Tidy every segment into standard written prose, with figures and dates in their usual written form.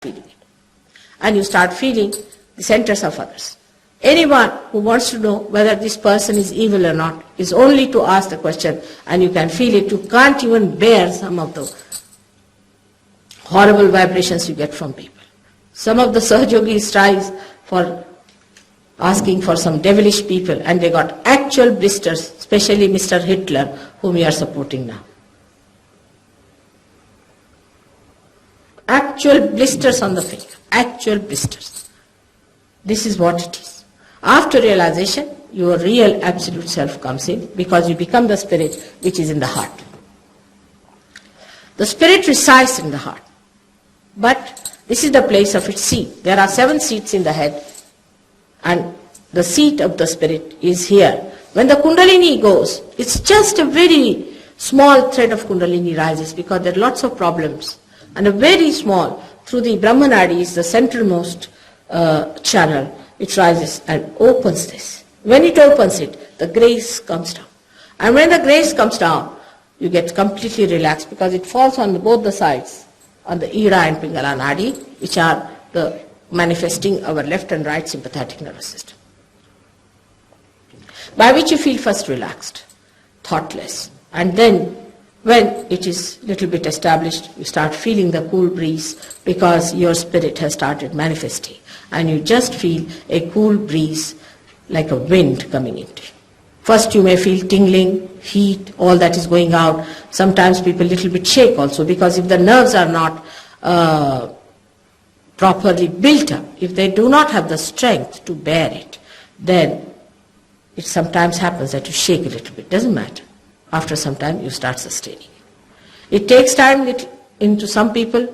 feeling it. And you start feeling the centers of others. Anyone who wants to know whether this person is evil or not is only to ask the question, and you can feel it. You can't even bear some of the horrible vibrations you get from people. Some of the sahajogis tries for asking for some devilish people, and they got actual blisters, especially Mr. Hitler, whom we are supporting now. Actual blisters on the finger, actual blisters. This is what it is. After realization, your real absolute self comes in, because you become the spirit which is in the heart. The spirit resides in the heart. But this is the place of its seat. There are 7 seats in the head, and the seat of the spirit is here. When the Kundalini goes, it's just a very small thread of Kundalini rises, because there are lots of problems. And a very small, through the Brahmanadi is the centermost channel, it rises and opens this. When it opens it, the grace comes down. And when the grace comes down, you get completely relaxed, because it falls on both the sides, on the Ida and Pingala Nadi, which are the manifesting our left and right sympathetic nervous system. By which you feel first relaxed, thoughtless, and then when it is little bit established, you start feeling the cool breeze, because your spirit has started manifesting, and you just feel a cool breeze like a wind coming into you. First you may feel tingling, heat, all that is going out. Sometimes people little bit shake also, because if the nerves are not properly built up, if they do not have the strength to bear it, then it sometimes happens that you shake a little bit. Doesn't matter. After some time you start sustaining it. It takes time into some people.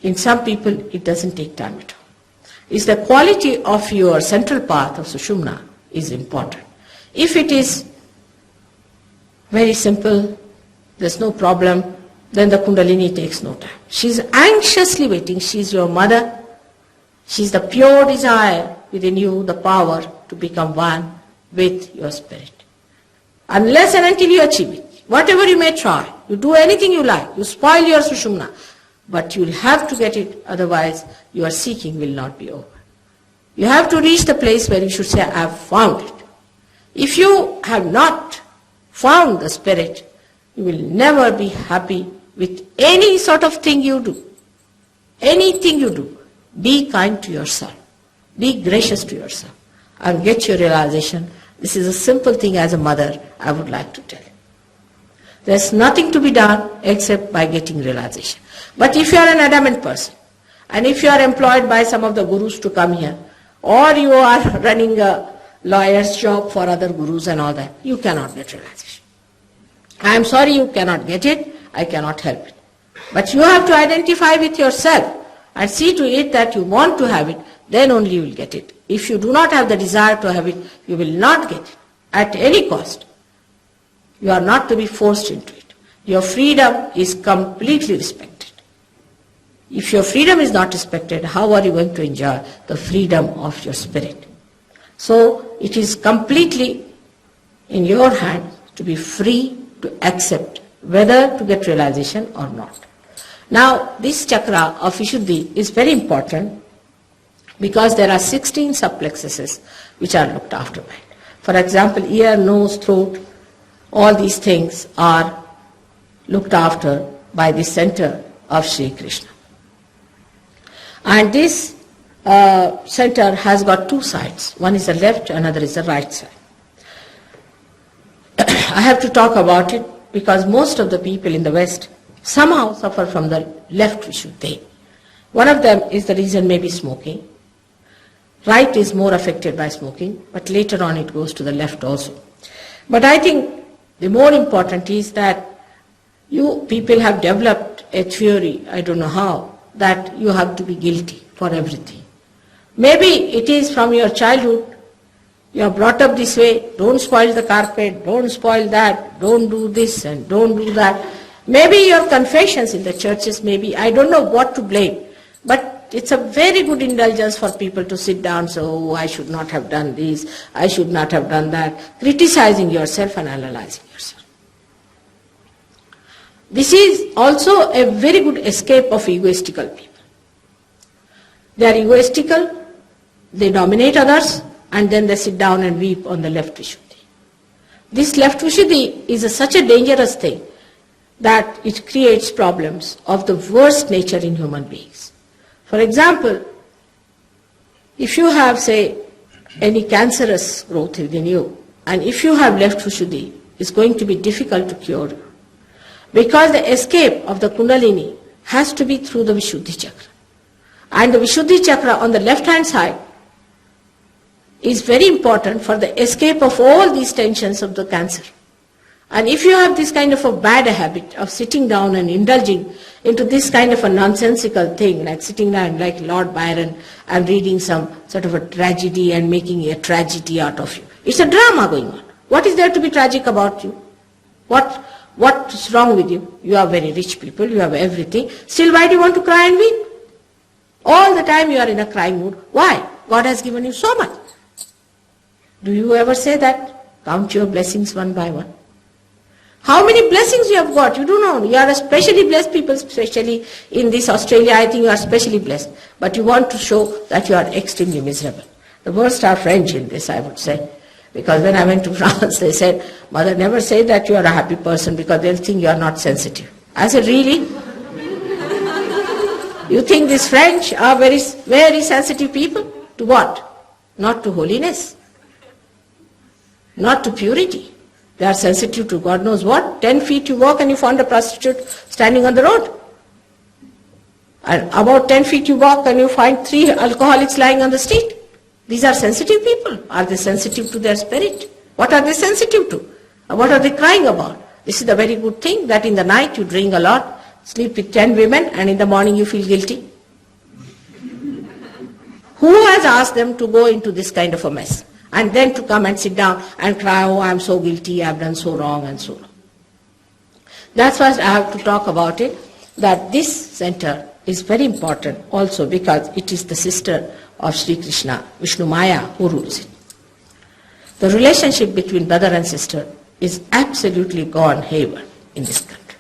In some people it doesn't take time at all. It's the quality of your central path of Sushumna is important. If it is very simple, there's no problem, then the Kundalini takes no time. She's anxiously waiting. She's your mother. She's the pure desire within you, the power to become one with your spirit. Unless and until you achieve it, whatever you may try, you do anything you like, you spoil your Sushumna, but you'll have to get it, otherwise your seeking will not be over. You have to reach the place where you should say, I have found it. If you have not found the spirit, you will never be happy with any sort of thing you do. Anything you do, be kind to yourself. Be gracious to yourself and get your realization. This is a simple thing as a mother I would like to tell you. There's nothing to be done except by getting realization. But if you are an adamant person, and if you are employed by some of the gurus to come here, or you are running a lawyer's job for other gurus and all that, you cannot get realization. I am sorry you cannot get it, I cannot help it. But you have to identify with yourself and see to it that you want to have it, then only you will get it. If you do not have the desire to have it, you will not get it at any cost. You are not to be forced into it. Your freedom is completely respected. If your freedom is not respected, how are you going to enjoy the freedom of your spirit? So it is completely in your hand to be free to accept whether to get realization or not. Now this chakra of Vishuddhi is very important, because there are 16 subplexuses which are looked after by it. For example, ear, nose, throat, all these things are looked after by the center of Sri Krishna. And this center has got 2 sides. One is the left, another is the right side. I have to talk about it because most of the people in the West somehow suffer from the left Vishuddhi. One of them is the reason maybe smoking. Right is more affected by smoking, but later on it goes to the left also. But I think the more important is that you people have developed a theory, I don't know how, that you have to be guilty for everything. Maybe it is from your childhood, you are brought up this way, don't spoil the carpet, don't spoil that, don't do this and don't do that. Maybe your confessions in the churches, maybe, I don't know what to blame, but it's a very good indulgence for people to sit down, so I should not have done this, I should not have done that, criticizing yourself and analyzing yourself. This is also a very good escape of egoistical people. They are egoistical, they dominate others, and then they sit down and weep on the left Vishuddhi. This left Vishuddhi is such a dangerous thing that it creates problems of the worst nature in human beings. For example, if you have, say, any cancerous growth within you, and if you have left Vishuddhi, it's going to be difficult to cure, because the escape of the Kundalini has to be through the Vishuddhi chakra. And the Vishuddhi chakra on the left hand side is very important for the escape of all these tensions of the cancer. And if you have this kind of a bad habit of sitting down and indulging into this kind of a nonsensical thing, like sitting down like Lord Byron and reading some sort of a tragedy and making a tragedy out of you. It's a drama going on. What is there to be tragic about you? What is wrong with you? You are very rich people, you have everything. Still, why do you want to cry and weep? All the time you are in a crying mood. Why? God has given you so much. Do you ever say that? Count your blessings one by one. How many blessings you have got? You do know. You are especially blessed people, especially in this Australia. I think you are especially blessed. But you want to show that you are extremely miserable. The worst are French in this, I would say. Because when I went to France, they said, Mother, never say that you are a happy person because they'll think you are not sensitive. I said, really? You think these French are very, very sensitive people? To what? Not to holiness. Not to purity. They are sensitive to God knows what. 10 feet you walk and you find a prostitute standing on the road. And about 10 feet you walk and you find 3 alcoholics lying on the street. These are sensitive people. Are they sensitive to their spirit? What are they sensitive to? What are they crying about? This is the very good thing that in the night you drink a lot, sleep with 10 women, and in the morning you feel guilty. Who has asked them to go into this kind of a mess? And then to come and sit down and cry, oh, I'm so guilty, I've done so wrong and so on. That's why I have to talk about it, that this center is very important also because it is the sister of Sri Krishna, Vishnu Maya, who rules it. The relationship between brother and sister is absolutely gone haywire in this country,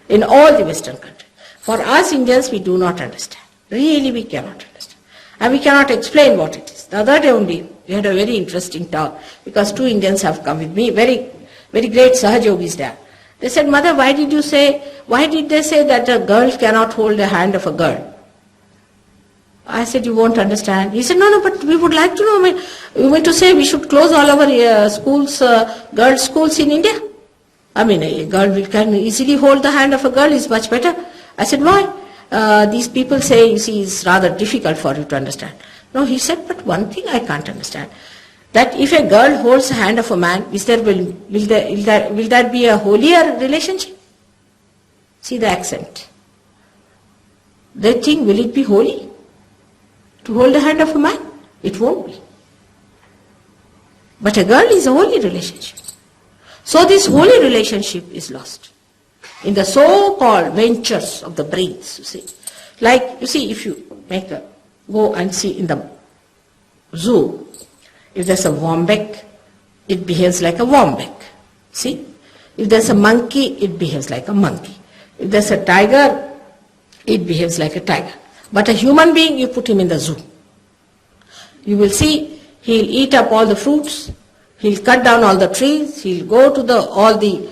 in all the Western countries. For us Indians, we do not understand. Really, we cannot understand. And we cannot explain what it is. The other day only, we had a very interesting talk because 2 Indians have come with me, very, very great sahajogis there. They said, Mother, why did they say that a girl cannot hold the hand of a girl? I said, you won't understand. He said, no, but we would like to know. You mean to say we should close all our schools, girls' schools in India? I mean, a girl can easily hold the hand of a girl is much better. I said, why? These people say, you see, it's rather difficult for you to understand. No, he said, but one thing I can't understand. That if a girl holds the hand of a man, will that be a holier relationship? See the accent. They think, will it be holy? To hold the hand of a man? It won't be. But a girl is a holy relationship. So this holy relationship is lost in the so-called ventures of the brains, you see. Like, you see, if you go and see in the zoo, if there's a wombat, it behaves like a wombat. See? If there's a monkey, it behaves like a monkey. If there's a tiger, it behaves like a tiger. But a human being, you put him in the zoo. You will see, he'll eat up all the fruits, he'll cut down all the trees, he'll go to all the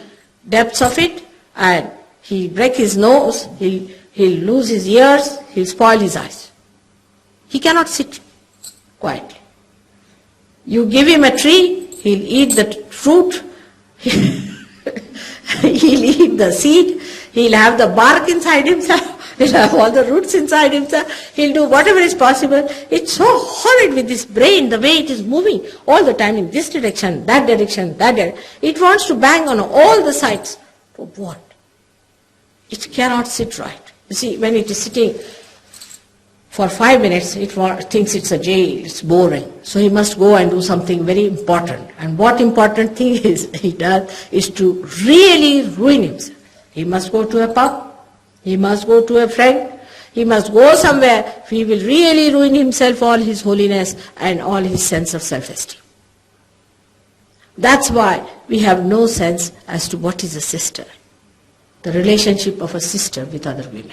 depths of it, and he'll break his nose, he'll lose his ears, he'll spoil his eyes. He cannot sit quietly. You give him a tree, he'll eat the fruit, he'll eat the seed, he'll have the bark inside himself, he'll have all the roots inside himself, he'll do whatever is possible. It's so horrid with this brain, the way it is moving all the time in this direction, that direction, that direction. It wants to bang on all the sides. For what? It cannot sit right. You see, when it is sitting for 5 minutes, it thinks it's a jail, it's boring. So he must go and do something very important. And what important thing he does is to really ruin himself. He must go to a pub, he must go to a friend, he must go somewhere. He will really ruin himself, all his holiness and all his sense of self-esteem. That's why we have no sense as to what is a sister, the relationship of a sister with other women.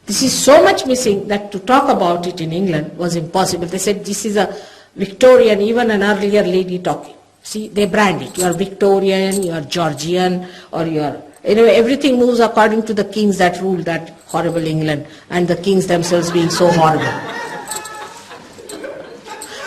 This is so much missing that to talk about it in England was impossible. They said this is a Victorian, even an earlier lady talking. See, they brand it. You are Victorian, you are Georgian, or you are... Anyway, everything moves according to the kings that ruled that horrible England, and the kings themselves being so horrible.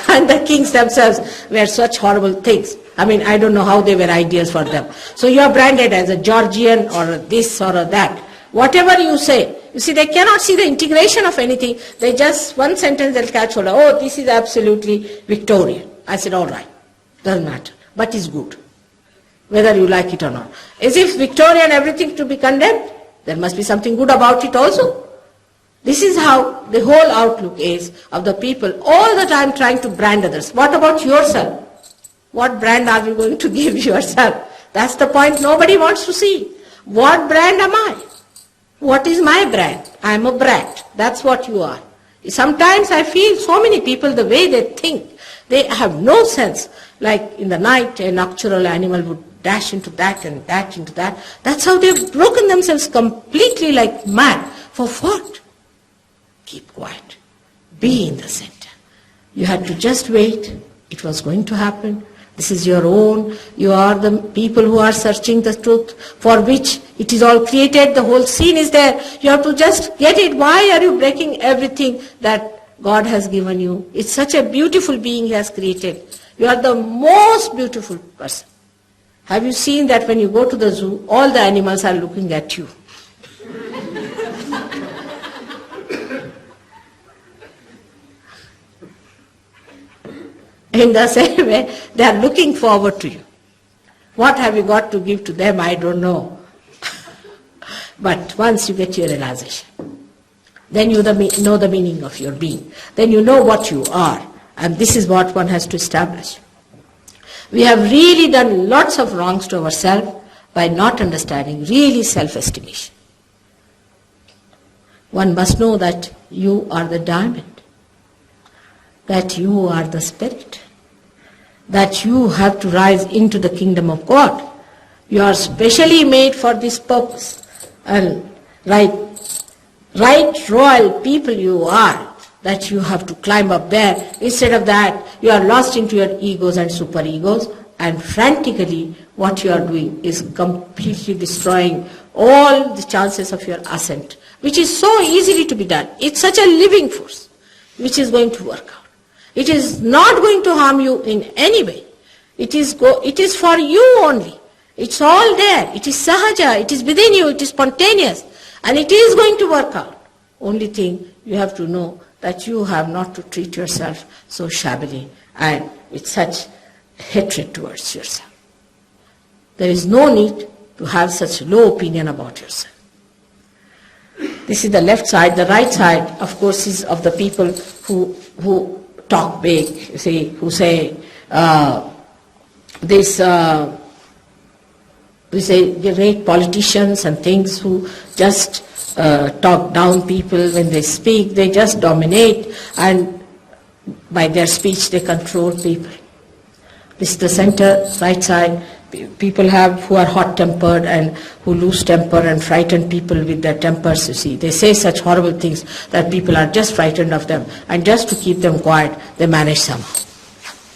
And the kings themselves were such horrible things. I mean, I don't know how they were ideas for them. So you are branded as a Georgian or a this or a that. Whatever you say, you see, they cannot see the integration of anything. They just, one sentence they'll catch hold of, oh, this is absolutely Victorian. I said, all right, doesn't matter, but it's good, whether you like it or not. As if Victorian everything to be condemned, there must be something good about it also. This is how the whole outlook is of the people, all the time trying to brand others. What about yourself? What brand are you going to give yourself? That's the point nobody wants to see. What brand am I? What is my brand? I am a brat. That's what you are. Sometimes I feel so many people, the way they think, they have no sense. Like in the night, a nocturnal animal would dash into that and that into that. That's how they've broken themselves completely like mad. For what? Keep quiet. Be in the center. You had to just wait. It was going to happen. This is your own. You are the people who are searching the truth, for which it is all created. The whole scene is there. You have to just get it. Why are you breaking everything that God has given you? It's such a beautiful being He has created. You are the most beautiful person. Have you seen that when you go to the zoo, all the animals are looking at you? In the same way, they are looking forward to you. What have you got to give to them? I don't know. But once you get your realization, then you know the meaning of your being. Then you know what you are. And this is what one has to establish. We have really done lots of wrongs to ourselves by not understanding really self-estimation. One must know that you are the diamond, that you are the spirit, that you have to rise into the kingdom of God. You are specially made for this purpose. And right royal people you are, that you have to climb up there. Instead of that, you are lost into your egos and superegos, and frantically what you are doing is completely destroying all the chances of your ascent, which is so easily to be done. It's such a living force which is going to work out. It is not going to harm you in any way. It is for you only. It's all there. It is sahaja. It is within you. It is spontaneous. And it is going to work out. Only thing you have to know that you have not to treat yourself so shabbily and with such hatred towards yourself. There is no need to have such low opinion about yourself. This is the left side. The right side, of course, is of the people who talk big, you see, who say great politicians and things, who just talk down people when they speak. They just dominate, and by their speech they control people. This is the center, right side. People who are hot-tempered and who lose temper and frighten people with their tempers, you see. They say such horrible things that people are just frightened of them, and just to keep them quiet, they manage somehow.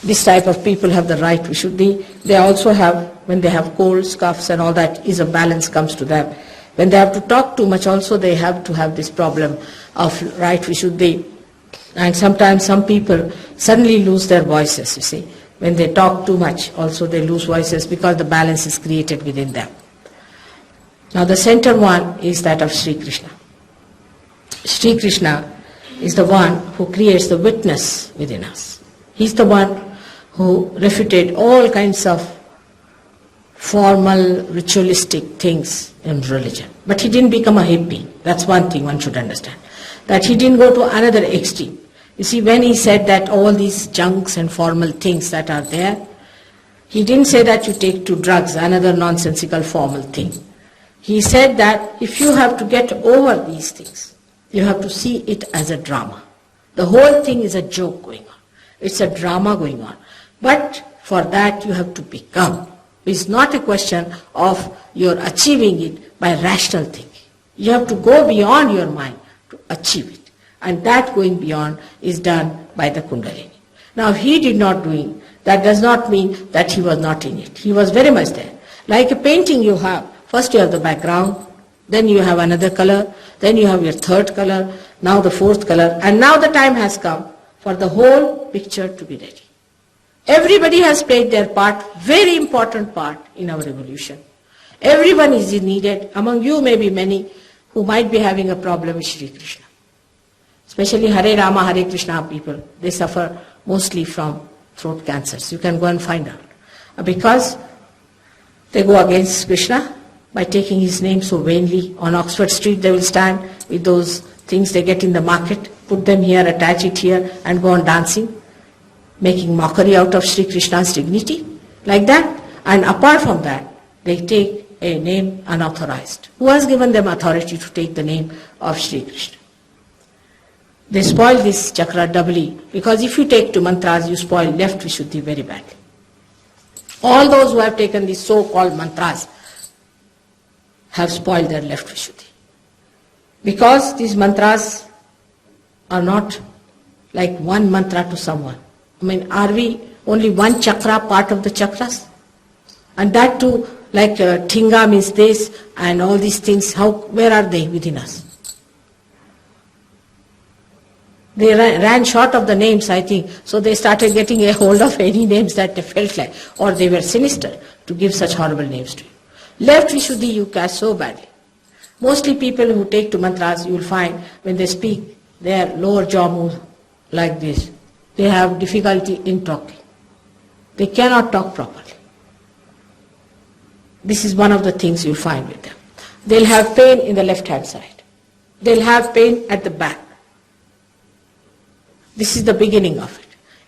This type of people have the right Vishuddhi. They also have, when they have colds, coughs and all that, is a balance comes to them. When they have to talk too much also, they have to have this problem of right Vishuddhi. And sometimes some people suddenly lose their voices, you see. When they talk too much, also they lose voices because the balance is created within them. Now the center one is that of Sri Krishna. Sri Krishna is the one who creates the witness within us. He's the one who refuted all kinds of formal, ritualistic things in religion. But he didn't become a hippie. That's one thing one should understand. That he didn't go to another extreme. You see, when he said that all these junks and formal things that are there, he didn't say that you take to drugs, another nonsensical formal thing. He said that if you have to get over these things, you have to see it as a drama. The whole thing is a joke going on. It's a drama going on. But for that you have to become. It's not a question of your achieving it by rational thinking. You have to go beyond your mind to achieve it. And that going beyond is done by the Kundalini. Now he did not do it. That does not mean that he was not in it. He was very much there. Like a painting you have, first you have the background, then you have another color, then you have your third color, now the fourth color, and now the time has come for the whole picture to be ready. Everybody has played their part, very important part in our evolution. Everyone is needed. Among you may be many who might be having a problem with Shri Krishna. Especially Hare Rama, Hare Krishna people. They suffer mostly from throat cancers. You can go and find out. Because they go against Krishna by taking his name so vainly. On Oxford Street they will stand with those things they get in the market, put them here, attach it here, and go on dancing, making mockery out of Shri Krishna's dignity, like that. And apart from that, they take a name unauthorized. Who has given them authority to take the name of Shri Krishna? They spoil this chakra doubly, because if you take two mantras, you spoil left Vishuddhi very badly. All those who have taken these so-called mantras have spoiled their left Vishuddhi. Because these mantras are not like one mantra to someone. I mean, are we only one chakra, part of the chakras? And that too, like Thinga means this, and all these things, where are they within us? They ran short of the names, I think, so they started getting a hold of any names that they felt like, or they were sinister to give such horrible names to you. Left Vishuddhi you catch so badly. Mostly people who take to mantras, you will find when they speak, their lower jaw moves like this. They have difficulty in talking. They cannot talk properly. This is one of the things you'll find with them. They'll have pain in the left hand side. They'll have pain at the back. This is the beginning of it.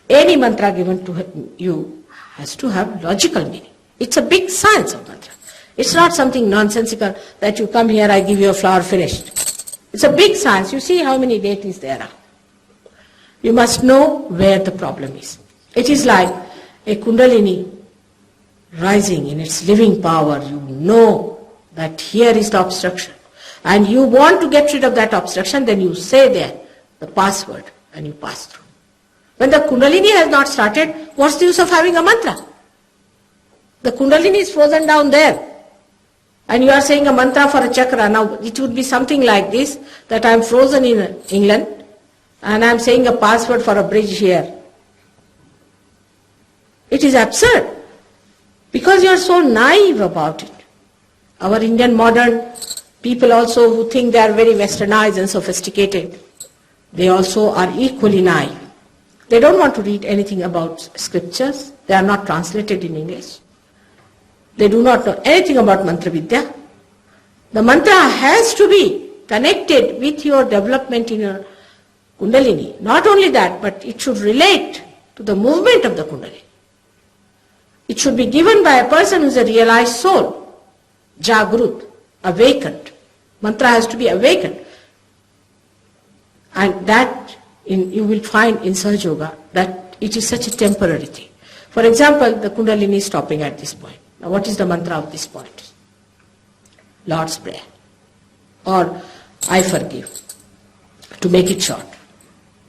Any mantra given to you has to have logical meaning. It's a big science of mantra. It's not something nonsensical that you come here, I give you a flower, finished. It's a big science. You see how many deities there are. You must know where the problem is. It is like a Kundalini rising in its living power. You know that here is the obstruction. And you want to get rid of that obstruction, then you say there the password and you pass through. When the Kundalini has not started, what's the use of having a mantra? The Kundalini is frozen down there. And you are saying a mantra for a chakra. Now it would be something like this, that I am frozen in England and I am saying a password for a bridge here. It is absurd. Because you are so naive about it. Our Indian modern people also who think they are very westernized and sophisticated, they also are equally naive. They don't want to read anything about scriptures. They are not translated in English. They do not know anything about mantra vidya. The mantra has to be connected with your development in your Kundalini. Not only that, but it should relate to the movement of the Kundalini. It should be given by a person who is a realized soul, Jagrut, awakened. Mantra has to be awakened. And that you will find in Sahajayoga that it is such a temporary thing. For example, the Kundalini is stopping at this point. Now what is the mantra of this point? Lord's Prayer. Or I forgive. To make it short.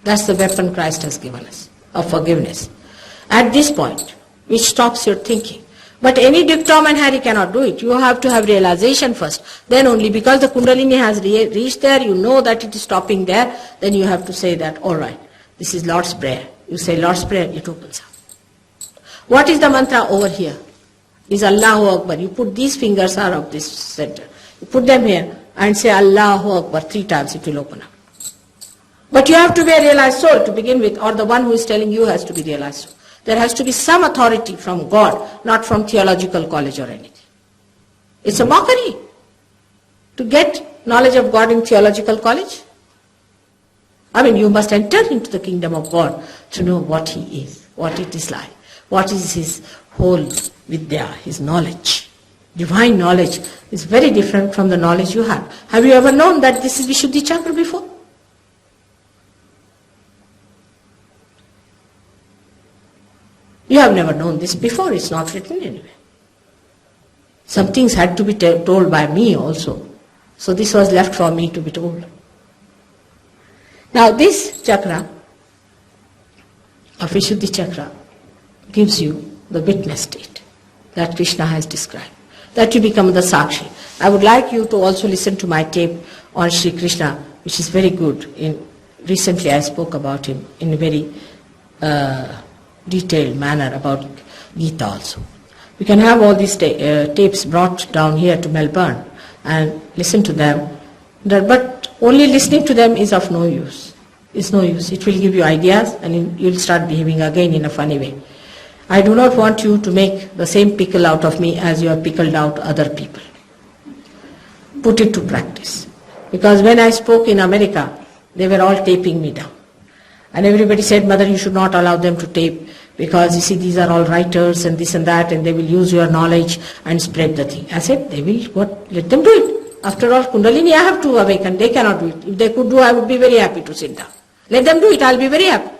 That's the weapon Christ has given us, of forgiveness. At this point, which stops your thinking. But any dictum and Hari cannot do it. You have to have realization first. Then only, because the Kundalini has reached there, you know that it is stopping there, then you have to say that, all right, this is Lord's Prayer. You say Lord's Prayer, it opens up. What is the mantra over here? Is Allahu Akbar. You put these fingers are of this center. You put them here and say Allahu Akbar 3 times, it will open up. But you have to be a realized soul to begin with, or the one who is telling you has to be realized soul. There has to be some authority from God, not from theological college or anything. It's a mockery to get knowledge of God in theological college. I mean, you must enter into the kingdom of God to know what He is, what it is like, what is His whole vidya, His knowledge. Divine knowledge is very different from the knowledge you have. Have you ever known that this is Vishuddhi Chakra before? You have never known this before, it's not written anywhere. Some things had to be told by me also. So this was left for me to be told. Now this chakra, of Vishuddhi chakra, gives you the witness state that Krishna has described, that you become the Sakshi. I would like you to also listen to my tape on Sri Krishna, which is very good. Recently I spoke about him in a very detailed manner about Gita also. You can have all these tapes brought down here to Melbourne and listen to them, but only listening to them is of no use. It's no use. It will give you ideas and you'll start behaving again in a funny way. I do not want you to make the same pickle out of me as you have pickled out other people. Put it to practice. Because when I spoke in America, they were all taping me down. And everybody said, Mother, you should not allow them to tape, because you see these are all writers and this and that, and they will use your knowledge and spread the thing. I said, they will, what? Let them do it. After all, Kundalini I have to awaken, they cannot do it. If they could do, I would be very happy to sit down. Let them do it, I'll be very happy.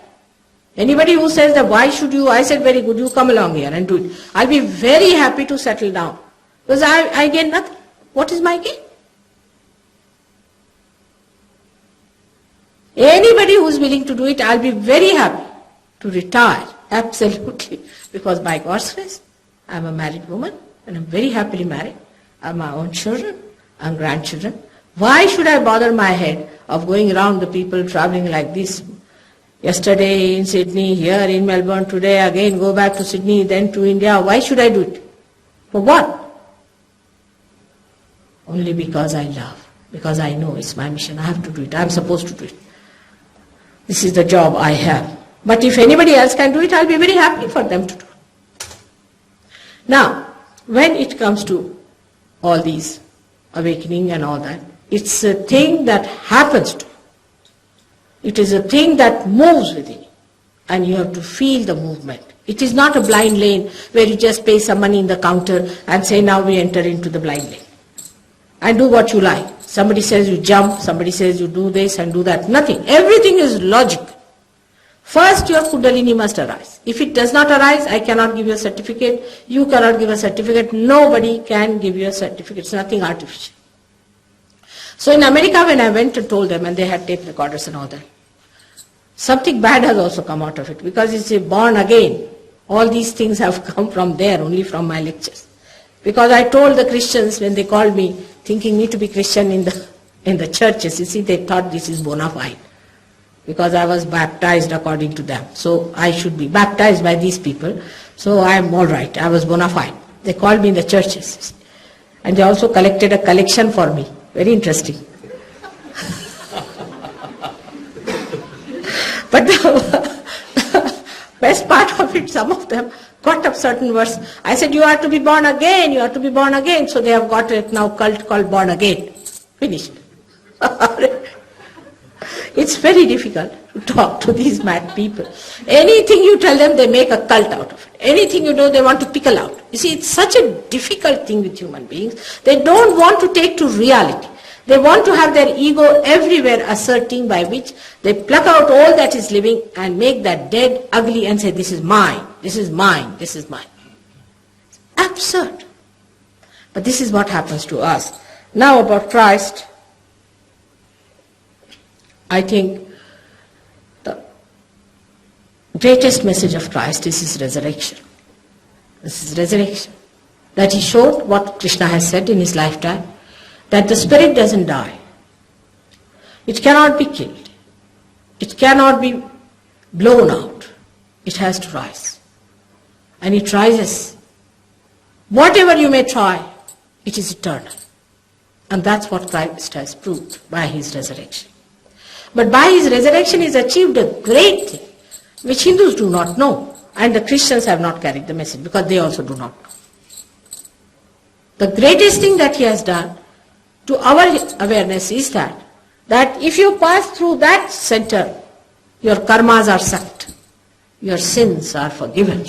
Anybody who says that, why should you, I said, very good, you come along here and do it. I'll be very happy to settle down. Because I gain nothing. What is my gain? Anybody who is willing to do it, I'll be very happy to retire. Absolutely. Because by God's grace, I'm a married woman and I'm very happily married. I have my own children and grandchildren. Why should I bother my head of going around the people traveling like this? Yesterday in Sydney, here in Melbourne, today again go back to Sydney, then to India. Why should I do it? For what? Only because I love. Because I know it's my mission. I have to do it. I'm supposed to do it. This is the job I have. But if anybody else can do it, I'll be very happy for them to do it. Now, when it comes to all these awakening and all that, it's a thing that happens to you. It is a thing that moves within you. And you have to feel the movement. It is not a blind lane where you just pay some money in the counter and say, now we enter into the blind lane. And do what you like. Somebody says you jump, somebody says you do this and do that. Nothing. Everything is logical. First your Kundalini must arise. If it does not arise, I cannot give you a certificate. You cannot give a certificate. Nobody can give you a certificate. It's nothing artificial. So in America when I went and told them, and they had tape recorders and all that, something bad has also come out of it, because it's a born again. All these things have come from there, only from my lectures. Because I told the Christians when they called me, thinking me to be Christian in the churches, you see, they thought this is bona fide. Because I was baptized according to them. So I should be baptized by these people. So I am all right. I was bona fide. They called me in the churches. And they also collected a collection for me. Very interesting. But the best part of it, some of them got up certain verse. I said, you are to be born again, you are to be born again. So they have got a now cult called Born Again. Finished. It's very difficult to talk to these mad people. Anything you tell them, they make a cult out of it. Anything you know, they want to pickle out. You see, it's such a difficult thing with human beings. They don't want to take to reality. They want to have their ego everywhere asserting, by which they pluck out all that is living and make that dead ugly and say, this is mine, this is mine, this is mine. It's absurd. But this is what happens to us. Now about Christ, I think the greatest message of Christ is his resurrection. This is resurrection. That he showed what Krishna has said in his lifetime, that the spirit doesn't die. It cannot be killed. It cannot be blown out. It has to rise. And it rises. Whatever you may try, it is eternal. And that's what Christ has proved by his resurrection. But by his resurrection he has achieved a great thing, which Hindus do not know. And the Christians have not carried the message, because they also do not know. The greatest thing that he has done to our awareness is that if you pass through that center, your karmas are sucked. Your sins are forgiven.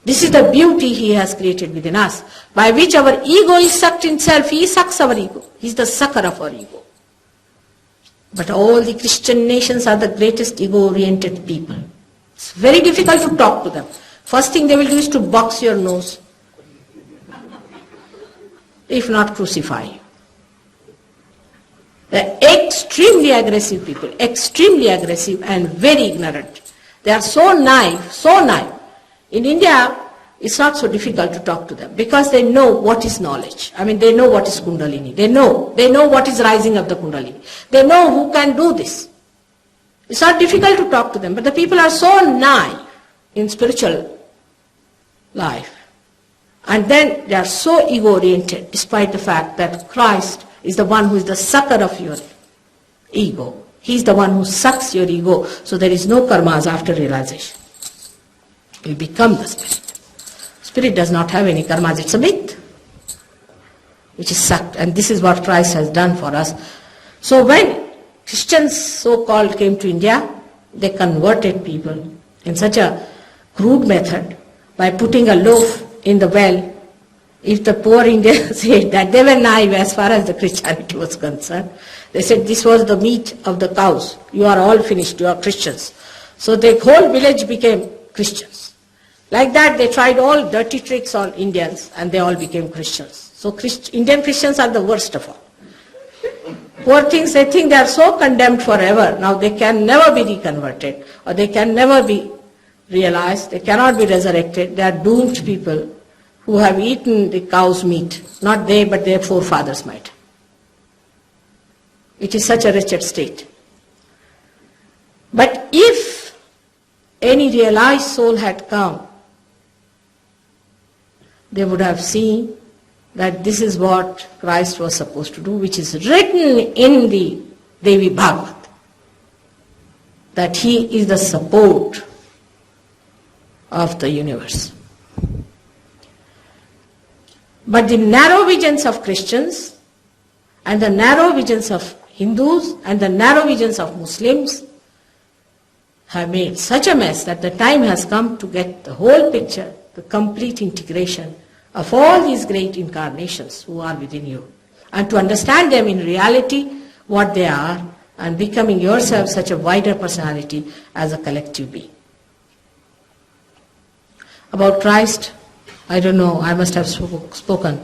This is the beauty he has created within us, by which our ego is sucked in self. He sucks our ego. He is the sucker of our ego. But all the Christian nations are the greatest ego-oriented people. It's very difficult to talk to them. First thing they will do is to box your nose, if not crucify you. They're extremely aggressive people, extremely aggressive and very ignorant. They are so naive, so naive. In India, it's not so difficult to talk to them because they know what is knowledge. I mean, they know what is Kundalini. They know what is rising of the Kundalini. They know who can do this. It's not difficult to talk to them, but the people are so naive in spiritual life. And then they are so ego-oriented, despite the fact that Christ is the one who is the sucker of your ego. He's the one who sucks your ego, so there is no karmas after realization. You become the spirit. Spirit does not have any karmas, it's a myth, which is sucked. And this is what Christ has done for us. So when Christians, so-called, came to India, they converted people in such a crude method by putting a loaf in the well. If the poor Indians said that, they were naive as far as the Christianity was concerned. They said this was the meat of the cows. You are all finished, you are Christians. So the whole village became Christians. Like that they tried all dirty tricks on Indians and they all became Christians. So Indian Christians are the worst of all. Poor things, they think they are so condemned forever. Now they can never be reconverted or they can never be realized. They cannot be resurrected. They are doomed people who have eaten the cow's meat. Not they, but their forefathers might. It is such a wretched state. But if any realized soul had come, they would have seen that this is what Christ was supposed to do, which is written in the Devi Bhagavad, that He is the support of the universe. But the narrow visions of Christians and the narrow visions of Hindus and the narrow visions of Muslims have made such a mess that the time has come to get the whole picture, the complete integration of all these great incarnations who are within you, and to understand them in reality, what they are, and becoming yourself such a wider personality as a collective being. About Christ, I don't know, I must have spoken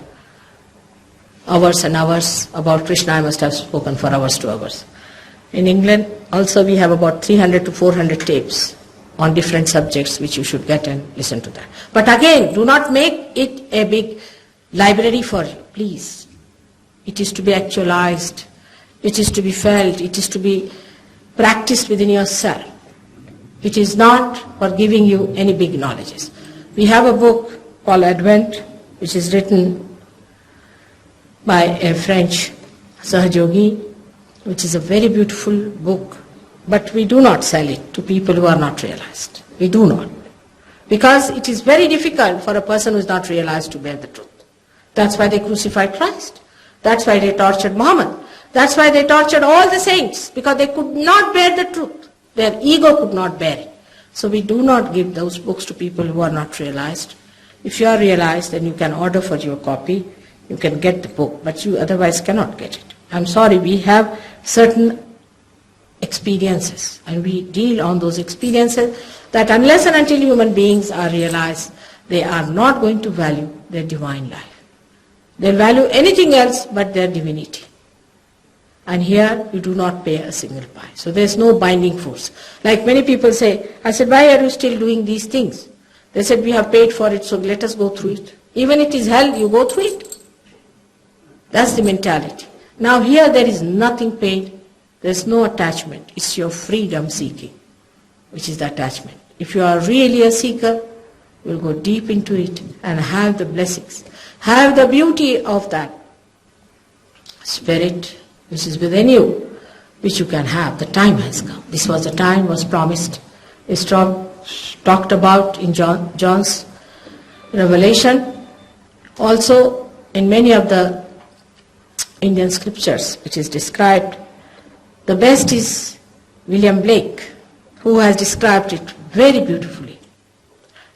hours and hours. About Krishna, I must have spoken for hours to hours. In England, also we have about 300 to 400 tapes on different subjects which you should get and listen to that. But again, do not make it a big library for you, please. It is to be actualized. It is to be felt. It is to be practiced within yourself. It is not for giving you any big knowledges. We have a book called Advent, which is written by a French sahajayogi, which is a very beautiful book, but we do not sell it to people who are not realized. We do not. Because it is very difficult for a person who is not realized to bear the truth. That's why they crucified Christ. That's why they tortured Muhammad. That's why they tortured all the saints, because they could not bear the truth. Their ego could not bear it. So we do not give those books to people who are not realized. If you are realized, then you can order for your copy. You can get the book, but you otherwise cannot get it. I'm sorry, we have certain experiences, and we deal on those experiences that unless and until human beings are realized, they are not going to value their divine life. They'll value anything else but their divinity. And here you do not pay a single pie. So there's no binding force. Like many people say, I said, why are you still doing these things? They said, we have paid for it, so let us go through it. Even if it is hell, you go through it. That's the mentality. Now here there is nothing paid. There's no attachment. It's your freedom seeking, which is the attachment. If you are really a seeker, you'll go deep into it and have the blessings. Have the beauty of that spirit which is within you, which you can have. The time has come. This was the time, was promised. It's talked about in John's Revelation. Also in many of the Indian scriptures, which is described. The best is William Blake, who has described it very beautifully.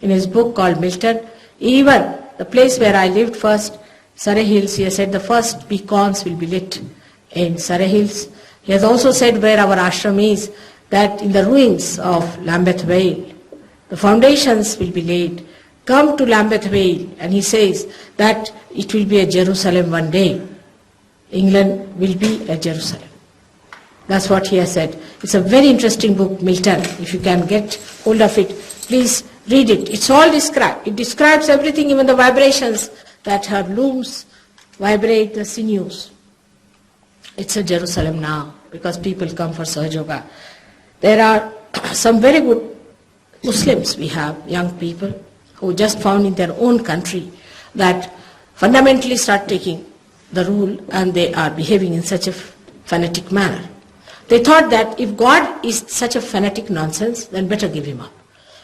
In his book called Milton, even the place where I lived first, Surrey Hills, he has said the first beacons will be lit in Surrey Hills. He has also said where our ashram is, that in the ruins of Lambeth Vale, the foundations will be laid. Come to Lambeth Vale, and he says that it will be a Jerusalem one day. England will be a Jerusalem. That's what he has said. It's a very interesting book, Milton. If you can get hold of it, please read it. It's all described. It describes everything, even the vibrations that her looms vibrate the sinews. It's a Jerusalem now because people come for sahajayoga. There are some very good Muslims we have, young people, who just found in their own country that fundamentally start taking the rule and they are behaving in such a fanatic manner. They thought that if God is such a fanatic nonsense, then better give him up.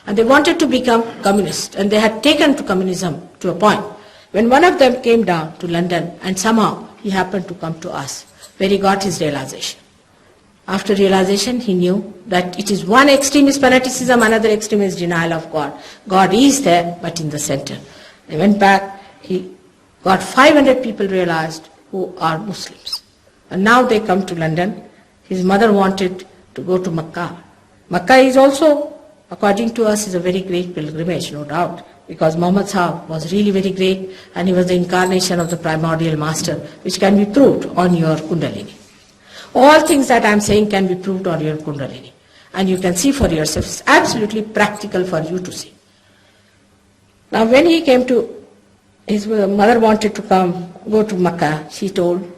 And they wanted to become communist, and they had taken to communism to a point. When one of them came down to London, and somehow he happened to come to us, where he got his realization. After realization, he knew that it is one extreme is fanaticism, another extreme is denial of God. God is there, but in the center. He went back, he got 500 people realized who are Muslims. And now they come to London. His mother wanted to go to Makkah. Makkah is also, according to us, is a very great pilgrimage, no doubt, because Muhammad Sahib was really very great and he was the incarnation of the primordial master, which can be proved on your Kundalini. All things that I am saying can be proved on your Kundalini. And you can see for yourself. It's absolutely practical for you to see. Now when he came to, his mother wanted to go to Makkah, she told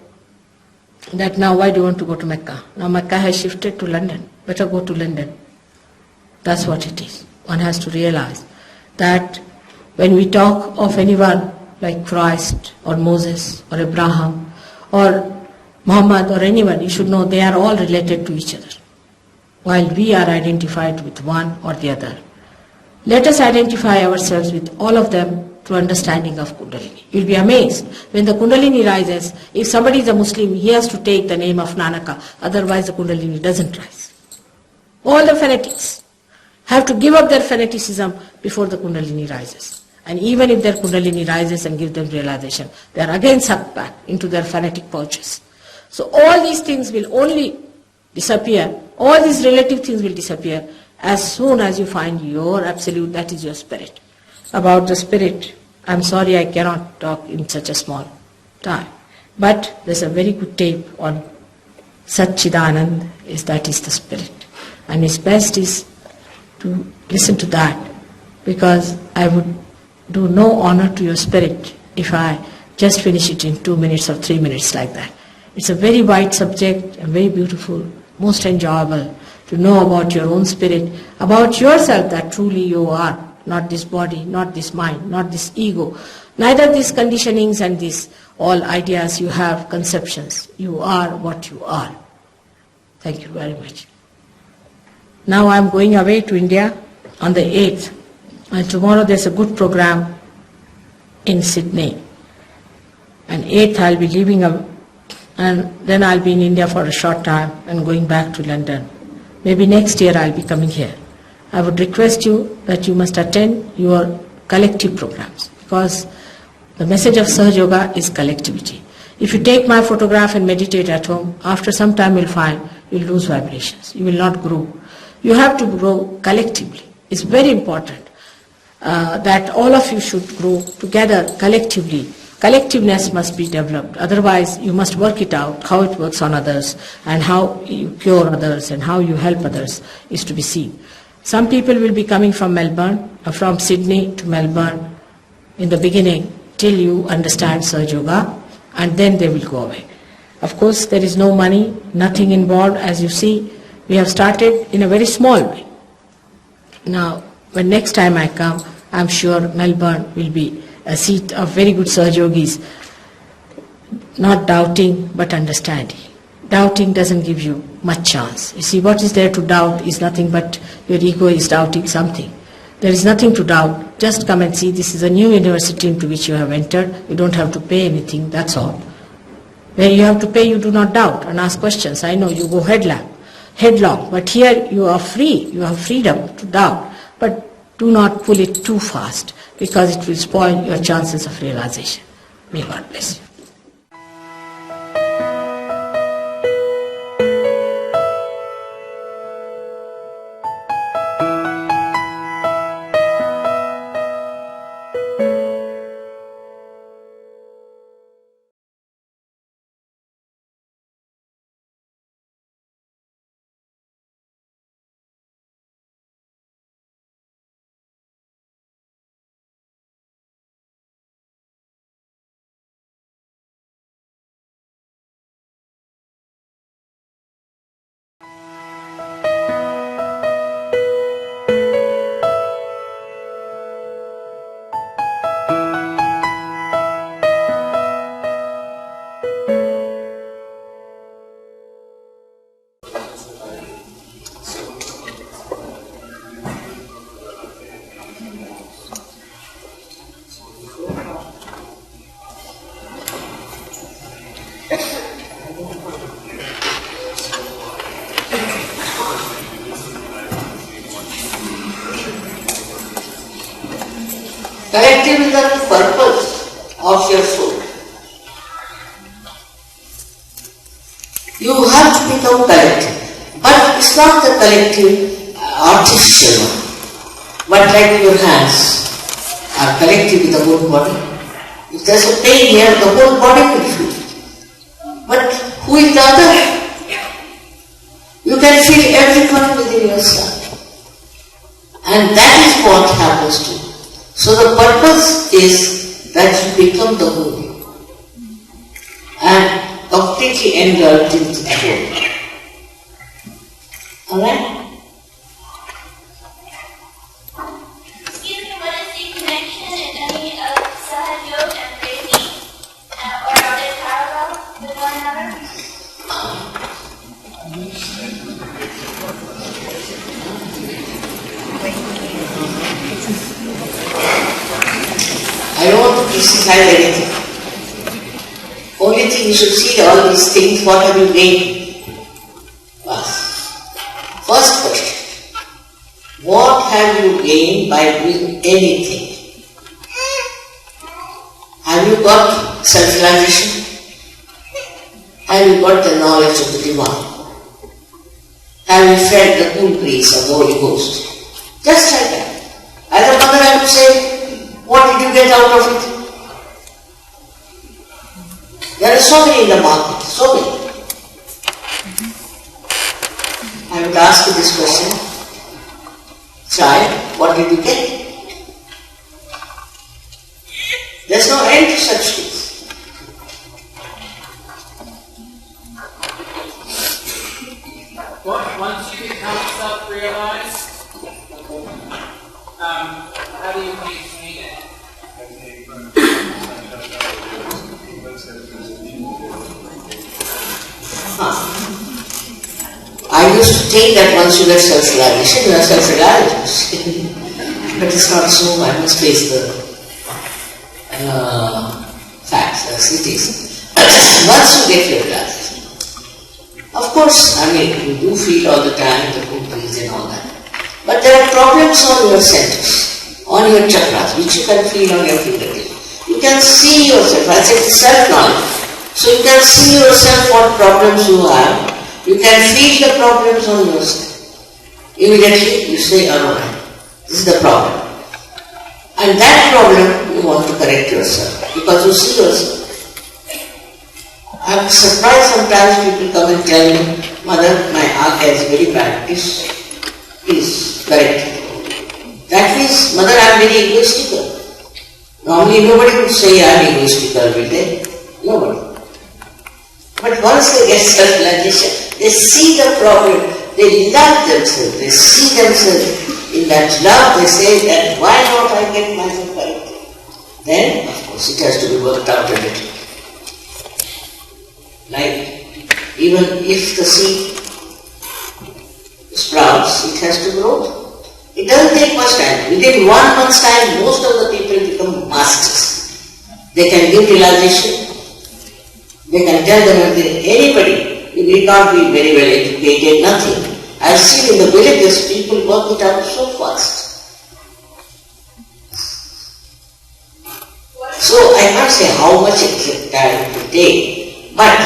that now why do you want to go to Mecca? Now Mecca has shifted to London. Better go to London. That's what it is. One has to realize that when we talk of anyone like Christ or Moses or Abraham or Muhammad or anyone, you should know they are all related to each other, while we are identified with one or the other. Let us identify ourselves with all of them to understanding of Kundalini. You'll be amazed when the Kundalini rises. If somebody is a Muslim, he has to take the name of Nanaka, otherwise the Kundalini doesn't rise. All the fanatics have to give up their fanaticism before the Kundalini rises. And even if their Kundalini rises and gives them realization, they are again sucked back into their fanatic pouches. So all these things will only disappear, all these relative things will disappear as soon as you find your absolute, that is your spirit. About the spirit, I'm sorry I cannot talk in such a small time. But there's a very good tape on Satchidanand, that is the spirit. And it's best is to listen to that, because I would do no honor to your spirit if I just finish it in 2 minutes or 3 minutes like that. It's a very wide subject and very beautiful, most enjoyable to know about your own spirit, about yourself, that truly you are, not this body, not this mind, not this ego, neither these conditionings and these all ideas you have, conceptions. You are what you are. Thank you very much. Now I'm going away to India on the 8th, and tomorrow there's a good program in Sydney. And 8th I'll be leaving, and then I'll be in India for a short time and going back to London. Maybe next year I'll be coming here. I would request you that you must attend your collective programs, because the message of Sahajayoga is collectivity. If you take my photograph and meditate at home, after some time you'll find you'll lose vibrations. You will not grow. You have to grow collectively. It's very important that all of you should grow together collectively. Collectiveness must be developed. Otherwise, you must work it out, how it works on others and how you cure others and how you help others is to be seen. Some people will be coming from Melbourne, from Sydney to Melbourne in the beginning till you understand Sahajayoga, and then they will go away. Of course, there is no money, nothing involved. As you see, we have started in a very small way. Now, when next time I come, I'm sure Melbourne will be a seat of very good Sahajogis, not doubting but understanding. Doubting doesn't give you much chance. You see, what is there to doubt is nothing but your ego is doubting something. There is nothing to doubt. Just come and see, this is a new university into which you have entered. You don't have to pay anything, that's all. Where you have to pay, you do not doubt and ask questions. I know you go headlong, but here you are free. You have freedom to doubt. But do not pull it too fast, because it will spoil your chances of realization. May God bless you. Collective is the purpose of your soul. You have to become collective. But it's not the collective artificial one. But like your hands are collective with the whole body. If there's a pain here, the whole body will feel. But who is the other? You can feel everyone within yourself. And that is what happens to you. So the purpose is that you become the whole. And completely engulfed into the whole. Alright? Excuse me, what is the connection, if any, of sahajayoga and Reiki? Or are they parallel with one another? I don't want to criticize anything. Only thing you should see all these things, what have you gained? First question. What have you gained by doing anything? Have you got self-realization? Have you got the knowledge of the divine? Have you felt the cool breeze of the Holy Ghost? Just like that. As a mother, I would say, what did you get out of it? There are so many in the market, so many. I would ask you this question. Child, what did you get? There's no end to such things. Once you become self-realized, how do you maintain it? I used to think that once you get self-realization, you are self-realized. But it's not so. I must face the facts as it is. Once you get your realization, of course, I mean, you do feel all the time the good breeze and all that. But there are problems on your centers, on your chakras, which you can feel on your fingertips. You can see yourself. I said self-knowledge. So you can see yourself what problems you have. You can feel the problems on yourself. Immediately you say, alright, this is the problem. And that problem you want to correct yourself because you see yourself. I'm surprised sometimes people come and tell me, Mother, my Agya is very bad. Please correct it. That means, Mother, I'm very egoistical. Normally nobody would say I'm egoistical, will they? Nobody. But once they get self-realization, they see the problem, they love themselves, they see themselves in that love, they say that why not I get myself corrected? Then, of course, it has to be worked out a little. Like, even if the seed sprouts, it has to grow. It doesn't take much time. Within 1 month's time, most of the people become masters. They can give realization. They can tell them anybody, you need not be very well educated, nothing. I've seen in the villages people work it out so fast. So I can't say how much time it will take, but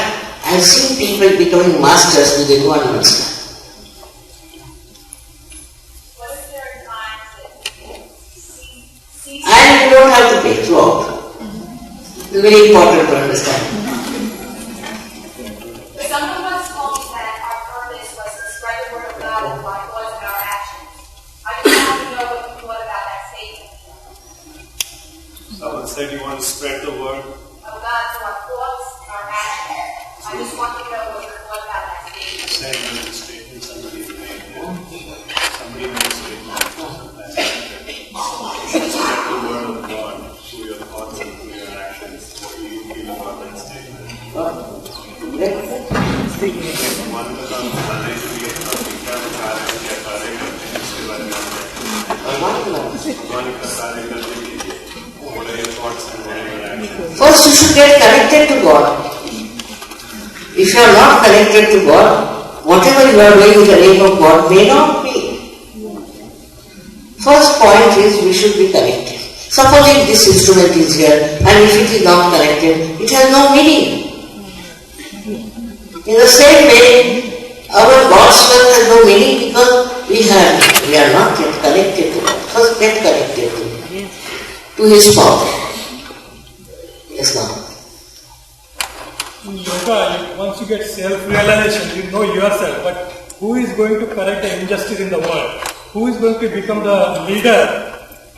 I've seen people becoming masters within 1 month's time. What is there times that And you don't have to pay throughout. It's very important to understand. Some of us told me that our purpose was to spread the word of God and our thoughts and our actions. I just want to know what you thought about that statement. Someone said you want to spread the word. Of God through our thoughts and our actions. I just want to know what you thought about that statement. Saying that the statement somebody made. Somebody made a statement. You should spread the word of God through your thoughts and through your actions. What do you feel about that statement? मन का काम बनाने के लिए अपनी क्या कार्य क्या कार्य करते हैं इसके बारे में भगवान का कार्य करने के लिए what are your thoughts and what are your actions? First you should get connected to God. If you are not connected to God, whatever you are doing in the name of God may not be. First point is we should be connected. Supposing this instrument is here and if it is not connected, it has no meaning. In the same way, our God's wealth has no meaning because we are not yet connected to God. First get connected to His power. Yes, now. In yoga, once you get self-realization, you know yourself, but who is going to correct the injustice in the world? Who is going to become the leader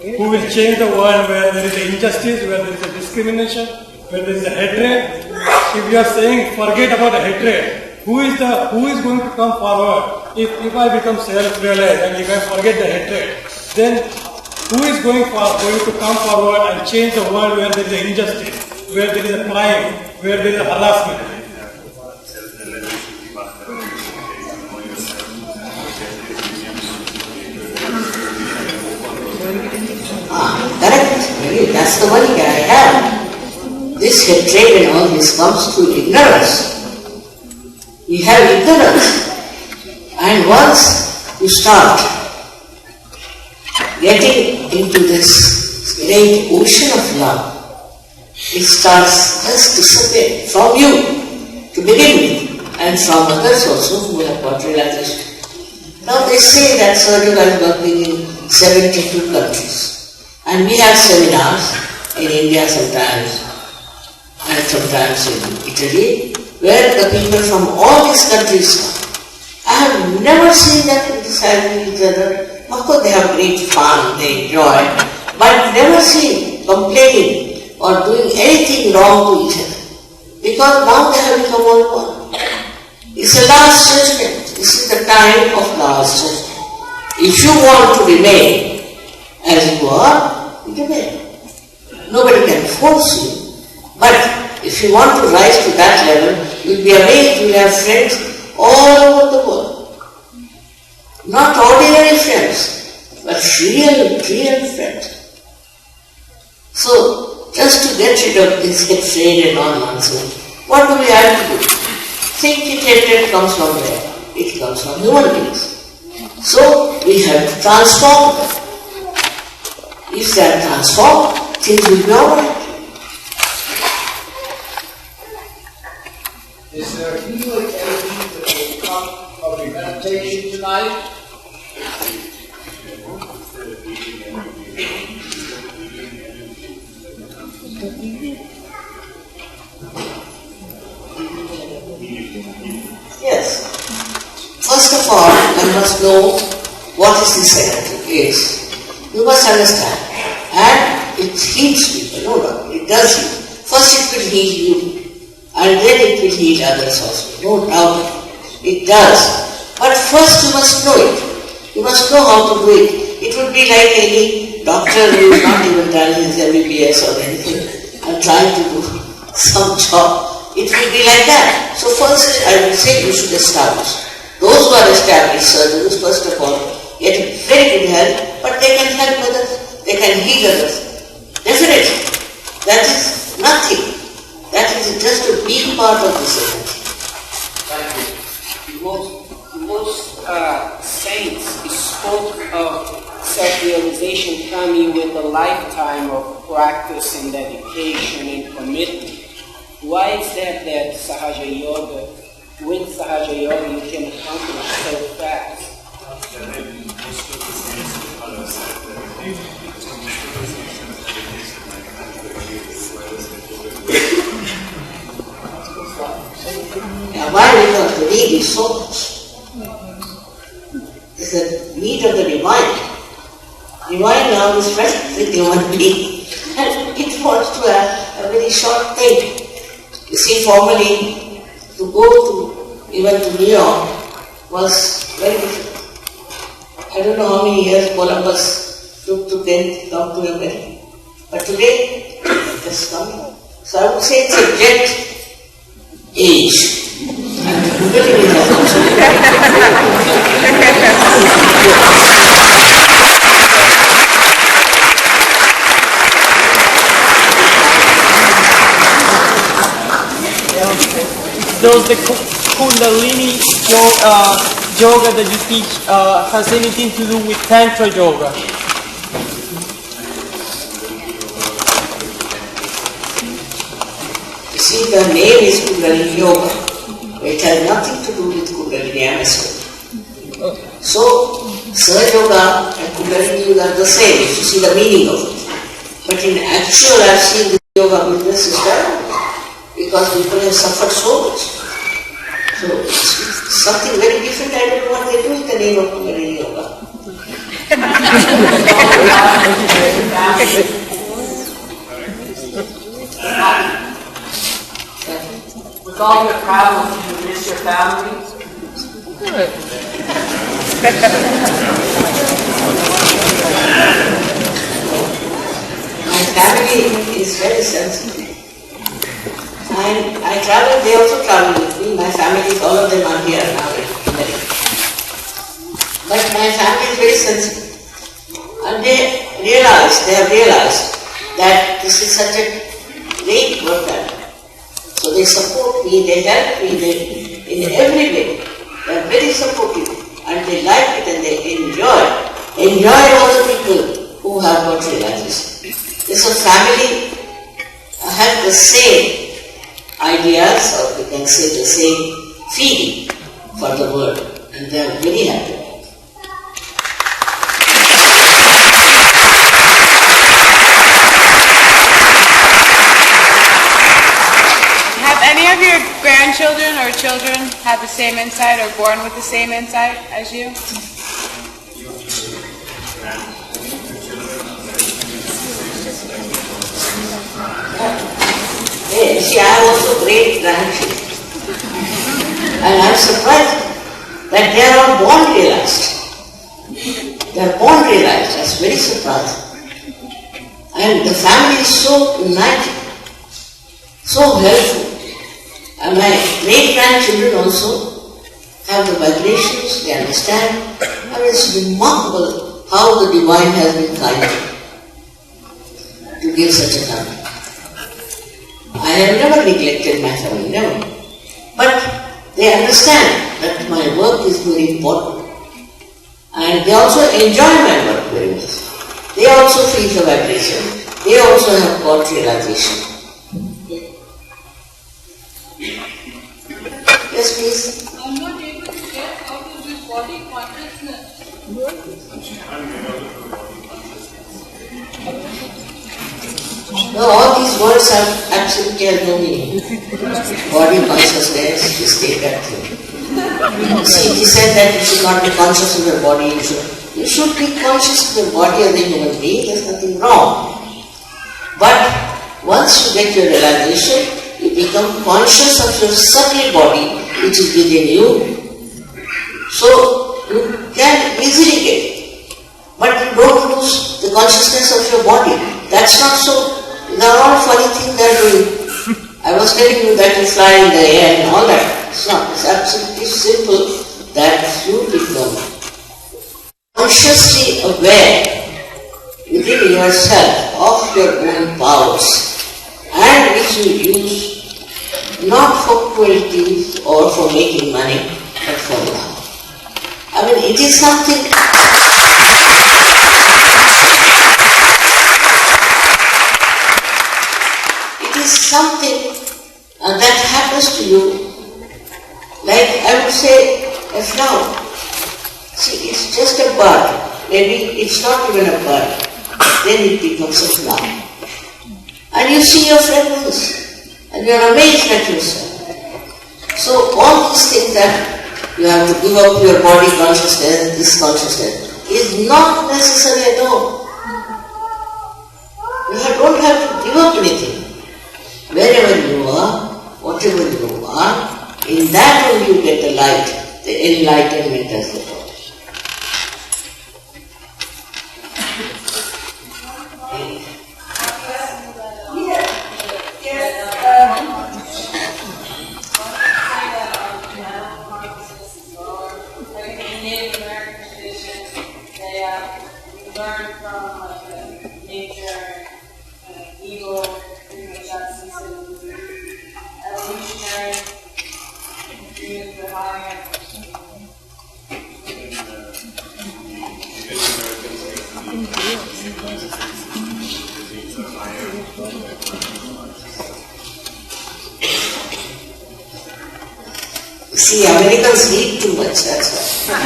who will change the world where there is injustice, where there is a discrimination, where there is a hatred? If you are saying forget about the hatred, who is going to come forward? If I become self-realized and if I forget the hatred, then who is going to come forward and change the world where there is a injustice, where there is a crime, where there is a harassment? Correct. Really, that's the worry that I have. This hatred and all this comes through ignorance. We have ignorance. And once you start getting into this great ocean of love, it starts just disappearing from you to begin with, and from others also who have got realization. Now they say that sahajayoga is working in 72 countries. And we have seminars in India sometimes, and sometimes in Italy, where the people from all these countries come. I have never seen them criticizing each other. Of course they have great fun, they enjoy, but never seen complaining or doing anything wrong to each other. Because now they have become all one. It's a last judgment. This is the time of last judgment. If you want to remain as you are, you remain. Nobody can force you. But if you want to rise to that level, you'll be amazed. You'll have friends all over the world. Not ordinary friends, but real friends. So, just to get rid of this hatred and all nonsense, what do we have to do? Thinking hatred comes from where? It comes from human beings. So, we have to transform them. If they are transformed, things will be alright. Is there healing energy that will come from your meditation tonight? Yes. First of all, one must know what is this energy is. You must understand. And it heals people. No, it does heal. First it will heal you. And then it will heal others also. No doubt. It does. But first you must know it. You must know how to do it. It would be like any doctor who is not even done his MBBS or anything and trying to do some job. It will be like that. So first I will say you should establish. Those who are established surgeons, first of all, get very good health, but they can help others. They can heal others. Definitely. That is nothing. That is just a big part of this energy. Thank you. Most saints spoke of self-realization coming with a lifetime of practice and dedication and commitment. Why is that Sahajayoga, with Sahajayoga you can accomplish so fast? Why? Because the need is so much. It's the need of the divine. Divine now is present with human being. And it wants to have a very short thing. You see, formerly, to go to, even to New York, was very difficult. I don't know how many years Columbus took to come to America. But today, it has come. So I would say it's a jet age. Does the Kundalini yoga that you teach has anything to do with Tantra yoga? see, the name is Kundalini Yoga. It has nothing to do with Kundalini Yoga. So, Sahajayoga and Kundalini Yoga are the same, if you see the meaning of it. But in actual, I've seen the yoga business is done because people have suffered so much. So, it's something very different. I don't know what they do in the name of Kundalini Yoga. With all your travels, do you miss your family? My family is very sensitive. I travel, they also travel with me. My family, all of them are here now in America. But my family is very sensitive. And they have realized that this is such a great work done. So they support me, they help me in every way. They are very supportive and they like it and they enjoy all the people who have got realization. This whole family have the same ideas, or we can say the same feeling for the world, and they are very happy. Have any of your grandchildren or children had the same insight or born with the same insight as you? Yes, see, I have also great grandchildren. And I am surprised that they are all born realized. They are born realized. That's very surprising. And the family is so united, so helpful. And my great-grandchildren also have the vibrations, they understand. I mean, it's remarkable how the Divine has been kind to give such a family. I have never neglected my family, never. But they understand that my work is very important. And they also enjoy my work very much. They also feel the vibration. They also have got realization. Yes, please. I'm not able to get out of this body consciousness. No, all these words have absolutely no meaning. Body consciousness, just take that thing. See, it is said that you should not be conscious of your body, you should be conscious of your body as a human being, there's nothing wrong. But once you get your realization, you become conscious of your subtle body which is within you. So you can easily get it. But you don't lose the consciousness of your body. That's not so. They are all funny things they are doing. I was telling you that you fly in the air and all that. It's not. It's absolutely simple that you become consciously aware within yourself of your own powers and which you use not for cruelty or for making money, but for love. I mean, it is something. It is something that happens to you, like I would say a flower. See, it's just a bud. Maybe it's not even a bud. Then it becomes a flower. And you see your fragrance, and you are amazed at yourself. So all these things that you have to give up your body consciousness, this consciousness, is not necessary at all. You don't have to give up anything. Wherever you are, whatever you are, in that only you get the light, the enlightenment as the thought. Learn from nature, evil, evolutionary, the higher. See, Americans read too much, that's why.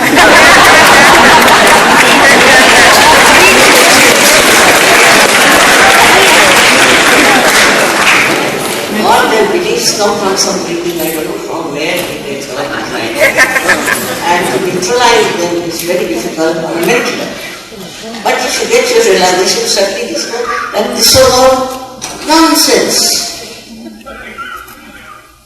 All their beliefs come from some reading, I don't know from where they get all the time. And to neutralize them is very difficult or mental. But if you get your realization, certainly this one, and this was all nonsense.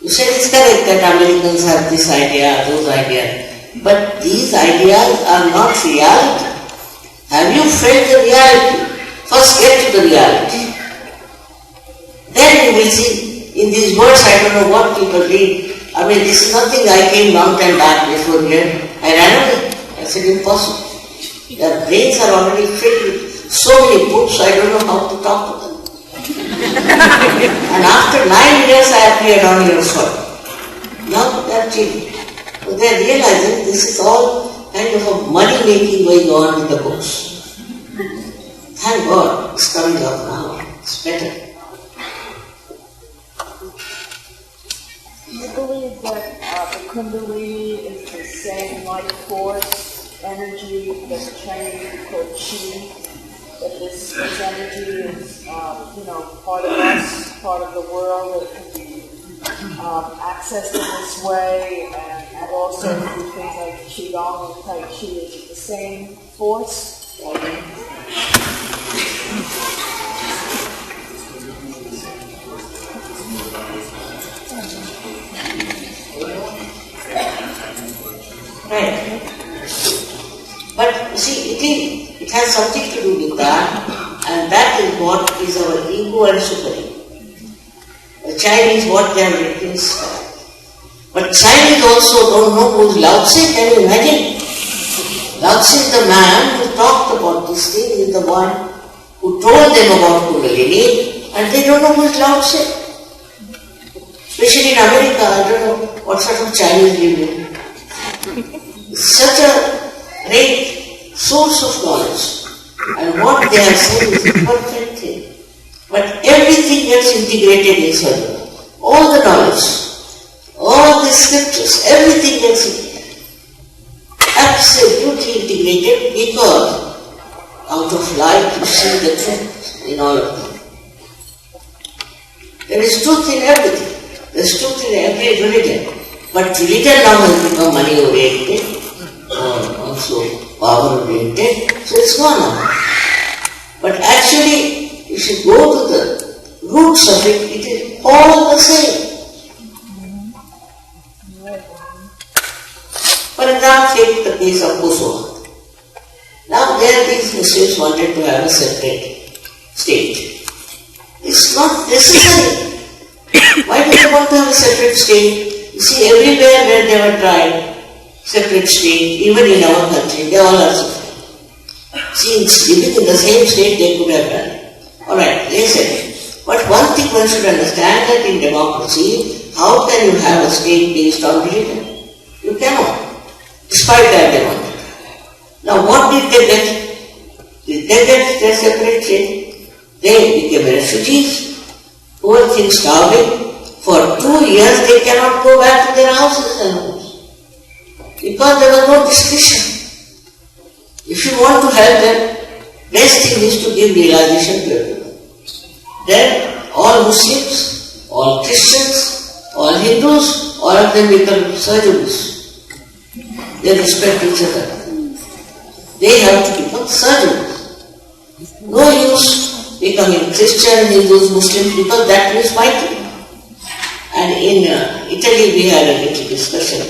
You said it's correct that Americans have this idea, those ideas, but these ideas are not reality. Have you felt the reality? First get to the reality. Then you will see, in these words, I don't know what people read. I mean, this is nothing I came long time back before here. I ran away. I said, impossible. Their brains are already filled with so many books, I don't know how to talk to them. And after 9 years I appeared on your soil. Now they are changing. So they are realizing this is all kind of a money making going on with the books. Thank God it's coming up now. It's better. Do you believe that the Kundalini is the same life force, energy that the Chinese call Qi? That this energy is, part of us, part of the world, that can be accessed in this way, and also through things like Qigong and Tai Chi, is it the same force? Right. But you see, it has something to do with that, and that is what is our ego and super ego. The Chinese, what they have written is that. But Chinese also don't know who is Lao Tse, can you imagine? Lao Tse is the man who talked about this thing, is the one who told them about Kundalini, and they don't know who is Lao Tse. Especially in America, I don't know what sort of Chinese live in. It's such a great source of knowledge, and what they are saying is a perfect thing. But everything gets integrated inside. All the knowledge, all the scriptures, everything gets integrated. Absolutely integrated, because out of light you see the truth in all of them. There is truth in everything. There is truth in every religion. But religion now has become money oriented, also power oriented, so it's gone now. But actually, if you go to the roots of it, it is all the same. For example, take the case of Kosovo. Now there these Muslims wanted to have a separate state. It's not necessary. Why do they want to have a separate state? You see, everywhere where they were tried separate state, even in our country, they all are suffering. Since living in the same state, they could have done it. Alright, they said it. But one thing one should understand, that in democracy, how can you have a state based on religion? You cannot. Despite that they wanted. Now what did they get? Did they get their separate state? They became refugees, poor things starving. For 2 years they cannot go back to their houses and homes, because there was no discretion. If you want to help them, best thing is to give realization to everyone. Then all Muslims, all Christians, all Hindus, all of them become surgeons. They respect each other. They have to become surgeons. No use becoming Christian, Hindus, Muslims, because that is fighting. And in Italy we had a little discussion,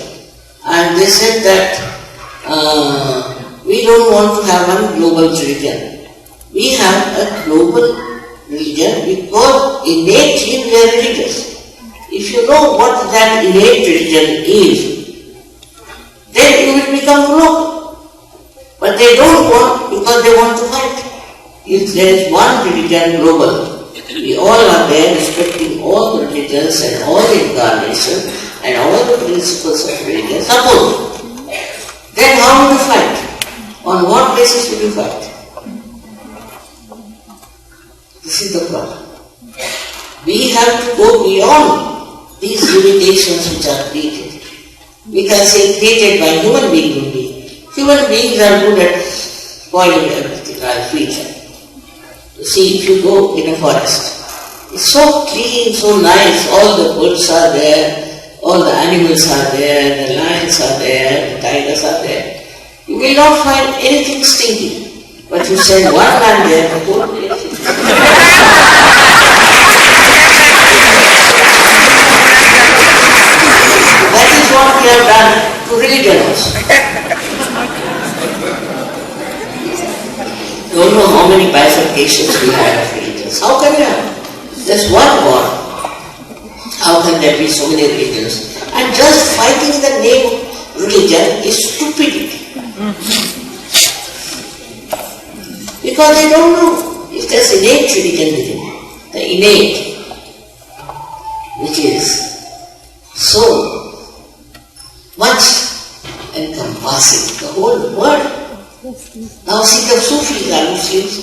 and they said that we don't want to have one global religion. We have a global religion because innately we are religious. If you know what that innate religion is, then you will become global. But they don't want, because they want to fight. If there is one religion global, we all are there respecting all the religions and all the incarnations and all the principles of religion. Suppose, then how will you fight? On what basis will you fight? This is the problem. We have to go beyond these limitations which are created We can say created by human being only. Human beings are good at spoiling everything, I feel that. You see, if you go in a forest, it's so clean, so nice, all the birds are there, all the animals are there, the lions are there, the tigers are there. You will not find anything stinky. But you send one man there, the whole place is That is what we have done to religion also. Don't know how many bifurcations we have of religions. How can you have just one God? How can there be so many religions? And just fighting in the name of religion is stupidity. Because they don't know if there's innate religion within them. The innate, which is so much encompassing the whole world. Now see the Sufis are Muslims.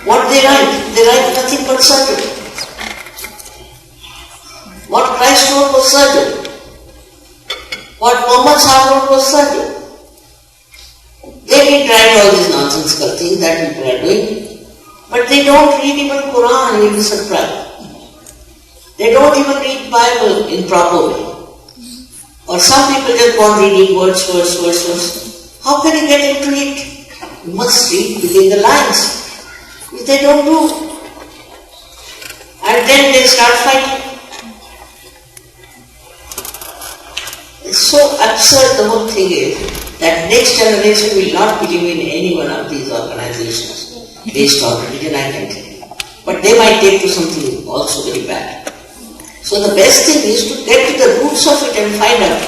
What they write nothing but surgery. What Christ wrote was surgery. What Muhammad wrote was surgery. They did write all these nonsensical things that people are doing, but they don't read even Quran and it is surprising. They don't even read Bible in proper way. Or some people just go on reading words. How can you get into it? You must read within the lines, which they don't do. And then they start fighting. It's so absurd, the whole thing is, that next generation will not believe in any one of these organizations based on religion, I can tell you. But they might take to something also very bad. So the best thing is to get to the roots of it and find out.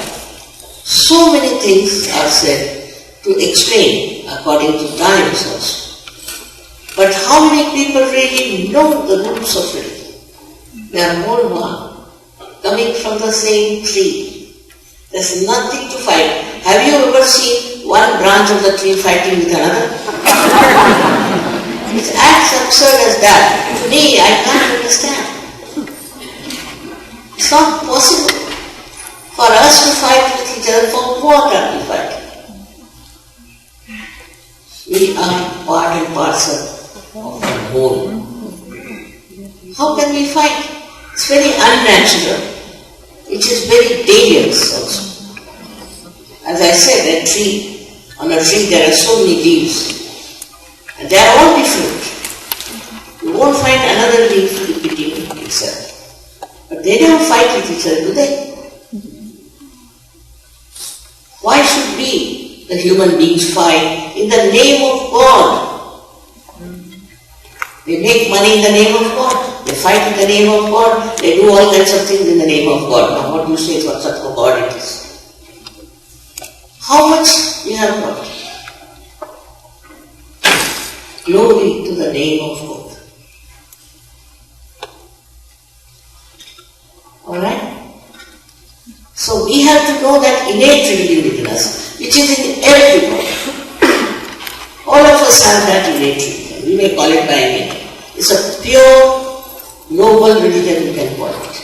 So many things are said to explain according to times also. But how many people really know the roots of religion? They are all one, coming from the same tree. There's nothing to fight. Have you ever seen one branch of the tree fighting with another? It's as absurd as that. To me, I can't understand. It's not possible for us to fight with each other. For what are we fighting? We are part and parcel of the whole. How can we fight? It's very unnatural. It is very dangerous also. As I said, on a tree there are so many leaves. And they are all different. You won't find another leaf repeating itself. But they don't fight with each other, do they? Why should we, the human beings, fight in the name of God? They make money in the name of God. They fight in the name of God. They do all kinds of things in the name of God. Now what do you say for such a God it is? How much we have got? Glory to the name of God. Alright? So we have to know that innate religion within us, which is in everyone. All of us have that innate religion. We may call it by name. It's a pure, noble religion, we can call it.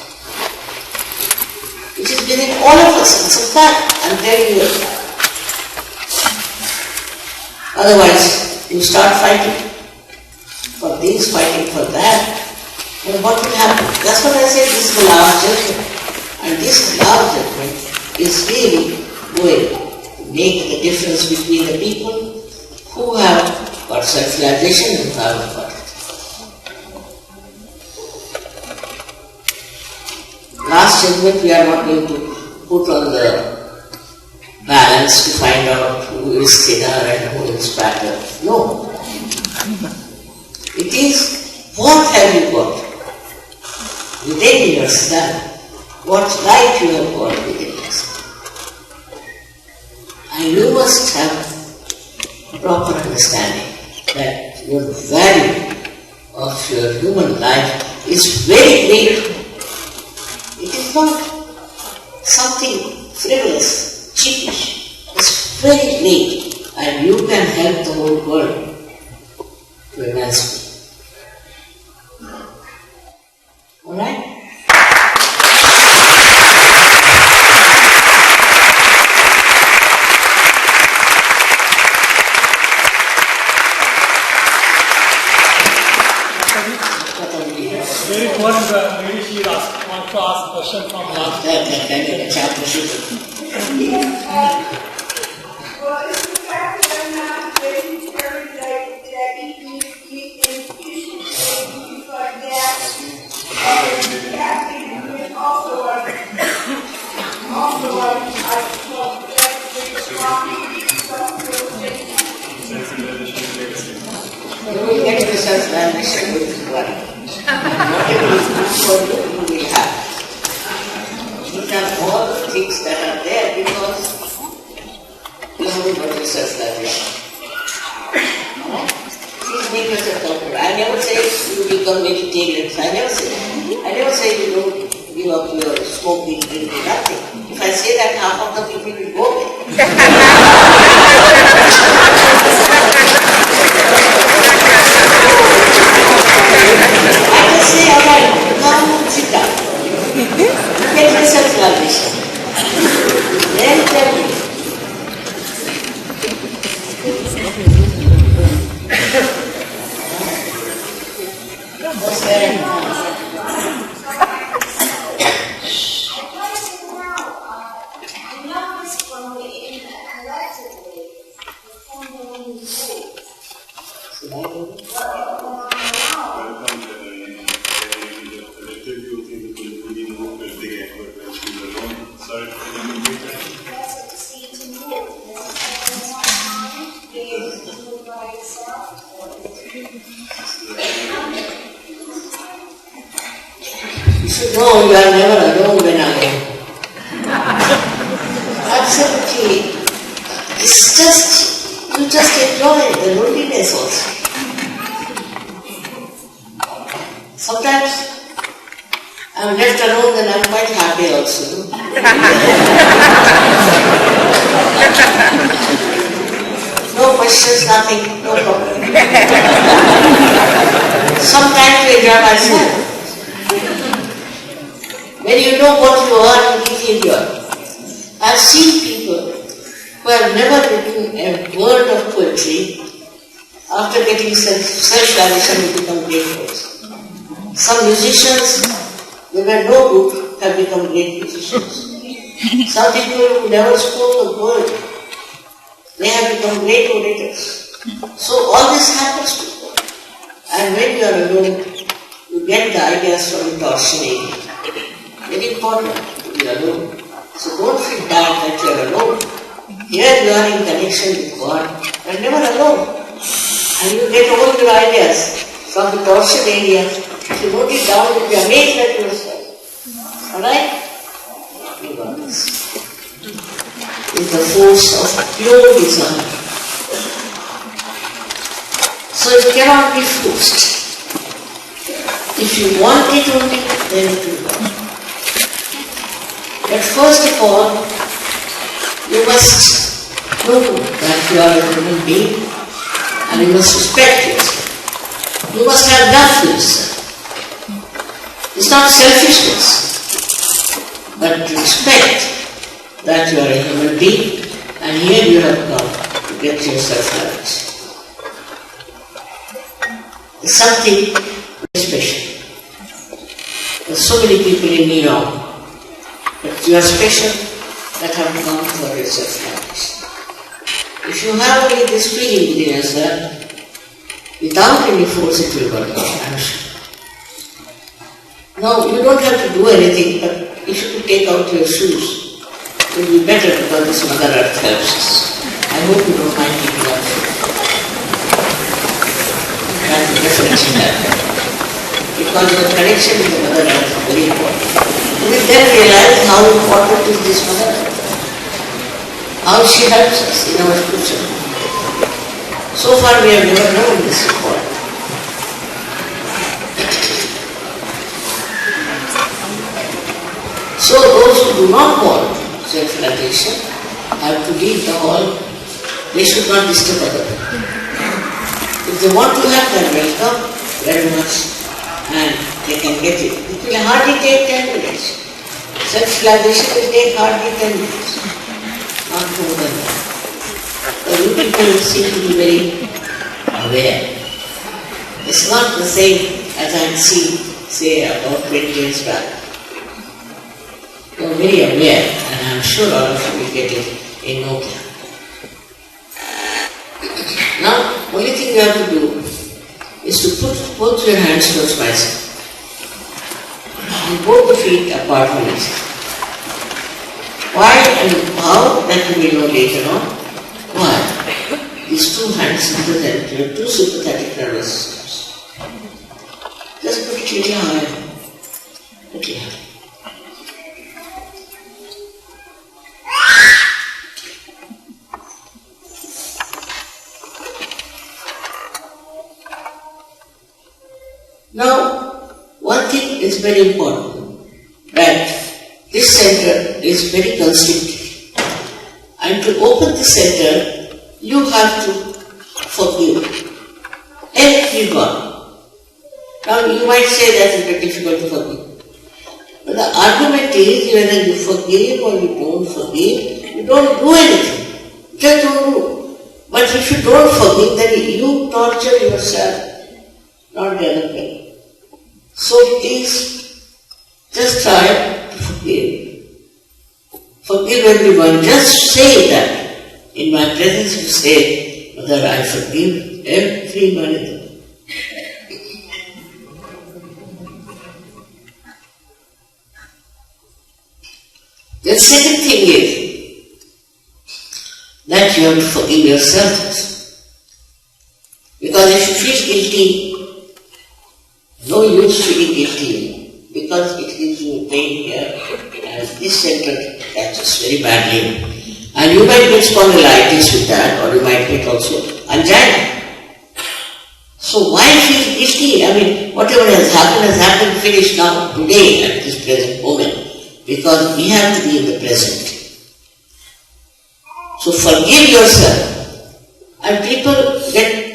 Which is within all of us. It's a fact. I'm telling you a fact. Otherwise, you start fighting for this, fighting for that, and what will happen? That's what I said, this is the last judgment. And this last judgment is really going to make the difference between the people who have got self-realization and who haven't got it. Last judgment we are not going to put on the balance to find out who is thinner and who is fatter. No. It is what have you got within yourself, what life you have got within yourself. And you must have a proper understanding that your value of your human life is very great. It is not something frivolous, cheapish. It's very great, and you can help the whole world to emancipate. Alright? There is one lady, she wants to ask a question from last. Well, it's the fact that I'm not vegetarian, that I eat meat and fish and things like that. And also I smoke coffee, stuff, those things. You get yourself damaged with worry. Whatever is good for you, you will have. You have all the things that are there because you haven't got yourself that way. Please make yourself comfortable. I never say you become vegetarian. I never say you don't give up your smoking, drinking, nothing. If I say that, half of the people will go away. I can say, all right, come sit down. Get yourself lavish. Then tell me. What's going on? No, you are never alone when I am. Absolutely. It's just, you just enjoy the loneliness also. Sometimes I'm left alone and I'm quite happy also. No questions, nothing, no problem. Sometimes I enjoy myself. When you know what you are, you really enjoy. I've seen people who have never written a word of poetry, after getting self-realization will become great poets. Some musicians, they were no good, have become great musicians. Some people who never spoke a word, they have become great orators. So all this happens to you. And when you are alone, you get the ideas from the torsion area. Very important to be alone. So don't feel bad that you are alone. Here you are in connection with God. You are never alone. And you get all your ideas from the torsion area. If you note it down, you will be amazed at yourself. Alright? You got this. With the force of pure desire. So it cannot be forced. If you want it only, then it will come. But first of all, you must know that you are a human being and you must respect yourself. You must have love for yourself. It's not selfishness, but respect that you are a human being and here you have come to get yourself knowledge. It's something very special. There are so many people in New York. But you are special that have come for yourself knowledge. If you have only this feeling within yourself, without any force it will work out, I'm sure. Now, you don't have to do anything, but if you could take out your shoes, it will be better because this Mother Earth helps us. I hope you don't mind taking out your shoes. That will definitely help. Because the connection with the Mother Earth is very important. We then realize how important is this Mother Earth. How she helps us in our future. So far we have never known this important. So those who do not want self-realization have to leave the hall. They should not disturb other people. If they want to have that, welcome very much. And they can get it. It will hardly take 10 minutes. Self-realization will take hardly 10 minutes. Not more than that. But you people seem to be very aware. It's not the same as I had seen, say, about 20 years back. You are very aware, and I am sure all of you will get it in no time. Now, only thing you have to do is to put both your hands towards myself and both the feet apart from each other. Why and how, that you will know later on. Why? These two hands represent your two sympathetic nervous systems. Just put it little higher. Little higher. Now, one thing is very important, that this center is very constricted. And to open the center, you have to forgive everyone. Now, you might say that it is difficult to forgive. But the argument is, whether you forgive or you don't forgive, you don't do anything. Just don't do. But if you don't forgive, then you torture yourself, not the other way. So please, just try to forgive. Forgive everyone. Just say that. In my presence you say, Mother, I forgive everyone. The second thing is that you have to forgive yourself. Because if you feel guilty, no use feeling guilty, because it gives you pain here, and this center catches very badly. And you might get spondylitis with that, or you might get also angina. So why feel guilty? I mean, whatever has happened, finished now, today, at this present moment, because we have to be in the present. So forgive yourself. And people get,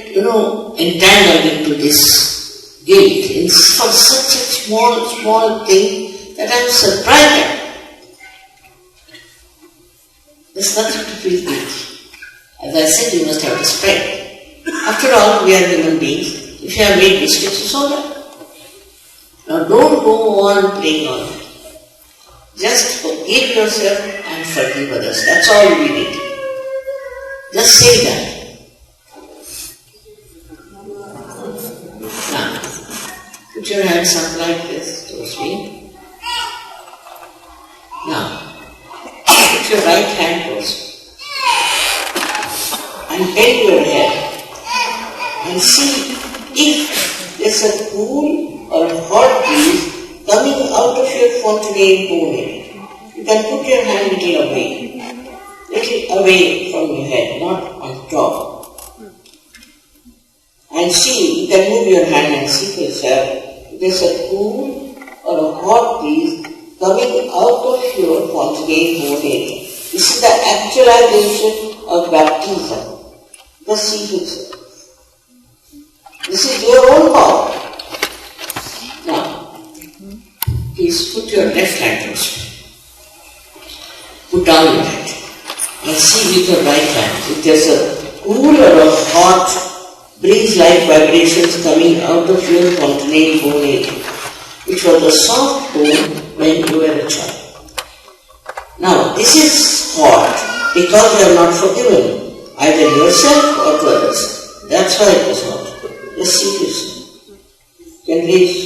entangled into this guilt for such a small thing that I am surprised at. There's nothing to feel guilty. As I said, you must have respect. After all, we are human beings. If you have made mistakes, it's all right. Now don't go on playing on it. Just forgive yourself and forgive others. That's all we need. Just say that. Now, put your hands up like this towards me. Now, put your right hand towards me. And bend your head. And see if there's a cool or a hot breeze coming out of your fontanelle bone area. You can put your hand little away from your head, not on top. And see, you can move your hand and see for yourself if there's a cool or a hot breeze coming out of your fontanelle bone area. This is the actualization of baptism. Just see for yourself. This is your own power. Now, please put your left hand towards me. Put down your hand and see with your right hand if there's a cool or a hot breeze-like vibrations coming out of your fontanelle bone area, which was a soft bone when you were a child. Now, this is hot because you have not forgiven either yourself or to others. That's why it was hot. Just see this. You can raise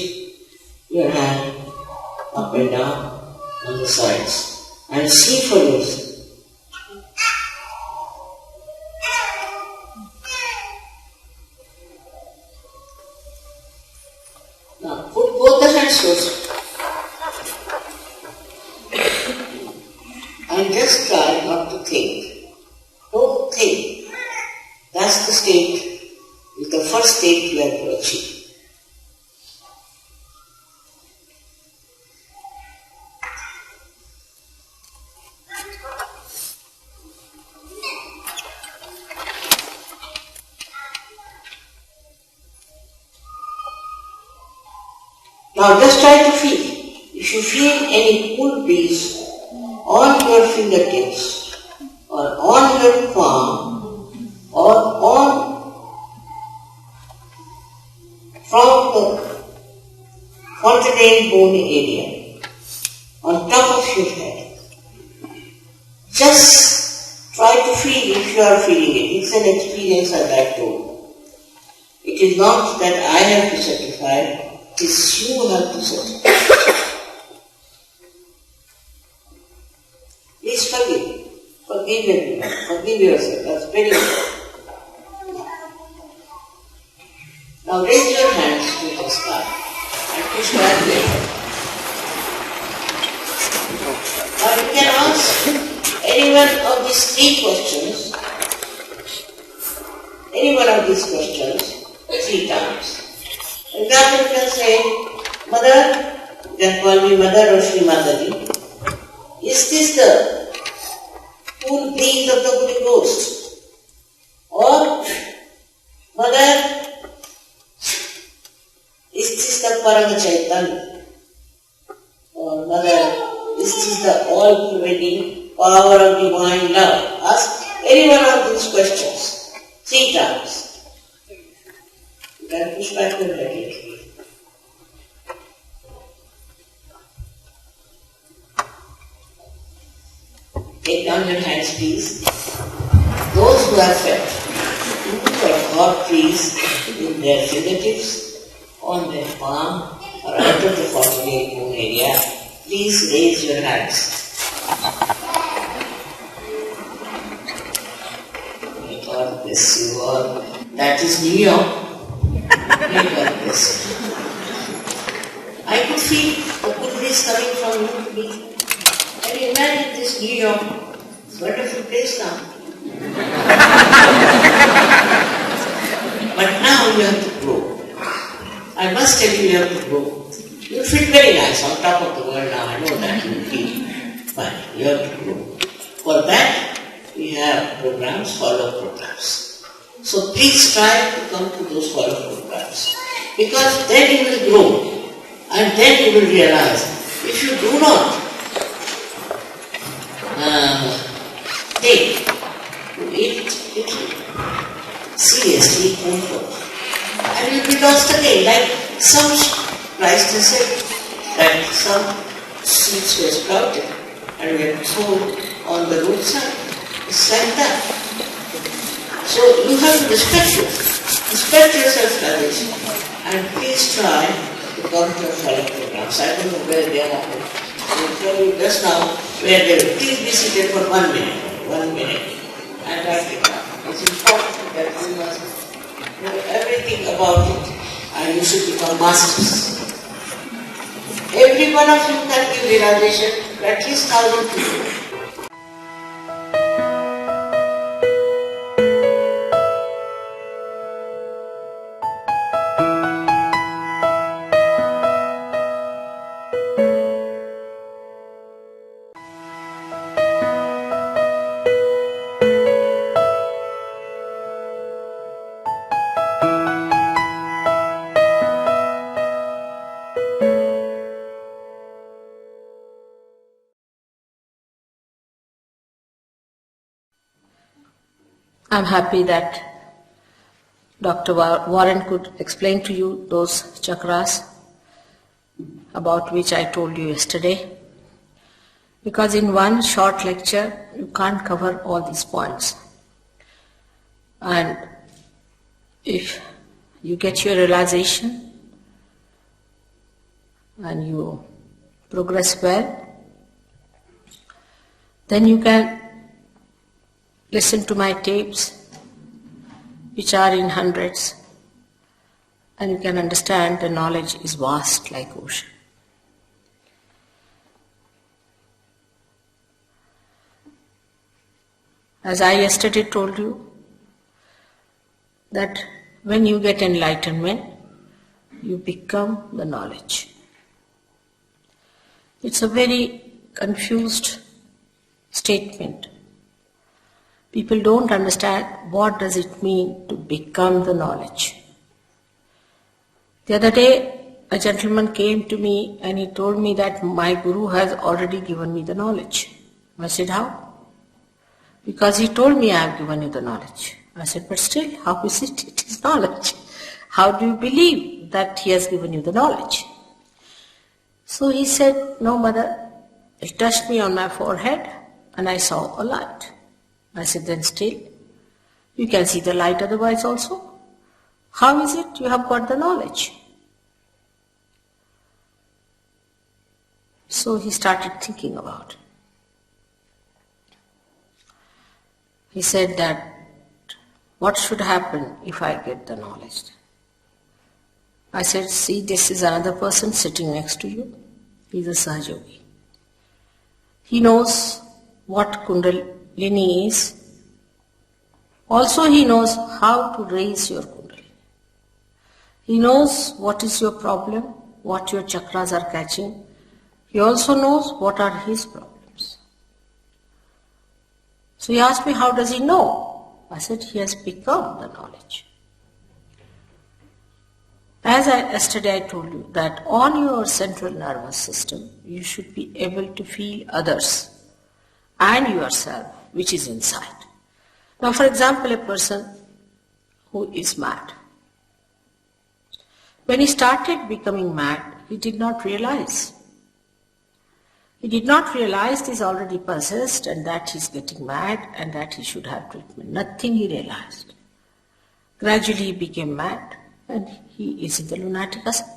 your hand up and down on the sides and see for yourself. Now put both the hands towards and just try not to think. Don't think. That's the state. Is the first state you have to achieve. Now just try to feel. If you feel any cool breeze on your fingertips or on your palm or on from the fontanelle bone area on top of your head. Just try to feel if you are feeling it. It's an experience as I told. It is not that I have to certify, it is you who have to certify. Please forgive. Forgive everyone. Forgive yourself. That's very important. Now raise your hands to the sky and push back later. Now you can ask any one of these three questions, any one of these questions 3 times. For example, you can say, Mother, you can call me Mother or shrimataji, is this the full breeze of the Holy Ghost? Or, Mother, is this the Parama Chaitanya? Or, Mother, is this the all-pervading power of divine love? Ask any one of these questions 3 times. You can push back your head a little. Take down your hands, please. Those who have felt hot trees in their fingertips, on their palm, or out of the fontanelle bone area, please raise your hands. May God bless you all. That is New York. May God bless you. I could feel the good breeze coming from you to me. Can you imagine this New York? It's a wonderful place now. But now you have to grow. I must tell you have to grow. You feel very nice on top of the world now. I know that you feel fine. You have to grow. For that, we have programs, follow programs. So please try to come to those follow programs. Because then you will grow. And then you will realize, if you do not take it seriously, it won't work. And you'll be lost again. Like some, Christ has said that some seeds were sprouted and were thrown on the roadside. It's like that. So you have to respect your self-realization, and please try to come to follow programs. I don't know where they are. I will tell you just now where they will. Please be seated for 1 minute. 1 minute. And write it down. It's important that you must know everything about it, and you should become masters. Every one of you can give realization to at least 1,000 people. I'm happy that Dr. Warren could explain to you those chakras about which I told you yesterday, because in one short lecture you can't cover all these points. And if you get your realization and you progress well, then you can listen to my tapes, which are in hundreds, and you can understand the knowledge is vast like ocean. As I yesterday told you, that when you get enlightenment, you become the knowledge. It's a very confused statement. People don't understand what does it mean to become the knowledge. The other day, a gentleman came to me and he told me that my guru has already given me the knowledge. I said, how? Because he told me I have given you the knowledge. I said, but still, how is it? It is knowledge. How do you believe that he has given you the knowledge? So he said, no mother, it touched me on my forehead and I saw a light. I said, then still, you can see the light otherwise also. How is it you have got the knowledge? So he started thinking about it. He said that, what should happen if I get the knowledge? I said, see, this is another person sitting next to you. He's a sahajayogi. He knows what kundalini is. Also he knows how to raise your kundalini. He knows what is your problem, what your chakras are catching. He also knows what are his problems. So he asked me, how does he know? I said, he has become the knowledge. Yesterday I told you that on your central nervous system, you should be able to feel others and yourself, which is inside. Now, for example, a person who is mad. When he started becoming mad, he did not realize. He did not realize he is already possessed and that he is getting mad and that he should have treatment. Nothing he realized. Gradually he became mad and he is in the lunatic asylum.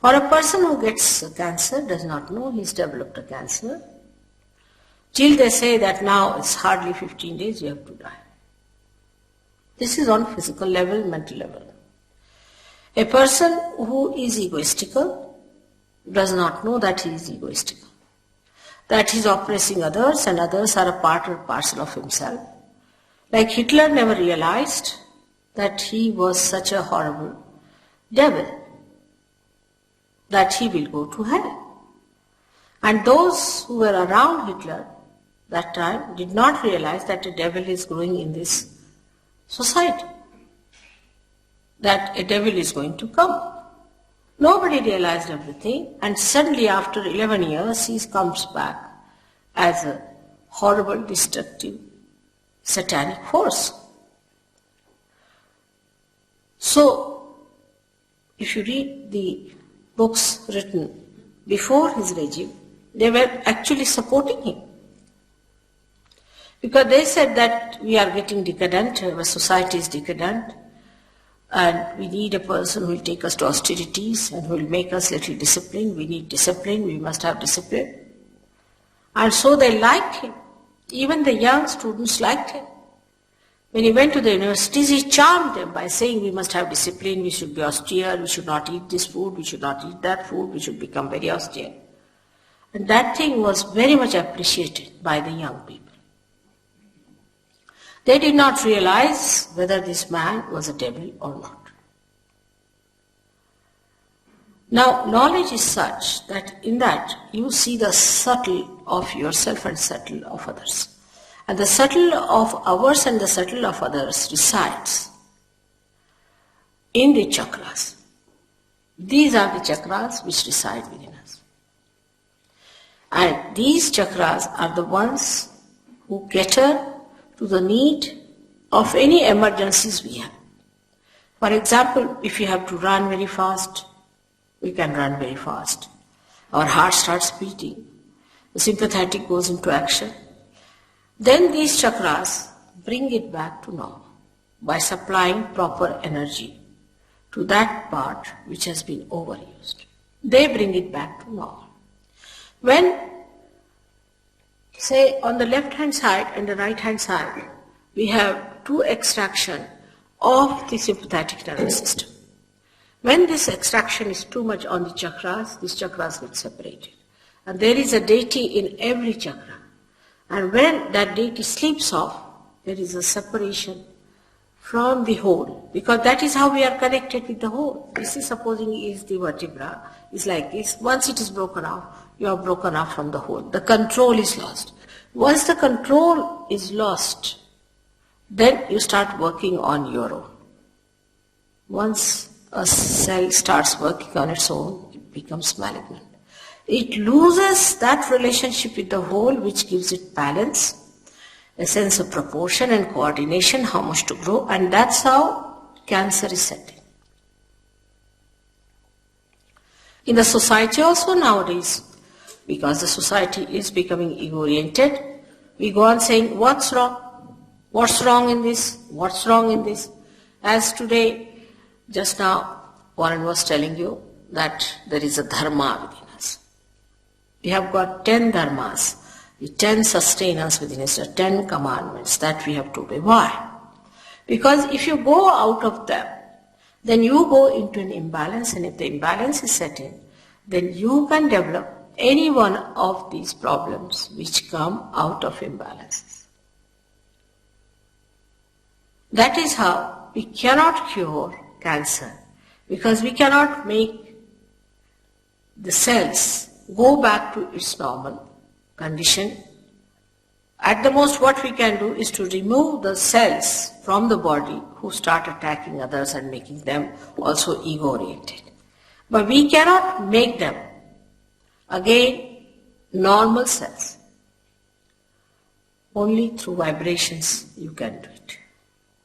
Or a person who gets cancer does not know he's developed a cancer. Till they say that now it's hardly 15 days, you have to die. This is on physical level, mental level. A person who is egoistical does not know that he is egoistical, that he is oppressing others and others are a part or parcel of himself. Like Hitler never realized that he was such a horrible devil, that he will go to hell. And those who were around Hitler that time did not realize that a devil is growing in this society, that a devil is going to come. Nobody realized everything, and suddenly after 11 years he comes back as a horrible, destructive, satanic force. So, if you read the books written before his regime, they were actually supporting him. Because they said that we are getting decadent, our society is decadent, and we need a person who will take us to austerities and who will make us little disciplined. We need discipline, we must have discipline. And so they liked him. Even the young students liked him. When he went to the universities, he charmed them by saying we must have discipline, we should be austere, we should not eat this food, we should not eat that food, we should become very austere. And that thing was very much appreciated by the young people. They did not realize whether this man was a devil or not. Now, knowledge is such that in that you see the subtle of yourself and subtle of others. And the subtle of ours and the subtle of others resides in the chakras. These are the chakras which reside within us. And these chakras are the ones who cater to the need of any emergencies we have. For example, if you have to run very fast, we can run very fast. Our heart starts beating. The sympathetic goes into action. Then these chakras bring it back to normal by supplying proper energy to that part which has been overused. They bring it back to normal. When, say, on the left-hand side and the right-hand side, we have two extraction of the sympathetic nervous system. When this extraction is too much on the chakras, these chakras get separated. And there is a deity in every chakra. And when that deity sleeps off, there is a separation from the whole. Because that is how we are connected with the whole. This is supposing is the vertebra, is like this. Once it is broken off, you are broken off from the whole. The control is lost. Once the control is lost, then you start working on your own. Once a cell starts working on its own, it becomes malignant. It loses that relationship with the whole which gives it balance, a sense of proportion and coordination, how much to grow, and that's how cancer is set in. In the society also nowadays, because the society is becoming ego-oriented, we go on saying, what's wrong? What's wrong in this? What's wrong in this? As today, just now, Warren was telling you that there is a dharma within us. We have got 10 dharmas, the 10 sustainers within us, the 10 commandments that we have to obey. Why? Because if you go out of them, then you go into an imbalance, and if the imbalance is set in, then you can develop any one of these problems which come out of imbalances. That is how we cannot cure cancer, because we cannot make the cells go back to its normal condition. At the most, what we can do is to remove the cells from the body who start attacking others and making them also ego-oriented. But we cannot make them again normal cells. Only through vibrations you can do it.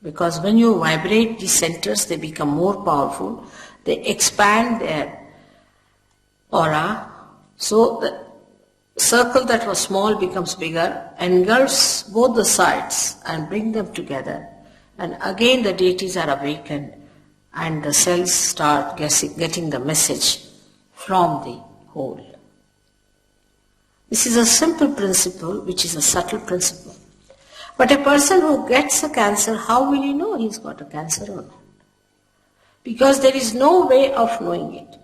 Because when you vibrate these centers, they become more powerful. They expand their aura. So the circle that was small becomes bigger, engulfs both the sides and bring them together. And again the deities are awakened and the cells start getting the message from the whole. This is a simple principle, which is a subtle principle. But a person who gets a cancer, how will he know he's got a cancer or not? Because there is no way of knowing it.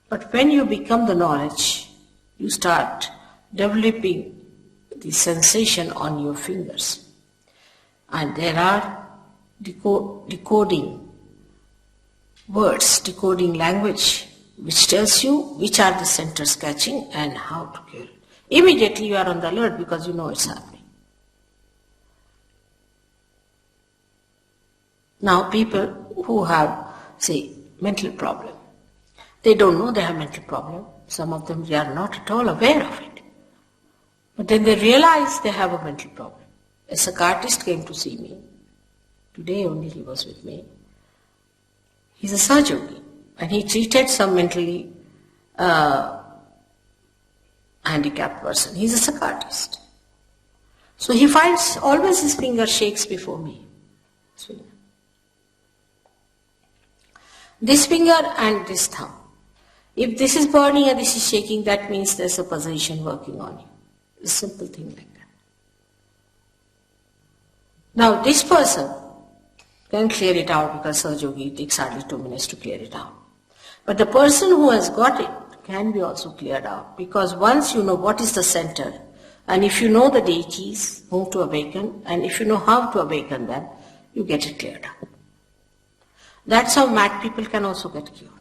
But when you become the knowledge, you start developing the sensation on your fingers. And there are decoding words, decoding language, which tells you which are the centers catching and how to cure it. Immediately you are on the alert because you know it's happening. Now people who have, say, mental problem, they don't know they have mental problem. Some of them, they are not at all aware of it. But then they realize they have a mental problem. A psychiatrist came to see me. Today only he was with me. He's a sahajayogi, and he treated some mentally handicapped person. He's a psychiatrist. So he finds always his finger shakes before me. This finger and this thumb. If this is burning and this is shaking, that means there's a possession working on you. A simple thing like that. Now this person can clear it out because sahajayogi takes hardly 2 minutes to clear it out. But the person who has got it can be also cleared out, because once you know what is the center, and if you know the deities whom to awaken, and if you know how to awaken them, you get it cleared out. That's how mad people can also get cured.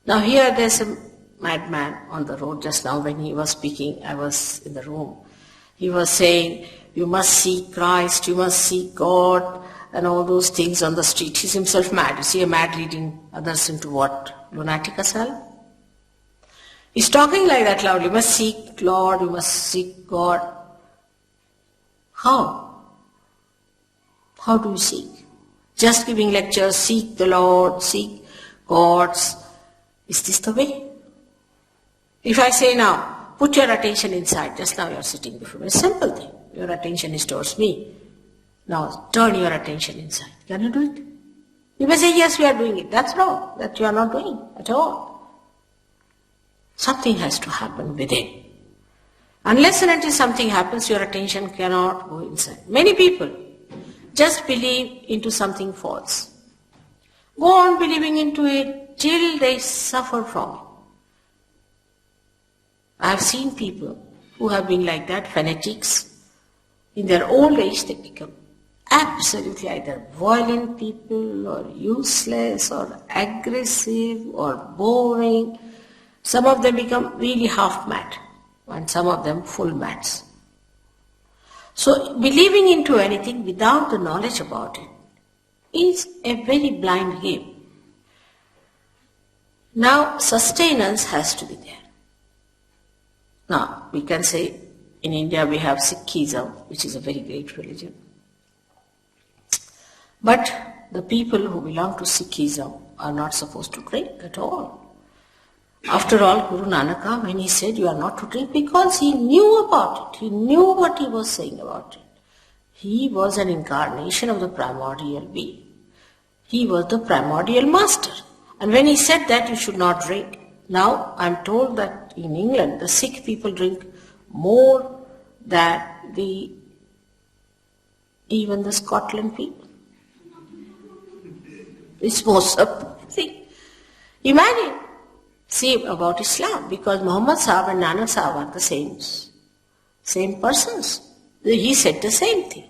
Now here there's a madman on the road. Just now when he was speaking, I was in the room. He was saying, you must seek Christ, you must seek God, and all those things on the street. He's himself mad. You see a mad leading others into what? Lunatic asylum? He's talking like that loudly. You must seek Lord, you must seek God. How? How do you seek? Just giving lectures, seek the Lord, seek gods. Is this the way? If I say now, put your attention inside, just now you are sitting before me, a simple thing. Your attention is towards me. Now turn your attention inside. Can you do it? You may say, yes, we are doing it. That's wrong. That you are not doing at all. Something has to happen within. Unless and until something happens, your attention cannot go inside. Many people just believe into something false. Go on believing into it till they suffer from it. I have seen people who have been like that, fanatics. In their old age, they become absolutely either violent people or useless or aggressive or boring. Some of them become really half mad and some of them full mads. So believing into anything without the knowledge about it is a very blind game. Now sustenance has to be there. Now we can say in India we have Sikhism, which is a very great religion. But the people who belong to Sikhism are not supposed to drink at all. After all, Guru Nanaka, when he said you are not to drink, because he knew about it, he knew what he was saying about it. He was an incarnation of the primordial being. He was the primordial master. And when he said that you should not drink, now I am told that in England the Sikh people drink more than even the Scotland people. It's most surprising. Imagine, say about Islam, because Muhammad Sahib and Nanak Sahib are the same persons. He said the same thing.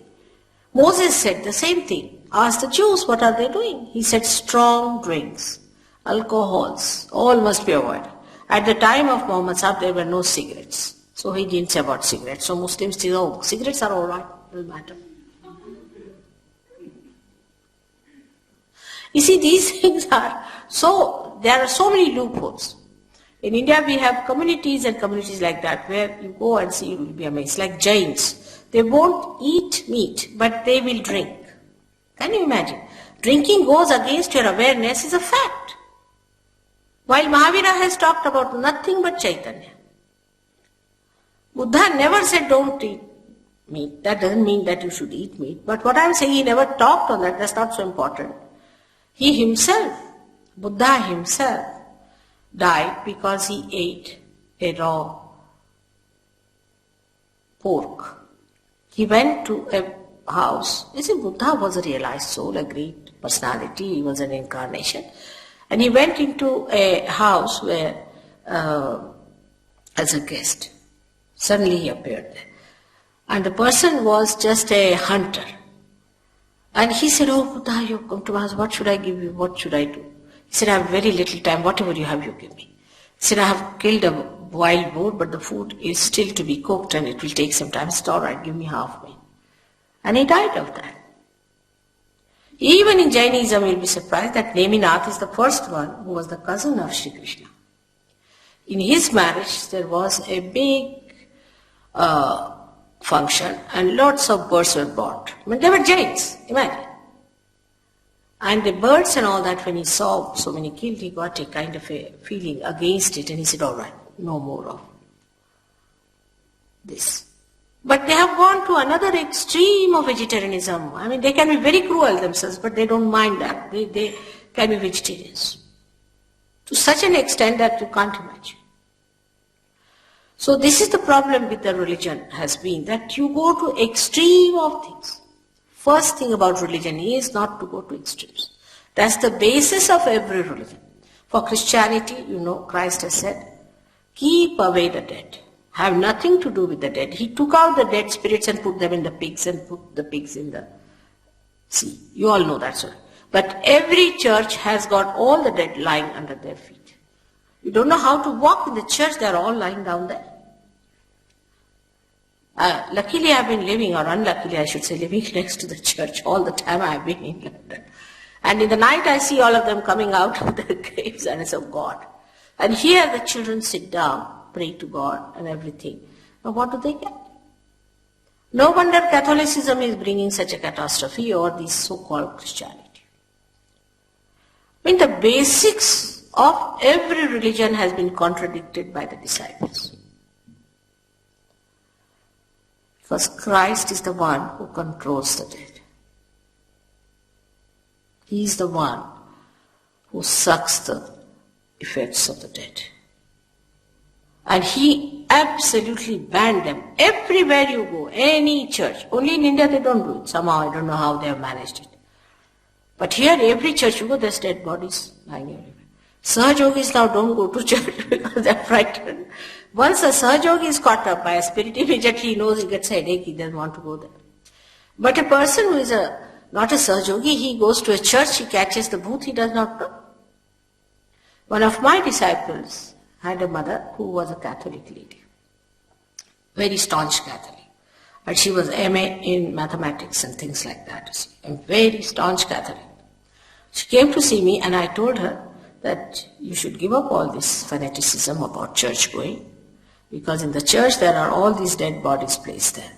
Moses said the same thing. Asked the Jews, what are they doing? He said strong drinks, alcohols, all must be avoided. At the time of Muhammad Sahib, there were no cigarettes. So he didn't say about cigarettes. So Muslims say, oh, cigarettes are all right, doesn't matter. You see, these things are there are so many loopholes. In India, we have communities and communities like that where you go and see, you will be amazed. Like Jains, they won't eat meat, but they will drink. Can you imagine? Drinking goes against your awareness is a fact. While Mahavira has talked about nothing but Chaitanya. Buddha never said don't eat meat. That doesn't mean that you should eat meat. But what I'm saying, he never talked on that. That's not so important. He himself, Buddha himself, died because he ate a raw pork. He went to a house. You see, Buddha was a realized soul, a great personality. He was an incarnation. And he went into a house where, as a guest, suddenly he appeared there. And the person was just a hunter. And he said, oh Buddha, you come to my house, what should I give you, what should I do? He said, I have very little time, whatever you have, you give me. He said, I have killed a wild boar, but the food is still to be cooked and it will take some time. It's all right, give me half meat. And he died of that. Even in Jainism, you'll be surprised that Neminath is the first one who was the cousin of Sri Krishna. In his marriage, there was a big function and lots of birds were brought. I mean, they were Jains, imagine. And the birds and all that, when he saw so many killed, he got a kind of a feeling against it and he said, all right, no more of this. But they have gone to another extreme of vegetarianism. I mean, they can be very cruel themselves, but they don't mind that. They can be vegetarians. To such an extent that you can't imagine. So this is the problem with the religion has been, that you go to extreme of things. First thing about religion is not to go to extremes. That's the basis of every religion. For Christianity, you know, Christ has said, keep away the dead. Have nothing to do with the dead. He took out the dead spirits and put them in the pigs and put the pigs in the sea. You all know that story. But every church has got all the dead lying under their feet. You don't know how to walk in the church, they are all lying down there. Luckily I've been living, or unluckily I should say, living next to the church all the time I've been in London. And in the night I see all of them coming out of their graves and it's of God. And here the children sit down, pray to God and everything. Now what do they get? No wonder Catholicism is bringing such a catastrophe, or this so-called Christianity. I mean, the basics of every religion has been contradicted by the disciples. Because Christ is the one who controls the dead. He is the one who sucks the effects of the dead. And he absolutely banned them. Everywhere you go, any church. Only in India they don't do it. Somehow I don't know how they have managed it. But here every church you go, there's dead bodies lying everywhere. Sahajogis now don't go to church because they're frightened. Once a Sahajogi is caught up by a spirit, immediately he knows he gets a headache, he doesn't want to go there. But a person who is not a Sahajogi, he goes to a church, he catches the booth, he does not know. One of my disciples had a mother who was a Catholic lady, very staunch Catholic. And she was MA in mathematics and things like that. A very staunch Catholic. She came to see me and I told her that you should give up all this fanaticism about church going, because in the church there are all these dead bodies placed there.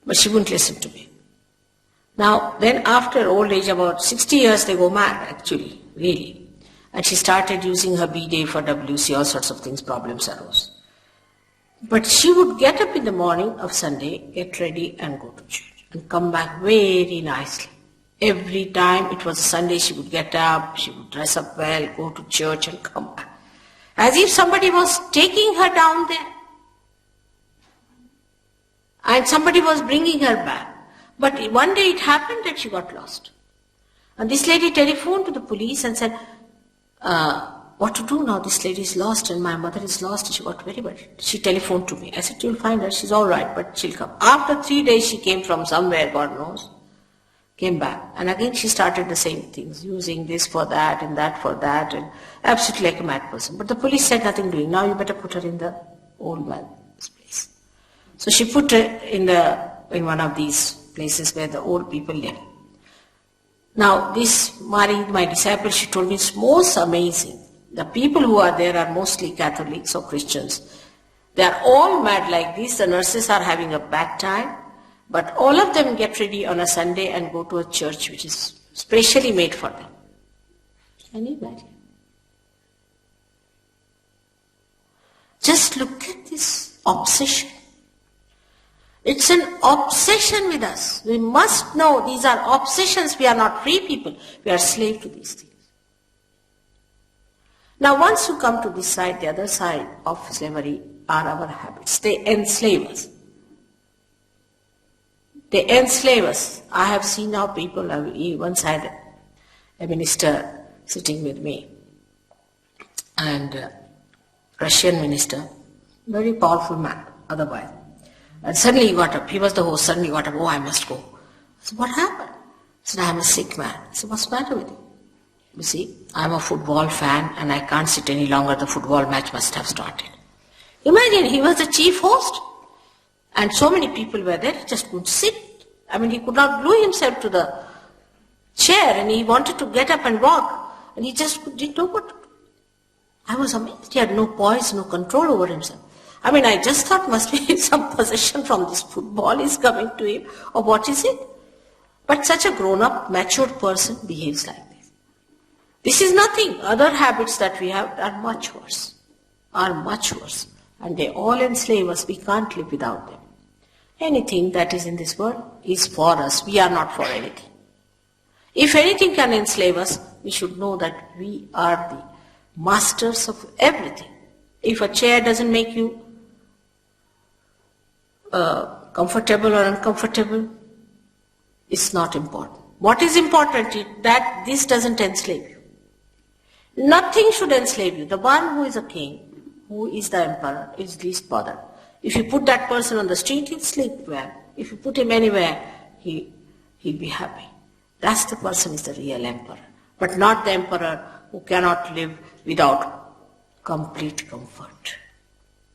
But she wouldn't listen to me. Now, then after old age, about 60 years, they go mad actually, really. And she started using her B-day for WC, all sorts of things, problems arose. But she would get up in the morning of Sunday, get ready and go to church and come back very nicely. Every time it was a Sunday, she would get up, she would dress up well, go to church and come back. As if somebody was taking her down there. And somebody was bringing her back. But one day it happened that she got lost. And this lady telephoned to the police and said, what to do now? This lady is lost and my mother is lost. And she got very bad. She telephoned to me. I said, you'll find her. She's all right, but she'll come. After 3 days, she came from somewhere, God knows. Came back. And again, she started the same things, using this for that and that for that, and absolutely like a mad person. But the police said nothing doing. Now you better put her in the old man's place. So she put her in one of these places where the old people live. Now, this Mari, my disciple, she told me it's most amazing. The people who are there are mostly Catholics or Christians. They are all mad like this. The nurses are having a bad time. But all of them get ready on a Sunday and go to a church which is specially made for them. Can you imagine? Just look at this obsession. It's an obsession with us. We must know these are obsessions. We are not free people. We are slave to these things. Now once you come to this side, the other side of slavery are our habits. They enslave us. They enslave us. I have seen now people, once I had a minister sitting with me, and Russian minister, very powerful man otherwise. And suddenly he got up. He was the host. Suddenly he got up. Oh, I must go. I said, what happened? He said, I am a sick man. I said, what's the matter with you? You see, I am a football fan and I can't sit any longer. The football match must have started. Imagine, he was the chief host. And so many people were there, he just couldn't sit. I mean, he could not glue himself to the chair and he wanted to get up and walk. And he just didn't know what to do. I was amazed. He had no poise, no control over himself. I mean, I just thought must be some possession from this football is coming to him, or what is it? But such a grown-up, matured person behaves like this. This is nothing. Other habits that we have are much worse. And they all enslave us. We can't live without them. Anything that is in this world is for us. We are not for anything. If anything can enslave us, we should know that we are the masters of everything. If a chair doesn't make you comfortable or uncomfortable, it's not important. What is important is that this doesn't enslave you. Nothing should enslave you. The one who is a king, who is the emperor, is least bothered. If you put that person on the street, he'll sleep well. If you put him anywhere, he'll be happy. That's the person is the real emperor. But not the emperor who cannot live without complete comfort.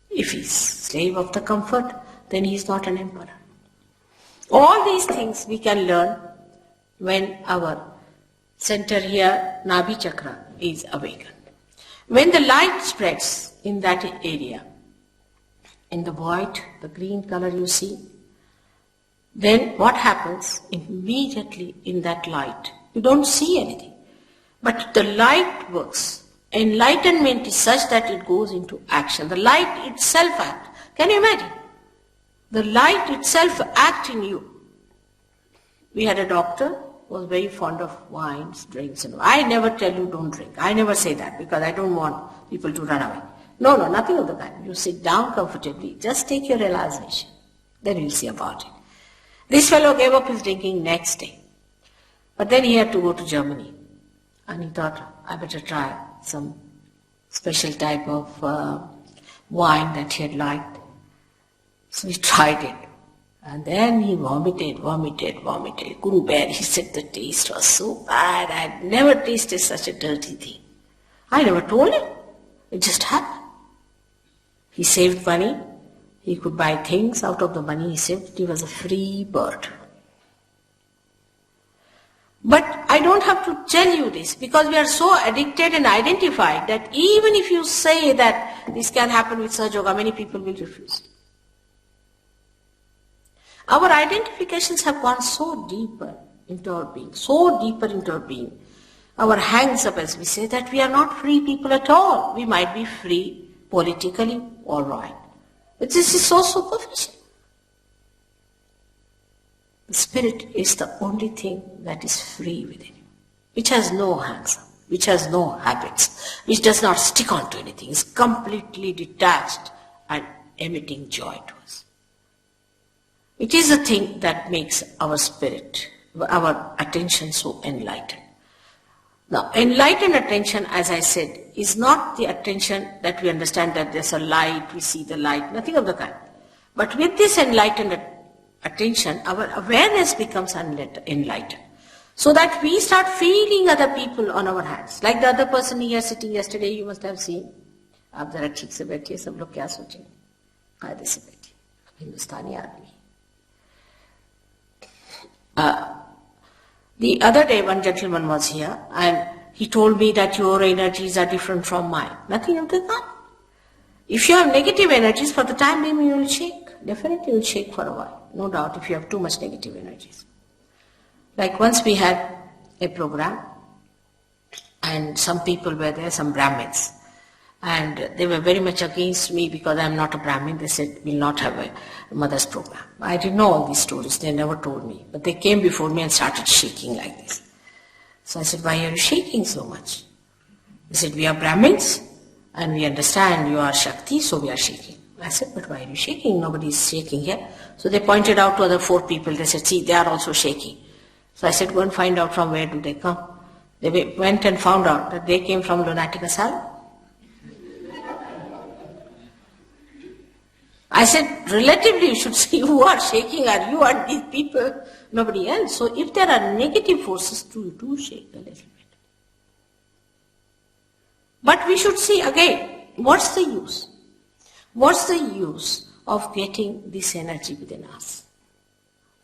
If he's slave of the comfort, then he's not an emperor. All these things we can learn when our center here, Nabi Chakra, is awakened. When the light spreads in that area, in the white, the green color you see, then what happens immediately in that light? You don't see anything. But the light works. Enlightenment is such that it goes into action. The light itself acts. Can you imagine? The light itself acts in you. We had a doctor who was very fond of wines, drinks, and I never tell you don't drink. I never say that because I don't want people to run away. No, nothing of the kind. You sit down comfortably. Just take your realization. Then you'll see about it. This fellow gave up his drinking next day. But then he had to go to Germany. And he thought, I better try some special type of wine that he had liked. So he tried it. And then he vomited. He couldn't bear it. He said the taste was so bad. I had never tasted such a dirty thing. I never told him. It just happened. He saved money. He could buy things out of the money he saved. He was a free bird. But I don't have to tell you this because we are so addicted and identified that even if you say that this can happen with sahajayoga, many people will refuse. Our identifications have gone so deeper into our being, our hangs up, as we say, that we are not free people at all. We might be free politically, all right. But this is so superficial. The spirit is the only thing that is free within you, which has no hangs up, which has no habits, which does not stick on to anything, is completely detached and emitting joy to us. It is the thing that makes our spirit, our attention so enlightened. Now, enlightened attention, as I said, is not the attention that we understand that there's a light, we see the light, nothing of the kind. But with this enlightened attention, our awareness becomes enlightened. So that we start feeling other people on our hands. Like the other person here sitting yesterday, you must have seen. आप जरा ठीक से बैठिए, सब लोग क्या सोचेंगे? कायदे से बैठिए, हिंदुस्तानी आदमी. The other day, one gentleman was here, and he told me that your energies are different from mine. Nothing of that. If you have negative energies, for the time being you will shake. Definitely you will shake for a while. No doubt, if you have too much negative energies. Like once we had a program, and some people were there, some Brahmins, and they were very much against me because I am not a Brahmin. They said, we'll not have a mother's program. I didn't know all these stories. They never told me. But they came before me and started shaking like this. So I said, why are you shaking so much? They said, we are Brahmins and we understand you are Shakti, so we are shaking. I said, but why are you shaking? Nobody is shaking here. So they pointed out to other 4 people. They said, see, they are also shaking. So I said, go and find out from where do they come. They went and found out that they came from lunatic asylum. I said, relatively you should see who are shaking are you and these people, nobody else. So if there are negative forces, do shake a little bit. But we should see again, what's the use? What's the use of getting this energy within us?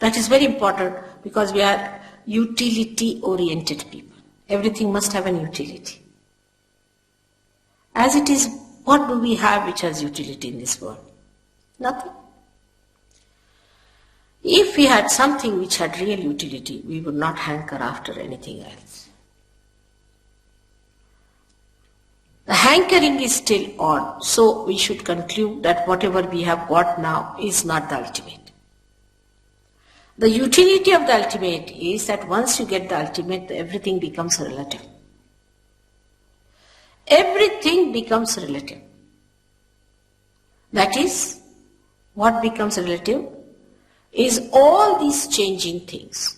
That is very important because we are utility-oriented people. Everything must have an utility. As it is, what do we have which has utility in this world? Nothing. If we had something which had real utility, we would not hanker after anything else. The hankering is still on, so we should conclude that whatever we have got now is not the ultimate. The utility of the ultimate is that once you get the ultimate, everything becomes relative. Everything becomes relative. That is, what becomes relative is all these changing things,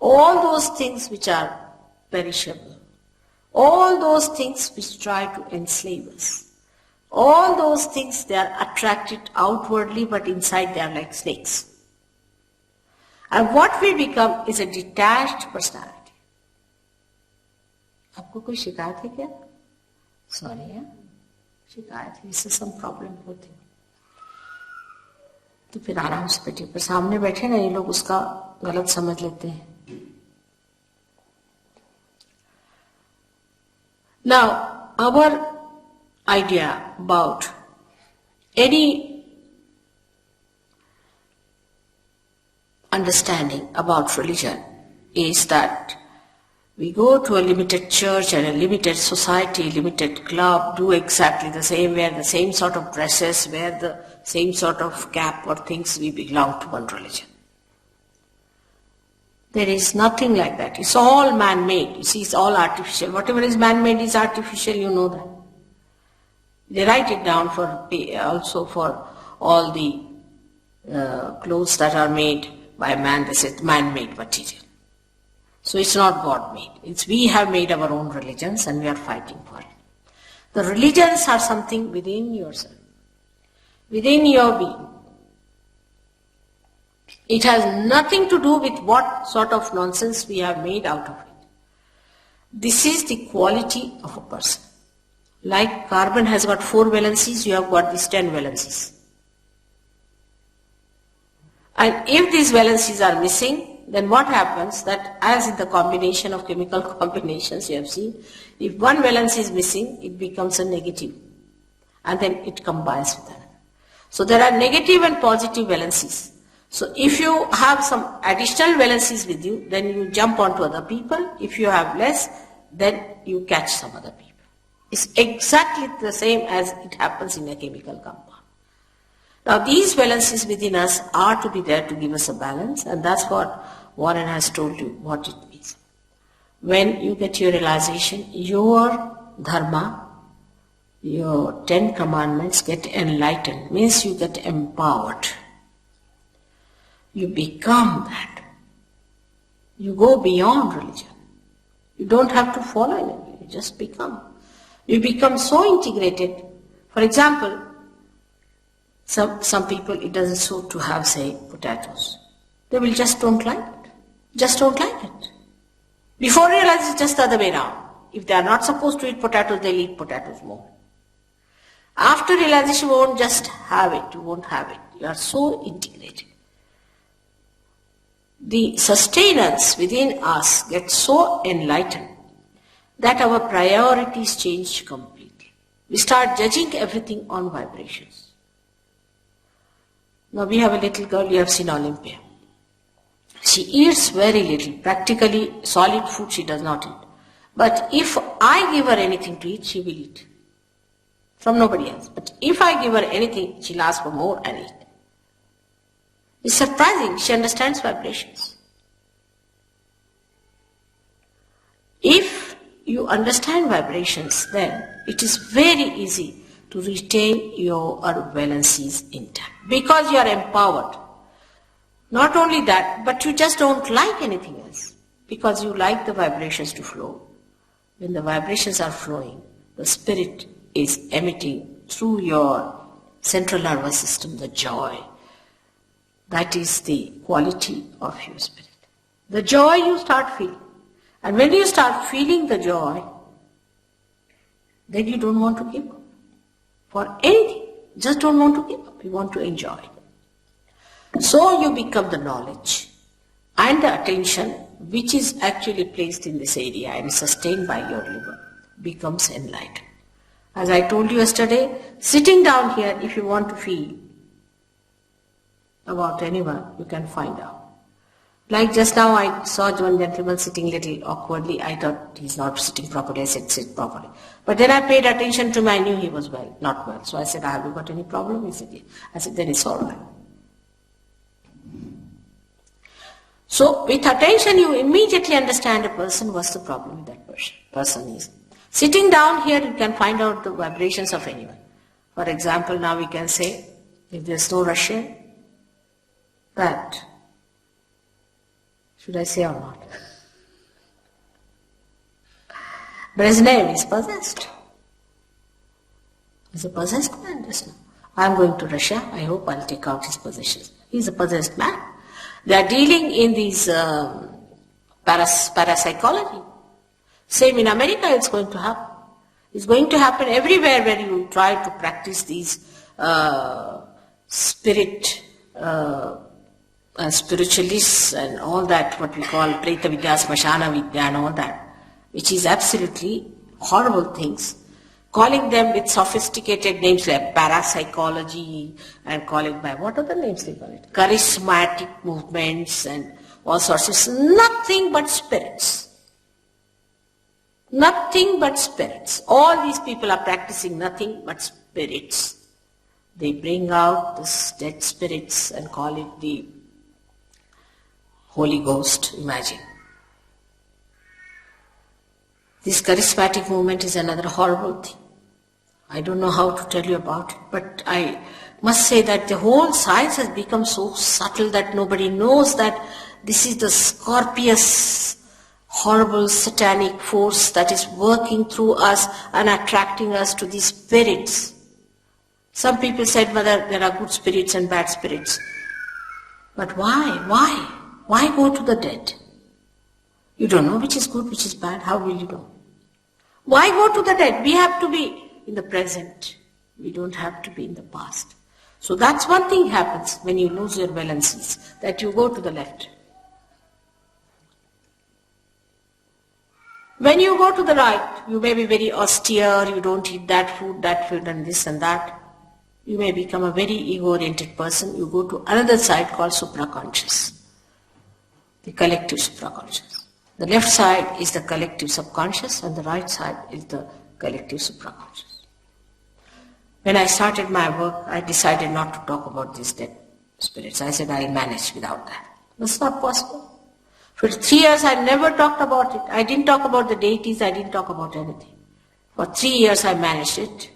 all those things which are perishable, all those things which try to enslave us, all those things they are attracted outwardly but inside they are like snakes. And what we become is a detached personality. आपको कोई शिकायत है क्या? Sorry, yeah? शिकायत है, इससे some problem होती है. तो फिर आराम से बैठिए, पर सामने बैठे ना ये लोग उसका गलत समझ लेते हैं. Now, our idea about any understanding about religion is that we go to a limited church and a limited society, limited club, do exactly the same, wear the same sort of dresses, wear the same sort of cap or things, we belong to one religion. There is nothing like that. It's all man-made. You see, it's all artificial. Whatever is man-made is artificial, you know that. They write it down also for all the clothes that are made by man. They say man-made material. So it's not God-made. It's we have made our own religions and we are fighting for it. The religions are something within yourself, within your being. It has nothing to do with what sort of nonsense we have made out of it. This is the quality of a person. Like carbon has got 4 valencies, you have got these 10 valencies. And if these valencies are missing, then what happens that as in the combination of chemical combinations you have seen, if one valence is missing, it becomes a negative. And then it combines with another. So there are negative and positive valencies. So if you have some additional valencies with you, then you jump onto other people. If you have less, then you catch some other people. It's exactly the same as it happens in a chemical compound. Now these valencies within us are to be there to give us a balance, and that's what Warren has told you what it means. When you get your realization, your dharma, your 10 commandments get enlightened, means you get empowered. You become that. You go beyond religion. You don't have to follow anything, you just become. You become so integrated. For example, some people, it doesn't suit to have, say, potatoes. They will just don't like it. Just don't like it. Before realize it's just the other way around. If they are not supposed to eat potatoes, they'll eat potatoes more. After realization, you won't just have it, you won't have it. You are so integrated. The sustenance within us gets so enlightened that our priorities change completely. We start judging everything on vibrations. Now we have a little girl, you have seen Olympia. She eats very little, practically solid food she does not eat. But if I give her anything to eat, she will eat. From nobody else. But if I give her anything, she'll ask for more and eat. It's surprising, she understands vibrations. If you understand vibrations, then it is very easy to retain your valencies intact. Because you are empowered. Not only that, but you just don't like anything else. Because you like the vibrations to flow. When the vibrations are flowing, the spirit is emitting through your central nervous system the joy. That is the quality of your spirit. The joy you start feeling. And when you start feeling the joy, then you don't want to give up. For anything, just don't want to give up. You want to enjoy. So you become the knowledge and the attention which is actually placed in this area and sustained by your liver becomes enlightened. As I told you yesterday, sitting down here, if you want to feel about anyone, you can find out. Like just now I saw one gentleman sitting little awkwardly. I thought he's not sitting properly. I said, sit properly. But then I paid attention to him. I knew he was well, not well. So I said, have you got any problem? He said, yes. I said, then it's all right. So with attention, you immediately understand a person, what's the problem with that person is. Sitting down here, you can find out the vibrations of anyone. For example, now we can say, if there's no Russian, that, should I say or not? Brezhnev is possessed. He's a possessed man just now. I'm going to Russia, I hope I'll take out his possessions. He's a possessed man. They are dealing in these parapsychology. Same in America it's going to happen. It's going to happen everywhere where you try to practice these spiritualists and all that, what we call Preta Vidya, Smashana Vidya and all that, which is absolutely horrible things. Calling them with sophisticated names like parapsychology and calling by, what other names they call it? Charismatic movements and all sorts of, nothing but spirits. Nothing but spirits. All these people are practicing nothing but spirits. They bring out the dead spirits and call it the Holy Ghost, imagine. This charismatic movement is another horrible thing. I don't know how to tell you about it, but I must say that the whole science has become so subtle that nobody knows that this is the scorpious, horrible satanic force that is working through us and attracting us to these spirits. Some people said, Mother, there are good spirits and bad spirits. But why? Why go to the dead? You don't know which is good, which is bad. How will you know? Why go to the dead? We have to be in the present. We don't have to be in the past. So that's one thing happens when you lose your balances, that you go to the left. When you go to the right, you may be very austere, you don't eat that food and this and that. You may become a very ego-oriented person. You go to another side called supraconscious, the collective supraconscious. The left side is the collective subconscious and the right side is the collective supraconscious. When I started my work, I decided not to talk about these dead spirits. I said I'll manage without that. That's not possible. For 3 years I never talked about it. I didn't talk about the deities, I didn't talk about anything. For 3 years I managed it.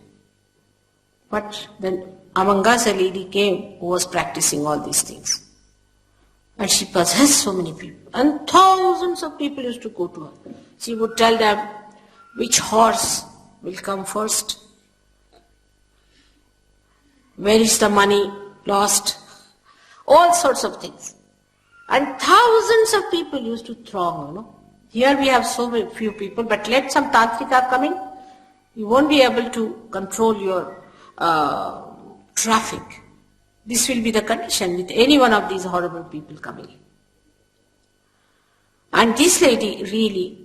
But then among us a lady came who was practicing all these things. And she possessed so many people. And thousands of people used to go to her. She would tell them which horse will come first. Where is the money lost? All sorts of things. And thousands of people used to throng, Here we have so few people, but let some tantrika come in, you won't be able to control your traffic. This will be the condition with any one of these horrible people coming in. And this lady really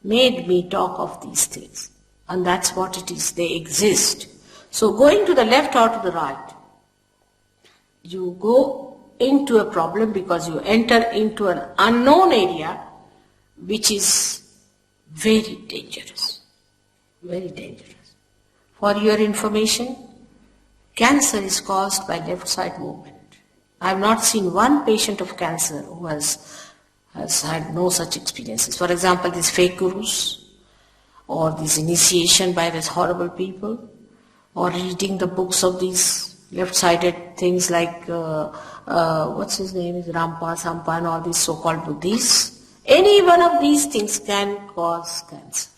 made me talk of these things. And that's what it is, they exist. So going to the left or to the right, you go into a problem because you enter into an unknown area which is very dangerous. Very dangerous. For your information, cancer is caused by left side movement. I have not seen one patient of cancer who has had no such experiences. For example, these fake gurus, or this initiation by these horrible people, or reading the books of these left-sided things like, what's his name, is Rampa, Sampa and all these so-called Buddhists. Any one of these things can cause cancer.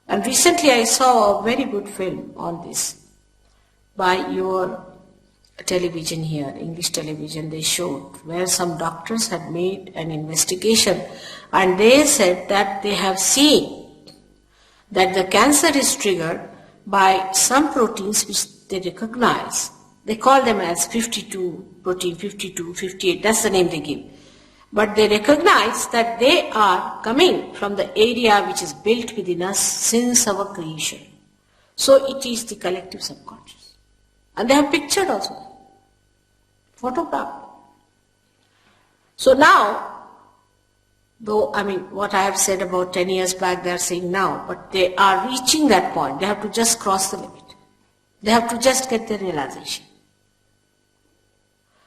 And recently I saw a very good film on this by your television here, English television. They showed where some doctors had made an investigation and they said that they have seen that the cancer is triggered by some proteins which they recognize. They call them as 52, protein 52, 58, that's the name they give. But they recognize that they are coming from the area which is built within us since our creation. So it is the collective subconscious. And they have pictured also, photographed. So now, though, what I have said about 10 years back, they are saying now, but they are reaching that point. They have to just cross the limit. They have to just get the realization.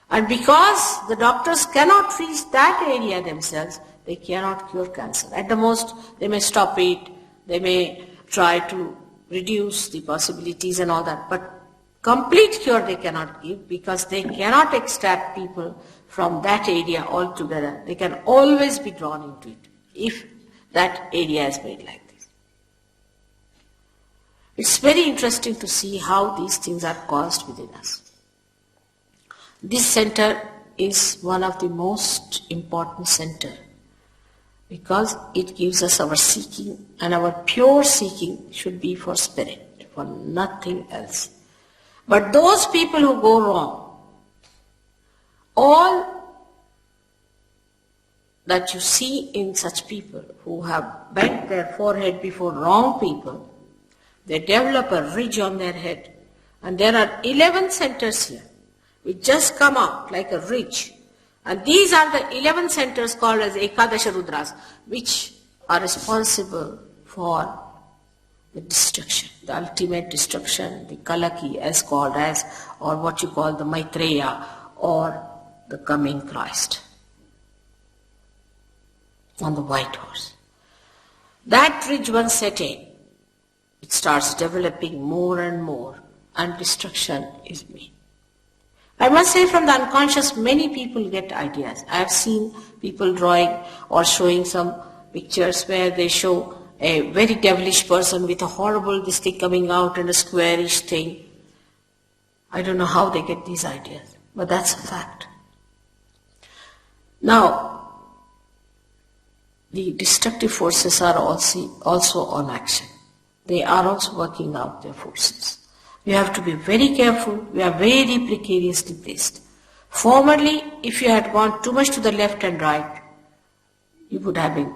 And because the doctors cannot reach that area themselves, they cannot cure cancer. At the most, they may stop it, they may try to reduce the possibilities and all that, but complete cure they cannot give because they cannot extract people from that area altogether. They can always be drawn into it if that area is made like this. It's very interesting to see how these things are caused within us. This center is one of the most important center because it gives us our seeking, and our pure seeking should be for spirit, for nothing else. But those people who go wrong, all that you see in such people who have bent their forehead before wrong people, they develop a ridge on their head. And there are 11 centers here which just come out like a ridge. And these are the 11 centers called as Ekadasha Rudras, which are responsible for the destruction, the ultimate destruction, the Kalaki as called as, or what you call the Maitreya, or the coming Christ on the white horse. That ridge once set in, it starts developing more and more, and destruction is made. I must say from the unconscious, many people get ideas. I have seen people drawing or showing some pictures where they show a very devilish person with a horrible this thing coming out and a squarish thing. I don't know how they get these ideas, but that's a fact. Now, the destructive forces are also on action. They are also working out their forces. You have to be very careful. We are very precariously placed. Formerly, if you had gone too much to the left and right, you would have been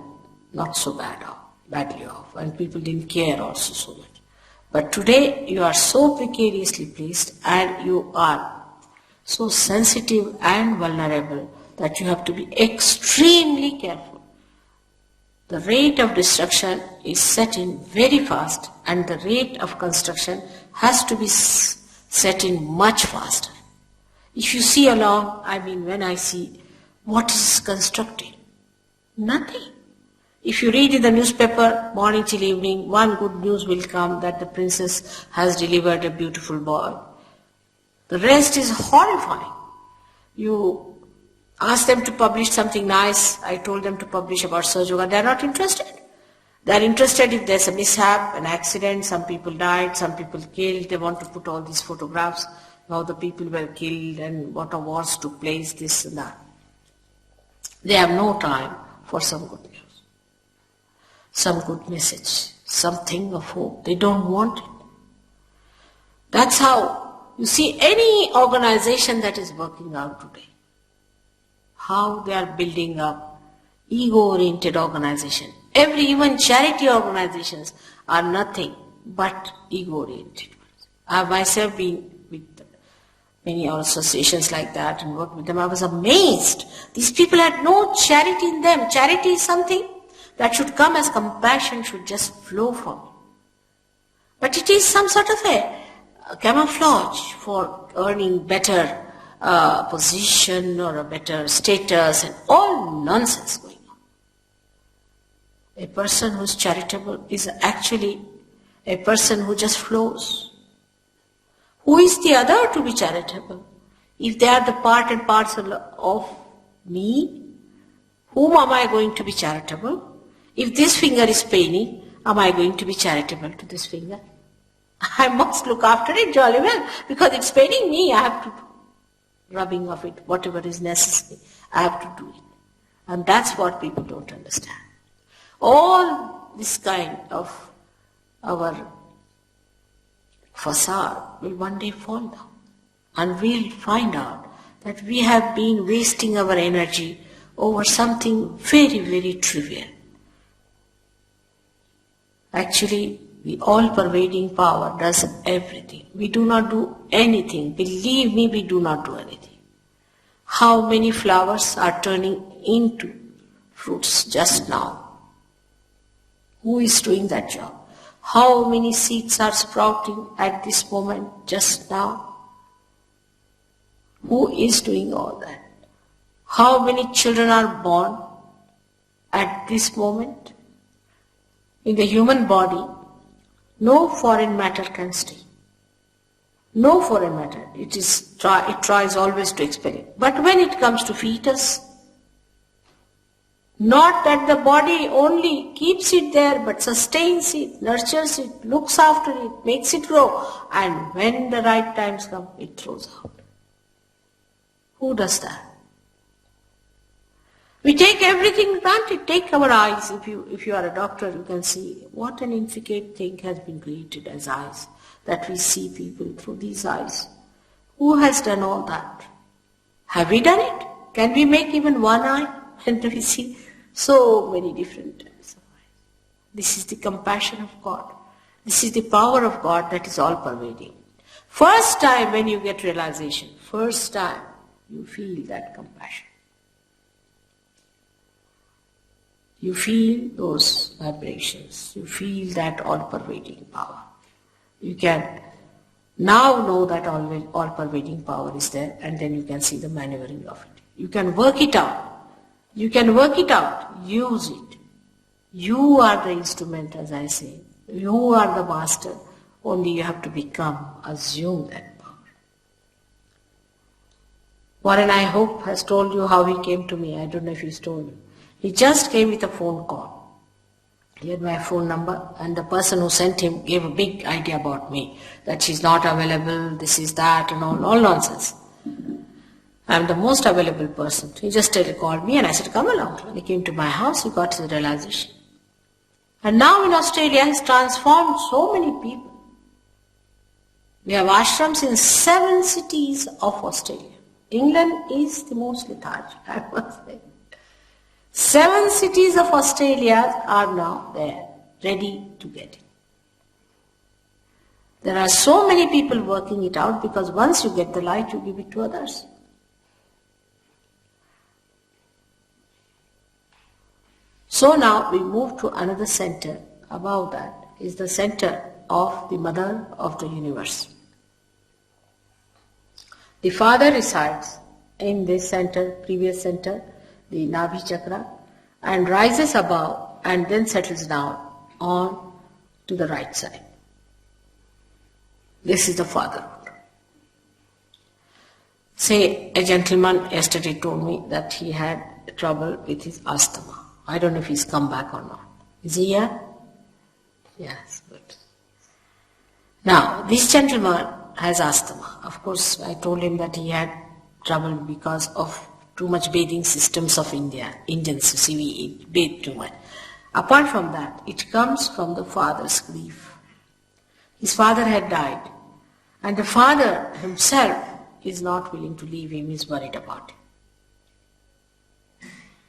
not so badly off, and people didn't care also so much. But today, you are so precariously placed and you are so sensitive and vulnerable that you have to be extremely careful The rate of destruction is set in very fast, and the rate of construction has to be set in much faster. If you see along, when I see what is constructed, nothing. If you read in the newspaper morning till evening, one good news will come that the princess has delivered a beautiful boy. The rest is horrifying. You ask them to publish something nice. I told them to publish about sahajayoga. They are not interested. They are interested if there's a mishap, an accident, some people died, some people killed. They want to put all these photographs, how the people were killed and what wars took place, this and that. They have no time for some good news, some good message, something of hope. They don't want it. That's how you see any organization that is working out today, how they are building up ego-oriented organization. Even charity organizations are nothing but ego-oriented. I have myself been with many associations like that and worked with them. I was amazed. These people had no charity in them. Charity is something that should come as compassion, should just flow from it. But it is some sort of a camouflage for earning better position or a better status and all nonsense going on. A person who is charitable is actually a person who just flows. Who is the other to be charitable? If they are the part and parcel of me, whom am I going to be charitable? If this finger is paining, am I going to be charitable to this finger? I must look after it jolly well, because it's paining me. I have to do rubbing of it, whatever is necessary. I have to do it. And that's what people don't understand. All this kind of our facade will one day fall down, and we'll find out that we have been wasting our energy over something very, very trivial. Actually, the all-pervading power does everything. We do not do anything. Believe me, we do not do anything. How many flowers are turning into fruits just now? Who is doing that job? How many seeds are sprouting at this moment just now? Who is doing all that? How many children are born at this moment? In the human body, no foreign matter can stay. No foreign matter. It tries always to expel it. But when it comes to fetus, not that the body only keeps it there, but sustains it, nurtures it, looks after it, makes it grow, and when the right times come, it throws out. Who does that? We take everything granted. Take our eyes. If you are a doctor, you can see what an intricate thing has been created as eyes, that we see people through these eyes. Who has done all that? Have we done it? Can we make even one eye? And we see so many different types of eyes. This is the compassion of God. This is the power of God that is all pervading. First time when you get realization, first time you feel that compassion. You feel those vibrations. You feel that all-pervading power. You can now know that all-pervading power is there, and then you can see the maneuvering of it. You can work it out. You can work it out. Use it. You are the instrument, as I say. You are the master. Only you have to assume that power. Warren, I hope, has told you how he came to me. I don't know if he's told you. He just came with a phone call. He had my phone number, and the person who sent him gave a big idea about me, that she's not available, this is that, and all nonsense. I'm the most available person. He just called me, and I said, come along. When he came to my house, he got his realization. And now in Australia, he's transformed so many people. We have ashrams in 7 cities of Australia. England is the most lethargic, I must say. 7 cities of Australia are now there, ready to get it. There are so many people working it out, because once you get the light, you give it to others. So now we move to another center. Above that is the center of the mother of the universe. The father resides in this center, previous center, the Nabhi chakra, and rises above and then settles down on to the right side. This is the fatherhood. Say, a gentleman yesterday told me that he had trouble with his asthma. I don't know if he's come back or not. Is he here? Yes, good. Now, this gentleman has asthma. Of course, I told him that he had trouble because of too much bathing systems of India. Indians, you see, we bathe too much. Apart from that, it comes from the father's grief. His father had died, and the father himself is not willing to leave him, is worried about him.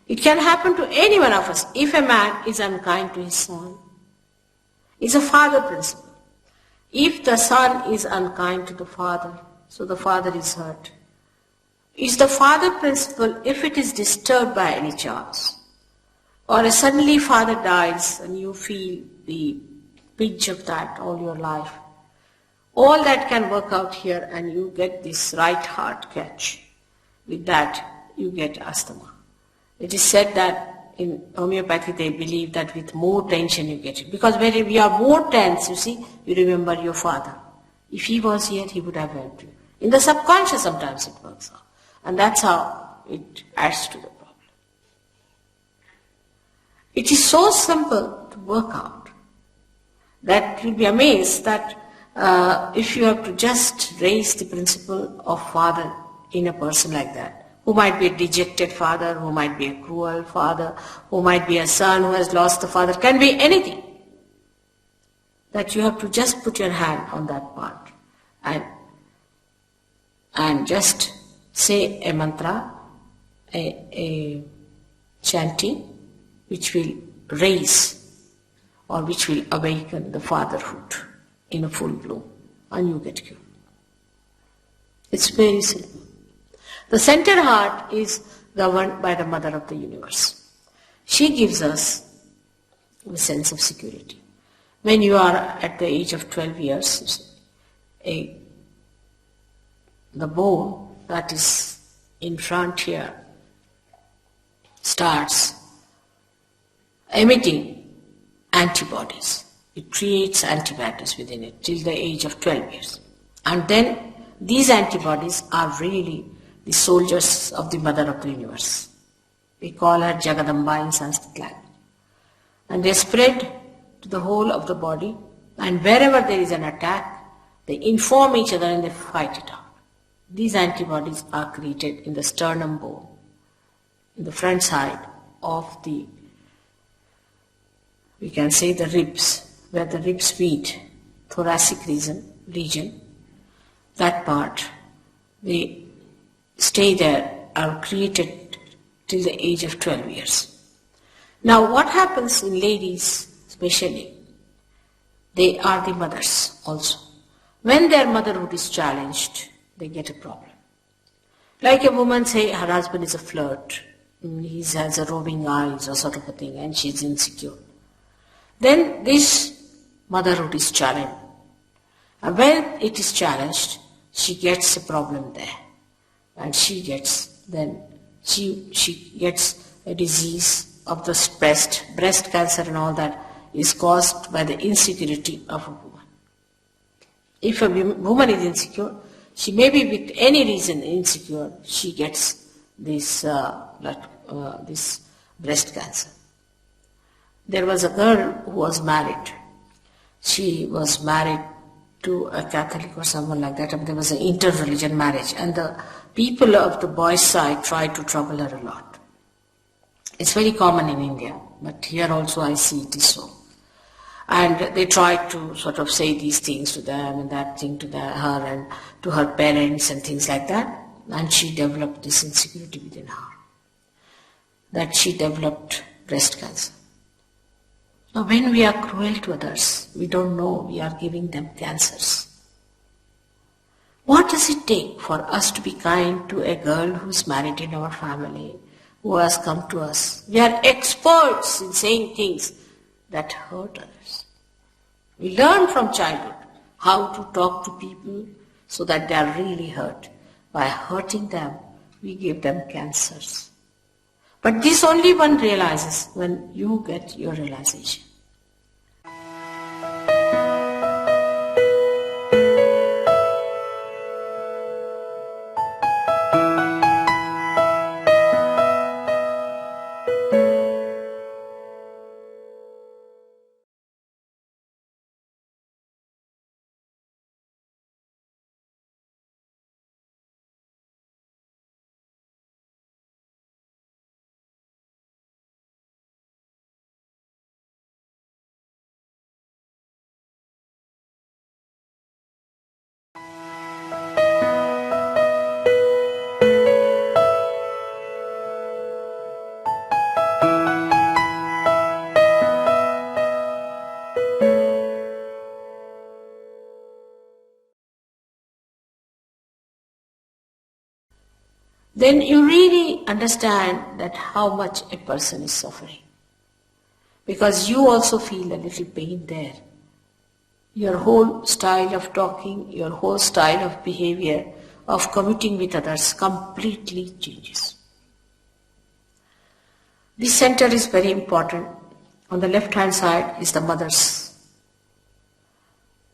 It can happen to any one of us. If a man is unkind to his son, it's a father principle. If the son is unkind to the father, so the father is hurt. It's the father principle if it is disturbed by any chance. Or suddenly father dies and you feel the pinch of that all your life. All that can work out here and you get this right heart catch. With that you get asthma. It is said that in homeopathy they believe that with more tension you get it. Because when you are more tense, you see, you remember your father. If he was here, he would have helped you. In the subconscious sometimes it works out. And that's how it adds to the problem. It is so simple to work out that you'll be amazed that if you have to just raise the principle of father in a person like that, who might be a dejected father, who might be a cruel father, who might be a son who has lost the father, can be anything. That you have to just put your hand on that part and just say a mantra, a chanting, which will raise or which will awaken the fatherhood in a full bloom, and you get cured. It's very simple. The center heart is governed by the mother of the universe. She gives us a sense of security. When you are at the age of 12 years, the bone that is in front here starts emitting antibodies. It creates antibodies within it till the age of 12 years. And then these antibodies are really the soldiers of the mother of the universe. We call her Jagadamba in Sanskrit language. And they spread to the whole of the body, and wherever there is an attack, they inform each other and they fight it out. These antibodies are created in the sternum bone, in the front side of the, we can say the ribs, where the ribs meet, thoracic region, that part, they stay there, are created till the age of 12 years. Now what happens in ladies especially, they are the mothers also. When their motherhood is challenged, they get a problem. Like a woman, say her husband is a flirt, he has a roving eyes or sort of a thing, and she's insecure. Then this motherhood is challenged. And when it is challenged, she gets a problem there. And she gets a disease of the breast cancer and all that is caused by the insecurity of a woman. If a woman is insecure, she may be with any reason insecure, she gets this breast cancer. There was a girl who was married. She was married to a Catholic or someone like that, and there was an inter-religion marriage, and the people of the boys' side tried to trouble her a lot. It's very common in India, but here also I see it is so. And they tried to sort of say these things to them and that thing to her and to her parents and things like that, and she developed this insecurity within her, that she developed breast cancer. Now when we are cruel to others, we don't know we are giving them cancers. What does it take for us to be kind to a girl who's married in our family, who has come to us. We are experts in saying things that hurt others. We learn from childhood how to talk to people so that they are really hurt. By hurting them, we give them cancers. But this only one realizes when you get your realization. Then you really understand that how much a person is suffering. Because you also feel a little pain there. Your whole style of talking, your whole style of behavior, of commuting with others completely changes. This center is very important. On the left-hand side is the mother's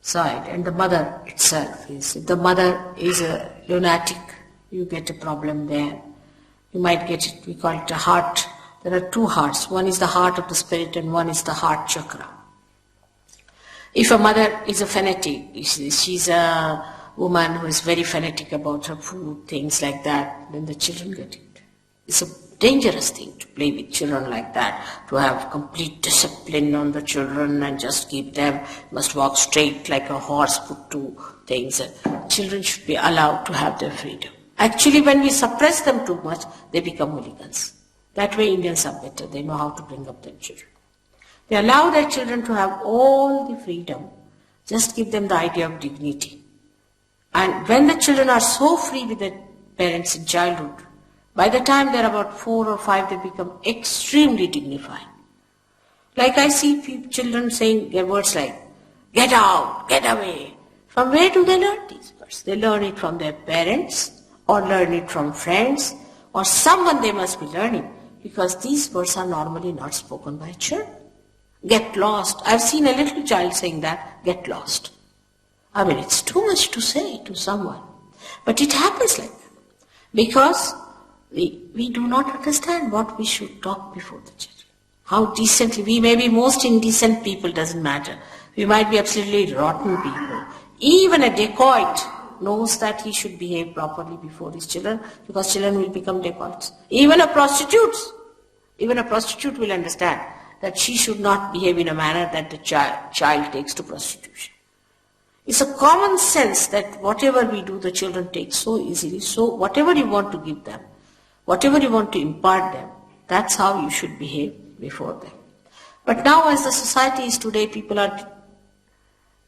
side, and the mother itself is. If the mother is a lunatic, you get a problem there. You might get it, we call it a heart. There are two hearts. One is the heart of the spirit and one is the heart chakra. If a mother is a fanatic, she's a woman who is very fanatic about her food, things like that, then the children get it. It's a dangerous thing to play with children like that, to have complete discipline on the children and just keep them, must walk straight like a horse put to things. Children should be allowed to have their freedom. Actually, when we suppress them too much, they become hooligans. That way Indians are better. They know how to bring up their children. They allow their children to have all the freedom. Just give them the idea of dignity. And when the children are so free with their parents in childhood, by the time they're about 4 or 5, they become extremely dignified. Like I see children saying their words like, get out, get away. From where do they learn these words? They learn it from their parents, or learn it from friends, or someone they must be learning, because these words are normally not spoken by children. Get lost. I've seen a little child saying that, get lost. I mean, it's too much to say to someone. But it happens like that. Because we do not understand what we should talk before the children. How decently, we may be most indecent people, doesn't matter. We might be absolutely rotten people. Even a dacoit knows that he should behave properly before his children, because children will become dacoits. Even a prostitute will understand that she should not behave in a manner that the child takes to prostitution. It's a common sense that whatever we do, the children take so easily. So whatever you want to give them, whatever you want to impart them, that's how you should behave before them. But now as the society is today, people are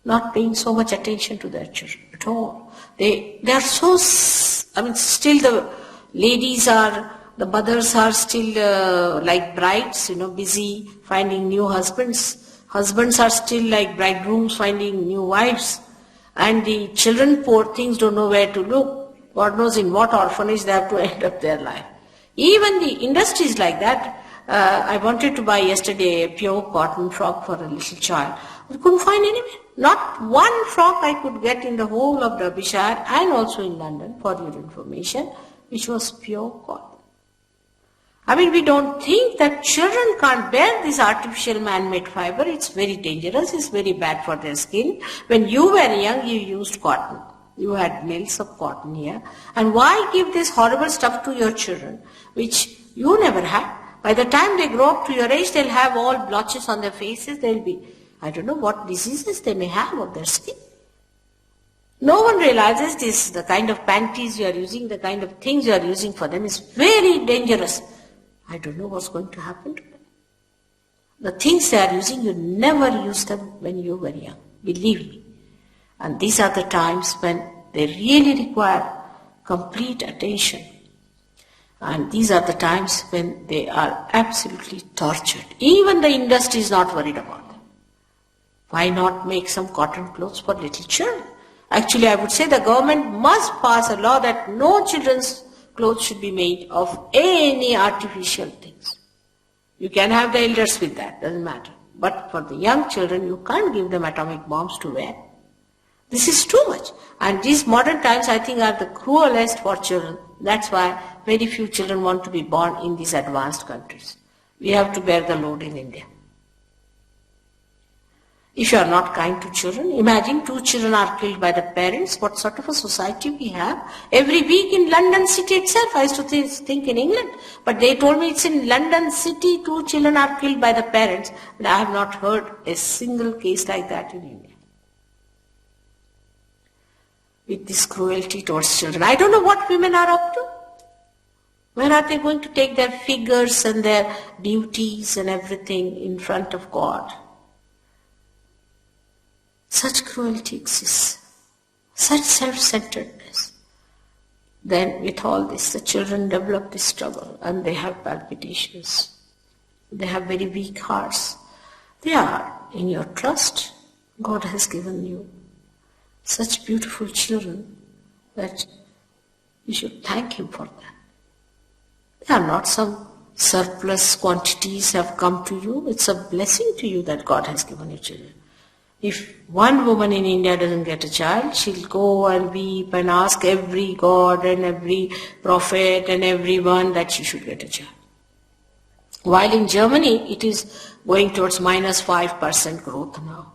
not paying so much attention to their children at all. They are so, still the ladies are, the mothers are still like brides, busy finding new husbands. Husbands are still like bridegrooms finding new wives. And the children, poor things, don't know where to look. God knows in what orphanage they have to end up their life. Even the industries like that. I wanted to buy yesterday a pure cotton frock for a little child. I couldn't find anywhere. Not one frock I could get in the whole of Derbyshire and also in London, for your information, which was pure cotton. I mean, we don't think that children can't bear this artificial man-made fiber. It's very dangerous. It's very bad for their skin. When you were young, you used cotton. You had mills of cotton here. And why give this horrible stuff to your children, which you never had? By the time they grow up to your age, they'll have all blotches on their faces. They'll be, I don't know what diseases they may have on their skin. No one realizes this. The kind of panties you are using, the kind of things you are using for them is very dangerous. I don't know what's going to happen to them. The things they are using, you never used them when you were young. Believe me. And these are the times when they really require complete attention. And these are the times when they are absolutely tortured. Even the industry is not worried about them. Why not make some cotton clothes for little children? Actually, I would say the government must pass a law that no children's clothes should be made of any artificial things. You can have the elders with that, doesn't matter. But for the young children, you can't give them atomic bombs to wear. This is too much. And these modern times, I think, are the cruelest for children. That's why very few children want to be born in these advanced countries. We have to bear the load in India. If you are not kind to children, imagine 2 children are killed by the parents. What sort of a society we have? Every week in London city itself, I used to think in England, but they told me it's in London city 2 children are killed by the parents. But I have not heard a single case like that in India. With this cruelty towards children. I don't know what women are up to. Where are they going to take their figures and their beauties and everything in front of God? Such cruelty exists. Such self-centeredness. Then with all this, the children develop this struggle and they have palpitations. They have very weak hearts. They are in your trust. God has given you such beautiful children that you should thank Him for that. They are not some surplus quantities have come to you. It's a blessing to you that God has given you children. If one woman in India doesn't get a child, she'll go and weep and ask every God and every prophet and everyone that she should get a child. While in Germany, it is going towards -5% growth now.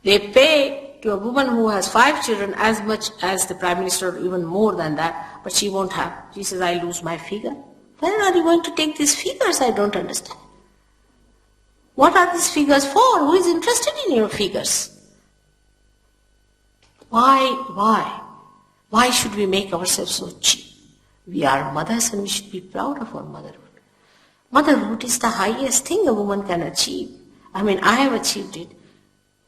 They pay to a woman who has 5 children as much as the Prime Minister, or even more than that, but she won't have. She says, I lose my figure. Where are you going to take these figures? I don't understand. What are these figures for? Who is interested in your figures? Why? Why should we make ourselves so cheap? We are mothers and we should be proud of our motherhood. Motherhood is the highest thing a woman can achieve. I mean, I have achieved it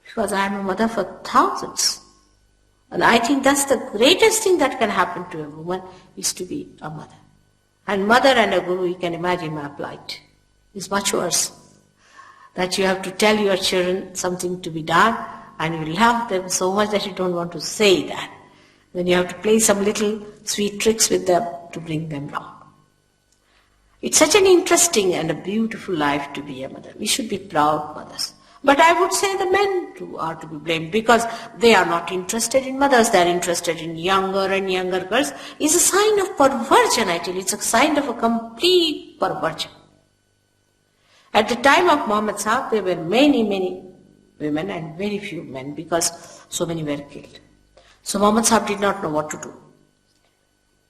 because I am a mother for thousands. And I think that's the greatest thing that can happen to a woman is to be a mother. And mother and a guru, you can imagine my plight. It's much worse. That you have to tell your children something to be done and you love them so much that you don't want to say that. Then you have to play some little sweet tricks with them to bring them wrong. It's such an interesting and a beautiful life to be a mother. We should be proud mothers. But I would say the men too are to be blamed because they are not interested in mothers. They are interested in younger and younger girls. It's a sign of perversion, I tell you. It's a sign of a complete perversion. At the time of Muhammad Sahib, there were many women and very few men because so many were killed. So Muhammad Sahib did not know what to do.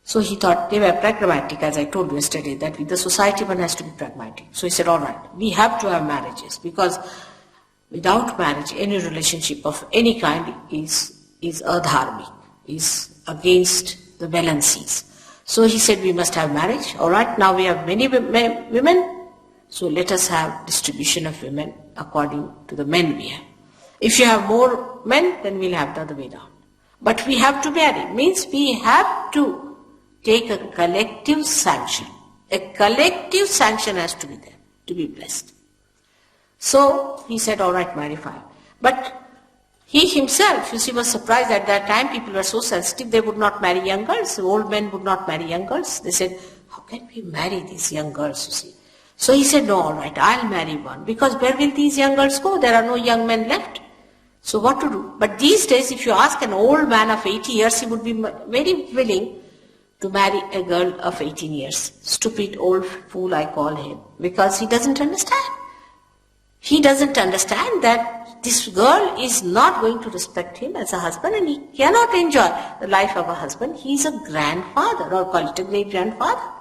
So he thought they were pragmatic, as I told you yesterday, that with the society one has to be pragmatic. So he said, all right, we have to have marriages because without marriage, any relationship of any kind is adharmic, is against the balances. So he said, we must have marriage. All right, now we have many women. So let us have distribution of women according to the men we have. If you have more men, then we'll have the other way down. But we have to marry. Means we have to take a collective sanction. A collective sanction has to be there to be blessed. So he said, all right, marry 5. But he himself, you see, was surprised at that time. People were so sensitive, they would not marry young girls. Old men would not marry young girls. They said, how can we marry these young girls, you see? So he said, no, all right, I'll marry one. Because where will these young girls go? There are no young men left. So what to do? But these days, if you ask an old man of 80 years, he would be very willing to marry a girl of 18 years. Stupid old fool, I call him. Because he doesn't understand. He doesn't understand that this girl is not going to respect him as a husband and he cannot enjoy the life of a husband. He is a grandfather, or call it a great-grandfather.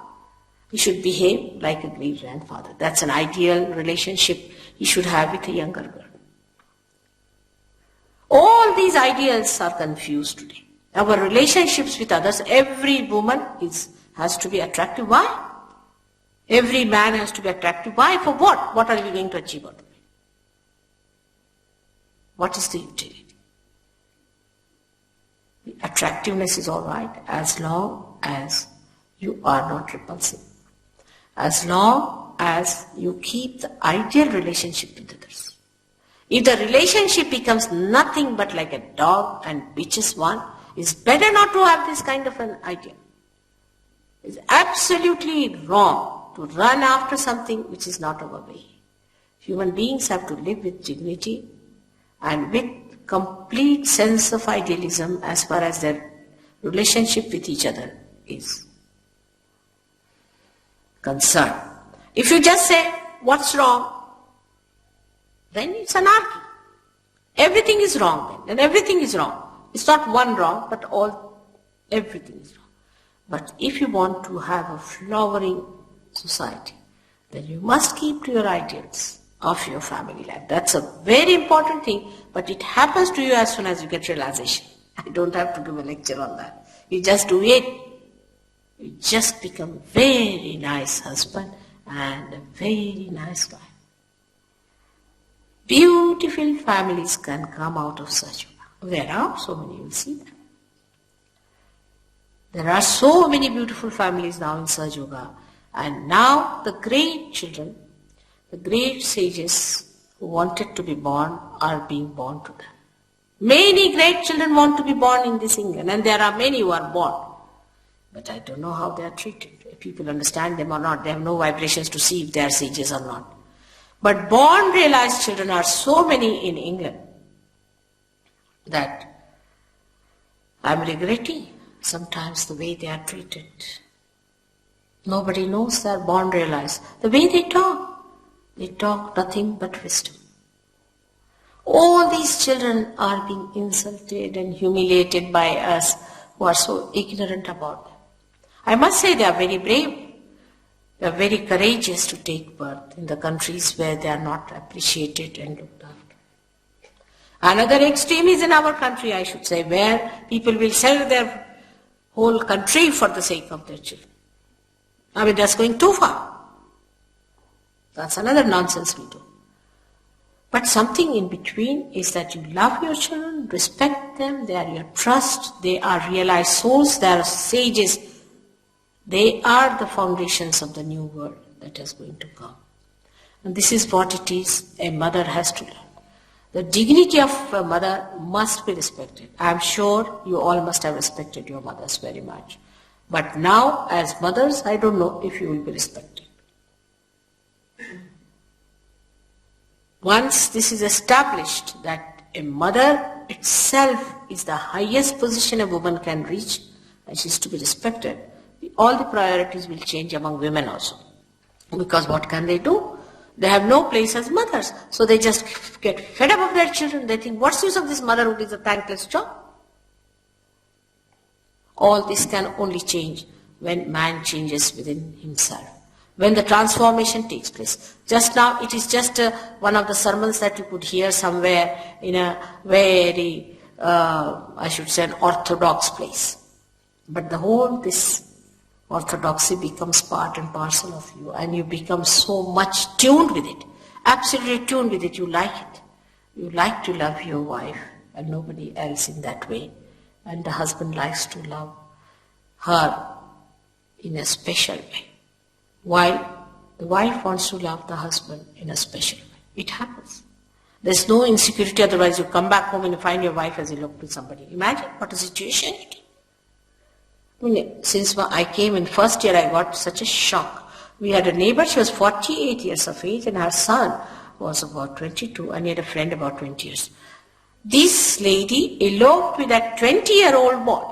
He should behave like a great-grandfather. That's an ideal relationship he should have with a younger girl. All these ideals are confused today. Our relationships with others, every woman has to be attractive. Why? Every man has to be attractive. Why? For what? What are we going to achieve out of it? What is the utility? The attractiveness is all right as long as you are not repulsive. as long as you keep the ideal relationship with others. If the relationship becomes nothing but like a dog and bitches one, it's better not to have this kind of an idea. It's absolutely wrong to run after something which is not our way. Human beings have to live with dignity and with complete sense of idealism as far as their relationship with each other is concerned. If you just say, what's wrong? Then it's anarchy. Everything is wrong then, and everything is wrong. It's not one wrong, but everything is wrong. But if you want to have a flowering society, then you must keep to your ideals of your family life. That's a very important thing, but it happens to you as soon as you get realization. I don't have to give a lecture on that. You just do it. You just become a very nice husband and a very nice wife. Beautiful families can come out of such. There are so many, you will see them. There are so many beautiful families now in Sahaja, and now the great children, the great sages who wanted to be born are being born to them. Many great children want to be born in this England, and there are many who are born. But I don't know how they are treated. If people understand them or not, they have no vibrations to see if they are sages or not. But born realized children are so many in England that I'm regretting sometimes the way they are treated. Nobody knows they are born realized. The way they talk nothing but wisdom. All these children are being insulted and humiliated by us who are so ignorant about them. I must say they are very brave. They are very courageous to take birth in the countries where they are not appreciated and looked after. Another extreme is in our country, I should say, where people will sell their whole country for the sake of their children. I mean, that's going too far. That's another nonsense we do. But something in between is that you love your children, respect them, they are your trust, they are realized souls, they are sages. They are the foundations of the new world that is going to come. And this is what it is a mother has to learn. The dignity of a mother must be respected. I am sure you all must have respected your mothers very much. But now, as mothers, I don't know if you will be respected. Once this is established that a mother itself is the highest position a woman can reach, and she is to be respected, all the priorities will change among women also. Because what can they do? They have no place as mothers. So they just get fed up of their children. They think, what's the use of this motherhood? Is a thankless job. All this can only change when man changes within himself. When the transformation takes place. Just now, it is just one of the sermons that you could hear somewhere in a very, I should say, an orthodox place. But the whole, this orthodoxy becomes part and parcel of you, and you become so much tuned with it, absolutely tuned with it. You like it. You like to love your wife and nobody else in that way, and the husband likes to love her in a special way, while the wife wants to love the husband in a special way. It happens. There's no insecurity, otherwise you come back home and you find your wife has eloped with somebody. Imagine what a situation it is. Since I came in first year, I got such a shock. We had a neighbor, she was 48 years of age, and her son was about 22, and he had a friend about 20 years. This lady eloped with that 20-year-old boy,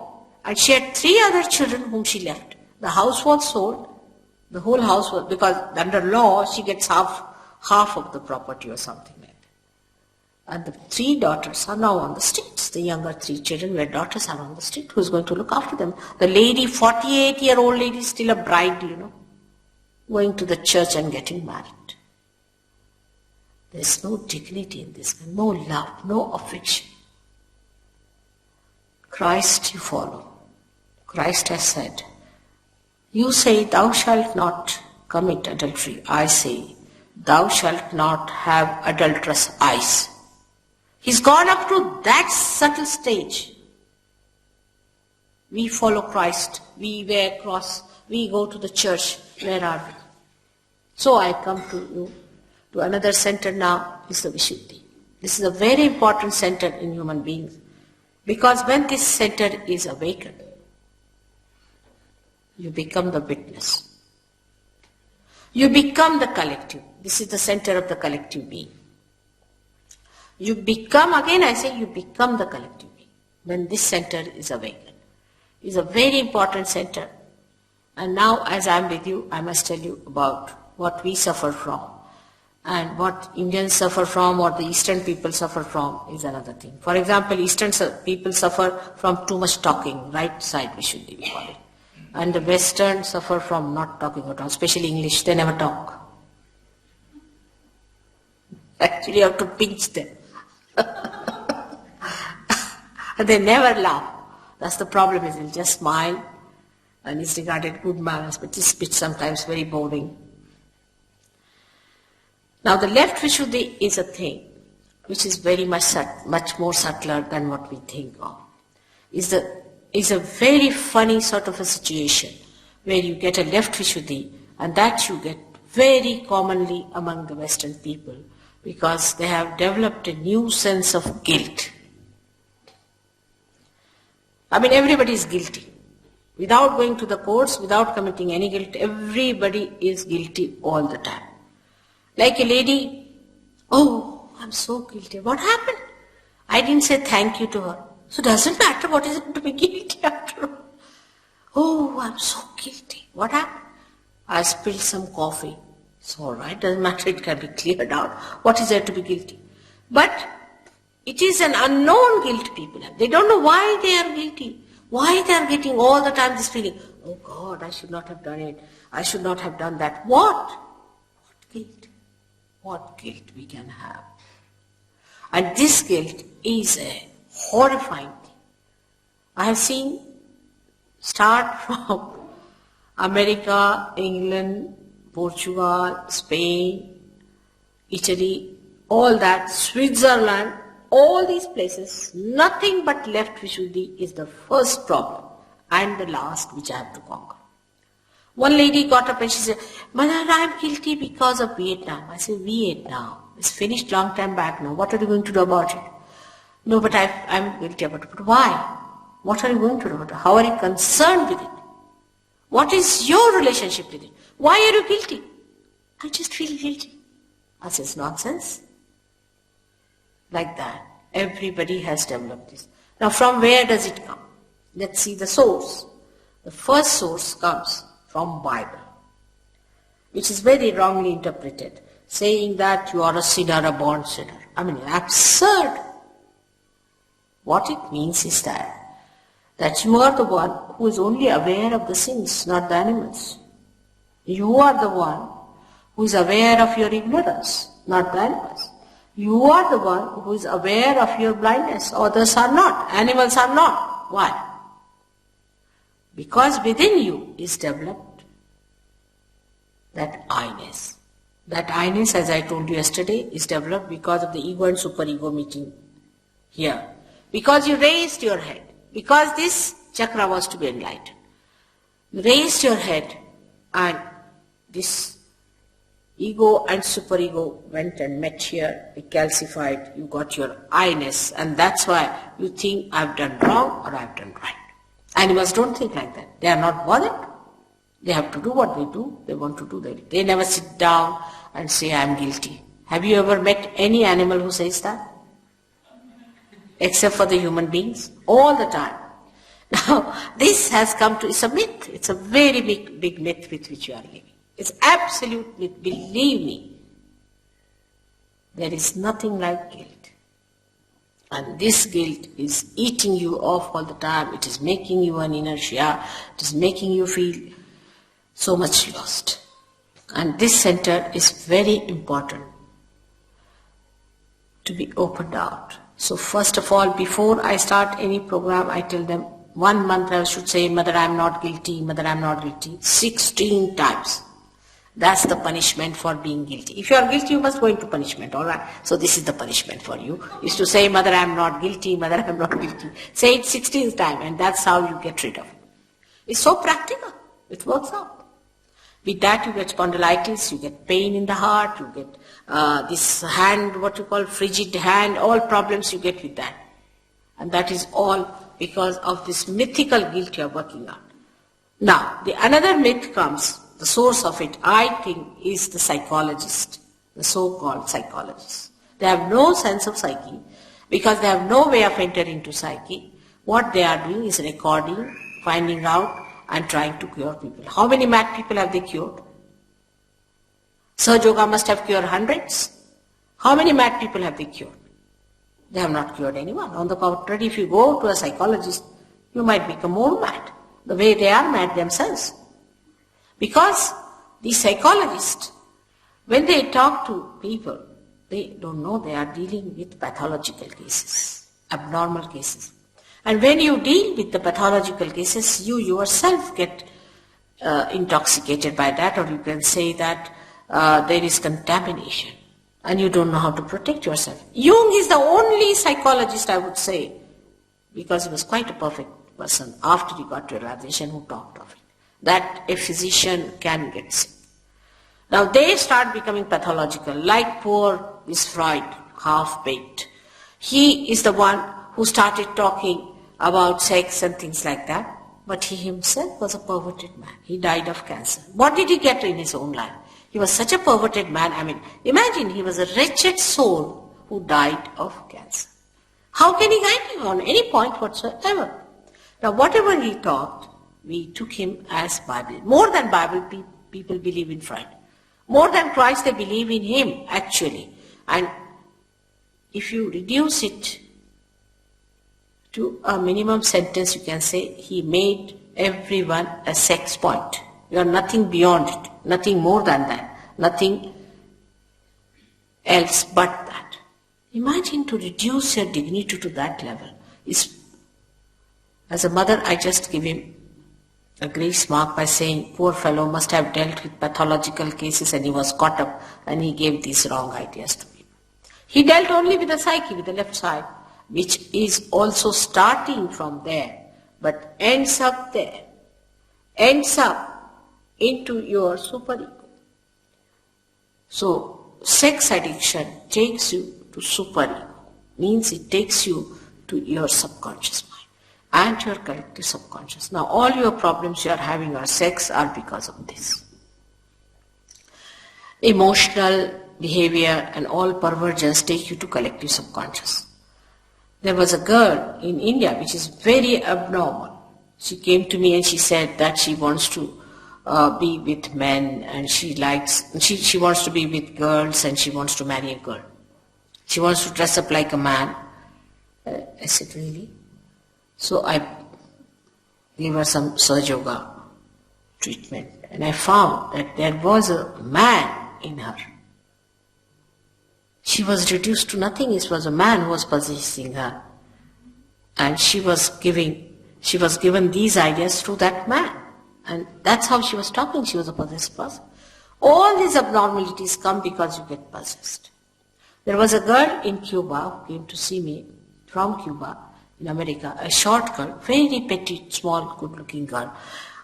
and she had 3 other children whom she left. The house was sold, the whole house was, because under law, she gets half of the property or something like that. And the 3 daughters are now on the streets. The younger 3 children where daughters are on the street. Who's going to look after them? The lady, 48-year-old lady, still a bride, going to the church and getting married. There's no dignity in this, no love, no affection. Christ you follow. Christ has said, you say, thou shalt not commit adultery. I say, thou shalt not have adulterous eyes. He's gone up to that subtle stage. We follow Christ. We wear cross. We go to the church. Where are we? So I come to you, to another center now, is the Vishuddhi. This is a very important center in human beings, because when this center is awakened, you become the witness. You become the collective. This is the center of the collective being. You become, again I say, you become the collective being when this center is awakened. It's a very important center. And now, as I am with you, I must tell you about what we suffer from. And what Indians suffer from, or the Eastern people suffer from, is another thing. For example, Eastern people suffer from too much talking, right side Vishuddhi we call it. And the Western suffer from not talking at all, especially English, they never talk. Actually, you have to pinch them. They never laugh. That's the problem, is they'll just smile, and it's regarded good manners, but this speech sometimes very boring. Now the left Vishuddhi is a thing which is very much more subtler than what we think of. Is a very funny sort of a situation where you get a left Vishuddhi, and that you get very commonly among the Western people, because they have developed a new sense of guilt. I mean, everybody is guilty. Without going to the courts, without committing any guilt, everybody is guilty all the time. Like a lady, oh, I'm so guilty. What happened? I didn't say thank you to her. So it doesn't matter what is it to be guilty after all. Oh, I'm so guilty. What happened? I spilled some coffee. It's all right, doesn't matter, it can be cleared out. What is there to be guilty? But it is an unknown guilt people have. They don't know why they are guilty. Why they are getting all the time this feeling, oh God, I should not have done it. I should not have done that. What? What guilt? What guilt we can have? And this guilt is a horrifying thing. I have seen start from America, England, Portugal, Spain, Italy, all that, Switzerland, all these places, nothing but left Vishuddhi is the first problem and the last which I have to conquer. One lady got up and she said, Mother, I am guilty because of Vietnam. I said, Vietnam? It's finished long time back now. What are you going to do about it? No, but I'm guilty about it. But why? What are you going to do about it? How are you concerned with it? What is your relationship with it? Why are you guilty? I just feel guilty. I said, it's nonsense. Like that. Everybody has developed this. Now from where does it come? Let's see the source. The first source comes from Bible, which is very wrongly interpreted, saying that you are a sinner, a born sinner. I mean, absurd. What it means is that you are the one who is only aware of the sins, not the animals. You are the one who is aware of your ignorance, not the animals. You are the one who is aware of your blindness. Others are not. Animals are not. Why? Because within you is developed that I-ness. That I-ness, as I told you yesterday, is developed because of the ego and superego meeting here. Because you raised your head. Because this chakra was to be enlightened. You raised your head and this ego and superego went and met here, it calcified, you got your I-ness, and that's why you think I've done wrong or I've done right. Animals don't think like that. They are not bothered. They have to do what they do. They want to do that. They never sit down and say, I'm guilty. Have you ever met any animal who says that? Except for the human beings? All the time. Now, this has come to, it's a myth. It's a very big myth with which you are living. It's absolute myth. Believe me. There is nothing like guilt. And this guilt is eating you off all the time. It is making you an inertia. It is making you feel so much lost. And this center is very important to be opened out. So first of all, before I start any program, I tell them 1 month I should say, Mother, I am not guilty, Mother, I am not guilty, 16 times. That's the punishment for being guilty. If you are guilty, you must go into punishment, all right? So this is the punishment for you, is to say, Mother, I am not guilty, Mother, I am not guilty. Say it 16th time, and that's how you get rid of it. It's so practical. It works out. With that you get spondylitis, you get pain in the heart, you get this hand, what you call frigid hand, all problems you get with that. And that is all because of this mythical guilt you are working on. Now, the another myth comes, the source of it, I think, is the psychologist, the so-called psychologists. They have no sense of psyche because they have no way of entering into psyche. What they are doing is recording, finding out, and trying to cure people. How many mad people have they cured? Sahajayoga must have cured hundreds. How many mad people have they cured? They have not cured anyone. On the contrary, if you go to a psychologist, you might become more mad, the way they are mad themselves. Because the psychologists, when they talk to people, they don't know they are dealing with pathological cases, abnormal cases. And when you deal with the pathological cases, you yourself get intoxicated by that, or you can say that there is contamination and you don't know how to protect yourself. Jung is the only psychologist, I would say, because he was quite a perfect person after he got to realization, who talked of it, that a physician can get sick. Now they start becoming pathological, like poor this Freud, half-baked. He is the one who started talking about sex and things like that, but he himself was a perverted man. He died of cancer. What did he get in his own life? He was such a perverted man. I mean, imagine he was a wretched soul who died of cancer. How can he guide you on any point whatsoever? Now, whatever he taught, we took him as Bible. More than Bible, people believe in Freud. More than Christ, they believe in him, actually. And if you reduce it to a minimum sentence, you can say he made everyone a sex point. You are nothing beyond it, nothing more than that, nothing else but that. Imagine to reduce your dignity to that level. As a mother, I just give him a grace mark by saying, poor fellow must have dealt with pathological cases and he was caught up and he gave these wrong ideas to me. He dealt only with the psyche, with the left side, which is also starting from there, but ends up there, ends up into your superego. So, sex addiction takes you to superego, means it takes you to your subconscious mind and your collective subconscious. Now, all your problems you are having or sex are because of this. Emotional behavior and all perversions take you to collective subconscious. There was a girl in India which is very abnormal. She came to me and she said that she wants to be with men and she wants to be with girls and she wants to marry a girl. She wants to dress up like a man. I said, really? So I gave her some sahajayoga treatment and I found that there was a man in her. She was reduced to nothing. It was a man who was possessing her. And she was given these ideas through that man. And that's how she was talking. She was a possessed person. All these abnormalities come because you get possessed. There was a girl in Cuba who came to see me from Cuba in America, a short girl, very petite, small, good-looking girl.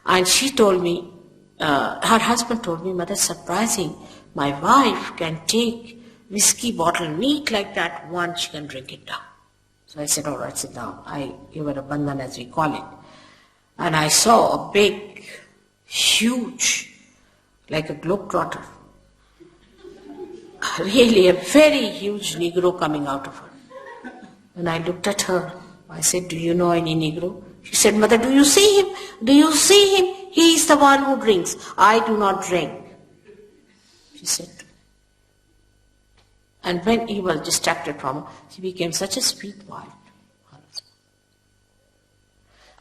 And she told me, her husband told me, Mother, surprising, my wife can take whiskey bottle neat like that, one she can drink it down. So I said, all right, sit down. I gave her a bandhan as we call it. And I saw a big, huge, like a globetrotter, really a very huge Negro coming out of her. And I looked at her. I said, do you know any Negro? She said, Mother, do you see him? Do you see him? He is the one who drinks. I do not drink. She said. And when he was distracted from her, he became such a sweet wife.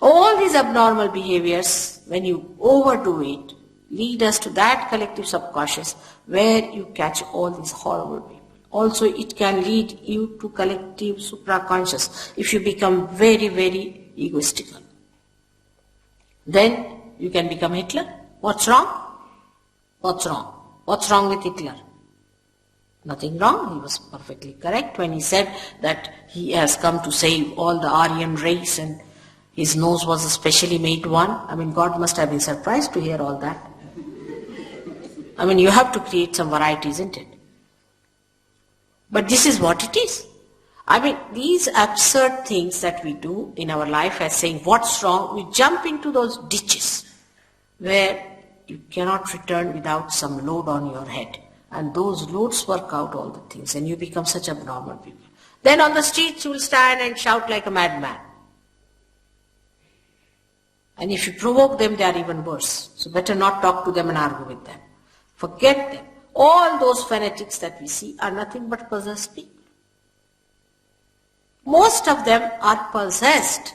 All these abnormal behaviors, when you overdo it, lead us to that collective subconscious where you catch all these horrible people. Also, it can lead you to collective supraconscious if you become very, very egoistical. Then you can become Hitler. What's wrong? What's wrong? What's wrong with Hitler? Nothing wrong. He was perfectly correct when he said that he has come to save all the Aryan race and his nose was a specially made one. I mean, God must have been surprised to hear all that. I mean, you have to create some variety, isn't it? But this is what it is. I mean, these absurd things that we do in our life as saying, what's wrong? We jump into those ditches where you cannot return without some load on your head. And those loads work out all the things and you become such abnormal people. Then on the streets you will stand and shout like a madman. And if you provoke them, they are even worse. So better not talk to them and argue with them. Forget them. All those fanatics that we see are nothing but possessed people. Most of them are possessed.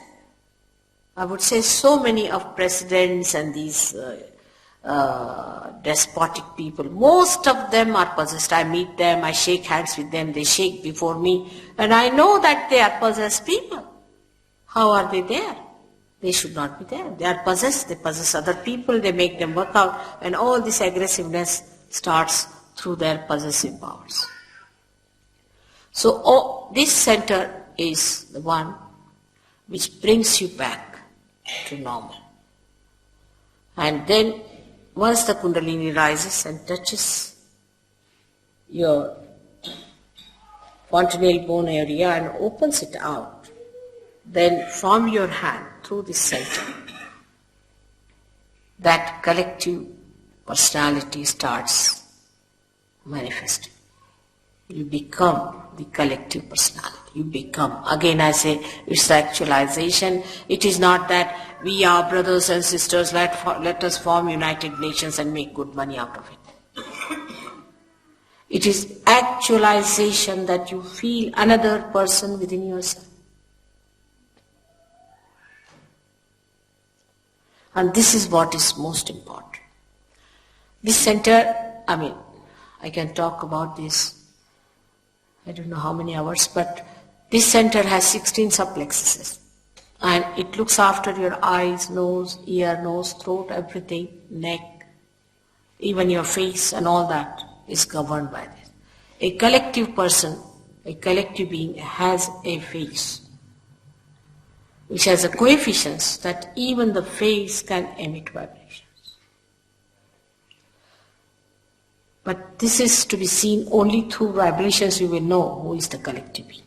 I would say so many of presidents and these despotic people, most of them are possessed. I meet them, I shake hands with them, they shake before me, and I know that they are possessed people. How are they there? They should not be there. They are possessed, they possess other people, they make them work out, and all this aggressiveness starts through their possessive powers. So this center is the one which brings you back to normal. And then once the Kundalini rises and touches your fontanelle bone area and opens it out, then from your hand through this center, that collective personality starts manifesting. You become the collective personality. You become, again I say, it's the actualization. It is not that we are brothers and sisters, let us form United Nations and make good money out of it. It is actualization that you feel another person within yourself. And this is what is most important. This center, I can talk about this, I don't know how many hours, but this center has 16 subplexuses. And it looks after your eyes, nose, ear, nose, throat, everything, neck, even your face and all that is governed by this. A collective person, a collective being has a face which has a coefficient that even the face can emit vibrations. But this is to be seen only through vibrations. You will know who is the collective being.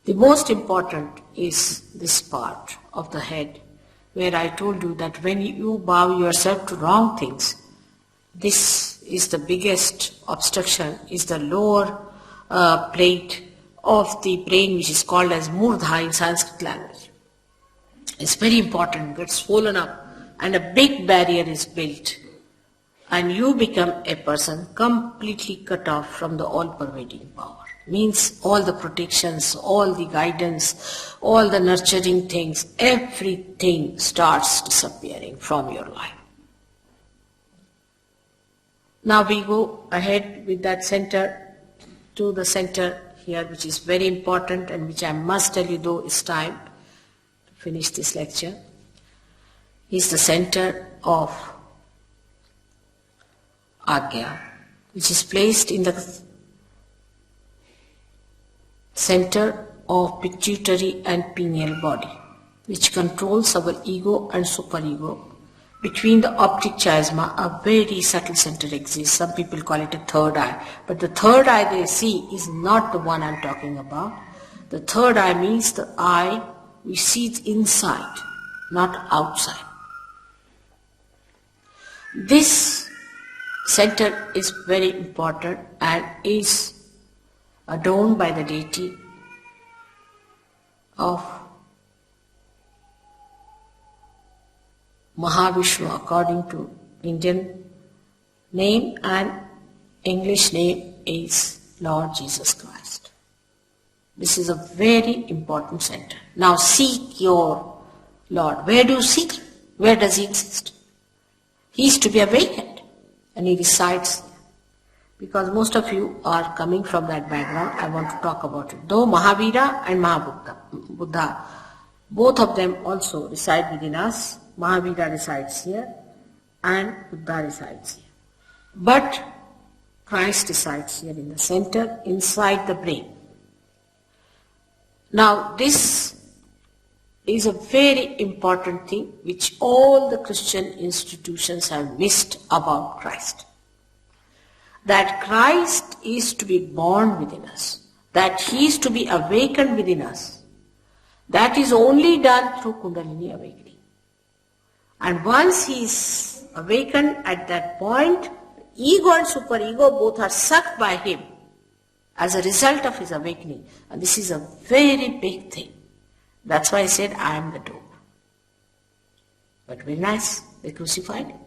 The most important is this part of the head where I told you that when you bow yourself to wrong things, this is the biggest obstruction, is the lower plate of the brain, which is called as Murdha in Sanskrit language. It's very important, it gets swollen up and a big barrier is built and you become a person completely cut off from the all-pervading power. Means all the protections, all the guidance, all the nurturing things, everything starts disappearing from your life. Now we go ahead with that center to the center here, which is very important and which I must tell you, though it's time to finish this lecture, is the center of Agya, which is placed in the center of pituitary and pineal body, which controls our ego and superego. Between the optic chiasma, a very subtle center exists. Some people call it a third eye. But the third eye they see is not the one I'm talking about. The third eye means the eye which sees inside, not outside. This center is very important and is adorned by the deity of Mahavishnu according to Indian name, and English name is Lord Jesus Christ. This is a very important center. Now seek your Lord. Where do you seek him? Where does he exist? He is to be awakened and he resides there. Because most of you are coming from that background, I want to talk about it. Though Mahavira and Buddha, both of them also reside within us. Mahavira resides here and Buddha resides here. But Christ resides here in the center, inside the brain. Now this is a very important thing which all the Christian institutions have missed about Christ. That Christ is to be born within us, that he is to be awakened within us. That is only done through Kundalini awakening. And once he is awakened at that point, ego and superego both are sucked by him as a result of his awakening. And this is a very big thing. That's why I said, I am the door. But very nice, they crucified him.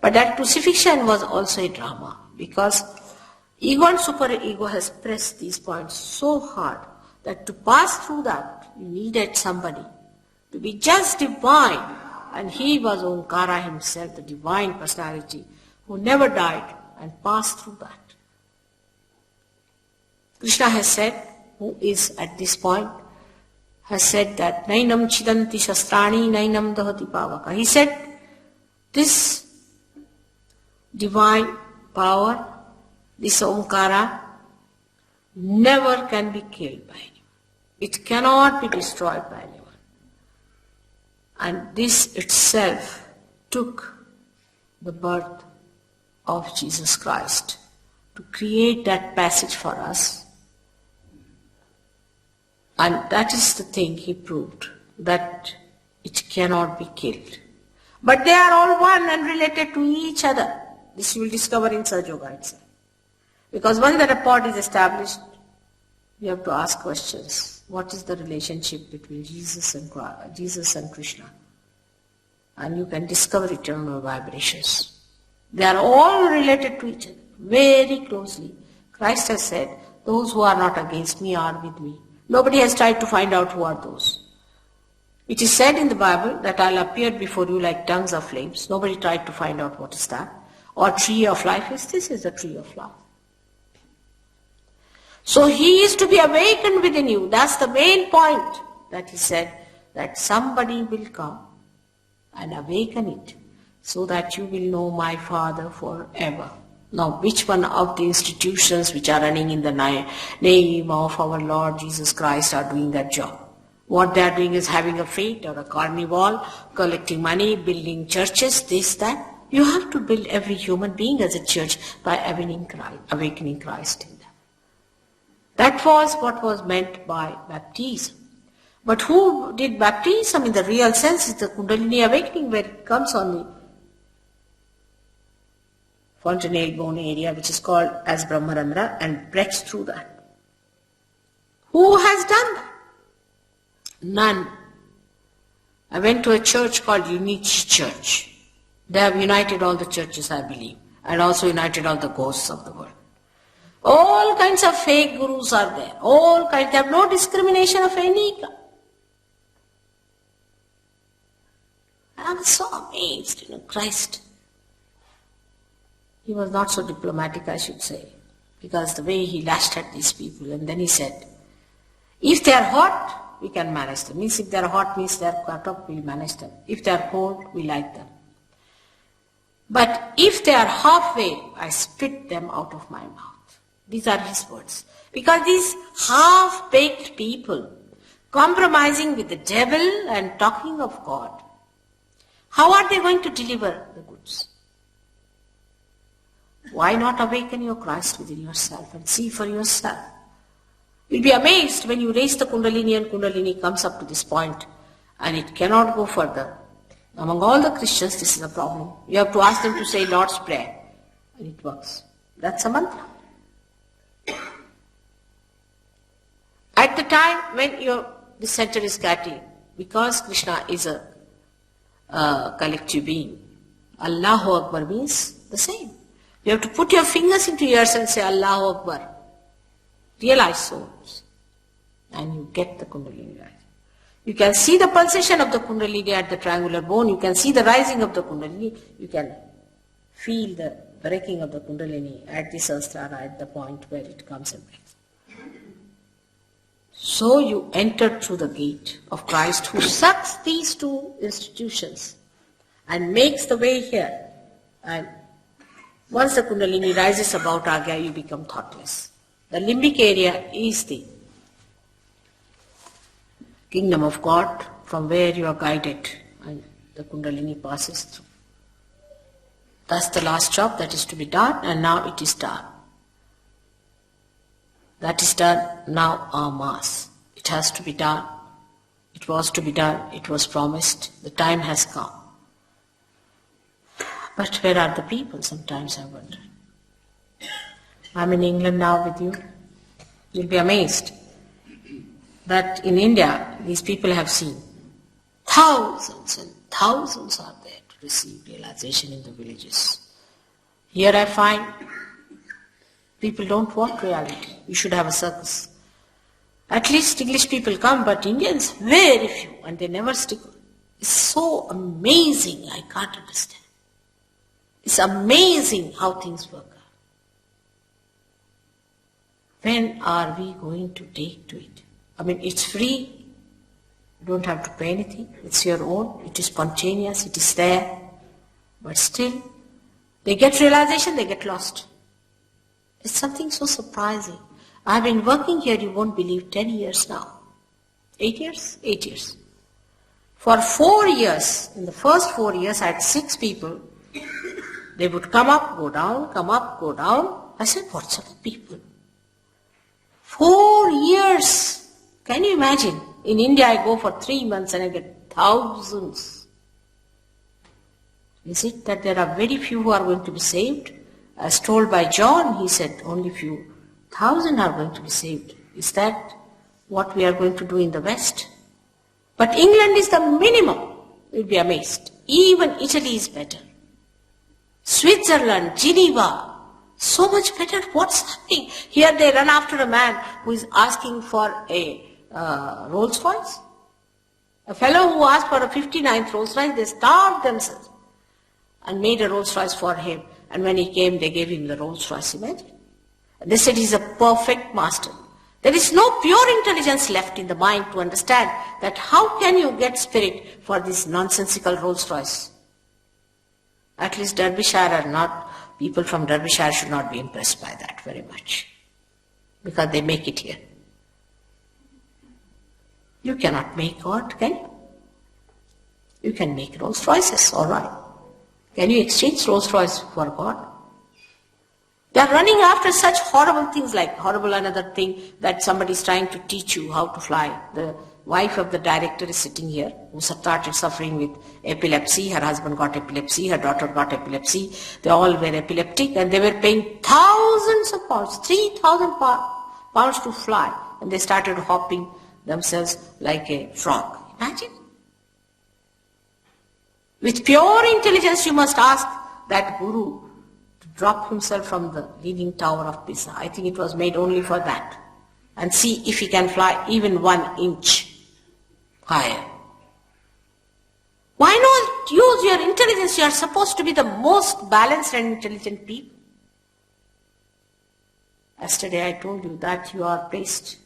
But that crucifixion was also a drama, because ego and superego has pressed these points so hard that to pass through that, you needed somebody to be just divine. And he was Omkara himself, the divine personality, who never died and passed through that. Krishna has said, who is at this point, has said that Nainam Chidanti Shastrani Nainam Dahati Pavaka. He said, this divine power, this Omkara, never can be killed by anyone. It cannot be destroyed by anyone. And this itself took the birth of Jesus Christ to create that passage for us. And that is the thing he proved, that it cannot be killed. But they are all one and related to each other. This you will discover in Sahajayoga itself. Because once the rapport is established, you have to ask questions. What is the relationship between Jesus and Krishna? And you can discover eternal vibrations. They are all related to each other, very closely. Christ has said, those who are not against me are with me. Nobody has tried to find out who are those. It is said in the Bible that I'll appear before you like tongues of flames. Nobody tried to find out what is that. Or tree of life is, this is the tree of life. So he is to be awakened within you. That's the main point that he said, that somebody will come and awaken it so that you will know my Father forever. Now, which one of the institutions which are running in the name of our Lord Jesus Christ are doing that job? What they are doing is having a fete or a carnival, collecting money, building churches, this, that. You have to build every human being as a church by awakening Christ in them. That was what was meant by baptism. But who did baptism in the real sense is the Kundalini awakening, where it comes on the fontanelle bone area, which is called as Brahmarandra, and breaks through that. Who has done that? None. I went to a church called Unity Church. They have united all the churches, I believe, and also united all the ghosts of the world. All kinds of fake gurus are there. All kinds. They have no discrimination of any kind. I was so amazed, Christ. He was not so diplomatic, I should say, because the way he lashed at these people, and then he said, if they are hot, we can manage them. Means if they are hot, means they are cut up, we'll manage them. If they are cold, we like them. But if they are halfway, I spit them out of my mouth. These are his words. Because these half-baked people, compromising with the devil and talking of God, how are they going to deliver the goods? Why not awaken your Christ within yourself and see for yourself? You'll be amazed when you raise the Kundalini and Kundalini comes up to this point and it cannot go further. Among all the Christians, this is a problem. You have to ask them to say Lord's Prayer and it works. That's a mantra. At the time when the center is catty, because Krishna is a collective being, Allahu Akbar means the same. You have to put your fingers into ears and say Allahu Akbar. Realize souls. And you get the Kundalini rising. You can see the pulsation of the Kundalini at the triangular bone. You can see the rising of the Kundalini. You can feel the breaking of the Kundalini at the Sahasrara, at the point where it comes and breaks. So you enter through the gate of Christ, who sucks these two institutions and makes the way here. And once the Kundalini rises about Agya, you become thoughtless. The limbic area is the kingdom of God, from where you are guided and the Kundalini passes through. That's the last job that is to be done, and now it is done. That is done, now en masse. It has to be done. It was to be done. It was promised. The time has come. But where are the people? Sometimes I wonder. I'm in England now with you. You'll be amazed that in India, these people have seen thousands and thousands are there to receive realization in the villages. Here I find people don't want reality. You should have a circus. At least English people come, but Indians, very few, and they never stick. It's so amazing, I can't understand. It's amazing how things work out. When are we going to take to it? I mean, it's free. You don't have to pay anything. It's your own. It is spontaneous. It is there. But still, they get realization, they get lost. It's something so surprising. I've been working here, you won't believe, 10 years now. 8 years? 8 years. For 4 years, in the first 4 years, I had 6 people. They would come up, go down, come up, go down. I said, what sort of people? 4 years. Can you imagine? In India, I go for 3 months and I get thousands. Is it that there are very few who are going to be saved? As told by John, he said only few thousand are going to be saved. Is that what we are going to do in the West? But England is the minimum. You'll be amazed. Even Italy is better. Switzerland, Geneva, so much better. What's happening? Here they run after a man who is asking for a Rolls Royce. A fellow who asked for a 59th Rolls Royce, they starved themselves and made a Rolls Royce for him. And when he came, they gave him the Rolls Royce. Imagine. They said he's a perfect master. There is no pure intelligence left in the mind to understand that how can you get spirit for this nonsensical Rolls Royce. At least Derbyshire are not, people from Derbyshire should not be impressed by that very much. Because they make it here. You cannot make God, can you? You can make Rolls Royces, all right. Can you exchange Rolls Royce for God? They are running after such horrible things, like horrible another thing that somebody is trying to teach you how to fly. The wife of the director is sitting here, who started suffering with epilepsy. Her husband got epilepsy, her daughter got epilepsy. They all were epileptic and they were paying thousands of pounds, 3,000 pounds to fly. And they started hopping themselves like a frog. Imagine. With pure intelligence, you must ask that guru to drop himself from the leaning tower of Pisa. I think it was made only for that. And see if he can fly even 1 inch higher. Why not use your intelligence? You are supposed to be the most balanced and intelligent people. Yesterday I told you that you are placed.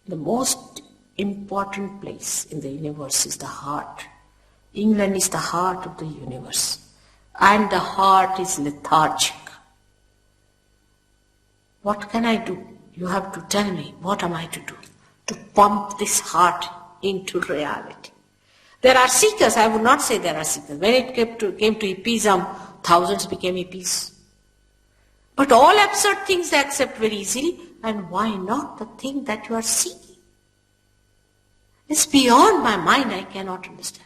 The most important place in the universe is the heart. England is the heart of the universe. And the heart is lethargic. What can I do? You have to tell me, what am I to do? To pump this heart into reality. There are seekers, I would not say there are seekers. When it came to hippism, thousands became hippies. But all absurd things they accept very easily. And why not the thing that you are seeking? It's beyond my mind, I cannot understand.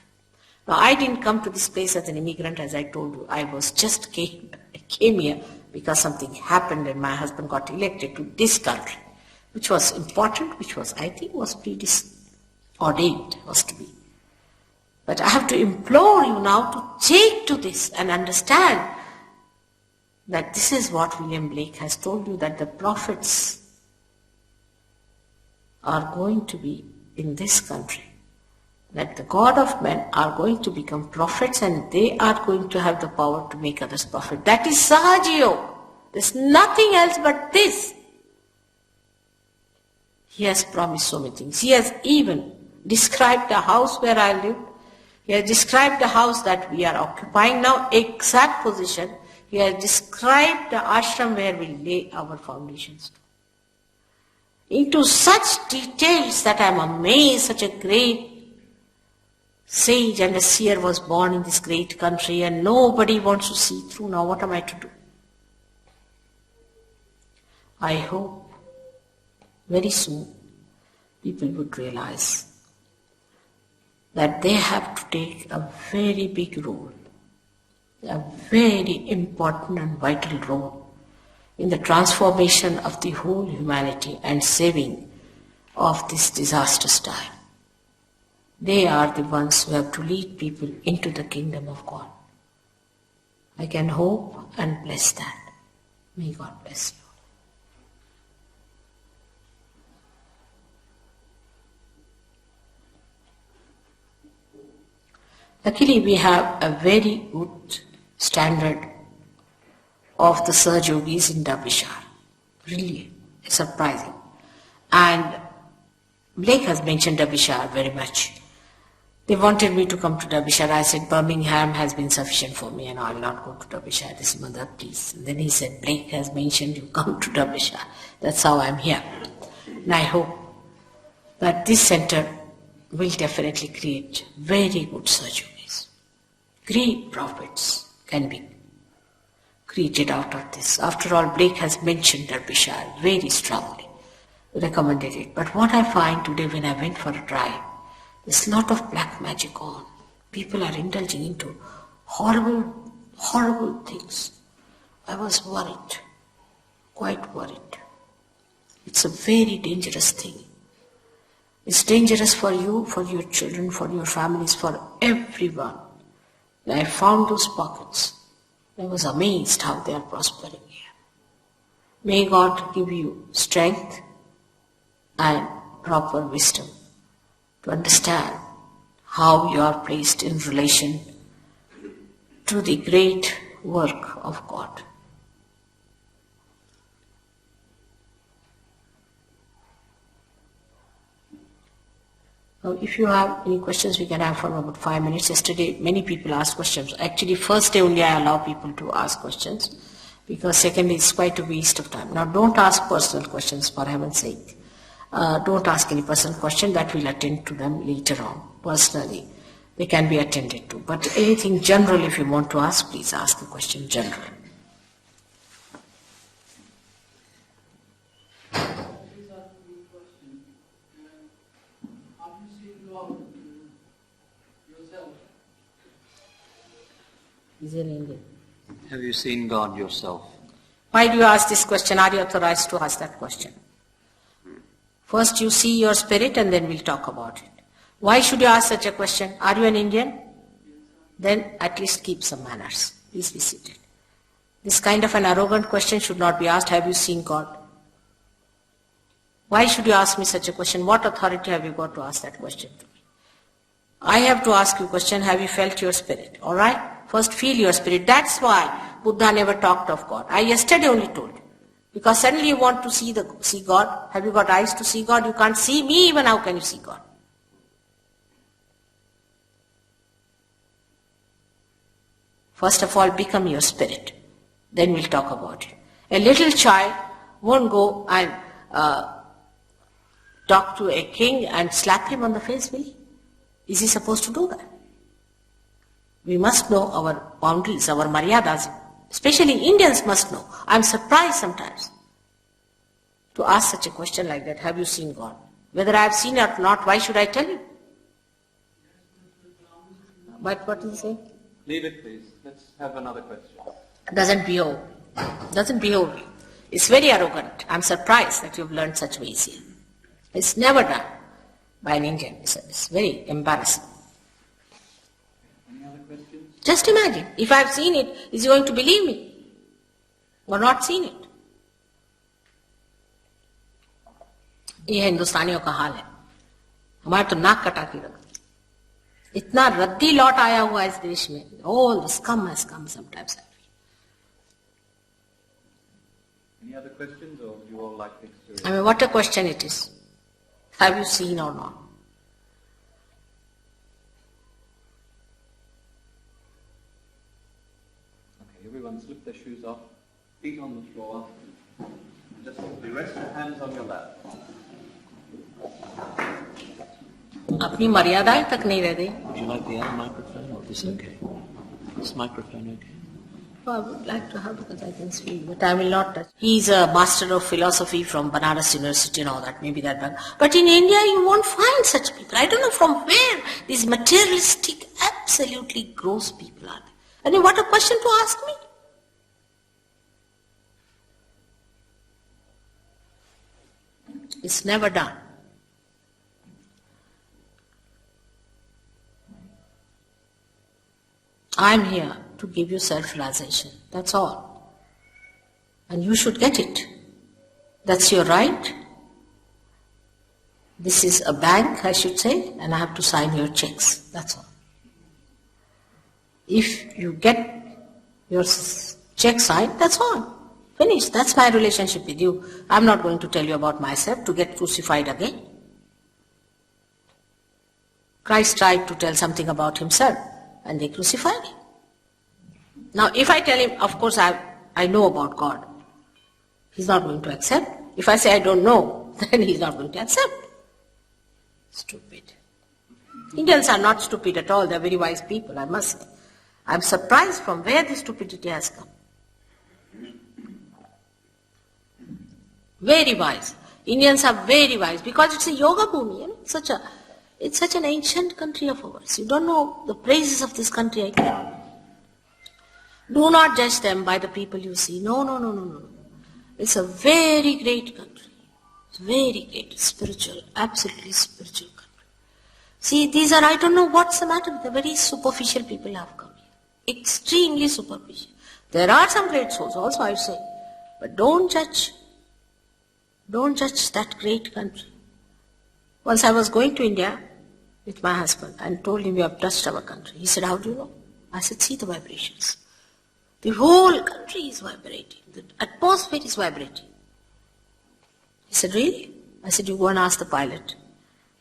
Now, I didn't come to this place as an immigrant, as I told you. I came here because something happened and my husband got elected to this country, which was important, which was, I think, was preordained, was to be. But I have to implore you now to take to this and understand that this is what William Blake has told you, that the prophets are going to be in this country. That the God of men are going to become prophets and they are going to have the power to make others prophet. That is sahajayoga. There's nothing else but this. He has promised so many things. He has even described the house where I lived. He has described the house that we are occupying now, exact position. He has described the ashram where we lay our foundations. Into such details that I am amazed, such a great sage and a seer was born in this great country and nobody wants to see through. Now what am I to do? I hope very soon people would realize that they have to take a very big role, a very important and vital role in the transformation of the whole humanity and saving of this disastrous time. They are the ones who have to lead people into the kingdom of God. I can hope and bless that. May God bless you. Luckily, we have a very good standard of the Sahajogis in Derbyshire. Really surprising. And Blake has mentioned Derbyshire very much. They wanted me to come to Derbyshire. I said, Birmingham has been sufficient for me and I will not go to Derbyshire. This mother, please. And then he said, Blake has mentioned you come to Derbyshire. That's how I'm here. And I hope that this center will definitely create very good Sahajogis. Great prophets can be created out of this. After all, Blake has mentioned Derbyshire very strongly, recommended it. But what I find today when I went for a drive, there's a lot of black magic on. People are indulging into horrible, horrible things. I was worried, quite worried. It's a very dangerous thing. It's dangerous for you, for your children, for your families, for everyone. When I found those pockets, I was amazed how they are prospering here. May God give you strength and proper wisdom to understand how you are placed in relation to the great work of God. Now, if you have any questions, we can have for about 5 minutes. Yesterday, many people asked questions. Actually, first day only I allow people to ask questions, because secondly, it's quite a waste of time. Now, don't ask personal questions, for heaven's sake. Don't ask any personal question. That we'll attend to them later on, personally. They can be attended to. But anything general, if you want to ask, please ask the question general. He's in India. Have you seen God yourself? Why do you ask this question? Are you authorized to ask that question? First you see your spirit and then we'll talk about it. Why should you ask such a question? Are you an Indian? Then at least keep some manners. Please be seated. This kind of an arrogant question should not be asked. Have you seen God? Why should you ask me such a question? What authority have you got to ask that question to me? I have to ask you a question. Have you felt your spirit? Alright? First feel your spirit. That's why Buddha never talked of God. I yesterday only told you. Because suddenly you want to see God. Have you got eyes to see God? You can't see me, even how can you see God? First of all, become your spirit. Then we'll talk about it. A little child won't go and talk to a king and slap him on the face, will he? Is he supposed to do that? We must know our boundaries, our maryadas. Especially Indians must know. I'm surprised sometimes to ask such a question like that. Have you seen God? Whether I have seen it or not, why should I tell you? But what is he saying? Leave it, please. Let's have another question. Doesn't behave. It's very arrogant. I'm surprised that you've learned such ways here. It's never done by an Indian. It's very embarrassing. Any other questions? Just imagine, if I've seen it, is he going to believe me? Or not seen it? ये हिंदुस्तानियों का हाल है. हमारे तो नाक कटा के रख. इतना रद्दी लौट आया हुआ इस देश में. All the scum has come sometimes. Any other questions, or you all like the experience? I mean, what a question it is. Have you seen or not? Okay, everyone slip their shoes off, feet on the floor, just simply rest your hands on your lap. अपनी मर्यादाएं तक नहीं रहती. Would you like the other microphone or this okay? This microphone okay? I would like to have because I can speak, but I will not touch. He's a master of philosophy from Banaras University and all that, maybe that one. But in India you won't find such people. I don't know from where these materialistic, absolutely gross people are. I mean, what a question to ask me. It's never done. I'm here to give you self-realization. That's all. And you should get it. That's your right. This is a bank, I should say, and I have to sign your checks. That's all. If you get your check signed, that's all. Finished. That's my relationship with you. I'm not going to tell you about myself to get crucified again. Christ tried to tell something about himself, and they crucified him. Now, if I tell him, of course, I know about God, he's not going to accept. If I say I don't know, then he's not going to accept. Stupid. Indians are not stupid at all. They're very wise people, I must say. I'm surprised from where this stupidity has come. Very wise. Indians are very wise because it's a yoga bhumi. You know? It's such an ancient country of ours. You don't know the praises of this country, I can. Do not judge them by the people you see. No. It's a very great country. It's very great, spiritual, absolutely spiritual country. See, these are, I don't know what's the matter with the very superficial people have come here. Extremely superficial. There are some great souls also, I say. But don't judge. Don't judge that great country. Once I was going to India with my husband and told him, we have touched our country. He said, how do you know? I said, see the vibrations. The whole country is vibrating. The atmosphere is vibrating. He said, really? I said, you go and ask the pilot.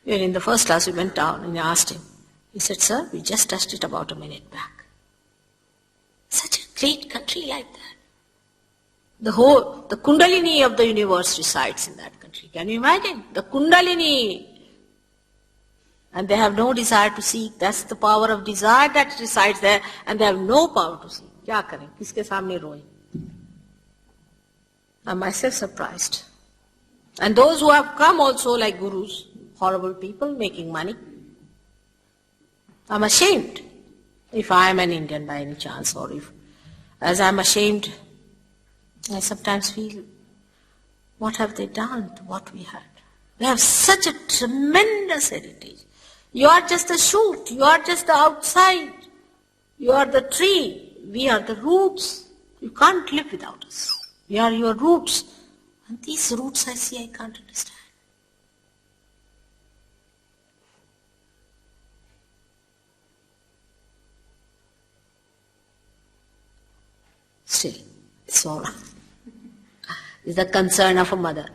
We were in the first class, we went down and I asked him. He said, sir, we just touched it about a minute back. Such a great country like that. The Kundalini of the universe resides in that country. Can you imagine? The Kundalini. And they have no desire to seek. That's the power of desire that resides there. And they have no power to seek. Kya kare? Kiske samne roye? I'm myself surprised. And those who have come also like gurus, horrible people making money. I'm ashamed if I am an Indian by any chance, or if, as I'm ashamed, I sometimes feel, what have they done to what we had? We have such a tremendous heritage. You are just a shoot, you are just the outside, you are the tree, we are the roots. You can't live without us. We are your roots. And these roots I see, I can't understand. Still, it's all right. It's the concern of a mother.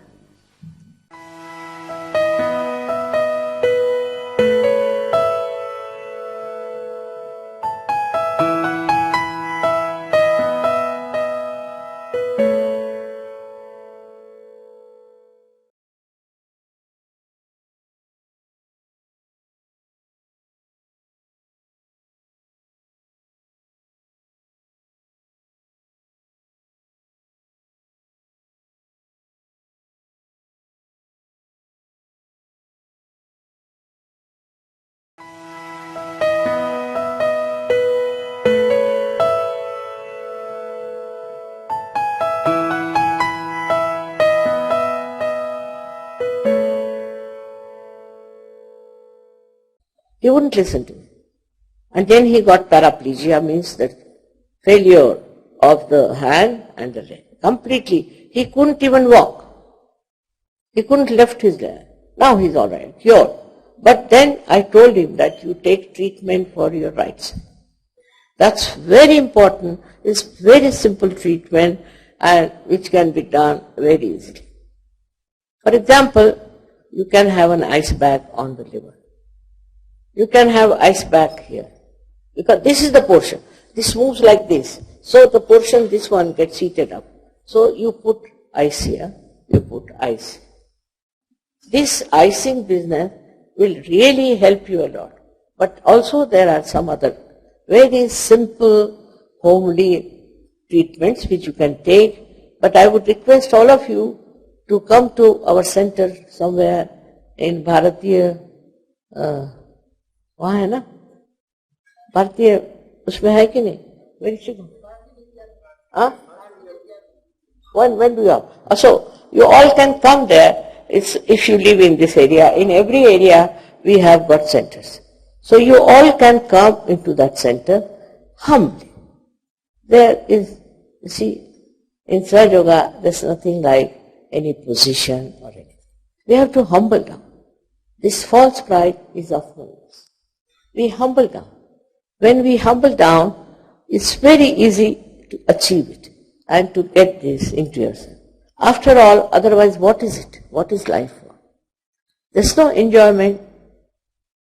He wouldn't listen to me. And then he got paraplegia, means that failure of the hand and the leg. Completely. He couldn't even walk. He couldn't lift his leg. Now he's all right, cured. But then I told him that you take treatment for your right side. That's very important. It's very simple treatment and which can be done very easily. For example, you can have an ice bag on the liver. You can have ice bag here. Because this is the portion. This moves like this. So the portion, this one gets heated up. So you put ice here, you put ice. This icing business will really help you a lot. But also there are some other very simple, homely treatments which you can take. But I would request all of you to come to our center somewhere in Bharatiya, वहाँ है ना भारतीय उसमें है कि नहीं? Where should you go? Huh? When do you have? So you all can come there. It's, if you live in this area, in every area we have got centers. So you all can come into that center humbly. There is, you see, in sahajayoga there's nothing like any position or anything. We have to humble down. This false pride is of no use. We humble down. When we humble down, it's very easy to achieve it and to get this into yourself. After all, otherwise what is it? What is life for? There's no enjoyment.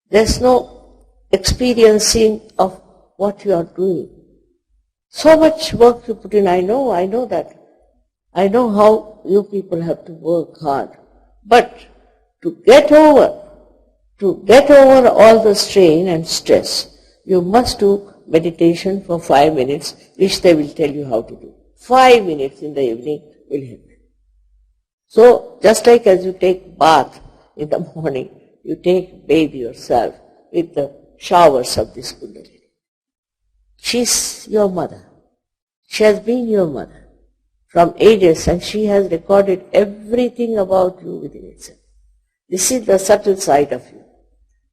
There's no experiencing of what you are doing. So much work you put in. I know that. I know how you people have to work hard. But to get over all the strain and stress, you must do meditation for 5 minutes, which they will tell you how to do. 5 minutes in the evening will help you. So, just like as you take bath in the morning, you bathe yourself with the showers of this Kundalini. She's your mother. She has been your mother from ages, and she has recorded everything about you within itself. This is the subtle side of you.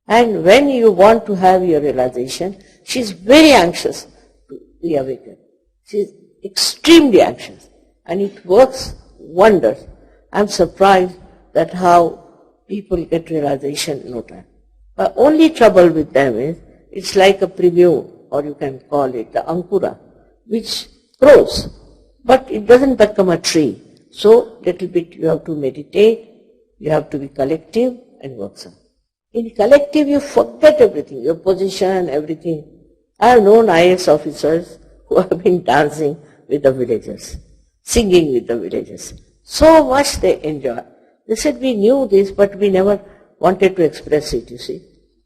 And when you want to have your realization, she is very anxious to be awakened. She is extremely anxious, and it works wonders. I'm surprised that how people get realization in no time. The only trouble with them is, it's like a premium, or you can call it the ankura, which grows, but it doesn't become a tree. So, little bit you have to meditate, you have to be collective and work some. In collective, you forget everything, your position, everything. I have known IAS officers who have been dancing with the villagers, singing with the villagers. So much they enjoy. They said, we knew this, but we never wanted to express it, you see.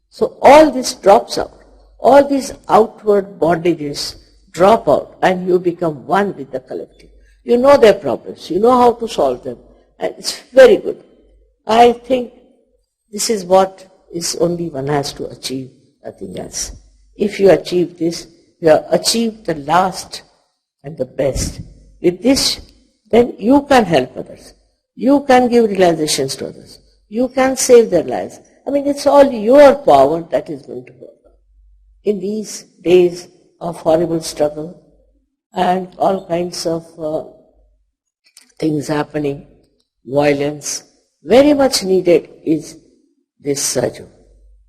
So all this drops out. All these outward bondages drop out, and you become one with the collective. You know their problems. You know how to solve them. And it's very good. I think this is what is only one has to achieve, nothing else. If you achieve this, you have achieved the last and the best. With this, then you can help others. You can give realizations to others. You can save their lives. I mean, it's all your power that is going to work. In these days of horrible struggle and all kinds of things happening, violence, very much needed is this sahajayoga.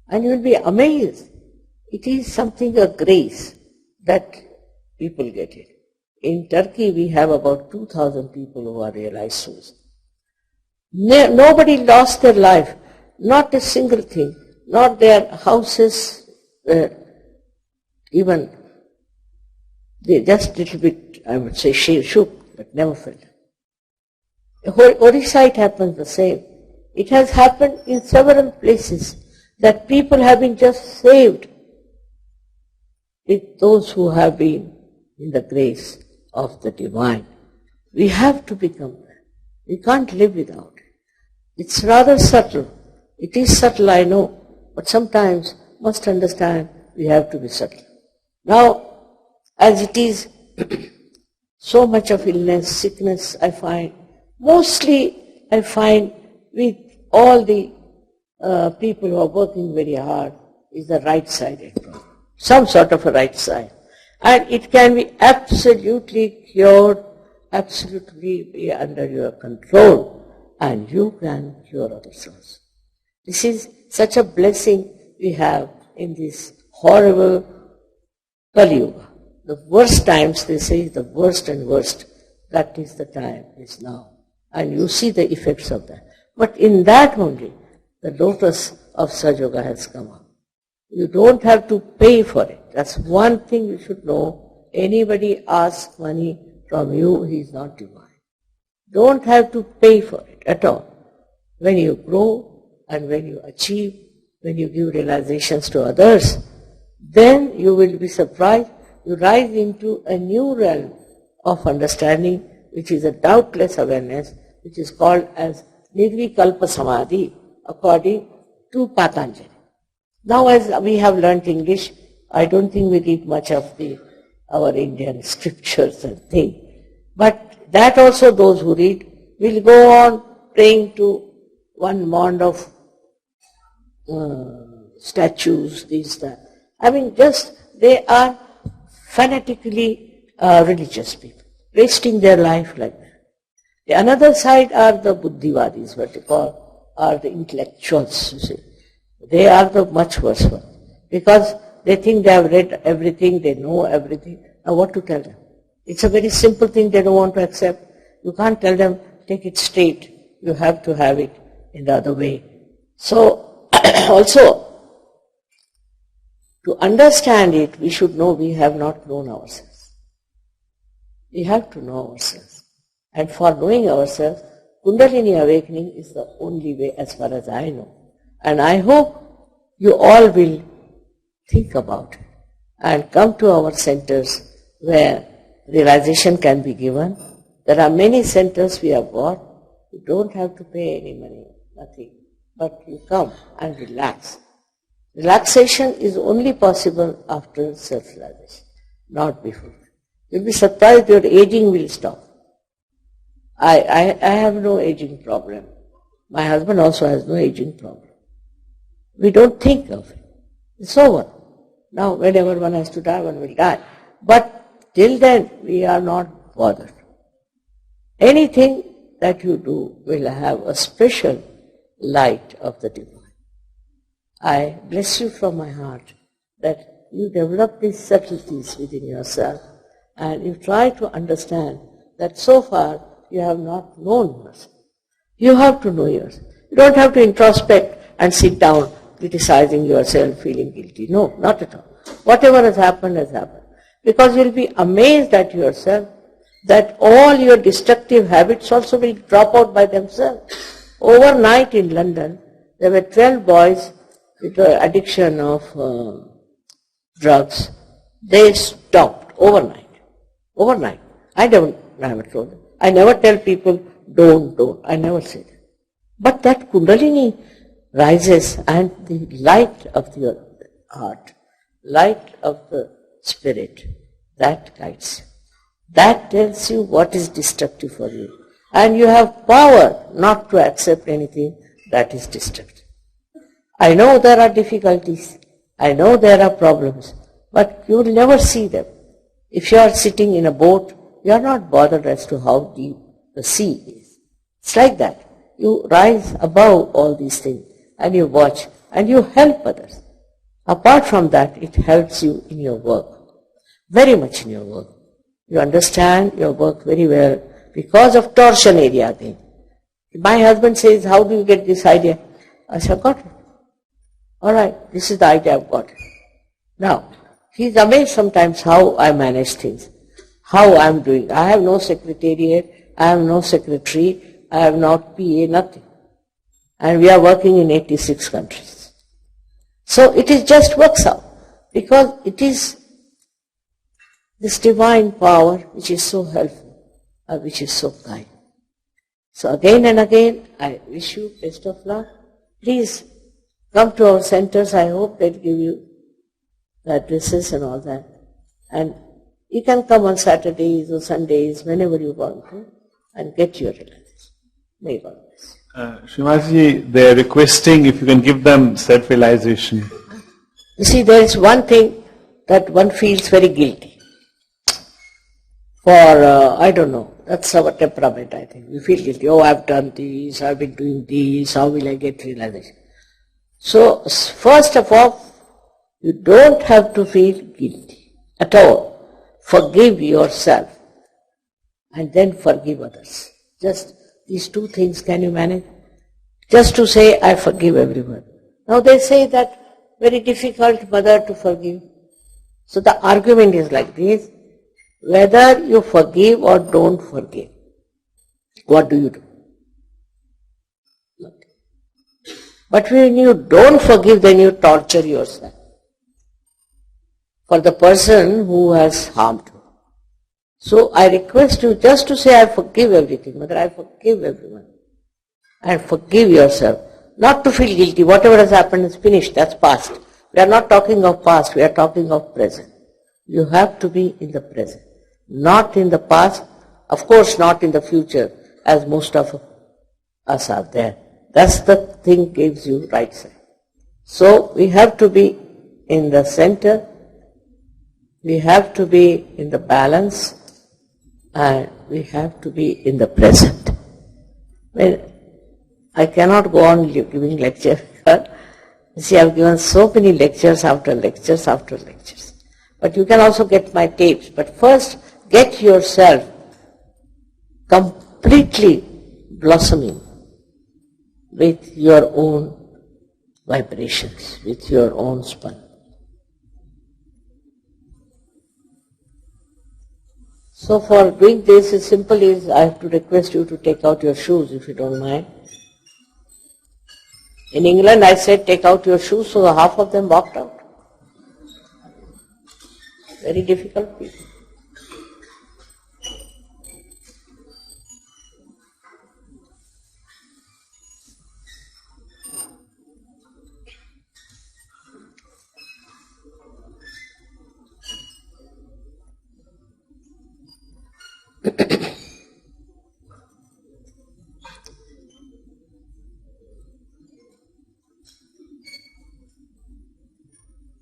And you will be amazed. It is something, a grace, that people get it. In Turkey, we have about 2,000 people who are realized souls. Nobody lost their life, not a single thing, not their houses, even they just little bit, I would say, shook, but never fell. Odisha, it happens the same. It has happened in several places that people have been just saved with those who have been in the grace of the divine. We have to become that. We can't live without it. It's rather subtle. It is subtle, I know, but sometimes must understand we have to be subtle. Now, as it is so much of illness, sickness, I find, mostly I find with all the people who are working very hard is the right-sided problem. Some sort of a right side. And it can be absolutely cured, absolutely be under your control, and you can cure others also. This is such a blessing we have in this horrible Kali Yuga. The worst times, they say, the worst and worst, that is the time, is now. And you see the effects of that. But in that only, the lotus of sahajayoga has come up. You don't have to pay for it. That's one thing you should know. Anybody asks money from you, he is not divine. Don't have to pay for it at all. When you grow and when you achieve, when you give realizations to others, then you will be surprised. You rise into a new realm of understanding, which is a doubtless awareness, which is called as Nirvikalpa Samadhi, according to Patanjali. Now, as we have learnt English, I don't think we read much of our Indian scriptures and things. But that also those who read will go on praying to one mound of statues, these, that. I mean, they are fanatically religious people, wasting their life like that. The another side are the Buddhivadis, what they call, are the intellectuals, you see. They are the much worse one, because they think they have read everything, they know everything. Now what to tell them? It's a very simple thing they don't want to accept. You can't tell them, take it straight. You have to have it in the other way. So, also, to understand it, we should know we have not known ourselves. We have to know ourselves. And for knowing ourselves, Kundalini awakening is the only way as far as I know. And I hope you all will think about it and come to our centers where realization can be given. There are many centers we have got. You don't have to pay any money, nothing. But you come and relax. Relaxation is only possible after self-realization, not before. You'll be surprised your aging will stop. I have no aging problem. My husband also has no aging problem. We don't think of it. It's over. Now, whenever one has to die, one will die. But till then, we are not bothered. Anything that you do will have a special light of the divine. I bless you from my heart that you develop these subtleties within yourself and you try to understand that so far you have not known yourself. You have to know yourself. You don't have to introspect and sit down criticizing yourself, feeling guilty. No, not at all. Whatever has happened has happened. Because you'll be amazed at yourself that all your destructive habits also will drop out by themselves. Overnight in London, there were 12 boys with the addiction of drugs. They stopped overnight. Overnight. I never told them. I never tell people, don't. I never say that. But that Kundalini rises and the light of your heart, light of the spirit, that guides you. That tells you what is destructive for you. And you have power not to accept anything that is destructive. I know there are difficulties. I know there are problems. But you will never see them. If you are sitting in a boat, you are not bothered as to how deep the sea is. It's like that. You rise above all these things and you watch and you help others. Apart from that, it helps you in your work. Very much in your work. You understand your work very well because of torsion area thing. My husband says, how do you get this idea? I said, got it. All right, this is the idea I've got. Now, he's amazed sometimes how I manage things, how I'm doing. I have no secretariat, I have no secretary, I have not PA, nothing. And we are working in 86 countries. So it is just works out because it is this divine power which is so helpful, which is so kind. So again and again, I wish you best of luck. Please come to our centers. I hope they'll give you the addresses and all that. And you can come on Saturdays or Sundays, whenever you want to, and get your realization. May God bless you. Shrimataji, they are requesting if you can give them self-realization. You see, there is one thing that one feels very guilty. For, I don't know, that's our temperament, I think. We feel guilty. Oh, I've done this, I've been doing this, how will I get realization? So, first of all, you don't have to feel guilty at all. Forgive yourself and then forgive others. Just these two things can you manage? Just to say, I forgive everyone. Now they say that very difficult, mother, to forgive. So the argument is like this. Whether you forgive or don't forgive, what do you do? But when you don't forgive, then you torture yourself for the person who has harmed you. So I request you just to say, I forgive everything, Mother, I forgive everyone. And forgive yourself. Not to feel guilty. Whatever has happened is finished. That's past. We are not talking of past. We are talking of present. You have to be in the present. Not in the past. Of course, not in the future, as most of us are there. That's the thing gives you right side. So we have to be in the center. We have to be in the balance. And we have to be in the present. I cannot go on giving lecture. See, I've given so many lectures after lectures after lectures. But you can also get my tapes. But first, get yourself completely blossoming with your own vibrations, with your own spun. So for doing this, it's simple is I have to request you to take out your shoes if you don't mind. In England, I said, take out your shoes, so half of them walked out. Very difficult people.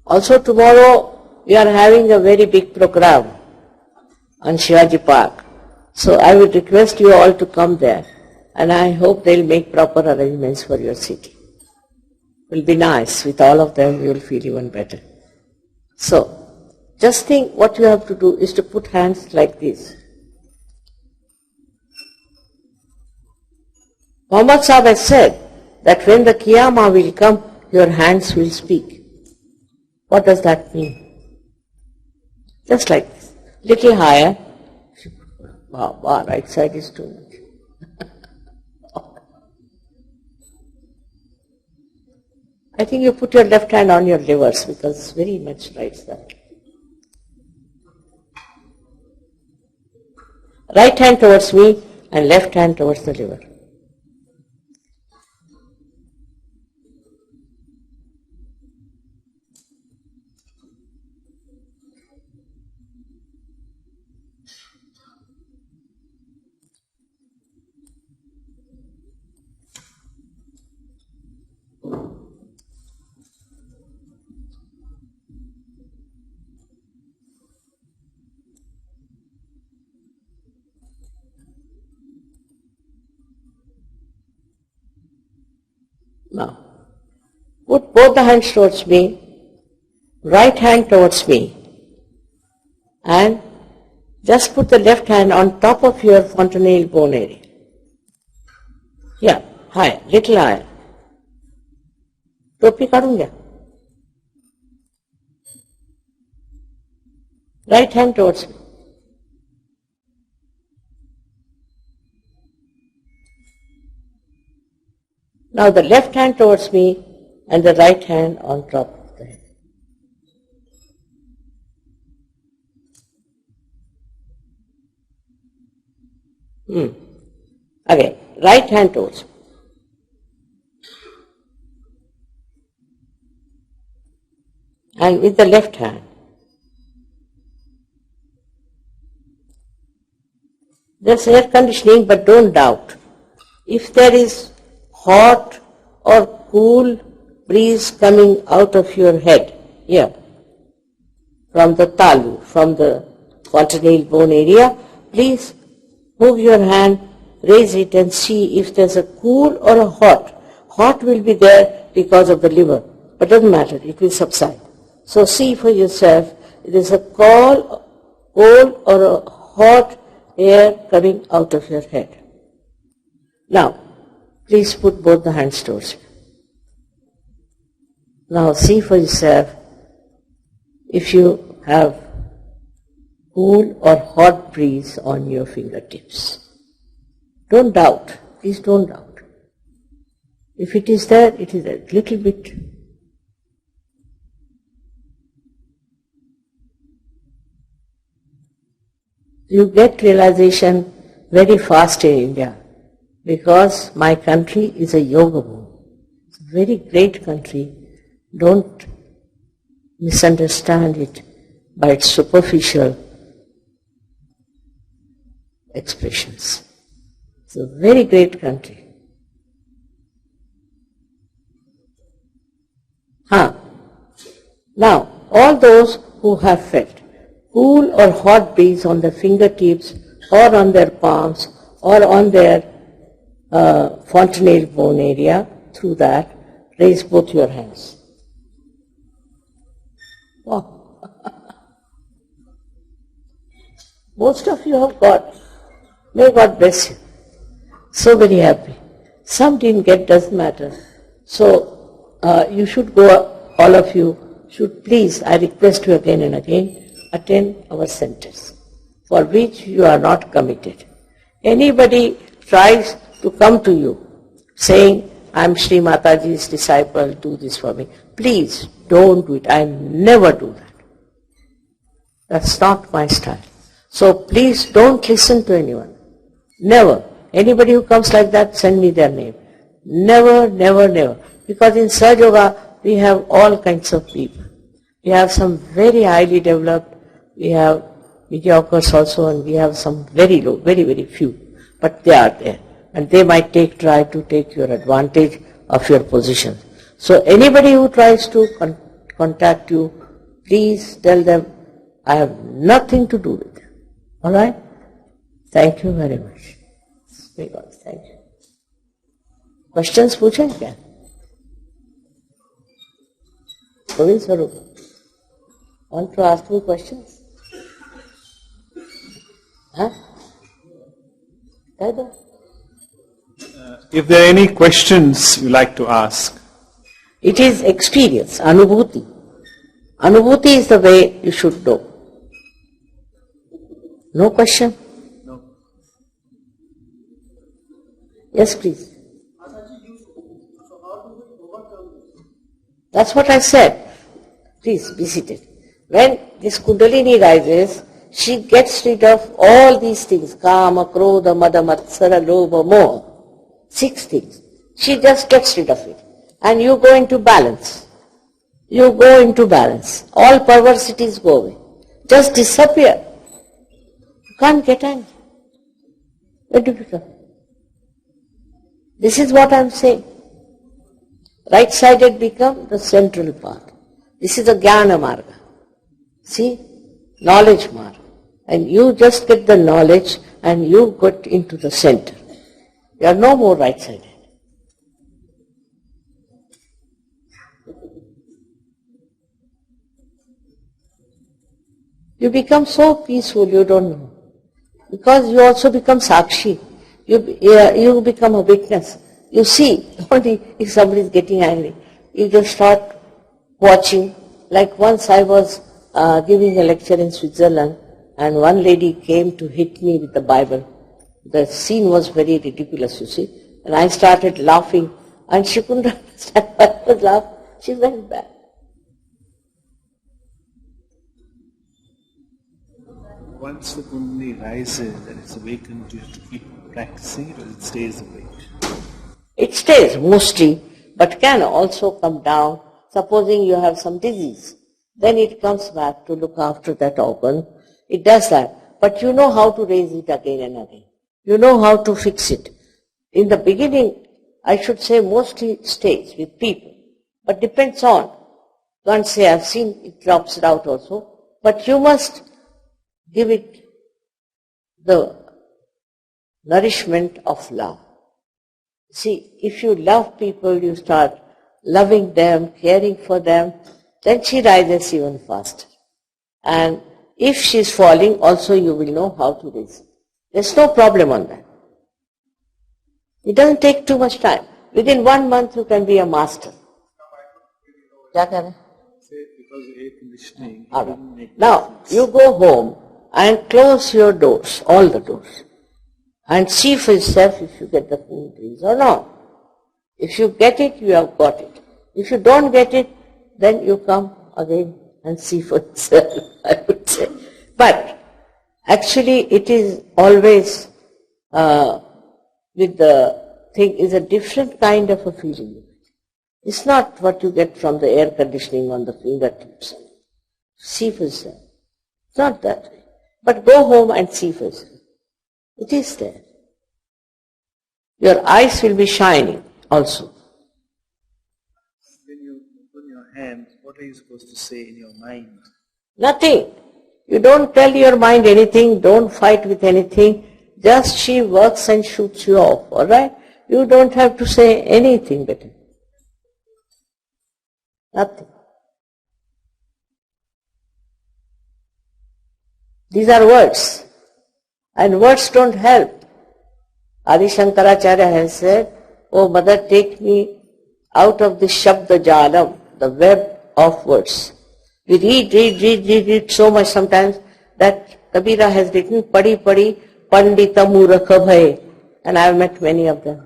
Also tomorrow we are having a very big program on Shivaji Park. So I would request you all to come there, and I hope they'll make proper arrangements for your city. It will be nice. With all of them you will feel even better. So just think what you have to do is to put hands like this. Muhammad Sahib has said that when the Qiyamah will come, your hands will speak. What does that mean? Just like this. Little higher. Wow, right side is too much. I think you put your left hand on your livers because it's very much right side. Right hand towards me and left hand towards the liver. Now, put both the hands towards me, right hand towards me, and just put the left hand on top of your fontanelle bone area. Yeah, high, little higher. Topi karunga. Right hand towards me. Now the left hand towards me and the right hand on top of the head. Again, right hand towards me. And with the left hand. There's air conditioning, but don't doubt. If there is hot or cool breeze coming out of your head, here, from the talu, from the fontanelle bone area, please move your hand, raise it and see if there's a cool or a hot. Hot will be there because of the liver, but doesn't matter, it will subside. So see for yourself, it is a cold or a hot air coming out of your head. Now, please put both the hands towards you. Now see for yourself if you have cool or hot breeze on your fingertips. Don't doubt. Please don't doubt. If it is there, it is a little bit. You get realization very fast in India, because my country is a yoga boom. It's a very great country. Don't misunderstand it by its superficial expressions. It's a very great country. Now, all those who have felt cool or hot breeze on their fingertips or on their palms or on their fontanelle bone area, through that, raise both your hands. Wow. Most of you have got. May God bless you. So very happy. Some didn't get, doesn't matter. So you should go, all of you should please, I request you again and again, attend our centers, for which you are not committed. Anybody tries to come to you saying, I'm Shrimataji's disciple, do this for me. Please don't do it. I never do that. That's not my style. So please don't listen to anyone. Never. Anybody who comes like that, send me their name. Never, never, never. Because in sahajayoga, we have all kinds of people. We have some very highly developed, we have mediocres also, and we have some very low, very, very few. But they are there. And they might try to take your advantage of your position. So anybody who tries to contact you, please tell them, I have nothing to do with it. All right? Thank you very much. May God thank you. Questions पूछें क्या? Govind Swarup, want to ask me questions? Huh? If there are any questions you like to ask. It is experience, anubhuti. Anubhuti is the way you should know. No question? No. Yes, please. That's what I said. Please be seated. When this Kundalini rises, she gets rid of all these things. Kama, Krodha, Mada, Matsara, Lobha, Moha. 6 things. She just gets rid of it. And you go into balance. You go into balance. All perversities go away. Just disappear. You can't get angry. Where do you become? This is what I am saying. Right-sided become the central path. This is the Jnana Marga. See? Knowledge Marga. And you just get the knowledge and you get into the center. You are no more right-sided. You become so peaceful, you don't know. Because you also become sakshi. You become a witness. You see, only if somebody is getting angry, you just start watching. Like once I was giving a lecture in Switzerland, and one lady came to hit me with the Bible. The scene was very ridiculous, you see. And I started laughing, and she couldn't understand why I was laughing. She went back. Once the Kundalini rises and it's awakened, you have to keep practicing it, or it stays awake? It stays mostly, but can also come down. Supposing you have some disease, then it comes back to look after that organ. It does that. But you know how to raise it again and again. You know how to fix it. In the beginning, I should say mostly stays with people. But depends on. Can't say I've seen it drops it out also. But you must give it the nourishment of love. See, if you love people, you start loving them, caring for them, then she rises even faster. And if she's falling, also you will know how to raise it. There's no problem on that. It doesn't take too much time. Within 1 month you can be a master. Because air conditioning. Now, you go home and close your doors, all the doors, and see for yourself if you get the cool breeze or not. If you get it, you have got it. If you don't get it, then you come again and see for yourself, I would say. But actually it is always with the thing is a different kind of a feeling. It's not what you get from the air conditioning on the fingertips. See for yourself. It's not that way. But go home and see for yourself. It is there. Your eyes will be shining also. When you open your hands, what are you supposed to say in your mind? Nothing. You don't tell your mind anything, don't fight with anything. Just she works and shoots you off, alright? You don't have to say anything better. Nothing. These are words. And words don't help. Adi Shankaracharya has said, "Oh mother, take me out of this Shabda Jalam, the web of words." We read so much sometimes that Kabira has written, "Padi padi pandita murakha bhai," and I have met many of them.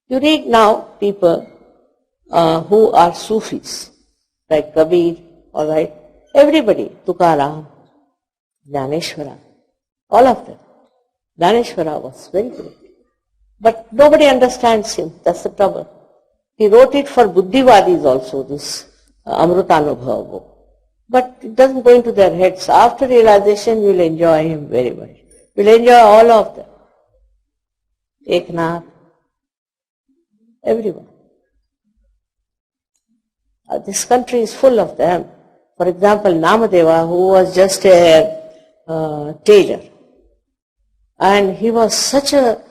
You read now people who are Sufis, like Kabir, all right, everybody, Tukaram, Jnaneshwara, all of them. Jnaneshwara was very great. But nobody understands him, that's the trouble. He wrote it for Buddhivadis also, this Amrutanubhava. But it doesn't go into their heads. After realization, you will enjoy him very much. You will enjoy all of them. Eknath, everyone. This country is full of them. For example, Namadeva, who was just a tailor, and he was such a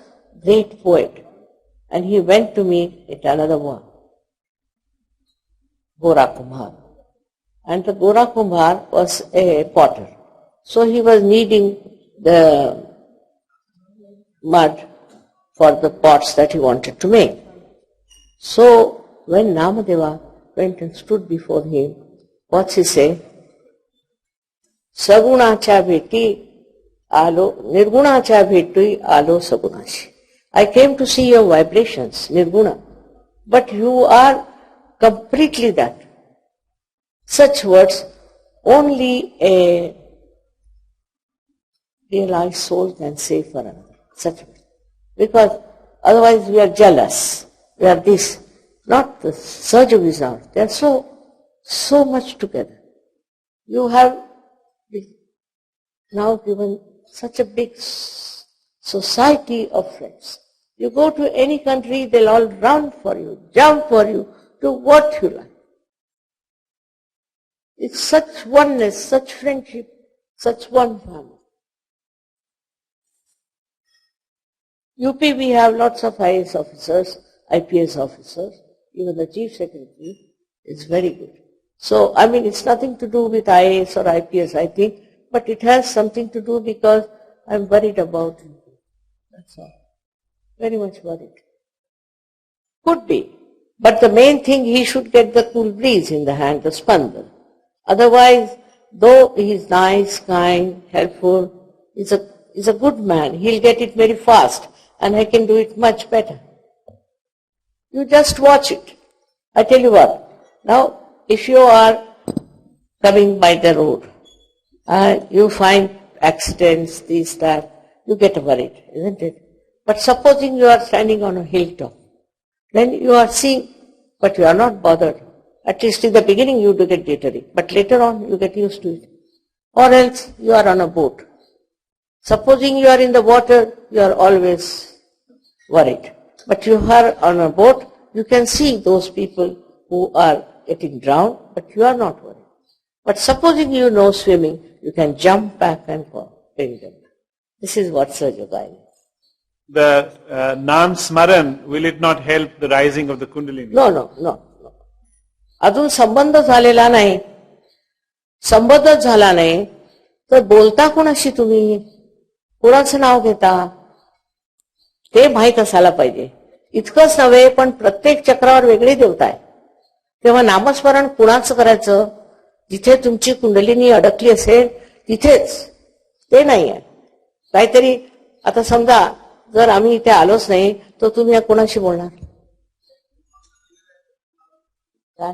great poet, and he went to meet another one, Gora Kumbhar. And the Gora Kumbhar was a potter. So he was kneading the mud for the pots that he wanted to make. So when Namadeva went and stood before him, what's he say? Sagunacha bheti alo, nirgunacha bhetui alo sagunachi. I came to see your vibrations, nirguna, but you are completely that. Such words only a realized soul can say for another. Such words. Because otherwise we are jealous. We are this. Not the Sahajayogis are. They are so much together. You have now given such a big society of friends. You go to any country, they'll all run for you, jump for you, do what you like. It's such oneness, such friendship, such one family. UP we have lots of IAS officers, IPS officers, even the chief secretary is very good. So, I mean, it's nothing to do with IAS or IPS, I think, but it has something to do because I'm worried about him. That's all. Very much worried. Could be. But the main thing, he should get the cool breeze in the hand, the spandal. Otherwise, though he is nice, kind, helpful, he's a good man, he'll get it very fast, and I can do it much better. You just watch it. I tell you what, now if you are coming by the road and you find accidents, this, that, you get worried, isn't it? But supposing you are standing on a hilltop, then you are seeing, but you are not bothered. At least in the beginning you do get jittery, but later on you get used to it. Or else you are on a boat. Supposing you are in the water, you are always worried. But you are on a boat, you can see those people who are getting drowned, but you are not worried. But supposing you know swimming, you can jump back and bring them. This is what Sahajayoga is. The Nam Smaran, will it not help the rising of the Kundalini? No. अजून संबंध झालेला नाही, संबंधच झाला नाही, तर बोलता कोणाशी तुम्ही? कोणाचं नाव घेता? ते माहीत असायला पाहिजे. इतकंच नव्हे, पण प्रत्येक चक्रावर वेगळी देवता आहे. तेव्हा नामस्मरण कुणाचं करायचं? जिथे तुमची कुंडलिनी अडकली असेल तिथेच. ते नाही आहे. काहीतरी आता समजा जर आम्ही इथे आलोच नाही तर तुम्ही कोणाशी बोलणार? काय?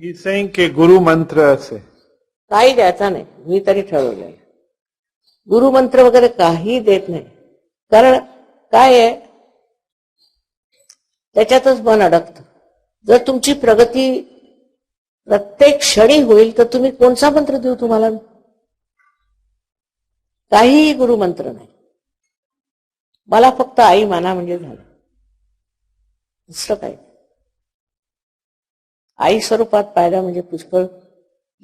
He's saying की गुरु मंत्र असे काही द्यायचा नाही. मी तरी ठरवलंय गुरु मंत्र वगैरे काही देत नाही. कारण काय आहे, त्याच्यातच मन अडकतं. जर तुमची प्रगती प्रत्येक क्षणी होईल तर तुम्ही कोणता मंत्र देऊ तुम्हाला? काहीही गुरु मंत्र नाही. मला फक्त आई माना म्हणजे झालं, दुसरं काय. आई स्वरूपात पाहिलं म्हणजे पुष्कळ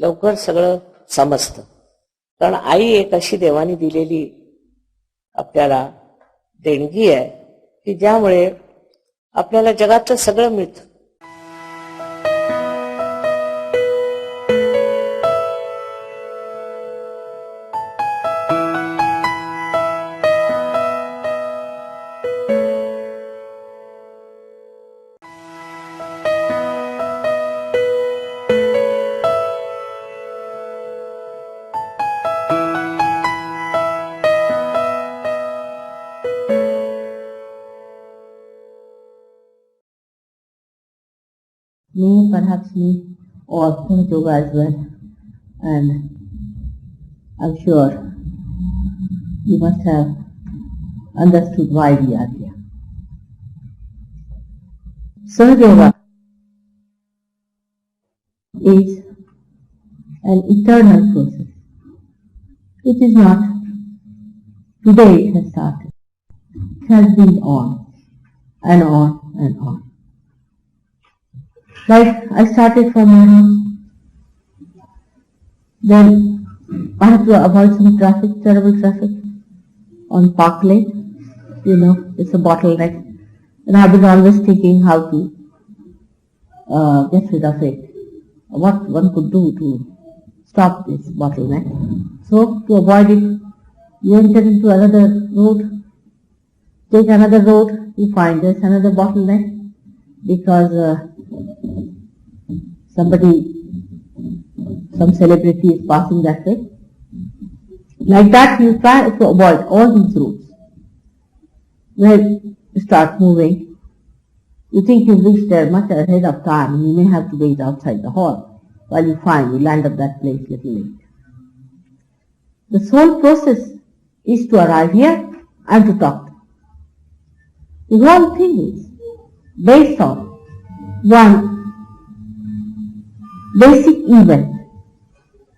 लवकर सगळं समजतं. कारण आई एक अशी देवाने दिलेली आपल्याला देणगी आहे की ज्यामुळे आपल्याला जगातलं सगळं मिळतं. Perhaps me, or sahajayoga as well, and I'm sure you must have understood why we are here. Sahajayoga is an eternal process. It is not today it has started. It has been on and on and on. Like I started from my house, then I had to avoid some traffic, terrible traffic on Park Lane. You know, it's a bottleneck, and I've been always thinking how to get rid of it, what one could do to stop this bottleneck. So to avoid it, you enter into another road, take another road, you find there's another bottleneck because some celebrity is passing that way. Like that you try to avoid all these roads. When you start moving, you think you've reached there much ahead of time and you may have to wait outside the hall while you find you land at that place little late. The whole process is to arrive here and to talk. The whole thing is based on one basic event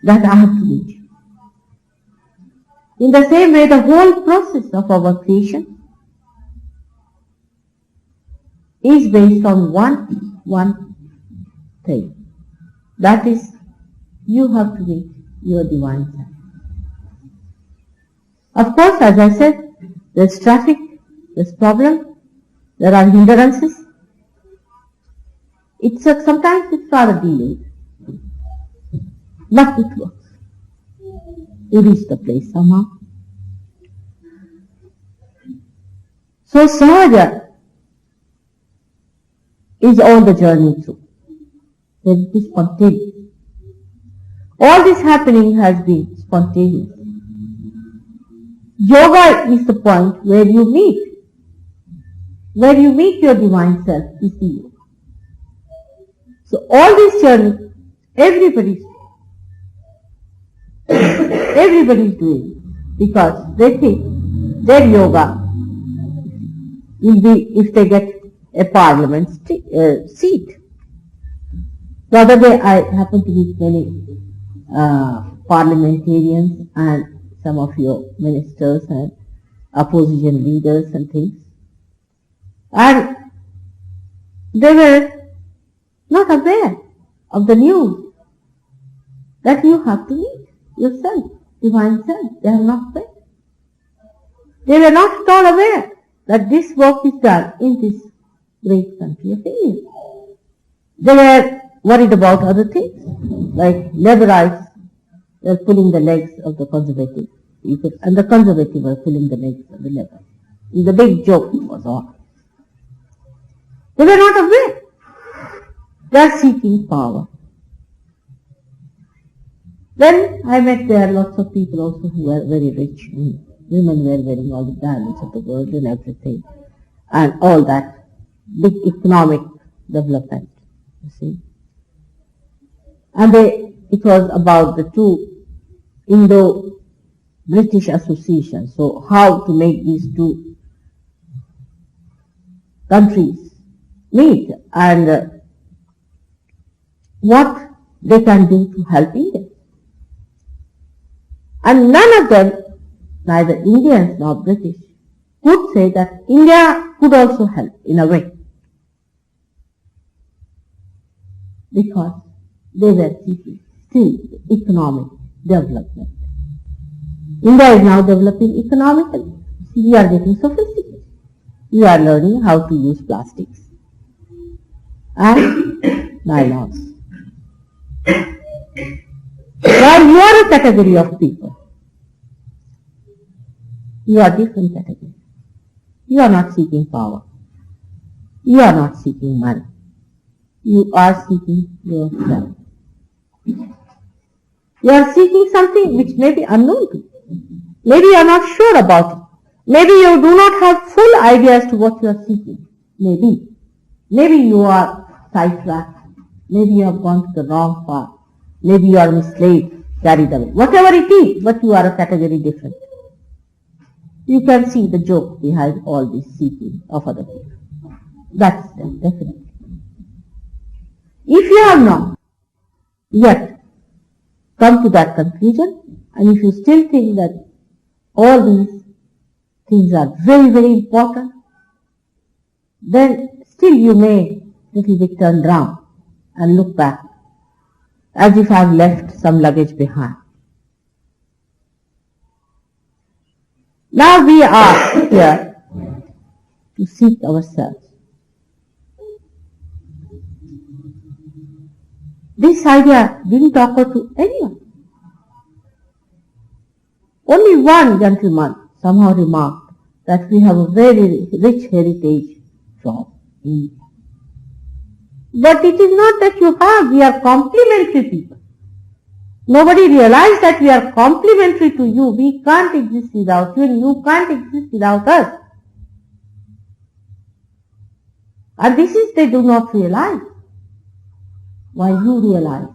that I have to reach. In the same way, the whole process of our creation is based on one thing. That is, you have to meet your divine self. Of course, as I said, there's traffic, there's problem, there are hindrances. Sometimes it's rather delayed. But it works. You reach the place somehow. So sahaja is all the journey through. Then it is spontaneous. All this happening has been spontaneous. Yoga is the point where you meet. Where you meet your divine self is the yoga. So all this journey, everybody's doing because they think their yoga will be if they get a parliament seat. The other day I happened to meet many parliamentarians and some of your ministers and opposition leaders and things, and they were not aware of the news that you have to meet yourself, divine self. They are not aware. They were not at all aware that this work is done in this great country of India. They were worried about other things, like laborites were pulling the legs of the conservative people, and the conservative were pulling the legs of the labor. The big joke was on. They were not aware. They are seeking power. Then I met there lots of people also who were very rich in women were wearing all the diamonds of the world and everything, and all that big economic development, you see. And it was about the two Indo-British associations, so how to make these two countries meet and what they can do to help India. And none of them, neither Indians nor British, could say that India could also help in a way, because they were seeking still economic development. India is now developing economically. We are getting sophisticated. We are learning how to use plastics and nylons. While you are a category of people, you are different category. You are not seeking power. You are not seeking money. You are seeking yourself. You are seeking something which may be unknown to you. Maybe you are not sure about it. Maybe you do not have full idea as to what you are seeking. Maybe. Maybe you are sidetracked. Maybe you have gone to the wrong path. Maybe you are misled, carried away. Whatever it is, but you are a category different. You can see the joke behind all this seeking of other people. That's there, definitely. If you have not yet come to that conclusion, and if you still think that all these things are very, very important, then still you may little bit turn round and look back as if I have left some luggage behind. Now we are here to seek ourselves. This idea didn't occur to anyone. Only one gentleman somehow remarked that we have a very rich heritage from India. But it is not that you have, we are complementary people. Nobody realized that we are complementary to you. We can't exist without you and you can't exist without us. And this is they do not realize. While you realize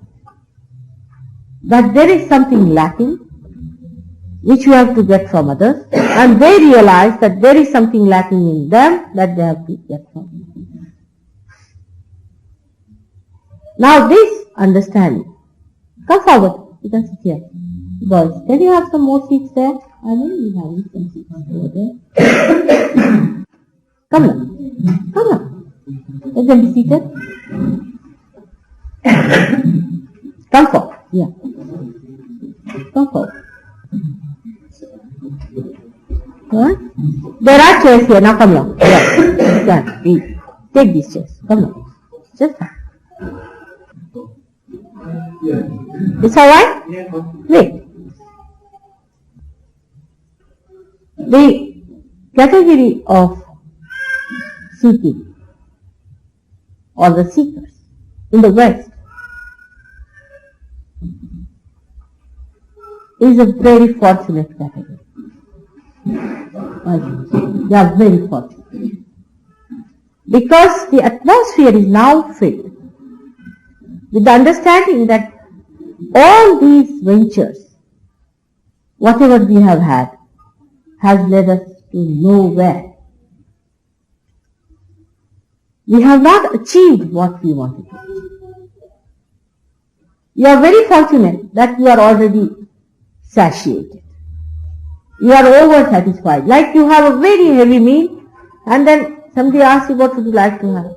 that there is something lacking which you have to get from others, and they realize that there is something lacking in them that they have to get from you. Now this understanding, come forward, you can sit here. Boys, can you have some more seats there? I know you have some seats over there. Come now, come now. Let them be seated. Come forward, yeah. Come forward. Right? There are chairs here, now come along. Yeah. Take these chairs, come along. Just that. It's alright? Wait. The category of seeking or the seekers in the West is a very fortunate category. They are very fortunate. Because the atmosphere is now filled with the understanding that all these ventures, whatever we have had, has led us to nowhere. We have not achieved what we wanted to. You are very fortunate that you are already satiated. You are over satisfied. Like you have a very heavy meal and then somebody asks you what would you like to have.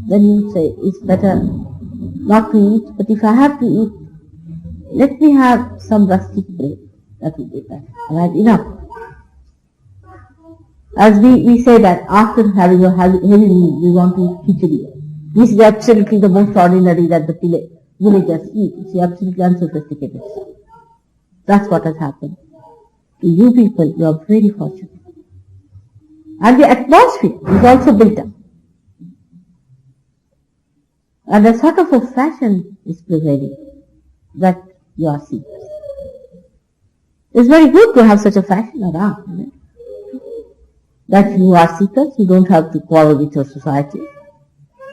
Then you say, it's better not to eat, but if I have to eat, let me have some rustic bread. That would be better. Right? Enough. As we say that after having a heavy meal, we want to eat khichdi. This is absolutely the most ordinary that the villagers eat. It's absolutely unsophisticated. That's what has happened. To you people, you are very fortunate. And the atmosphere is also built up. And a sort of a fashion is prevailing that you are seekers. It's very good to have such a fashion around. Isn't it? That you are seekers, you don't have to quarrel with your society.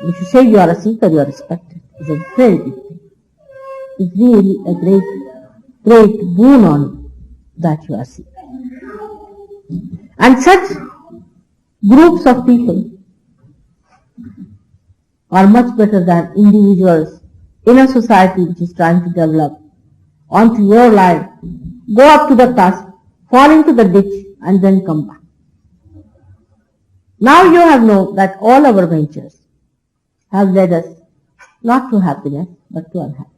If you say you are a seeker, you are respected. It's a very big thing. It's really a great boon on you that you are seeker. And such groups of people are much better than individuals in a society which is trying to develop onto your line, go up to the cusp, fall into the ditch, and then come back. Now you have known that all our ventures have led us not to happiness, but to unhappiness.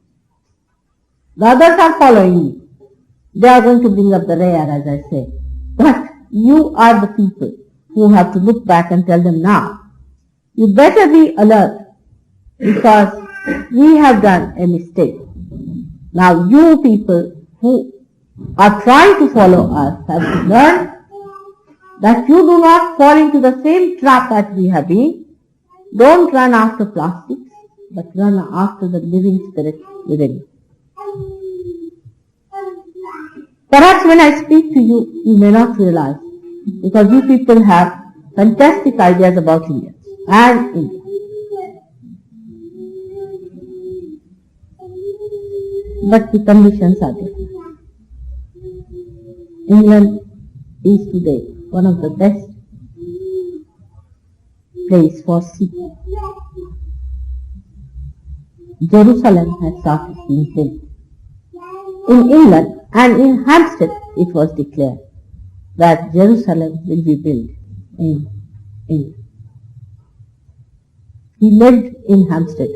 The others are following you. They are going to bring up the rear, as I say. But you are the people who have to look back and tell them now, you better be alert because we have done a mistake. Now you people who are trying to follow us have to learn that you do not fall into the same trap that we have been. Don't run after plastics, but run after the living spirit within you. Perhaps when I speak to you, you may not realize, because you people have fantastic ideas about India and India. But the conditions are different. England is today one of the best place for seeking. Jerusalem has started being built. In England and in Hampstead it was declared that Jerusalem will be built in England. He lived in Hampstead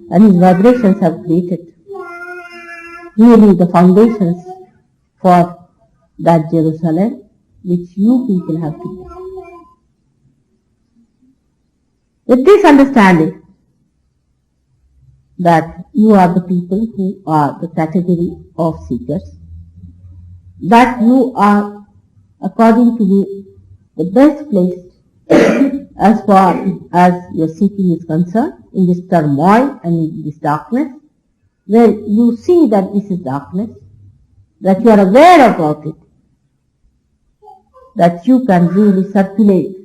and his vibrations have created really the foundations for that Jerusalem which you people have to build. With this understanding that you are the people who are the category of seekers, that you are, according to me, the best placed as far as your seeking is concerned in this turmoil and in this darkness, where you see that this is darkness, that you are aware about it, that you can really circulate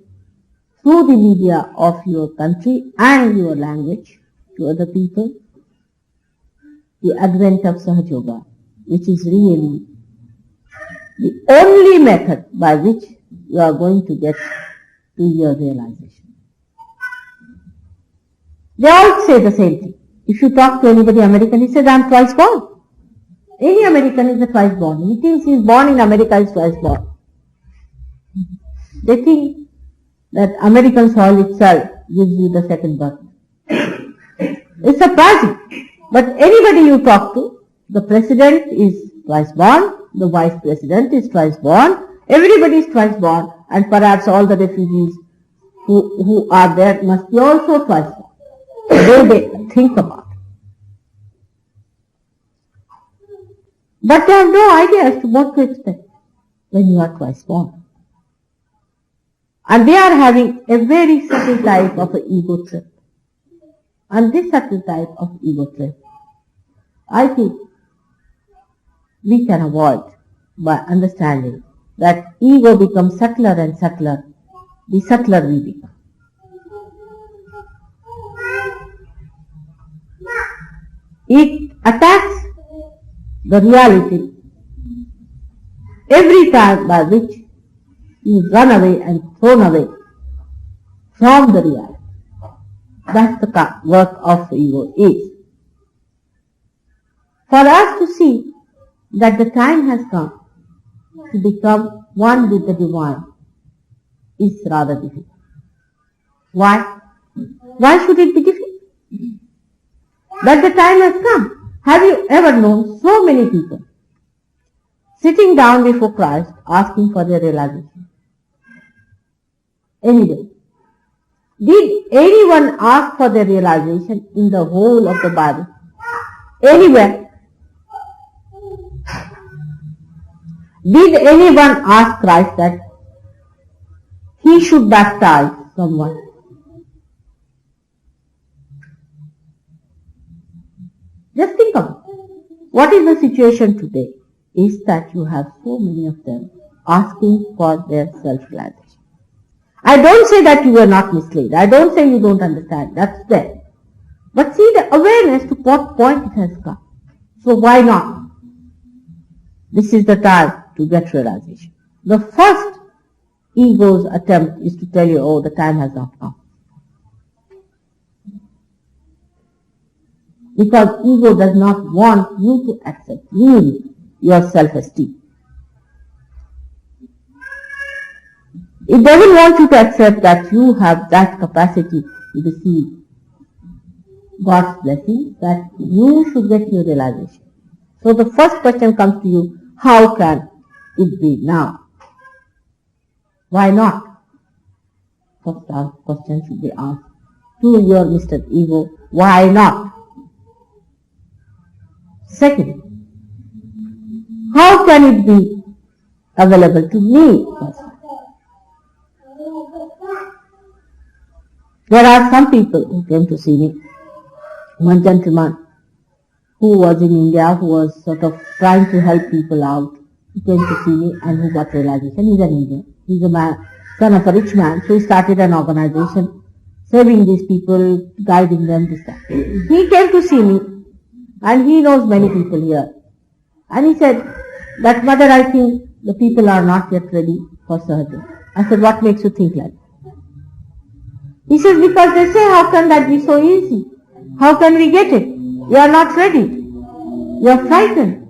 through the media of your country and your language to other people, the advent of sahajayoga, which is really the only method by which you are going to get to your realization. They all say the same thing. If you talk to anybody American, he says, I am twice born. Any American is a twice born. He thinks he is born in America, is twice born. They think that American soil itself gives you the second birth. It's surprising. But anybody you talk to, the president is twice born, the vice president is twice born, everybody is twice born, and perhaps all the refugees who are there must be also twice born. The way they think about it. But they have no idea as to what to expect when you are twice born. And they are having a very subtle type of an ego trip. And this subtle type of ego trip, I think we can avoid by understanding that ego becomes subtler and subtler, the subtler we become. It attacks the reality every time by which you run away and thrown away from the reality. That's the work of the ego is. For us to see that the time has come to become one with the divine is rather difficult. Why? Why should it be difficult? That the time has come. Have you ever known so many people sitting down before Christ asking for their realization? Any day. Did anyone ask for their realization in the whole of the Bible? Anywhere? Did anyone ask Christ that he should baptize someone? Just think of it. What is the situation today? is that you have so many of them asking for their self-realization. I don't say that you are not misled. I don't say you don't understand. That's there. But see the awareness to what point it has come. So why not? This is the time to get realization. The first ego's attempt is to tell you, oh, the time has not come. Because ego does not want you to accept really your self-esteem. It doesn't want you to accept that you have that capacity to receive God's blessing, that you should get your realization. So the first question comes to you, how can it be now? Why not? First question should be asked to your Mr. Ego, why not? Second, how can it be available to me personally? There are some people who came to see me. One gentleman who was in India, who was sort of trying to help people out, he came to see me and who got realization. He's an Indian. He's a man, son of a rich man, so he started an organization saving these people, guiding them to stuff. He came to see me and he knows many people here. And he said that, Mother, I think the people are not yet ready for sahaja. I said, what makes you think like that? He says, because they say, how can that be so easy? How can we get it? You are not ready. You are frightened.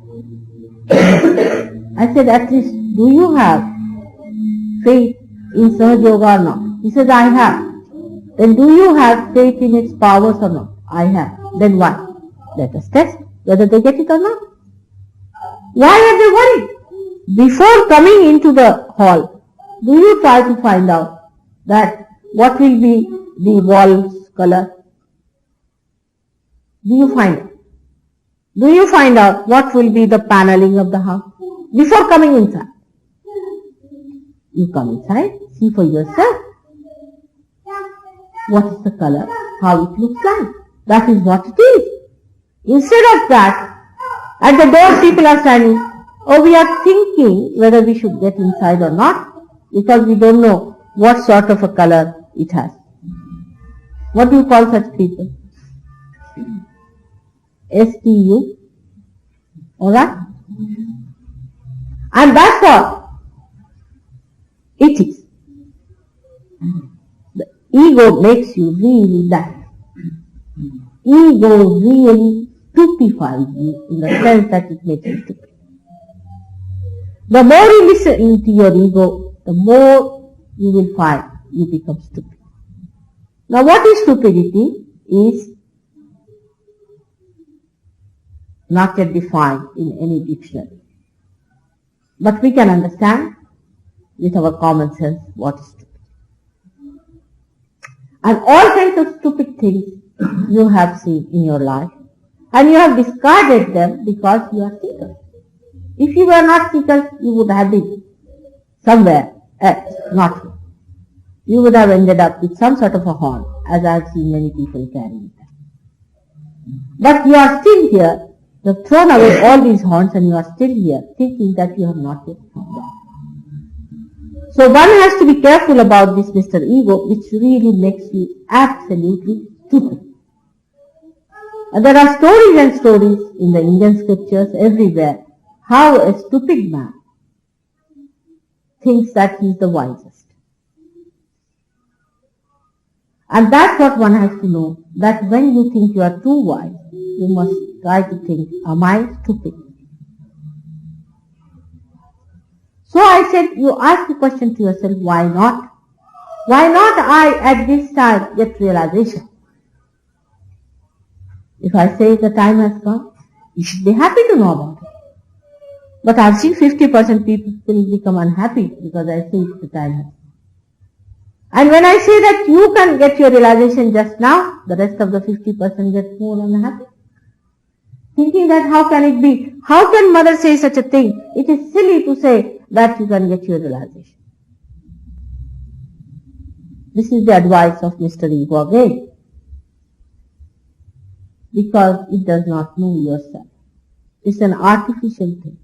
I said, at least, do you have faith in sahaja or not? He says, I have. Then do you have faith in its powers or not? I have. Then why? Let us test whether they get it or not. Why are they worried? Before coming into the hall, do you try to find out that what will be the wall's color? Do you find it? Do you find out what will be the paneling of the house? Before coming inside. You come inside, see for yourself. What is the color? How it looks like? That is what it is. Instead of that, at the door people are standing, oh, we are thinking whether we should get inside or not, because we don't know what sort of a color it has. What do you call such people? STU. Alright? And that's what it is. The ego makes you really laugh. Ego really stupefies you in the sense that it makes you stupid. The more you listen to your ego, the more you will find you become stupid. Now what is stupidity is not yet defined in any dictionary. But we can understand with our common sense what is stupid. And all kinds of stupid things you have seen in your life, and you have discarded them because you are seekers. If you were not seekers, you would have been somewhere else, not here. You would have ended up with some sort of a horn, as I have seen many people carrying it. But you are still here. You have thrown away all these horns and you are still here, thinking that you have not yet found out. So one has to be careful about this Mr. Ego, which really makes you absolutely stupid. And there are stories and stories in the Indian scriptures everywhere, how a stupid man thinks that he is the wisest. And that's what one has to know, that when you think you are too wise, you must try to think, am I stupid? So I said, you ask the question to yourself, why not? Why not I at this time get realization? If I say the time has come, you should be happy to know about it. But I've seen 50% people become unhappy because I say the time has come. And when I say that you can get your realization just now, the rest of the 50% get more unhappy. Thinking that how can it be? How can mother say such a thing? It is silly to say that you can get your realization. This is the advice of Mr. Ego again. Because it does not know yourself. It's an artificial thing.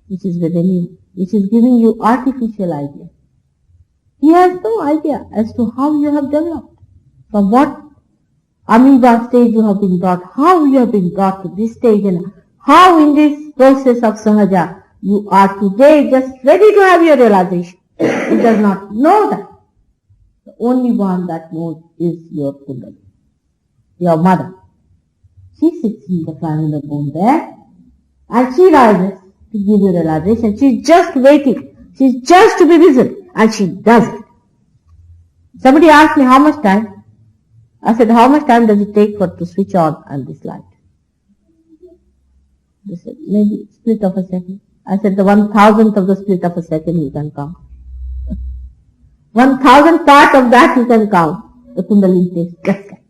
which is within you, which is giving you artificial ideas. He has no idea as to how you have developed, from what amoeba stage you have been brought, how you have been brought to this stage, and how in this process of sahaja you are today just ready to have your realization. He does not know that. The only one that knows is your Kundalini, your mother. She sits in the triangular bone there, and she rises to give you realization. She is just waiting. She is just to be visible, and she does it. Somebody asked me how much time. I said, how much time does it take for to switch on and this light? They said, maybe split of a second. I said, the 1,000th of the split of a second you can count. 1,000th part of that you can count. The Kundalini takes just like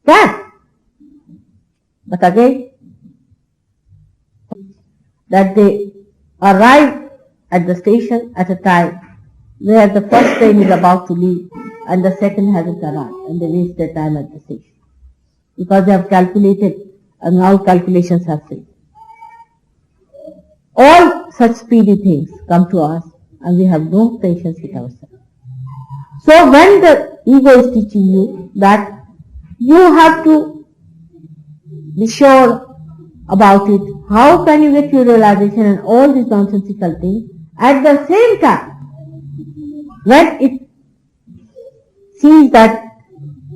that. But again, that they arrive at the station at a time where the first train is about to leave and the second hasn't arrived, and they waste their time at the station because they have calculated and all calculations have failed. All such speedy things come to us and we have no patience with ourselves. So when the ego is teaching you that you have to be sure about it, how can you get your realization and all these nonsensical things, at the same time, when it sees that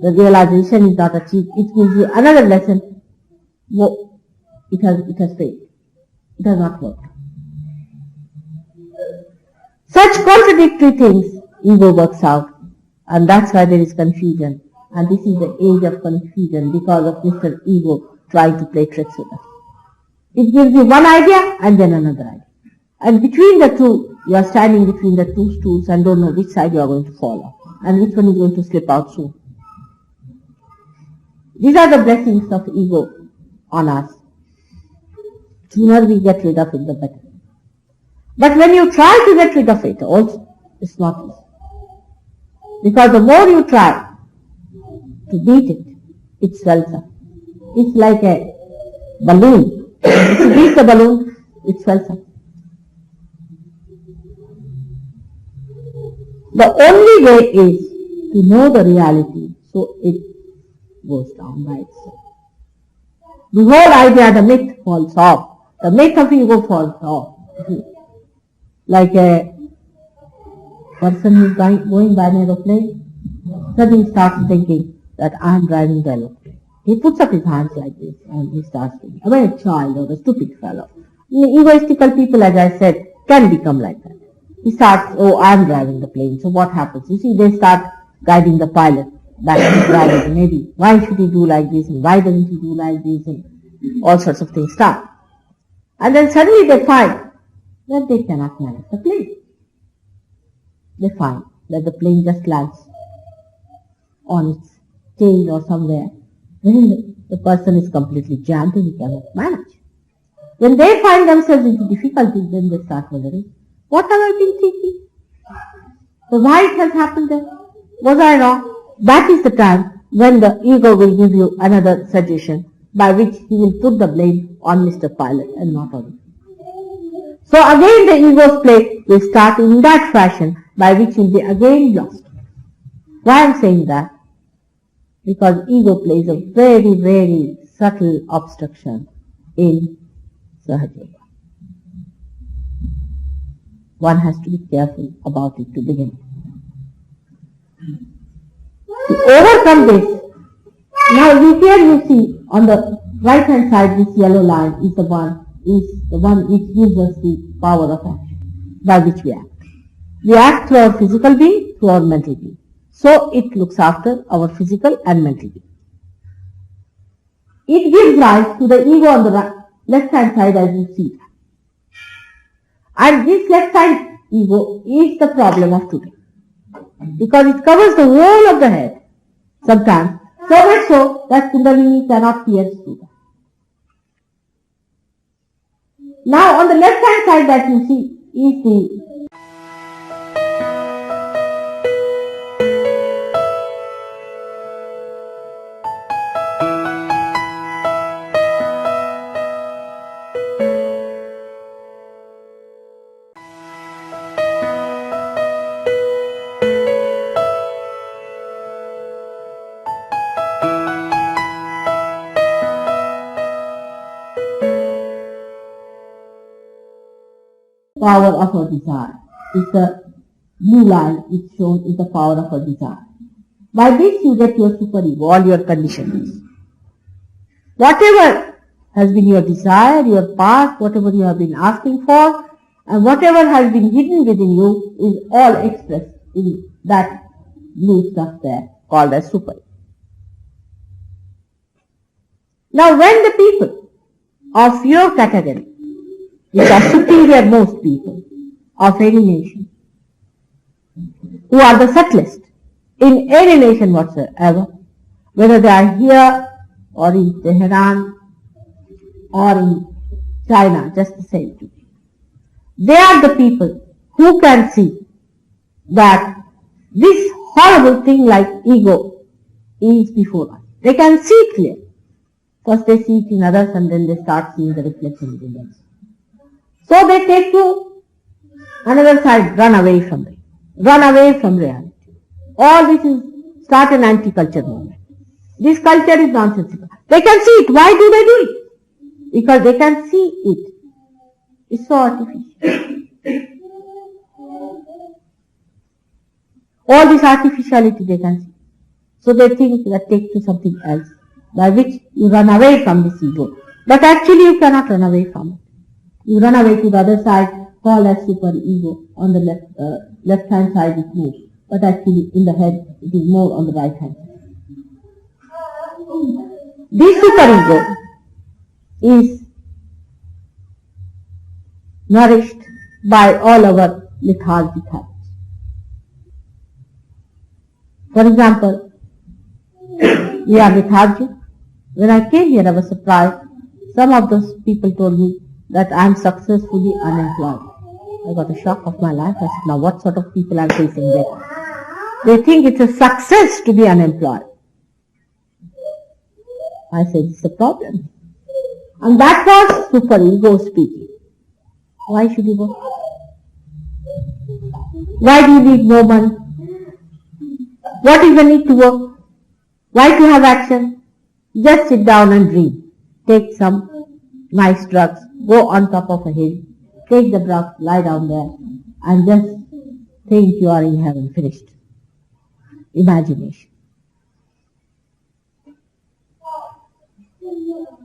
the realization is not achieved, it gives you another lesson. It has failed. It has not worked. Such contradictory things ego works out, and that's why there is confusion. And this is the age of confusion because of Mr. Ego trying to play tricks with us. It gives you one idea and then another idea. And between the two, you are standing between the two stools and don't know which side you are going to fall off and which one is going to slip out soon. These are the blessings of ego on us. The sooner we get rid of it, the better. But when you try to get rid of it also, it's not easy. Because the more you try to beat it, it swells up. It's like a balloon. If you beat the balloon, it swells up. The only way is to know the reality, so it goes down by itself. The whole idea, the myth falls off. The myth of ego falls off. Like a person who is going by an aeroplane, suddenly starts thinking that I am driving the aeroplane. He puts up his hands like this and he starts thinking, am I a child or a stupid fellow? Egoistical people, as I said, can become like that. He starts, oh, I am driving the plane, so what happens? You see, they start guiding the pilot back to driving. Maybe, why should he do like this and why doesn't he do like this, and all sorts of things start. And then suddenly they find that they cannot manage the plane. They find that the plane just lands on its tail or somewhere. When the person is completely jammed and he cannot manage. When they find themselves into difficulties, then they start wondering, what have I been thinking? So why it has happened then? Was I wrong? That is the time when the ego will give you another suggestion by which he will put the blame on Mr. Pilot and not on you. So again the ego's play will start in that fashion by which you will be again lost. Why I am saying that? Because ego plays a very, very subtle obstruction in sahajayoga. One has to be careful about it to begin. To overcome this, now here you see on the right hand side this yellow line is the one which gives us the power of action by which we act. We act through our physical being, through our mental being. So it looks after our physical and mental being. It gives rise to the ego on the left hand side as you see. And this left side ego is the problem of today. Because it covers the whole of the head sometimes, so much so that Kundalini cannot pierce through that. Now on the left hand side that you see is the power of our desire. It's the blue line which shown is the power of our desire. By this you get your superego, all your conditions. Whatever has been your desire, your past, whatever you have been asking for, and whatever has been hidden within you is all expressed in that blue stuff there called as superego. Now when the people of your category, which are superior most people of any nation, who are the subtlest in any nation whatsoever, whether they are here or in Tehran or in China, just the same to me. They are the people who can see that this horrible thing like ego is before us. They can see it clearly. First they see it in others and then they start seeing the reflection in themselves. So they take to another side, run away from it. Run away from reality. All this is start an anti-culture movement. This culture is nonsensical. They can see it. Why do they do it? Because they can see it. It's so artificial. All this artificiality they can see. So they think that take to something else, by which you run away from this ego. But actually you cannot run away from it. You run away to the other side, called as superego. On the left hand side it moves. But actually in the head it is more on the right hand side. This superego is nourished by all our lethargic habits. For example, we are lethargic. When I came here I was surprised. Some of those people told me that I am successfully unemployed. I got a shock of my life. I said, now what sort of people are facing there? They think it's a success to be unemployed. I said, it's a problem. And that was superego speaking. Why should you work? Why do you need more money? What is the need to work? Why to have action? Just sit down and dream. Take some nice drugs. Go on top of a hill. Take the drugs, lie down there, and just think you are in heaven. Finished. Imagination.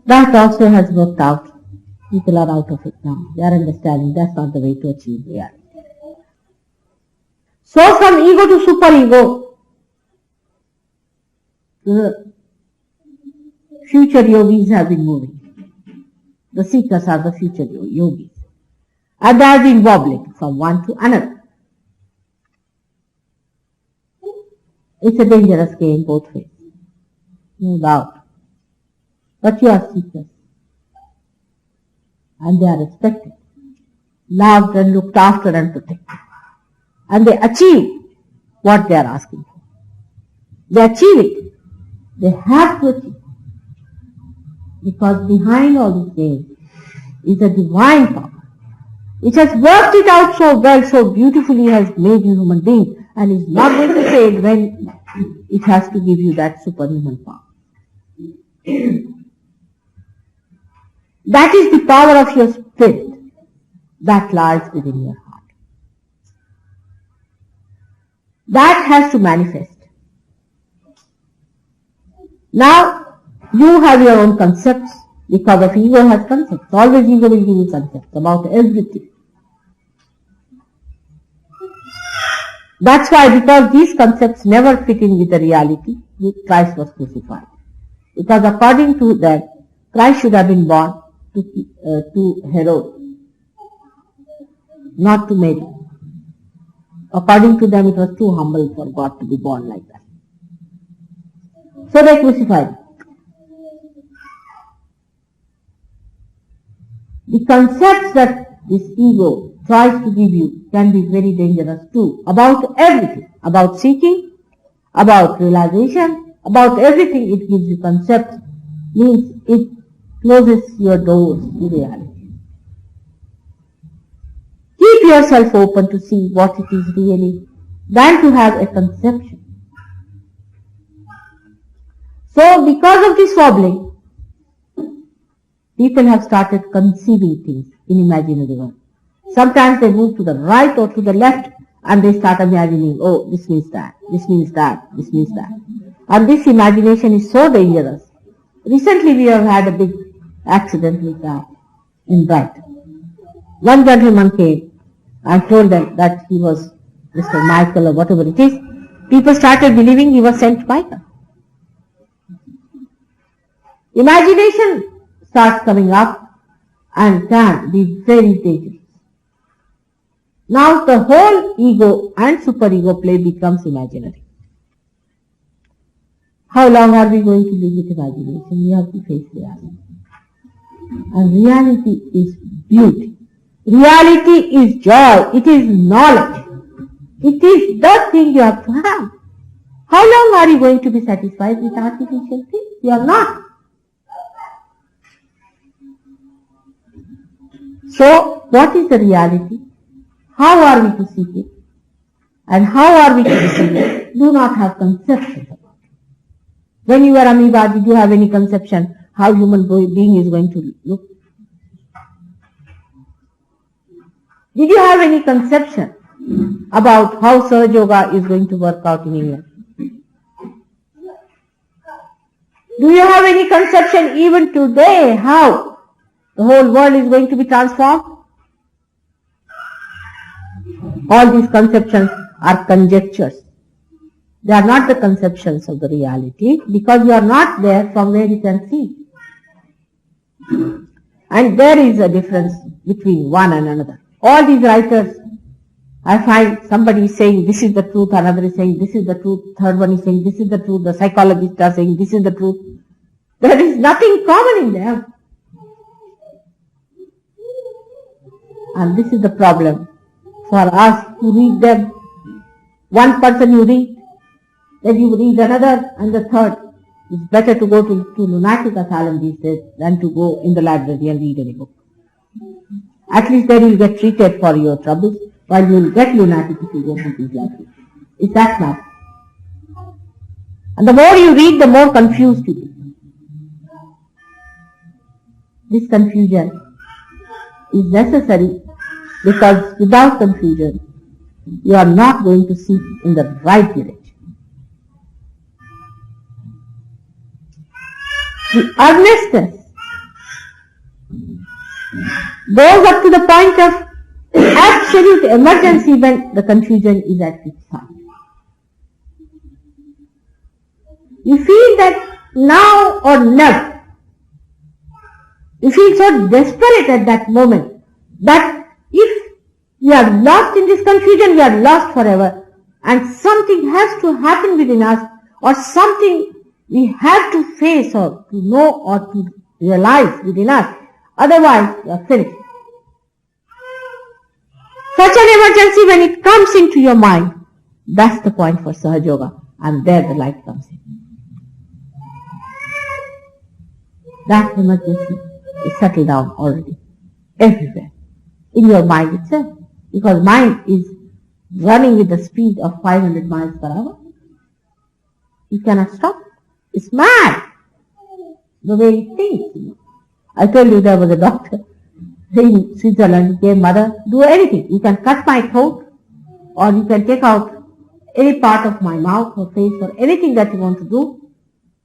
That also has worked out. People are out of it now. They are understanding that's not the way to achieve reality. So from ego to superego, the future yogis have been moving. The seekers are the future yogis. And they have been wobbling from one to another. It's a dangerous game both ways. No doubt. But you are seekers. And they are respected, loved and looked after and protected. And they achieve what they are asking for. They achieve it. They have to achieve it. Because behind all this game is a divine power, which has worked it out so well, so beautifully, has made you human being, and is not going to fail when it has to give you that superhuman power. That is the power of your spirit that lies within your heart. That has to manifest. Now, you have your own concepts, because of ego has concepts. Always ego will give you concepts about everything. That's why, because these concepts never fit in with the reality, Christ was crucified. Because according to them, Christ should have been born to Herod, not to Mary. According to them, it was too humble for God to be born like that. So they crucified him. The concepts that this ego tries to give you can be very dangerous too, about everything, about seeking, about realization, about everything. It gives you concepts, means it closes your doors to reality. Keep yourself open to see what it is really, than to have a conception. So because of this wobbling, people have started conceiving things in imaginary world. Sometimes they move to the right or to the left and they start imagining, oh, this means that, this means that, this means that. And this imagination is so dangerous. Recently we have had a big accident with that in Bright. One gentleman came and told them that he was Mr. Michael or whatever it is. People started believing he was Saint Michael. Imagination starts coming up and can be very dangerous. Now the whole ego and superego play becomes imaginary. How long are we going to live with imagination? We have to face reality. And reality is beauty. Reality is joy. It is knowledge. It is the thing you have to have. How long are you going to be satisfied with artificial things? You are not. So, what is the reality? How are we to seek it? And how are we to receive it? Do not have conceptions about it. When you were amoeba, did you have any conception how human being is going to look? Did you have any conception about how sahajayoga is going to work out in England? Do you have any conception even today how the whole world is going to be transformed? All these conceptions are conjectures. They are not the conceptions of the reality because you are not there from where you can see. And there is a difference between one and another. All these writers, I find somebody is saying this is the truth, another is saying this is the truth, third one is saying this is the truth, the psychologists are saying this is the truth. There is nothing common in them. And this is the problem for us to read them. One person you read, then you read another and the third. It's better to go to lunatic asylum these days than to go in the library and read any book. At least there you will get treated for your troubles, while you will get lunatic if you go to these libraries. It's that matter. And the more you read, the more confused you become. This confusion is necessary because without confusion, you are not going to seek in the right direction. The earnestness goes up to the point of absolute emergency when the confusion is at its height. You feel that now or never. You feel so desperate at that moment that if we are lost in this confusion, we are lost forever. And something has to happen within us, or something we have to face or to know or to realize within us. Otherwise, we are finished. Such an emergency, when it comes into your mind, that's the point for sahajayoga, and there the light comes in. That emergency is settled down already, everywhere, in your mind itself, because mind is running with the speed of 500 miles per hour. You cannot stop it. It's mad, the way it thinks. I told you there was a doctor in Switzerland. He gave mother, do anything. You can cut my throat, or you can take out any part of my mouth or face or anything that you want to do,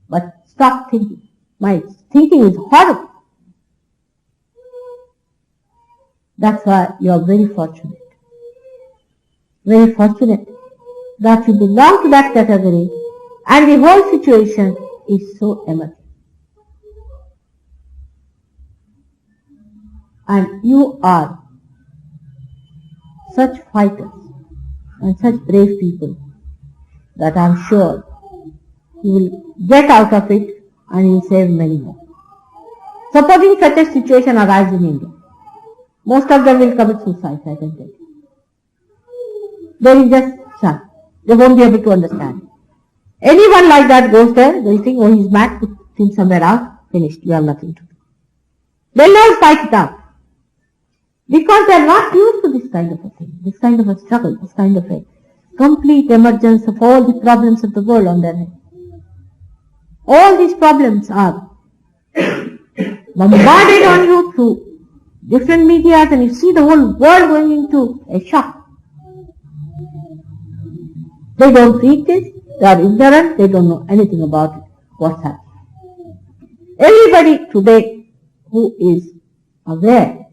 but stop thinking. My thinking is horrible. That's why you are very fortunate. Very fortunate that you belong to that category and the whole situation is so emergent. And you are such fighters and such brave people that I am sure you will get out of it and you will save many more. Supposing such a situation arises in India, most of them will commit suicide, I can tell you. They will just shut. They won't be able to understand. Anyone like that goes there, they think, oh, he's mad, put him somewhere else, finished, you have nothing to do. They'll never fight it out. Because they're not used to this kind of a thing, this kind of a struggle, this kind of a complete emergence of all the problems of the world on their head. All these problems are bombarded on you through different media, and you see the whole world going into a shock. They don't read this, they are ignorant, they don't know anything about it, what's happening. Everybody today who is aware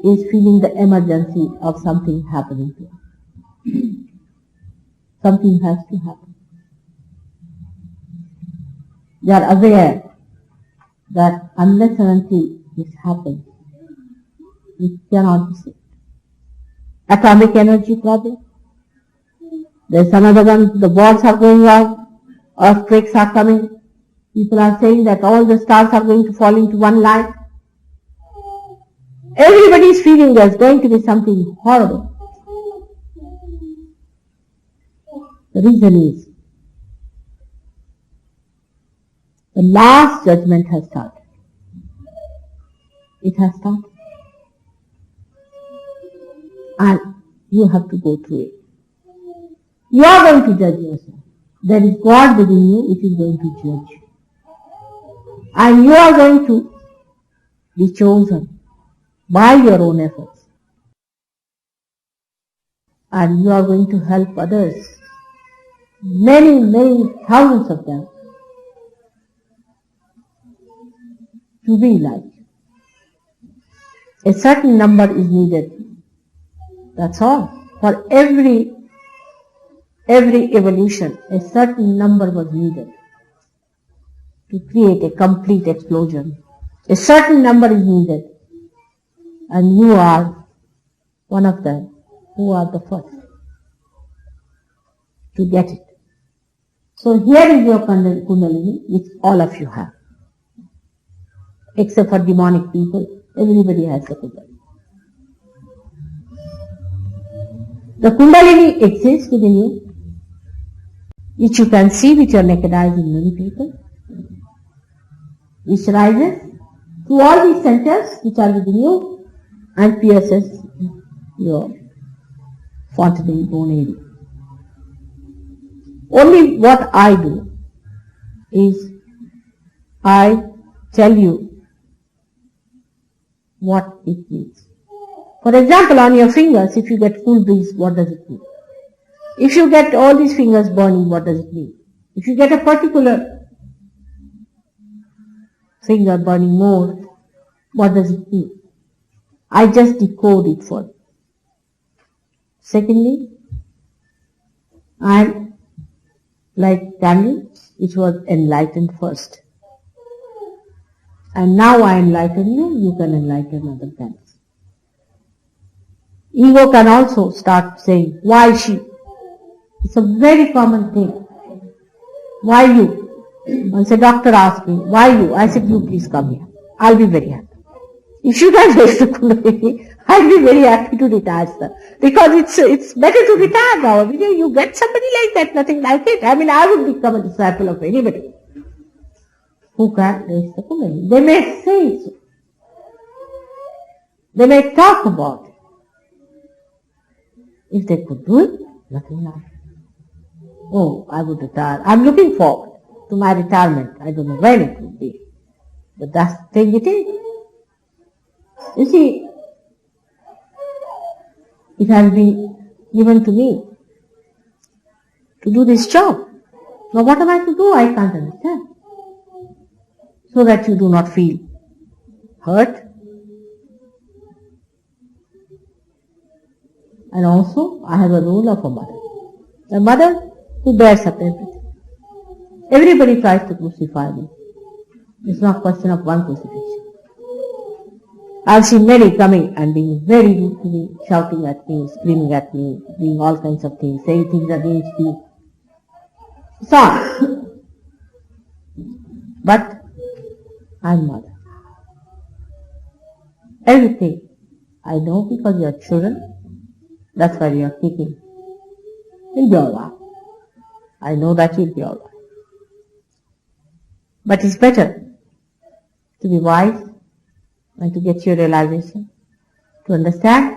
is feeling the emergency of something happening to them. Something has to happen. They are aware that unless and until this happens, it cannot be saved. Atomic energy problem. There's another one, the wars are going on, earthquakes are coming. People are saying that all the stars are going to fall into one line. Everybody is feeling there's going to be something horrible. The reason is, the last judgment has started. It has started. And you have to go through it. You are going to judge yourself. There is God within you which is going to judge you. And you are going to be chosen by your own efforts. And you are going to help others. Many, many thousands of them to be like you. A certain number is needed. That's all. For every evolution, a certain number was needed to create a complete explosion. A certain number is needed, and you are one of them who are the first to get it. So here is your Kundalini, which all of you have. Except for demonic people, everybody has the Kundalini. The Kundalini exists within you, which you can see with your naked eyes in many people, which rises through all these centers which are within you and pierces your fontanelle bone area. Only what I do is I tell you what it means. For example, on your fingers, if you get cool breeze, what does it mean? If you get all these fingers burning, what does it mean? If you get a particular finger burning more, what does it mean? I just decode it for you. Secondly, I am like Daniel, which was enlightened first. And now I enlighten you, you can enlighten other Daniels. Ego can also start saying, why she? It's a very common thing. Why you? Once a doctor asked me, why you? I said, you please come here. I'll be very happy. If you can raise the Kundalini, I'll be very happy to retire, sir. Because it's better to retire now. You get somebody like that, nothing like it. I mean, I would become a disciple of anybody who can raise the Kundalini. They may say so. They may talk about it. If they could do it, nothing like it. Oh, I would retire. I'm looking forward to my retirement. I don't know when it will be. But that's the thing it is. You see, it has been given to me to do this job. Now what am I to do? I can't understand. So that you do not feel hurt. And also, I have a role of a mother. A mother who bears up everything. Everybody tries to crucify me. It's not a question of one crucifixion. I've seen many coming and being very rude to me, shouting at me, screaming at me, doing all kinds of things, saying things against me. So on. But I'm mother. Everything I know because you are children. That's why you are kicking. You'll be alright. I know that you'll be alright. But it's better to be wise and to get your realization, to understand.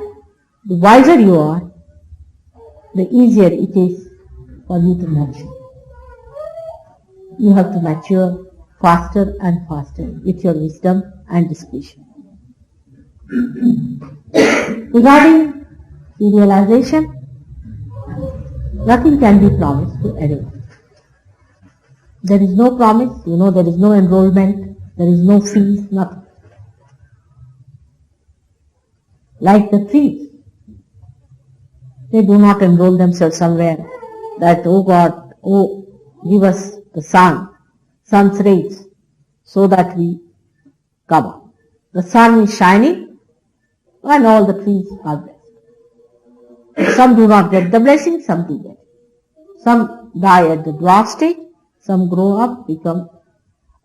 The wiser you are, the easier it is for you to mature. You have to mature faster and faster with your wisdom and discretion. Regarding serialization, nothing can be promised to anyone. There is no promise, there is no enrollment, there is no fees, nothing. Like the trees, they do not enroll themselves somewhere that, oh God, give us the sun's rays, so that we come up. The sun is shining and all the trees are blessed. Some do not get the blessing, some do get. Some die at the dwarf stage, some grow up, become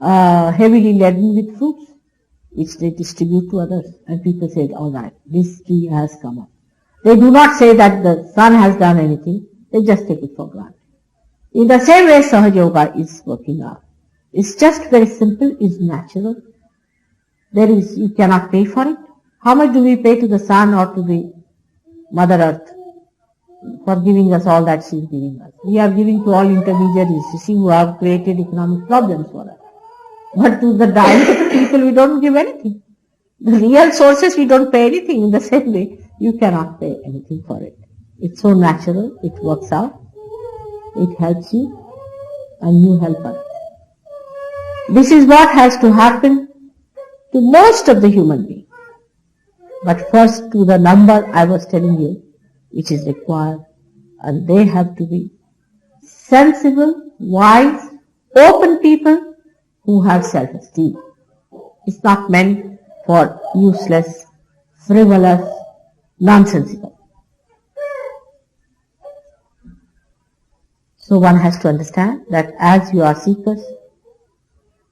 heavily laden with fruits, which they distribute to others. And people say, all right, this tree has come up. They do not say that the sun has done anything, they just take it for granted. In the same way, sahajayoga is working out. It's just very simple, it's natural. You cannot pay for it. How much do we pay to the sun or to the Mother Earth for giving us all that she is giving us? We are giving to all intermediaries, who have created economic problems for us. But to the direct people, we don't give anything. The real sources, we don't pay anything. In the same way, you cannot pay anything for it. It's so natural, it works out, it helps you, and you help others. This is what has to happen to most of the human beings. But first to the number I was telling you, which is required, and they have to be sensible, wise, open people who have self-esteem. It's not meant for useless, frivolous, nonsensical. So one has to understand that as you are seekers,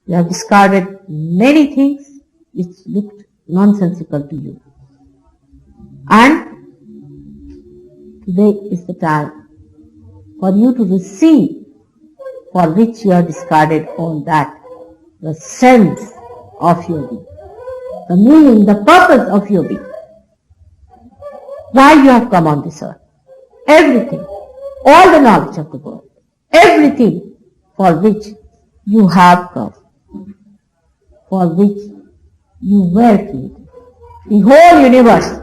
you have discarded many things which looked nonsensical to you. And today is the time for you to receive for which you have discarded all that, the sense of your being, the meaning, the purpose of your being. Why you have come on this earth. Everything, all the knowledge of the world, everything for which you have come, for which you were created. The whole universe,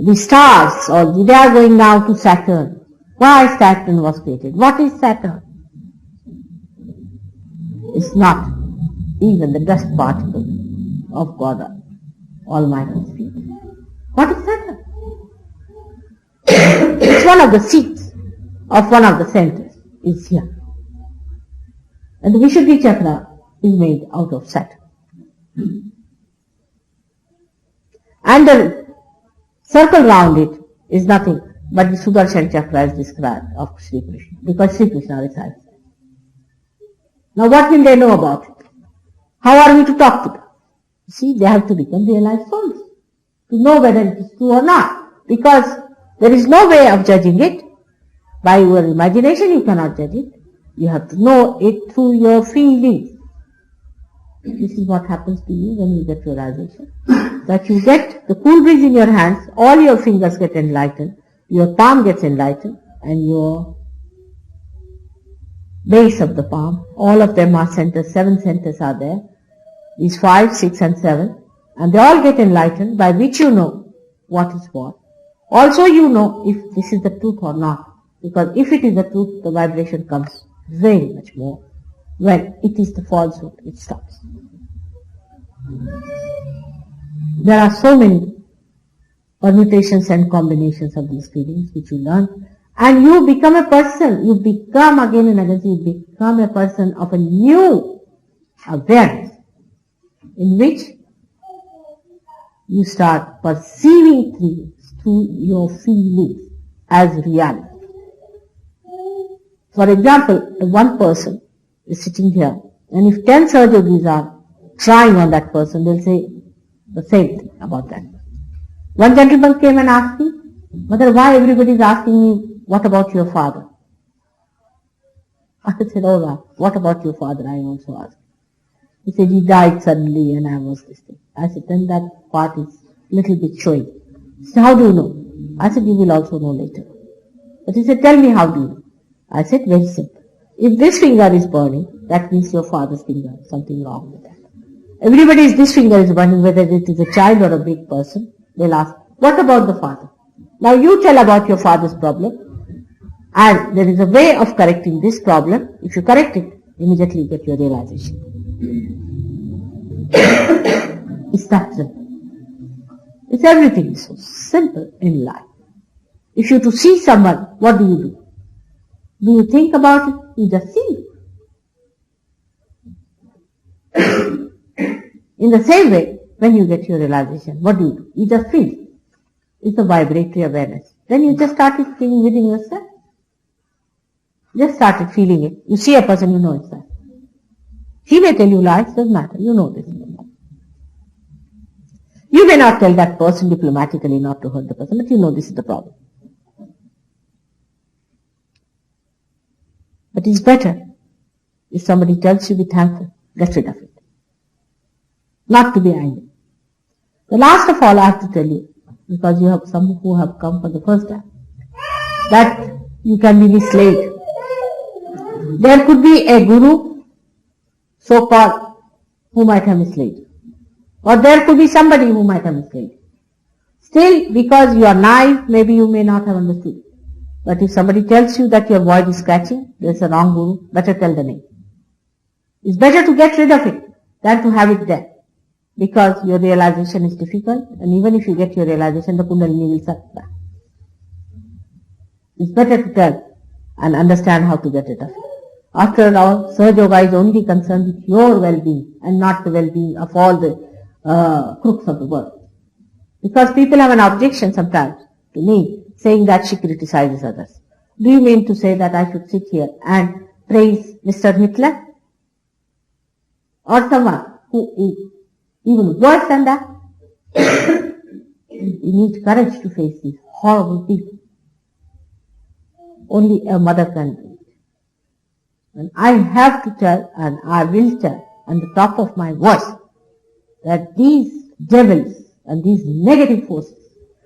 the stars, or they are going now to Saturn. Why Saturn was created? What is Saturn? It's not even the dust particle of God Almighty's feet. What is Saturn? It's one of the seats of one of the centers. It's here. And the Vishuddhi chakra is made out of Saturn. And the circle round it is nothing but the Sudarshan chakra is described of Sri Krishna, because Sri Krishna resides there. Now what will they know about it? How are we to talk to them? You see, they have to become realized souls to know whether it is true or not, because there is no way of judging it. By your imagination you cannot judge it. You have to know it through your feelings. This is what happens to you when you get realization. That you get the cool breeze in your hands, all your fingers get enlightened, your palm gets enlightened, and your base of the palm, all of them are centers, 7 centers are there. These 5, 6 and 7, and they all get enlightened, by which you know what is what. Also you know if this is the truth or not, because if it is the truth, the vibration comes very much more. When it is the falsehood, it stops. There are so many permutations and combinations of these feelings which you learn, and you become a person, you become again and again, you become a person of a new awareness in which you start perceiving things through your feelings as reality. For example, one person is sitting here, and if 10 surgeries are trying on that person, they'll say the same thing about that. One gentleman came and asked me, Mother, why everybody is asking me, what about your father? I said, all right, what about your father? I also asked. He said, he died suddenly and I was this thing. I said, then that part is little bit showing. He said, how do you know? I said, you will also know later. But he said, tell me how do you know? I said, very simple. If this finger is burning, that means your father's finger, something wrong with that. Everybody's this finger is burning, whether it is a child or a big person. They'll ask, what about the father? Now you tell about your father's problem, and there is a way of correcting this problem. If you correct it, immediately you get your realization. It's that simple. It's everything so simple in life. If you to see someone, what do? Do you think about it? You just see it. In the same way, when you get your realization, what do? You just feel. It's a vibratory awareness. Then you just started feeling within yourself. Just started feeling it. You see a person, you know it's that. He may tell you lies, doesn't matter. You know this. You may not tell that person diplomatically not to hurt the person, but you know this is the problem. But it's better if somebody tells you be thankful, get rid of it. Not to be angry. The last of all I have to tell you, because you have some who have come for the first time, that you can be misled. There could be a guru, so-called, who might have misled you. Or there could be somebody who might have misled you. Still, because you are naive, maybe you may not have understood it. But if somebody tells you that your void is scratching, there's a wrong guru, better tell the name. It's better to get rid of it than to have it there. Because your realization is difficult, and even if you get your realization, the Kundalini will suck back. It's better to tell and understand how to get rid of it. After all, sahajayoga is only concerned with your well-being and not the well-being of all the crooks of the world. Because people have an objection sometimes to me, saying that she criticizes others. Do you mean to say that I should sit here and praise Mr. Hitler? Or someone who is even worse than that? You need courage to face these horrible people. Only a mother can do it. And I have to tell, and I will tell, on the top of my voice, that these devils and these negative forces,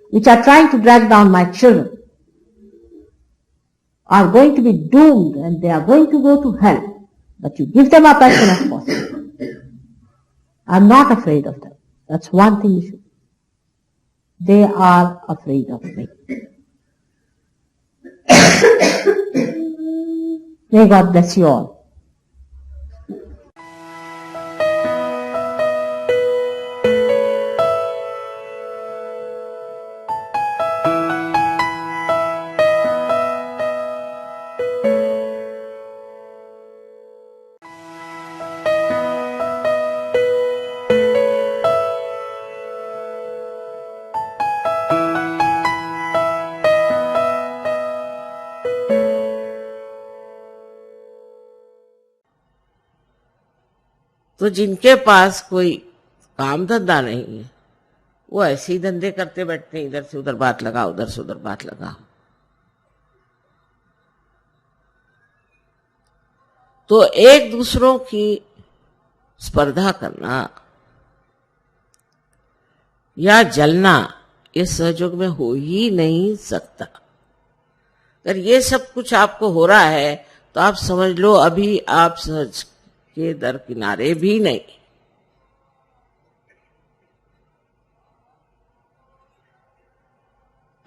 which are trying to drag down my children, are going to be doomed and they are going to go to hell. But you give them up as soon as possible. I'm not afraid of them. That's one thing you should. They are afraid of me. May God bless you all. तो जिनके पास कोई काम धंधा नहीं है, वो ऐसे ही धंधे करते बैठते हैं, इधर से उधर बात लगाओ, उधर से उधर बात लगाओ. तो एक दूसरों की स्पर्धा करना या जलना, ये सहयोग में हो ही नहीं सकता. अगर ये सब कुछ आपको हो रहा है तो आप समझ लो अभी आप सहज के दर किनारे भी नहीं.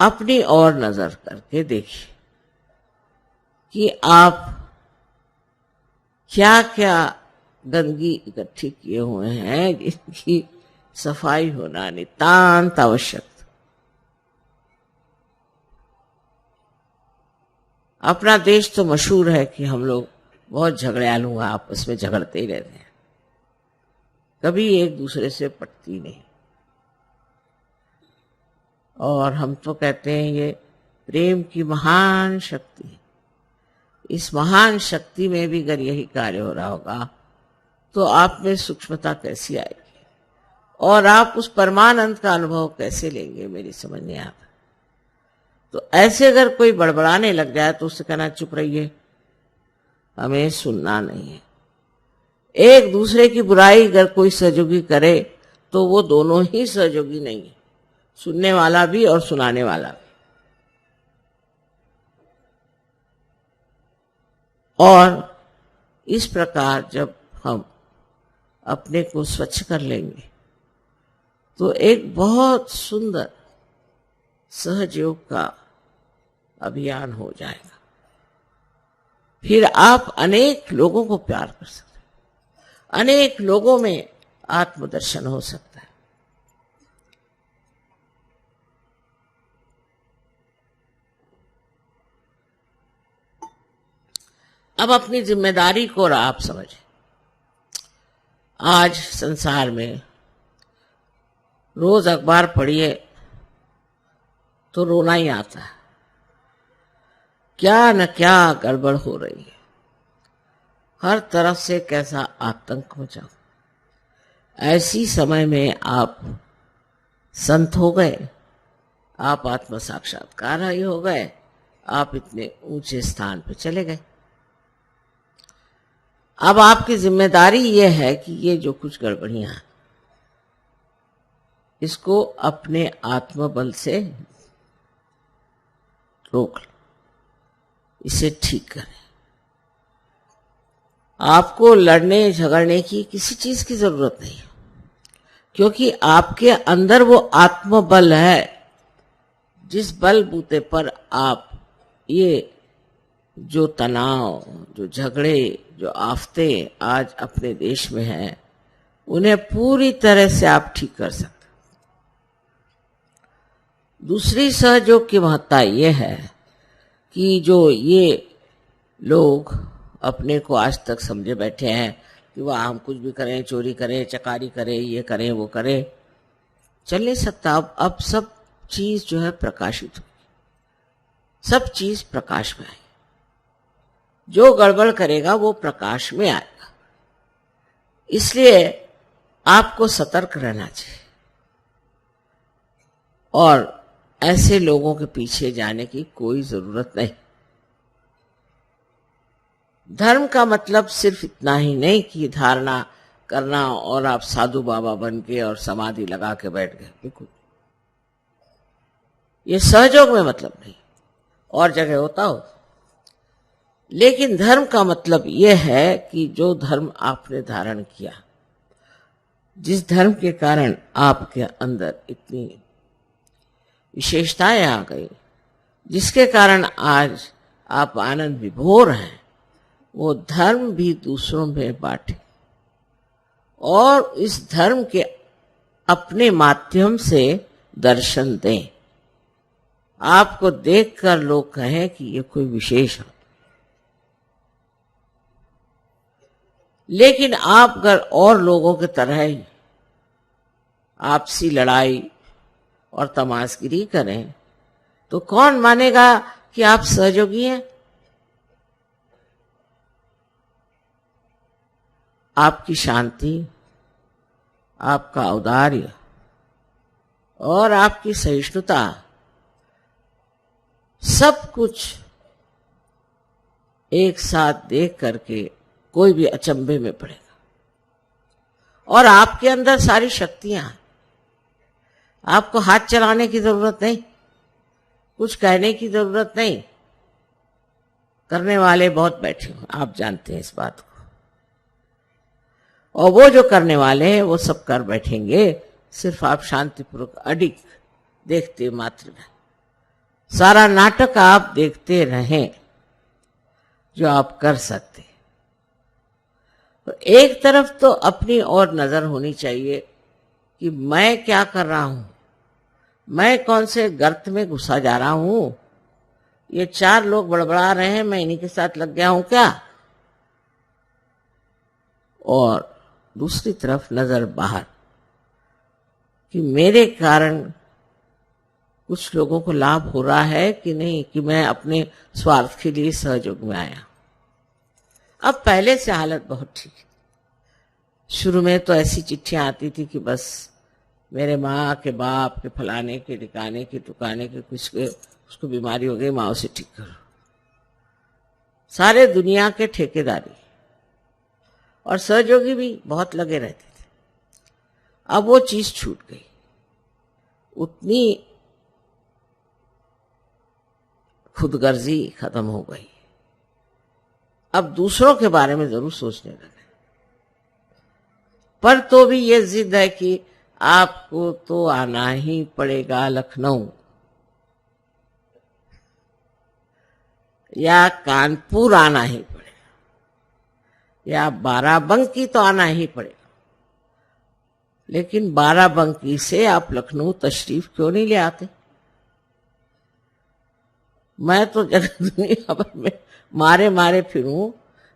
अपनी ओर नजर करके देखिए कि आप क्या क्या गंदगी इकट्ठी किए हुए हैं, जिनकी सफाई होना नितांत आवश्यक. अपना देश तो मशहूर है कि हम लोग बहुत झगड़ालू हैं, आपस में झगड़ते ही रहते हैं, कभी एक दूसरे से पटती नहीं. और हम तो कहते हैं ये प्रेम की महान शक्ति. इस महान शक्ति में भी अगर यही कार्य हो रहा होगा तो आप में सूक्ष्मता कैसी आएगी और आप उस परमानंद का अनुभव कैसे लेंगे, मेरी समझ नहीं आता. तो ऐसे अगर कोई बड़बड़ाने लग जाए तो उससे कहना चुप रहिए, हमें सुनना नहीं है. एक दूसरे की बुराई अगर कोई सहयोगी करे तो वो दोनों ही सहयोगी नहीं है, सुनने वाला भी और सुनाने वाला भी. और इस प्रकार जब हम अपने को स्वच्छ कर लेंगे तो एक बहुत सुंदर सहयोग का अभियान हो जाएगा। फिर आप अनेक लोगों को प्यार कर सकते हैं, अनेक लोगों में आत्मदर्शन हो सकता है। अब अपनी जिम्मेदारी को आप समझें। आज संसार में रोज अखबार पढ़िए तो रोना ही आता है। क्या न क्या गड़बड़ हो रही है, हर तरफ से कैसा आतंक मचा। ऐसी समय में आप संत हो गए, आप आत्म साक्षात्कार हो गए, आप इतने ऊंचे स्थान पर चले गए। अब आपकी जिम्मेदारी ये है कि ये जो कुछ गड़बड़ियां हैं इसको अपने आत्मबल से रोक लो, इसे ठीक करें। आपको लड़ने झगड़ने की किसी चीज की जरूरत नहीं, क्योंकि आपके अंदर वो आत्मबल है जिस बल बूते पर आप ये जो तनाव, जो झगड़े, जो आफते आज अपने देश में हैं उन्हें पूरी तरह से आप ठीक कर सकते। दूसरी सहयोग की महत्ता ये है कि जो ये लोग अपने को आज तक समझे बैठे हैं कि वह हम कुछ भी करें, चोरी करें, चकारी करें, ये करें, वो करें, चल नहीं सकता। अब सब चीज जो है प्रकाशित होगी, सब चीज प्रकाश में आएगी। जो गड़बड़ करेगा वो प्रकाश में आएगा। इसलिए आपको सतर्क रहना चाहिए और ऐसे लोगों के पीछे जाने की कोई जरूरत नहीं। धर्म का मतलब सिर्फ इतना ही नहीं कि धारणा करना और आप साधु बाबा बन के और समाधि लगा के बैठ गए, बिल्कुल ये सहयोग में मतलब नहीं, और जगह होता हो। लेकिन धर्म का मतलब यह है कि जो धर्म आपने धारण किया, जिस धर्म के कारण आपके अंदर इतनी विशेषताएं आ गई, जिसके कारण आज आप आनंद विभोर हैं, वो धर्म भी दूसरों में बांटे और इस धर्म के अपने माध्यम से दर्शन दें। आपको देखकर लोग कहें कि ये कोई विशेष है। लेकिन आप अगर और लोगों की तरह ही आपसी लड़ाई और तमाशगिरी करें तो कौन मानेगा कि आप सहयोगी हैं? आपकी शांति, आपका औदार्य और आपकी सहिष्णुता सब कुछ एक साथ देख करके कोई भी अचंभे में पड़ेगा। और आपके अंदर सारी शक्तियां हैं, आपको हाथ चलाने की जरूरत नहीं, कुछ कहने की जरूरत नहीं। करने वाले बहुत बैठे हैं, आप जानते हैं इस बात को, और वो जो करने वाले हैं वो सब कर बैठेंगे, सिर्फ आप शांतिपूर्वक अडिग देखते मात्र रहें। सारा नाटक आप देखते रहें जो आप कर सकते। तो एक तरफ तो अपनी ओर नजर होनी चाहिए कि मैं क्या कर रहा हूं, मैं कौन से गर्त में घुसा जा रहा हूं, ये चार लोग बड़बड़ा रहे हैं, मैं इन्हीं के साथ लग गया हूं क्या? और दूसरी तरफ नजर बाहर कि मेरे कारण कुछ लोगों को लाभ हो रहा है कि नहीं, कि मैं अपने स्वार्थ के लिए सहयोग में आया। अब पहले से हालत बहुत ठीक है। शुरू में तो ऐसी चिट्ठियां आती थी कि बस मेरे माँ के बाप के फलाने के ठिकाने के टुकाने के कुछ के उसको बीमारी हो गई, माँ उसे ठीक करो। सारे दुनिया के ठेकेदारी और सहयोगी भी बहुत लगे रहते थे। अब वो चीज छूट गई, उतनी खुदगर्जी खत्म हो गई। अब दूसरों के बारे में जरूर सोचने लगे, पर तो भी ये जिद है कि आपको तो आना ही पड़ेगा लखनऊ, या कानपुर आना ही पड़ेगा, या बाराबंकी तो आना ही पड़ेगा। लेकिन बाराबंकी से आप लखनऊ तशरीफ क्यों नहीं ले आते? मैं तो जगह दुनिया भर में मारे मारे फिरूं,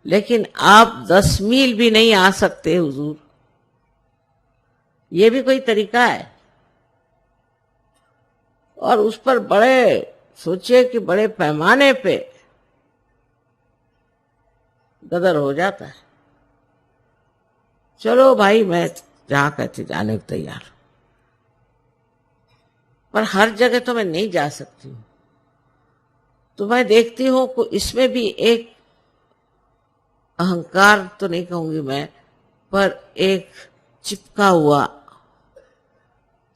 लेकिन आप 10 मील भी नहीं आ सकते हुजूर। ये भी कोई तरीका है? और उस पर बड़े सोचिए कि बड़े पैमाने पे गदर हो जाता है। चलो भाई, मैं जहां कहते जाने को तैयार हूं, पर हर जगह तो मैं नहीं जा सकती हूं। तो मैं देखती हूं कि इसमें भी एक अहंकार तो नहीं कहूंगी मैं, पर एक चिपका हुआ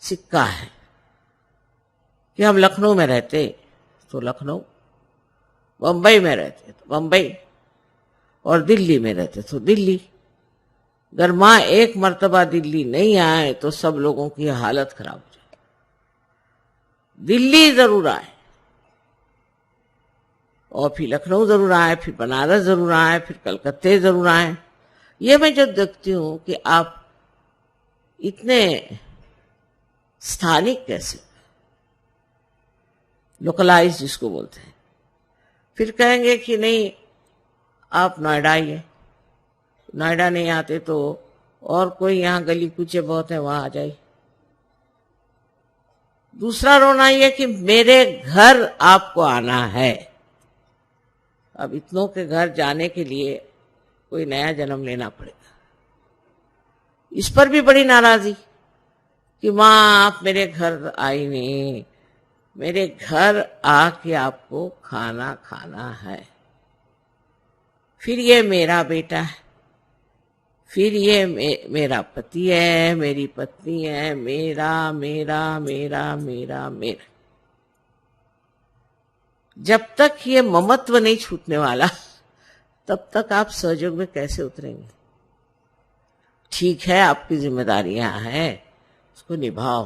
सिक्का है कि हम लखनऊ में रहते तो लखनऊ, बंबई में रहते तो बंबई, और दिल्ली में रहते तो दिल्ली। अगर मां एक मर्तबा दिल्ली नहीं आए तो सब लोगों की हालत खराब हो जाए। दिल्ली जरूर आए, और फिर लखनऊ जरूर आए, फिर बनारस जरूर आए, फिर कलकत्ते जरूर आए। ये मैं जब देखती हूं कि आप इतने स्थानिक कैसे, लोकलाइज जिसको बोलते हैं, फिर कहेंगे कि नहीं आप नोएडा आइए। नोएडा नहीं आते तो और कोई यहाँ गली कूचे बहुत है, वहां आ जाइए। दूसरा रोना ये कि मेरे घर आपको आना है। अब इतनों के घर जाने के लिए कोई नया जन्म लेना पड़ेगा। इस पर भी बड़ी नाराजगी कि मां आप मेरे घर आई नहीं, मेरे घर आके आपको खाना खाना है। फिर ये मेरा बेटा है, फिर ये मेरा पति है, मेरी पत्नी है, मेरा मेरा मेरा मेरा मेरा। जब तक ये ममत्व नहीं छूटने वाला, तब तक आप सहयोग में कैसे उतरेंगे? ठीक है, आपकी जिम्मेदारियां हैं, उसको निभाओ,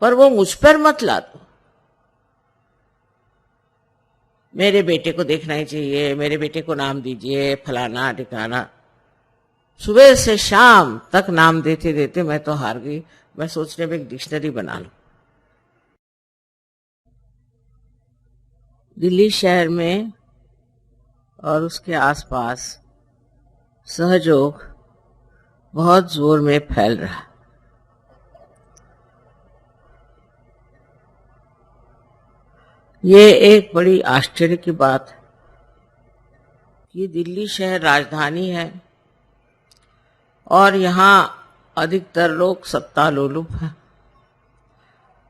पर वो मुझ पर मत ला दो। मेरे बेटे को देखना ही चाहिए, मेरे बेटे को नाम दीजिए, फलाना ठिकाना। सुबह से शाम तक नाम देते देते मैं तो हार गई। मैं सोच रही हूं एक डिक्शनरी बना लूं। दिल्ली शहर में और उसके आसपास सहयोग बहुत जोर में फैल रहा। ये एक बड़ी आश्चर्य की बात है कि दिल्ली शहर राजधानी है और यहाँ अधिकतर लोग सत्ता लोलुप हैं।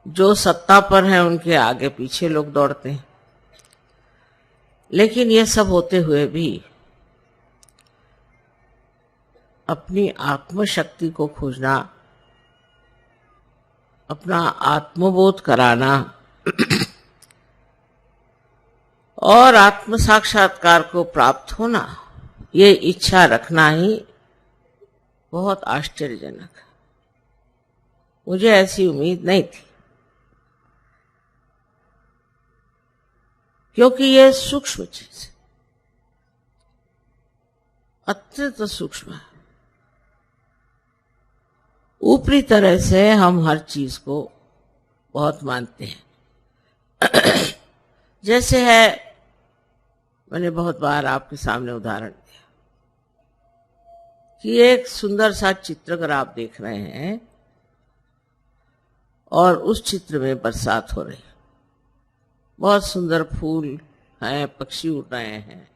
जो सत्ता पर हैं उनके आगे पीछे लोग दौड़ते हैं। लेकिन ये सब होते हुए भी अपनी आत्मशक्ति को खोजना, अपना आत्मबोध कराना और आत्म साक्षात्कार को प्राप्त होना, ये इच्छा रखना ही बहुत आश्चर्यजनक है। मुझे ऐसी उम्मीद नहीं थी, क्योंकि ये सूक्ष्म चीज है, अत्यंत सूक्ष्म है। ऊपरी तरह से हम हर चीज को बहुत मानते हैं। जैसे है, मैंने बहुत बार आपके सामने उदाहरण दिया कि एक सुंदर सा चित्र अगर आप देख रहे हैं और उस चित्र में बरसात हो रही है, बहुत सुंदर फूल हैं, पक्षी उड़ रहे हैं,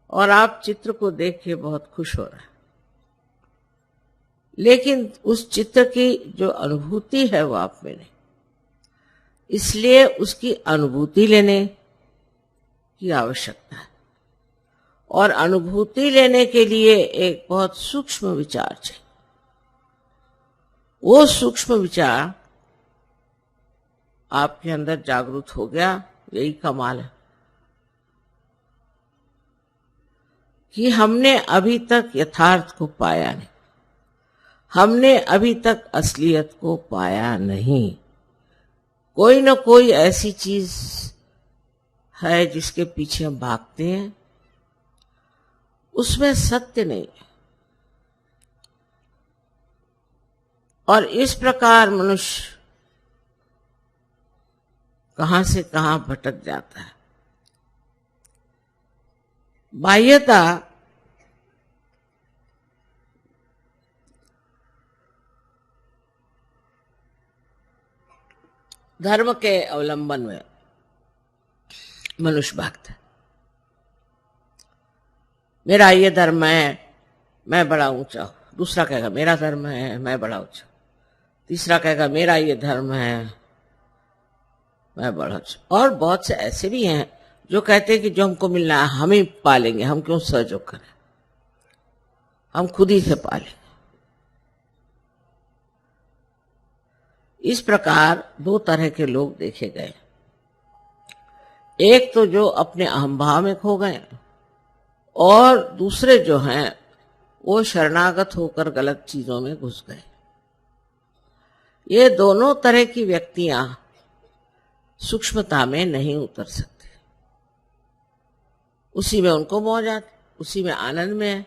और आप चित्र को देख के बहुत खुश हो रहे हैं। लेकिन उस चित्र की जो अनुभूति है वो आप में नहीं, इसलिए उसकी अनुभूति लेने की आवश्यकता है। और अनुभूति लेने के लिए एक बहुत सूक्ष्म विचार चाहिए। वो सूक्ष्म विचार आपके अंदर जागृत हो गया, यही कमाल है कि हमने अभी तक यथार्थ को पाया नहीं, हमने अभी तक असलियत को पाया नहीं। कोई न कोई ऐसी चीज है जिसके पीछे हम भागते हैं, उसमें सत्य नहीं है। और इस प्रकार मनुष्य कहां से कहां भटक जाता है। बाह्यता धर्म के अवलंबन में मनुष्य भागता है। मेरा ये धर्म है, मैं बड़ा ऊंचा हूं। दूसरा कहेगा मेरा धर्म है, मैं बड़ा ऊंचा। तीसरा कहेगा मेरा ये धर्म है, मैं बड़ा ऊंचा। और बहुत से ऐसे भी हैं जो कहते हैं कि जो हमको मिलना है हम ही पालेंगे, हम क्यों सहयोग करें, हम खुद ही से पालेंगे। इस प्रकार दो तरह के लोग देखे गए। एक तो जो अपने अहंभाव में खो गए, और दूसरे जो हैं वो शरणागत होकर गलत चीजों में घुस गए। ये दोनों तरह की व्यक्तियां सूक्ष्मता में नहीं उतर सकती। उसी में उनको मौज आती, उसी में आनंद में है।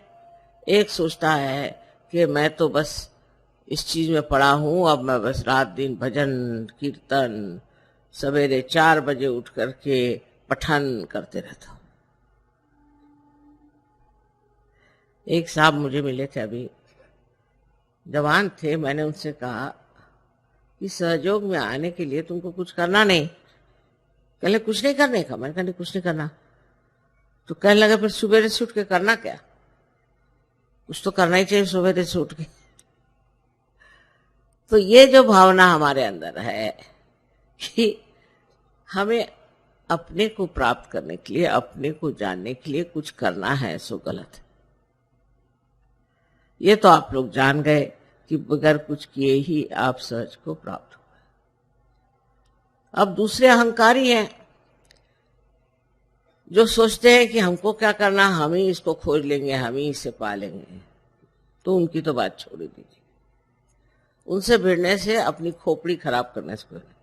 एक सोचता है कि मैं तो बस इस चीज में पड़ा हूं, अब मैं बस रात दिन भजन कीर्तन सवेरे 4 बजे उठ करके पठन करते रहता हूं। एक साहब मुझे मिले थे, अभी जवान थे। मैंने उनसे कहा कि सहयोग में आने के लिए तुमको कुछ करना नहीं। कहले कुछ नहीं करने का। मैंने कहा कुछ नहीं करना। तो कहने लगा फिर सुबह से उठ के करना क्या? कुछ तो करना ही चाहिए सुबह से उठ के। तो ये जो भावना हमारे अंदर है कि हमें अपने को प्राप्त करने के लिए, अपने को जानने के लिए कुछ करना है, सो गलत है। ये तो आप लोग जान गए कि बगैर कुछ किए ही आप सहज को प्राप्त हो गए। अब दूसरे अहंकारी हैं जो सोचते हैं कि हमको क्या करना, हम ही इसको खोज लेंगे, हम ही इसे पालेंगे। तो उनकी तो बात छोड़ ही दीजिए। उनसे भिड़ने से अपनी खोपड़ी खराब करने से पहले।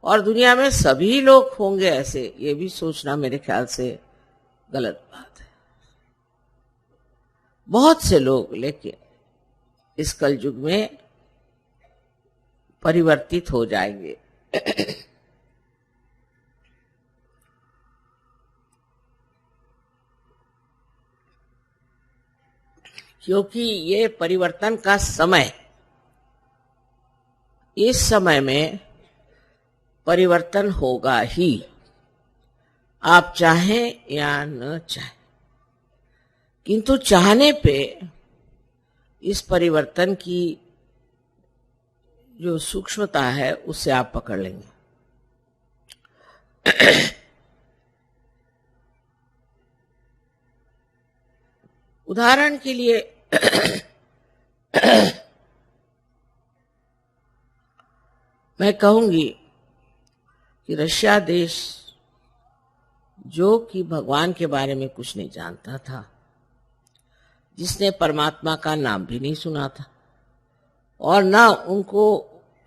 और दुनिया में सभी लोग होंगे ऐसे, ये भी सोचना मेरे ख्याल से गलत बात है। बहुत से लोग लेकिन इस कलयुग में परिवर्तित हो जाएंगे। क्योंकि ये परिवर्तन का समय, इस समय में परिवर्तन होगा ही, आप चाहें या न चाहें। किंतु चाहने पे इस परिवर्तन की जो सूक्ष्मता है उससे आप पकड़ लेंगे। उदाहरण के लिए मैं कहूंगी कि रशिया देश, जो कि भगवान के बारे में कुछ नहीं जानता था, जिसने परमात्मा का नाम भी नहीं सुना था, और ना उनको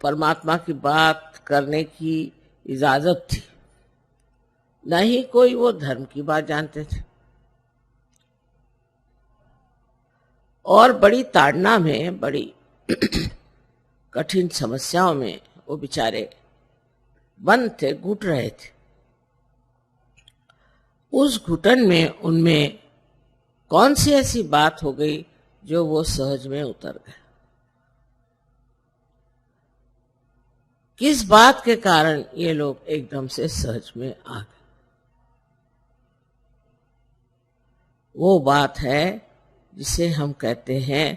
परमात्मा की बात करने की इजाजत थी, न ही कोई वो धर्म की बात जानते थे, और बड़ी ताड़ना में, बड़ी कठिन समस्याओं में वो बेचारे बंद थे, घुट रहे थे। उस घुटन में उनमें कौन सी ऐसी बात हो गई जो वो सहज में उतर गए? किस बात के कारण ये लोग एकदम से सहज में आ गए? वो बात है जिसे हम कहते हैं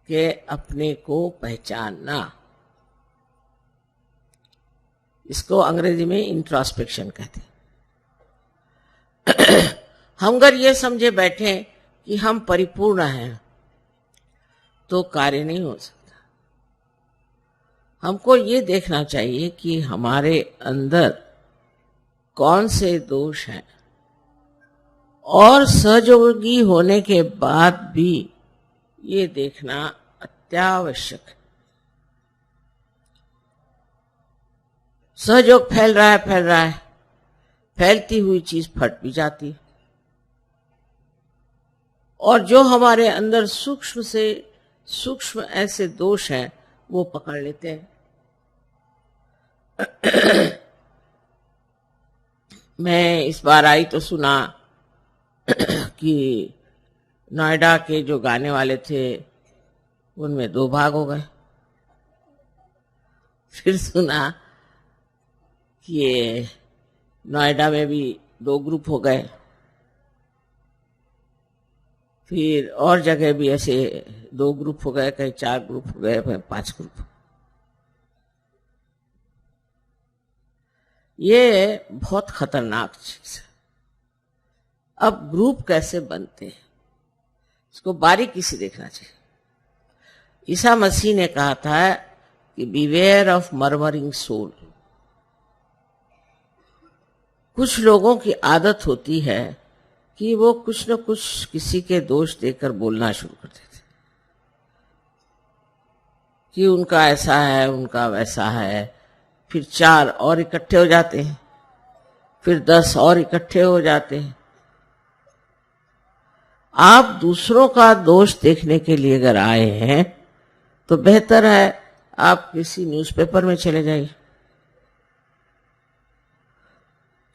कि अपने को पहचानना। इसको अंग्रेजी में इंट्रोस्पेक्शन कहते हैं। हम अगर ये समझे बैठे कि हम परिपूर्ण हैं तो कार्य नहीं हो सकता। हमको ये देखना चाहिए कि हमारे अंदर कौन से दोष हैं, और सहयोगी होने के बाद भी ये देखना अत्यावश्यक है। सहयोग फैल रहा है, फैलती हुई चीज फट भी जाती है। और जो हमारे अंदर सूक्ष्म से सूक्ष्म ऐसे दोष हैं वो पकड़ लेते हैं। मैं इस बार आई तो सुना कि नोएडा के जो गाने वाले थे उनमें 2 भाग हो गए। फिर सुना कि ये नोएडा में भी 2 ग्रुप हो गए। फिर और जगह भी ऐसे 2 ग्रुप हो गए, कहीं 4 ग्रुप हो गए, कहीं 5 ग्रुप। ये बहुत खतरनाक चीज है। अब ग्रुप कैसे बनते हैं इसको बारीकी से देखना चाहिए। ईसा मसीह ने कहा था कि बीवेयर ऑफ मर्मरिंग सोल। कुछ लोगों की आदत होती है कि वो कुछ न कुछ किसी के दोष देकर बोलना शुरू कर देते कि उनका ऐसा है, उनका वैसा है। फिर 4 और इकट्ठे हो जाते हैं, फिर 10 और इकट्ठे हो जाते हैं। आप दूसरों का दोष देखने के लिए अगर आए हैं तो बेहतर है आप किसी न्यूज़पेपर में चले जाइए।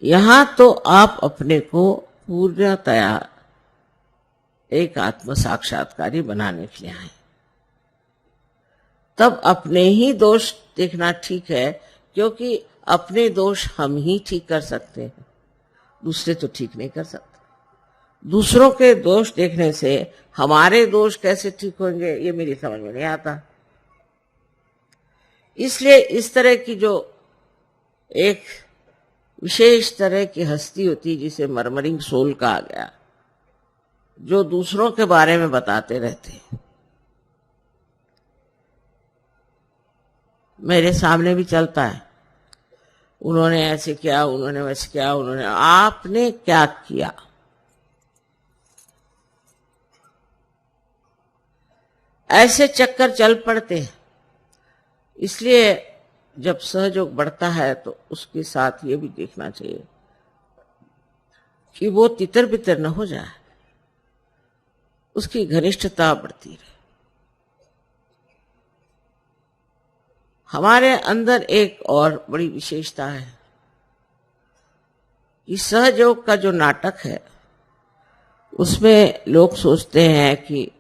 यहां तो आप अपने को पूर्णतया एक आत्म साक्षात्कारी बनाने के लिए आए। तब अपने ही दोष देखना ठीक है, क्योंकि अपने दोष हम ही ठीक कर सकते हैं, दूसरे तो ठीक नहीं कर सकते। दूसरों के दोष देखने से हमारे दोष कैसे ठीक होंगे ये मेरी समझ में नहीं आता। इसलिए इस तरह की जो एक विशेष तरह की हस्ती होती है जिसे मर्मरिंग सोल कहा गया, जो दूसरों के बारे में बताते रहते हैं। मेरे सामने भी चलता है, उन्होंने ऐसे किया, उन्होंने वैसे किया, उन्होंने, आपने क्या किया? ऐसे चक्कर चल पड़ते हैं। इसलिए जब सहयोग बढ़ता है तो उसके साथ ये भी देखना चाहिए कि वो तितर बितर न हो जाए, उसकी घनिष्ठता बढ़ती रहे। हमारे अंदर एक और बड़ी विशेषता है कि सहयोग का जो नाटक है उसमें लोग सोचते हैं कि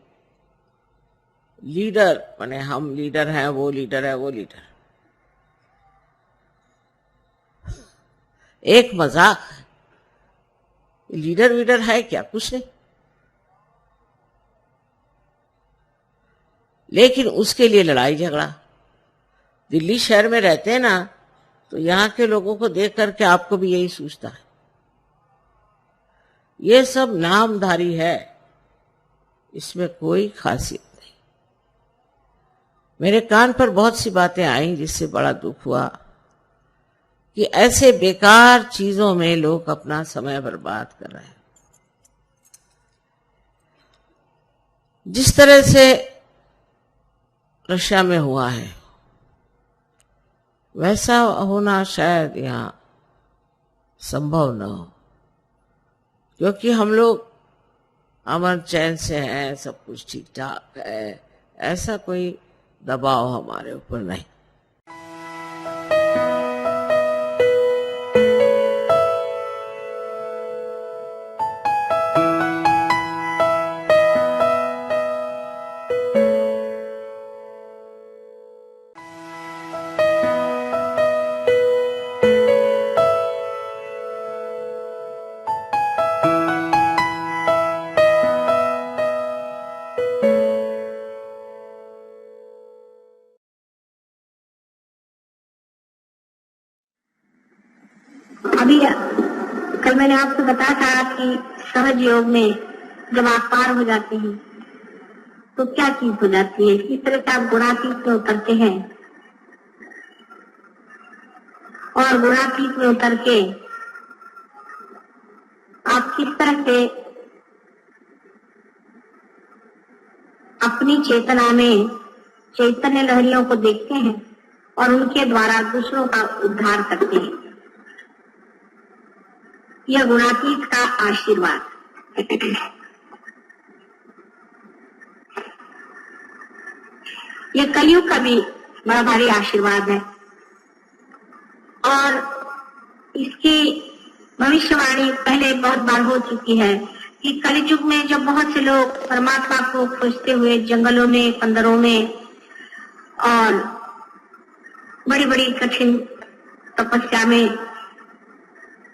लीडर माने हम लीडर हैं, वो लीडर है, वो लीडर। एक मजाक है। लीडर वीडर है क्या? कुछ नहीं। लेकिन उसके लिए लड़ाई झगड़ा। दिल्ली शहर में रहते हैं ना, तो यहां के लोगों को देख करके आपको भी यही सोचता है। ये सब नामधारी है, इसमें कोई खासियत नहीं। मेरे कान पर बहुत सी बातें आई जिससे बड़ा दुख हुआ कि ऐसे बेकार चीजों में लोग अपना समय बर्बाद कर रहे हैं। जिस तरह से रशिया में हुआ है वैसा होना शायद यहाँ संभव न हो, क्योंकि हम लोग अमन चैन से हैं, सब कुछ ठीक ठाक है, ऐसा कोई दबाव हमारे ऊपर नहीं। अभी कल मैंने आपको बताया था कि सहज योग में जब आप पार हो जाते हैं तो क्या चीज हो जाती है। इस तरह से आप गुणातीत में उतरते हैं और गुणातीत में उतर के आप किस तरह से अपनी चेतना में चैतन्य लहरियों को देखते हैं और उनके द्वारा दूसरों का उद्धार करते हैं। यह गुणातीत का आशीर्वाद। यह कलयुग का भी बड़ा भारी आशीर्वाद है और इसकी भविष्यवाणी पहले बहुत बार हो चुकी है कि कलयुग में जब बहुत से लोग परमात्मा को खोजते हुए जंगलों में, पंदरों में और बड़ी बड़ी कठिन तपस्या में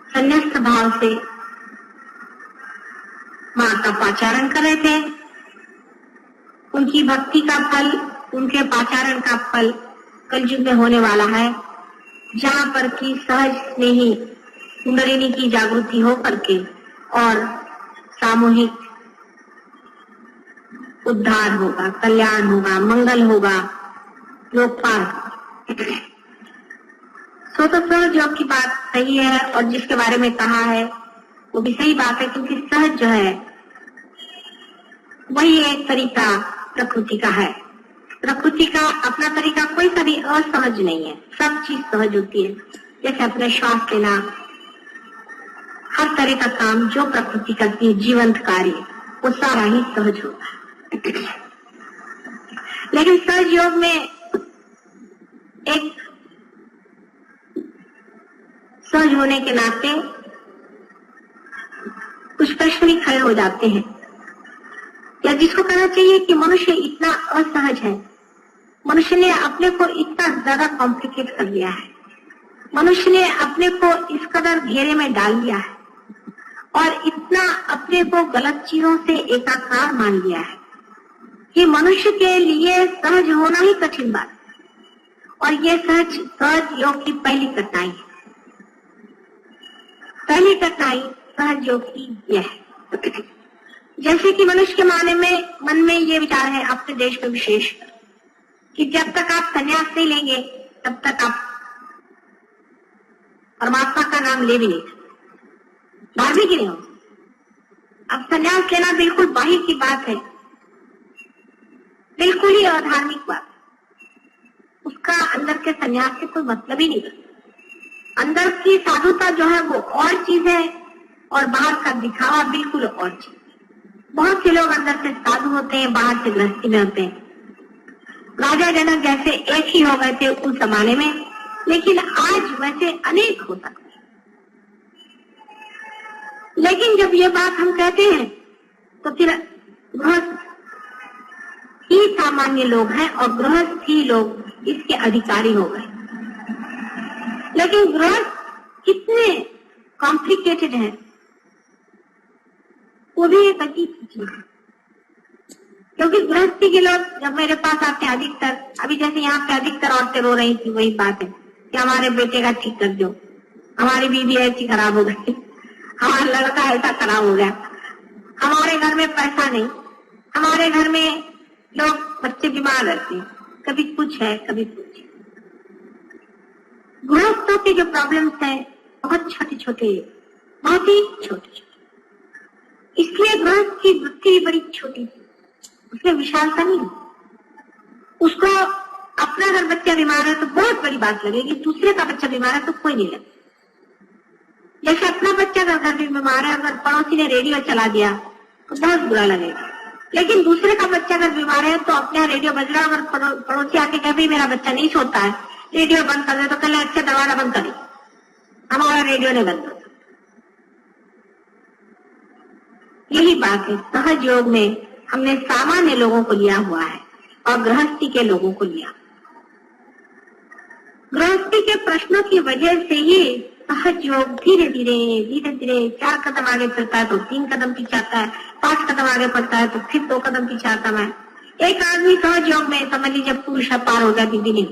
संन्यास्त भाव से मां का पाचारण कर रहे थे, उनकी भक्ति का फल, उनके पाचारण का फल कलयुग में होने वाला है, जहां पर की सहज स्नेही कुंडलिनी की जागृति हो करके और सामूहिक उद्धार होगा, कल्याण होगा, मंगल होगा, लोकपाल। सो तो सहज योग की बात सही है और जिसके बारे में कहा है वो भी सही बात है, क्योंकि सहज जो है वही एक तरीका प्रकृति का है। प्रकृति का अपना तरीका कोई सा भी असहज नहीं है, सब चीज सहज होती है। जैसे अपने श्वास लेना, हर तरह का काम जो प्रकृति करती है, जीवंत कार्य, वो सारा ही सहज होगा। लेकिन सहज योग में एक सहज होने के नाते कुछ प्रश्न भी खड़े हो जाते हैं, या जिसको कहना चाहिए कि मनुष्य इतना असहज है, मनुष्य ने अपने को इतना ज्यादा कॉम्प्लिकेट कर लिया है, मनुष्य ने अपने को इस कदर घेरे में डाल दिया है और इतना अपने को गलत चीजों से एकाकार मान लिया है कि मनुष्य के लिए सहज होना ही कठिन बात है। और ये सहज योग की पहली कठिनाई है। पहली कठिनाई सहज योग की यह है, जैसे कि मनुष्य के मन में ये विचार है, अपने देश में विशेष, कि जब तक आप संन्यास नहीं लेंगे तब तक आप परमात्मा का नाम ले भी नहीं सकते, धार्मिक ही नहीं हो। अब संन्यास लेना बिल्कुल बाहर की बात है, बिल्कुल ही अधार्मिक बात, उसका अंदर के संन्यास से कोई मतलब ही नहीं। अंदर की साधुता जो है वो और चीज है और बाहर का दिखावा बिल्कुल और चीज। बहुत से लोग अंदर से साधु होते हैं, बाहर से गृहस्थी में होते हैं। राजा जनक जैसे एक ही हो गए थे उस जमाने में, लेकिन आज वैसे अनेक हो सकते हैं। लेकिन जब ये बात हम कहते हैं तो फिर गृहस्थ ही सामान्य लोग हैं और गृहस्थ ही लोग इसके अधिकारी हो गए। लेकिन गृहस्थ कितने कॉम्प्लिकेटेड है, वो भी एक अजीब चीज है। क्योंकि गृहस्थी के लोग जब मेरे पास आते हैं अधिकतर, अभी जैसे यहाँ पे अधिकतर औरतें रो रही थी, वही बात है कि हमारे बेटे का ठीक कर दो, हमारी बीवी ऐसी खराब हो गई, हमारा लड़का ऐसा खराब हो गया, हमारे घर में पैसा नहीं, हमारे घर में लोग बच्चे बीमार रहते हैं, कभी कुछ है कभी कुछ। गृहस्थों के जो प्रॉब्लम्स हैं बहुत छोटे छोटे, बहुत ही छोटे छोटे, इसलिए गृहस्थ की वृत्ति बड़ी छोटी, उसमें विशालता नहीं। उसको अपना अगर बच्चा बीमार है तो बहुत बड़ी बात लगेगी, दूसरे का बच्चा बीमार है तो कोई नहीं लगेगा। जैसे अपना बच्चा अगर घर में बीमार है, अगर पड़ोसी ने रेडियो चला दिया तो बहुत बुरा लगेगा, लेकिन दूसरे का बच्चा अगर बीमार है तो अपने रेडियो बज रहा, अगर पड़ोसी आके कहे भाई मेरा बच्चा नहीं सोता है, रेडियो बंद कर दे, तो कल अच्छा दरवाजा बंद करें, हमारा रेडियो ने बंद कर। यही बात है, सहज योग में हमने सामान्य लोगों को लिया हुआ है और गृहस्थी के लोगों को लिया। गृहस्थी के प्रश्नों की वजह से ही सहज योग धीरे धीरे 4 कदम आगे चलता है तो 3 कदम पीछे आता है, 5 कदम आगे बढ़ता है तो फिर 2 कदम पीछे आता है। एक आदमी सहज योग में समझ लीजिए पुरुष पार हो गया, दीदी नहीं,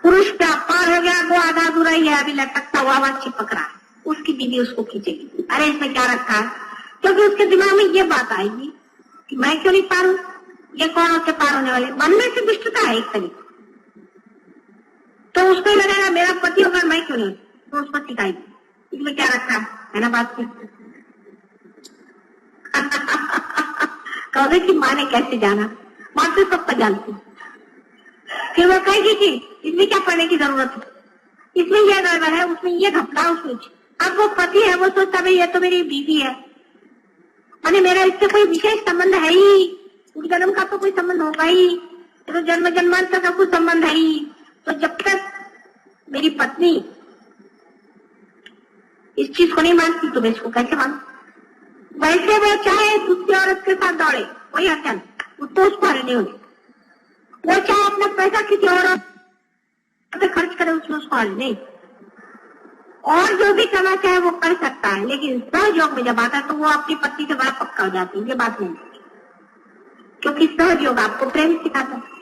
पुरुष का पार हो गया, वो आधा अधूरा ही है, अभी लटकता हुआ आवाज चिपक रहा है, उसकी बीवी उसको खींचेगी, अरे इसमें क्या रखा है, क्योंकि उसके दिमाग में ये बात आएगी कि मैं क्यों नहीं पार हूं, ये कौन होते पार होने वाले। मन में से दुष्टता है एक तरीके, तो उसको लगेगा मेरा पति होगा मैं क्यों नहीं, तो उसको सिखाएगी इसमें क्या रखा है ना बात। कहोगे कि माँ ने कैसे जाना, माँ तो सबको जानती, फिर वो कहेगी कि इसमें क्या पढ़ने की जरूरत है, इसमें ये गड़बड़ है, उसमें ये घपला, उसमें। अब वो पति है, वो सोचता भाई ये तो मेरी बीवी है, माने मेरा इससे कोई विशेष संबंध है ही, उस जन्म का तो कोई संबंध होगा ही, तो जन्म जन्मांतर का कुछ संबंध है ही। तो जब तक मेरी पत्नी इस चीज को नहीं मानती तो मैं इसको कैसे मानूं? वैसे वो चाहे दूसरी औरत के साथ दौड़े, कोई अड़चन, तो उसको हरी नहीं होगी। वो चाहे अपना पैसा किसी और पे खर्च करे, उसमें उसको हरी नहीं। और जो भी करना चाहे वो कर सकता है, लेकिन सहयोग में जब आता है तो वो अपनी पत्नी से बड़ा पक्का हो जाती है, ये बात नहीं, क्योंकि सहयोग आपको प्रेम सिखाता है।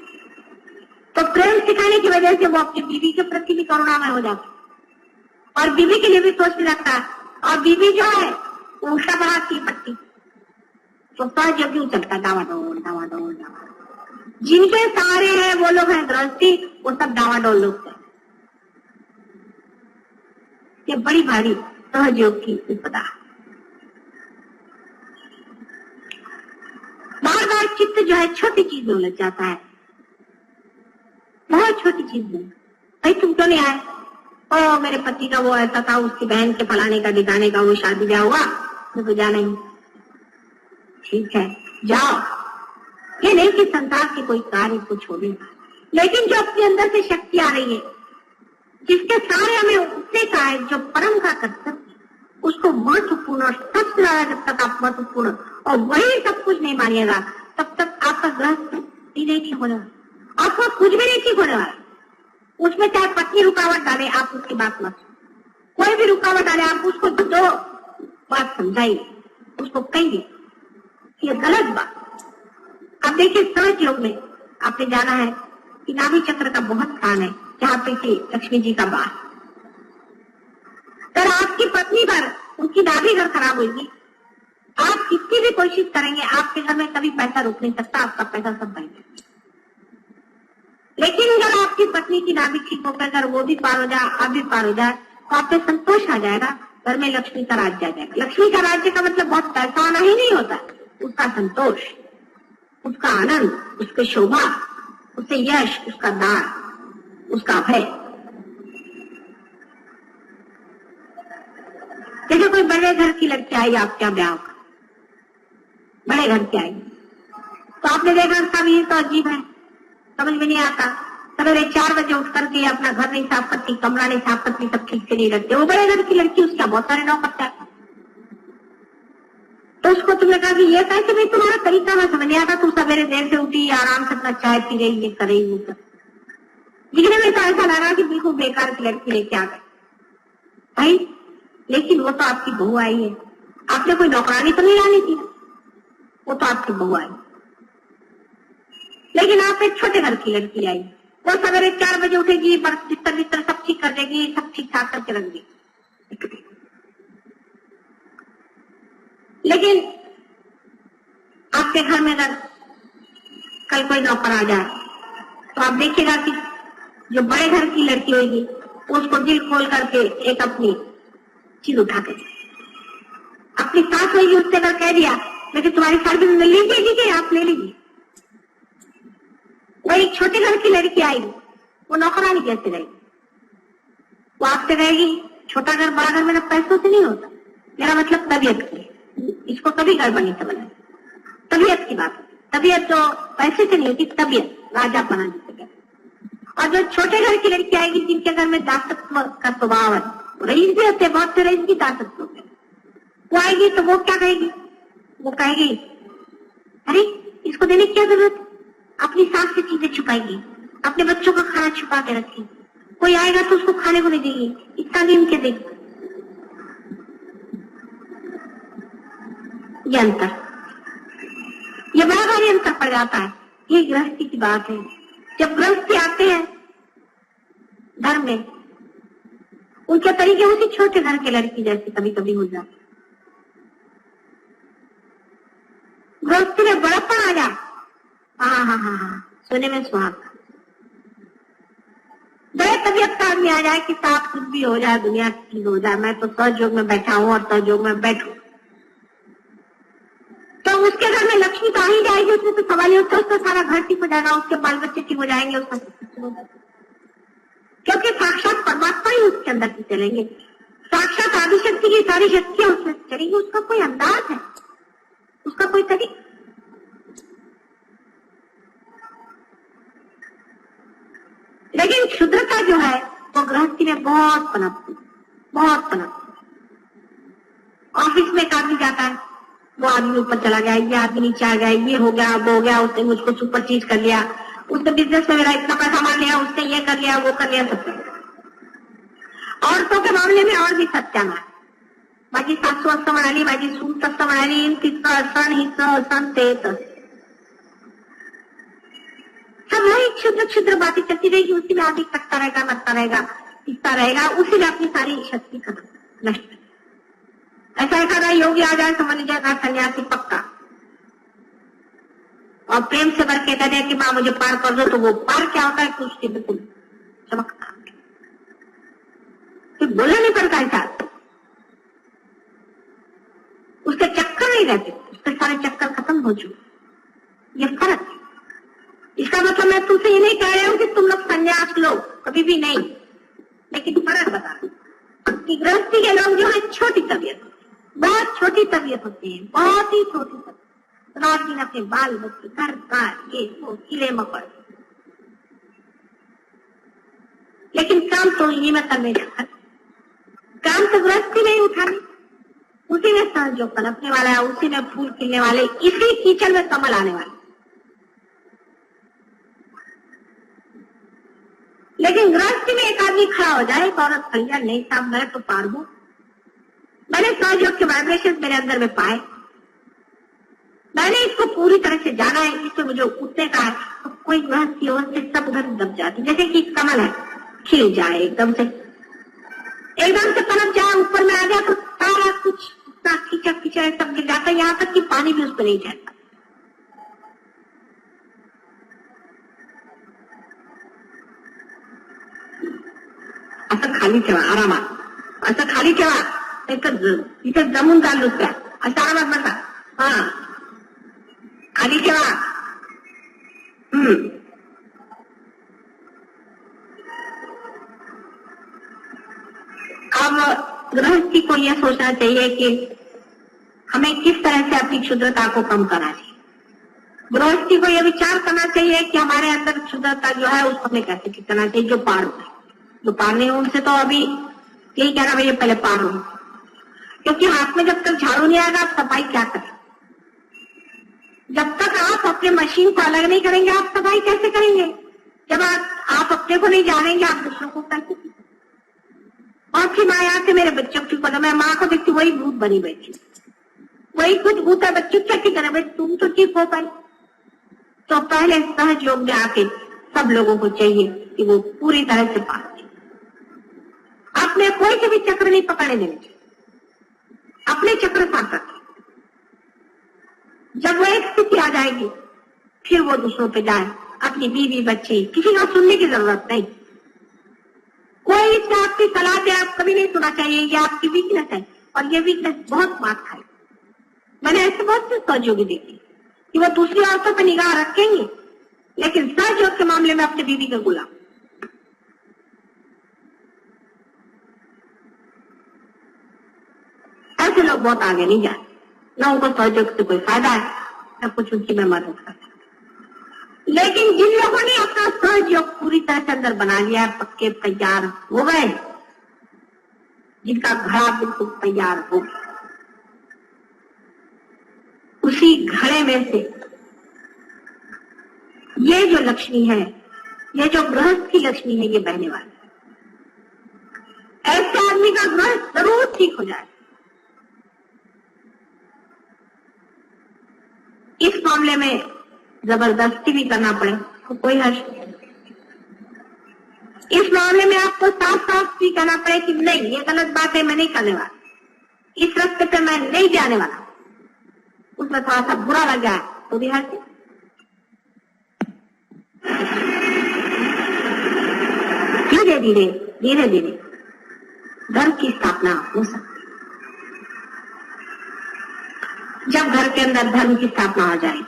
तो प्रेम सिखाने की वजह से वो अपनी बीवी के प्रति भी करुणामय हो जाता है और बीवी के लिए भी सोचने लगता है। और बीवी जो है वो उषा बढ़ाती है पत्नी, तो सहयोगी चलता है डावाडोल डावाडोल डावाडोल। जिनके सारे हैं वो लोग हैं गृहस्थी, वो सब डावाडोल लोग हैं। ये बड़ी भारी सहयोग की विपदा। बार बार चित्त जो है छोटी चीज में उलझ जाता है, बहुत छोटी चीज में। भाई तुम क्यों नहीं आए? ओ मेरे पति का वो ऐसा था, उसकी बहन के फलाने का दिखाने का वो शादी ब्याह हुआ, तो जाना ही। ठीक है जाओ, ये नहीं कि संसार के कोई कार्य को छोड़े, लेकिन जो अपने अंदर से शक्ति आ रही है, जिसके सारे हमें उठने का है, जो परम का कर्तव्य, उसको महत्वपूर्ण और सबसे ज्यादा जब तक आप महत्वपूर्ण और वही सब कुछ नहीं मानिएगा, तब तक आपका गृहस्थ नहीं होने वाला, आपको कुछ भी नहीं ठीक होने वाला। उसमें चाहे पत्नी रुकावट डाले, आप उसकी बात मत, कोई भी रुकावट डाले, आप उसको दो बात समझाइए, उसको कहिए ये गलत बात। अब देखिए सहज योग में आपने जाना है कि नाभि चक्र का बहुत स्थान है, जहाँ पे कि लक्ष्मी जी का वास। अगर आपकी पत्नी पर उनकी नाभि घर खराब होगी, आप कितनी भी कोशिश करेंगे, आपके घर में कभी पैसा रुक नहीं सकता, आपका पैसा सब बह जाएगा। लेकिन अगर आपकी पत्नी की नाभि ठीक होकर अगर वो भी पार हो जाए, आप भी पार हो जाए, तो आप पे संतोष आ जाएगा, घर में लक्ष्मी का राज्य आ जाएगा। लक्ष्मी का राज्य का मतलब बहुत पैसा आना ही नहीं होता, उसका संतोष, उसका आनंद, उसकी शोभा, उससे यश, उसका दान, उसका अभय। जैसे कोई बड़े घर की लड़की आई आपके यहाँ ब्याह का, बड़े घर की आई, तो आपने देखा सब ये तो अजीब है, समझ में नहीं आता। सवेरे 4 बजे उठ करके अपना घर नहीं साफ करती, कमरा नहीं साफ करती, सब ठीक से नहीं रखते। वो बड़े घर की लड़की, उसका बहुत सारे नौकर है। तो उसको तुमने कहा कि ये कैसे भाई तुम्हारा तरीका में समझ नहीं आता, तुम सवेरे देर से उठी, आराम से अपना चाय पी रही, ये करे वो कर। दिखने में तो ऐसा लगा कि बिल्कुल बेकार की लड़की लेके आ गए भाई, लेकिन वो तो आपकी बहू आई है, आपने कोई नौकरानी तो नहीं लानी थी, वो तो आपकी बहू आई। लेकिन आप एक छोटे घर की लड़की आई, वो सवेरे 4 बजे उठेगी, बिस्तर बिस्तर सब ठीक कर देगी, सब ठीक ठाक करके रख देगी। लेकिन आपके घर में अगर कल कोई नौकर आ जाए, तो आप देखिएगा कि जो बड़े घर की लड़की होगी, उसको दिल खोल करके एक अपनी चीज उठा के, अपनी सास होगी, उससे अगर कह दिया लेकिन तुम्हारी सर्विस में लीजिए, आप ले लीजिए। वही छोटे घर की लड़की आई, वो नौकरानी कैसे रहेगी? वो आपसे कहेगी छोटा घर बड़ा घर मेरा पैसों से नहीं होता, मेरा मतलब तबीयत की। इसको कभी गड़बड़ नहीं समझना, तबीयत की बात है। तबीयत तो पैसे से नहीं होती, तबीयत राजा बना देते। और जो छोटे घर की लड़की आएगी, जिनके घर में दासत्व का स्वभाव है, रईस भी होते, बहुत से रईस भी दासत्व होते, वो आएगी तो वो क्या कहेगी? वो कहेगी अरे इसको देने की क्या जरूरत है, अपनी सास से चीजें छुपाएगी, अपने बच्चों का खाना छुपा के रखेगी, कोई आएगा तो उसको खाने को नहीं देगी, इतना गिन के देगी। ये अंतर, ये बड़ा भारी अंतर पड़ जाता है। ये गृहस्थी की बात है। जब गृहस्थी आते हैं घर में, उनके तरीके उसी छोटे घर के लड़की जैसे कभी कभी हो जाते। गृहस्थी में बड़प्पन आ जाए, हाँ, सोने में सुहाग। बड़े तबीयत का आदमी आ जाए कि साफ कुछ भी हो जाए, दुनिया की चीज हो जाए, मैं तो सहयोग में बैठा हूँ और सहयोग में बैठू, तो उसके घर में लक्ष्मी तो आ ही जाएगी, उसमें तो सवाल ही होता है। उसका सारा घर ठीक हो जाएगा, उसके बाल बच्चे ठीक हो जाएंगे, उसका क्योंकि साक्षात परमात्मा ही उसके अंदर से चलेंगे, साक्षात आदिशक्ति की सारी शक्तियां उसमें चलेंगी। उसका कोई अंदाज है, उसका कोई तरीका। लेकिन क्षुद्रता जो है वो गृहस्थी में बहुत पनपती, बहुत पनपती। ऑफिस में एक आदमी जाता है, वो आदमी ऊपर चला गया, ये आदमी नीचे आ गया, ये हो गया, वो हो गया, उसने मुझको सुपर चीज कर लिया, उसने बिजनेस में मेरा इतना पैसा मान लिया, उसने ये कर लिया, वो कर लिया, सब कर लिया। औरतों के मामले में और भी सत्यानाश। माझी सासू असं म्हणाली, माझी सून तसं म्हणाली, तिचं असण हिचं असण ते तसं, सब वही क्षुद्र क्षुद्र बातें चलती रहेगी। उसी में आदमी कटता रहेगा, मरता रहेगा, पीसता रहेगा, उसी में अपनी सारी शक्ति खत्म नष्ट। ऐसा एखादा योगी आ जाए, समझ जाएगा सन्यासी पक्का, और प्रेम से भर के कहते हैं कि माँ मुझे पार कर दो, तो वो पार क्या होता है कुछ बिल्कुल चमकता, फिर बोलना नहीं पड़ता ऐसा, उसके चक्कर नहीं रहते, उसके सारे चक्कर खत्म हो चुके। ये फर्क है। इसका मतलब मैं तुमसे ये नहीं कह रहा हूं कि तुम लोग संन्यास लो, कभी भी नहीं, लेकिन फर्क बता रहा हूं कि गृहस्थी के लोग जो है छोटी तबीयत, बहुत छोटी तबीयत होती है, बहुत ही छोटी तबीयत। रात दिन अपने बाल बच्चे, घर का ये वो कीड़े मकड़, लेकिन काम तो इन्हीं में करने जाता, काम तो गृहस्थी में ही उठाने, उसी में सहयोग पनपने वाला है, उसी में फूल खिलने वाले, इसी कीचड़ में कमल आने वाले। लेकिन गृहस्थी में एक आदमी खड़ा हो जाए, एक औरत खड़ी जाए, नहीं साहब मैं तो पार हूं, मैंने सहयोग के वाइब्रेशन मेरे अंदर में पाए, मैंने इसको पूरी तरह से जाना है, इससे मुझे उठने का है, तो कोई गृहस्थी और से सब उधर दब जाती। जैसे कि कमल है, खिल जाए एकदम से पनप जाए, ऊपर में आ जाए तो सारा कुछ कीचड़ कीचड़ सब गिर जाता है, यहाँ तक कि पानी भी उस पर नहीं जाता। असं खाली ठेवा, आरामात असं खाली ठेवा, इथे जमून चाल दुसऱ्या, असं आरामात बसा, हा खाली ठेवा। अब गृहस्थी को यह सोचना चाहिए कि हमें किस तरह से अपनी क्षुद्रता को कम करना चाहिए। गृहस्थी को यह विचार करना चाहिए कि हमारे अंदर क्षुद्रता जो है उसको हमें कैसे ठीक करना चाहिए। जो पार हो, जो पार नहीं हो उनसे तो अभी यही कहना भैया पहले पार हो, क्योंकि हाथ में जब तक झाड़ू नहीं आएगा आप सफाई क्या करें। जब तक आप अपने मशीन को अलग नहीं करेंगे आप सफाई कैसे करेंगे। जब आप अपने को नहीं जानेंगे आप दूसरों को कैसे। और फिर माँ यहाँ से मेरे बच्चों की पता, मैं माँ को देखती वही भूत बनी बैठी, वही कुछ भूत है, बच्चों क्या करे भाई, तुम तो ठीक हो पाए। तो पहले सहज योग में आके सब लोगों को चाहिए कि वो पूरी तरह से पास अपने कोई से भी चक्र नहीं पकड़ने देने चाहिए, अपने चक्र साफ रखें। जब वो एक स्थिति आ जाएगी फिर वो दूसरों पे जाए, अपनी बीवी बच्चे किसी का सुनने की जरूरत नहीं। कोई इससे आपकी सलाह दे आप कभी नहीं सुना चाहिए, ये आपकी वीकनेस है और ये वीकनेस बहुत मात खाए। मैंने ऐसे बहुत से सहयोगी देखे कि वो दूसरी औरतों पर निगाह रखेंगे लेकिन सहयोग के मामले में अपने बीवी का गुलाम। ऐसे लोग बहुत आगे नहीं जाते, न उनको सहयोग से कोई फायदा है न कुछ उनकी मैं मदद करता। लेकिन जिन लोगों ने अपना सहयोग पूरी तरह से अंदर बना लिया, पक्के तैयार हो गए, जिनका घड़ा बिल्कुल तैयार हो गया, उसी घड़े में से ये जो लक्ष्मी है, ये जो गृहस्थ की लक्ष्मी है, ये बहने वाली है। ऐसे आदमी का गृहस्थ जरूर ठीक हो जाए। इस मामले में जबरदस्ती भी करना पड़े तो कोई हर्ष नहीं। इस मामले में आपको साफ साफ भी कहना पड़े कि नहीं ये गलत बात है, मैं नहीं करने वाला, इस रास्ते पे मैं नहीं जाने वाला। उसमें थोड़ा सा बुरा लग जाए तो भी हर्ष। धीरे धीरे धीरे धीरे धर्म की स्थापना हो सकती। जब घर के अंदर धर्म की स्थापना हो जाए,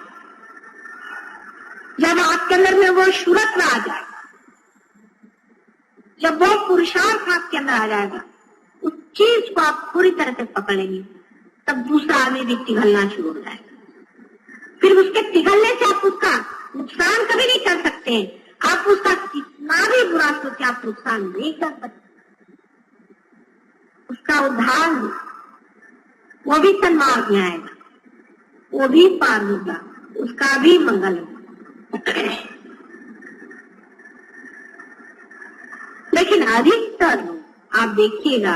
जब आपके अंदर में वो शुरत आ जाए, जब वो पुरुषार्थ आपके अंदर आ जाएगा, उस चीज को आप पूरी तरह से पकड़ लेंगे, तब दूसरा आदमी भी पिघलना शुरू हो जाएगा। फिर उसके पिघलने से आप उसका नुकसान कभी नहीं कर सकते हैं। आप उसका कितना भी बुरा सोचे, आप नुकसान नहीं कर सकते। उसका उद्धार होगा, वो भी सन्मार्ग में आएगा, वो भी पार होगा, उसका भी मंगल होगा। लेकिन अधिकतर आप देखिएगा,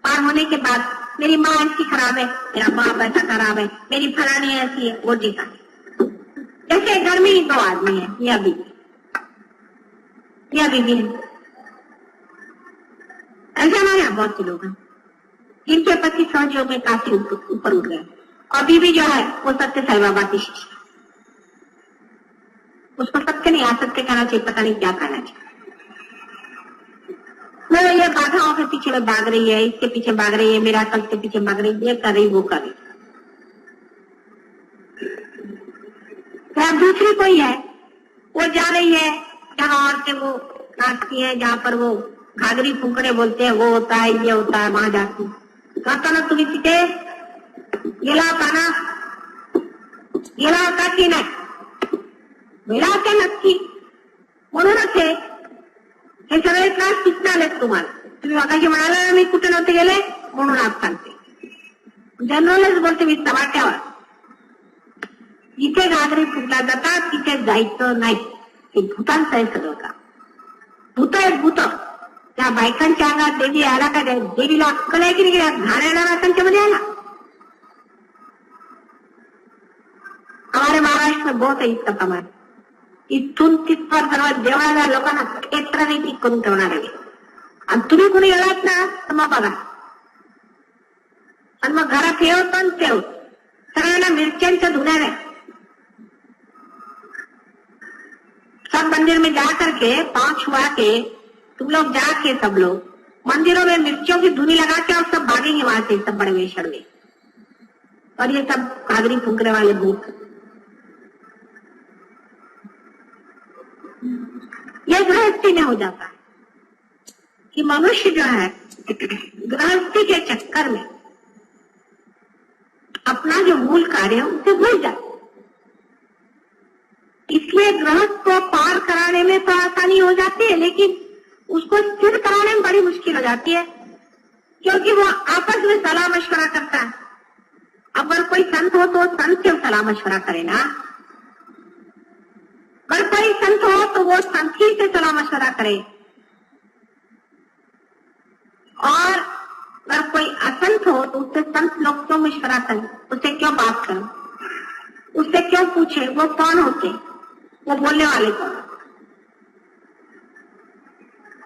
पार होने के बाद मेरी माँ ऐसी खराब है, मेरा बाप ऐसा खराब है, मेरी फलानी ऐसी है, वो जीता। जैसे घर में ही दो आदमी है, या बीवी है। ऐसे हमारे यहाँ बहुत से लोग हैं जिनके पति सहयोग में काफी ऊपर उठ गए, और बीवी जो है वो सत्य साई बाबा की शिष्य। उसको सत्य नहीं आ सकते कहना चाहिए, पता नहीं क्या कहना चाहिए। वो ये बाधाओं के पीछे में भाग रही है, इसके पीछे भाग रही है, मेरा कल के पीछे भाग रही है, ये कर रही वो कर रही। या दूसरी कोई है, वो जा रही है जहाँ औरतें वो नाचती है, जहाँ पर वो घाघरी फुकड़े बोलते हैं, वो होता है, ये होता है, वहां जाती कहता ना तुम्ही तिथे गेला होता ना, गेला होता की नाही, गेला होता नक्की। म्हणूनच हे सगळे त्रास तिथून आलेत तुम्हाला। तुम्ही मगाशी म्हणाला ना मी कुठे नव्हते गेले, म्हणून आज सांगते। जनरलच बोलते मी तमाट्यावर, जिथे घागरी फुटला जातात तिथे जायचं नाही। हे भूतांचं आहे सगळं का, भूत आहेत भूत। त्या बायकांच्या अंगात देवी आला का, देवीला अक्कल आहे की नाही, घाणेरडा बायकांच्या मध्ये आला। हमारे महाराष्ट्र में बहुत है इसका प्रमाण। इथून तिथपर सर्व देवळाला लोकांना क्षेत्र नीती करून ठेवणार आहे। आणि तुम्ही कुणी गेलात ना तर मग बघा, आणि मग घरात ठेवतो आणि ठेव सगळ्यांना मिरच्यांच्या धुण्या नाही। सब मंदिर में जा करके पांव छुआ के तुम लोग जाके सब लोग मंदिरों में मिर्चियों की धुनी लगा के और सब भागेंगे वहां से, सब बड़े वेशड़ में। और ये सब घाघरी फूकने वाले भूत, ये गृहस्थी में हो जाता है कि मनुष्य जो है गृहस्थी के चक्कर में अपना जो मूल कार्य है उसे भूल जाता। इसलिए गृहस्थ को पार कराने में तो आसानी हो जाती है, लेकिन उसको स्थिर कराने में बड़ी मुश्किल हो जाती है, क्योंकि वो आपस में सलाह मशवरा करता है। अगर कोई संत हो तो संत से सलाह मशवरा करे ना, अगर कोई संत हो तो वो संत ही से सलाह मशवरा करे, और अगर कोई असंत हो तो उससे संत लोग क्यों मशवरा करें, उससे क्यों बात करें, उससे क्यों पूछे, वो कौन होते, वो बोलने वाले कौन।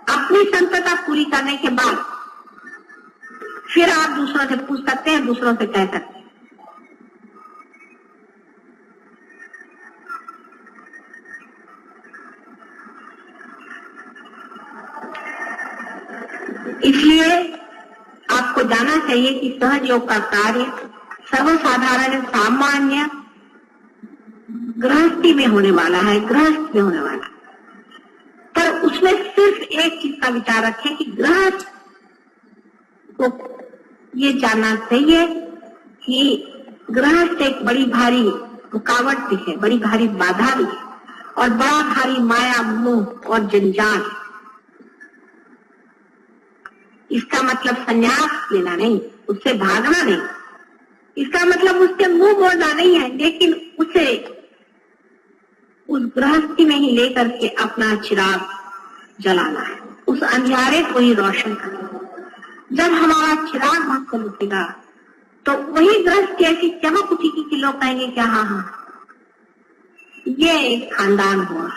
अपनी संतता पूरी करने के बाद फिर आप दूसरों से पूछ सकते हैं, दूसरों से कह सकते हैं। इसलिए आपको जानना चाहिए कि सहयोग का कार्य सर्वसाधारण सामान्य गृहस्थी में होने वाला है, गृहस्थ में होने वाला है। पर उसमें सिर्फ एक चीज का विचार रखें कि गृहस्थ को ये जानना चाहिए कि गृहस्थ एक बड़ी भारी रुकावट भी है, बड़ी भारी बाधा भी है, और बड़ा भारी माया मोह और जंजाल। इसका मतलब संन्यास लेना नहीं, उससे भागना नहीं, इसका मतलब उससे मुंह मोड़ना नहीं है, लेकिन उसे उस गृहस्थी में ही लेकर के अपना चिराग जलाना है, उस अंधियारे को ही रोशन करना। जब हमारा चिराग वहां से उठेगा तो वही गृहस्थी ऐसी चमक उठेगी कि लोग कहेंगे क्या हाँ हाँ ये एक खानदान हुआ,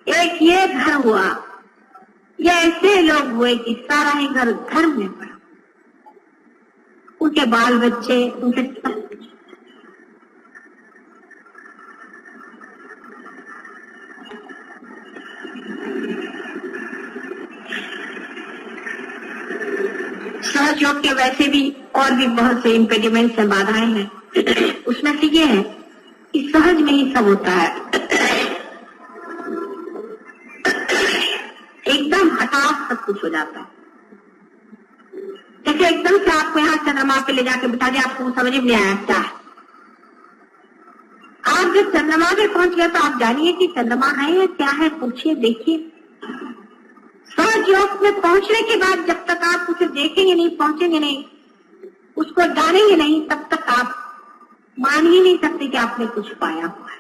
एक ये घर हुआ, ये ऐसे लोग हुए कि सारा ही घर धर्म में पड़ा, उनके बाल बच्चे, उनके सहयोग के वैसे भी और भी बहुत से इम्पेडिमेंट्स हैं, बाधाएं हैं। उसमें से ये है कि सहज में ही सब होता है, एकदम हठात सब कुछ हो जाता है। जैसे एकदम से आपको यहाँ चंद्रमा पे ले जाके बिठा दिया, आपको समझ में नहीं आया क्या है। आप जब चंद्रमा पे पहुंच गए तो आप जानिए कि चंद्रमा है या क्या है, पूछिए, देखिए। सहज योग में पहुंचने के बाद जब तक आप उसे देखेंगे नहीं, पहुंचेंगे नहीं, उसको जानेंगे नहीं, तब तक आप मान ही नहीं सकते कि आपने कुछ पाया हुआ है।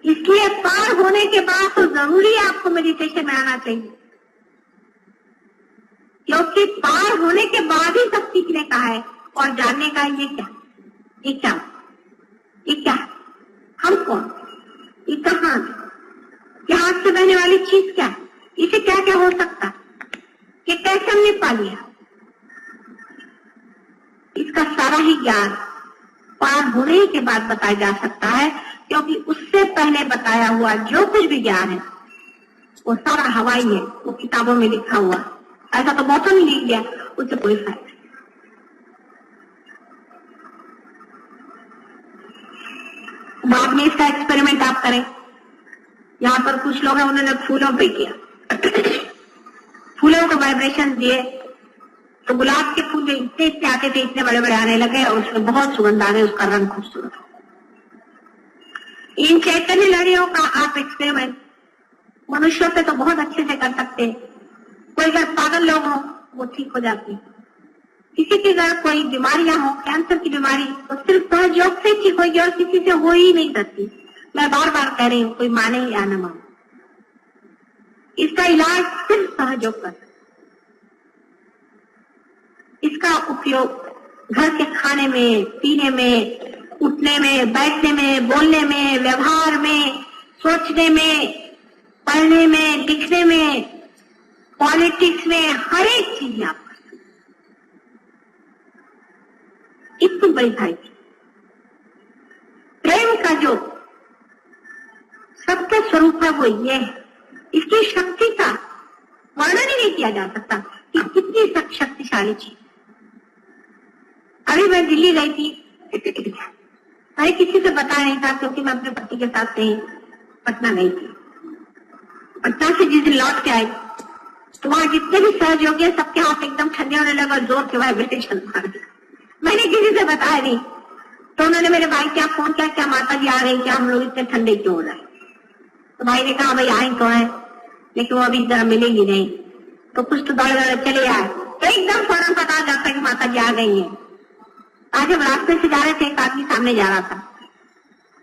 इसलिए पार होने के बाद तो जरूरी आपको मेडिटेशन में आना चाहिए, क्योंकि पार होने के बाद ही सब सीखने का है और जानने का। ये क्या, ये क्या, ये क्या, हम कौन, ये कहाँ, ये हाथ से बहने वाली चीज क्या, इसे क्या क्या हो सकता, ये कैसे हमने पा लिया, इसका सारा ही ज्ञान पार होने के बाद बताया जा सकता है। क्योंकि उससे पहले बताया हुआ जो कुछ भी ज्ञान है वो सारा हवाई है, वो किताबों में लिखा हुआ, ऐसा तो मौसम ही लिख गया, उससे कोई फायदा नहीं। बाद में इसका एक्सपेरिमेंट आप करें। यहाँ पर कुछ लोग हैं, उन्होंने फूलों पे किया, फूलों को वाइब्रेशन दिए तो गुलाब के फूल इतने इतने आते थे, इतने बड़े बड़े आने लगे और उसमें बहुत सुगंध आ रही, उसका रंग खूबसूरत। इन चैतन्य लहरियों का आप एक्सपेरिमेंट मनुष्यों पे तो बहुत अच्छे से कर सकते हैं। कोई अगर पागल लोग हो वो ठीक हो जाते हैं, किसी की अगर कोई बीमारियां हो, कैंसर की बीमारी, तो सिर्फ सहज योग से ठीक होगी और किसी से हो ही नहीं सकती। मैं बार बार कह रही हूँ, कोई माने या न माने, इसका इलाज सिर्फ सहज योग कर। इसका उपयोग घर के खाने में, पीने में, उठने में, बैठने में, बोलने में, व्यवहार में, सोचने में, पढ़ने में, लिखने में, पॉलिटिक्स में, हर एक चीज में आप इतनी बड़ी भाई। प्रेम का जो सबके स्वरूप है वो ये है। इसकी शक्ति का वर्णन ही नहीं किया जा सकता कि कितनी शक्तिशाली चीज। अभी मैं दिल्ली गई थी, मैं किसी से बता नहीं था क्योंकि मैं अपने पति के साथ नहीं पटना गई थी। पटना से जिस दिन लौट के आई तो वहां जितने भी सहयोगी हैं सबके हाथ एकदम ठंडे होने लगे और जोर के वाइब्रेशन मार दिया। मैंने किसी से बताया नहीं, तो उन्होंने मेरे भाई क्या फोन किया, क्या माता जी आ रही, क्या हम लोग इतने ठंडे क्यों हो रहे। तो भाई ने कहा भाई आई तो है लेकिन वो अभी इस तरह मिलेगी नहीं, तो कुछ तो दौड़े दौड़े चले आए, तो एकदम फौरन पता जाता है कि माता जी आ गई है। आज हम रास्ते से जा रहे थे, एक आदमी सामने जा रहा था,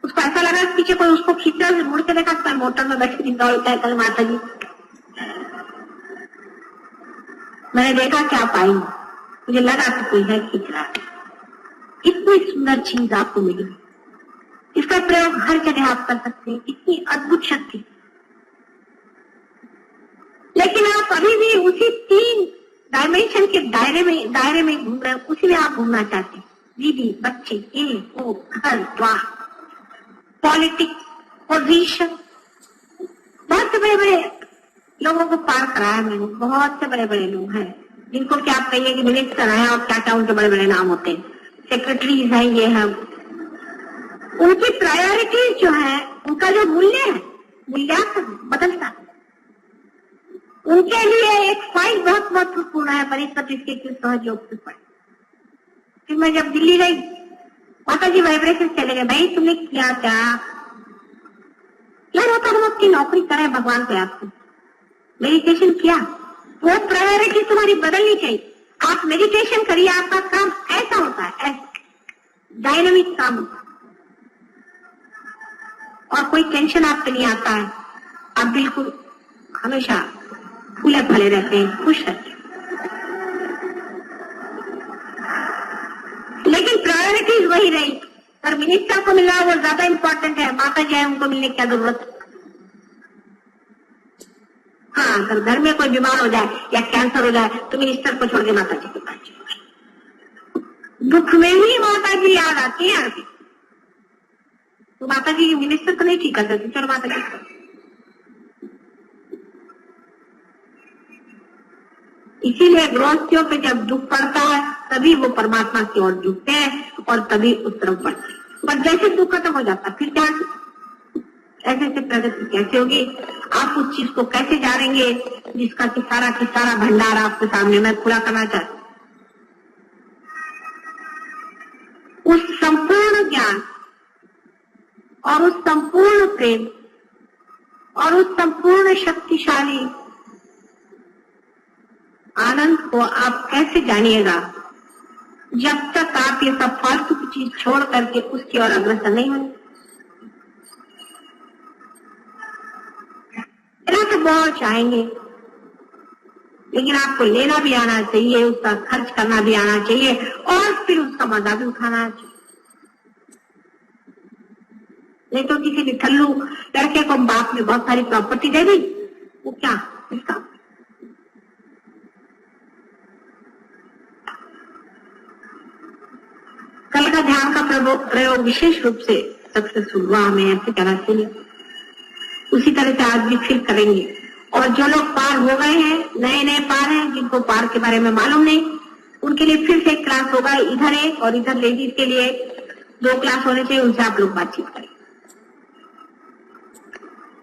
उसको ऐसा लगा पीछे कोई उसको खींच रहा, मुड़ के देखा तो मोटर में बैठी थी, दौड़ता है माता जी। मैंने देखा क्या पाई, मुझे लगा कि कोई है खींच रहा है। इतनी सुंदर चीज आपको मिली, इसका प्रयोग हर जगह आप कर सकते हैं, इतनी अद्भुत शक्ति। लेकिन आप अभी भी उसी 3 डायमेंशन के दायरे में घूम रहे हैं, उसी में आप घूमना चाहते हैं। दीदी, बच्चे, ये वो, घर द्वार, पॉलिटिक्स, पोजीशन, बहुत से बड़े बड़े लोगों को पार कराया मैंने। बहुत से बड़े बड़े लोग हैं जिनको क्या आप कहिए कि मिनिस्टर हैं और क्या क्या उनके बड़े बड़े नाम होते हैं, सेक्रेटरीज हैं, ये है। उनकी प्रायोरिटीज जो है, उनका जो मूल्य है, मूल्यांकन बदलता है। उनके लिए एक फाइल बहुत महत्वपूर्ण है, परिषद इसके सहयोग से पड़े। फिर मैं जब दिल्ली गई, माता जी वाइब्रेशन चले गए, भाई तुमने किया क्या यार, होता हम अपनी नौकरी करें, भगवान को याद करें, मेडिटेशन किया, वो प्रायोरिटी तुम्हारी बदलनी चाहिए। आप मेडिटेशन करिए, आपका काम ऐसा होता है, ऐसा डायनामिक काम होता है और कोई टेंशन आप पे नहीं आता है। आप बिल्कुल हमेशा फूले फले रहते हैं, खुश रहते हैं। लेकिन प्रायोरिटीज वही रही, पर मिनिस्टर को मिलना वो ज्यादा इंपॉर्टेंट है, माता जी है उनको मिलने की क्या जरूरत। हाँ, अगर घर में कोई बीमार हो जाए या कैंसर हो जाए तो मिनिस्टर को छोड़ के माता जी के पास जाओ। दुख में ही माता जी याद आती है आगे, तो माता जी मिनिस्टर को नहीं ठीक कर सकती, चलो माता जी। इसीलिए गृहस्थियों पे जब दुख पड़ता है तभी वो परमात्मा की ओर झुकते हैं और तभी उस तरफ बढ़ते हैं। पर जैसे दुख खत्म हो जाता फिर क्या, ऐसे प्रगति कैसे होगी, आप उस चीज को कैसे जानेंगे, जिसका कि सारा भंडार आपके सामने मैं खुला करना चाहती हूँ। उस संपूर्ण ज्ञान और उस संपूर्ण प्रेम और उस संपूर्ण शक्तिशाली आनंद को आप कैसे जानिएगा जब तक आप ये सब फालतू की चीज छोड़ करके उसकी ओर अग्रसर नहीं होंगे। लेना तो बहुत चाहेंगे, लेकिन आपको लेना भी आना चाहिए, उसका खर्च करना भी आना चाहिए और फिर उसका मजा भी उठाना चाहिए। नहीं तो किसी निठल्लू लड़के को बाप ने बहुत सारी प्रॉपर्टी दे दी, वो क्या इसका कल का ध्यान का प्रयोग विशेष रूप से सक्सेसफुल हुआ हमें ऐसी तरह से नहीं। उसी तरह से आज भी फिर करेंगे। और जो लोग पार हो गए हैं, नए नए पार हैं, जिनको पार के बारे में मालूम नहीं, उनके लिए फिर से एक क्लास होगा, इधर एक और इधर लेडीज के लिए 2 क्लास होने चाहिए, उनसे आप लोग बातचीत करें।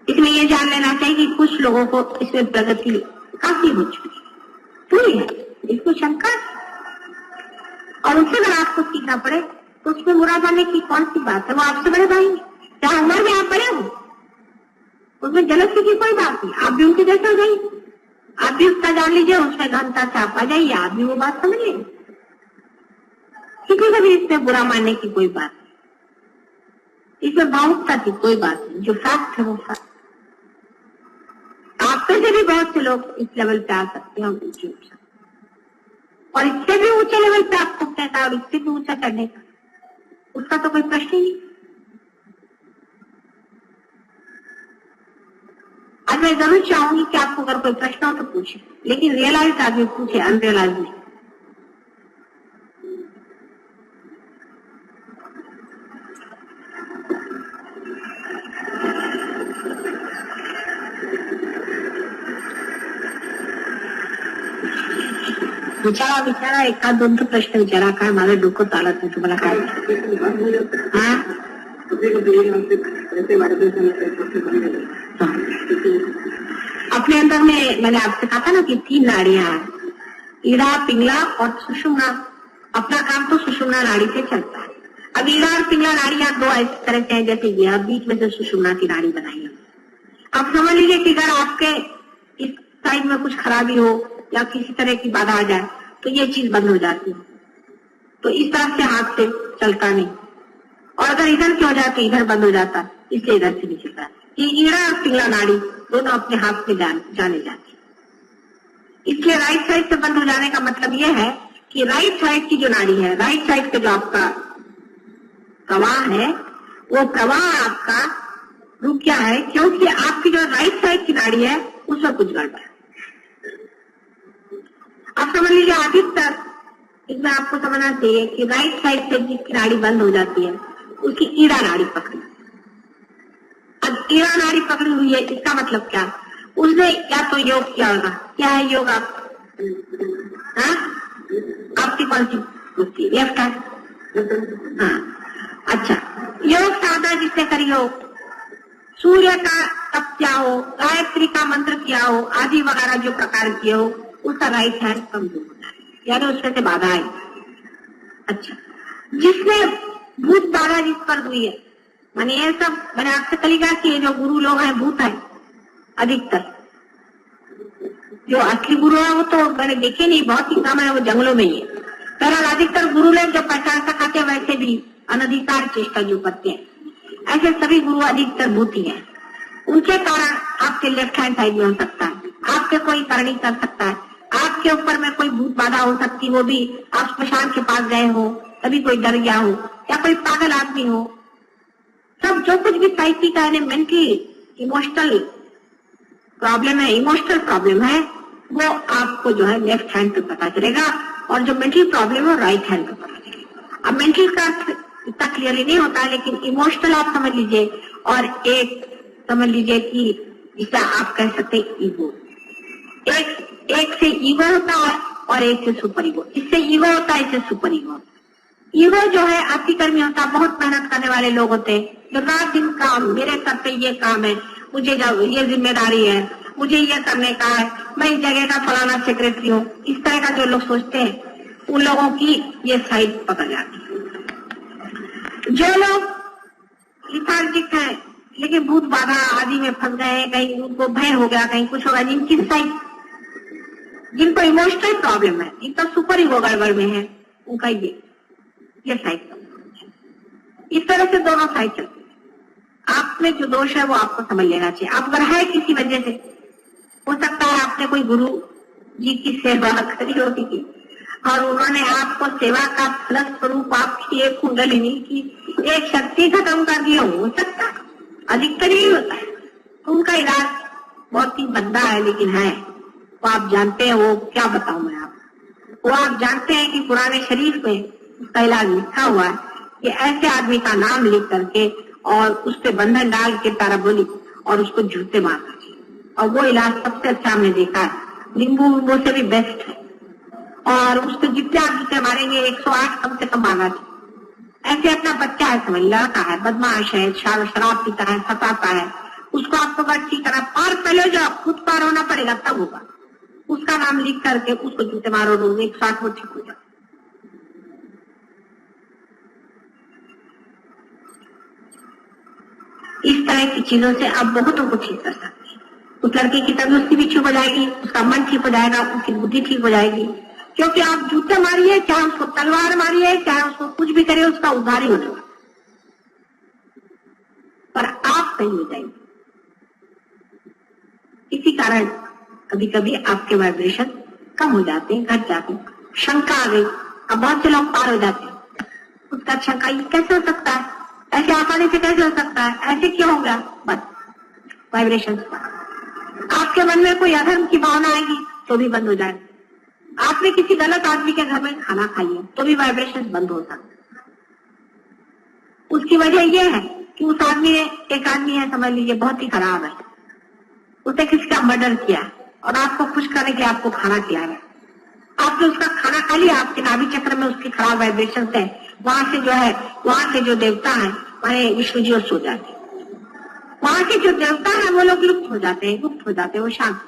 इसमें ये जान लेना चाहिए कि कुछ लोगों को इसमें प्रगति काफी हो चुकी है, पूरी है, इसको शंका है। और उनसे अगर आपको सीखना पड़े तो उसमें बुरा जानने की कौन सी बात है, वो आपसे बड़े भाई चाहे उम्र में आप बड़े हो, उसमें जलसी की कोई बात नहीं। आप भी उनके जैसे हो जाइए, आप भी उसका जान लीजिए, उसमें घनता से आप आ जाइए, आप भी वो बात समझ लीजिए। किसी को भी इसमें बुरा मानने की कोई बात नहीं, इसमें भावुकता की कोई बात नहीं। जो फैक्ट है वो फैक्ट। आप पे से भी बहुत से लोग इस लेवल पे आ सकते हैं और इससे भी ऊंचे लेवल पे आप सकते हैं और इससे भी ऊंचा चढ़ने का उसका तो कोई प्रश्न ही नहीं। आज मैं जरूर चाहूंगी कि आपको अगर कोई प्रश्न हो तो पूछे, लेकिन रियलाइज आदमी पूछे, अनरियलाइज नहीं। विचारा एखाद 2 प्रश्न विचारा काय माझं डोकं चालत नाही, तुम्हाला काय अपने अंदर में मैंने आपसे कहा था ना कि 3 नाड़ियां हैं, ईड़ा, पिंगला और सुषुम्ना। अपना काम तो सुषुम्ना नाड़ी से चलता है। अब ईड़ा और पिंगला नाड़ियां 2 इस तरह से हैं जैसे ये, अब बीच में से सुषुम्ना की नाड़ी बनाई है। अब समझ लीजिए कि अगर आपके इस साइड में कुछ खराबी हो या किसी तरह की बाधा आ जाए तो ये चीज बंद हो जाती है, तो इस तरह से हाथ से चलता नहीं। और अगर इधर की हो जाए तो इधर बंद हो जाता, इसलिए इधर से नहीं चलता। ये ईड़ा और पिंगला नाड़ी दोनों अपने हाथ में जाने जाती। इसलिए राइट साइड से बंद हो जाने का मतलब यह है कि राइट साइड की जो नाड़ी है, राइट साइड का जो आपका प्रवाह है, वो प्रवाह आपका रुक गया है क्योंकि आपकी जो राइट साइड की नाड़ी है उसमें कुछ गड़बड़ है। आप समझ लीजिए अधिकतर इसमें आपको समझना चाहिए कि राइट साइड से जिसकी नाड़ी बंद हो जाती है उसकी ईड़ा नाड़ी पकड़ी। अब ईड़ा नाड़ी पकड़ी हुई है, इसका मतलब क्या? उसने या तो योग किया होगा। क्या है योग? आपकी कौन सी होती है? Left hand. हाँ, अच्छा, योग साधना जिसने करी हो, सूर्य का तप किया हो, गायत्री का मंत्र किया हो, आदि वगैरह जो प्रकार किए हो, उसका राइट हैंड कमजोर होता है, यानी उसमें से बाधा आई। अच्छा, जिसने भूत बाधा जिस पर हुई है, माने ये सब मैंने आपसे कल कहा कि जो गुरु लोग हैं भूत है अधिकतर। जो असली गुरु है वो तो मैंने देखे नहीं, बहुत ही कम है, वो जंगलों में ही है। बहरहाल अधिकतर गुरु लोग जो पहचान सकाते वैसे भी अनधिकार चेष्टा जो करते हैं, ऐसे सभी गुरु अधिकतर भूती हैं। उनके कारण आपके लेफ्ट हैंड साइड में हो सकता है, आपके कोई करनी कर सकता है, आपके ऊपर में कोई भूत बाधा हो सकती, वो भी आप स्मशान के पास गए हो तभी कोई डर गया हो, या कोई पागल आदमी हो। सब जो कुछ भी साइकी का है, मेंटली इमोशनल प्रॉब्लम है, इमोशनल प्रॉब्लम है, वो आपको जो है लेफ्ट हैंड पे पता चलेगा, और जो मेंटल प्रॉब्लम है राइट हैंड पे पता चलेगा। अब मेंटल का इतना क्लियरली नहीं होता है, लेकिन इमोशनल आप समझ लीजिए, और एक समझ लीजिए कि जिसे आप कह सकते हैं ईगो। एक से ईगो होता है और एक से सुपर ईगो। इससे ईगो होता है, इससे सुपर ईगो। ईगो जो है अतिकर्मी होता है, बहुत मेहनत करने वाले लोग होते हैं, जो रात दिन काम, मेरे सर पे ये काम है, मुझे ये जिम्मेदारी है, मुझे ये करने का है, मैं इस जगह का फलाना सेक्रेटरी हूँ, इस तरह का जो लोग सोचते हैं उन लोगों की ये साइड पकड़ जाती है। जो लोग लिथार्जिक है लेकिन भूत बाधा आदि में फंस गए, कहीं उनको भय हो गया, कहीं कुछ होगा, जिनकी साइड, जिनको इमोशनल प्रॉब्लम है, जिनका सुपर ईगो गड़बड़ में है, उनका ये साइड, इस तरह से दोनों साइड चलती है। आप में जो दोष है वो आपको समझ लेना चाहिए। आप अगर है किसी वजह से, हो सकता है आपने कोई गुरु जी की सेवा करी होगी और उन्होंने आपको सेवा का फलस्वरूप आपकी एक कुंडलिनी की एक शक्ति खत्म कर दी हो सकता है, अधिकतर यही होता है। तो उनका इलाज बहुत ही बंदा है लेकिन है, वो आप जानते हैं, वो क्या बताऊं मैं आपको, वो आप जानते हैं कि पुराने शरीफ में उसका इलाज लिखा हुआ है कि ऐसे आदमी का नाम लिख करके और उस पर बंधन डाल के पैराबोली और उसको जूते मारना चाहिए, और वो इलाज सबसे अच्छा हमने देखा है, नींबू वो से भी बेस्ट है। और उसको जितने आप जूते मारेंगे 108 कम से कम मारना चाहिए। ऐसे अपना बच्चा है, समझ लड़का है, बदमाश है, शराब पीता है, फंसाता है, उसको आपको अच्छी तरह पार पहले जो आप खुद पार होना पड़ेगा तब होगा। उसका नाम लिख करके उसको जूते मारो, रोज 108 वो ठीक हो जाए। इस तरह की चीजों से आप बहुतों को ठीक कर सकते हैं। उस लड़के की तंदुरुस्ती भी ठीक हो जाएगी, उसका मन ठीक हो जाएगा, उसकी बुद्धि ठीक हो जाएगी, क्योंकि आप जूते मारिए, चाहे उसको तलवार मारिए, चाहे उसको कुछ भी करिए, उसका उद्धार ही होगा, पर आप सही हो जाएंगे। इसी कारण कभी कभी आपके वाइब्रेशन कम हो जाते हैं, घट जाते हैं। शंका आ गई, अब बहुत से लोग पार हो जाते हैं। उसका शंका ये कैसे हो सकता है, ऐसे आसानी से कैसे हो सकता है, ऐसे क्यों होगा, बस वाइब्रेशन। आपके मन में कोई अधर्म की भावना आएगी तो भी बंद हो जाएगी। आपने किसी गलत आदमी के घर में खाना खाइए तो भी वाइब्रेशन बंद हो सकता है। उसकी वजह यह है कि उस आदमी ने, एक आदमी है समझ लीजिए बहुत ही खराब है, उसने किसी का मर्डर किया और आपको खुश करने के लिए आपको खाना खिलाया, आपने उसका खाना खा लिया, आपके नाभि चक्र में उसकी खराब वाइब्रेशन है, वहां से जो है, वहां के जो देवता है माने विष्णु जी सो जाते हैं, वहां के जो देवता है वो लोग लुप्त हो जाते हैं, गुप्त हो जाते हैं, वो शांत।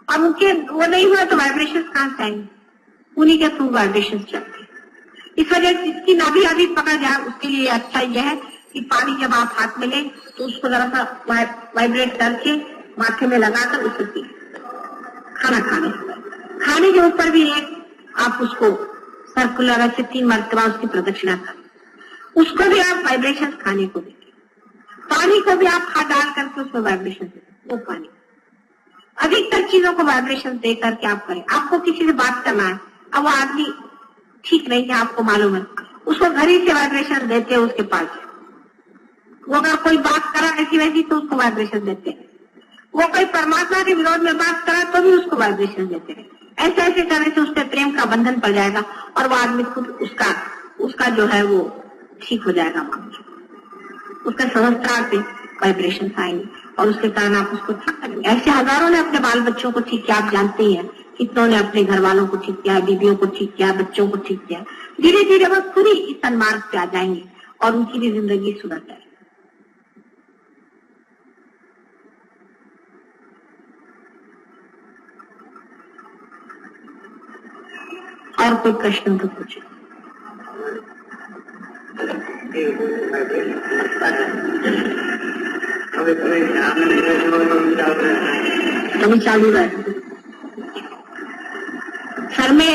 अब उनके वो नहीं हुआ तो वाइब्रेशन कहां से आएंगे, उन्हीं के थ्रू वाइब्रेशन चलते हैं। इस वजह से जिसकी नाभि आदि पकड़ जाए उसके लिए अच्छा यह है कि पानी जब आप हाथ में लें तो उसको जरा सा वाइब्रेट करके माथे में लगाकर उसे पी। खाना खाने के ऊपर भी एक आप उसको सर्कुलर ऐसे 3 मरतबा उसकी प्रदक्षिणा करें, उसको भी आप वाइब्रेशन खाने को दें। पानी को भी आप हाथ डाल करके उसमें वाइब्रेशन दें, वो पानी अधिकतर चीजों को वाइब्रेशन दे करके आप करें। आपको किसी से बात करना है, अब वो आदमी ठीक नहीं है, आपको मालूम है, उसको घर ही से वाइब्रेशन देते हैं उसके पास। वो अगर कोई बात करा ऐसी वैसी तो उसको वाइब्रेशन देते हैं, वो कोई परमात्मा के विरोध में बात करा तो भी उसको वाइब्रेशन देते हैं। ऐसे ऐसे करने से उससे प्रेम का बंधन पड़ जाएगा और वो आदमी खुद उसका जो है वो ठीक हो जाएगा, उसका सहस्त्रार से वाइब्रेशन आएंगे और उसके कारण आप उसको ठीक करेंगे। ऐसे हजारों ने अपने बाल बच्चों को ठीक किया, आप जानते ही हैं, कितनों ने अपने घर वालों को ठीक किया, बीवियों को ठीक किया, बच्चों को ठीक किया। धीरे धीरे वो खुद ही इस सन्मार्ग पे आ जाएंगे और उनकी भी जिंदगी सुधर जाएगी। और कोई प्रश्न तो पूछे। कभी चालू रहे सर में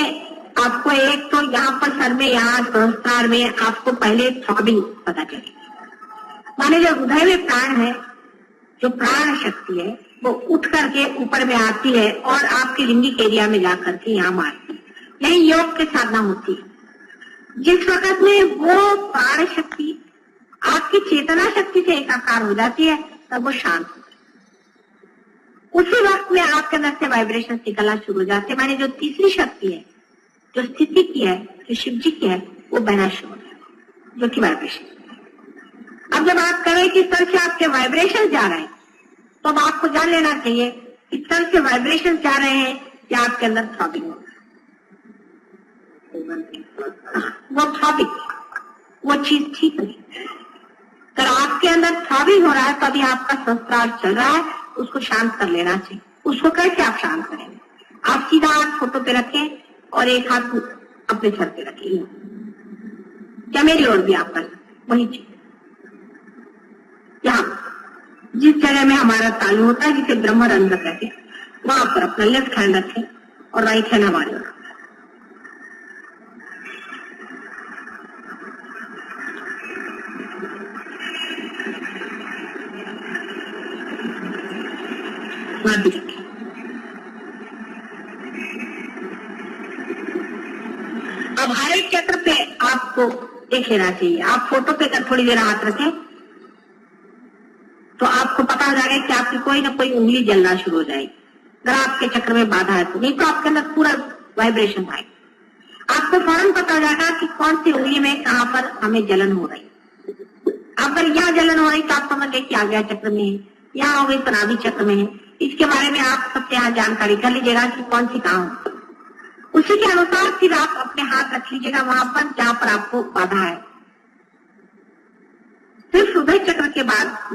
आपको, एक तो यहाँ पर सर में, यहाँ संस्कार में आपको पहले थ्रॉबिंग पता चले, माने जो हृदय में प्राण है, जो प्राण शक्ति है वो उठ करके ऊपर में आती है और आपके लिंगिक एरिया में जाकर के यहाँ मारती है। यही योग की साधना होती है। जिस वक्त में वो प्राण शक्ति आपकी चेतना शक्ति से एकाकार हो जाती है तब वो शांत होती है। उसी वक्त में आपके अंदर से वाइब्रेशन निकलना शुरू हो जाते हैं, माने जो तीसरी शक्ति है, जो स्थिति की है, जो शिव जी की है, वो बहना शुरू हो जाता है, जो कि वाइब्रेशन। अब जब आप करें कि इस तरह से आपके वाइब्रेशन जा रहे हैं तो अब आपको जान लेना चाहिए इस तरह से वाइब्रेशन जा रहे हैं कि आपके अंदर थ्रॉबिंग हो, वो थ्रॉबिंग, वो चीज ठीक नहीं। अगर आपके अंदर थ्रॉबिंग हो रहा है तो अभी आपका संस्कार चल रहा है उसको शांत कर लेना चाहिए। उसको कैसे आप शांत करेंगे? आप सीधा हाथ फोटो पे रखें और एक हाथ अपने सर पे रखें, या मेरी ओर भी आप कर सकते, वही चीज। यहाँ जिस जगह में हमारा तालु होता है, जिसे ब्रह्मरंध्र कहते हैं, वहां पर अपना लेफ्ट हैंड रखें और राइट हैंड हमारे ओर। अब हर एक चक्र पे आपको देख लेना चाहिए। आप फोटो पे कर थोड़ी देर हाथ रखें तो आपको पता हो जाएगा कि आपकी कोई ना कोई उंगली जलना शुरू हो जाएगी। अगर आपके चक्र में बाधा है तो, नहीं तो आपके अंदर पूरा वाइब्रेशन आएगा। आपको फौरन पता हो जाएगा कि कौन सी उंगली में कहां पर हमें जलन हो रही। अगर यहाँ जलन हो रही तो आप समझ गए कि आज्ञा चक्र में है, यहाँ हो गई तो नाभि चक्र में है। इसके बारे में आप सबसे यहाँ जानकारी कर लीजिएगा कि कौन सी कहाँ हो। उसी के अनुसार फिर आप अपने हाथ रख लीजिएगा वहां पर जहां पर आपको बाधा है। सिर्फ हृदय चक्र के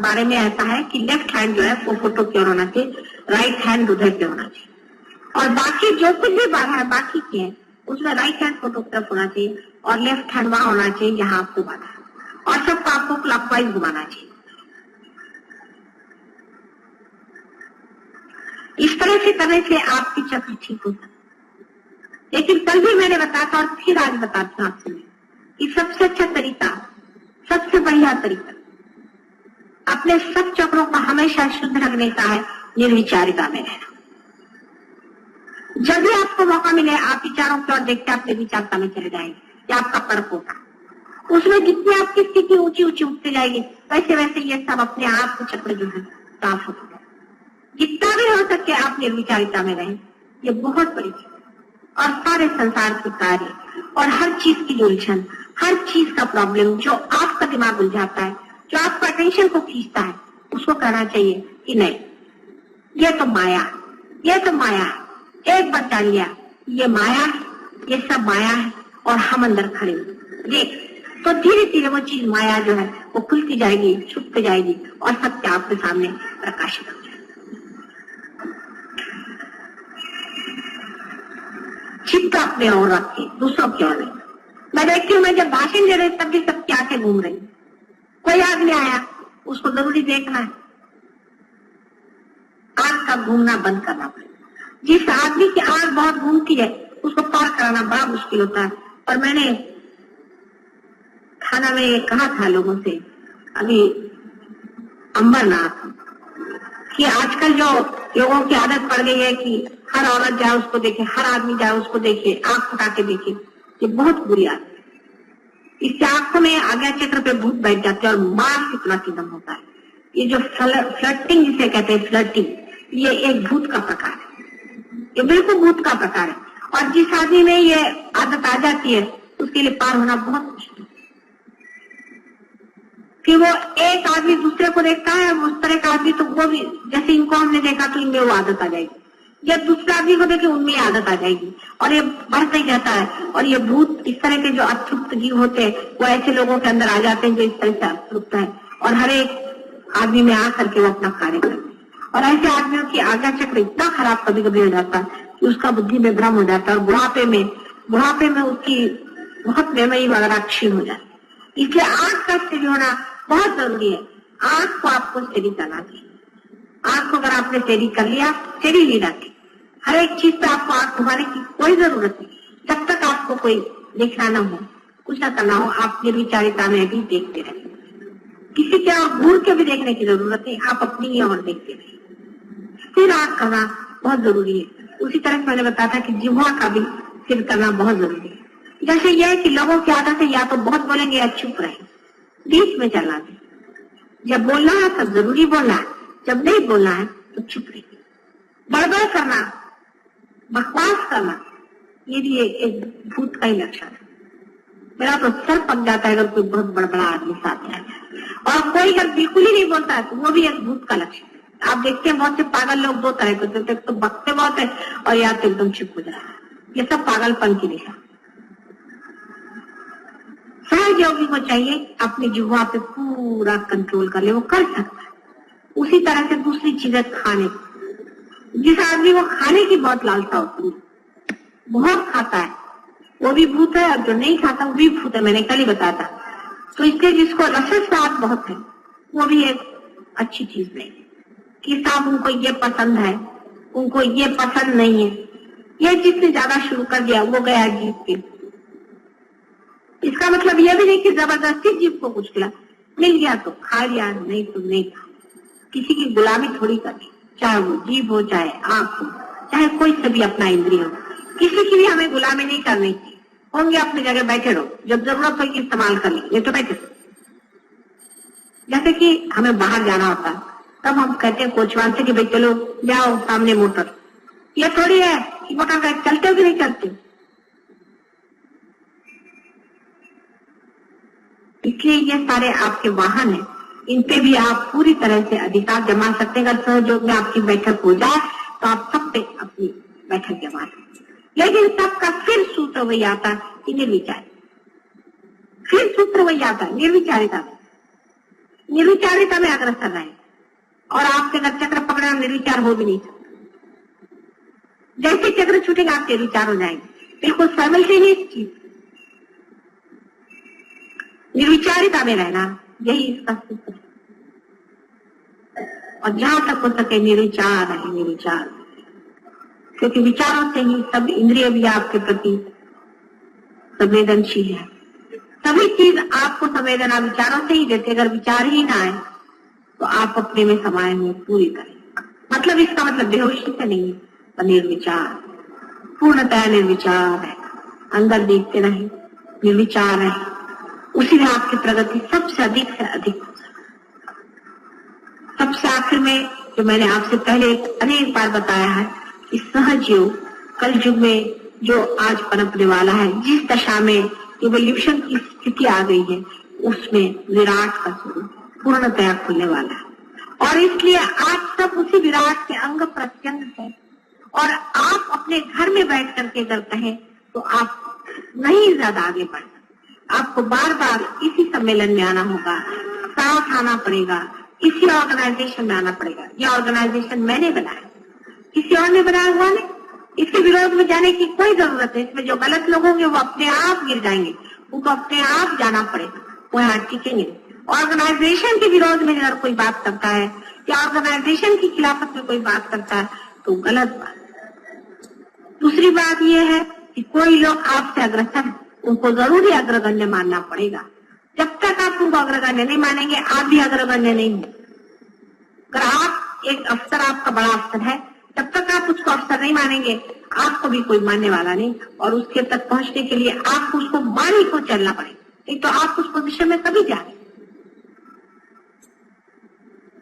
बारे में ऐसा है कि लेफ्ट हैंड जो है वो फोटो की ओर होना चाहिए, राइट हैंड हृदय पे होना चाहिए। और बाकी जो कुछ भी बाधा है बाकी की है उसमें राइट हैंड फोटो की तरफ होना चाहिए और लेफ्ट हैंड वहां होना चाहिए जहां आपको बाधा है, और सबको आपको क्लॉकवाइज घुमाना चाहिए। इस तरह से करने से आपकी चक्र ठीक होता है। लेकिन कल भी मैंने बताया था और फिर आज बताती हूँ आपसे कि सबसे अच्छा तरीका, सबसे बढ़िया तरीका अपने सब चक्रों को हमेशा शुद्ध रखने का है निर्विचारिता में रहना। जब भी आपको मौका मिले आप विचारों की ओर देखते अपने विचारता में चले जाएंगे, या आपका पर्क होगा उसमें जितनी आपकी स्थिति ऊंची ऊंची उठती जाएगी वैसे वैसे ये सब अपने आप के चक्र जो है साफ होते जाए। जितना भी हो सके आप निर्विचारिता में रहें, ये बहुत बड़ी चीज। और सारे संसार के कार्य और हर चीज की उलझन, हर चीज का प्रॉब्लम जो आपका दिमाग उलझाता है, जो आपका अटेंशन को खींचता है, उसको कहना चाहिए कि नहीं, ये तो माया, ये तो माया है। एक बार जान लिया ये माया है, ये सब माया है और हम अंदर खड़े देख, तो धीरे धीरे वो चीज माया जो है वो खुलती जाएगी, छुपती जाएगी और सत्य आपके सामने प्रकाशित हो जाएगा। छिपका अपने और रखिए, दूसरों की ओर नहीं। मैं देखती हूँ, मैं जब भाषण दे रही तब भी सबकी आंखें घूम रही। कोई आदमी आया उसको जरूरी देखना है, आंख का घूमना बंद करना पड़ेगा। जिस आदमी की आंख बहुत घूमती है उसको पार कराना बड़ा मुश्किल होता है। और मैंने खाना में कहा था लोगों से अभी अंबरनाथ कि आजकल जो लोगों की आदत पड़ गई है कि हर औरत जाए उसको देखे, हर आदमी जाए उसको देखे, आंख उठा के देखे, ये बहुत बुरी आदत है। इससे आंखों में आज्ञा चक्र पे भूत बैठ जाते हैं और मार कितना किदम होता है। ये जो फ्लर्टिंग जिसे कहते हैं, फ्लर्टिंग, ये एक भूत का प्रकार है, ये बिल्कुल भूत का प्रकार है। और जिस आदमी में ये आदत आ जाती है उसके लिए पार होना बहुत मुश्किल है। कि वो एक आदमी दूसरे को देखता है, उस तरह का आदमी, तो वो भी जैसे इनको हमने देखा तो इनमें वो आदत आ जाएगी, जब दूसरे आदमी को देखे उनमें आदत आ जाएगी और ये बढ़ता ही जाता है। और ये भूत, इस तरह के जो अतृप्त जीव होते हैं वो ऐसे लोगों के अंदर आ जाते हैं जो इस तरह से अतृप्त है और हर एक आदमी में आ करके वो अपना कार्य करते हैं। और ऐसे आदमियों की आज्ञा चक्र इतना खराब कभी कभी हो जाता है कि उसका बुद्धि में भ्रम हो जाता है और बुढ़ापे में उसकी बहुत मेमोरी वगैरह क्षीण हो जाती है। इसलिए आंख का स्थिति होना बहुत जरूरी है। आंख को आपको स्टेडी करना चाहिए। आंख को अगर आपने स्टेडी कर लिया, स्टेडी नहीं रखे, हर एक चीज पे आपको आंख घुमाने की कोई जरूरत नहीं। जब तक आपको कोई देखना ना हो, कुछ ना करना हो, आप निर्विचारिता में भी देखते रहे। किसी के और घूर के भी देखने की जरूरत नहीं, आप अपनी ही और देखते रहे। स्थिर आंख करना बहुत जरूरी है। उसी तरह से मैंने बताया था कि जिह्वा का भी स्थिर करना बहुत जरूरी है। जैसे यह है कि लोगों की आदत है या तो बहुत बोलेंगे या चुप रहे, बीच में चलना है। जब बोलना है तब जरूरी बोलना है, जब नहीं बोलना है तो चुप रहे। बड़बड़ करना, बकवास करना, ये भी एक भूत का ही लक्षण है। मेरा तो सर पक जाता है अगर कोई बहुत बड़ा आदमी साथ में आ जाए। और कोई अगर बिल्कुल ही नहीं बोलता है तो वो भी एक भूत का लक्षण है। आप देखते हैं बहुत से पागल लोग दो तरह के होते हैं, तो बकते बहुत है और या तो एकदम चुप हो जाता है। ये सब पागलपन की निशान। सहज योगी को चाहिए अपनी जिह्वा पे पूरा कंट्रोल कर ले, वो कर सकता है। उसी तरह से दूसरी चीजें खाने, जिस आदमी को खाने की बहुत लालसा होती है, बहुत खाता है, वो भी भूत है, और जो नहीं खाता वो भी भूत है, मैंने कल ही बताया था। तो इसलिए जिसको रस स्वाद बहुत है वो भी एक अच्छी चीज नहीं है कि साहब उनको ये पसंद है, उनको ये पसंद नहीं है। ये जिसने ज्यादा शुरू कर दिया वो गया जीव के। इसका मतलब यह भी नहीं कि जबरदस्ती जीव को कुछ खिला, मिल गया तो खा लिया, नहीं तो नहीं खा। किसी की गुलामी थोड़ी करनी, चाहे वो जीव हो, चाहे आंख हो, चाहे कोई से भी अपना इंद्रिय हो, किसी की भी हमें गुलामी नहीं करनी चाहिए। होंगे अपनी जगह बैठे रहो, जब जरूरत होगी इस्तेमाल कर लेंगे, तो बैठे। जैसे कि हमें बाहर जाना होता है तब हम कहते हैं कोचवान से कि भाई चलो जाओ सामने मोटर। ये थोड़ी है कि मोटर का चलते हो कि नहीं चलते। इसलिए ये सारे आपके वाहन हैं, इन पे भी आप पूरी तरह से अधिकार जमा सकते हैं। अगर सहयोग में आपकी बैठक हो जाए तो आप सब पे अपनी बैठक जमा सकते। लेकिन सबका फिर सूत्र वही आता है कि निर्विचार, फिर सूत्र वही आता है निर्विचारिता में। निर्विचारिता में अग्रसर रहे, और आपके अगर चक्र पकड़ना निर्विचार हो भी नहीं सकता। जैसे चक्र छूटेगा आप निर्विचार हो जाएंगे, बिल्कुल साइमल्टेनियस चीज। निर्विचारिता में रहना यही इसका सूत्र है। और जहां तक हो सके निर्विचार है, निर्विचार, क्योंकि विचारों से ही सब इंद्रिय भी आपके प्रति संवेदनशील है। सभी चीज आपको संवेदना विचारों से ही देते। अगर विचार ही ना आए तो आप अपने में समाये हुए पूरी तरह, मतलब इसका मतलब बेहोशी से नहीं है, पर निर्विचार, पूर्णतः निर्विचार है। अंदर देखते रहे, निर्विचार है, उसी में आपकी प्रगति सबसे अधिक से अधिक। सबसे आखिर में जो मैंने आपसे पहले अनेक बार बताया है कि सहज योग कल युग में जो आज पनपने वाला है, जिस दशा में इवोल्यूशन की स्थिति आ गई है, उसमें विराट का स्वरूप पूर्णतया खुलने वाला है। और इसलिए आप सब उसी विराट के अंग प्रत्यंग है। और आप अपने घर में बैठ करके अगर कहें तो आप नहीं ज्यादा आगे बढ़ सकते। आपको बार बार इसी सम्मेलन में आना होगा, साथ आना पड़ेगा, इसी ऑर्गेनाइजेशन में आना पड़ेगा। यह ऑर्गेनाइजेशन मैंने बनाया, किसी और ने बनाया हुआ नहीं। इसके विरोध में जाने की कोई जरूरत है। इसमें जो गलत लोग होंगे वो अपने आप गिर जाएंगे, उनको अपने आप जाना पड़ेगा, वो यहाँ टिकेंगे। ऑर्गेनाइजेशन के विरोध में अगर कोई बात करता है या ऑर्गेनाइजेशन की खिलाफत में कोई बात करता है तो गलत बात। दूसरी बात यह है कि कोई लोग आपसे अग्रसर है, उनको जरूरी अग्रगण्य मानना पड़ेगा। जब तक आप उनको अग्रगण्य नहीं मानेंगे आप भी अग्रगण्य नहीं होंगे। अगर आप एक अफसर, आपका बड़ा अफसर है, जब तक आप उसको अफसर नहीं मानेंगे आपको भी कोई मानने वाला नहीं। और उसके तक पहुंचने के लिए आपको उसको मानी को चलना पड़ेगा, नहीं तो आप उस पोजीशन में कभी जाए।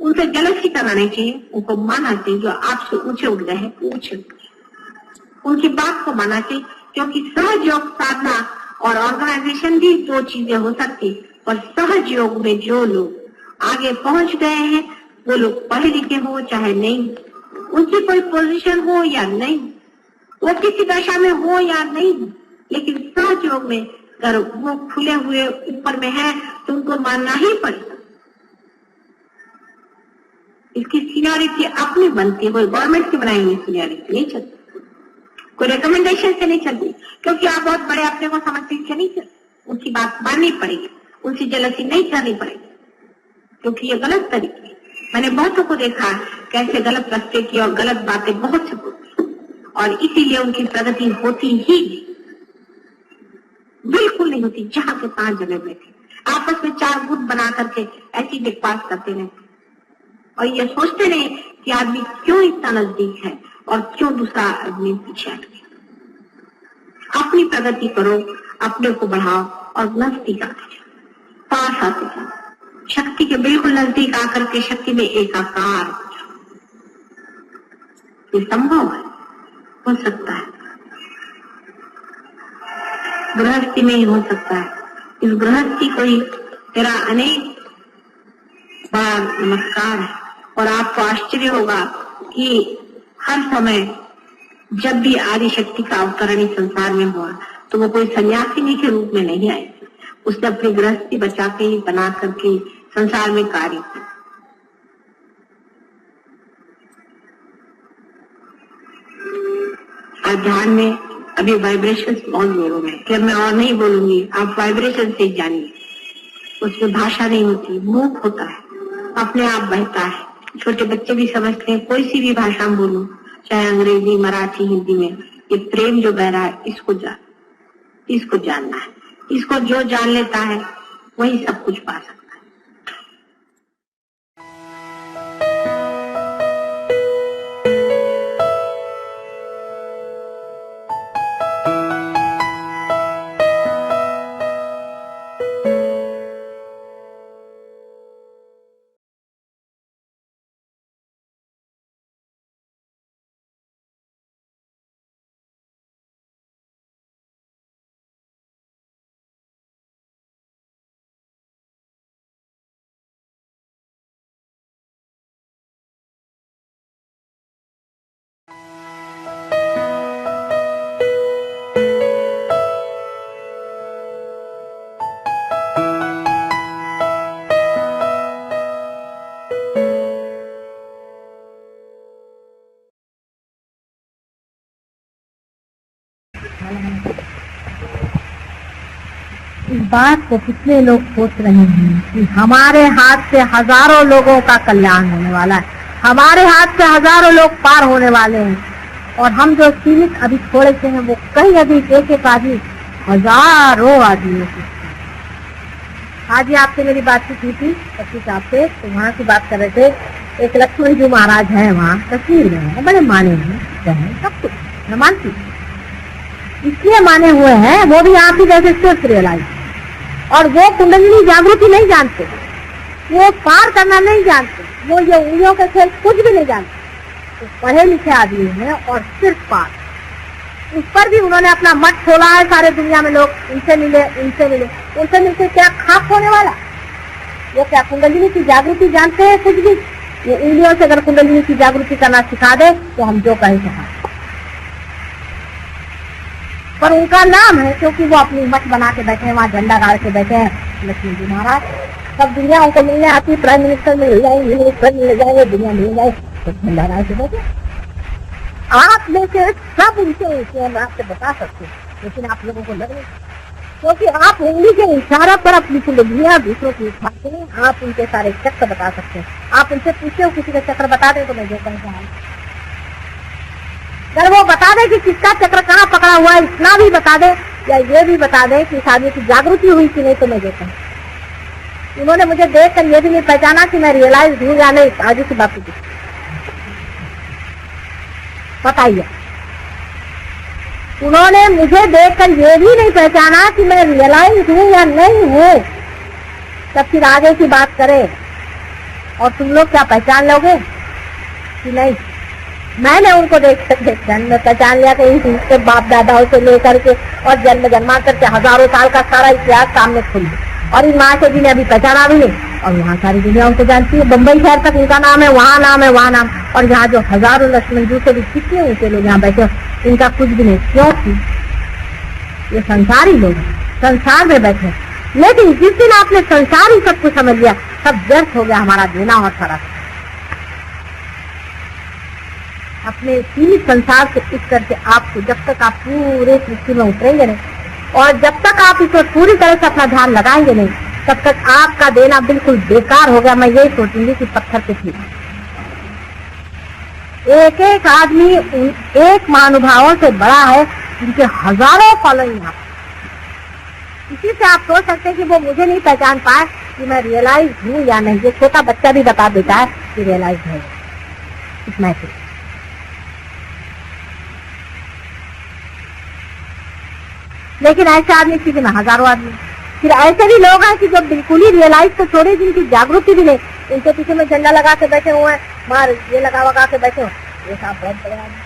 उनसे जलसी करना नहीं चाहिए, उनको मानना चाहिए। जो आपसे ऊंचे उठ गए हैं ऊंचे, उनकी बात को मानना चाहिए। क्योंकि सहज योग साधना और ऑर्गेनाइजेशन भी दो चीजें हो सकती, और सहज योग में जो लोग आगे पहुंच गए हैं वो लोग पढ़े लिखे हो चाहे नहीं, उनकी कोई पोजीशन हो या नहीं, वो किसी दशा में हो या नहीं, लेकिन सहज योग में अगर वो खुले हुए ऊपर में है तो उनको मानना ही पड़ेगा। इसकी सीनियरिटी अपनी बनती है, कोई गवर्नमेंट की बनाई हुई सीनियरिटी नहीं चलती, कोई रिकमेंडेशन से नहीं चलती। क्योंकि आप बहुत बड़े अपने को समझते हैं नहीं चलती, उनकी बात माननी पड़ेगी, उनसे जलसी नहीं करनी पड़ेगी, क्योंकि ये गलत तरीके। मैंने बहुतों को देखा कैसे गलत रास्ते की और गलत बातें बहुत से बोलती, और इसीलिए उनकी प्रगति होती ही बिल्कुल नहीं होती। जहां के 5 जने बैठे आपस में 4 गुट बना करके ऐसी बकवास करते रहते, और ये सोचते नहीं कि आदमी क्यों इतना नजदीक है और क्यों दूसरा आदमी पीछे हट गया। अपनी प्रगति करो, अपने को बढ़ाओ और नजदीक आते जाओ, पास आते जाओ, शक्ति के बिल्कुल नजदीक आकर के शक्ति में एकाकार हो जाओ। ये संभव है, हो सकता है, गृहस्थी में ही हो सकता है। इस गृहस्थी को ही तेरा अनेक बार नमस्कार है। और आपको आश्चर्य होगा कि हर समय जब भी आदि शक्ति का अवतरण इस संसार में हुआ तो वो कोई सन्यासिनी के रूप में नहीं आई, उसने अपनी गृहस्थी बचा के ही बना करके संसार में कार्य किया। हमारे ध्यान में अभी वाइब्रेशन बहुत जोरों में, फिर मैं और नहीं बोलूंगी, आप वाइब्रेशन से ही जानिए। उसमें भाषा नहीं होती, मुंह होता है, अपने आप बहता है। छोटे बच्चे भी समझते हैं, कोई सी भी भाषा में बोलूं, चाहे अंग्रेजी, मराठी, हिंदी में, ये प्रेम जो बह रहा है इसको जानना है। इसको जो जान लेता है वही सब कुछ पा सकता है। इस बात को कितने लोग सोच रहे हैं कि हमारे हाथ से हजारों लोगों का कल्याण होने वाला है, हमारे हाथ से हजारों लोग पार होने वाले हैं, और हम जो सीमित अभी थोड़े से हैं वो कई अधिक एक आदमी हजारों आदमियों की। आज ही आपसे मेरी बातचीत हुई थी पति साहब से, तो वहाँ की बात कर रहे थे। एक लक्ष्मण जी महाराज है वहाँ कश्मीर में, है, बड़े माने हैं, सब कुछ मैं मानती हूँ, इसलिए माने हुए हैं। वो भी आप ही जैसे सिर्फ रियलाइज, और वो कुंडलिनी जागृति नहीं जानते, वो पार करना नहीं जानते, वो ये उंगलियों के खेल कुछ भी नहीं जानते। तो पढ़े लिखे आदमी हैं और सिर्फ पार, उस पर भी उन्होंने अपना मठ खोला है। सारे दुनिया में लोग उनसे मिलके क्या खाक होने वाला? वो क्या कुंडलिनी की जागृति जानते हैं? कुछ भी। ये उंगलियों से अगर कुंडलिनी की जागृति करना सिखा दे तो हम जो कहें कहा, पर उनका नाम है क्योंकि वो अपनी मठ बना के बैठे हैं, वहाँ झंडा गाड़ के बैठे हैं लक्ष्मण जी महाराज। सब दुनिया उनको मिलने आती, प्राइम मिनिस्टर मिल जाएंगे, मिनिस्टर मिल जाएंगे, दुनिया मिल जाए, तो झंडा गाड़ के बैठे। आप में से सब उनसे हम आपसे बता सकते हैं, लेकिन आप लोगों को लग नहीं, क्योंकि आप उंगली के इशारा पर अपनी कुंडलियां दूसरों की उठाते हैं। आप उनके सारे चक्र बता सकते हैं। आप उनसे पूछते हो किसी का चक्र बता दे तो मैं जो कहूँ, अगर वो बता दे कि किसका चक्र कहाँ पकड़ा हुआ है, इतना भी बता दे, या ये भी बता दे कि इस आदमी की जागृति हुई कि नहीं, तो मैं देता हूँ। उन्होंने मुझे देखकर ये भी नहीं पहचाना कि मैं रियलाइज हूँ या नहीं। आगे की बात बताइए, उन्होंने मुझे देखकर ये भी नहीं पहचाना कि मैं रियलाइज हूँ या नहीं हूँ, तब फिर आगे की बात करें। और तुम लोग क्या पहचान लोगे कि नहीं? मैंने उनको देख जन्म पहचान लिया कि इनके बाप दादाओं से लेकर के और जन्म जन्मांतर के हजारों साल का सारा इतिहास सामने खुल गया, और इन महाशय जी ने अभी पहचाना भी नहीं, और यहाँ सारी दुनिया उनको जानती है। बम्बई शहर तक उनका नाम है, वहाँ नाम है, वहाँ नाम, और यहाँ जो हजारों लक्ष्मण जी से भी कितने ऊंचे लोग यहाँ बैठे, इनका कुछ भी नहीं। क्योंकि ये संसारी लोग संसार में बैठे, लेकिन जिस दिन आपने संसार ही सब कुछ समझ लिया, सब व्यर्थ हो गया हमारा देना और सारा। अपने सीमित संसार से इस करके आपको, जब तक आप पूरे सृष्टि में उतरेंगे नहीं, और जब तक आप इस पर पूरी तरह से अपना ध्यान लगाएंगे नहीं, तब तक आपका देना बिल्कुल बेकार हो गया। मैं यही सोचूंगी कि पत्थर पे थी। एक एक आदमी एक महानुभावों से बड़ा है, जिनके हजारों फॉलोइंग यहाँ। इसी से आप सोच सकते हैं कि वो मुझे नहीं पहचान पाए कि मैं रियलाइज हूँ या नहीं। ये छोटा बच्चा भी बता देता है कि रियलाइज है इस मैसेज। लेकिन ऐसे आदमी सीधे में हजारों आदमी, फिर ऐसे भी लोग हैं कि जो बिल्कुल ही रियलाइज तो छोड़े, जिनकी जागृति भी नहीं, उनके पीछे में झंडा लगा के बैठे हुए हैं, मार ये लगा के बैठे हो। ये साहब बहुत बड़े आदमी,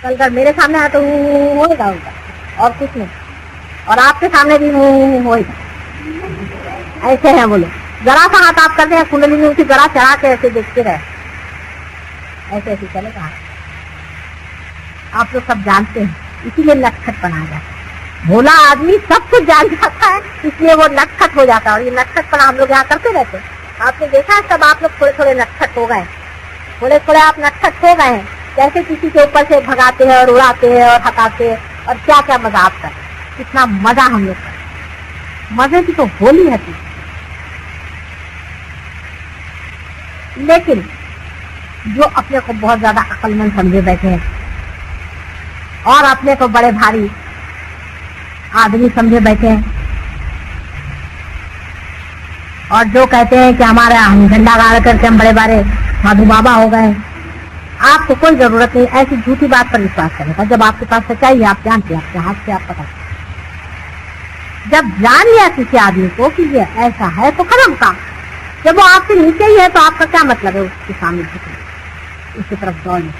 कल कर मेरे सामने आए तो होगा उनका, और कुछ नहीं, और आपके सामने भी होगा। ऐसे हैं वो लोग, जरा सा हाथ आप करते हैं, कुंडली में उसी जरा चढ़ा के ऐसे देखते रहे, ऐसे ऐसे चलेगा। आप लोग सब जानते हैं, इसीलिए नटखट बना जाता है। भोला आदमी सब कुछ जान जाता है, इसलिए वो नटखट हो जाता है, और ये नटखटपना हम लोग यहाँ करते रहते हैं। आपने देखा है, सब आप लोग थोड़े थोड़े नटखट हो गए, थोड़े थोड़े आप नटखट हो गए हैं, कैसे किसी के ऊपर से भगाते हैं और उड़ाते हैं और हटाते हैं और क्या क्या मजाक करते, कितना मजा हम लोग करते। मजे की तो होली है। लेकिन जो अपने को बहुत ज्यादा अक्लमंद समझे बैठे हैं और अपने को बड़े भारी आदमी समझे बैठे हैं और जो कहते हैं कि हमारा हम झंडा गाड़ करके हम बड़े बड़े साधु बाबा हो गए, आपको कोई जरूरत नहीं ऐसी झूठी बात पर विश्वास करने का। जब आपके पास सच्चाई है, आप जानते हैं, आपके हाथ से आप पता, जब जान लिया किसी आदमी को कि ये ऐसा है तो खत्म काम। जब वो आपसे नीचे ही है तो आपका क्या मतलब है उसके सामने झुकने, उसकी तरफ दौड़ने।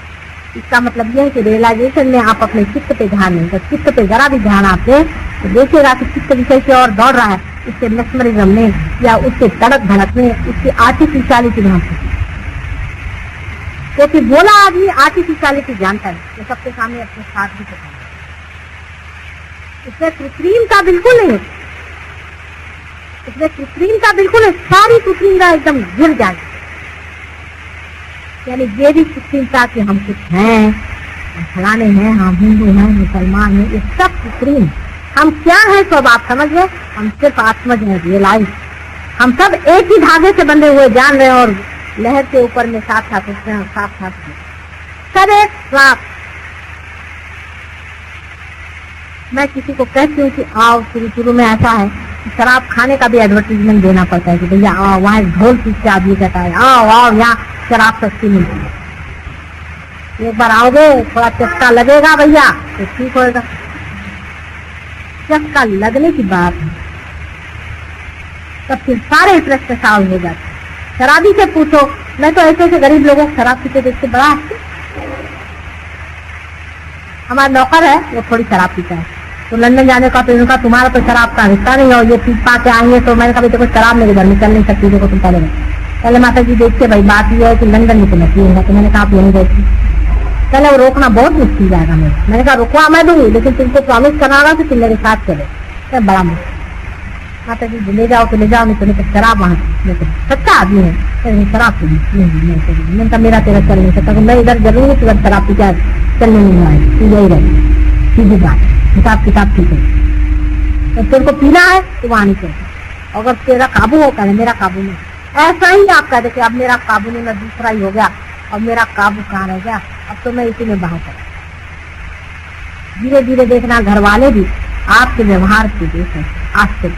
इसका मतलब यह है कि रियलाइजेशन में आप अपने चित्त पे ध्यान नहीं, तो चित्त पे जरा भी ध्यान आप दें तो देखिएगा कि चित्त विषय की ओर दौड़ रहा है, उसके मैस्मरिज्म में या उसके धड़क धड़क में, उसकी आर्टिफिशियलिटी में हम, क्योंकि बोला आदमी आर्टिफिशियलिटी जानता है, वो सबके सामने अपने साथ भी करता है, इसमें कृत्रिमता बिल्कुल नहीं है, इसमें कृत्रिमता बिल्कुल है, सारी कृत्रिमता एकदम गिर जाएगी। यानी ये भी कृत्रिमता कि हम कुछ हैं, हम फलाने हैं, हम हिंदू हैं, मुसलमान हैं, ये सब कृत्रिम। हम क्या है तो अब आप समझ गए, हम सिर्फ आत्मज हैं, रियलाइज। हम सब एक ही धागे से बंधे हुए जान रहे हैं और लहर के ऊपर में साथ साथ उठते हैं, साथ साथ सब एक साथ। मैं किसी को कहती हूँ कि आओ, शुरू शुरू में ऐसा है कि शराब खाने का भी एडवर्टीजमेंट देना पड़ता है कि भैया आओ, वहाँ ढोल पीस के आदमी कहता है आओ आओ, यहाँ शराब सस्ती मिलती है, एक बार आओगे थोड़ा चस्का लगेगा भैया तो ठीक होगा। चस्का लगने की बात है तब फिर सारे इंटरेस्ट सॉल्व हो जाते। शराबी से पूछो, मैं तो ऐसे ऐसे गरीब लोगों को शराब पीते देखते बड़ा हंसती। हमारा नौकर है वो थोड़ी शराब पीता है, तो लंदन जाने का तो इनका तुम्हारा तो शराब का हिस्सा नहीं हो, ये पी पा के आएंगे तो मैंने कहा देखो शराब मेरे घर में चल नहीं सकती, देखो तुम पहले माता जी देखते भाई बात ये है कि लंदन में तो मैं पीऊंगा, तो मैंने कहा आप यहीं देखिए, पहले वो रोकना बहुत मुश्किल जाएगा। मैंने कहा रुकवा मैं दूंगी लेकिन तुमको प्रॉमिस करना होगा कि तुम मेरे साथ चले। बड़ा मुश्किल, माता जी ले जाओ तो ले जाओ, नहीं तो शराब वहाँ सच्चा आदमी है, शराब पी मैंने कहा मेरा तेरा चल नहीं सकता, मैं इधर जरूर तुरंत शराब पी के चलने नहीं आएगी, तू यही रहे, सीधी बात, हिसाब किताब ठीक है, तो तेरे को पीना है तो वहाँ नहीं चलता, अगर तेरा काबू होता है मेरा काबू नहीं। ऐसा ही आप कहते कि अब मेरा काबू नहीं, मैं दूसरा ही हो गया, अब मेरा काबू कहाँ रह गया, अब तो मैं इसी में बहा कर। धीरे धीरे देखना घर वाले भी आपके व्यवहार से देखें। आज से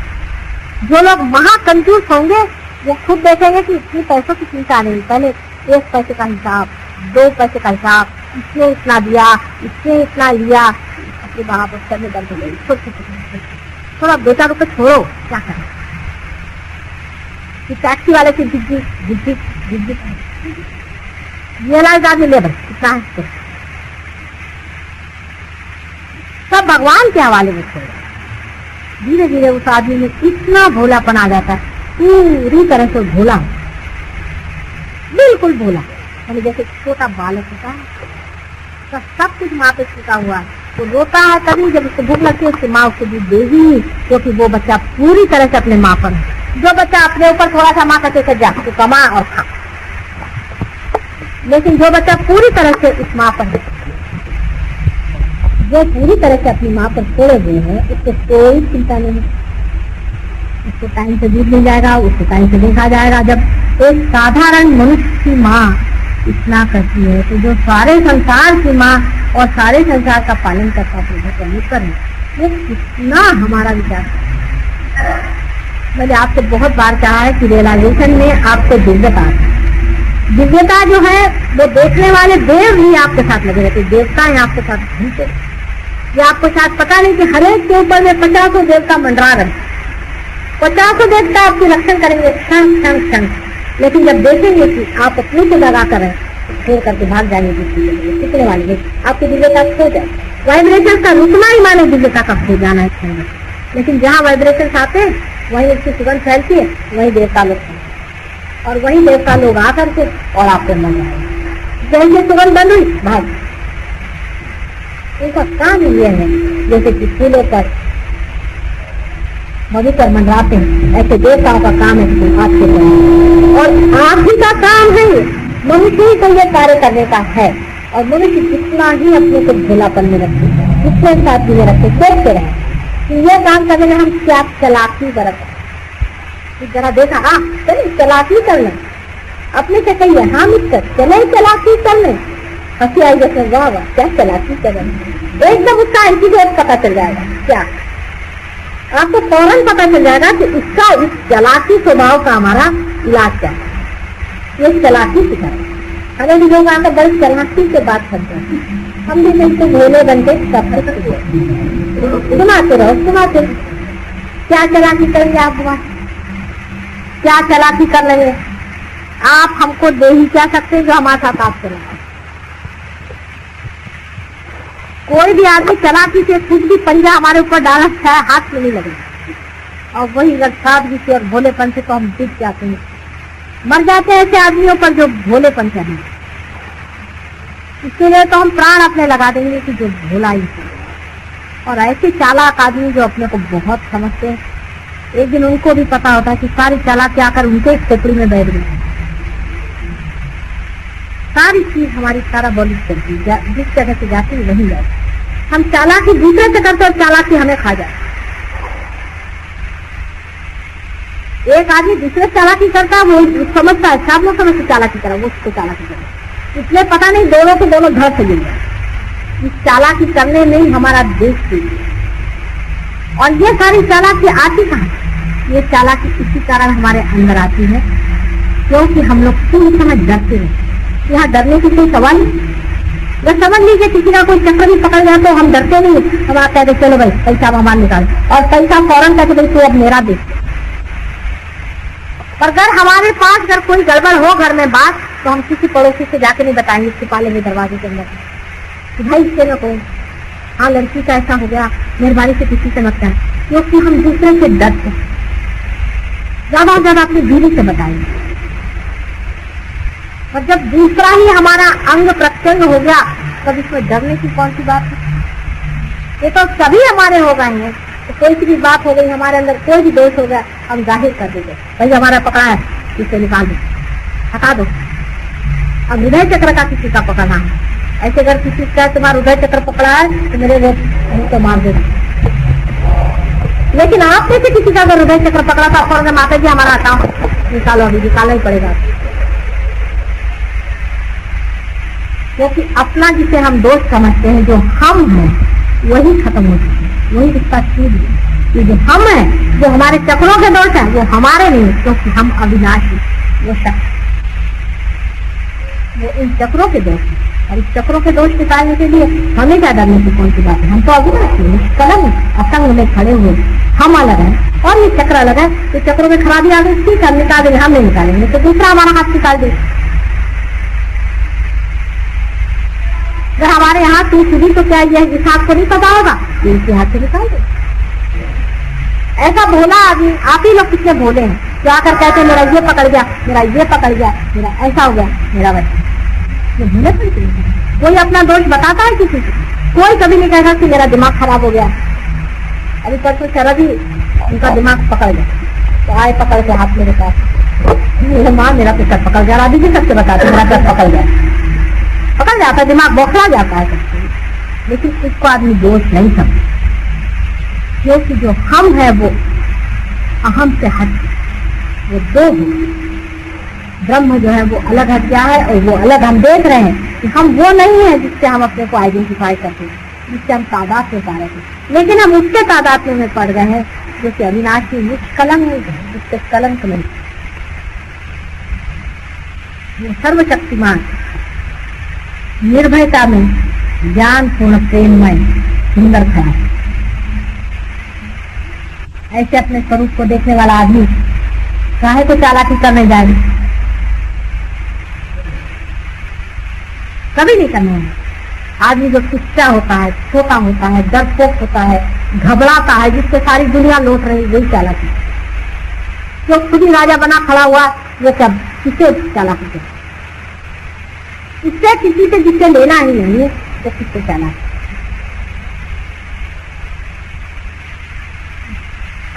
जो लोग महाकंजूस होंगे वो खुद देखेंगे कि इतनी पैसों की चिंता नहीं, पहले 1 पैसे का हिसाब, 2 पैसे का हिसाब, इसने इतना दिया, इसने इतना लिया, अपने बाप सर में दर्द हो गई, थोड़ा 2-4 रुपए छोड़ो, क्या करें कि टैक्सी वाले की गिद्दी ये लाइज आदमी ले भाई कितना है तो। सब भगवान के हवाले में छोड़ो। धीरे धीरे उस आदमी में इतना भोलापन आ जाता है, पूरी तरह से भोला, बिल्कुल भोला, यानी जैसे छोटा बालक होता है तो सब कुछ माँ पे छूटा हुआ है, वो रोता है तभी जब उसको भूख लगती है, उसकी माँ उसको दूध देगी, क्योंकि वो बच्चा पूरी तरह से अपने माँ पर है। जो बच्चा अपने ऊपर थोड़ा सा माँ कहते जा तो कमा और खा, लेकिन जो बच्चा पूरी तरह से इस माँ पर है, जो पूरी तरह से अपनी माँ पर छोड़े हुए हैं, उसको कोई चिंता नहीं, उसको टाइम से दूध मिल जाएगा, उसको टाइम से देखा जाएगा। जब एक साधारण मनुष्य की माँ इतना करती है तो जो सारे संसार की माँ और सारे संसार का पालन करता परमेश्वर है, वो कितना हमारा विचार। मैंने आपसे बहुत बार कहा है कि रियलाइजेशन में आपको दिव्यता, दिव्यता जो है वो देखने वाले देव ही आपके साथ लगे रहते, देवताएं आपके साथ घूमते। ये आपको शायद पता नहीं कि हर एक के ऊपर में 50 देवता मंडरा रहे, 50 देवता आपकी रक्षण करेंगे क्षण क्षण क्षण, लेकिन जब देखेंगे कि आप अपने को लगा कर छोड़ करके भाग जाएंगे कितने वाले आपकी दिव्यता खो जाए। वाइब्रेशन का रुकना ही माने दिव्यता का खो जाना है क्षण में, लेकिन जहाँ वाइब्रेशन आते हैं वहीं उसकी सुगंध फैलती है, वही देवता लोग और वही देवता लोग आकर के और आपको मर जाए। जैसे सुगंध बन रही भाग, उनका काम ये है जैसे कि फूलों पर मधु पर मंडराते हैं, ऐसे देवताओं का काम है कि आपके और आप ही का काम है, मनुष्य ही को ये कार्य करने का है और मनुष्य जितना ही अपने को भोलापन में रखे, जितने साथी में रखे, देखते रहे कि ये काम करने में हम क्या चालाकी बरत, जरा देखा हाँ चलिए चालाकी कर लें, अपने से कहिए हाँ मित्र चले चालाकी कर लें, हंसी आई जैसे वाह वाह क्या चालाकी कर रहे, एकदम उसका एंटीडोट पता चल जाएगा। क्या आपको फौरन पता चल जाएगा कि इसका इस चालाकी स्वभाव का हमारा इलाज क्या है। ये चालाकी सिखा, हमें भी लोग आकर बड़ी चालाकी से बात करते हैं, हम भी मिलते भोले बनते सुनाते रहो, सुनाते क्या चालाकी करेंगे आप, क्या चालाकी कर लेंगे आप, हमको दे ही क्या सकते हैं जो हमारे साथ आप चला। कोई भी आदमी चालाकी से कुछ भी पंजा हमारे ऊपर डाला है हाथ में नहीं लगेगा, और वही सादगी से और भोलेपन से तो हम टिक जाते हैं, मर जाते हैं ऐसे आदमियों पर जो भोलेपन से हैं। इसके लिए तो हम प्राण अपने लगा देंगे कि जो भोला ही है। और ऐसे चालाक आदमी जो अपने को बहुत समझते हैं, एक दिन उनको भी पता होता है कि सारी चालाकी आकर उनके खोपड़ी में बैठ गई, सारी चीज हमारी सारा बॉडी करती है, जिस जगह से जाती है वही जाती। हम चालाकी दूसरे से करते और चालाकी हमें खा जाए। एक आदमी दूसरे चालाकी करता है, वो समझता है सब लोग समझ से चालाकी करा, वो उसको चालाकी करा, इसलिए पता नहीं दोनों के दोनों घर से गिर गए। इस चालाकी करने में ही हमारा देश के, और ये सारी चालाकी आती कहाँ, ये चालाकी इसी कारण हमारे अंदर आती है क्योंकि हम लोग पूरी समय डरते हैं। यहाँ डरने की कोई सवाल नहीं, जब समझ लीजिए किसी का कोई चक्कर भी पकड़ जाए तो हम डरते नहीं, हम आप कहते चलो भाई पैसा हमारा निकाल, और पैसा फौरन कहते भाई तू अब मेरा दे। पर अगर हमारे पास अगर कोई गड़बड़ हो घर में बात, तो हम किसी पड़ोसी से जाके नहीं बताएंगे, छिपा लेंगे दरवाजे के अंदर, भाई इससे न कोई हाँ लड़की का ऐसा हो गया, मेहरबानी से किसी से मत कहें, क्योंकि हम दूसरे से डरते हैं। ज्यादा से ज्यादा अपनी बीवी से बताएंगे, और जब दूसरा ही हमारा अंग प्रत्यंग हो गया तब इसमें डरने की कौन सी बात है। ये तो सभी हमारे हो गए हैं, तो कोई सी भी बात हो गई हमारे अंदर, कोई भी दोष हो गया हम जाहिर कर देंगे, भाई हमारा पकड़ा है इसे निकाल दो, हटा दो। अब हृदय चक्र का किसी का पकड़ना है, ऐसे अगर किसी का तुम्हारा हृदय चक्र पकड़ा है तो मेरे वो तो मार देना। लेकिन आप में से किसी का अगर हृदय चक्र पकड़ा था और माता जी हमारा हटाओ, निकालो, अभी निकालना ही पड़ेगा, क्योंकि अपना जिसे हम दोष समझते हैं, जो हम हैं वही खत्म हो चुका है, वही इसका चीज है। जो हम हैं, जो हमारे चक्रों के दोष हैं, वो हमारे नहीं, क्योंकि हम अविनाशी, वो शक्ति, वो इन चक्रों के दोष हैं। और इस चक्रों के दोष निकालने के लिए हमें क्या डरने की कौन सी बात है, हम तो अविनाशी निष्कलंक असंग में खड़े हुए, हम अलग हैं और ये चक्र अलग है। तो चक्रों में खराबी आ गई, ठीक है निकाल देंगे, हम नहीं निकालेंगे तो दूसरा हमारा हाथ निकाल देगा। अगर हमारे यहाँ टूट हुई तो क्या यह इस हाथ को नहीं पता होगा, ये इसी हाथ से निकाल दे। ऐसा भोला आदमी, आप ही लोग कितने भोले हैं जो आकर कहते मेरा ये पकड़ गया, मेरा ये पकड़ गया, मेरा ऐसा हो गया, मेरा वैसा। ये भूले पड़ते हैं। कोई अपना दोष बताता है किसी को, कोई कभी नहीं कहेगा कि मेरा दिमाग खराब हो गया। अभी परसों शरद ही उनका दिमाग पकड़ गया, तो आए पकड़ के हाथ मेरे पास, माँ मेरा तो सर पकड़ गया, अभी भी सबसे बताते मेरा सर पकड़ गया, पकड़ जाता है, दिमाग बौखला जाता है। लेकिन इसको आदमी दोष नहीं समझता, क्योंकि जो हम है वो अहम से हट, वो दो ब्रह्म जो है वो अलग हट गया है, और वो अलग हम देख रहे हैं कि हम वो नहीं है जिससे हम अपने को आइडेंटिफाई करते हैं, जिससे हम तादाद में पा रहे थे। लेकिन हम उसके तादाद में पड़ गए हैं जो कि अविनाशी निष्कलंक है, जिससे कलंक नहीं, वो सर्वशक्तिमान, निर्भयता में, ज्ञान पूर्ण, प्रेममय, सुंदर ख्याल। ऐसे अपने स्वरूप को देखने वाला आदमी काहे को चालाकी करने जाएगा, कभी नहीं करना है। आदमी जो सुच्चा होता है, छोटा होता है, डरपोक होता है, घबराता है, जिससे सारी दुनिया लौट रही, वही चालाकी। जो खुद ही राजा बना खड़ा हुआ, वो क्या किसे चालाकी करे, इससे किसी से जिससे लेना ही नहीं है तो किससे चालाकी।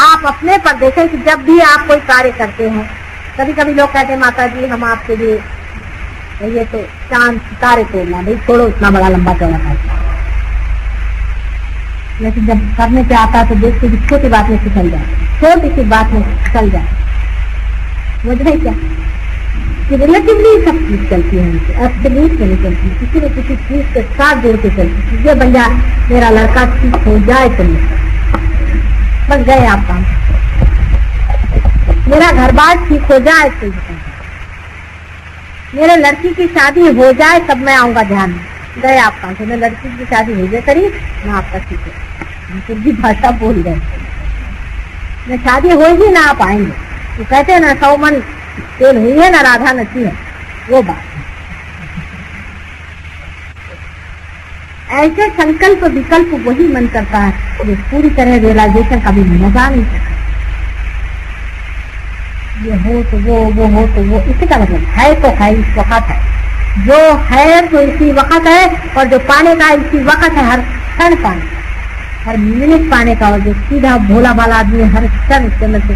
आप अपने पर देखें कि जब भी आप कोई कार्य करते हैं, कभी कभी लोग कहते हैं माता जी हम आपके लिए तो ये तो चांद सितारे तोड़ना, भाई छोड़ो इतना बड़ा लंबा चौड़ा था। लेकिन जब करने पे आता है तो देखते कि छोटी बात में फिसल जाए, छोटी सी बात में फिसल जाए। समझ रहे क्या कि रिलेटिवली सब चीज चलती है, एब्सोल्यूट नहीं चलती, किसी न किसी चीज के साथ जोड़ के चलती। ये बन जाए मेरा लड़का ठीक हो जाए तो नहीं, बस गए आप काम। मेरा घर बार ठीक हो जाए तो मेरे लड़की की शादी हो जाए तब मैं आऊंगा ध्यान में, गए आप काम से। मैं लड़की की शादी हो जाए करीब ना आपका ठीक है, फिर भी भाषा बोल रहे मैं शादी होगी ना आप आएंगे। तो कहते हैं ना 100 मन तेल हुई है ना राधा नची है, वो बात। ऐसे संकल्प विकल्प वही मन करता है जो पूरी तरह रियलाइजेशन का भी मजा नहीं सकता। ये हो तो वो हो तो वो, इसी का मतलब है तो है, इस वक्त है जो है तो इसी वक्त है, और जो पाने का इसी वक्त है, हर क्षण पाने का, हर मिनट पाने का। और जो सीधा भोला भाला आदमी हर क्षण उसके अंदर से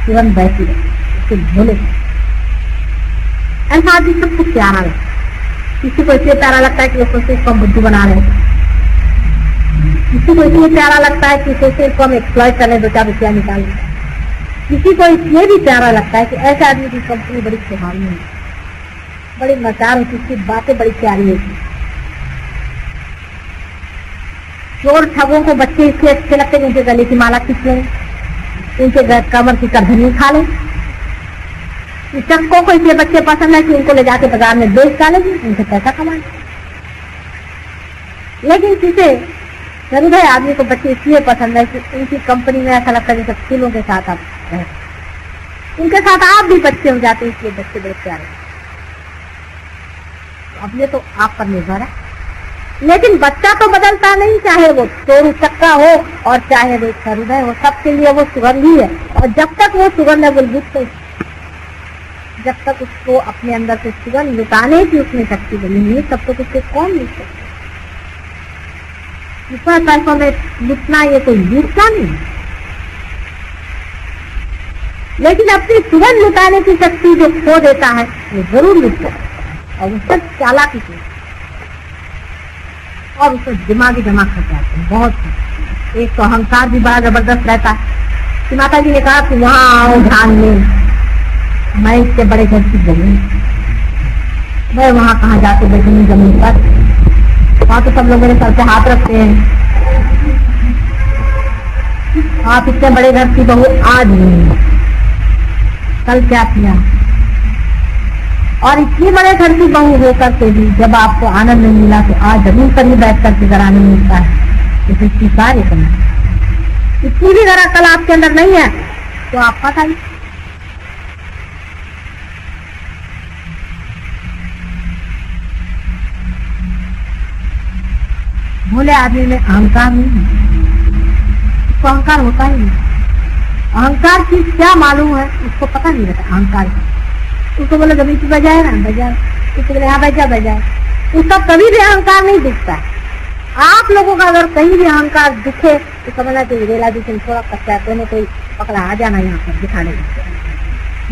तुरंत बहती है, उसके भोले। ऐसा आदमी सबको प्यारा लगता है। किसी को इसलिए प्यारा लगता है कि वो सोचते इसको हम बुद्धू बना रहे हैं, किसी को इसलिए प्यारा लगता है कि सोचते इसको हम एक्सप्लॉइट कर रहे 2-4 रुपया निकाल, किसी को इसलिए भी प्यारा लगता है कि ऐसे आदमी की कंपनी बड़ी सुहावनी है, बड़ी मजेदार होती, उसकी बातें बड़ी प्यारी होती। चोर ठगों को बच्चे इसलिए अच्छे लगते हैं, उनके गले की माला खींच लें, उनके कमर की करधनी खा लें। चक्कों को इसलिए बच्चे पसंद है कि उनको ले जाके बाजार में बेच डालेंगे, उनसे पैसा कमाएं। लेकिन किसे हृदय आदमी को बच्चे इसलिए पसंद है कि उनकी कंपनी में ऐसा लगता है जैसे फूलों के साथ आप हैं, उनके साथ आप भी बच्चे हो जाते हैं, इसलिए बच्चे बड़े प्यारे। अब ये तो आप पर निर्भर है। लेकिन बच्चा तो बदलता नहीं, चाहे वो चोरू चक्का हो और चाहे वो हृदय हो, सबके लिए वो सुगंध ही है। और जब तक वो सुगंध है बुलबुल, जब तक उसको अपने अंदर से सुगंध लुटाने की उसमें शक्ति बनी नहीं, तब तक उसको कौन लूट सकता? पैसों में लुटना ये कोई लूटना नहीं, लेकिन अपनी सुगंध लुटाने की शक्ति जो खो देता है वो जरूर लुटता है, और उससे चालाकी से और उसको दिमागी दिमाग खा जाते हैं बहुत। एक तो अहंकार भी बड़ा जबरदस्त रहता है कि माता जी ने कहा कि वहां आओ ध्यान में, मैं इससे बड़े घर की जमीन, मैं वहां कहाँ जाके बैठूंगी जमीन पर, वहां तो सब लोग मेरे सर पे हाथ रखते हैं। आप इतने बड़े घर की बहू आज नहीं, कल क्या किया? और इतनी बड़े घर की बहू होकर के भी जब आपको आनंद नहीं मिला तो आज जमीन पर ही बैठ करके जरा आनंद मिलता है, इसे स्वीकार करना। इतनी भी जरा कल आपके अंदर नहीं है तो आप पता ही। भोले आदमी में अहंकार नहीं है, उसको अहंकार होता ही नहीं। अहंकार चीज क्या मालूम है उसको पता नहीं रहता। अहंकार उसको बोले जमीन पे बजाए ना बजाए, उसको बोले यहाँ बजा जाए, उसका कभी भी अहंकार नहीं दिखता। आप लोगों का अगर कहीं भी अहंकार दिखे तो समझना चाहिए रियलाइजेशन थोड़ा कच्चा, दोनों कोई पकड़ा आ जाना यहाँ पर दिखाने के।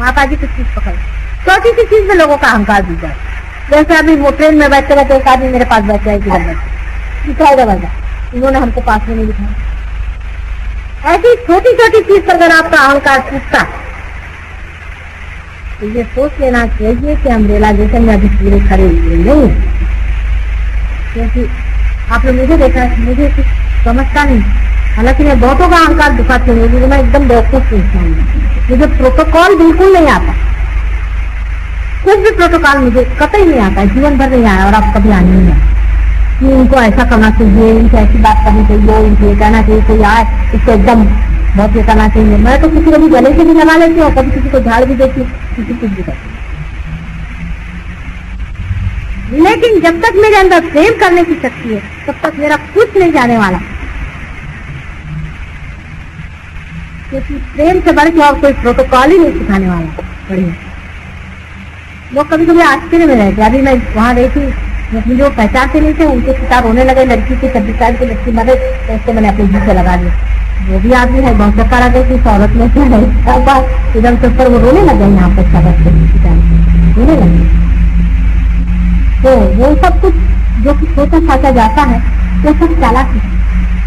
माता जी कुछ चीज पकड़, छोटी सी चीज में लोगों का अहंकार दिख जाए। जैसे अभी वो ट्रेन में बैठते रहते एक आदमी मेरे पास बैठ जाएगी, दिखाएगा बजा, इन्होंने हमको पास में नहीं दिखाया। ऐसी छोटी छोटी चीज पर अगर आपका अहंकार टूटता है तो ये सोच लेना चाहिए कि हम रियलाइजेशन में अभी पूरे खड़े हुए नहीं, क्योंकि आप लोग मुझे देखा, मुझे कुछ समझता नहीं। हालांकि मैं बहुतों का अहंकार दिखाती हूँ, मुझे मैं एकदम बेवकूफ इंसान हूँ। मुझे प्रोटोकॉल बिल्कुल नहीं आता, कुछ भी प्रोटोकॉल मुझे कतई नहीं आता, जीवन भर नहीं आया और आप कभी आने नहीं आए कि इनको ऐसा करना चाहिए, इनको ऐसी बात करनी चाहिए, इनको ये कहना चाहिए, कोई आए इसको एकदम बहुत ये करना चाहिए। मैं तो किसी को भी गले से भी लगा लेती हूँ, कभी किसी को झाड़ भी देती हूँ, किसी कुछ भी करती हूँ। लेकिन जब तक मेरे अंदर प्रेम करने की शक्ति है तब तक मेरा कुछ नहीं जाने वाला, क्योंकि प्रेम से बढ़ के और कोई प्रोटोकॉल ही नहीं सिखाने वाला। बढ़िया लोग कभी कभी आश्चर्य में रहते। अभी मैं वहां गई थी, जो पहचानते नहीं थे उनके पिता रोने लगे, लड़की के 26 साल की लड़की मरे तो उसको मैंने अपने जी से लगा दिया। वो भी आदमी है, बहुत चक्कर आ गई थी औरत में क्या इधम से ऊपर वो रोने लगे, यहाँ पर रोने लगे। तो वो सब कुछ जो कि सोचा सोचा जाता है वो सब चालाकी है।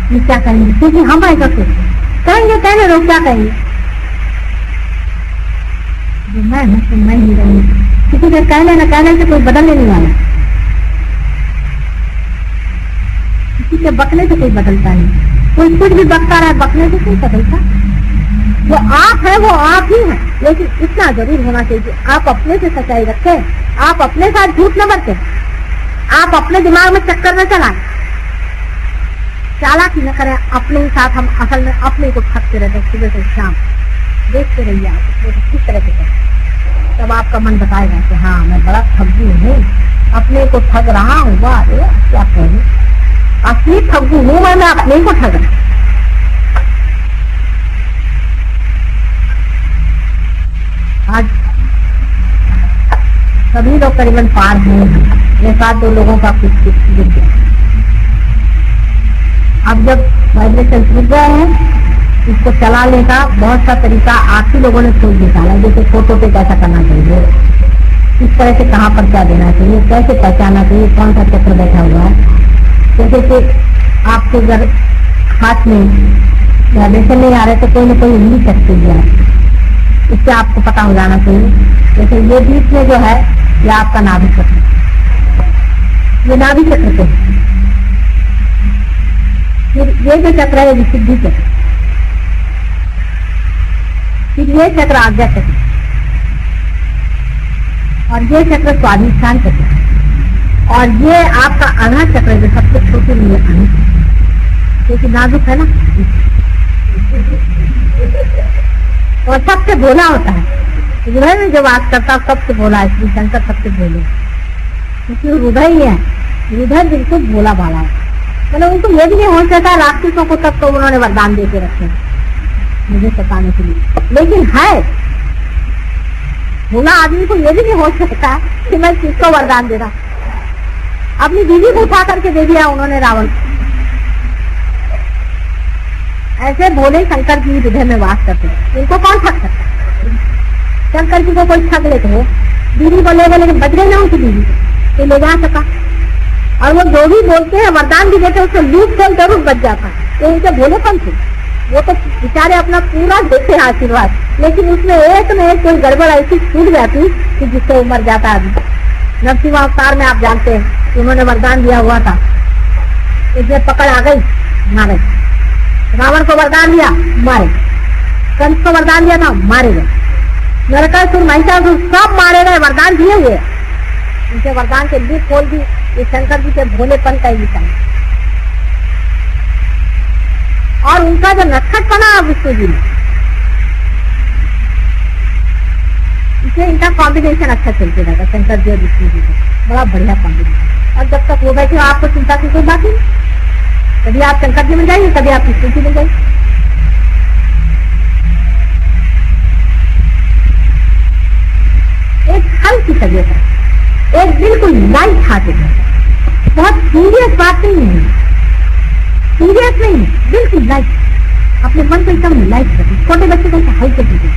ये क्या कहेंगे, क्योंकि हम ऐसा सोचते कहेंगे, कहने लोग क्या कहेंगे, जो मैं हूँ तो मैं ही रहूंगी। किसी के कहने से कोई बदलने नहीं वाला, किसी के बकने से कोई बदलता नहीं। कोई कुछ भी बकता रहा, बकने से कोई बदलता। वो आप है वो आप ही है, लेकिन इतना जरूर होना चाहिए आप अपने से सच्चाई रखें, आप अपने साथ झूठ न बरतें, आप अपने दिमाग में चक्कर न चलाएं, चालाकी न करें अपने ही साथ। हम असल में अपने को ठगते रहते सुबह से शाम। देखते रहिए आप किस तरह से, तब आपका मन बताएगा कि हाँ मैं बड़ा ठगू हूँ, अपने को ठग रहा हूँ। वाह क्या कहूँ, असली ठगू हूँ मैं अपने को ठग रहा। आज सभी लोग करीबन पार हुए हैं, एक आध दो लोगों का कुछ गिर गया। अब जब वाइब्रेशन छूट गए हैं, इसको चलाने का बहुत सा तरीका आप ही लोगों ने खोज निकाला। जैसे फोटो पे कैसा करना चाहिए, इस तरह से कहाँ पर क्या देना चाहिए, कैसे पहचानना चाहिए कौन सा चक्र बैठा हुआ है। जैसे कि आपके अगर हाथ में वाइब्रेशन नहीं आ रहे तो कोई ना कोई उंगली चक्र दिया, इससे आपको पता हो जाना चाहिए। जैसे ये बीच में जो है ये आपका नाभि चक्र, ये नाभि चक्र को, ये जो चक्र है विशुद्धि चक्र, फिर ये चक्र आज्ञा चक्र, और ये चक्र स्वाधिष्ठान चक्र, और ये आपका आधा चक्र जो सबसे छोटे लिए आने, क्योंकि नाजुक है ना और सबसे भोला होता है। हृदय में जो बात करता है सबसे भोला है, श्री शंकर सबसे भोले, क्योंकि हृदय ही है। हृदय बिल्कुल भोला भाला है, मतलब उनको ये भी नहीं हो सकता राक्षसों को तब तो उन्होंने वरदान दे के रखे मुझे सताने के लिए। लेकिन है भोला आदमी को ये भी नहीं हो सकता कि मैं किसको वरदान दे रहा। अपनी बीवी को उठा करके दे दिया उन्होंने रावण। ऐसे भोले शंकर जी हृदय में वास करते, इनको कौन ठग सकता। शंकर जी को कोई ठग लेते हो, बीवी को ले गए लेकिन बच गई ना उनकी बीवी, तो ले जा सका। और वो जो भी बोलते हैं वरदान भी देते उसको लूप खोल जरूर बच जाता है। तो उनके भोलेपन थे, वो तो बेचारे अपना पूरा देते आशीर्वाद, लेकिन उसमें एक न एक कोई गड़बड़ ऐसी छूट जाती कि जिससे मर जाता आदमी। नरसिंह अवतार में आप जानते हैं उन्होंने वरदान दिया हुआ था, इसमें पकड़ आ गई मारे। रावण को वरदान दिया मारे, कंस को वरदान दिया था मारे गए, नरकासुर महिषासुर सब मारे गए, वरदान दिए हुए। उनके वरदान के लूप खोल दी, ये शंकर जी के भोलेपन का ही निशान। और उनका जो नटखटपना विष्णु जी में, इसलिए इनका कॉम्बिनेशन अच्छा चलते रहता, शंकर जी और विष्णु जी का बड़ा बढ़िया कॉम्बिनेशन। और जब तक वो बैठे आपको चिंता की कोई बात नहीं, कभी आप शंकर जी में जाइए, कभी आप विष्णु जी में जाइए। एक हल्की तबीयत है, एक बिल्कुल लाइट हार्टेड है, बहुत सीरियस बात नहीं है, सीरियस नहीं है, बिल्कुल लाइट। अपने मन को एकदम लाइट रखें। छोटे बच्चे को हल्के दीजिए,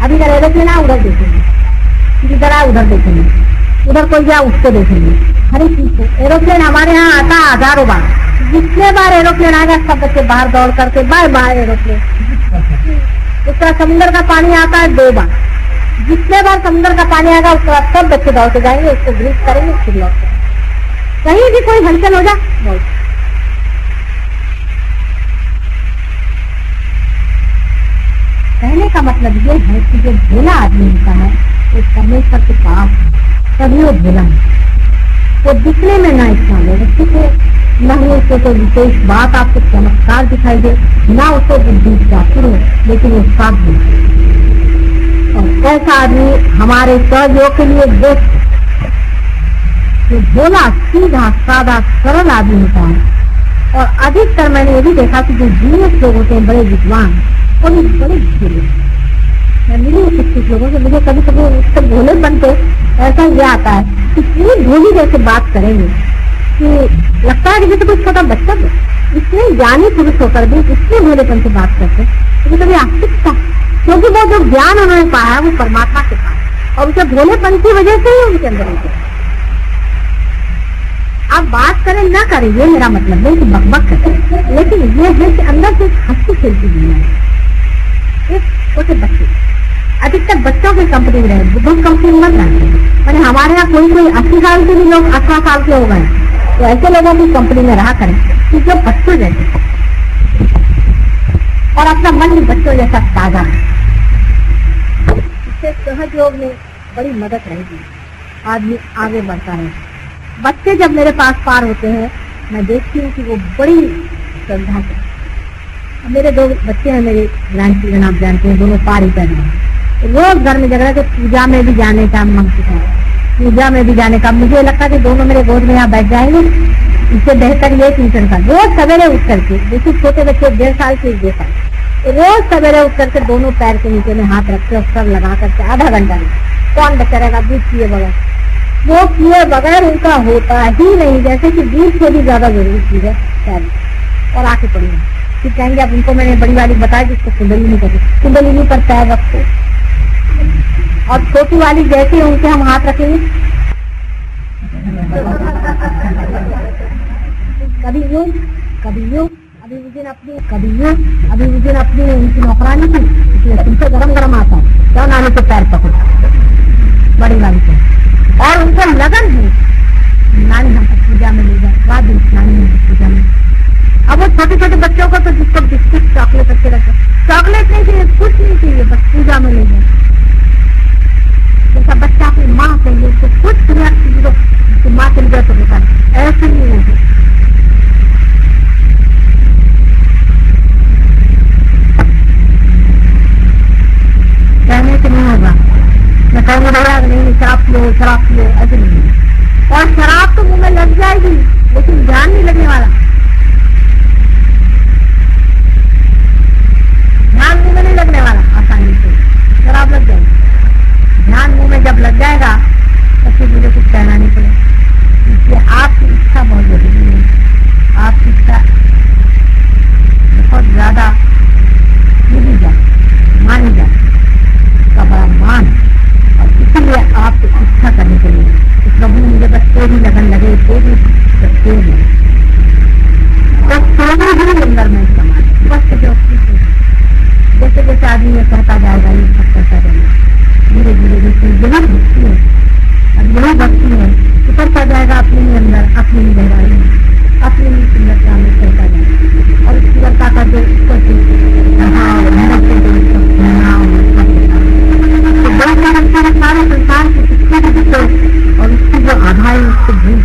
अभी इधर एरोप्लेन आ उधर देखेंगे, इधर आए उधर देखेंगे, उधर कोई गया उसको देखेंगे, हर एक चीज को। एरोप्लेन हमारे यहाँ आता हजारों बार, जितने बार एरोप्लेन आएगा सब बच्चे बाहर दौड़ करके बाय बाय एरोप्लेन। उसका समुद्र का पानी आता है 2 बार, जितने बार समुद्र का पानी आएगा उसके बाद सब बच्चे दौड़ के जाएंगे, उसको ग्रीस करेंगे, फिर लौट करेंगे। कहीं भी कोई हलचल हो जाए कहने का मतलब ये है कि जो भोला आदमी होता है वो परमेश्वर के पास तभी वो भोला है। वो दिखने में ना इतना व्यवस्थित है, न ही उसको कोई विशेष बात आपको चमत्कार दिखाई दे, ना उसको बुद्धि चातुर हो, लेकिन वो साफ है। और ऐसा आदमी हमारे सहयोग के लिए बेस्ट है। जो भोला सीधा सादा सरल आदमी होता है। और अधिकतर मैंने ये भी देखा कि जो जीनियस लोग होते हैं, बड़े विद्वान, बड़े भोले। मैं मिली कुछ लोगों से, मुझे कभी कभी उससे भोले बनते ऐसा ये आता है कि इतनी भोली जैसे बात करेंगे कि लगता है कि जैसे कोई छोटा बच्चा हो, इतने ज्ञानी पुरुष होकर भी इतने भोलेपन से बात करते, मुझे कभी आश्चर्य था, क्योंकि वो जो ज्ञान उन्होंने पाया वो परमात्मा के पास, और उनके भोलेपन की वजह से ही उनके अंदर उनके आप बात करें ना करें ये मेरा मतलब नहीं कि बकबक करें, लेकिन ये है कि अंदर से हंसती खेलती दुनिया है। छोटे बच्चे अधिकतर बच्चों की कंपनी में रहे, बुजुर्ग कंपनी में मत रहते। मैंने हमारे यहाँ कोई 80 साल के भी लोग 18 साल के हो गए, तो ऐसे लोगों की कंपनी में रहा करें कि जो बच्चों जैसे और अपना मन भी बच्चों जैसा ताजा है। इससे सहज योग में बड़ी मदद रहेगी, आदमी आगे बढ़ता है। बच्चे जब मेरे पास पार होते हैं मैं देखती हूँ कि वो बड़ी श्रद्धा से, मेरे 2 बच्चे हैं, मेरे ग्रैंड चिल्ड्रन आप जानते हैं, दोनों पार ही कर रहे हैं। रोज घर में झगड़ा, तो पूजा में भी जाने का मन है, पूजा में भी जाने का मुझे लगता है कि दोनों मेरे गोद में यहाँ बैठ जाएंगे, इससे बेहतर ये ट्यूशन का। रोज सवेरे उठ करके, देखिए छोटे बच्चे 1.5 साल से 1.5 साल, रोज सवेरे उठ करके दोनों पैर के नीचे में हाथ रखते और सब लगा करके आधा घंटा में कौन बच्चा रहेगा दूध पिए बगैर, वो पिए बगैर उनका होता ही नहीं, जैसे कि दूध से भी ज्यादा जरूरी चीज है पैर। और आके पड़ी फिर कहेंगे अब उनको मैंने बड़ी वाली बताया कि इसको कुंडलिनी कर, कुंडलिनी पर पैर रखो, और छोटी वाली जैसे उनके हम हाथ रखेंगे कभी यूं कभी यूं। अभी उस दिन अपनी उनकी नौकरानी थी, इसलिए तुमसे गरम आता है, क्यों नानी के पैर पकड़ो, बड़ी वाली को, और उनको लगन है नानी हमको पूजा में ले जाए, बाद नानी हमको पूजा में। अब वो छोटे छोटे बच्चों को तो जिसको बिस्किट चॉकलेट अच्छे रखे, चॉकलेट नहीं चाहिए, कुछ नहीं चाहिए, बस पूजा में ले जाए। जैसा बच्चा अपनी माँ चाहिए उसको कुछ तो माँ चल गया तो बेटा ऐसे नहीं है। कहने से नहीं होगा, मैं कहूँगा भैया नहीं शराब पियो, ऐसे नहीं है। और शराब तो मुंह में लग जाएगी लेकिन ध्यान नहीं लगने वाला, ध्यान मुंह में नहीं लगने वाला आसानी से, शराब लग जाएगी। ध्यान मुंह में जब लग जाएगा तो फिर मुझे कुछ कहना नहीं पड़ेगा। इसलिए आपकी इच्छा बहुत जरूरी है, आपकी इच्छा बहुत ज्यादा मिली जाए, मानी जाए, उसका बड़ा मान। और इसीलिए आपको इच्छा करनी चाहिए कि प्रभु मुझे बस तेरी लगन लगे, तेरी अंदर में समान बस जो जैसे जैसे आदमी ये कहता जाएगा ये सब करता जाएगा, धीरे धीरे जैसे यही भक्ति है, अब यही भक्ति है, उतरता जाएगा अपने ही अंदर, अपनी ही गहराई में, अपनी ही सुंदरता में चलता जाएगा। और इस सुंदरता का जो ऊपर से सारे संसार के कितने भी विषय और उसकी जो आधार है उसको भूल।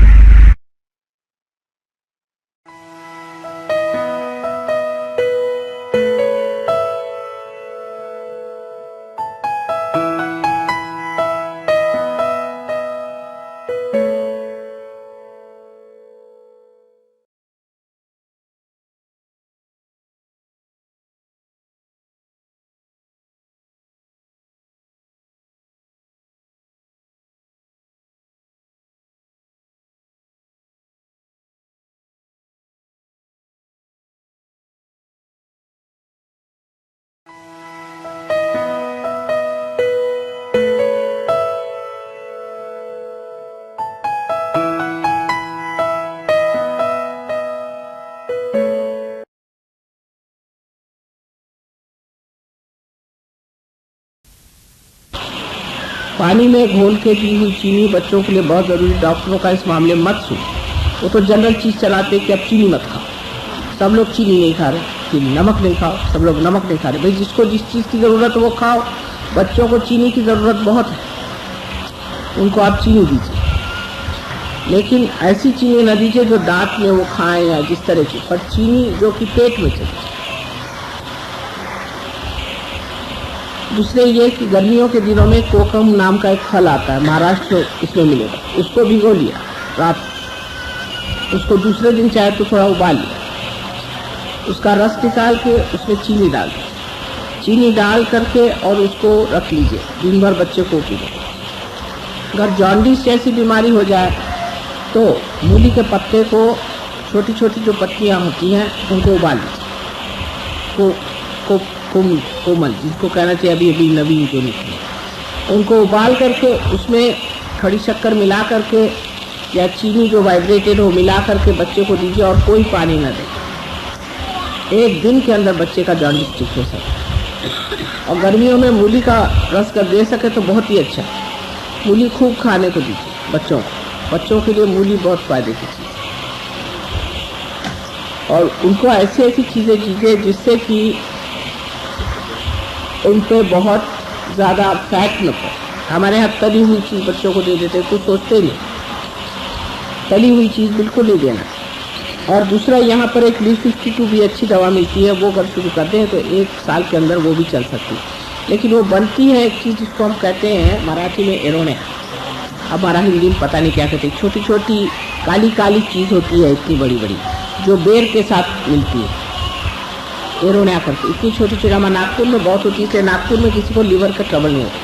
पानी में घोल के दी हुई चीनी बच्चों के लिए बहुत जरूरी। डॉक्टरों का इस मामले में मत सुनो, वो तो जनरल चीज चलाते कि अब चीनी मत खाओ। सब लोग चीनी नहीं खा रहे, चीनी नमक नहीं खाओ, सब लोग नमक नहीं खा रहे। भाई जिसको जिस चीज की जरूरत है वो खाओ। बच्चों को चीनी की जरूरत बहुत है, उनको आप चीनी दीजिए, लेकिन ऐसी चीनी न दीजिए जो दांत में वो खाएं या जिस तरह की, पर चीनी जो कि पेट में चले। दूसरे ये कि गर्मियों के दिनों में कोकम नाम का एक फल आता है, महाराष्ट्र इसमें मिलेगा, उसको भिगो लिया रात, उसको दूसरे दिन चाहे तो थोड़ा उबाल लिया, उसका रस निकाल के उसमें चीनी डाल दी, चीनी डाल करके और उसको रख लीजिए, दिन भर बच्चे को पीजिए। अगर जॉन्डिस जैसी बीमारी हो जाए तो मूली के पत्ते को, छोटी छोटी जो पत्तियां होती हैं उनको उबाल लीजिए, कोमल जिसको कहना चाहिए अभी अभी नवीन जो निकली, उनको उबाल करके उसमें खड़ी शक्कर मिला करके या चीनी जो वाइब्रेटेड हो मिला करके बच्चे को दीजिए और कोई पानी न दे। 1 दिन के अंदर बच्चे का जॉन्डिस ठीक हो सकता। और गर्मियों में मूली का रस कर दे सके तो बहुत ही अच्छा। मूली खूब खाने को दीजिए बच्चों को। बच्चों के लिए मूली बहुत फायदे की चीज़ है। और उनको ऐसी ऐसी चीज़ें दीजिए जिससे कि उन पर बहुत ज़्यादा फैट न पड़े। हमारे यहाँ तली हुई चीज़ बच्चों को दे देते, कुछ सोचते नहीं। तली हुई चीज़ बिल्कुल नहीं देना। और दूसरा, यहाँ पर एक लीफ-52 भी अच्छी दवा मिलती है, वो अगर शुरू करते हैं तो 1 साल के अंदर वो भी चल सकती है। लेकिन वो बनती है एक चीज़ जिसको हम कहते हैं मराठी में एरोण्या। अब हमारा हिंदी में पता नहीं क्या कहते हैं। छोटी छोटी काली काली चीज़ होती है, इतनी बड़ी बड़ी, जो बेर के साथ मिलती है, एरोण्या करके। इतनी छोटी छोटी हमारे नागपुर में बहुत होती है। नागपुर में किसी को लीवर का ट्रबल नहीं होता,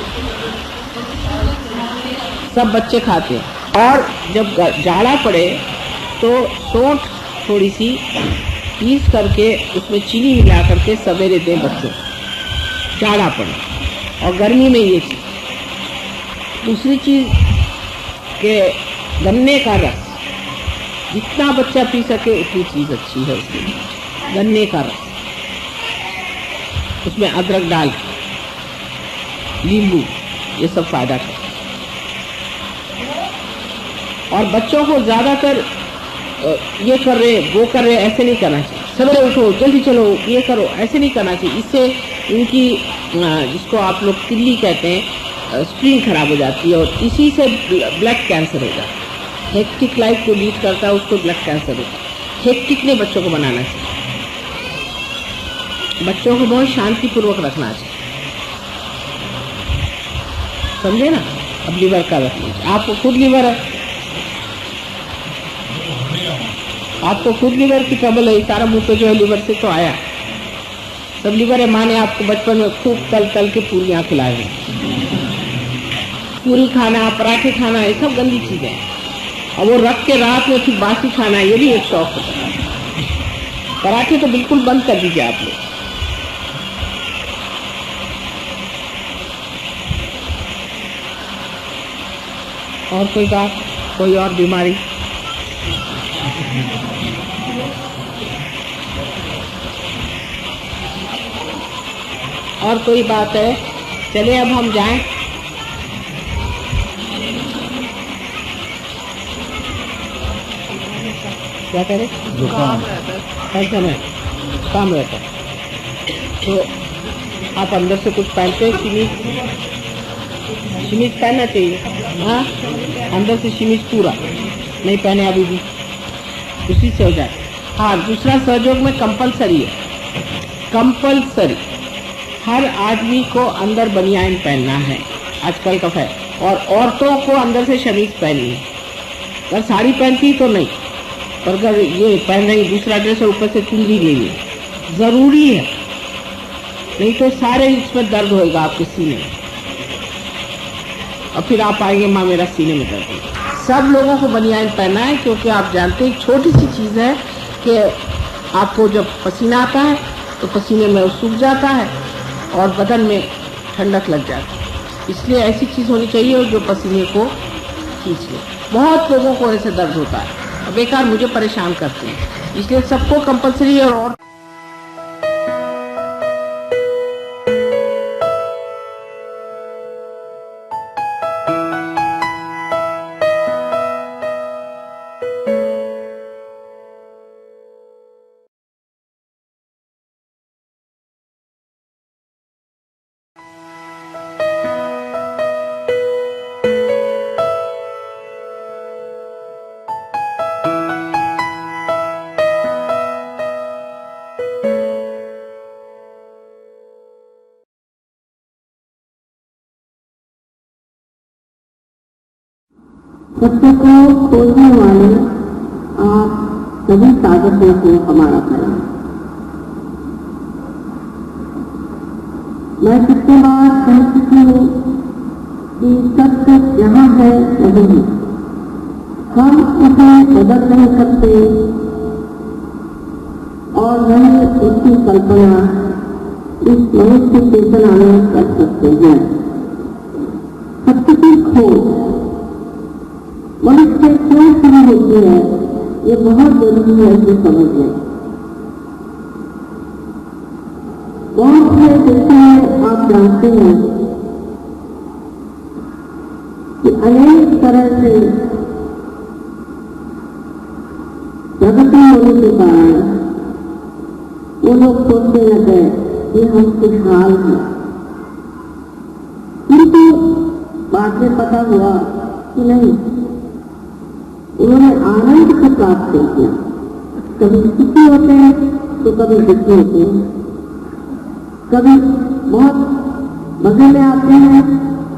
सब बच्चे खाते हैं। और जब जाड़ा पड़े तो सौंठ थोड़ी सी पीस करके उसमें चीनी मिला करके सवेरे दें बच्चों को, जाड़ा पड़े। और गर्मी में ये चीज़। दूसरी चीज़ के गन्ने का रस, जितना बच्चा पी सके उतनी चीज़ अच्छी है उसके लिए। गन्ने का रस, उसमें अदरक डाल, नींबू, ये सब फायदा करता है। और बच्चों को ज़्यादातर ये कर रहे वो कर रहे ऐसे नहीं करना चाहिए। सवेरे उठो, जल्दी चलो, ये करो, ऐसे नहीं करना चाहिए। इससे इनकी जिसको आप लोग तिल्ली कहते हैं, स्क्रीन खराब हो जाती है और इसी से ब्लड कैंसर हो जाता है। हेक्टिक लाइफ को लीड करता है, उसको ब्लड कैंसर होता है। हेक्टिक नहीं बच्चों को बनाना चाहिए। बच्चों को बहुत शांतिपूर्वक रखना चाहिए, समझे ना। अब लीवर का रख लीजिए, आपको खुद लीवर है, आपको खुद लीवर की ट्रबल है। सारा मुँह पे जो है लीवर से तो आया, सब लीवर है। माँ ने आपको बचपन में खूब तल तल के पूरियाँ खिलाई हैं। पूरी खाना, पराठे खाना, ये सब गंदी चीज़ें हैं। और वो रख के रात में फिर बासी खाना, ये भी एक शौक होता है। पराठे तो बिल्कुल बंद कर दीजिए आप लोग। और कोई बात, कोई और बीमारी? और कोई बात है? चलिए अब हम जाएं। क्या करें? जुकाम ऐसा में काम रहता है तो आप अंदर से कुछ पहनते हैं। शिमीज पहनना चाहिए। हाँ, अंदर से शिमीज पूरा नहीं पहने अभी भी, उसी से हो जाए। हाँ, दूसरा सहयोग में कंपलसरी है, कंपलसरी हर आदमी को अंदर बनियान पहनना है आजकल का है। और औरतों को अंदर से शमीज पहननी है। अगर साड़ी पहनती तो नहीं, पर अगर ये पहन रही दूसरा ड्रेस और ऊपर से चुनरी ले ली, जरूरी है, नहीं तो सारे इसमें दर्द होएगा आपके सीने में। और फिर आप आएंगे माँ मेरा सीने में दर्द है। सब लोगों को बनियान पहनना है, क्योंकि आप जानते हैं छोटी सी चीज़ है कि आपको जब पसीना आता है तो पसीने में सूख जाता है और बदन में ठंडक लग जाती है। इसलिए ऐसी चीज़ होनी चाहिए जो पसीने को खींच ले। बहुत लोगों को ऐसे दर्द होता है और बेकार मुझे परेशान करते हैं, इसलिए सबको कंपलसरी है। और सत्य को खोजने वाले आप सभी साधकों को हमारा प्रणाम। मैं कितने बार कह चुकी हूँ कि सत्य यहाँ है वही है, हम उसे बदल नहीं सकते और वही उसकी कल्पना इस मनुष्य चेतना में कर सकते हैं। सत्य की खोज मनुष्य क्यों शुरू होती है, ये बहुत जरूरी है कि समझ लें। बहुत से देशों में आप जानते हैं कि अनेक तरह से प्रगति होने के कारण वो लोग सोचने लगे कि हम खुशहाल हैं, किंतु बाद में पता हुआ कि नहीं, उन्होंने आनंद को प्राप्त कर किया। कभी सुखी होते हैं तो कभी दुखी होते हैं, कभी बहुत मजे में आते हैं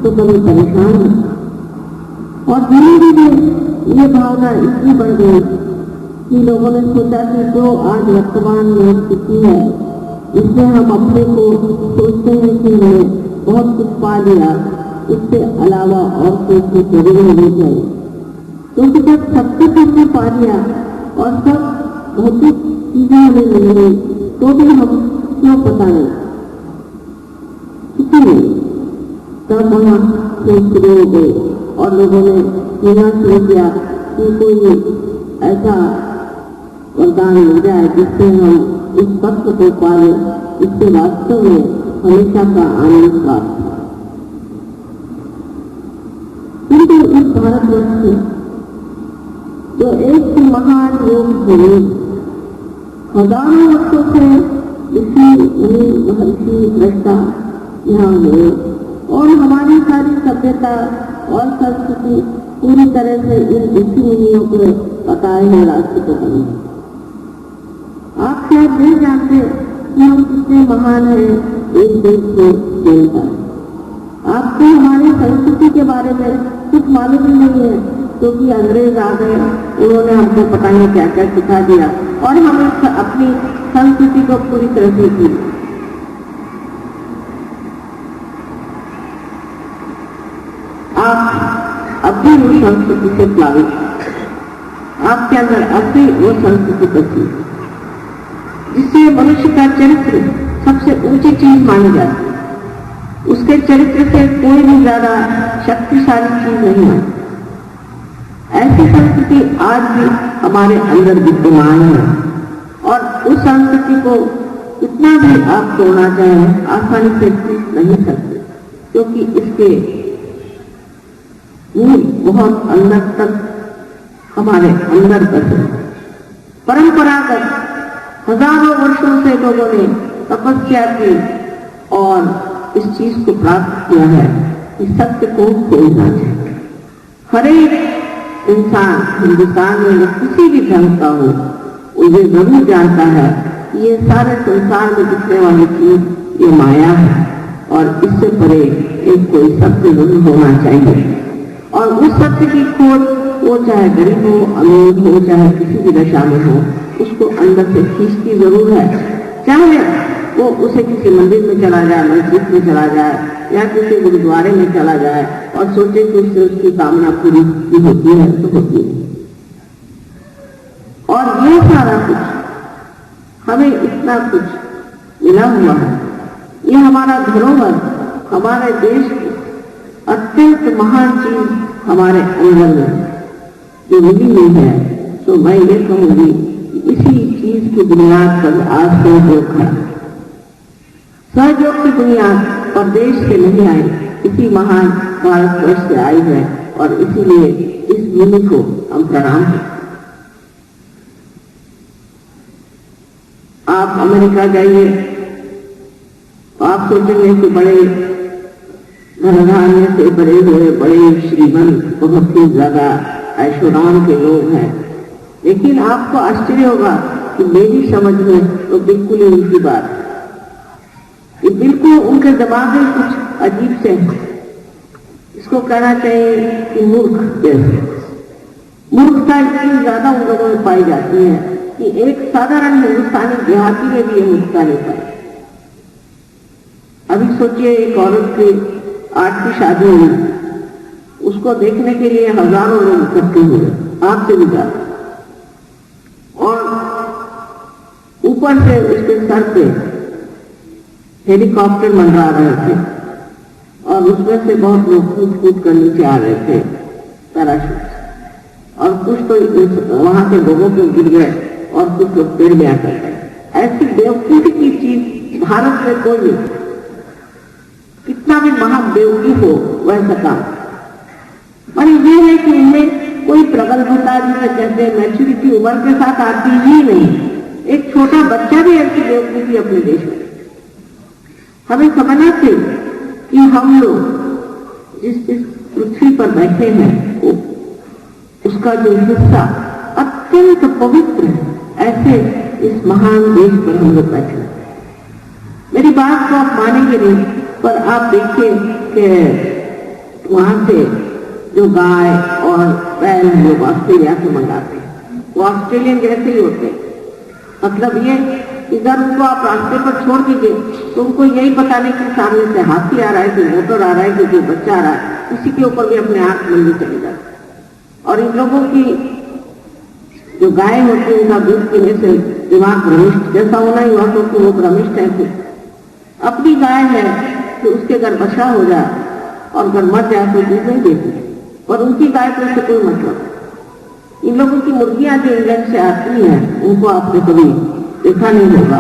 तो कभी परेशान हैं। और धीरे धीरे ये भावना इतनी बढ़ गई कि लोगों ने सोचा कि जो आज वर्तमान में स्थिति है, इसमें हम अपने को सोचते हैं कि हमने बहुत कुछ पा लिया, इससे अलावा और कोई चीज जरूरी होनी चाहिए। क्योंकि जब सब कुछ हमने पा लिया और सब भौतिक चीजें हमें मिल गई, तो भी हम क्यों पता नहीं कितनी, तब वहाँ से शुरू हो गए और लोगों ने कहना शुरू किया कि कोई ऐसा वरदान मिल जाए जिससे हम इस तत्व को पा लें, इससे वास्तव में हमेशा का आनंद प्राप्त हो। किंतु इस भारतवर्ष में जो एक महान योग हुए, हजारों वर्षों से ऋषि मुनि महर्षि दृष्टा यहाँ हुए और हमारी सारी सभ्यता और संस्कृति पूरी तरह से इन ऋषि मुनियों के बताए हुए रास्ते पर बनी। आप शायद नहीं जानते कि हम कितने महान हैं एक देश के जनता। आपको हमारी संस्कृति के बारे में कुछ मालूम ही नहीं है, क्योंकि अंग्रेज आ गए, उन्होंने हमको पता नहीं क्या क्या सिखा दिया और हम अपनी संस्कृति को पूरी तरह से भूल गए। आप अब भी उस संस्कृति से प्लावित, आपके अंदर अब भी वो संस्कृति बची, जिससे मनुष्य का चरित्र सबसे ऊंची चीज मानी जाती है। उसके चरित्र से कोई भी ज्यादा शक्तिशाली चीज नहीं है। ऐसी संस्कृति आज भी हमारे अंदर विद्यमान है और उस संस्कृति को कितना भी आप तोड़ना चाहें आसानी से टूट नहीं सकते, क्योंकि इसके मूल बहुत अंदर तक हमारे अंदर बसे। परंपरागत हजारों वर्षों से लोगों ने तपस्या की और इस चीज को प्राप्त किया है कि सत्य को खोजना चाहिए। हर एक इंसान हिंदुस्तान में किसी भी धर्म का हो, उसे जरूर जानता है कि ये सारे संसार में दिखने वाली चीज ये माया है और इससे परे एक कोई सत्य जरूर होना चाहिए। और उस सत्य की खोज वो चाहे गरीब हो, अमीर हो, चाहे किसी भी दशा में हो, उसको अंदर से खींचती जरूर है। चाहे वो उसे किसी मंदिर में चला जाए, मस्जिद में चला जाए या किसी गुरुद्वारे में चला जाए और सोचे कि उससे उसकी कामना पूरी होती है तो होती है। और ये सारा कुछ हमें इतना कुछ मिला हुआ है, ये हमारा धरोहर, हमारे देश की अत्यंत महान चीज हमारे अंदर में जो मिली हुई है। तो मैं ये कहूंगी कि इसी चीज की बुनियाद पर आज सहयोग है। सहयोग की बुनियाद प्रदेश से नहीं आई, इसी महान भारतवर्ष से आई है और इसीलिए इस भूमि को हम प्रणाम करते। आप अमेरिका जाइए, आप सोचेंगे कि बड़े धनधान्य से बड़े हुए बड़े श्रीमंत बहुत ही ज्यादा ऐशोराम के लोग हैं, लेकिन आपको आश्चर्य होगा कि मेरी समझ में तो बिल्कुल ही उनकी बात है। ये बिल्कुल उनके दिमाग में कुछ अजीब से है, इसको कहना चाहिए कि मूर्ख जैसे। मूर्खता इतनी ज्यादा उन लोगों में पाई जाती है कि एक साधारण हिंदुस्तानी देहाती में भी ये मूर्खता नहीं पाई। अभी सोचिए, एक औरत की 8वीं शादी हुई, उसको देखने के लिए हजारों लोग इकट्ठे हुए, आपसे भी ज्यादा, और ऊपर से उसके सर पे हेलीकॉप्टर मंडरा रहे थे और उसमें से बहुत लोग कूद कूद कर नीचे आ रहे थे पैराशूट। और कुछ तो वहां के लोगों पे गिर गए और कुछ लोग पेड़ में आकर गए। ऐसी बेवकूफी की चीज भारत में कोई नहीं। कितना भी महा बेवकूफ हो वैसा काम। और ये है कि इनमें कोई प्रगल्भता जिसे कहते हैं मैच्योरिटी उम्र के साथ आती ही नहीं। एक छोटा बच्चा भी ऐसी बेवकूफी अपने देश में। हमें समझना चाहिए कि हम लोग जिस पृथ्वी पर बैठे हैं उसका जो हिस्सा अत्यंत पवित्र है। ऐसे इस महान देश पर हम लोग बैठे हैं। मेरी बात को आप मानेंगे नहीं, पर आप देखिए कि वहां से जो गाय और बैल हम लोग ऑस्ट्रेलिया से मंगाते हैं वो ऑस्ट्रेलियन जैसे ही होते हैं। मतलब ये कि अगर उनको आप रास्ते पर छोड़ दीजिए तो उनको यही पता नहीं कि सामने से हाथी आ रहा है, कि मोटर आ रहा है, कि कोई बच्चा आ रहा है, किसी के ऊपर भी अपने आंख मंदी चली जाती है। और इन लोगों की जो गाय होती है उनका दूध पीने से दिमाग भ्रमिष्ट जैसा होना ही हुआ, क्योंकि वो भ्रमिष्ट है। कि अपनी गाय है कि उसके अगर बछड़ा हो जाए और अगर मर जाए तो दूध नहीं देती, और उनकी गाय को इससे कोई मतलब। इन लोगों की मुर्गियां जो इंग्लैंड से आती हैं उनको आपने कभी देखा नहीं होगा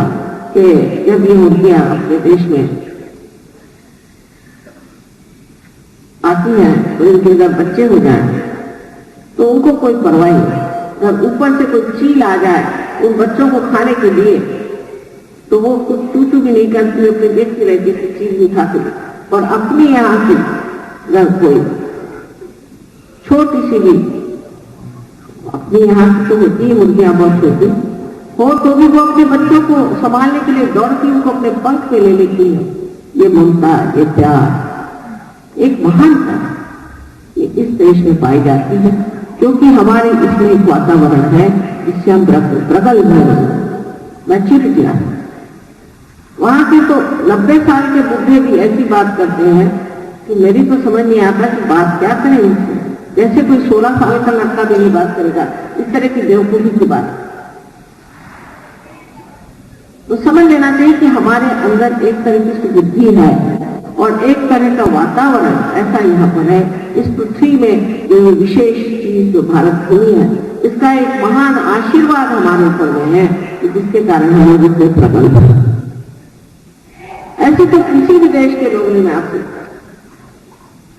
कि जब ये मुर्गियां अपने देश में आती हैं तो इनके अगर बच्चे हो जाए तो उनको कोई परवाह नहीं। अगर ऊपर से कोई चील आ जाए उन बच्चों को खाने के लिए तो वो कुछ चूचू भी नहीं करती, अपने देखती रहती है चील भी खाती। और अपने यहाँ से अगर कोई छोटी सी भी अपने यहाँ से तो होती है मुर्गियां बहुत छोटी हो तो भी वो अपने बच्चों को संभालने के लिए दौड़ती, उनको अपने पंख पे ले लेती है। ये ममता, ये प्यार एक महानता ये इस देश में पाई जाती है, क्योंकि हमारे इसमें एक वातावरण है जिससे हम प्रगल्भ मैच्योरिटी आती। वहां के तो 90 साल के बुढ़े भी ऐसी बात करते हैं कि मेरी तो समझ नहीं आता कि बात क्या करें इनसे। जैसे कोई 16 साल का लड़का भी नहीं बात करेगा, इस तरह की बेवकूफी की बात। तो समझ लेना चाहिए कि हमारे अंदर एक तरीके की बुद्धि है और एक तरह का वातावरण ऐसा यहाँ पर है। इस पृथ्वी में जो विशेष चीज जो भारत भूमि है इसका एक महान आशीर्वाद हमारे ऊपर में है, जिसके कारण हम लोग इसमें प्रबल हैं। ऐसे तो किसी भी देश के लोग नहीं।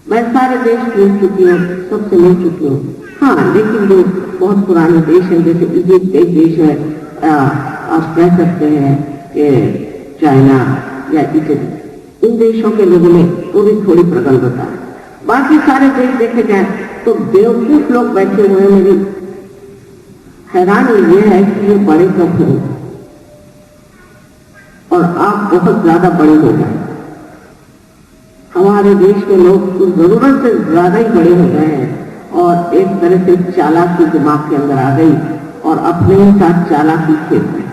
मैं सारे देश घूम चुकी हूँ, सबसे मिल चुकी हूँ। हाँ, लेकिन जो बहुत पुराने देश हैं जैसे इजिप्ट एक देश है, आप कह सकते हैं कि चाइना या इटली, इन देशों के लोगों में पूरी थोड़ी प्रगल्भता है। बाकी सारे देश देखे जाए तो बेवकूफ लोग बैठे हुए हैं। मेरी हैरानी ये है कि ये बड़े कब हैं और आप बहुत ज्यादा बड़े हो गए। हमारे देश के लोग कुछ जरूरत से ज्यादा ही बड़े हो गए हैं और एक तरह से चालाकी दिमाग के अंदर आ गई और अपने ही साथ चालाकी खेल रहे।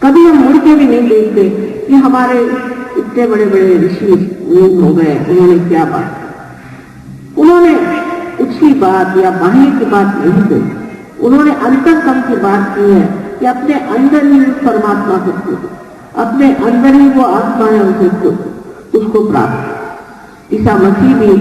कभी हम मुड़ के भी नहीं देखते कि हमारे इतने बड़े बड़े ऋषि हो गए, उन्होंने क्या बात की। उन्होंने उछली बात या बाह्य की बात नहीं की, उन्होंने अंतरतम की बात की है कि अपने अंदर ही उस परमात्मा को खोजो, अपने अंदर ही वो आत्मा है उसे खोजो, उसको प्राप्त। ईसा मसीह भी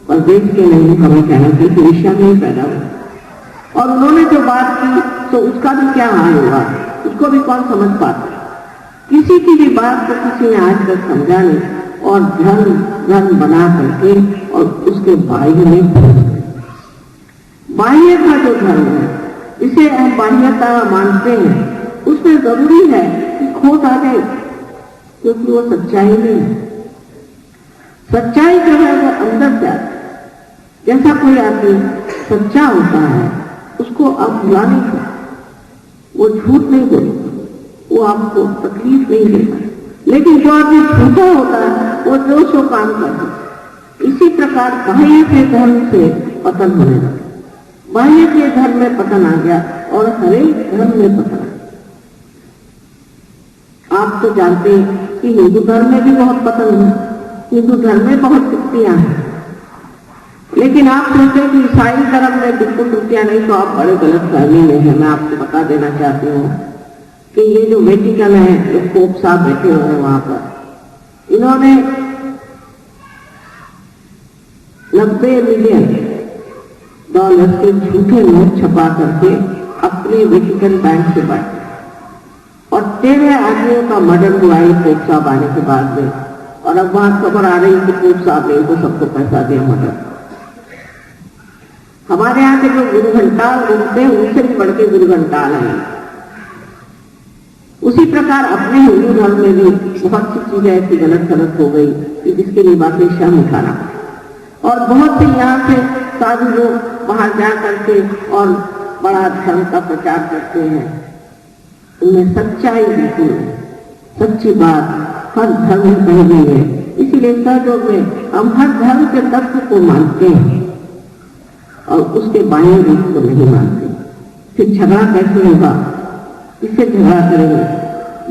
परदेश के नहीं, हमें कहना चाहिए ईशा में ही पैदा हुआ और उन्होंने जो बात की तो उसका भी क्या हाल हुआ, उसको भी कौन समझ पाता। किसी की भी बात को किसी ने आज तक समझा नहीं और धर्म बना करके और उसके बाह्य में बाह्य का जो धर्म है इसे हम बाह्यता मानते हैं, उसमें जरूरी है कि खोट आ जाए, क्योंकि वो सच्चाई नहीं है। सच्चाई जो है वो अंदर से आती है। जैसा कोई आदमी सच्चा होता है उसको आप भुला नहीं सकते, वो झूठ नहीं बोलेगा, वो आपको तकलीफ नहीं देगा। लेकिन जो आदमी झूठा होता है वो जो सो काम करता है। इसी प्रकार बाह्य के धर्म से पतन होने लगा, बाह्य के धर्म में पतन आ गया और हरेक धर्म में पतन आ गया। आप तो जानते हैं कि हिंदू धर्म में भी बहुत पतन है, हिंदू धर्म में बहुत त्रुटियां हैं। लेकिन आप सोचते हैं कि ईसाई धर्म में बिल्कुल त्रुटियां नहीं, तो आप बड़े गलत फहमी में हैं। मैं आपको बता देना चाहती हूँ कि ये जो वेटिकन है, जो पोप साहब बैठे हुए हैं वहां पर, इन्होंने 90 मिलियन 10 के झूठे नोट छपा करके अपने वेटिकन बैंक से बांटे और 13 आदमियों का मर्डर हुआ है पोप साहब आने के बाद में। और अब वहां खबर आ रही कि पोप साहब ने इनको सबको पैसा दिया मर्डर। हमारे यहाँ के जो गुरु घंटाल घूमते हैं उनसे भी बढ़ के गुरु घंटाल हैं। उसी प्रकार अपने हिंदू धर्म में भी बहुत सी चीजें ऐसी गलत गलत हो गई कि जिसके लिए वाकई शर्म उठाना। और बहुत से यहाँ से साधु लोग बाहर जा करके और बड़ा धर्म का प्रचार करते हैं। उनमें सच्चाई बिल्कुल सच्ची बात हर धर्म में कही गई है। इसीलिए सहयोग में हम हर धर्म के तत्व को मानते हैं और उसके बाह्य रूप को नहीं मानते। फिर झगड़ा कैसे होगा, इससे झगड़ा करेंगे।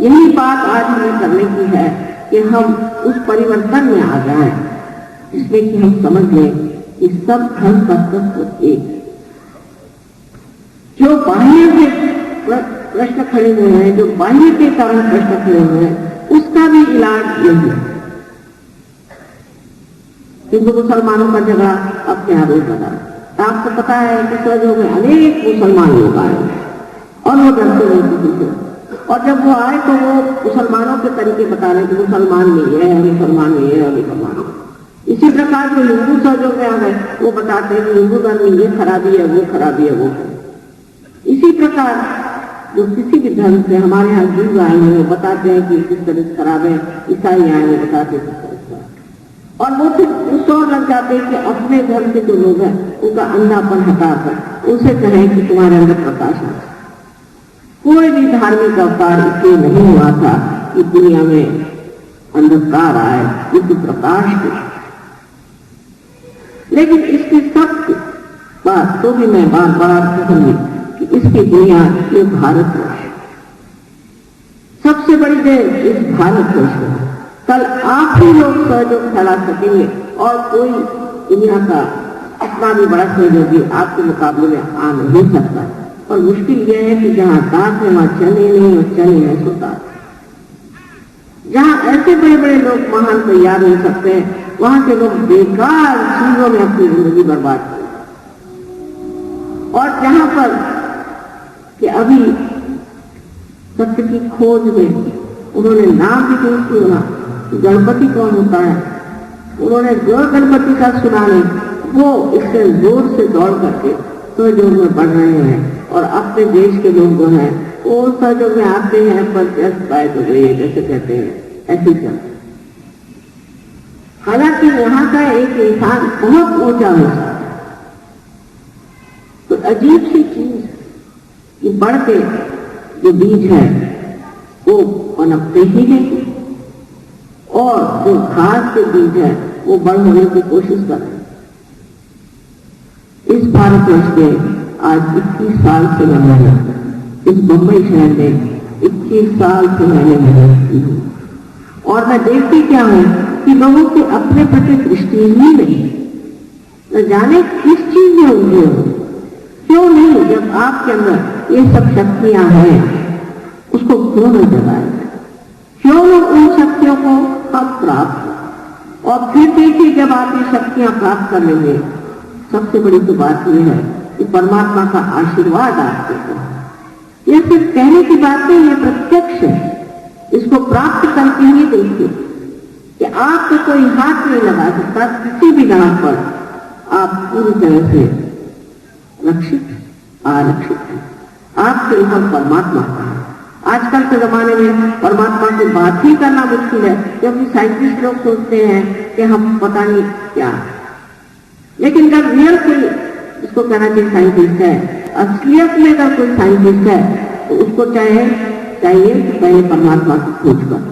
यही बात आज हमें करने की है कि हम उस परिवर्तन में आ जाएं जिसमें कि हम समझ लें कि सब धर्म का तत्व एक। जो बाह्य के प्रश्न खड़े हुए हैं, जो बाह्य के कारण प्रश्न खड़े हुए हैं, उसका भी इलाज यही है। हिंदू मुसलमानों का झगड़ा अब क्या रोज लगा। आपको पता है कि सहयोग में अनेक मुसलमान लोग आए और वो डरते नहीं किसी से। और जब वो आए तो वो मुसलमानों के तरीके बता रहे कि मुसलमान में ये है, मुसलमान में ये है, मुसलमान। इसी प्रकार जो हिंदू सहयोग में आ गए वो बताते हैं कि हिंदू धर्म में ये खराबी है, वो खराबी है, वो है। इसी प्रकार जो किसी भी धर्म से हमारे यहाँ जीव आए हैं वो बताते हैं कि किस तरह से खराब है, ईसाई आए वो बताते हैं किस तरह से। और वो फिर उस और लग जाते हैं कि अपने धर्म के जो लोग हैं उनका अंधापन हटाकर उनसे कहें कि तुम्हारे अंदर प्रकाश है। कोई भी धार्मिक अवतार इसलिए नहीं हुआ था कि दुनिया में अंधकार आए, क्योंकि प्रकाश के। लेकिन इसकी सब बात तो भी मैं बार बार कहूंगी कि इसकी बुनियाद ये भारतवर्ष। सबसे बड़ी देर इस भारतवर्ष में। कल आप ही लोग सहयोग फैला सकेंगे और कोई दुनिया का इतना भी बड़ा सहयोगी आपके मुकाबले में आ नहीं सकता। और मुश्किल यह है कि जहाँ दांत है वहां चने नहीं और चने है सोता। जहाँ ऐसे बड़े बड़े लोग महान तैयार हो सकते हैं वहां के लोग बेकार चीजों में अपनी जिंदगी बर्बाद करें। और जहां पर कि अभी सत्य की खोज में उन्होंने नाम भी नहीं सुना कि गणपति कौन होता है, उन्होंने जो गणपति का सुना नहीं, वो इससे जोर से दौड़ करके सहयोग में बढ़ रहे हैं। और अपने देश के लोग जो हैं वो सहयोग में आते हैं पर जस्ट बाय द वे जैसे कहते हैं ऐसी चलते। हालांकि यहाँ का एक इंसान बहुत ऊंचा हो सकता है। तो अजीब सी चीज कि बढ़ के जो बीज है वो पनपते ही नहीं और जो घास के बीज है वो बड़ होने की कोशिश कर रहे हैं। इस भारतवर्ष में आज 21 साल से मैं मेहनत, इस बम्बई शहर में 21 साल से मैंने मेहनत की हूँ और मैं देखती क्या हूँ कि लोगों की अपने प्रति दृष्टि ही नहीं, न जाने किस चीज में उलझे हो। क्यों नहीं, जब आपके अंदर ये सब शक्तियां हैं उसको क्यों न जगाए, क्यों न उन शक्तियों को आप प्राप्त। और फिर देखिए जब आप ये शक्तियां प्राप्त कर लेंगे, सबसे बड़ी तो बात यह है कि परमात्मा का आशीर्वाद आपके ऊपर। यह सिर्फ कहने की बात नहीं, ये प्रत्यक्ष है। इसको प्राप्त करके ही देखिए कि आपको कोई हाथ नहीं लगा सकता, किसी भी नाम पर आप पूरी तरह से रक्षित आरक्षित है। आपके ऊपर परमात्मा का है। आजकल के जमाने में परमात्मा की बात ही करना मुश्किल है क्योंकि साइंटिस्ट लोग सोचते हैं कि हम पता नहीं क्या। लेकिन जब रियल कोई, इसको कहना चाहिए साइंटिस्ट है, असलियत में अगर कोई साइंटिस्ट है तो उसको चाहिए कि पहले परमात्मा की खोज कर,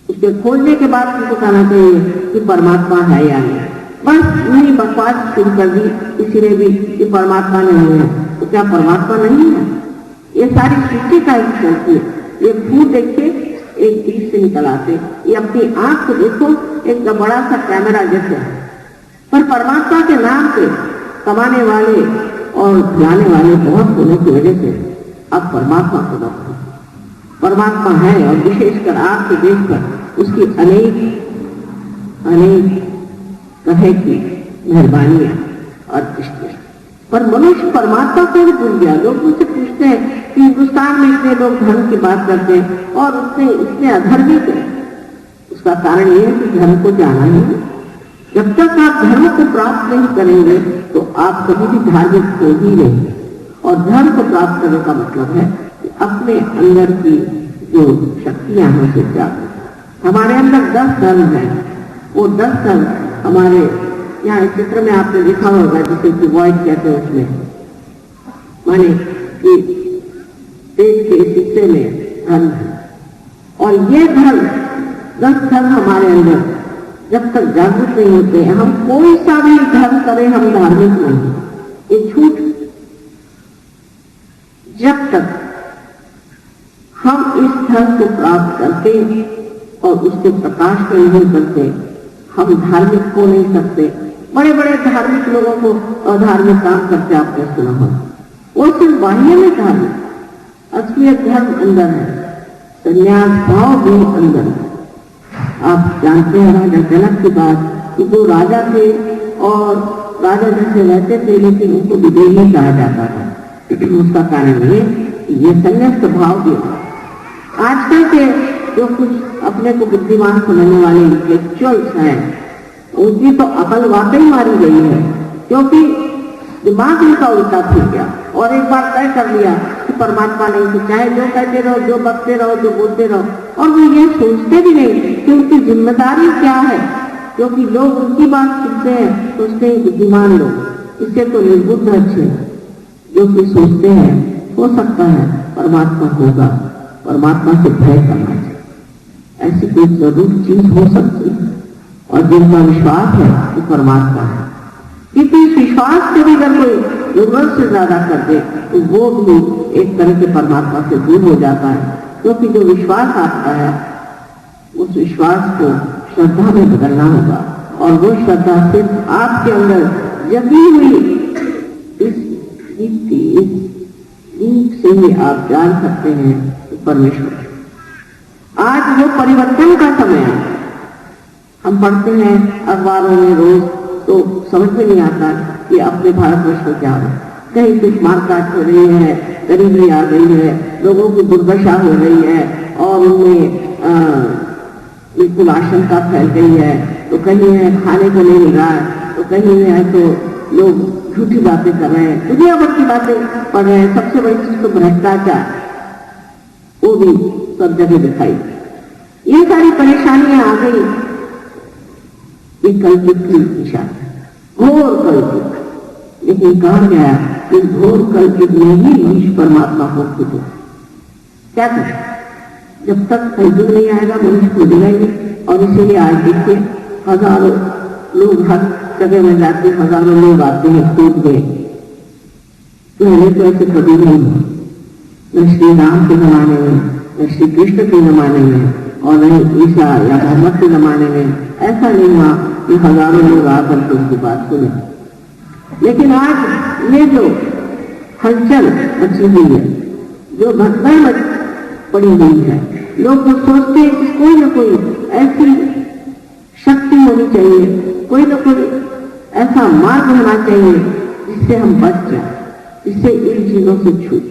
उसके खोजने के बाद उसको कहना चाहिए कि परमात्मा है या नहीं। बस यही बकवास शुरू कर दी किसी ने भी कि परमात्मा नहीं है। तो क्या परमात्मा नहीं है? ये सारी सृष्टि का ही चलती है। ये फूल देखिए एक बीज से निकल आते, ये अपनी आंख को देखो एक बड़ा सा कैमरा जैसे है। पर परमात्मा के नाम पे कमाने वाले और जाने वाले बहुत होने की वजह से अब परमात्मा को रखो। परमात्मा है और विशेषकर आपके देश पर उसकी अनेक तरह की मेहरबानियां और दृष्टियां। पर मनुष्य परमात्मा को भी भूल गया। लोग मुझसे पूछते हैं कि हिंदुस्तान में इतने लोग धर्म की बात करते हैं और इसमें अधर्मिक है। उसका कारण यह है कि धर्म को जाना ही है। जब तक आप धर्म को प्राप्त नहीं करेंगे तो आप कभी भी धार्मिक हो ही नहीं। और धर्म को प्राप्त करने का मतलब है कि अपने अंदर की जो शक्तियां हैं उसे जागृत। हमारे अंदर 10 धर्म है। वो 10 धर्म हमारे यहाँ चित्र में आपने लिखा होगा, जिसे कि वॉइड कहते हैं, उसमें माने कि पेट के हिस्से में धर्म है। और ये धर्म 10 धर्म हमारे अंदर जब तक जागृत नहीं होते हैं, हम कोई सा भी धर्म करें हम धार्मिक नहीं, ये झूठ। जब तक हम इस धर्म को प्राप्त करते और उसके प्रकाश में नहीं करते, हम धार्मिक हो नहीं सकते। बड़े बड़े धार्मिक लोगों को अधार्मिक काम करते आपने सुना हो, वो सिर्फ बाह्य में धार्मिक, असली धर्म अंदर है, संन्यास भाव भी अंदर है। आप जानते हैं राजा जनक की बात कि वो राजा थे और राजा जैसे रहते थे, लेकिन उनको विदेही कहा जाता था। उसका कारण ये ये संन्यास्त भाव भी है। आजकल के जो कुछ अपने को बुद्धिमान समझने वाले इंटेलेक्चुअल्स हैं, उनकी तो अकल वाकई मारी गई है, क्योंकि दिमाग उनका उल्टा फिर गया और एक बार तय कर लिया कि परमात्मा नहीं, तो चाहे जो कहते रहो, जो बकते रहो, जो बोलते रहो, और वो ये सोचते भी नहीं कि उनकी जिम्मेदारी क्या है। क्योंकि लोग उनकी बात सुनते हैं, सोचते हैं बुद्धिमान लोग, इससे तो निर्बुद्ध अच्छे जो कि सोचते हैं हो सकता है परमात्मा होगा, परमात्मा से भय करना चाहिए। ऐसी कोई जरूर चीज हो सकती है और जिनका विश्वास है वो परमात्मा है। क्योंकि इस विश्वास से भी अगर कोई जरूरत से ज्यादा कर दे तो वो भी एक तरह से परमात्मा से दूर हो जाता है। क्योंकि जो विश्वास आता है उस विश्वास को श्रद्धा में बदलना होगा, और वो श्रद्धा सिर्फ आपके अंदर जगी हुई इस दीप से ही आप जान सकते हैं कि परमेश्वर। आज वो परिवर्तन का समय है। हम पढ़ते हैं अखबारों में रोज, तो समझ में नहीं आता कि अपने भारतवर्ष में क्या हो। कहीं कुछ मारकाट हो रही है, गरीबी आ गई है, लोगों की दुर्दशा हो रही है और उनमें बिल्कुल आशंका फैल गई है। तो कहीं है खाने को नहीं मिल रहा है, तो कहीं है तो लोग झूठी बातें कर रहे हैं, दुनिया भर की बातें पढ़ रहे हैं। सबसे बड़ी चीज तो भ्रष्टाचार, वो भी सब जगह दिखाई। ये सारी परेशानियां आ गई, ये कलयुग की निशान है, घोर कलयुग। लेकिन कहा गया कि घोर कलयुग में ही ईश परमात्मा को खुद क्या करें। जब तक कलयुग नहीं आएगा मनुष्य खुदेगा ही नहीं। और इसीलिए आज देखिए हजारों लोग हर जगह में जाते, हजारों लोग आते हैं कूद गए। पहले तो ऐसे कभी नहीं हुआ, न श्री राम के जमाने में, न श्री कृष्ण के जमाने में, और न ईसा या मोहम्मद के जमाने में ऐसा नहीं हुआ कि हजारों लोग आकर के उनकी बात सुने। लेकिन आज ये जो हलचल मची हुई है, जो घटनाएं पड़ी हुई है, लोग तो सोचते हैं कि कोई न कोई ऐसी शक्ति होनी चाहिए, कोई न कोई ऐसा मार्ग होना चाहिए जिससे हम बच जाए, जिससे इन चीजों से छूट।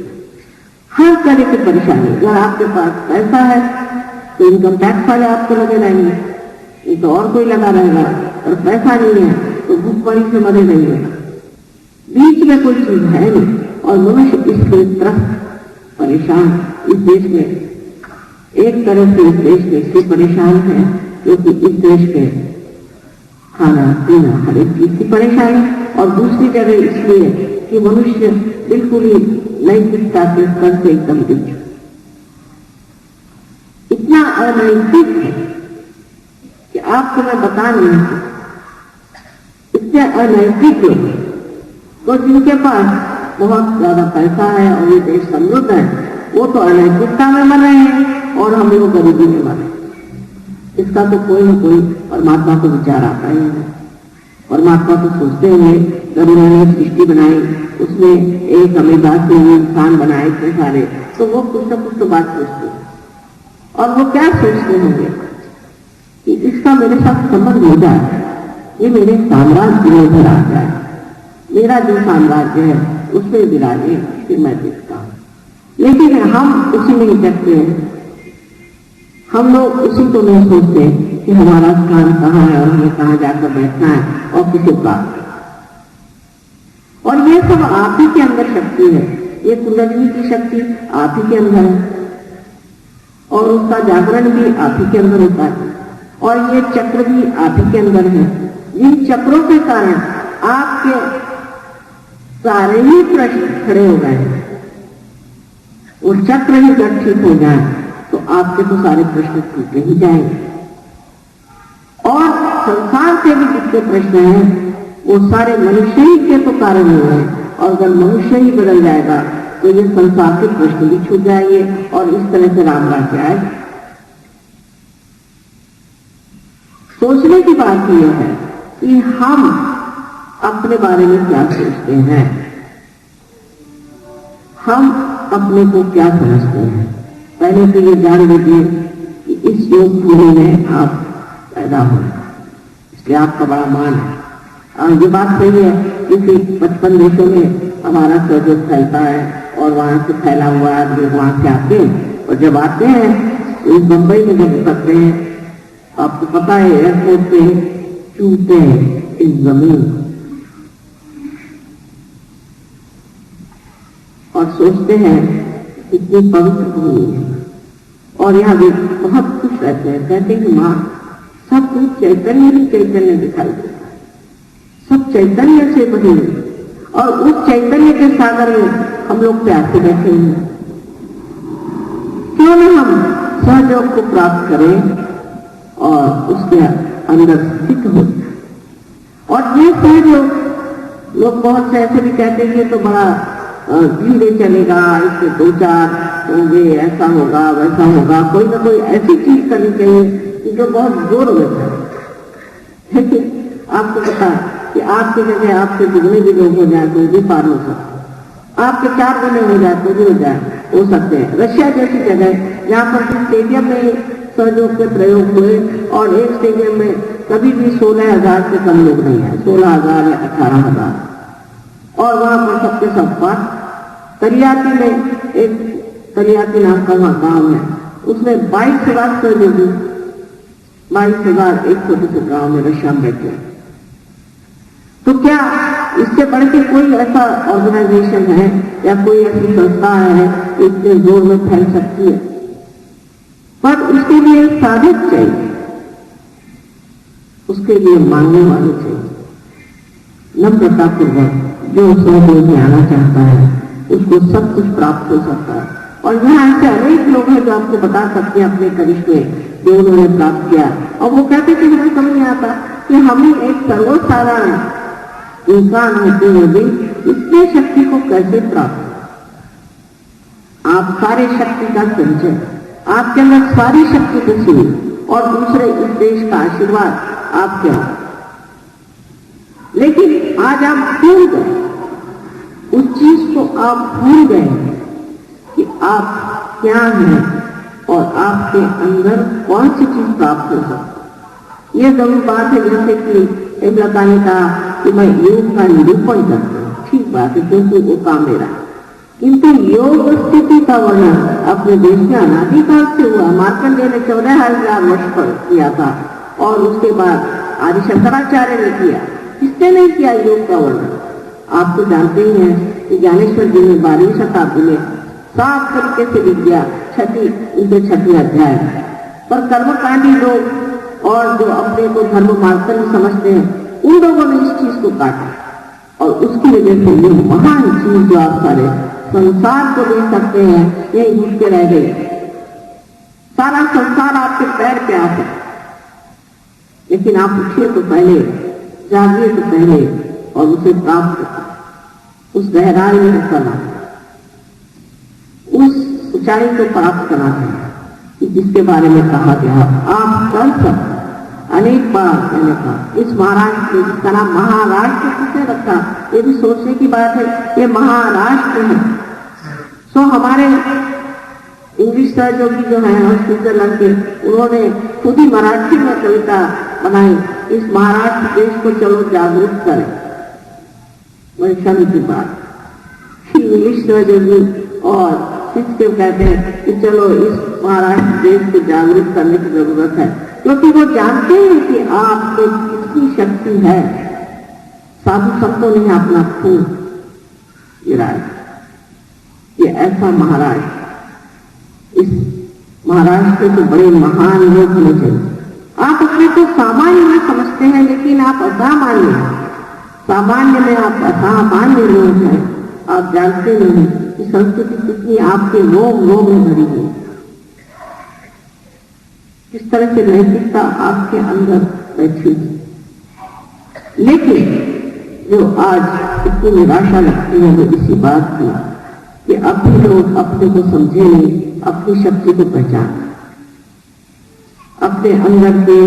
हर तरह की परेशानी, अगर आपके पास पैसा है तो इनकम टैक्स वाले आपको लगे रहेंगे, ये तो और कोई लगा रहेगा। और पैसा नहीं है तो भूखमरी से मरे रहेंगे। बीच में कोई चीज है नहीं, और मनुष्य इसके त्रस्त परेशान। इस देश में एक तरह से इस देश में इसलिए परेशान है क्योंकि इस देश में खाना पीना हर एक चीज की परेशानी, और दूसरी जगह इसलिए कि मनुष्य बिल्कुल ही नैतिकता के स्तर से एकदम गिर चुका, इतना अनैतिक है कि आपको मैं बता नहीं सकता। इतने अनैतिक लोग तो जिनके पास बहुत ज्यादा पैसा है और ये देश समृद्ध है, वो तो अनैतिकता में मर रहे हैं और हम लोग गरीबी में मर रहे हैं। इसका तो कोई न कोई परमात्मा को विचार आता ही है। परमात्मा तो सोचते होंगे जब उन्होंने सृष्टि बनाई, उसमें एक अमीबात से इंसान बनाए इतने सारे, तो वो कुछ न कुछ तो बात सोचते हैं। और वो क्या सोचते होंगे कि इसका मेरे साथ संबंध हो जाए, ये मेरे साम्राज्य में उधर आ जाए, मेरा जो साम्राज्य है उसमें विराजे कि मैं देखता हूँ। लेकिन हम उसी में देखते हैं, हम लोग उसी को नहीं सोचते कि हमारा स्थान कहाँ है और हमें कहाँ जाकर बैठना है और किसे प्राप्त करना। और ये सब आप ही के अंदर शक्ति है, ये कुंडलिनी की शक्ति आप ही के अंदर है और उसका जागरण भी आप ही के अंदर होता है और ये चक्र भी आप ही के अंदर है। इन चक्रों के कारण आपके सारे ही प्रश्न खड़े हो गए हैं। वो चक्र ही जब ठीक हो जाए तो आपके तो सारे प्रश्न टूटे ही जाएंगे और संसार से भी जितने प्रश्न हैं वो सारे मनुष्य ही के तो कारण हुए हैं और अगर मनुष्य ही बदल जाएगा तो ये संसार के प्रश्न भी छूट जाएंगे और इस तरह से राम राज्य आएगा। सोचने की बात यह है कि हम अपने बारे में क्या सोचते हैं, हम अपने को क्या समझते हैं। पहले तो ये जान लीजिए कि इस योग भूमि में आप पैदा हुए, इसलिए आपका बड़ा मान है। ये बात सही है क्योंकि 55 देशों में हमारा सहयोग फैलता है और वहां से फैला हुआ आदमी वहां से आते हैं और जब आते हैं इस बम्बई में जब उतरते हैं आपको पता है एयरपोर्ट पे चूमते हैं इस जमीन और सोचते हैं इतनी पवित्र भूमि है और यहाँ भी बहुत खुश रहते हैं, कहते हैं कि माँ सब कुछ चैतन्य ही चैतन्य दिखाई देता है, सब चैतन्य से भरे और उस चैतन्य के सागर में हम लोग प्यासे बैठे हैं। क्यों न हम सहयोग को प्राप्त करें और उसके अंदर स्थित हो। और ये सहयोग लोग बहुत से ऐसे भी कहते हैं तो बड़ा धीरे चलेगा, इससे 2-4 होंगे, ऐसा होगा वैसा होगा, कोई ना कोई ऐसी चीज करनी चाहिए जो बहुत जोर हो जाता है। लेकिन आपको पता कि आपकी जगह आपके दुगने भी लोग हो जाए तो भी पार हो सकते, आपके 4 गुने हो जाए तो भी हो सकते हैं। रशिया जैसी जगह जहाँ पर स्टेडियम में सहयोग के प्रयोग हुए और एक स्टेडियम में कभी भी 16,000 से कम लोग नहीं आए, 16,000 या 18,000 और वहां पर सबके सब पास। तरियाती में एक तरियाती नाम का वहां गाँव है, उसमें 22,000 सहयोगी, 22,000 एक छोटे से गाँव में रशिया में बैठे। तो क्या इससे बढ़ के कोई ऐसा ऑर्गेनाइजेशन है या कोई ऐसी संस्था है इतने जोर में फैल सकती है? पर उसके लिए साधक चाहिए, उसके लिए मांगने वाले चाहिए। नम्रता पूर्वक जो सहयोग में आना चाहता है उसको सब कुछ प्राप्त हो सकता है। और यहाँ ऐसे अनेक लोग हैं जो आपको बता सकते हैं अपने करिश्मे जो उन्होंने प्राप्त किया और वो कहते कि मुझे समझ नहीं आता कि हमें एक सर्वसाधारण इंसान होते हुए भी इतने शक्ति को कैसे प्राप्त। आप सारे शक्ति का संचय, आपके अंदर सारी शक्ति बची और दूसरे इस देश का आशीर्वाद आपके अंदर। लेकिन आज आप भूल गए उस चीज को, आप भूल गए कि आप क्या हैं और आपके अंदर कौन सी चीज प्राप्त हो सकती। ये जरूर बात है जैसे कि लता ने कहा कि मैं योग का निरूपण करता हूँ, ठीक बात है क्योंकि वो काम मेरा है, किंतु योग स्थिति का वर्णन अपने देश में अनादिकाल से हुआ। मार्कंडेय ने 14,000 वर्ष पर किया था और उसके बाद आदि शंकराचार्य ने किया। किसने नहीं किया योग का वर्णन? आप तो जानते ही हैं कि ज्ञानेश्वर जी ने 12वीं शताब्दी में साफ तरीके से लिख दिया, छठी अध्याय। पर कर्मकांडी लोग और जो अपने को धर्म मार्ग समझते हैं उन लोगों ने इस चीज को काटा और उसकी वजह से ये महान चीज जो आप सारे संसार को देख सकते हैं यही घुस के रह गए। सारा संसार आपके पैर पे आ सकता, लेकिन आप उठिए तो पहले, जागिए तो पहले और उसे प्राप्त करें। उस गहराई में करना, उस ऊंचाई को प्राप्त करना है जिसके बारे में कहा गया आप कर सकते। अनेक बार मैंने कहा इस महाराष्ट्र में, जिसका नाम महाराष्ट्र किसने रखा, ये भी सोचने की बात है। ये महाराष्ट्र है। सो हमारे इंग्लिश सहयोगी जो है और स्विट्जरलैंड के, उन्होंने खुद ही मराठी में कविता बनाई, इस महाराष्ट्र देश को चलो जागरूक करें। बड़ी शर्म की बात। इंग्लिश सहयोगी और शिक्षक कहते हैं कि चलो इस महाराष्ट्र देश को जागरूक करने की जरूरत है, क्योंकि वो जानते हैं कि आपको कितनी शक्ति है। साधु संतों ने अपना खून गिराया। ये ऐसा महाराष्ट्र, इस महाराष्ट्र के बड़े महान लोग होने चाहिए। आप अपने को सामान्य में समझते हैं, लेकिन आप असामान्य हैं। सामान्य में आप असामान्य लोग हैं। आप जानते नहीं कि संस्कृति कितनी आपके रोम रोम में भरी हुई, किस तरह से नैतिकता आपके अंदर बैठी। लेकिन जो आज इतनी निराशा लगती है वो इसी बात की कि अभी लोग अपने को समझे नहीं, अपनी शक्ति को पहचाने, अपने अंदर के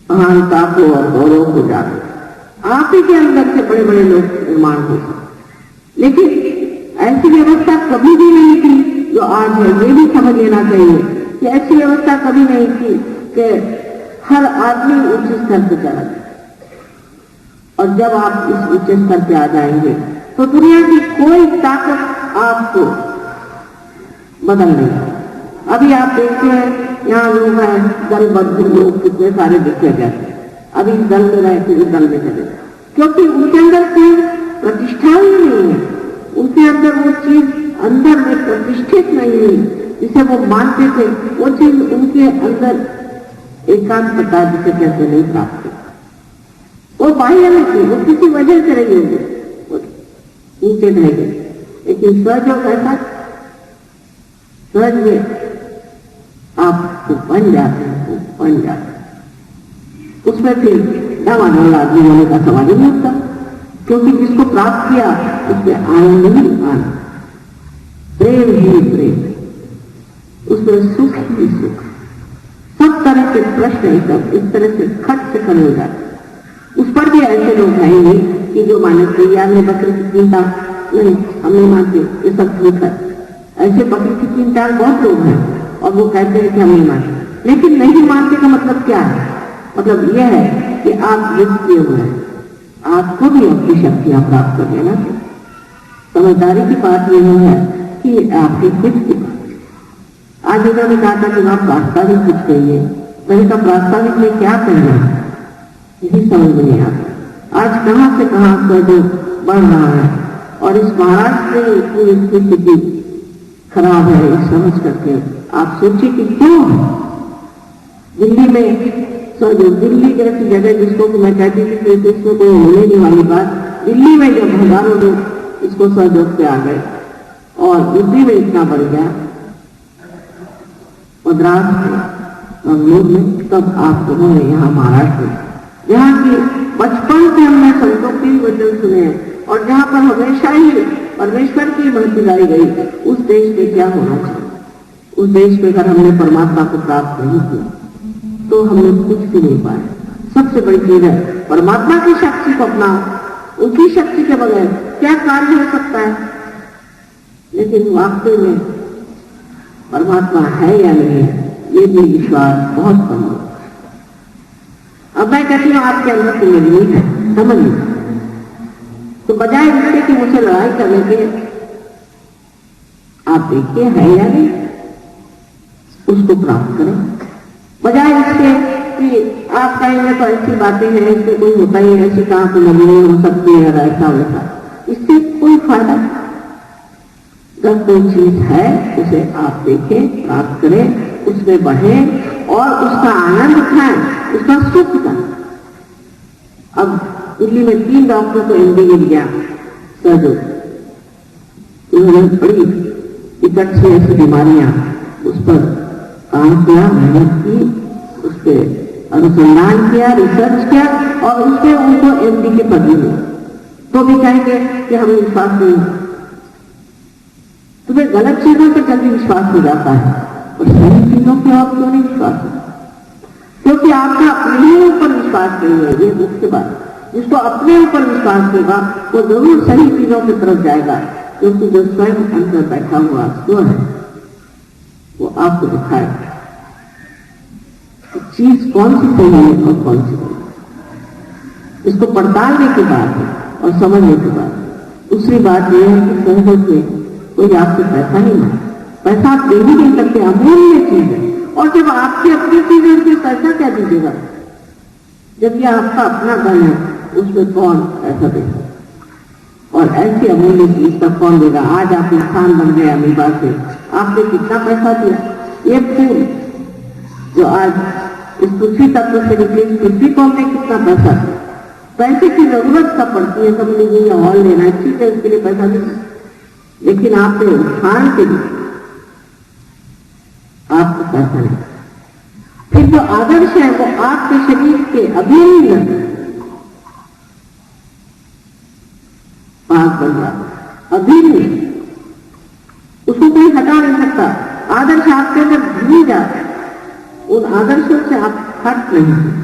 महानता को और गौरव को जाने। आप ही के अंदर से बड़े बड़े लोग निर्माण हो सकते, लेकिन ऐसी व्यवस्था कभी भी नहीं थी जो आज है। ये भी समझ लेना चाहिए कि ऐसी व्यवस्था कभी नहीं थी कि हर आदमी उच्च स्तर पर चला जाए। और जब आप इस उच्च स्तर पे आ जाएंगे तो दुनिया की कोई ताकत आपको बदल नहीं। अभी आप देखते हैं यहाँ लोग हैं दलबद्ध लोग, कितने सारे देखे गए, अभी दल में रहे फिर दल में चले, क्योंकि उनके अंदर कोई प्रतिष्ठा ही नहीं है। उनके अंदर वो चीज अंदर में प्रतिष्ठित नहीं हुई जिसे वो मानते थे। वो चीज उनके अंदर एकांतता जिसे कहते नहीं प्राप्त हुई। वो बाह्य नहीं थी, वो किसी वजह से रही होगी, नीचे रह गए। लेकिन सहयोग ऐसा, सहज में आप बन जाते हैं, बन जाते हैं। उसमें फिर डावाडोल आदमी होने का सवाल ही नहीं होता, क्योंकि जिसको प्राप्त किया उसमें आनंद ही आनंद, प्रेम ही प्रेम, उसमें सुख ही सुख। सब तरह के प्रश्न एकदम इस तरह से खट से खड़े हो जाते। उस पर भी ऐसे लोग आएंगे कि जो मानते या मैं बकरी की चिंता नहीं, हम नहीं मानते, ये सब झूठ है। ऐसे बकरी की चिंता बहुत लोग हैं और वो कहते हैं कि हम नहीं मानते। लेकिन नहीं मानते का मतलब क्या है? मतलब यह है कि आप निष्क्रिय हुए हैं, आपको भी अपनी शक्तियां प्राप्त कर लेना चाहिए। समझदारी की बात यह है कि आपकी खुद की बात। आज उन्होंने कहा था कि आप प्रास्ताविक कुछ कहिए, मैंने कहा प्रास्ताविक में क्या कहना है यही समझ में नहीं आता। आज कहाँ से कहाँ कर बढ़ रहा है, और इस महाराष्ट्र में पूरी स्थिति खराब है। ये समझ करके आप सोचिए कि क्यों दिल्ली में, दिल्ली जैसी जगह जिसको कि मैं कहती थी कि इसमें कोई होने नहीं वाली बात, दिल्ली में जब हजारों लोग इसको सहयोग पे आ गए और यूपी में इतना बढ़ गया, मद्रास में, बंगलोर में, तब आप लोगों ने यहाँ महाराष्ट्र में, जहाँ की बचपन से हमने संतों के वचन सुने हैं और जहाँ पर हमेशा ही परमेश्वर की महत्व गाई गई, उस देश में क्या होना चाहिए? उस देश में अगर हमने परमात्मा को प्राप्त नहीं किया तो हमने कुछ भी नहीं पाया। सबसे बड़ी चीज है परमात्मा की शक्ति को अपनाओ। उनकी शक्ति के बगैर क्या कार्य हो सकता है? लेकिन वाकई में परमात्मा है या नहीं है, ये भी विश्वास बहुत कम है। अब मैं कहती हूँ आपके अंदर से मजबूत है, समझ लीजिए, तो बजाय इसके कि मुझसे लड़ाई करने के आप देखिए है या नहीं, उसको प्राप्त करें। बजाय इसके कि आप कहेंगे तो ऐसी बातें हैं, इससे कोई होता ही है, ऐसी कहाँ को मजबूरी हो सकती है, ऐसा वैसा, इससे कोई फायदा। जब कोई चीज है उसे आप देखें, प्राप्त करें, उसमें बढ़ें और उसका आनंद उठाएं, उसका सुख उठाएं। अब दिल्ली में 3 डॉक्टर को एमडी मिल गया सहयोग, उन्होंने बड़ी इकट्ठ से ऐसी बीमारियां उस पर काम किया, मेहनत की, उस पर अनुसंधान किया, रिसर्च किया और उससे उनको एमडी की पदवी मिली। तो भी कहेंगे कि हमें विश्वास नहीं, तुम्हें गलत चीजों पर जल्दी विश्वास हो जाता है और सही चीजों पर आप क्यों नहीं विश्वास होता? क्योंकि आपका अपने ही ऊपर विश्वास नहीं है। ये मुख्य बात, जिसको अपने ऊपर विश्वास होगा वो जरूर सही चीजों की तरफ जाएगा, क्योंकि जो स्वयं अंदर बैठा हुआ स्व है वो आपको दिखाएगा चीज कौन सी सही है और कौन सी नहीं। इसको पड़तालने की बात है। और समझने की बात। दूसरी बात यह है कि सहयोग में कोई आपसे पैसा नहीं मांगे, पैसा आप दे ही नहीं सकते, अमूल्य चीज है। और जब आपकी अपनी चीज है उसमें पैसा क्या दीजिएगा? जब यह आपका अपना धन है उसमें कौन पैसा देगा? और ऐसी अमूल्य चीज का कौन देगा? आज आप इंसान बन गए अमीबा से, आपने कितना पैसा दिया? ये फूल जो आज इस पृथ्वी तत्व से निकले, पृथ्वी को हमने कितना पैसा दिया? पैसे की जरूरत कब पड़ती है? समझ लीजिए हॉल लेना है, ठीक है, उसके लिए पैसा नहीं, लेकिन आपने उठान के लिए आपको पैसा नहीं। फिर जो आदर्श है वो आपके शरीर के अभिन्न भाग बन जाता, अभिन्न, उसको कोई हटा नहीं सकता। आदर्श आपके अंदर भूल जाता है, उन आदर्शों से आप हट नहीं सकते।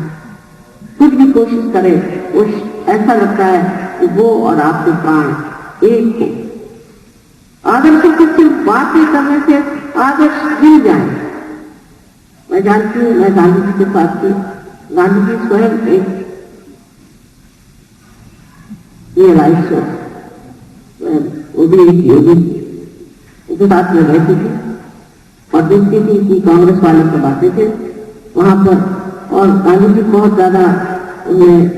कुछ भी कोशिश करें वो ऐसा लगता है कि वो और आपके प्राण एक हो। आदर्शों को सिर्फ बातें करने से आदर्श गिर जाए। मैं जानती हूँ, मैं गांधी जी के साथ थी, गांधी जी स्वयं एक रियलाइज हो, वो भी एक योगी उनके साथ में रहती थी और देखती थी कि कांग्रेस वाले सब आते थे वहां पर, और गांधी जी बहुत ज्यादा उन्हें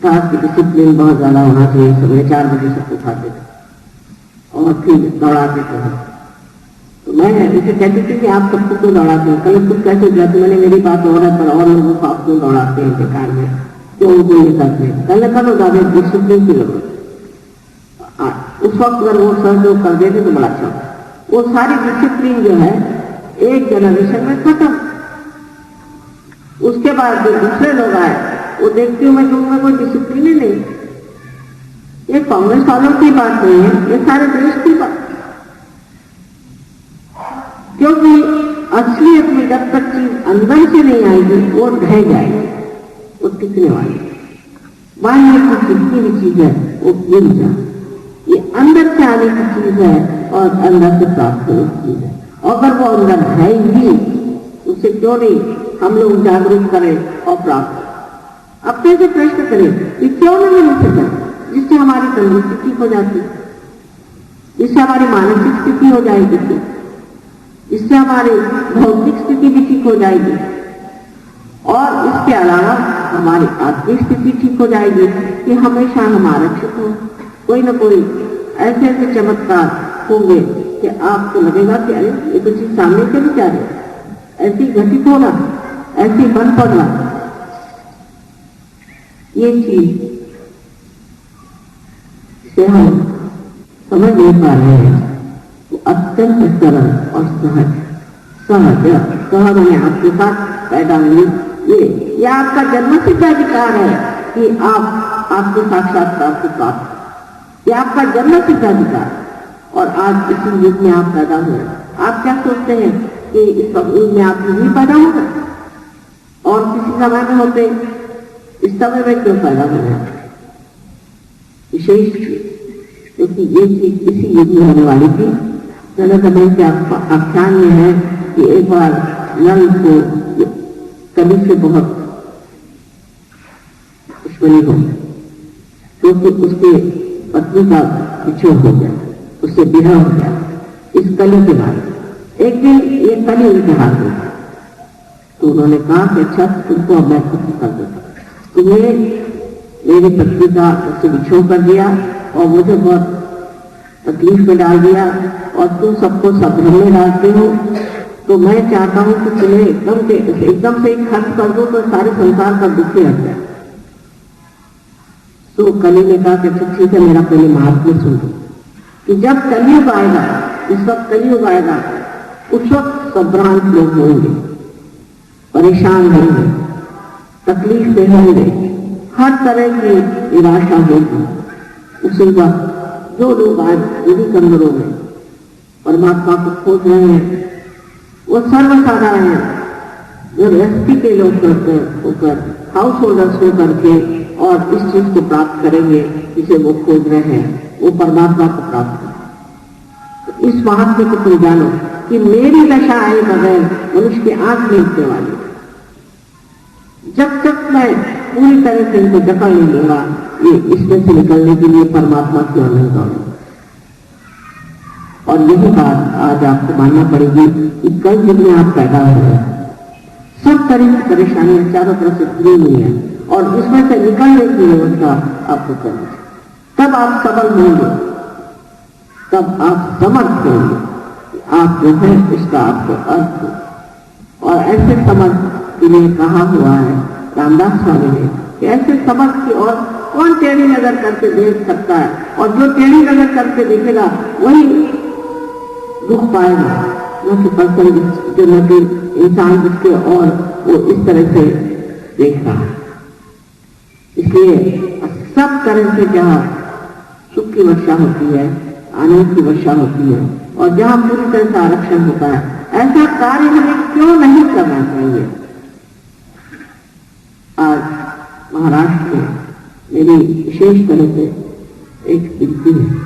कहा कि डिसिप्लिन बहुत ज्यादा होना चाहिए, सुबह 4 बजे सब उठाते थे और फिर दौड़ाते थे। तो मैं उसे कहती थी कि आप सबको क्यों दौड़ाते हैं? कल कुछ कैसे जाते, मैंने मेरी बात हो रहा है पर और लोगों को आप क्यों दौड़ाते हैं बेकार में, क्यों उनको ये करते हैं? कल कल ज्यादा डिसिप्लिन की जरूरत। उस वक्त अगर वो सहयोग कर देते तो बड़ा अच्छा। वो सारी डिसिप्लिन जो है एक जनरेशन में खत्म। उसके बाद जो दूसरे लोग आए वो देखती हूँ मैं कि उनमें कोई डिसिप्लिन ही नहीं। ये कांग्रेस वालों की बात नहीं है, ये सारे देश की बात, क्योंकि असलियत में जब तक चीज अंदर से नहीं आएगी वो ढह जाएगी, वो टिकने वाली। बाहर की जितनी भी चीज है वो गिर जाए। ये अंदर से आने की चीज है और अंदर से प्राप्त होने की चीज है। अगर वो अंदर है ही उसे क्यों नहीं हम लोग जागरूक करें और प्राप्त करें? अपने से प्रश्न करें कि क्यों नहीं मिल सका, जिससे हमारी तंदुरुस्ती ठीक हो जाती, जिससे हमारी मानसिक स्थिति हो जाएगी, इससे हमारी भौतिक स्थिति भी ठीक हो जाएगी और इसके अलावा हमारी आत्मिक स्थिति ठीक हो जाएगी कि हमेशा हम आरक्षित हो। कोई ना कोई ऐसे ऐसे चमत्कार होंगे कि आपको लगेगा कि अरे ये तो चीज सामने से नहीं जा रही, ऐसी घटित होना, ऐसी बन पड़ना, ये चीज से हम समझ नहीं पा रहे हैं। तो अत्यंत सरल और सहज मैंने आपके साथ पैदा हुई, ये आपका जन्मसिद्ध अधिकार है कि आपको साक्षात्कार को प्राप्त, ये आपका जन्मसिद्ध अधिकार। और आज इसी युग में आप पैदा हुए। आप क्या सोचते हैं कि इस युग में आप नहीं पैदा हो गए और किसी समय में होते, इस समय में क्यों पैदा हो गए? विशेष क्योंकि ये चीज इसी युग में होने वाली थी। जनसमय के आख्यान में है कि एक बार नल को कभी से बहुत दुश्मनी हो गई, क्योंकि उसके पत्नी का विछोड़ हो गया, उससे विरह हो गया इस कली के बाद। एक दिन ये कली उनके हाथ में, तो उन्होंने कहा कि अच्छा तुमको अब मैं खत्म कर देता, तुम्हें मेरी पत्नी का उससे विछोड़ कर दिया और मुझे बहुत तकलीफ में डाल दिया और तुम सबको संभ्रम में डालते हो, तो मैं चाहता हूं कि तुम्हें एकदम से एक खर्च कर दो तो सारे संसार का दुख ही हट जाए। तो कली ने कहा कि ठीक है, मेरा पहले महात्मा सुन लो कि जब कलयुग आएगा, इस वक्त कलयुग आएगा, उस वक्त संभ्रांत लोग होंगे, परेशान होंगे, तकलीफ में होंगे, हर तरह की निराशा होगी। उसी वक्त जो लोग आज यदि कमरों में परमात्मा को खोज रहे हैं वो सर्वसाधारण है, जो गृहस्थी के लोग होकर हाउस होल्डर्स होकर के और इस चीज को प्राप्त करेंगे जिसे वो खोज रहे हैं, वो परमात्मा को प्राप्त करें। तो इस महात्मा को तुम जानो कि मेरी दशा आए बगैर मनुष्य की आंख नहीं उठने वाली। जब तक मैं पूरी तरह से इनको जकड़ नहीं लूंगा ये इसमें से निकलने के लिए परमात्मा की ओर नहीं दौड़े। और यही बात आज आपको मानना पड़ेगी कि कल जब में आप पैदा हो गए, सब तरह की परेशानियां चारों तरफ से घिरी हुई है और इसमें से निकलने की व्यवस्था आपको करनी है। तब आप सबल होंगे, तब आप समर्थ होंगे, आप जो है इसका आपको अर्थ हो। और ऐसे समर्थ के लिए कहा हुआ है रामदास स्वामी ने कि ऐसे समर्थ की ओर कौन टेढ़ी नजर करके देख सकता है, और जो टेढ़ी नजर करके देखेगा वही दुख पाएगा, न कि पर्सन जो न कि इंसान जिसके और वो इस तरह से देख रहा है। इसलिए सब तरह से जहाँ सुख की वर्षा होती है, आनंद की वर्षा होती है, और जहाँ पूरी तरह से आरक्षण होता है, ऐसा कार्य हमें क्यों नहीं करना चाहिए। आज महाराष्ट्र में मेरी विशेष तरह से एक स्थिति है,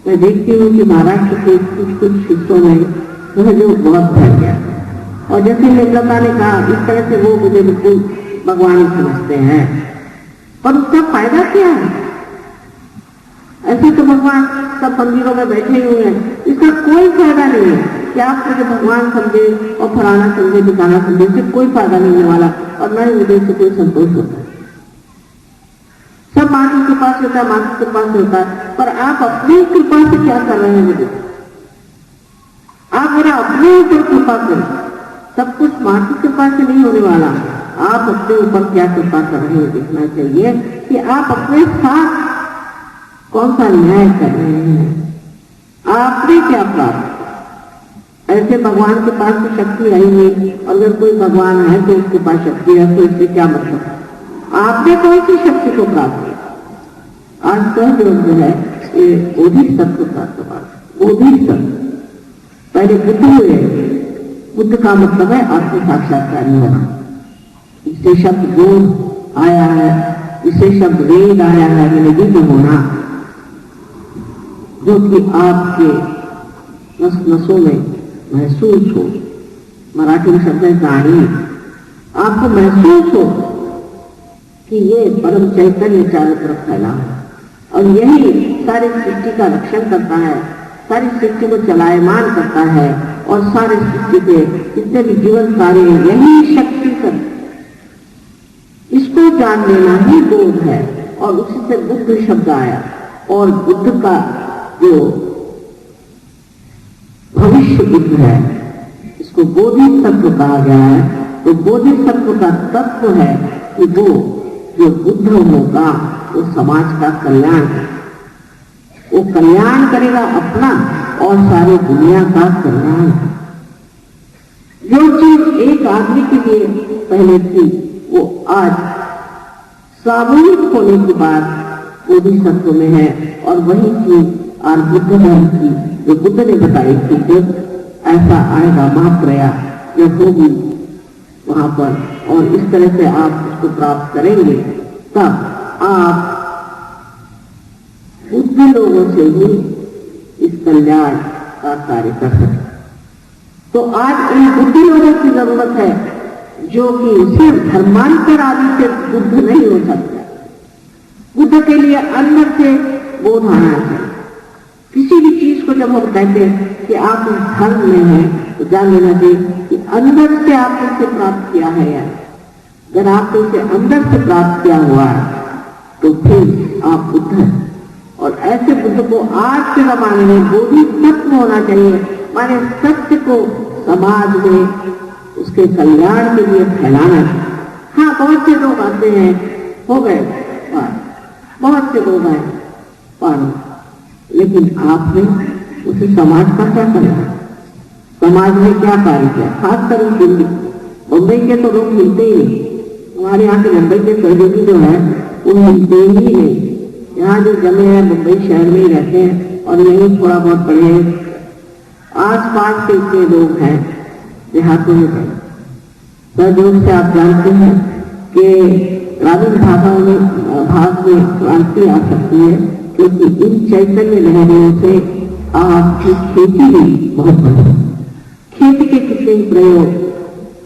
मैं देखती हूँ कि महाराष्ट्र के कुछ हिस्सों में सहयोग बहुत फैल गया, और जैसे निर्मलता ने कहा इस तरह से वो मुझे बिल्कुल भगवान समझते हैं, पर उसका फायदा क्या है? ऐसे तो भगवान सब मंदिरों में बैठे हुए हैं, इसका कोई फायदा नहीं है कि आप मुझे भगवान समझे और फलाना समझे दिखाना समझे, इससे कोई फायदा नहीं होने वाला, और न ही मुझे इससे कोई संतोष होता है। सब माँ की कृपा से होता है, माँ की कृपा से होता है, पर आप अपनी कृपा से क्या कर रहे हैं मुझे? आप मेरा अपने ऊपर कृपा करें, सब कुछ माँ की कृपा से नहीं होने वाला, आप अपने ऊपर क्या कृपा कर रहे हैं देखना चाहिए कि आप अपने साथ कौन सा न्याय कर रहे हैं, आपने क्या प्राप्त। ऐसे भगवान के पास तो शक्ति है ही नहीं, अगर कोई भगवान है तो उसके पास शक्ति है, तो इससे क्या मतलब? आपने कौन सी शक्ति को प्राप्त किया? आज सहयोग जो है ये बोधि सत्व प्राप्त हुआ। बोधि सत्व पहले बुद्ध हुए, बुद्ध का मतलब है आत्म साक्षात्कारी होना। इससे शब्द बोध आया है, इससे शब्द वेद आया है, विनिधि होना, जो कि आपके नस नसों में महसूस हो। मराठी में शब्द है जानी, आपको महसूस हो कि ये परम चैतन्य चारों तरफ फैला है, और यही सारी सृष्टि का रक्षण करता है, सारी सृष्टि को चलायमान करता है, और सारे सृष्टि के जितने भी जीवन कार्य यही शक्ति कर, इसको जान लेना ही बोध है। और उसी से बुद्ध शब्द आया, और बुद्ध का जो भविष्य बुद्ध है इसको बोधिसत्व कहा गया है। तो बोधिसत्व का तत्व है कि वो जो बुद्ध होगा वो समाज का कल्याण करेगा, वो कल्याण करेगा अपना और सारी दुनिया का कल्याण। जो चीज एक आदमी के लिए पहले थी वो आज सामूहिक होने के बाद बोधिसत्व में है, और वही चीज और बुद्ध धर्म की जो बुद्ध ने बताई थी, जब ऐसा आएगा महाप्रया जब होगी वहां पर, और इस तरह से आप उसको प्राप्त करेंगे, तब आप बुद्धि लोगों से ही इस कल्याण का कार्य कर सकते। तो आज इन बुद्धि लोगों की जरूरत है, जो कि सिर्फ धर्मांतर आदि से बुद्ध नहीं हो सकता। बुद्ध के लिए अंदर से बोध आना चाहिए। किसी भी चीज को जब हम कहते हैं कि आप इस धर्म में हैं, तो जान लेना चाहिए कि अंदर से आपने इसे प्राप्त किया है या अगर आपने इसे अंदर से प्राप्त किया हुआ है तो फिर आप बुद्ध हैं। और ऐसे बुद्ध को आज के जमाने में बोधिसत्व होना चाहिए, माने सत्य को समाज में उसके कल्याण के लिए फैलाना चाहिए। हाँ, बहुत से लोग आते हैं, हो गए पार, बहुत से लोग आए पार, लेकिन आपने उसे समाज का क्या करना, समाज में क्या कार्य किया? खासकर दिल्ली मुंबई के तो लोग मिलते ही नहीं, हमारे यहाँ के मुंबई के सहयोगी जो है वो मिलते ही नहीं। यहाँ जो जमे हैं मुंबई शहर में ही रहते हैं, और यही थोड़ा बहुत पढ़े हैं, आस पास के इतने लोग हैं देहातों में गए। सहयोग से आप जानते हैं कि ग्रामीण भाषाओं में भाग में क्रांति आ सकती है, क्योंकि इन चैतन्य लहरियों से आपकी खेती भी बहुत बढ़ी। खेती के कितने प्रयोग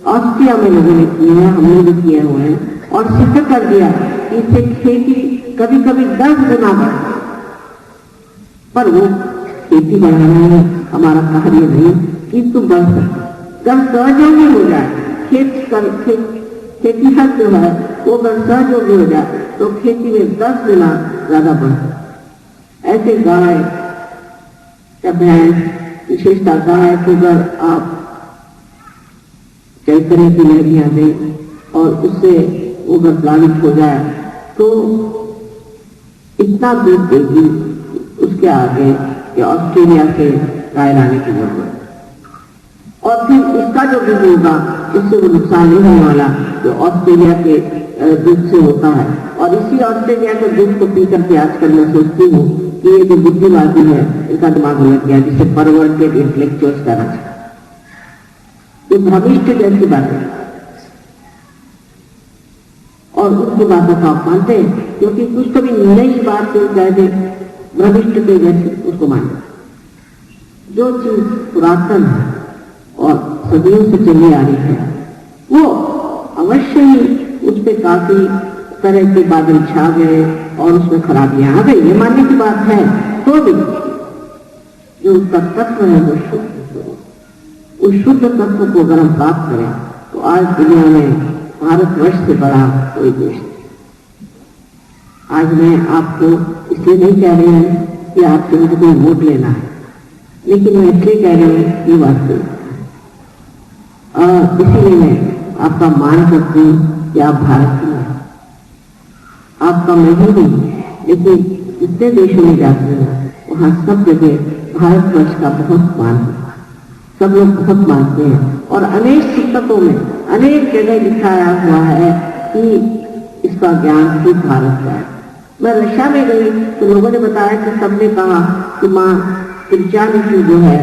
ऑस्ट्रिया में लोगों ने किए हैं, हमने भी किए हुए हैं, और सिद्ध कर दिया कि इससे खेती कभी कभी 10 गुना बढ़, पर वो खेती बढ़ाना है हमारा कार्य नहीं, किंतु बढ़ सकता। जब सहयोगी हो जाए खेती हद जो है वो अगर सहयोगी हो जाए तो खेती में 10 गुना ज्यादा बढ़। ऐसे गाय या भैंस, विशेषता गाय को अगर आप कई तरह की लहरियां दें और उससे वो अगर प्लावित हो जाए तो इतना दूध देगी उसके आगे कि ऑस्ट्रेलिया से गाय लाने की जरूरत। और फिर इसका जो दूध होगा इससे वो नुकसान नहीं होने वाला जो ऑस्ट्रेलिया के दूध से होता है। और इसी ऑस्ट्रेलिया के दूध को पी करके आजकल मैं सोचती हूँ कि ये जो बुद्धिवादी है इनका दिमाग लग गया, जिसे परवर्टेड इंटेलेक्चुअल्स कहना चाहिए। ये भ्रमिष्ट जैसी बात है और उनकी बातों को आप मानते हैं, क्योंकि कुछ कभी नई बात को कह दे भ्रमिष्ट के जैसे उसको मानते। जो चीज पुरातन है और सदियों से चली आ रही है वो अवश्य ही उस पर काफी तरह के बादल छा गए और उसमें खराबियां आ गई, ये मानने की बात है। तो भी जो उसका तत्व है वो शुद्ध, उस शुद्ध तत्व को अगर हम प्राप्त करें तो आज दुनिया में भारतवर्ष से बड़ा कोई देश नहीं। आज मैं आपको इसलिए नहीं कह रही हूं कि आपसे मुझे कोई वोट लेना है, लेकिन मैं इसलिए कह रही हूं कि वास्तविक इसीलिए मैं आपका मान करती हूँ कि आप भारतीय हैं। आपका मैं ही नहीं, लेकिन जितने देशों में जाते हैं वहाँ सब जगह भारतवर्ष का बहुत मान होता है, सब लोग बहुत मानते हैं। और अनेक पुस्तकों में अनेक जगह लिखाया हुआ है कि इसका ज्ञान सिर्फ भारत का है। मैं रशिया में गई तो लोगों ने बताया कि सबने कहा कि माँ क्रिश्चियनिटी जो है,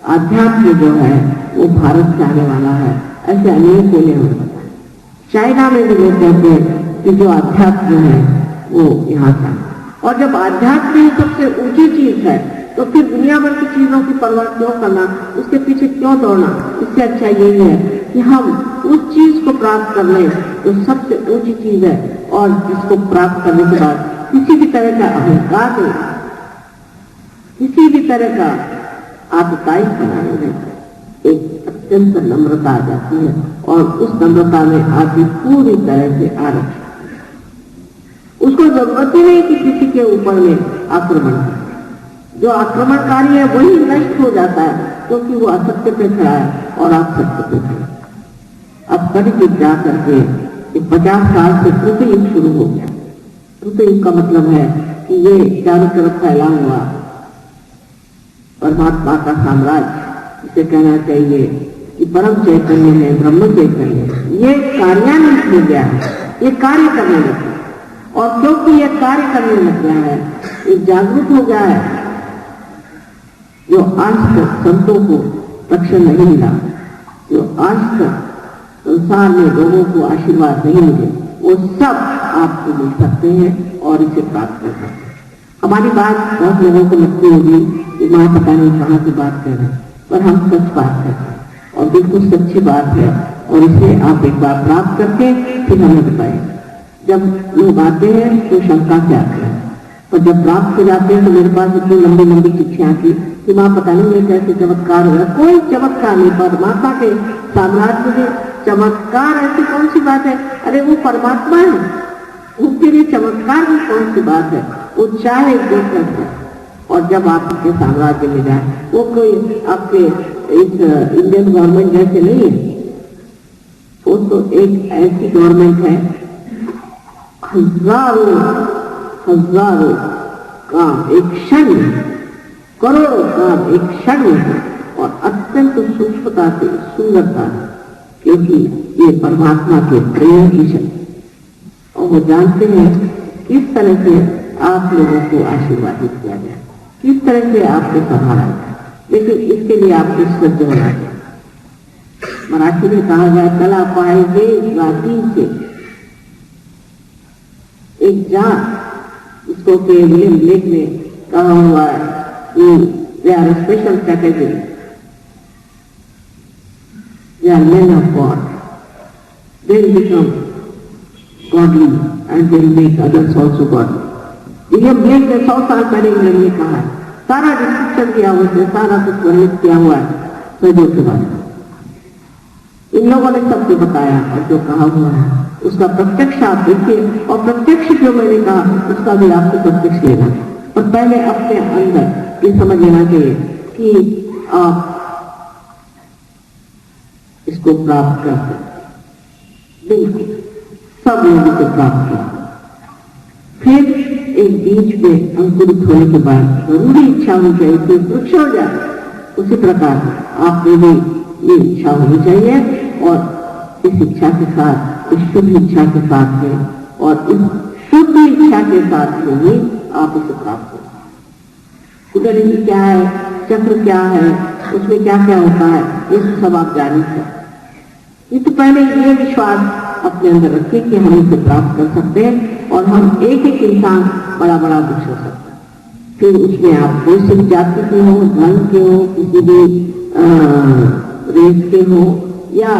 आध्यात्म जो है वो भारत से आने वाला है। ऐसे अनेक को हमें बताया। चाइना में भी लोग कहते हैं कि जो आध्यात्म है वो यहाँ से, और जब आध्यात्म ही सबसे ऊंची चीज है तो फिर दुनिया भर की चीजों की परवाह क्यों करना, उसके पीछे क्यों दौड़ना। इससे अच्छा यही है कि हम उस चीज को प्राप्त कर लें जो सबसे ऊंची चीज है, और जिसको प्राप्त करने के बाद किसी भी तरह का अहंकार नहीं, किसी भी तरह का आतताई बनाने में एक अत्यंत नम्रता आ जाती है, और उस नम्रता में आदमी पूरी तरह से आरक्षित, उसको जरूरत ही नहीं कि किसी के ऊपर में आक्रमण करे। जो आक्रमणकारी है वही नष्ट हो जाता है, क्योंकि वो असत्य पे खड़ा है और आप सत्य पे खड़े। अब कलयुग जा करके 50 साल से कृतयुग शुरू हो गया। कृतयुग का मतलब है कि ये चारों तरफ फैला हुआ परमात्मा का साम्राज्य, इसे कहना चाहिए कि परम चैतन्य है, ब्रह्म चैतन्य है, ये कार्यान्वित हो गया है, ये कार्य करने लग गया। और क्योंकि ये कार्य करने लग गया है, ये जागरूक हो गया है। जो आज तक संतों को रक्षण नहीं मिला, जो आज तक संसार में लोगों को आशीर्वाद नहीं मिले, वो सब आपको मिल सकते हैं और इसे प्राप्त कर सकते हैं। हमारी बात बहुत लोगों को लगती होगी कि माँ पता नहीं कहाँ की बात कर रहे हैं, पर हम सच बात कर रहे हैं और बिल्कुल सच्ची बात है, और इसे आप एक बार प्राप्त करके फिर हमें बताएं। जब लोग आते हैं तो शंका से आते हैं, और जब प्राप्त हो जाते हैं तो मेरे पास इतनी लंबी लंबी चिट्ठियां आती कि माँ पता नहीं ये कैसे चमत्कार हुआ। कोई चमत्कार नहीं, परमात्मा के साम्राज्य में चमत्कार ऐसी कौन सी बात है। अरे वो परमात्मा है, उसके लिए चमत्कार भी कौन सी बात है। वो चाहे जो करता है, और जब आपके साम्राज्य में जाए, वो कोई आपके इस इंडियन गवर्नमेंट जैसे नहीं है, वो तो एक ऐसी गवर्नमेंट है, हजारों काम एक क्षण में, करोड़ों काम एक क्षण में है, और अत्यंत सूक्ष्मता से, सुंदरता है, क्योंकि ये परमात्मा के प्रेम की शक्ति, और वो जानते हैं किस तरह से आप लोगों को आशीर्वादित किया जाए, किस तरह से आपको संभाला जाए। लेकिन इसके लिए आपको सज्ज होना चाहिए। मराठी में कहा गया, कला पाएंगे राती से एक जात, इसको के विलियम ब्लेक ने कहा हुआ है कि they are special category, they are men of God, they become godly and will make others also godly. William Blake ने 100 साल पहले इंग्लैंड में कहा है, सारा डिस्क्रिप्शन किया हुआ है, सारा कुछ वर्णित किया हुआ है सहयोग के बारे में। इन लोगों ने सबको बताया और जो कहा हुआ है उसका प्रत्यक्ष आप देखिए, और प्रत्यक्ष जो मैंने कहा उसका भी आपको प्रत्यक्ष लेना है। और पहले अपने अंदर ये समझ लेना चाहिए कि आप इसको प्राप्त कर सकते, बिल्कुल सब लोगों को प्राप्त कर। फिर एक बीज में अंकुरित होने के बाद जरूरी इच्छा होनी चाहिए कि वृक्ष हो जाए, उसी प्रकार आप में भी ये इच्छा होनी चाहिए, और इस इच्छा के साथ, इस शुद्ध इच्छा के साथ में और इस शुद्ध इच्छा के साथ में ही आप इसे प्राप्त करें। कुंडलिनी क्या है, चक्र क्या है, उसमें क्या क्या होता है, ये सब आप जान सकते। ये तो पहले ये विश्वास अपने अंदर रखिए कि हम इसे प्राप्त कर सकते हैं और हम एक एक इंसान बड़ा बड़ा वृक्ष हो सकता है। फिर उसमें आप कोई सी भी जाति के हो, धर्म के हो, किसी भी रेस के हो, या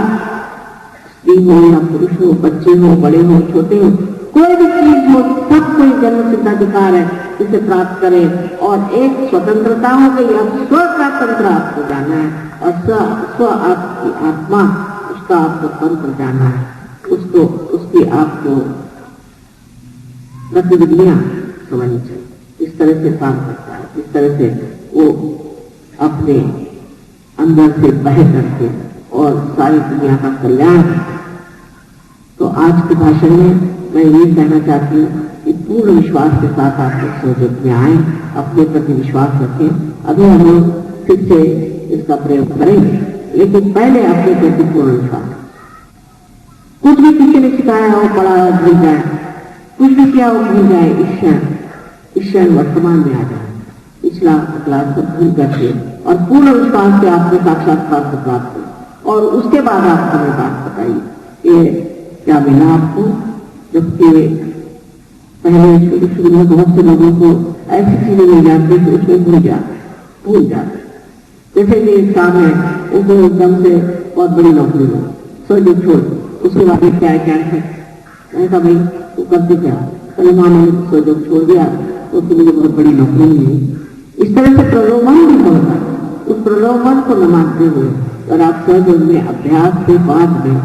स्त्री हो या पुरुष हो, बच्चे हो, बड़े हो, छोटे हो, कोई भी चीज हो, सब कोई जन्म सिद्ध अधिकार है इसे प्राप्त करें। और एक स्वतंत्रता हो गई, अब स्व का तंत्र आपको जाना है, और स्व आपकी आत्मा, उसका आपको तंत्र जाना है, उसको उसकी आपको गतिविधियां समझनी चाहिए, इस तरह से काम करता है, इस तरह से वो अपने अंदर से बह करके और सारी दुनिया का कल्याण। तो आज के भाषण में मैं ये कहना चाहती हूँ कि पूर्ण विश्वास के साथ आप सहयोग में आए, अपने प्रति विश्वास रखें। अभी हम लोग फिर से इसका प्रयोग करेंगे, लेकिन पहले अपने प्रति पूर्ण विश्वास। कुछ भी किसी ने सिखाया हो, पढ़ा हो, भूल जाए, कुछ भी किया हो भूल जाए, इस क्षण वर्तमान में आ जाए, पिछला अगला सब भूल करके और पूर्ण विश्वास से आपको साक्षात्कार को प्राप्त करें। और उसके बाद आप हमें बात बताइए ये क्या मिला आपको। जबकि पहले शुरू में बहुत से लोगों को ऐसी चीजें मिल जाती कि उसमें भूल जाते। जैसे कि एक काम है, उसको एकदम से बहुत बड़ी नौकरी हो, सोच छोड़, उसके बाद क्या है, मैंने कहा भाई तू करते क्या, कल मैंने सोच छोड़ दिया तो उसकी मुझे बहुत बड़ी नौकरी मिली। इस तरह से प्रलोभन भी होता है, उस प्रलोभन को न मानते हुए अगर आप सहयोग में अभ्यास के बाद में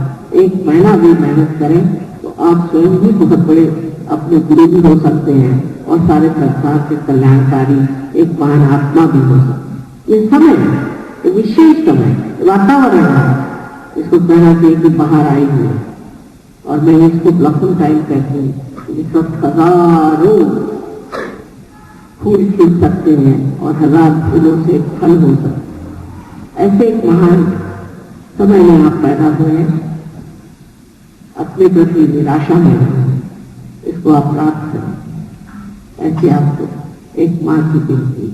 1 महीना भी मेहनत करें तो आप स्वयं ही बहुत बड़े अपने गुरु भी हो सकते हैं और सारे संसार के कल्याणकारी एक महान आत्मा भी हो सकते हैं। ये समय है, विशेष समय, वातावरण है, इसको कहना चाहिए कि बाहर आई हुई है। और मैं इसको ब्लॉसम टाइम कहती हूँ, इस वक्त हजारों फूल खिल सकते हैं और 1000 फूलों से फल हो सकते। ऐसे एक महान समय में आप पैदा हुए हैं, अपने प्रति निराशा में रहें, इसको आप प्राप्त करें। ऐसे आपको एक मां की विनती।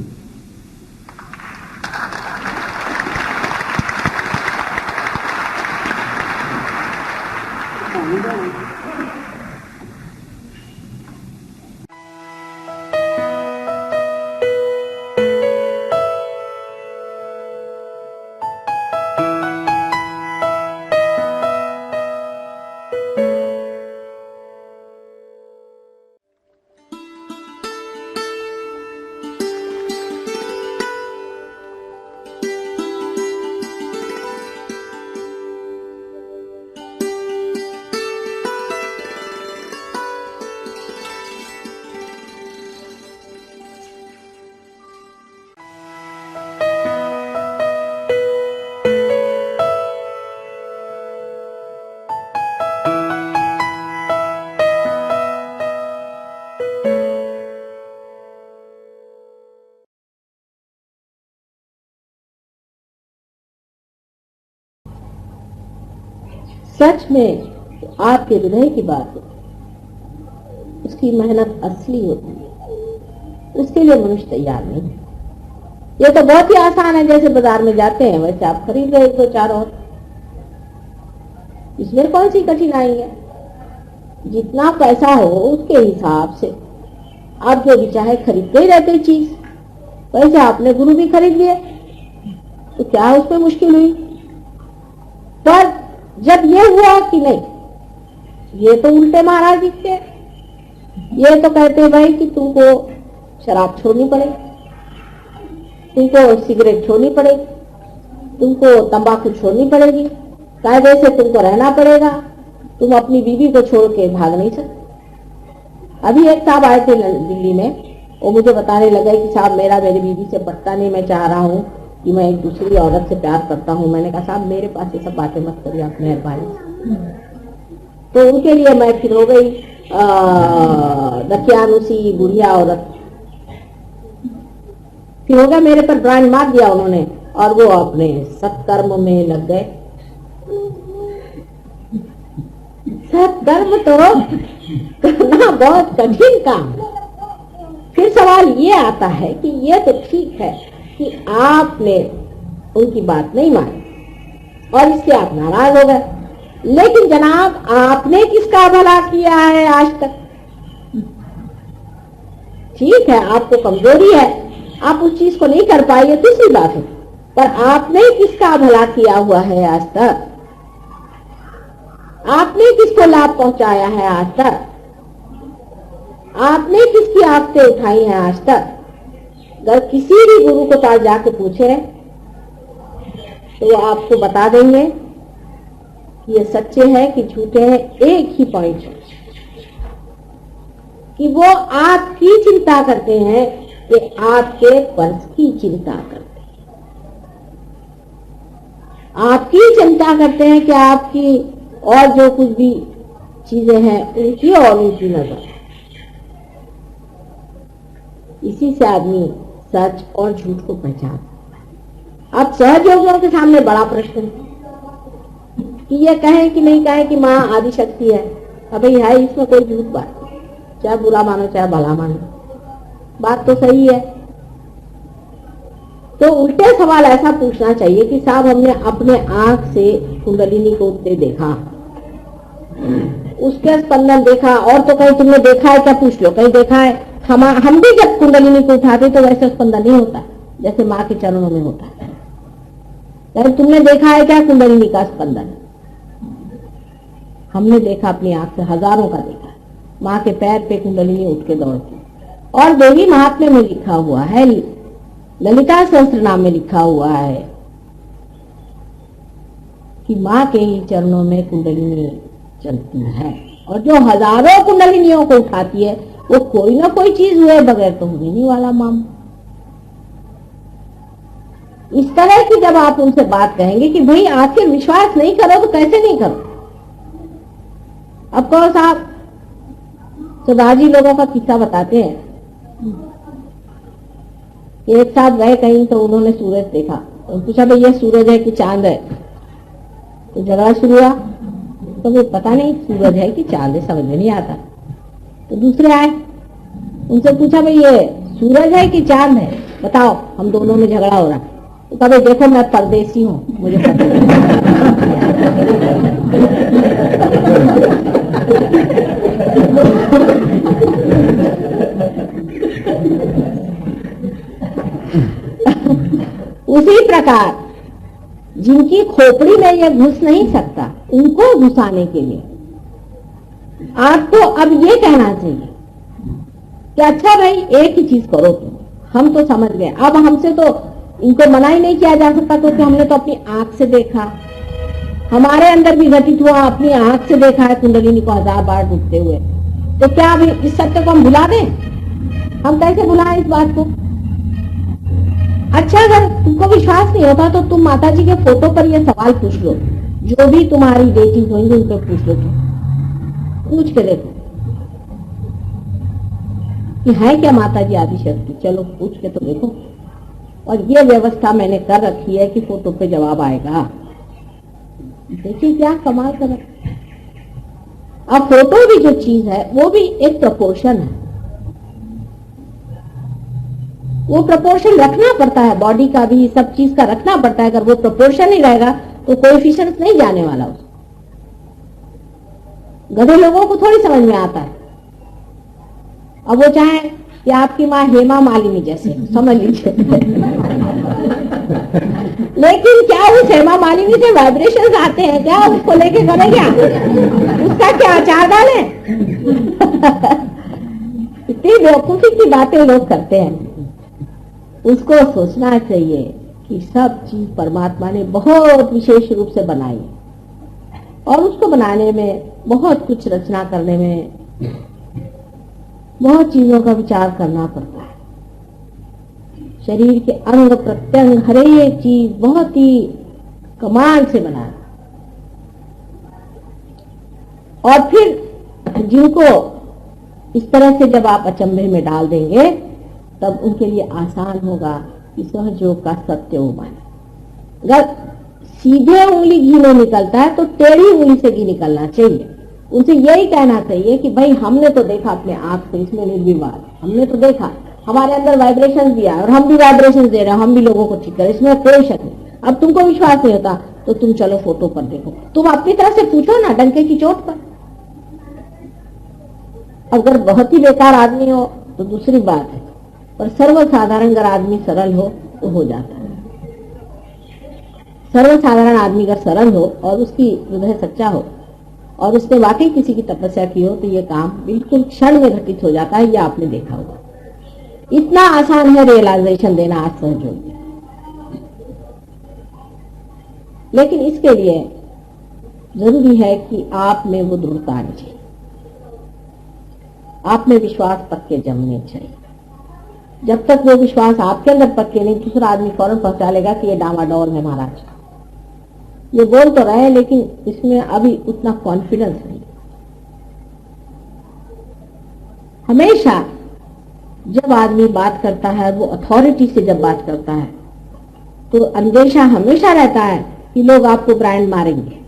सच में आपके हृदय की बात होती है, उसकी मेहनत असली होती है, उसके लिए मनुष्य तैयार नहीं है। ये तो बहुत ही आसान है, जैसे बाजार में जाते हैं वैसे आप खरीद गए 2-4 और, इसमें कौन सी कठिनाई है। जितना पैसा हो उसके हिसाब से आप जो भी चाहे खरीदते ही रहते चीज। वैसे आपने गुरु भी खरीद लिए तो क्या उसमें मुश्किल हुई। पर जब ये हुआ कि नहीं, ये तो उल्टे महाराज जी के, ये तो कहते भाई कि तुमको शराब छोड़नी पड़ेगी, तुमको सिगरेट छोड़नी पड़ेगी, तुमको तंबाकू छोड़नी पड़ेगी, कायदे से तुमको रहना पड़ेगा, तुम अपनी बीवी को छोड़ के भाग नहीं सकते। अभी एक साहब आए थे दिल्ली में, वो मुझे बताने लगे कि साहब मेरा मेरी बीवी से पटता नहीं, मैं चाह रहा हूँ कि मैं एक दूसरी औरत से प्यार करता हूँ। मैंने कहा साहब मेरे पास ये सब बातें मत करिए आप मेहरबानी। तो उनके लिए मैं फिर हो गई दकियानुसी बुढ़िया औरत, फिर हो गया मेरे पर ब्रांड मार दिया उन्होंने और वो अपने सत्कर्म में लग गए। सत्कर्म तो करना बहुत कठिन काम। फिर सवाल ये आता है कि ये तो ठीक है कि आपने उनकी बात नहीं मानी और इससे आप नाराज हो गए, लेकिन जनाब आपने किसका भला किया है आज तक? ठीक है आपको कमजोरी है, आप उस चीज को नहीं कर पाए, ये दूसरी बात है, पर आपने किसका भला किया हुआ है आज तक? आपने किसको लाभ पहुंचाया है आज तक? आपने किसकी आफतें उठाई हैं आज तक? अगर किसी भी गुरु को पास जाके पूछे तो वो आपको बता देंगे कि ये सच्चे हैं कि झूठे हैं। एक ही पॉइंट है कि वो आपकी चिंता करते हैं कि आपके पर्स की चिंता करते हैं, आपकी चिंता करते हैं कि आपकी और जो कुछ भी चीजें हैं उनकी और उनकी नजर। इसी से आदमी सच और झूठ को पहचान। अब सहयोगियों के सामने बड़ा प्रश्न है कि ये कहें कि नहीं कहें कि माँ आदि शक्ति है। अब भाई है इसमें कोई झूठ बात, चाहे बुरा मानो चाहे भला मानो, बात तो सही है। तो उल्टे सवाल ऐसा पूछना चाहिए कि साहब हमने अपने आंख से कुंडलिनी को उठते देखा, उसके स्पंदन देखा, और तो कहीं तुमने देखा है क्या पूछ लो, कहीं देखा है? हम भी जब कुंडलिनी को उठाते तो वैसे स्पंदन नहीं होता जैसे माँ के चरणों में होता है। लेकिन तुमने देखा है क्या कुंडलिनी का स्पंदन? हमने देखा अपनी आंख से, हजारों का देखा। माँ के पैर पे कुंडलिनी उठ के दौड़ती। और देवी महात्म्य में लिखा हुआ है, ललिता सहस्त्रनाम में लिखा हुआ है कि माँ के ही चरणों में कुंडलिनी चलती है, और जो हजारों कुंडलिनियों को उठाती है वो कोई ना कोई चीज हुए बगैर तो होने नहीं वाला माम। इस तरह की जब आप उनसे बात कहेंगे कि भाई आखिर विश्वास नहीं करो तो कैसे नहीं करो। अब कहो साहब, सुधाजी लोगों का किस्सा बताते हैं। एक साहब गए कहीं तो उन्होंने सूरज देखा, तो पूछा भाई ये सूरज है कि चांद है? तो झगड़ा शुरू हुआ, तो वो पता नहीं सूरज है कि चांद है, समझ में नहीं आता। तो दूसरे आए, उनसे पूछा भाई ये सूरज है कि चांद है, बताओ, हम दोनों में झगड़ा हो रहा। तो कहा भाई देखो मैं परदेसी हूँ, मुझे पता उसी प्रकार जिनकी खोपड़ी में ये घुस नहीं सकता, उनको घुसाने के लिए आपको अब ये कहना चाहिए कि अच्छा भाई एक ही चीज करो तुम, हम तो समझ गए, अब हमसे तो इनको मना ही नहीं किया जा सकता क्योंकि हमने तो अपनी आंख से देखा, हमारे अंदर भी घटित हुआ, अपनी आंख से देखा है कुंडलिनी को 1000 बार डूबते हुए। तो क्या अभी इस सत्य को हम भुला दें? हम कैसे भुलाएं इस बात को? अच्छा अगर तुमको विश्वास नहीं होता तो तुम माता जी के फोटो पर ये सवाल पूछ लो, जो भी तुम्हारी डेटिंग होंगी उन पर पूछ लो, पूछ के देखो कि है क्या माता जी आदि शक्ति। चलो पूछ के तो देखो। और ये व्यवस्था मैंने कर रखी है कि फोटो पे जवाब आएगा। देखिए क्या कमाल कर रखा। अब फोटो भी जो चीज है वो भी एक प्रपोर्शन है, वो प्रपोर्शन रखना पड़ता है, बॉडी का भी सब चीज का रखना पड़ता है। अगर वो प्रपोर्शन ही रहेगा तो कोएफिशिएंट नहीं जाने वाला उसको। गधे लोगों को थोड़ी समझ में आता है। अब वो चाहे कि आपकी माँ हेमा मालिनी जैसे, समझ लीजिए लेकिन क्या उस हेमा मालिनी से वाइब्रेशंस आते हैं क्या? उसको लेके करे क्या? उसका क्या अचार डालें? इतनी बेवकूफी की बातें लोग करते हैं। उसको सोचना चाहिए कि सब चीज परमात्मा ने बहुत विशेष रूप से बनाई और उसको बनाने में बहुत कुछ रचना करने में बहुत चीजों का विचार करना पड़ता है। शरीर के अंग प्रत्यंग हर एक चीज बहुत ही कमाल से बनाया और फिर जिनको इस तरह से जब आप अचंभे में डाल देंगे तब उनके लिए आसान होगा कि सहयोग का सत्य वो माने। अगर सीधे उंगली घी में निकलता है तो टेढ़ी उंगली से घी निकलना चाहिए। उनसे यही कहना चाहिए कि भाई हमने तो देखा अपने आंख से, इसमें निर्विवाद हमने तो देखा, हमारे अंदर वाइब्रेशन दिया और हम भी वाइब्रेशन दे रहे हैं, हम भी लोगों को ठीक करें, इसमें कोई शक नहीं। अब तुमको विश्वास नहीं होता तो तुम चलो फोटो पर देखो, तुम अपनी तरफ से पूछो ना डंके की चोट पर। अगर बहुत ही बेकार आदमी हो तो दूसरी बात है, पर सर्वसाधारण अगर आदमी सरल हो तो हो जाता है। सर्वसाधारण आदमी अगर सरल हो और उसकी हृदय सच्चा हो और उसने वाकई किसी की तपस्या की हो तो ये काम बिल्कुल क्षण में घटित हो जाता है। ये आपने देखा होगा। इतना आसान है रियलाइजेशन देना आज सहयोग, लेकिन इसके लिए जरूरी है कि आप में वो दृढ़ता आनी चाहिए, आप में विश्वास पक्के जमने चाहिए। जब तक वो विश्वास आपके अंदर पक्के नहीं, दूसरा आदमी फौरन पहुंचा लेगा कि ये डामाडोल है महाराज। ये बोल तो रहे लेकिन इसमें अभी उतना कॉन्फिडेंस नहीं। हमेशा जब आदमी बात करता है, वो अथॉरिटी से जब बात करता है तो अंदेशा हमेशा रहता है कि लोग आपको ब्रांड मारेंगे।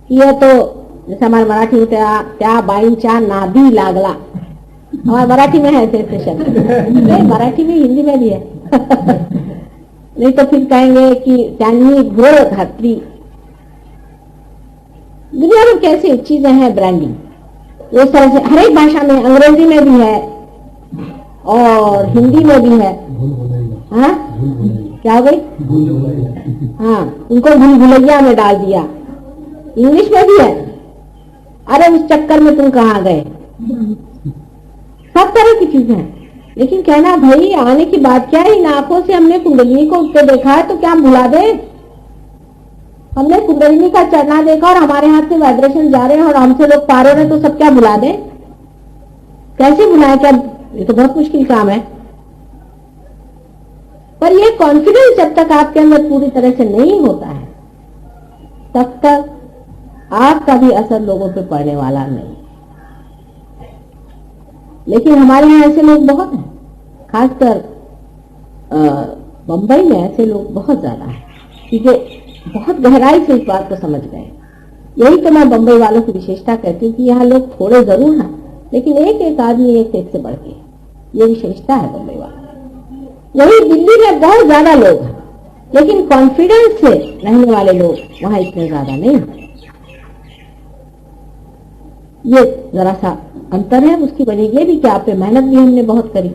ये तो जैसे हमारे मराठी में त्या बाईंच्या नादी लागला, हमारे मराठी में है ऐसे शब्द, नहीं मराठी में हिंदी में भी है। नहीं तो फिर कहेंगे कि त्यांनी घोळ घातली। दुनिया में कैसी चीजें हैं ब्रांडिंग, वो तरह से हर एक भाषा में, अंग्रेजी में भी है और हिंदी में भी है। हाँ क्या हो गई? हाँ, उनको भूल भुलैया में डाल दिया। इंग्लिश में भी है, अरे उस चक्कर में तुम कहाँ गए। सब तरह की चीजें हैं, लेकिन कहना भाई आने की बात क्या है, इन आंखों से हमने कुंडलिनी को उठते देखा है तो क्या हम भुला दे? हमने कुंडलिनी का चढ़ना देखा और हमारे हाथ से वाइब्रेशन जा रहे हैं और हमसे लोग पा रहे हैं तो सब क्या भुला दे? कैसे भुलाए? क्या ये तो बहुत मुश्किल काम है। पर ये कॉन्फिडेंस जब तक आपके अंदर पूरी तरह से नहीं होता है तब तक आपका भी असर लोगों पे पड़ने वाला नहीं। लेकिन हमारे यहाँ ऐसे लोग बहुत हैं, खासकर बंबई में ऐसे लोग बहुत ज्यादा हैं, क्योंकि बहुत गहराई से इस बात को समझ गए। यही तो मैं बंबई वालों की विशेषता कहती हूँ कि यहाँ लोग थोड़े जरूर हैं लेकिन एक एक आदमी एक से बढ़ के, ये विशेषता है बंबई वालों। यही दिल्ली में बहुत ज्यादा लोग हैं लेकिन कॉन्फिडेंस से रहने वाले लोग वहां इतने ज्यादा नहीं हैं। ये जरा सा अंतर है। उसकी वजह ये भी कि आप पे मेहनत भी हमने बहुत करी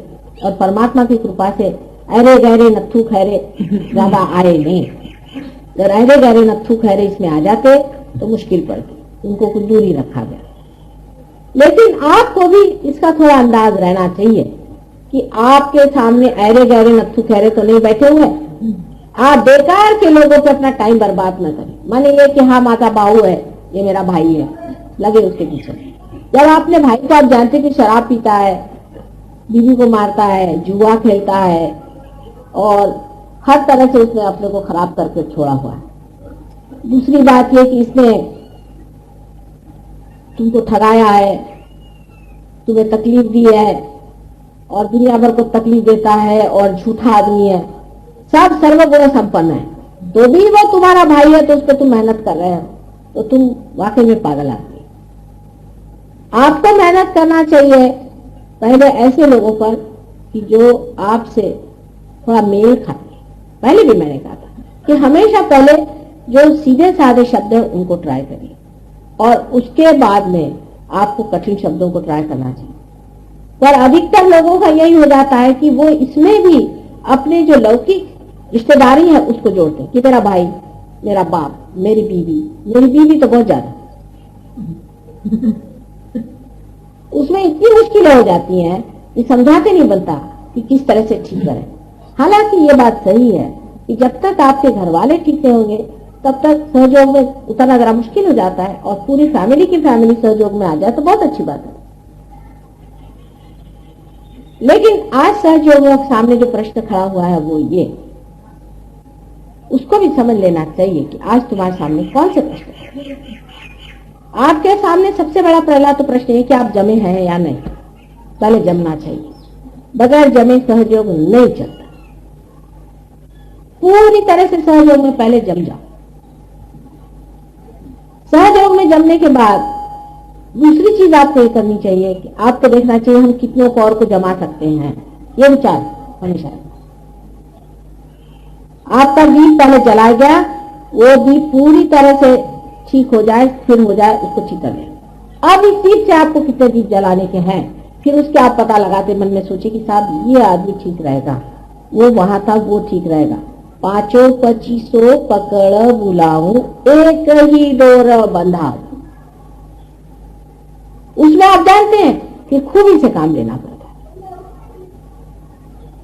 और परमात्मा की कृपा से अरे गहरे नत्थू खैरे ज्यादा आए नहीं। अगर अरे गहरे नत्थू खैरे इसमें आ जाते तो मुश्किल पड़ती, उनको कुछ दूर ही रखा गया। लेकिन आपको भी इसका थोड़ा अंदाज रहना चाहिए कि आपके सामने अरे गहरे नत्थू खैरे तो नहीं बैठे हुए। आप बेकार के लोगों पे अपना टाइम बर्बाद न करें। माने ये कि हाँ माता बाहू है, ये मेरा भाई है, लगे उसके पीछे। जब आपने भाई को आप जानते कि शराब पीता है, बीवी को मारता है, जुआ खेलता है और हर तरह से उसने अपने को खराब करके छोड़ा हुआ है। दूसरी बात यह कि इसने तुमको ठगाया है, तुम्हें तकलीफ दी है और दुनिया भर को तकलीफ देता है और झूठा आदमी है, सब सर्वगुण संपन्न है, तो भी वो तुम्हारा भाई है तो उस पर तुम मेहनत कर रहे हो तो तुम वाकई में पागल आदमी। आपको मेहनत करना चाहिए पहले ऐसे लोगों पर कि जो आपसे थोड़ा मेल खाते। पहले भी मैंने कहा था कि हमेशा पहले जो सीधे साधे शब्द है उनको ट्राई करिए और उसके बाद में आपको कठिन शब्दों को ट्राई करना चाहिए। पर अधिकतर लोगों का यही हो जाता है कि वो इसमें भी अपने जो लौकिक रिश्तेदारी है उसको जोड़ते हैं कि मेरा भाई, मेरा बाप, मेरी बीवी तो बहुत ज्यादा, उसमें इतनी मुश्किलें हो जाती हैं कि समझाते नहीं बनता कि किस तरह से ठीक करें। हालांकि ये बात सही है कि जब तक आपके घर वाले ठीक नहीं होंगे तब तक सहयोग में उतरना जरा मुश्किल हो जाता है, और पूरी फैमिली की फैमिली सहयोग में आ जाए तो बहुत अच्छी बात है। लेकिन आज सहयोग में सामने जो प्रश्न खड़ा हुआ है वो ये, उसको भी समझ लेना चाहिए कि आज तुम्हारे सामने कौन से प्रश्न है। आपके सामने सबसे बड़ा पहला तो प्रश्न है कि आप जमे हैं या नहीं। पहले जमना चाहिए, बगैर जमे सहयोग नहीं चलता। पूरी तरह से सहयोग में पहले जम जाओ। सहयोग में जमने के बाद दूसरी चीज आपको ये करनी चाहिए कि आपको देखना चाहिए हम कितनों को और को जमा सकते हैं। ये विचार हमेशा आपका दीप पहले जलाया गया, वो दीप पूरी तरह से ठीक हो जाए, फिर हो जाए, उसको ठीक कर लें। अब इस दीप से आपको कितने दीप जलाने के हैं, फिर उसके आप पता लगाते मन में सोचे कि साहब ये आदमी ठीक रहेगा, वो वहां था वो ठीक रहेगा, 5-25 पकड़ बुलाऊं एक ही डोर बंधा। उसमें आप जानते हैं कि खूबी से काम लेना पड़ता है।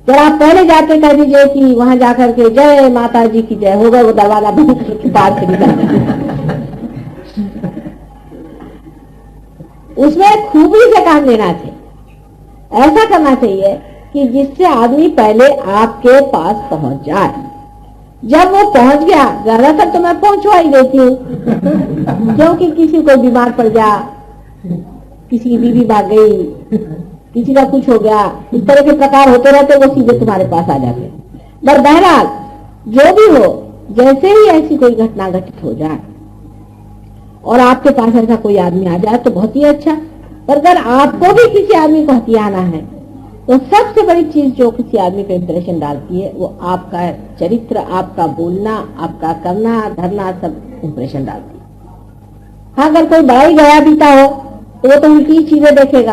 जब आप पहले जाके कह दीजिए कि वहां जाकर के जय माता जी की जय होगा, वो दरवाजा बंद करके बाहर से निकल। उसमें खूबी से काम लेना चाहिए। ऐसा करना चाहिए कि जिससे आदमी पहले आपके पास पहुंच जाए। जब वो पहुंच गया, ज्यादातर तो मैं पहुंचवा ही देती हूँ, क्योंकि किसी को बीमार पड़ गया, किसी की बीवी भाग गई, किसी का कुछ हो गया, इस तरह के प्रकार होते रहते, वो सीधे तुम्हारे पास आ जाते। पर बहरहाल जो भी हो, जैसे ही ऐसी कोई घटना घटित हो जाए और आपके पास ऐसा कोई आदमी आ जाए तो बहुत ही अच्छा। पर अगर आपको भी किसी आदमी को हथियाना है तो सबसे बड़ी चीज जो किसी आदमी पे इम्प्रेशन डालती है वो आपका चरित्र, आपका बोलना, आपका करना धरना, सब इम्प्रेशन डालती है। हाँ, अगर कोई बड़ा ही गया बीता हो तो वो तो उल्टी चीजें देखेगा।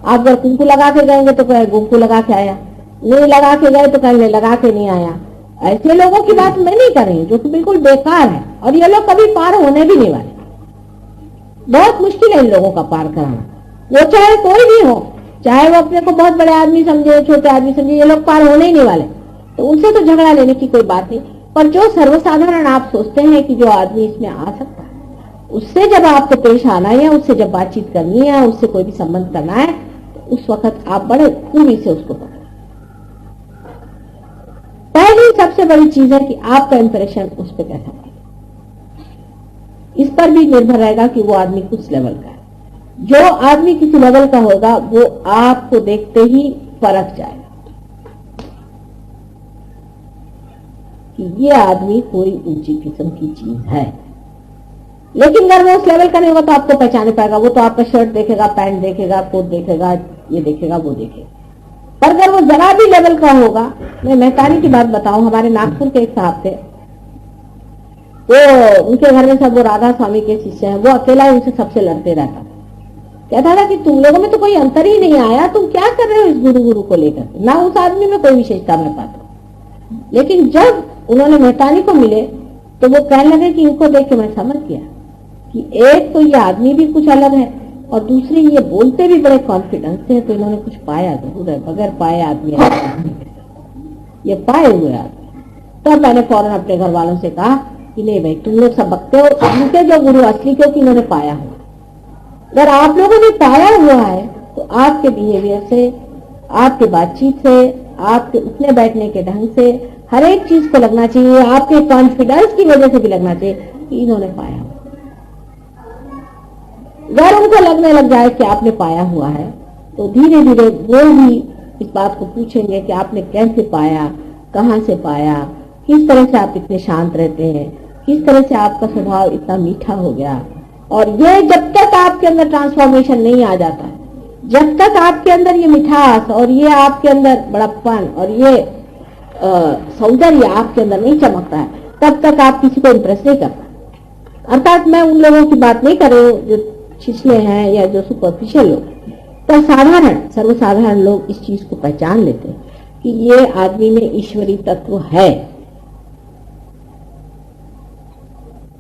आप अगर कुंकू लगा के गएंगे तो कहे कुंकू लगा के आया, नहीं लगा के गए तो कहेंगे लगा के नहीं आया। ऐसे लोगों की बात मैं नहीं कर रही जो कि बिल्कुल बेकार है, और ये लोग कभी पार होने भी नहीं वाले। बहुत मुश्किल है इन लोगों का पार कराना। वो चाहे कोई भी हो, चाहे वो अपने को बहुत बड़े आदमी समझे, छोटे आदमी समझे, ये लोग पार होने ही नहीं वाले। तो उनसे तो झगड़ा लेने की कोई बात नहीं। पर जो सर्वसाधारण आप सोचते हैं कि जो आदमी इसमें आ सकता है, उससे जब आपको पेश आना है या उससे जब बातचीत करनी है, उससे कोई भी संबंध करना है, तो उस वक्त आप बड़े खूबी से उसको पकड़ें। पहली सबसे बड़ी चीज है कि आपका इंप्रेशन उस पर कैसा पड़ेगा। इस पर भी निर्भर रहेगा कि वो आदमी किस लेवल का है। जो आदमी किसी लेवल का होगा वो आपको देखते ही फरक जाएगा कि ये आदमी कोई ऊंची किस्म की चीज है। लेकिन अगर वो उस लेवल का नहीं होगा तो आपको पहचान पाएगा। वो तो आपका शर्ट देखेगा, पैंट देखेगा, कोट देखेगा, ये देखेगा, वो देखेगा। पर अगर वो जरा भी लेवल का होगा, मैं मेहतानी की बात बताऊं, हमारे नागपुर के एक साहब थे, वो उनके घर में सब वो राधा स्वामी के शिष्य हैं, वो अकेला उनसे सबसे लड़ते रहता था। कहता था कि तुम लोगों में तो कोई अंतर ही नहीं आया, तुम क्या कर रहे हो इस गुरु को लेकर, ना उस आदमी में कोई विशेषता मैं पाता। लेकिन जब उन्होंने मेहतानी को मिले तो वो कहने लगे कि इनको देख के मैं समझ गया कि एक तो ये आदमी भी कुछ अलग है और दूसरी ये बोलते भी बड़े कॉन्फिडेंस से, तो इन्होंने कुछ पाया जरूर है। बगैर पाए आदमी ये पाए हुए आदमी। तब मैंने फौरन अपने घर वालों से कहा कि नहीं भाई, तुम लोग सब बकते हो, इनके जो गुरु असली, क्योंकि इन्होंने पाया हुआ। अगर आप लोगों ने पाया हुआ है तो आपके बिहेवियर से, आपके बातचीत से, आपके उठने बैठने के ढंग से, हर एक चीज को लगना चाहिए, आपके कॉन्फिडेंस की वजह से भी लगना चाहिए कि इन्होंने पाया हुआ। अगर उनको लगने लग जाए कि आपने पाया हुआ है तो धीरे धीरे वो भी इस बात को पूछेंगे कि आपने कैसे पाया, कहाँ से पाया, किस तरह से आप इतने शांत रहते हैं, किस तरह से आपका स्वभाव इतना मीठा हो गया। और ये जब तक आपके अंदर ट्रांसफॉर्मेशन नहीं आ जाता है, जब तक आपके अंदर ये मिठास और ये आपके अंदर बड़प्पन और ये सौंदर्य आपके अंदर नहीं चमकता है, तब तक आप किसी को इम्प्रेस नहीं करता। अर्थात मैं उन लोगों की बात नहीं कर रही हूँ जो छिछले हैं या जो सुपरफिशियल लोग, तो साधारण सर्वसाधारण लोग इस चीज को पहचान लेते हैं कि ये आदमी में ईश्वरी तत्व है।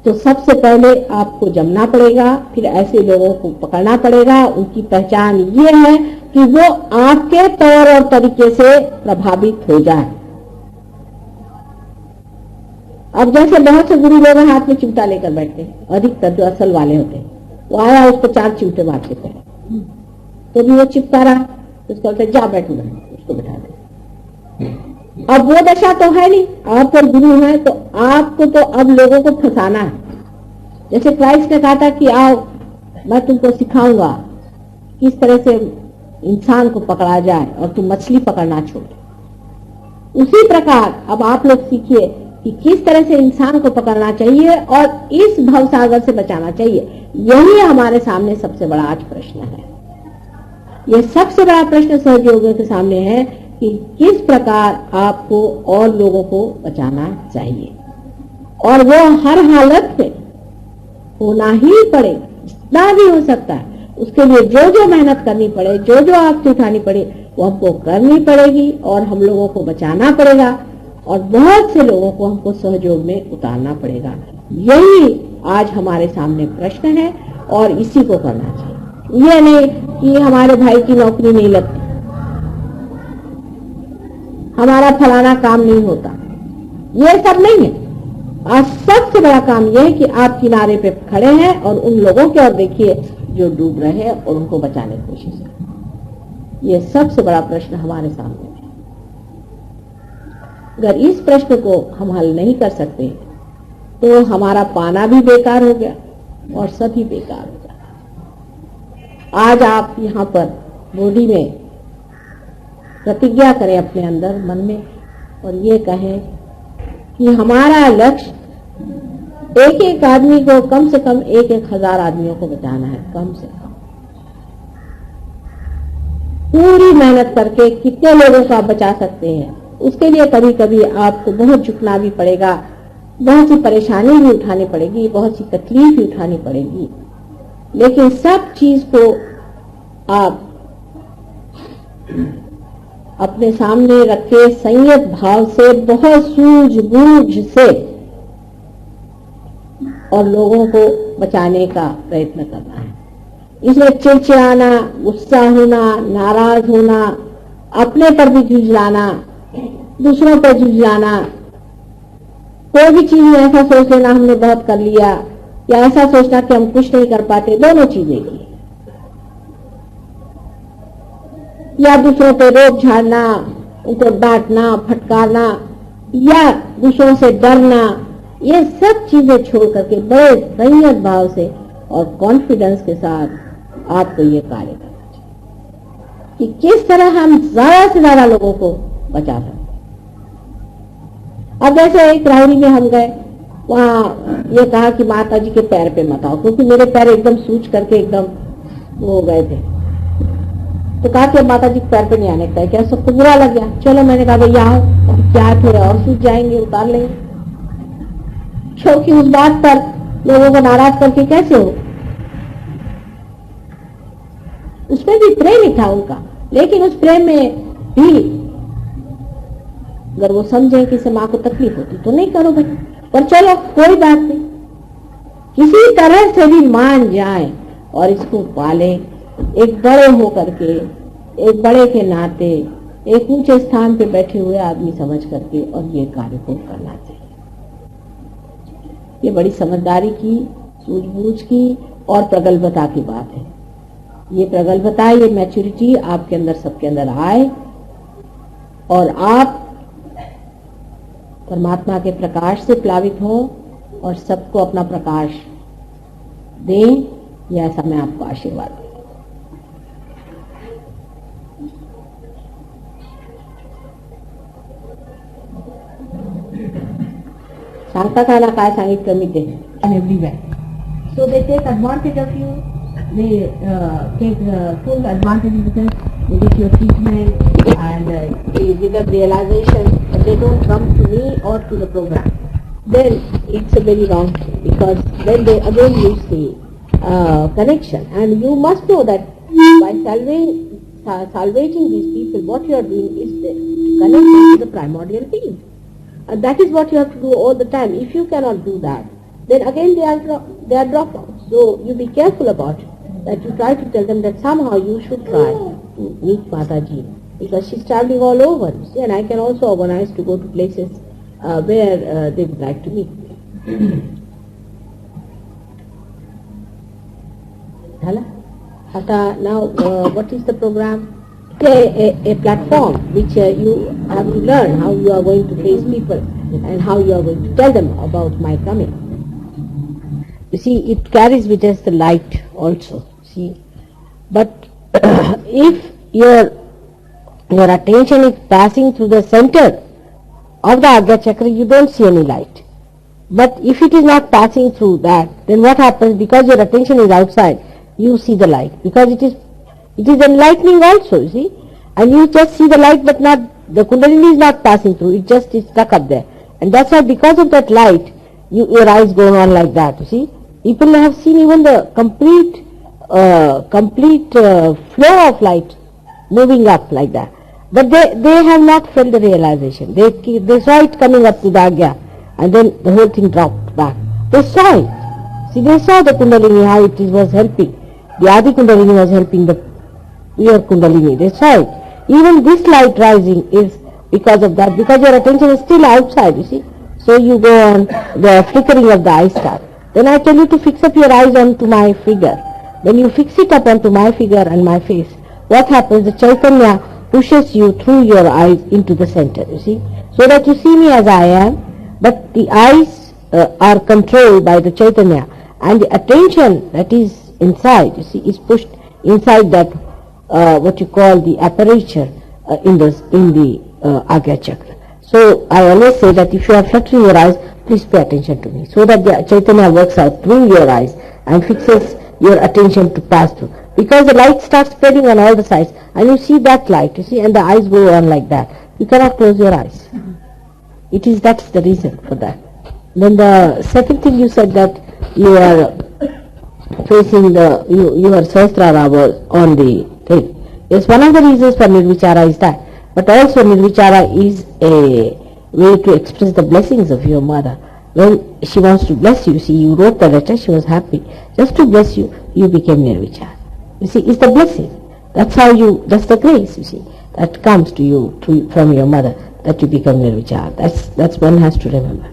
तो सबसे पहले आपको जमना पड़ेगा, फिर ऐसे लोगों को पकड़ना पड़ेगा। उनकी पहचान ये है कि वो आपके तौर और तरीके से प्रभावित हो जाए। अब जैसे बहुत से गुरु लोग हाथ में चिमटा लेकर बैठते हैं, अधिकतर जो असल वाले होते हैं, वो आया उसको 4 चिमटे मार देते हैं, तो भी वो चिपका रहा, उसको बोलते जा बैठो, उसको बैठा दे। अब वो दशा तो है नहीं, आप पर गुरु है तो आपको तो अब लोगों को फंसाना है। जैसे क्राइस्ट ने कहा था कि आओ मैं तुमको सिखाऊंगा किस तरह से इंसान को पकड़ा जाए और तुम मछली पकड़ना छोड़। उसी प्रकार अब आप लोग सीखिए कि किस तरह से इंसान को पकड़ना चाहिए और इस भवसागर से बचाना चाहिए। यही हमारे सामने सबसे बड़ा आज प्रश्न है। यह सबसे बड़ा प्रश्न सहयोगियों के सामने है कि किस प्रकार आपको और लोगों को बचाना चाहिए, और वो हर हालत में होना ही पड़े, जितना भी हो सकता है। उसके लिए जो जो मेहनत करनी पड़े, जो जो आपसे उठानी पड़े, वो हमको करनी पड़ेगी और हम लोगों को बचाना पड़ेगा और बहुत से लोगों को हमको सहयोग में उतारना पड़ेगा। यही आज हमारे सामने प्रश्न है और इसी को करना चाहिए। ये नहीं कि हमारे भाई की नौकरी नहीं लगती, हमारा फलाना काम नहीं होता, ये सब नहीं है। आज सबसे बड़ा काम यह है कि आप किनारे पे खड़े हैं और उन लोगों की ओर देखिए जो डूब रहे हैं और उनको बचाने की कोशिश करें। ये सबसे बड़ा प्रश्न हमारे सामने है। अगर इस प्रश्न को हम हल नहीं कर सकते तो हमारा पाना भी बेकार हो गया और सभी बेकार हो गया। आज आप यहाँ पर बॉडी में प्रतिज्ञा करें अपने अंदर मन में और ये कहें कि हमारा लक्ष्य एक एक आदमी को कम से कम 1,000 आदमियों को बचाना है। कम से कम पूरी मेहनत करके कितने लोगों को आप बचा सकते हैं, उसके लिए कभी कभी आपको बहुत झुकना भी पड़ेगा, बहुत सी परेशानी भी उठानी पड़ेगी, बहुत सी तकलीफ भी उठानी पड़ेगी, लेकिन सब चीज को आप अपने सामने रखे संयत भाव से, बहुत सूझबूझ से और लोगों को बचाने का प्रयत्न करना है। इसमें चिड़चिड़ाना, गुस्सा होना, नाराज होना, अपने पर भी झुंझलाना, दूसरों पर झुंझलाना, कोई भी चीज में ऐसा सोच लेना हमने बहुत कर लिया या ऐसा सोचना कि हम कुछ नहीं कर पाते, दोनों चीजें की, या दूसरों पर रोक झाड़ना, उनको डांटना, फटकारना या दूसरों से डरना, ये सब चीजें छोड़ करके बड़े संयत भाव से और कॉन्फिडेंस के साथ आपको ये कार्य करना चाहिए कि किस तरह हम ज्यादा से ज्यादा लोगों को बचा सकते। अब जैसे एक रावड़ी में हम गए, वहाँ ये कहा कि माता जी के पैर पे मत आओ, क्योंकि मेरे पैर एकदम सूज करके एकदम वो गए थे। तो कहा कि माता जी के पैर पे नहीं आने का है, क्या सबको बुरा लग गया। चलो मैंने कहा भैया आओ, अब क्या थोड़े और सूझ जाएंगे, उतार लेंगे, क्योंकि उस बात पर लोगों को नाराज करके कैसे हो। उसमें भी प्रेम ही था उनका, लेकिन उस प्रेम में भी अगर वो समझे कि इसे माँ को तकलीफ होती तो नहीं करो भाई, पर चलो कोई बात नहीं, किसी तरह से भी मान जाए और इसको पाले। एक बड़े हो करके, एक बड़े के नाते, एक ऊंचे स्थान पे बैठे हुए आदमी समझ करके और ये कार्य को करना चाहिए। ये बड़ी समझदारी की, सूझबूझ की और प्रगल्भता की बात है। ये प्रगल्भता, ये मैच्योरिटी आपके अंदर, सबके अंदर आए और आप परमात्मा के प्रकाश से प्लावित हो और सबको अपना प्रकाश दें। ये ऐसा मैं आपको आशीर्वाद दूं। सांगताना काय सांगितलं मी ते everywhere, so they take advantage of you, they take full advantage of it, they get your treatment and they give up realization, but they don't come to me or to the program. Then it's a very wrong thing, because then they again lose the connection. And you must know that by salvaging these people, what you are doing is to connect them to the primordial being. And that is what you have to do all the time. If you cannot do that, then again they are dropouts. So you be careful about it, that you try to tell them that somehow you should try to meet Mataji, because she's traveling all over, you see, and I can also organize to go to places where they would like to meet me. Now, what is the program? A platform which you have to learn how you are going to face people and how you are going to tell them about my coming. You see, it carries with us the light also, see. But if your attention is passing through the center of the Agya Chakra, you don't see any light. But if it is not passing through that, then what happens? Because your attention is outside, you see the light. Because it is enlightening also, you see. And you just see the light, but not, the Kundalini is not passing through, it just is stuck up there. And that's why, because of that light, your eyes go on like that, you see. People have seen even the complete flow of light moving up like that. But they have not felt the realization. They saw it coming up to the Agya, and then the whole thing dropped back. They saw it. See, they saw the Kundalini, how it was helping. The Adi Kundalini was helping the pure Kundalini. They saw it. Even this light rising is because of that, because your attention is still outside, you see. So you go on the flickering of the eye star. Then I tell you to fix up your eyes onto my figure. When you fix it up onto my figure and my face, what happens? The Chaitanya pushes you through your eyes into the center, you see, so that you see me as I am, but the eyes are controlled by the Chaitanya, and the attention that is inside, you see, is pushed inside that what you call the aperture in the Agya Chakra. So I always say that if you are fluttering your eyes, please pay attention to me, so that the Chaitanya works out through your eyes and fixes your attention to pass through. Because the light starts spreading on all the sides, and you see that light, you see, and the eyes go on like that. You cannot close your eyes. That's the reason for that. Then the second thing you said, that you are facing your Sahasrara was on the thing. Yes, one of the reasons for Nirvichara is that. But also Nirvichara is a way to express the blessings of your mother. When she wants to bless you, see, you wrote the letter, she was happy. Just to bless you, you became Nirvichara. You see, it's the blessing. That's the grace, you see, that comes to you from your mother, that you become Nirvichara. That's one has to remember.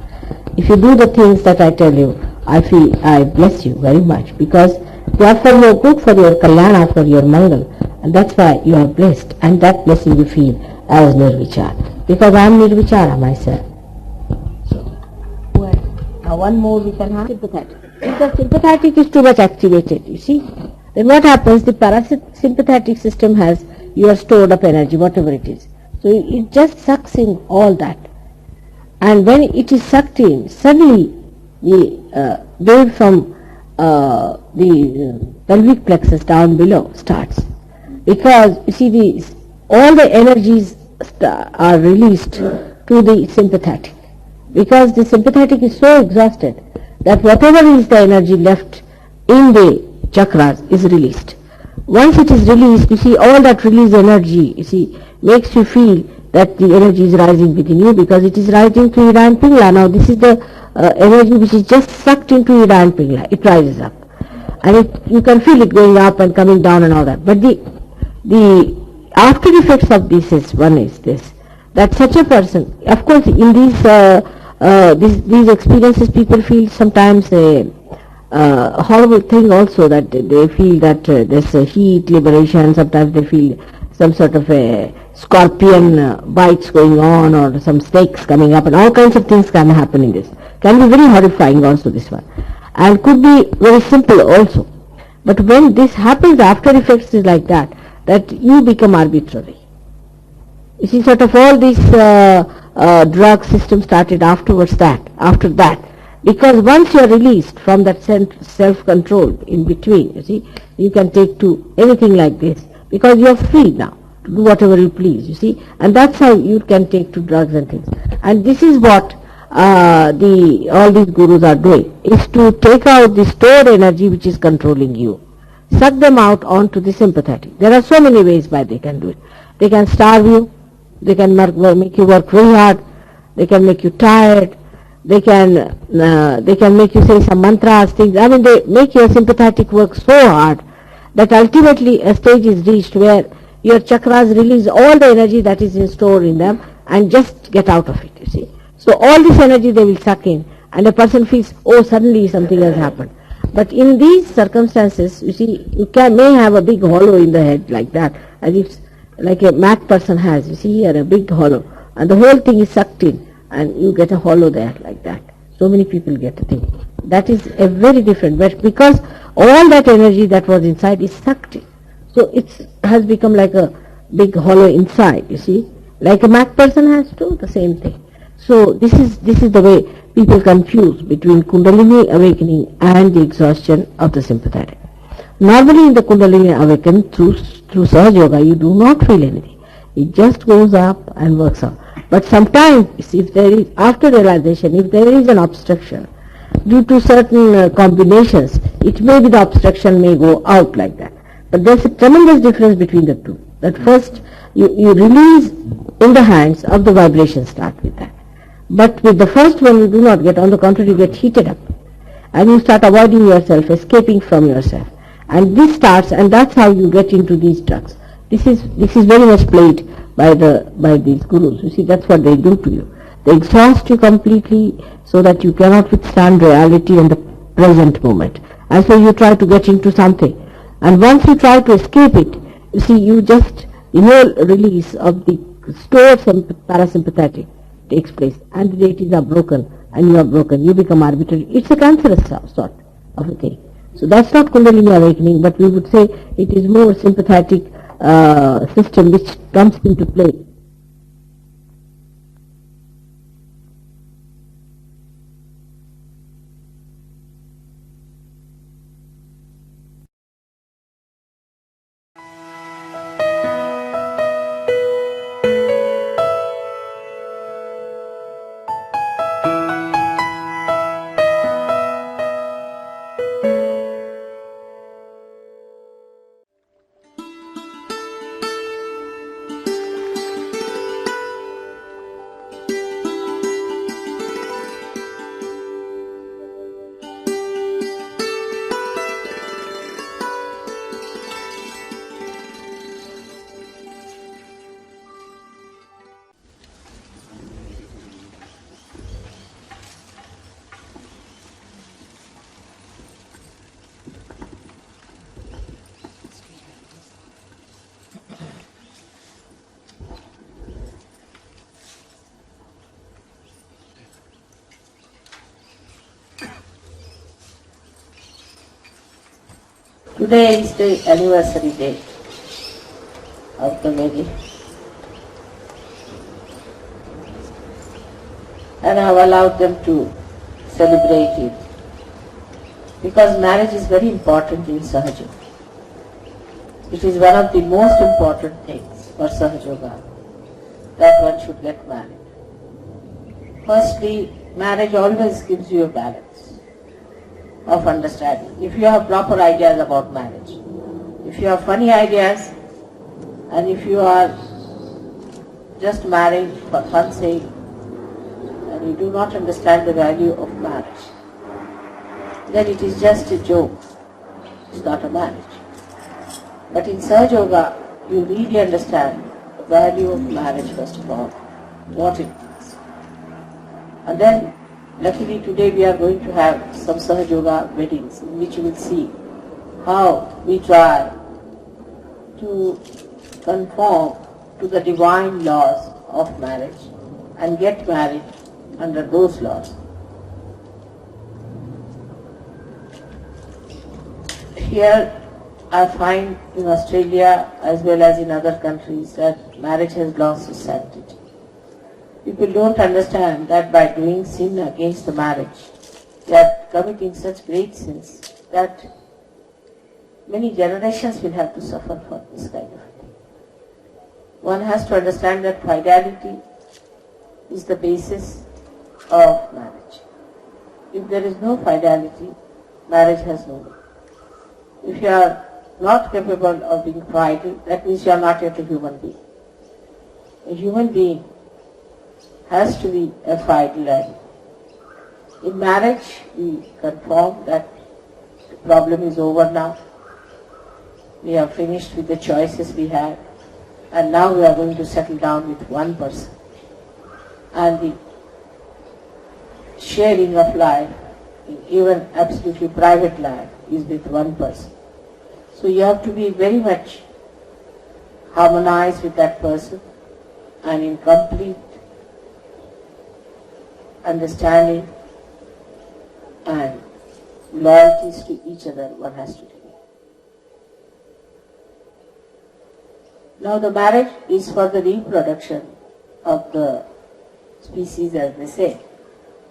If you do the things that I tell you, I feel I bless you very much, because they are for your good, for your kalyana, for your mangal, and that's why you are blessed, and that blessing you feel as Nirvichara, because I am Nirvichara myself. Now one more we can have sympathetic. If the sympathetic is too much activated, you see, then what happens? The parasympathetic system has your stored up energy, whatever it is. So it just sucks in all that. And when it is sucked in, suddenly the wave from the pelvic plexus down below starts. Because you see, all the energies are released to the sympathetic. Because the sympathetic is so exhausted that whatever is the energy left in the chakras is released. Once it is released, you see, all that released energy, you see, makes you feel that the energy is rising within you, because it is rising to Ida and Pingla. Now this is the energy which is just sucked into Ida and Pingla. It rises up. And you can feel it going up and coming down and all that. But the after effects of this is this, that such a person, of course, in these experiences, people feel sometimes a horrible thing also, that they feel that there's a heat liberation. Sometimes they feel some sort of a scorpion bites going on, or some snakes coming up, and all kinds of things can happen in this. Can be very horrifying also, this one, and could be very simple also. But when this happens, after effects is like that you become arbitrary. You see, sort of all this drug system started after that. Because once you are released from that self-control in between, you see, you can take to anything like this, because you are free now to do whatever you please, you see, and that's how you can take to drugs and things. And this is what all these gurus are doing, is to take out the stored energy which is controlling you, suck them out onto the sympathetic. There are so many ways by they can do it. They can starve you, they can make you work very hard, they can make you tired, They can make you say some mantras, things. I mean, they make your sympathetic work so hard that ultimately a stage is reached where your chakras release all the energy that is stored in them and just get out of it, you see. So all this energy they will suck in, and a person feels, oh, suddenly something has happened. But in these circumstances, you see, you may have a big hollow in the head like that, as if like a mad person has, you see here, a big hollow, and the whole thing is sucked in, and you get a hollow there like that. So many people get a thing. That is a very different, but because all that energy that was inside is sucked in. So it has become like a big hollow inside, you see, like a mad person has too, the same thing. So this is the way people confuse between Kundalini awakening and the exhaustion of the sympathetic. Normally in the Kundalini awakening through Sahaja Yoga, you do not feel anything. It just goes up and works out. But sometimes, if there is, after realization, if there is an obstruction, due to certain combinations, it may be the obstruction may go out like that. But there's a tremendous difference between the two. That first, you release in the hands of the vibration, start with that. But with the first one, you do not get, on the contrary, you get heated up. And you start avoiding yourself, escaping from yourself. And this starts, and that's how you get into these drugs. This is very much played by these gurus. You see, that's what they do to you. They exhaust you completely so that you cannot withstand reality and the present moment. And so you try to get into something. And once you try to escape it, you see, you just, the whole release of the stored parasympathetic takes place, and the deities are broken, and you are broken. You become arbitrary. It's a cancerous sort of a thing. So that's not Kundalini awakening, but we would say it is more sympathetic system which comes into play. Today is the anniversary day of the wedding, and I have allowed them to celebrate it because marriage is very important in Sahaja. It is one of the most important things for Sahaja Yoga that one should get married. Firstly, marriage always gives you a balance of understanding. If you have proper ideas about marriage, if you have funny ideas, and if you are just married for fun's sake, and you do not understand the value of marriage, then it is just a joke. It's not a marriage. But in Sahaja Yoga, you really understand the value of marriage first of all, what it means. And then luckily today we are going to have some Sahaja Yoga weddings in which you will see how we try to conform to the divine laws of marriage and get married under those laws. Here I find in Australia as well as in other countries that marriage has lost its sanctity. People don't understand that by doing sin against the marriage, they are committing such great sins that many generations will have to suffer for this kind of thing. One has to understand that fidelity is the basis of marriage. If there is no fidelity, marriage has no meaning. If you are not capable of being fidel, that means you are not yet a human being. A human being has to be a fidel and In marriage, we confirm that the problem is over now. We have finished with the choices we had, and now we are going to settle down with one person. And the sharing of life, even absolutely private life, is with one person. So you have to be very much harmonized with that person and in complete understanding and loyalties to each other one has to take. Now the marriage is for the reproduction of the species, as they say.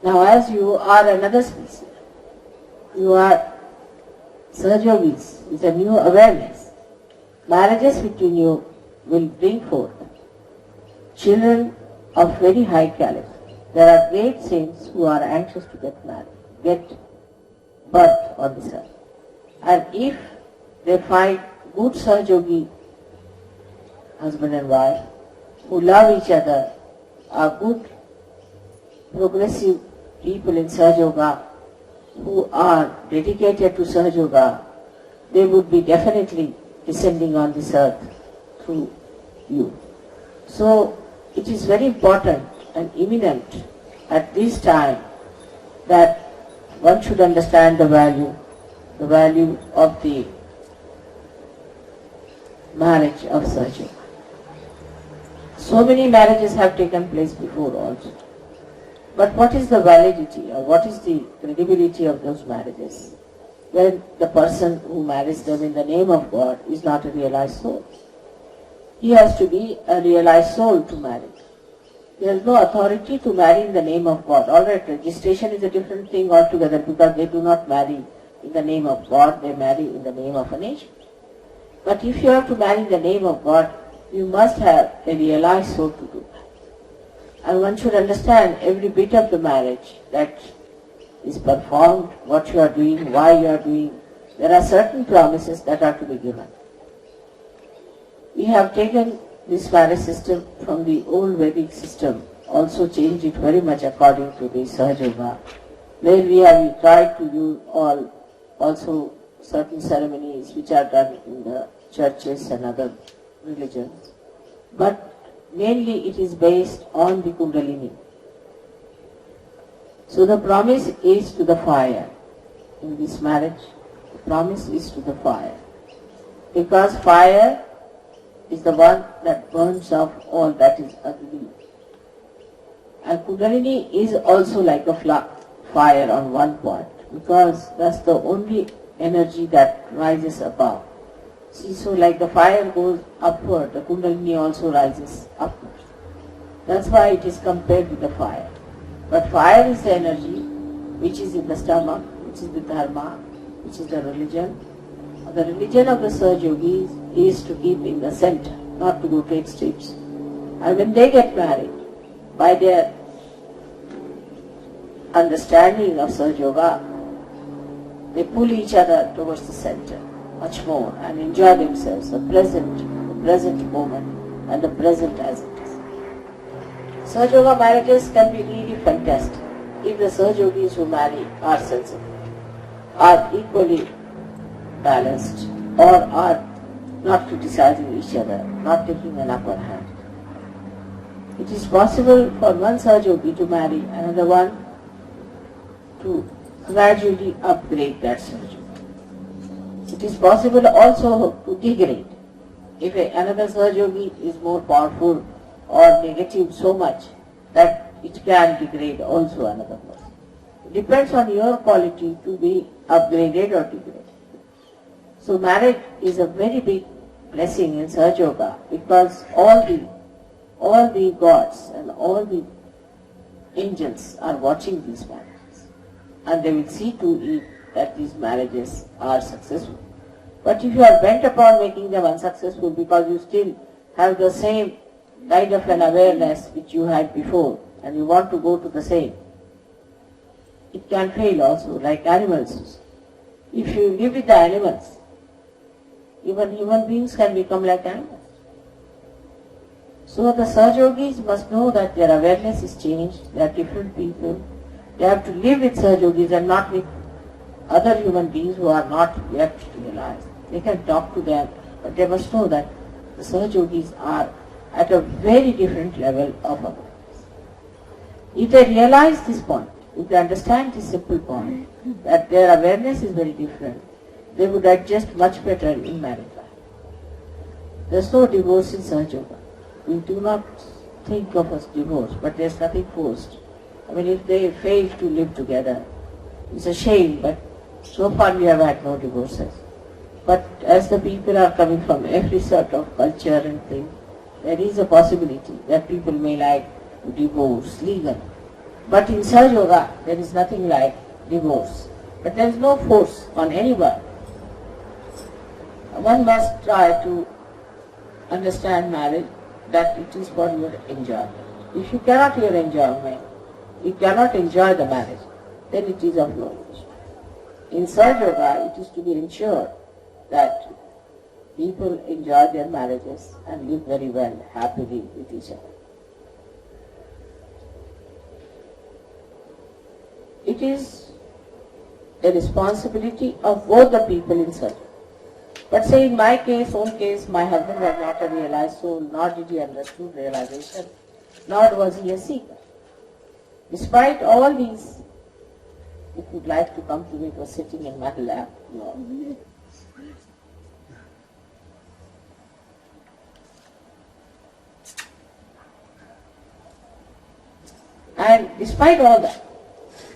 Now as you are another species, you are Sahajogis with a new awareness. Marriages between you will bring forth children of very high caliber. There are great saints who are anxious to get married, get birth on this earth. And if they find good Sahajogi husband and wife who love each other, are good progressive people in Sahajoga who are dedicated to Sahajoga, they would be definitely descending on this earth through you. So it is very important and imminent at this time that one should understand the value of the marriage of Sahajoga. So many marriages have taken place before also. But what is the validity or what is the credibility of those marriages when the person who marries them in the name of God is not a realized soul? He has to be a realized soul to marry. There is no authority to marry in the name of God. Alright, registration is a different thing altogether because they do not marry in the name of God, they marry in the name of a nation. But if you have to marry in the name of God, you must have a realized soul to do that. And one should understand every bit of the marriage that is performed, what you are doing, why you are doing. There are certain promises that are to be given. We have taken this marriage system from the old Vedic system, also changed it very much according to the Sahajoga, where we tried to use also certain ceremonies which are done in the churches and other religions. But mainly it is based on the Kundalini. So the promise is to the fire. In this marriage, the promise is to the fire. Because fire is the one that burns off all that is ugly. And Kundalini is also like a fire on one point, because that's the only energy that rises above. See, so like the fire goes upward, the Kundalini also rises upward. That's why it is compared with the fire. But fire is the energy which is in the stomach, which is the dharma, which is the religion. The religion of the Sahajogis is to keep in the center, not to go to extremes. And when they get married, by their understanding of Sahajoga, they pull each other towards the center much more and enjoy themselves, the present moment and the present as it is. Sahajoga marriages can be really fantastic if the Sahajogis who marry are sensible, are equally balanced, or are not criticizing each other, not taking an upper hand. It is possible for one Sahajogi to marry another one to gradually upgrade that Sahajogi. It is possible also to degrade. If another Sahajogi is more powerful or negative so much that it can degrade also another person. It depends on your quality to be upgraded or degraded. So marriage is a very big blessing in Sahajoga because all the gods and all the angels are watching these marriages and they will see to it that these marriages are successful. But if you are bent upon making them unsuccessful because you still have the same kind of an awareness which you had before and you want to go to the same, it can fail also, like animals. If you live with the animals, even human beings can become like animals. So the Sahajogis must know that their awareness is changed, they are different people, They have to live with Sahajogis and not with other human beings who are not yet realized. They can talk to them, but they must know that the Sahajogis are at a very different level of awareness. If they realize this point, if they understand this simple point, that their awareness is very different, they would adjust much better in marriage life. There is no divorce in Sahajayoga. We do not think of as divorce, but there is nothing forced. I mean, if they fail to live together, it's a shame, but so far we have had no divorces. But as the people are coming from every sort of culture and thing, there is a possibility that people may like to divorce legally. But in Sahajayoga, there is nothing like divorce. But there is no force on anyone. One must try to understand marriage that it is for your enjoyment. If you cannot your enjoyment, you cannot enjoy the marriage, then it is of no use. In Sahajayoga, it is to be ensured that people enjoy their marriages and live very well, happily with each other. It is a responsibility of both the people in Sahajayoga. But say in my case, own case, my husband was not a realized soul, nor did he understand realization, nor was he a seeker. Despite all these, if you'd like to come to me, it was sitting in my lap. No. And despite all that,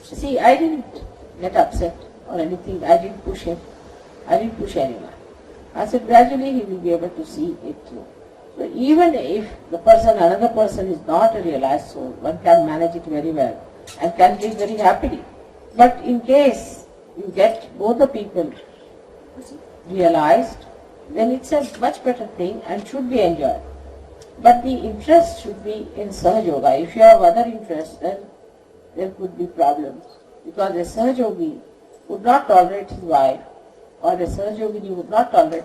see, I didn't get upset or anything. I didn't push him. I didn't push anyone. I said gradually he will be able to see it through. So even if the person, another person is not a realized soul, one can manage it very well and can live very happily. But in case you get both the people realized, then it's a much better thing and should be enjoyed. But the interest should be in Sahajayoga. If you have other interests, then there could be problems. Because a Sahajogi would not tolerate his wife, or a Sahajogini would not tolerate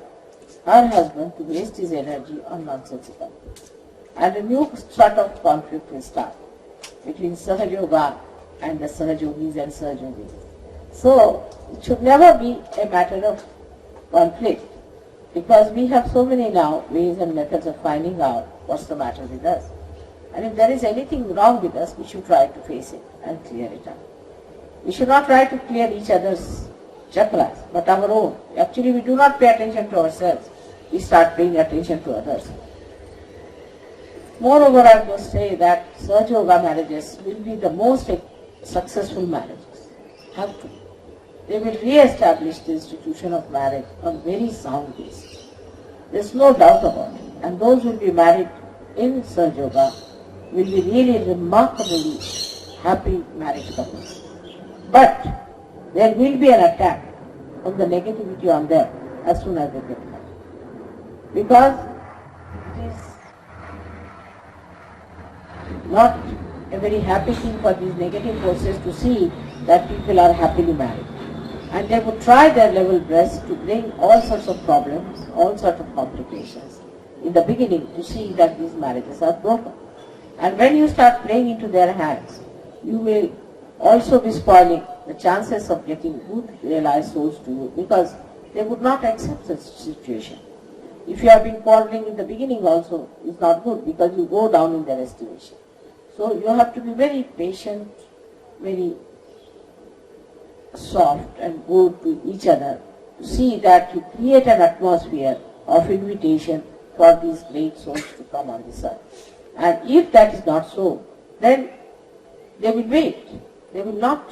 her husband to waste his energy on nonsensical things. And a new sort of conflict will start between Sahajayoga and the Sahajogis and Sahajogis. So it should never be a matter of conflict, because we have so many now ways and methods of finding out what's the matter with us. And if there is anything wrong with us, we should try to face it and clear it up. We should not try to clear each other's chakras, but our own. Actually, we do not pay attention to ourselves. We start paying attention to others. Moreover, I must say that Sahajayoga marriages will be the most successful marriages. Have to. They will re-establish the institution of marriage on very sound basis. There is no doubt about it. And those who will be married in Sahajayoga will be really remarkably happy marriage couples. But there will be an attack of the negativity on them as soon as they get married. Because it is not a very happy thing for these negative forces to see that people are happily married. And they would try their level best to bring all sorts of problems, all sorts of complications in the beginning to see that these marriages are broken. And when you start playing into their hands, you will also be spoiling the chances of getting good realized souls to you, because they would not accept such situation. If you have been quarreling in the beginning also, it's not good, because you go down in their estimation. So you have to be very patient, very soft and good to each other to see that you create an atmosphere of invitation for these great souls to come on this earth. And if that is not so, then they will wait. They will not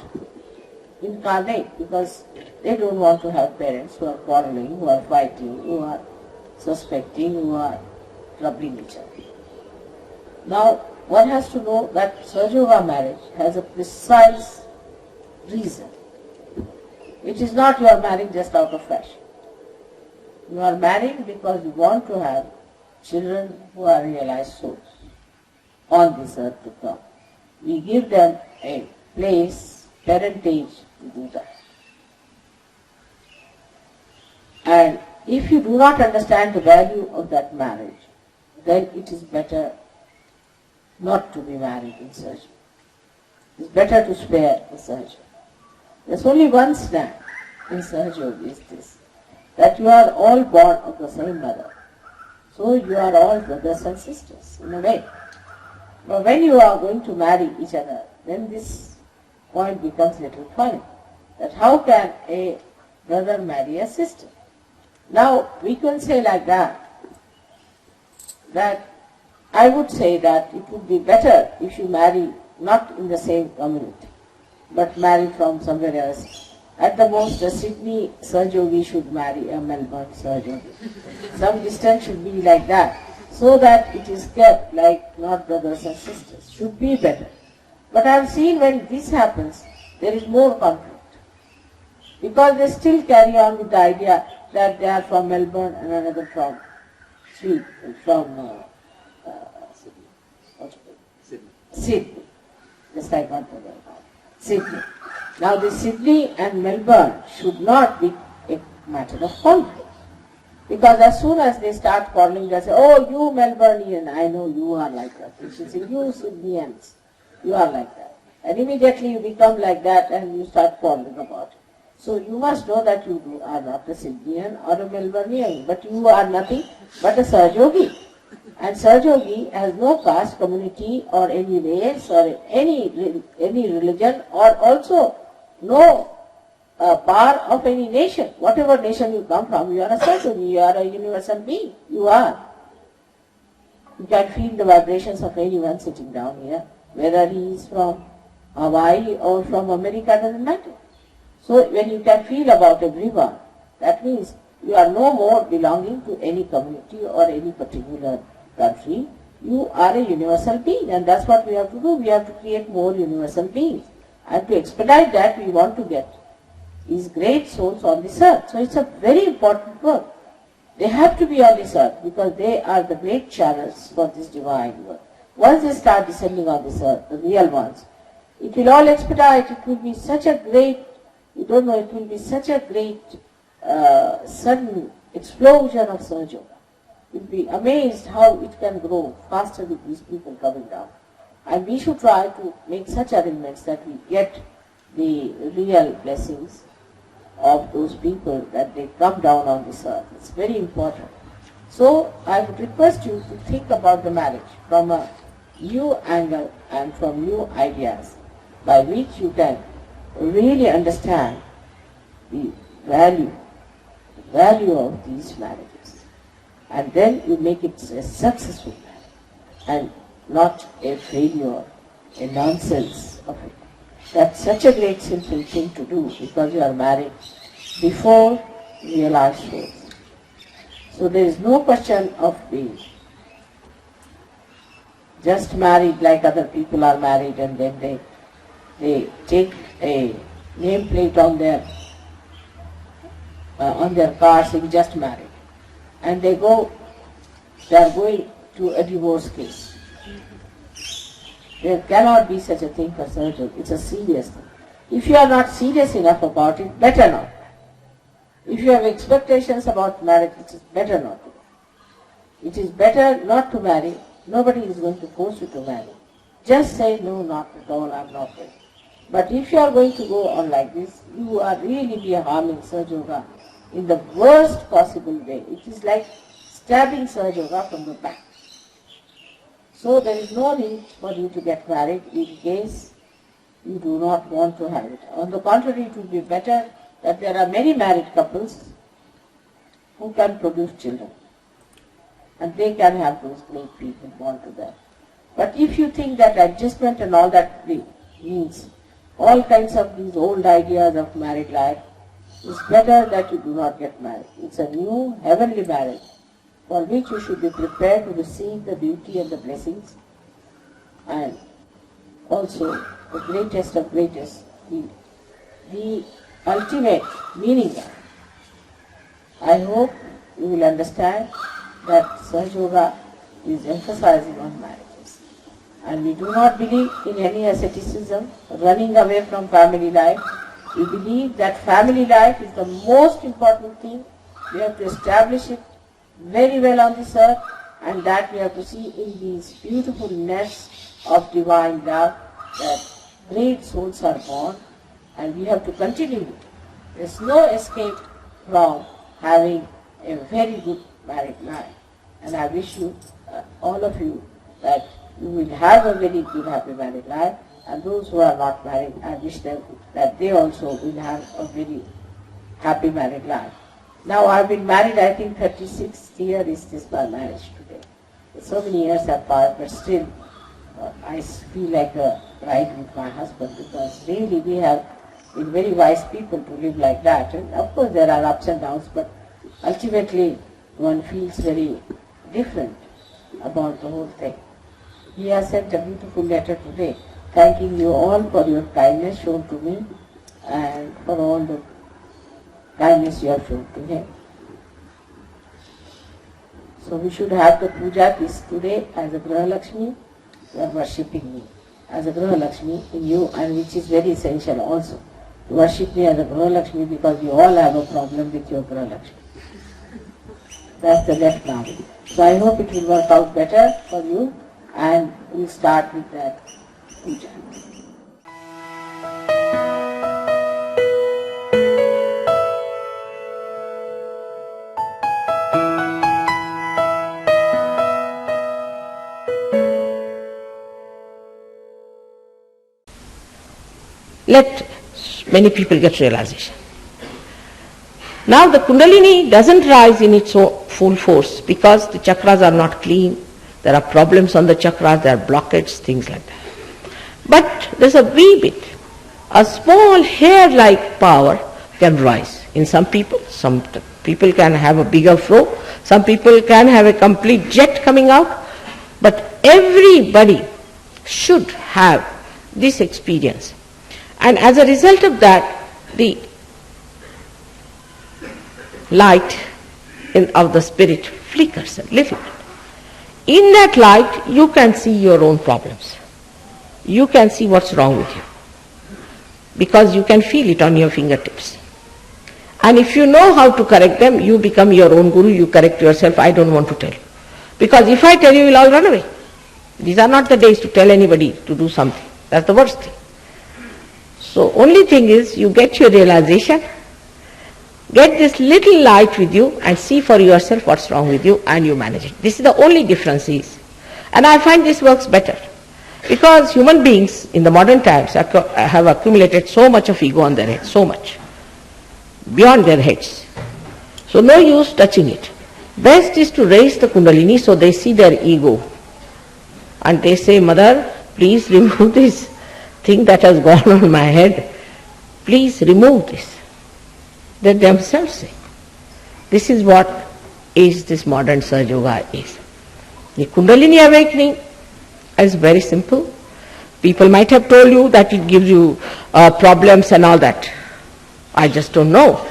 incarnate, because they don't want to have parents who are quarreling, who are fighting, who are suspecting, who are troubling each other. Now, one has to know that Sahajayoga marriage has a precise reason. It is not you are marrying just out of fashion. You are marrying because you want to have children who are realized souls on this earth to come. We give them a place, parentage to do that. And if you do not understand the value of that marriage, then it is better not to be married in such. It's better to spare the Sahaja. There's only one snap in Sahaja is this, that you are all born of the same mother. So you are all brothers and sisters in a way. But when you are going to marry each other, then this point becomes a little funny. That how can a brother marry a sister? Now we can say like that I would say that it would be better if you marry not in the same community, but marry from somewhere else. At the most, a Sydney Sahajogi should marry a Melbourne Sahajogi. Some distance should be like that, so that it is kept like not brothers and sisters. Should be better. But I have seen when this happens, there is more conflict. Because they still carry on with the idea that they are from Melbourne and another from Sydney. Just like what they call Sydney. Now the Sydney and Melbourne should not be a matter of conflict. Because as soon as they start quarreling, they say, oh, you Melbourneian, I know you are like that. You should say, you Sydneyans, you are like that. And immediately you become like that and you start quarreling about it. So you must know that you are not a Sydneyan or a Melbourneian, but you are nothing but a Sahajogi. And Sahajogi has no caste, community or any race or any religion or also no power of any nation. Whatever nation you come from, you are a Sahajogi, you are a universal being. You are. You can feel the vibrations of anyone sitting down here, whether he is from Hawaii or from America, doesn't matter. So when you can feel about everyone, that means you are no more belonging to any community or any particular country. You are a universal being, and that's what we have to do. We have to create more universal beings. And to expedite that, we want to get these great souls on this earth. So it's a very important work. They have to be on this earth because they are the great channels for this divine work. Once they start descending on this earth, the real ones, it will all expedite. It will be such a great, you don't know, it will be such a great sudden explosion of Sahaja. You'll be amazed how it can grow faster with these people coming down. And we should try to make such arrangements that we get the real blessings of those people, that they come down on this earth. It's very important. So I would request you to think about the marriage from a new angle and from new ideas by which you can really understand the value of these marriages. And then you make it a successful marriage and not a failure, a nonsense of it. That's such a great simple thing to do because you are married before realized souls. So there is no question of being just married like other people are married and then they take a nameplate on their car saying just married. And they are going to a divorce case. There cannot be such a thing for surgery. It's a serious thing. If you are not serious enough about it, better not. If you have expectations about marriage, it is better not to. It is better not to marry. Nobody is going to force you to marry. Just say, no, not at all, I'm not ready. But if you are going to go on like this, you are really be harming Sahaja in the worst possible way. It is like stabbing Sahaja from the back. So there is no need for you to get married in case you do not want to have it. On the contrary, it would be better that there are many married couples who can produce children. And they can have those great people born to them. But if you think that adjustment and all that means all kinds of these old ideas of married life, it's better that you do not get married. It's a new heavenly marriage for which you should be prepared to receive the beauty and the blessings and also the greatest of greatest, the ultimate meaning. I hope you will understand that Sahaja is emphasizing on marriages. And we do not believe in any asceticism, running away from family life. We believe that family life is the most important thing. We have to establish it very well on this earth, and that we have to see in these beautiful nests of divine love, that great souls are born, and we have to continue it. There's no escape from having a very good married life. And I wish you, all of you, that you will have a very good happy married life, and those who are not married, I wish them that they also will have a very happy married life. Now I've been married, I think 36th year is this my marriage today. So many years have passed, but still I feel like a bride with my husband, because really we have been very wise people to live like that. And of course there are ups and downs, but ultimately one feels very different about the whole thing. He has sent a beautiful letter today, thanking you all for your kindness shown to me and for all the kindness you have shown to him. So we should have the puja this today as a Graha Lakshmi. You are worshipping me as a Graha Lakshmi in you, and which is very essential also. To worship me as a Graha Lakshmi, because you all have a problem with your Graha Lakshmi. That's the left now. So I hope it will work out better for you, and we'll start with that puja. Let many people get realization. Now the Kundalini doesn't rise in its full force because the chakras are not clean. There are problems on the chakras, there are blockades, things like that. But there's a wee bit, a small hair-like power can rise in some people. Some people can have a bigger flow, some people can have a complete jet coming out, but everybody should have this experience. And as a result of that, the light of the spirit flickers a little bit. In that light, you can see your own problems. You can see what's wrong with you, because you can feel it on your fingertips. And if you know how to correct them, you become your own guru, you correct yourself. I don't want to tell you. Because if I tell you, you'll all run away. These are not the days to tell anybody to do something. That's the worst thing. So only thing is, you get your realization, get this little light with you and see for yourself what's wrong with you, and you manage it. This is the only difference is. And I find this works better, because human beings in the modern times have accumulated so much of ego on their heads, so much, beyond their heads. So no use touching it. Best is to raise the Kundalini so they see their ego. And they say, Mother, please remove this thing that has gone on my head. Please remove this. They themselves say. This is what is this modern Sahaja Yoga is. The Kundalini awakening is very simple. People might have told you that it gives you problems and all that. I just don't know,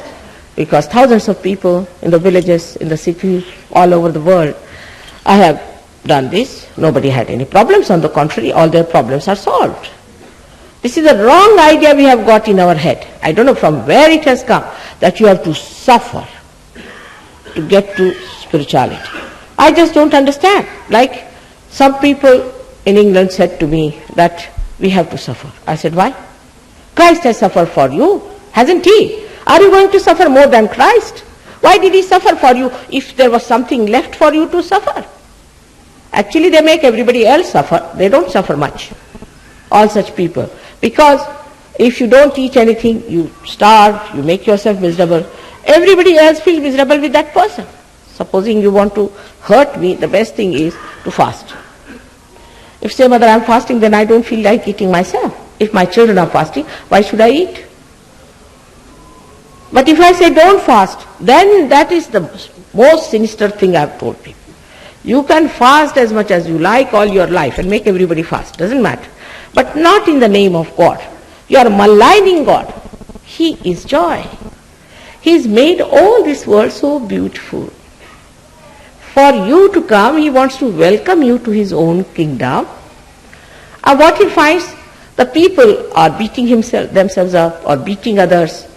because thousands of people in the villages, in the cities, all over the world, I have done this. Nobody had any problems. On the contrary, all their problems are solved. This is a wrong idea we have got in our head. I don't know from where it has come, that you have to suffer to get to spirituality. I just don't understand. Like some people in England said to me that we have to suffer. I said, why? Christ has suffered for you, hasn't he? Are you going to suffer more than Christ? Why did he suffer for you if there was something left for you to suffer? Actually, they make everybody else suffer. They don't suffer much. All such people. Because if you don't teach anything, you starve, you make yourself miserable. Everybody else feels miserable with that person. Supposing you want to hurt me, the best thing is to fast. If say, Mother, I'm fasting, then I don't feel like eating myself. If my children are fasting, why should I eat? But if I say don't fast, then that is the most sinister thing I've told people. You can fast as much as you like all your life and make everybody fast, doesn't matter. But not in the name of God. You are maligning God. He is joy. He's made all this world so beautiful. For you to come, he wants to welcome you to his own kingdom. And what he finds, the people are beating themselves up, or beating others,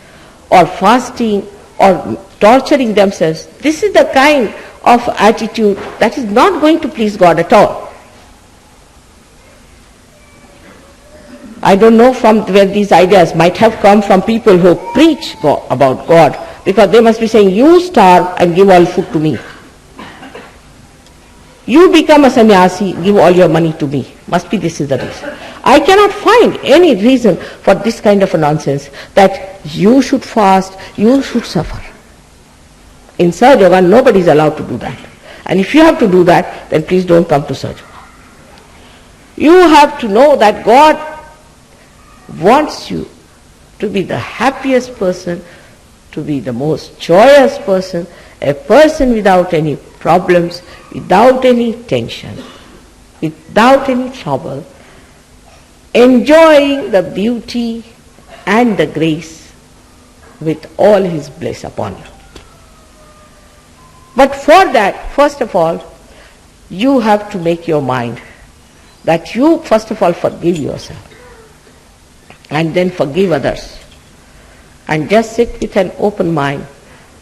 or fasting, or torturing themselves. This is the kind of attitude that is not going to please God at all. I don't know from where these ideas might have come from people who preach about God, because they must be saying, you starve and give all food to me. You become a sannyasi, give all your money to me. Must be this is the reason. I cannot find any reason for this kind of a nonsense, that you should fast, you should suffer. In sahajayoga, nobody is allowed to do that. And if you have to do that, then please don't come to sahajayoga. You have to know that God wants you to be the happiest person, to be the most joyous person, a person without any problems, without any tension, without any trouble, enjoying the beauty and the grace with all His bliss upon you. But for that, first of all, you have to make your mind that you first of all forgive yourself and then forgive others, and just sit with an open mind.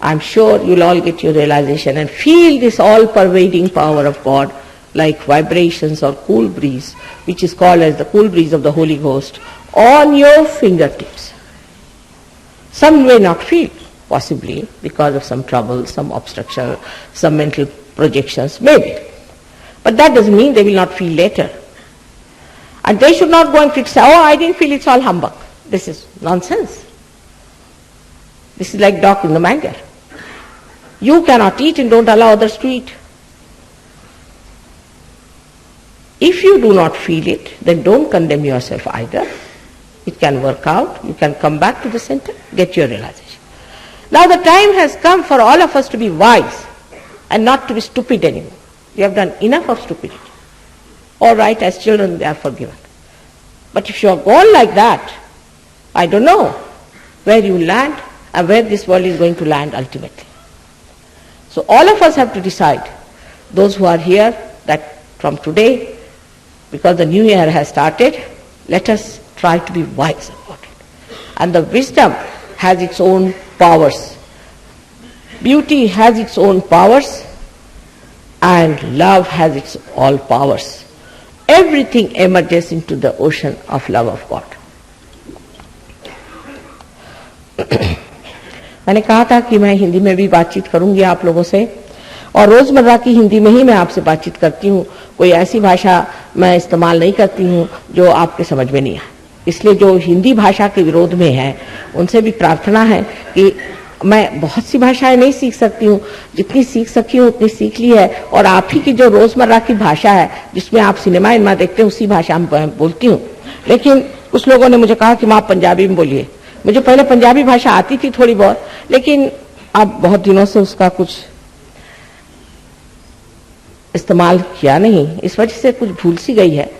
I'm sure you'll all get your realization and feel this all-pervading power of God like vibrations or cool breeze, which is called as the cool breeze of the Holy Ghost, on your fingertips. Some may not feel, possibly because of some trouble, some obstruction, some mental projections, maybe. But that doesn't mean they will not feel later. And they should not go and criticize, oh, I didn't feel, it's all humbug. This is nonsense. This is like dog in the manger. You cannot eat and don't allow others to eat. If you do not feel it, then don't condemn yourself either. It can work out. You can come back to the center, get your realization. Now the time has come for all of us to be wise and not to be stupid anymore. We have done enough of stupidity. All right, as children they are forgiven. But if you are gone like that, I don't know where you land and where this world is going to land ultimately. So all of us have to decide, those who are here, that from today, because the new year has started, let us try to be wise about it. And the wisdom has its own powers. Beauty has its own powers, and love has its all powers. Everything emerges into the ocean of love of God. मैंने कहा था कि मैं हिंदी में भी बातचीत करूंगी आप लोगों से, और रोजमर्रा की हिंदी में ही मैं आपसे बातचीत करती हूँ. कोई ऐसी भाषा मैं इस्तेमाल नहीं करती हूँ जो आपके समझ में नहीं आए. इसलिए जो हिंदी भाषा के विरोध में है, उनसे भी प्रार्थना है कि मैं बहुत सी भाषाएं नहीं सीख सकती हूँ, जितनी सीख सकी हूँ उतनी सीख ली है, और आप ही की जो रोजमर्रा की भाषा है जिसमें आप सिनेमा इनमा देखते हैं उसी भाषा में बोलती हूँ. लेकिन कुछ लोगों ने मुझे कहा कि माँ पंजाबी में बोलिए. मुझे पहले पंजाबी भाषा आती थी थोड़ी बहुत, लेकिन अब बहुत दिनों से उसका कुछ इस्तेमाल किया नहीं, इस वजह से कुछ भूल सी गई है.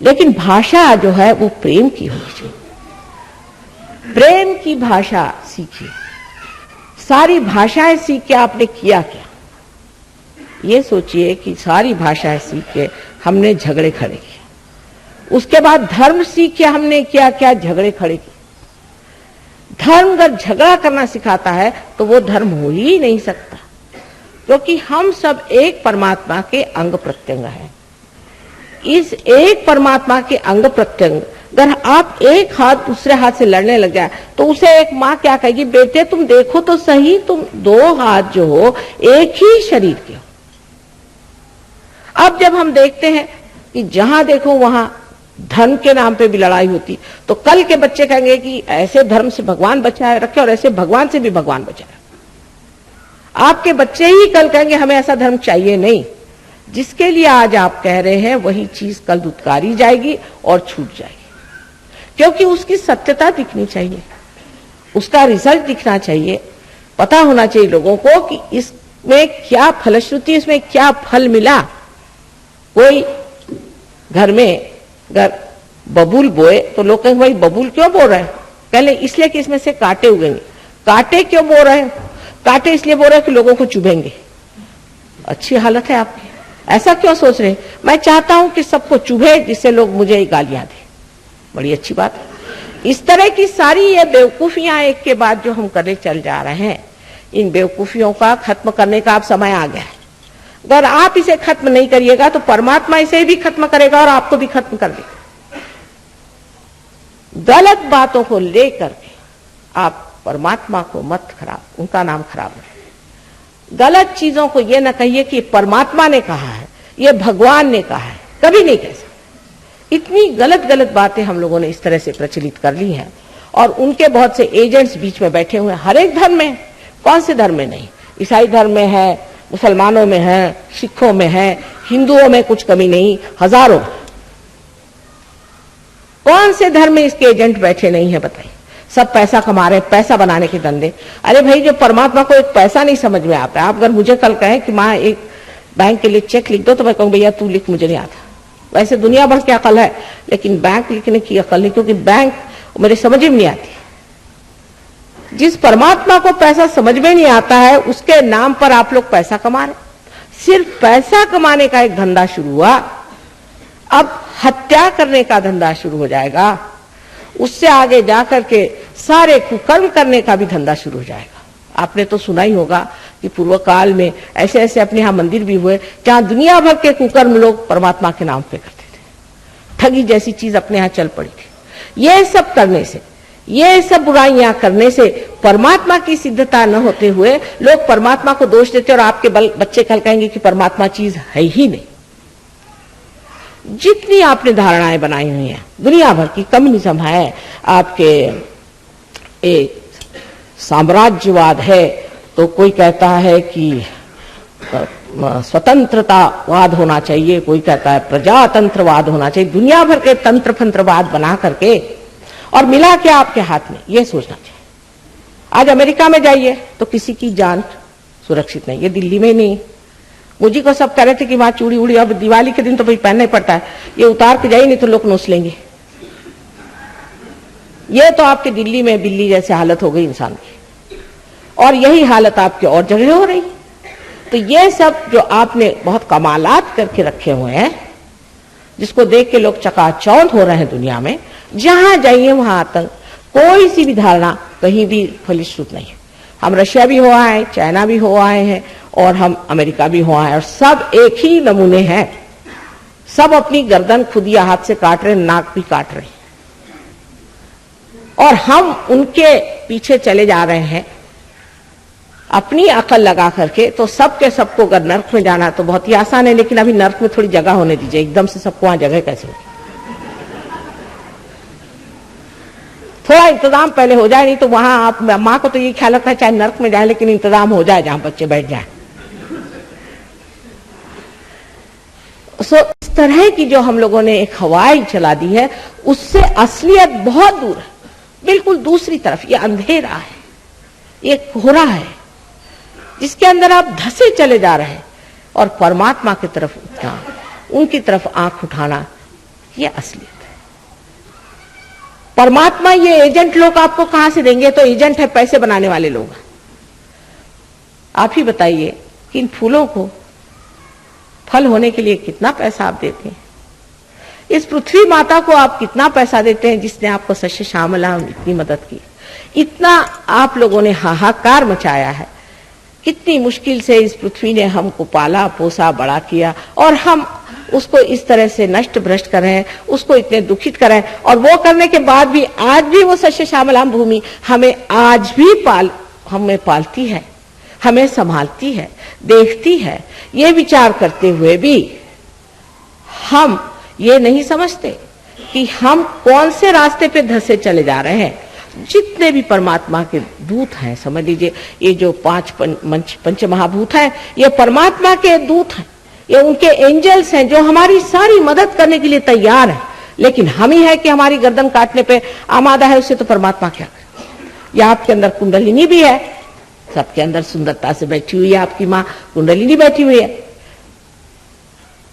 लेकिन भाषा जो है वो प्रेम की होनी चाहिए. प्रेम की भाषा सीखिए. सारी भाषाएं सीख के आपने किया क्या? ये सोचिए कि सारी भाषाएं सीख के हमने झगड़े खड़े किए. उसके बाद धर्म सीख के हमने क्या क्या झगड़े खड़े किए. धर्म अगर झगड़ा करना सिखाता है तो वो धर्म हो ही नहीं सकता, क्योंकि हम सब एक परमात्मा के अंग प्रत्यंग हैं. इस एक परमात्मा के अंग प्रत्यंग अगर आप एक हाथ दूसरे हाथ से लड़ने लग जाए तो उसे एक माँ क्या कहेगी, बेटे तुम देखो तो सही, तुम दो हाथ जो हो एक ही शरीर के हो. अब जब हम देखते हैं कि जहां देखो वहां धर्म के नाम पे भी लड़ाई होती, तो कल के बच्चे कहेंगे कि ऐसे धर्म से भगवान बचाए रखे और ऐसे भगवान से भी भगवान बचाए. आपके बच्चे ही कल कहेंगे हमें ऐसा धर्म चाहिए नहीं. जिसके लिए आज आप कह रहे हैं वही चीज कल दुत्कारी जाएगी और छूट जाएगी, क्योंकि उसकी सत्यता दिखनी चाहिए, उसका रिजल्ट दिखना चाहिए. पता होना चाहिए लोगों को कि इसमें क्या फलश्रुति, इसमें क्या फल मिला. कोई घर में अगर बबूल बोए तो लोग कहेंगे भाई बबूल क्यों बो रहे हैं? पहले इसलिए कि इसमें से कांटे उगेंगे. कांटे क्यों बो रहे हैं? कांटे इसलिए बो रहे हैं कि लोगों को चुभेंगे. अच्छी हालत है आपकी, ऐसा क्यों सोच रहे हैं? मैं चाहता हूं कि सबको चुभे जिससे लोग मुझे गालियां दें. बड़ी अच्छी बात है. इस तरह की सारी ये बेवकूफियां एक के बाद जो हम करने चल जा रहे हैं, इन बेवकूफियों का खत्म करने का अब समय आ गया है. अगर आप इसे खत्म नहीं करिएगा तो परमात्मा इसे भी खत्म करेगा और आपको भी खत्म कर देगा. गलत बातों को लेकर के आप परमात्मा को मत खराब, उनका नाम खराब रखें। गलत चीजों को ये न कहिए कि परमात्मा ने कहा है, ये भगवान ने कहा है, कभी नहीं कह सकते। इतनी गलत गलत बातें हम लोगों ने इस तरह से प्रचलित कर ली हैं और उनके बहुत से एजेंट्स बीच में बैठे हुए हैं। हर एक धर्म में, कौन से धर्म में नहीं, ईसाई धर्म में है, मुसलमानों में है, सिखों में है, हिंदुओं में कुछ कमी नहीं, हजारों। कौन से धर्म में इसके एजेंट बैठे नहीं है बताइए? सब पैसा कमा रहे हैं, पैसा बनाने के धंधे। अरे भाई, जो परमात्मा को एक पैसा नहीं समझ में आता है। आप अगर मुझे कल कहें कि माँ एक बैंक के लिए चेक लिख दो, तो मैं कहूँ भैया तू लिख, मुझे नहीं आता। वैसे दुनिया भर की अकल है, लेकिन बैंक लिखने की अकल नहीं, क्योंकि बैंक मेरे समझ में नहीं आती। जिस परमात्मा को पैसा समझ में नहीं आता है, उसके नाम पर आप लोग पैसा कमा रहे। सिर्फ पैसा कमाने का एक धंधा शुरू हुआ, अब हत्या करने का धंधा शुरू हो जाएगा। उससे आगे जाकर के सारे कुकर्म करने का भी धंधा शुरू हो जाएगा। आपने तो सुना ही होगा कि पूर्व काल में ऐसे ऐसे अपने यहाँ मंदिर भी हुए जहां दुनिया भर के कुकर्म लोग परमात्मा के नाम पे करते थे। ठगी जैसी चीज अपने यहाँ चल पड़ी थी। ये सब करने से, ये सब बुराइयां करने से परमात्मा की सिद्धता न होते हुए लोग परमात्मा को दोष देते और आपके बच्चे कल कहेंगे कि परमात्मा चीज है ही नहीं। जितनी आपने धारणाएं बनाई हुई हैं, दुनिया भर की कम्युनिज्म है, आपके एक साम्राज्यवाद है, तो कोई कहता है कि स्वतंत्रतावाद होना चाहिए, कोई कहता है प्रजातंत्रवाद होना चाहिए। दुनिया भर के तंत्र फंत्रवाद बना करके और मिला के आपके हाथ में, ये सोचना चाहिए। आज अमेरिका में जाइए तो किसी की जान सुरक्षित नहीं, ये दिल्ली में नहीं। मुझे को सब कह रहे थे कि वहां चूड़ी उड़ी, अब दिवाली के दिन तो भाई पहनना ही पड़ता है, ये उतार के जाइए नहीं तो लोग नोच लेंगे। ये तो आपके दिल्ली में बिल्ली जैसे हालत हो गई इंसान की, और यही हालत आपके और जगह हो रही। तो ये सब जो आपने बहुत कमालात करके रखे हुए हैं, जिसको देख के लोग चकाचौंध हो रहे हैं दुनिया में, जहां जाइए वहां आतंक। कोई सी भी धारणा कहीं भी फलिश्रुत नहीं है। हम रशिया भी हो आए, चाइना भी हो आए हैं और हम अमेरिका भी हो आए, और सब एक ही नमूने हैं। सब अपनी गर्दन खुद या हाथ से काट रहे, नाक भी काट रहे, और हम उनके पीछे चले जा रहे हैं अपनी अकल लगा करके। तो सबके सबको अगर नर्क में जाना तो बहुत ही आसान है, लेकिन अभी नर्क में थोड़ी जगह होने दीजिए। एकदम से सबको वहां जगह कैसे होगी? थोड़ा इंतजाम पहले हो जाए, नहीं तो वहां आप माँ को तो ये ख्याल रखना है चाहे नर्क में जाए, लेकिन इंतजाम हो जाए जहां बच्चे बैठ जाए। इस तरह की जो हम लोगों ने एक हवाई चला दी है, उससे असलियत बहुत दूर है, बिल्कुल दूसरी तरफ। ये अंधेरा है, ये कोहरा है, जिसके अंदर आप धसे चले जा रहे हैं, और परमात्मा की तरफ उठना, उनकी तरफ आंख उठाना, ये असलियत है। परमात्मा ये एजेंट लोग आपको कहां से देंगे? तो एजेंट है पैसे बनाने वाले लोग। आप ही बताइए कि इन फूलों को फल होने के लिए कितना पैसा आप देते हैं? इस पृथ्वी माता को आप कितना पैसा देते हैं, जिसने आपको सस्य श्यामला इतनी मदद की? इतना आप लोगों ने हाहाकार मचाया है। कितनी मुश्किल से इस पृथ्वी ने हमको पाला पोसा बड़ा किया, और हम उसको इस तरह से नष्ट भ्रष्ट कर रहे हैं, उसको इतने दुखित कर रहे हैं। और वो करने के बाद भी आज भी वो सस्य श्यामलाम भूमि हमें आज भी हमें पालती है, हमें संभालती है, देखती है। ये विचार करते हुए भी हम ये नहीं समझते कि हम कौन से रास्ते पे धसे चले जा रहे हैं। जितने भी परमात्मा के दूत हैं, समझ लीजिए ये जो पंच महाभूत हैं, ये परमात्मा के दूत हैं, ये उनके एंजल्स हैं जो हमारी सारी मदद करने के लिए तैयार हैं। लेकिन हम ही है कि हमारी गर्दन काटने पे आमादा है, उससे तो परमात्मा क्या करे? या आपके अंदर कुंडलिनी भी है, सबके अंदर सुंदरता से बैठी हुई है आपकी माँ कुंडलिनी बैठी हुई है,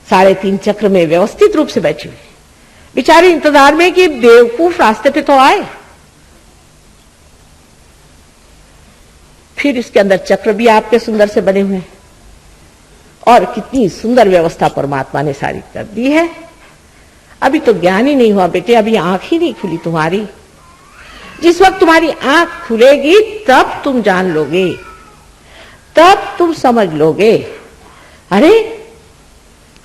3.5 चक्र में व्यवस्थित रूप से बैठी हुई है, बेचारी इंतजार में कि बेवकूफ रास्ते पे तो आए। फिर इसके अंदर चक्र भी आपके सुंदर से बने हुए हैं, और कितनी सुंदर व्यवस्था परमात्मा ने सारी कर दी है। अभी तो ज्ञान ही नहीं हुआ बेटे, अभी आंख ही नहीं खुली तुम्हारी। जिस वक्त तुम्हारी आंख खुलेगी तब तुम जान लोगे, तब तुम समझ लोगे। अरे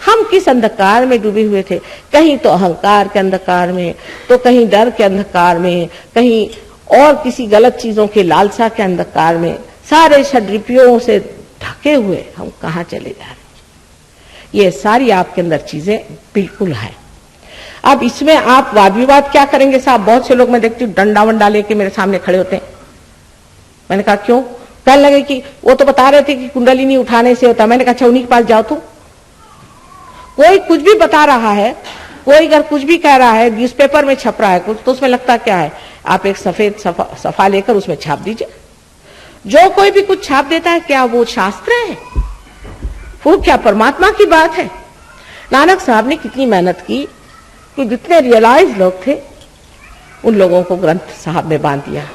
हम किस अंधकार में डूबे हुए थे, कहीं तो अहंकार के अंधकार में, तो कहीं डर के अंधकार में, कहीं और किसी गलत चीजों के लालसा के अंधकार में, सारे षड्रिपियों से ढके हुए हम कहाँ चले जा रहे हैं। ये सारी आपके अंदर चीजें बिल्कुल है। अब इसमें आप वाद विवाद क्या करेंगे साहब? बहुत से लोग मैं देखती हूँ डंडा वंडा लेके मेरे सामने खड़े होते हैं। मैंने कहा क्यों? कहने लगे कि वो तो बता रहे थे कि कुंडलिनी उठाने से होता। मैंने कहा अच्छा उन्हीं के पास जाओ। तुम कोई कुछ भी बता रहा है, कोई अगर कुछ भी कह रहा है, न्यूज़पेपर में छप रहा है कुछ, तो उसमें लगता क्या है? आप एक सफेद सफा लेकर उसमें छाप दीजिए। जो कोई भी कुछ छाप देता है, क्या वो शास्त्र है? वो क्या परमात्मा की बात है? नानक साहब ने कितनी मेहनत की कि जितने रियलाइज लोग थे उन लोगों को ग्रंथ साहब में बांध दिया,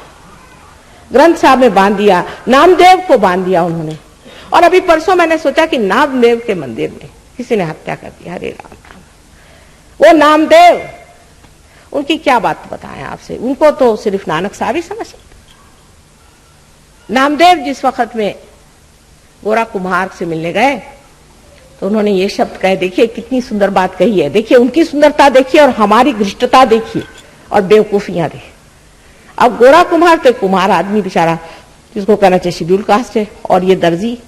ग्रंथ साहब में बांध दिया, नामदेव को बांध दिया उन्होंने। और अभी परसों मैंने सोचा कि नामदेव के मंदिर में किसी ने हत्या कर दी। हरे राम राम। वो नामदेव, उनकी क्या बात बताएं आपसे? उनको तो सिर्फ नानक साहब ही समझ सकते। नामदेव जिस वक्त में गोरा कुम्हार से मिलने गए तो उन्होंने ये शब्द कहे, देखिए कितनी सुंदर बात कही है, देखिए उनकी सुंदरता देखिए और हमारी घृष्टता देखिए और बेवकूफियां देखिए। अब गोरा कुम्हार तो कुम्हार आदमी बेचारा, जिसको कहना चाहिए शेड्यूल कास्ट है, और ये दर्जी,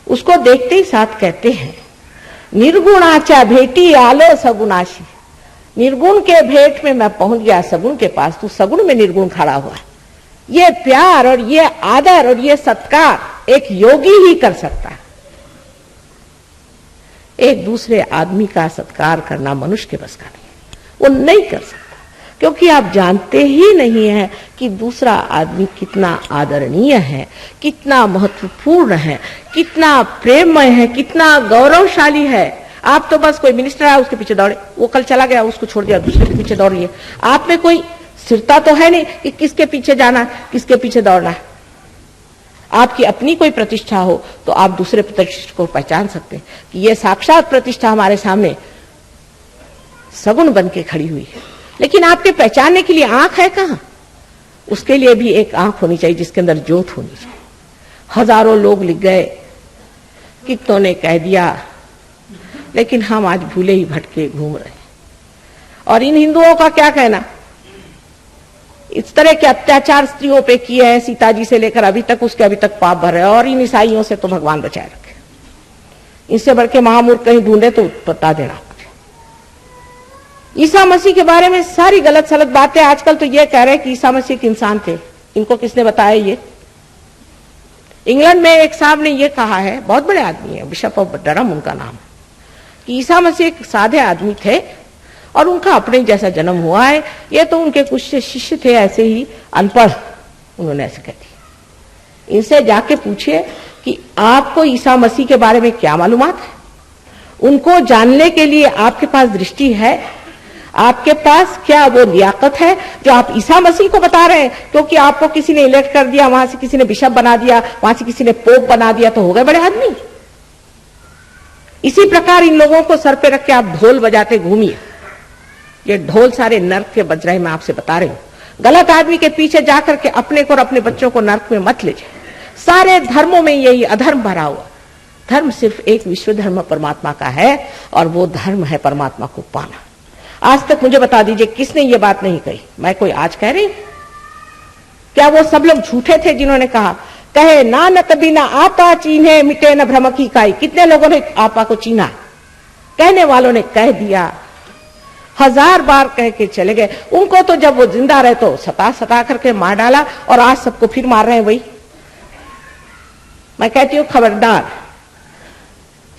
उसको देखते ही साथ कहते हैं निर्गुणाचा भेटी आलो सगुणाशी। निर्गुण के भेंट में मैं पहुंच गया सगुण के पास, तू सगुण में निर्गुण खड़ा हुआ। ये प्यार और ये आदर और ये सत्कार एक योगी ही कर सकता है। एक दूसरे आदमी का सत्कार करना मनुष्य के बस का नहीं है, वो नहीं कर सकता, क्योंकि आप जानते ही नहीं है कि दूसरा आदमी कितना आदरणीय है, कितना महत्वपूर्ण है, कितना प्रेममय है, कितना गौरवशाली है। आप तो बस कोई मिनिस्टर आया उसके पीछे दौड़े, वो कल चला गया उसको छोड़ दिया, दूसरे के पीछे दौड़िए। आप में कोई स्थिरता तो है नहीं कि किसके पीछे जाना, किसके पीछे दौड़ना है। आपकी अपनी कोई प्रतिष्ठा हो तो आप दूसरे प्रतिष्ठा को पहचान सकते हैं कि ये साक्षात प्रतिष्ठा हमारे सामने सगुण बन के खड़ी हुई है। लेकिन आपके पहचानने के लिए आंख है कहां? उसके लिए भी एक आंख होनी चाहिए जिसके अंदर ज्योत होनी चाहिए। हजारों लोग लिख गए, कितनों ने कह दिया, लेकिन हम आज भूले ही भटके घूम रहे हैं। और इन हिंदुओं का क्या कहना? इस तरह के अत्याचार स्त्रियों पे किए हैं, सीता जी से लेकर अभी तक, उसके अभी तक पाप भर रहे हैं। और इन ईसाइयों से तो भगवान बचाए रखे, इससे बढ़ के महामूर्ख कहीं ढूंढे तो बता देना। ईसा मसीह के बारे में सारी गलत सलत बातें आजकल तो ये कह रहे हैं कि ईसा मसीह एक इंसान थे। इनको किसने बताया? ये इंग्लैंड में एक साहब ने ये कहा है, बहुत बड़े आदमी है, बिशप ऑफ डरहम उनका नाम, कि ईसा मसीह एक सादे आदमी थे और उनका अपने जैसा जन्म हुआ है। ये तो उनके कुछ शिष्य थे ऐसे ही अनपढ़, उन्होंने ऐसे कह दिया। इनसे जाके पूछिए कि आपको ईसा मसीह के बारे में क्या मालूमात है? उनको जानने के लिए आपके पास दृष्टि है? आपके पास क्या वो लियाकत है जो आप ईसा मसीह को बता रहे हैं? क्योंकि आपको किसी ने इलेक्ट कर दिया, वहां से किसी ने बिशप बना दिया, वहां से किसी ने पोप बना दिया, तो हो गए बड़े आदमी। इसी प्रकार इन लोगों को सर पे रख के आप ढोल बजाते घूमिए। ये ढोल सारे नर्क के बज रहे, मैं आपसे बता रही हूँ। गलत आदमी के पीछे जाकर के अपने को और अपने बच्चों को नर्क में मत ले जाए। सारे धर्मों में यही अधर्म भरा हुआ। धर्म सिर्फ एक विश्व धर्म परमात्मा का है और वो धर्म है परमात्मा को पाना। आज तक मुझे बता दीजिए किसने ये बात नहीं कही? मैं कोई आज कह रही? क्या वो सब लोग झूठे थे जिन्होंने कहा, कहे नानक बिना आपा चीन्हे मिटे न भ्रम की काई? कितने लोगों ने आपा को चीना? कहने वालों ने कह दिया, 1000 बार कह के चले गए। उनको तो जब वो जिंदा रहे तो सता करके मार डाला और आज सबको फिर मार रहे हैं वही। मैं कहती हूँ खबरदार,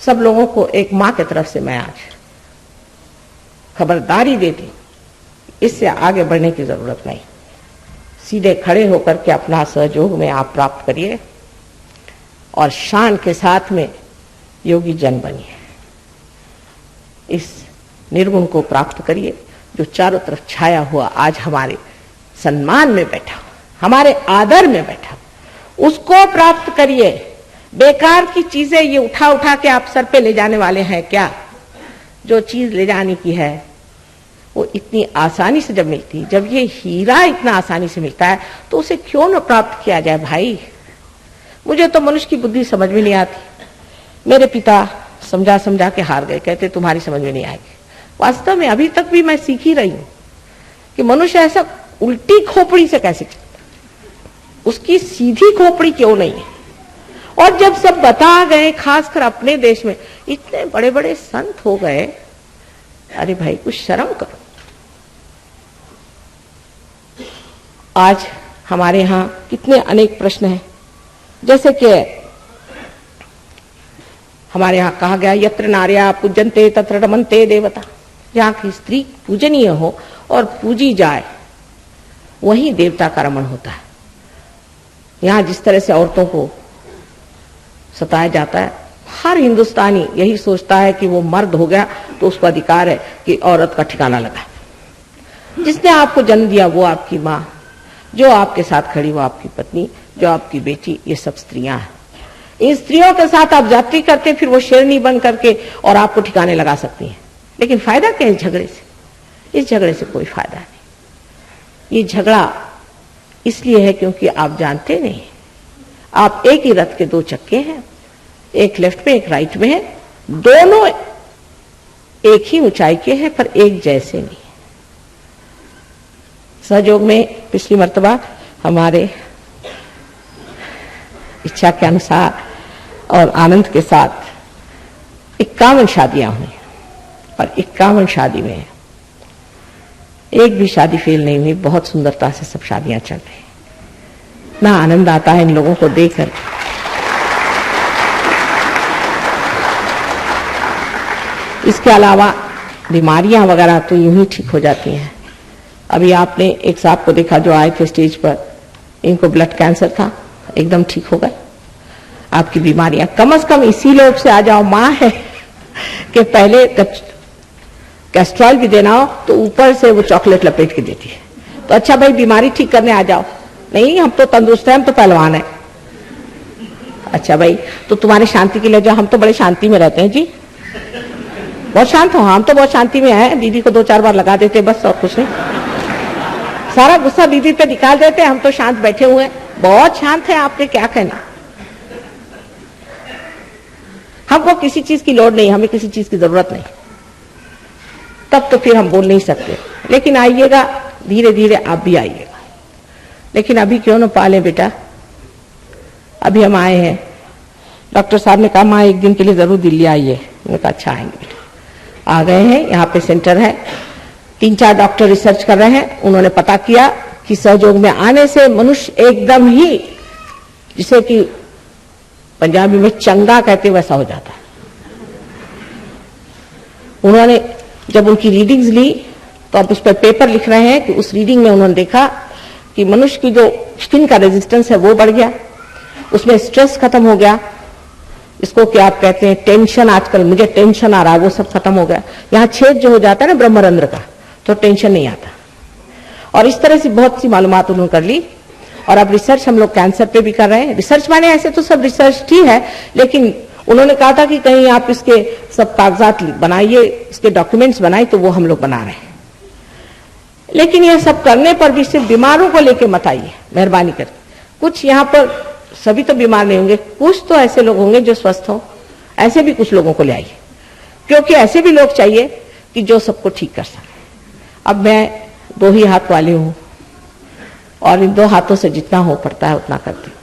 सब लोगों को एक मां की तरफ से मैं आज खबरदारी देती, इससे आगे बढ़ने की जरूरत नहीं। सीधे खड़े होकर के अपना सहयोग में आप प्राप्त करिए और शान के साथ में योगी जन बनिए। इस निर्गुण को प्राप्त करिए जो चारों तरफ छाया हुआ आज हमारे सम्मान में बैठा, हमारे आदर में बैठा, उसको प्राप्त करिए। बेकार की चीजें ये उठा उठा के आप सर पे ले जाने वाले हैं क्या? जो चीज ले जाने की है वो इतनी आसानी से जब मिलती, जब ये हीरा इतना आसानी से मिलता है तो उसे क्यों न प्राप्त किया जाए भाई? मुझे तो मनुष्य की बुद्धि समझ में नहीं आती। मेरे पिता समझा समझा के हार गए, कहते तुम्हारी समझ में नहीं आएगी। वास्तव में अभी तक भी मैं सीख ही रही हूं कि मनुष्य ऐसा उल्टी खोपड़ी से कैसे, उसकी सीधी खोपड़ी क्यों नहीं है। और जब सब बता गए, खासकर अपने देश में इतने बड़े बड़े संत हो गए, अरे भाई कुछ शर्म करो। आज हमारे यहाँ कितने अनेक प्रश्न हैं, जैसे कि हमारे यहाँ कहा गया यत्र नार्या पूजन्ते तत्र रमन्ते देवता, जहाँ की स्त्री पूजनीय हो और पूजी जाए वहीं देवता का रमण होता है। यहाँ जिस तरह से औरतों को सताया जाता है, हर हिंदुस्तानी यही सोचता है कि वो मर्द हो गया तो उसको अधिकार है कि औरत का ठिकाना लगा। जिसने आपको जन्म दिया वो आपकी माँ, जो आपके साथ खड़ी वो आपकी पत्नी, जो आपकी बेटी, ये सब स्त्रियां हैं। इन स्त्रियों के साथ आप जाति करते फिर वो शेरनी बन करके और आपको ठिकाने लगा सकती हैं। लेकिन फायदा क्या है इस झगड़े से? इस झगड़े से कोई फायदा नहीं। ये झगड़ा इसलिए है क्योंकि आप जानते नहीं, आप एक ही रथ के दो चक्के हैं, एक लेफ्ट में एक राइट में है, दोनों एक ही ऊंचाई के हैं पर एक जैसे नहीं। सहयोग में पिछली मर्तबा हमारे इच्छा के अनुसार और आनंद के साथ 51 शादियां हुई और 51 शादी में एक भी शादी फेल नहीं हुई। बहुत सुंदरता से सब शादियां चल रही। ना आनंद आता है इन लोगों को देखकर। इसके अलावा बीमारियां वगैरह तो यूं ही ठीक हो जाती हैं। अभी आपने एक साहब को देखा जो आए थे स्टेज पर, इनको ब्लड कैंसर था, एकदम ठीक हो गए। आपकी बीमारियां कम से कम इसी लोग से आ जाओ। माँ है कि पहले कैस्ट्रॉल भी देना हो तो ऊपर से वो चॉकलेट लपेट के देती है, तो अच्छा भाई बीमारी ठीक करने आ जाओ। नहीं, हम तो तंदुरुस्त हैं, हम तो पहलवान है। अच्छा भाई तो तुम्हारी शांति के लिए जाओ, हम तो बड़े शांति में रहते हैं जी, बहुत शांत हो। हम तो बहुत शांति में हैं, दीदी को 2-4 बार लगा देते बस, और कुछ नहीं। सारा गुस्सा दीदी पे निकाल देते, हम तो शांत बैठे हुए हैं। बहुत शांत है, आपने क्या कहना। हमको किसी चीज की लोड़ नहीं, हमें किसी चीज की जरूरत नहीं, तब तो फिर हम बोल नहीं सकते। लेकिन आइएगा, धीरे धीरे आप भी आइएगा। लेकिन अभी क्यों न पाले बेटा, अभी हम आए हैं। डॉक्टर साहब ने कहा माँ एक दिन के लिए जरूर दिल्ली आइए। मैंने कहा अच्छा आएंगे बेटा। आ गए हैं, यहाँ पे सेंटर है, 3-4 डॉक्टर रिसर्च कर रहे हैं। उन्होंने पता किया कि सहयोग में आने से मनुष्य एकदम ही, जिसे कि पंजाबी में चंगा कहते वैसा हो जाता है। उन्होंने जब उनकी रीडिंग्स ली तो अब उस पर पेपर लिख रहे हैं कि उस रीडिंग में उन्होंने देखा कि मनुष्य की जो स्किन का रेजिस्टेंस है वो बढ़ गया, उसमें स्ट्रेस खत्म हो गया। इसको क्या आप कहते हैं, टेंशन, आजकल मुझे टेंशन आ रहा है, वो सब खत्म हो गया। यहाँ छेद जो हो जाता है ना ब्रह्मरंध्र का, तो टेंशन नहीं आता। और इस तरह से बहुत सी मालूमात उन्होंने कर ली। और अब रिसर्च हम लोग कैंसर पे भी कर रहे हैं। रिसर्च माने ऐसे तो सब रिसर्च ही है, लेकिन उन्होंने कहा था कि कहीं आप इसके सब कागजात बनाइए, इसके डॉक्यूमेंट्स बनाइए, तो वो हम लोग बना रहे हैं। लेकिन ये सब करने पर भी सिर्फ बीमारों को लेके मत आइए, मेहरबानी करके। कुछ यहाँ पर सभी तो बीमार नहीं होंगे, कुछ तो ऐसे लोग होंगे जो स्वस्थ हो, ऐसे भी कुछ लोगों को ले आइए, क्योंकि ऐसे भी लोग चाहिए कि जो सबको ठीक कर सके। अब मैं 2 ही हाथ वाली हूं और इन 2 हाथों से जितना हो पड़ता है उतना करती हूँ।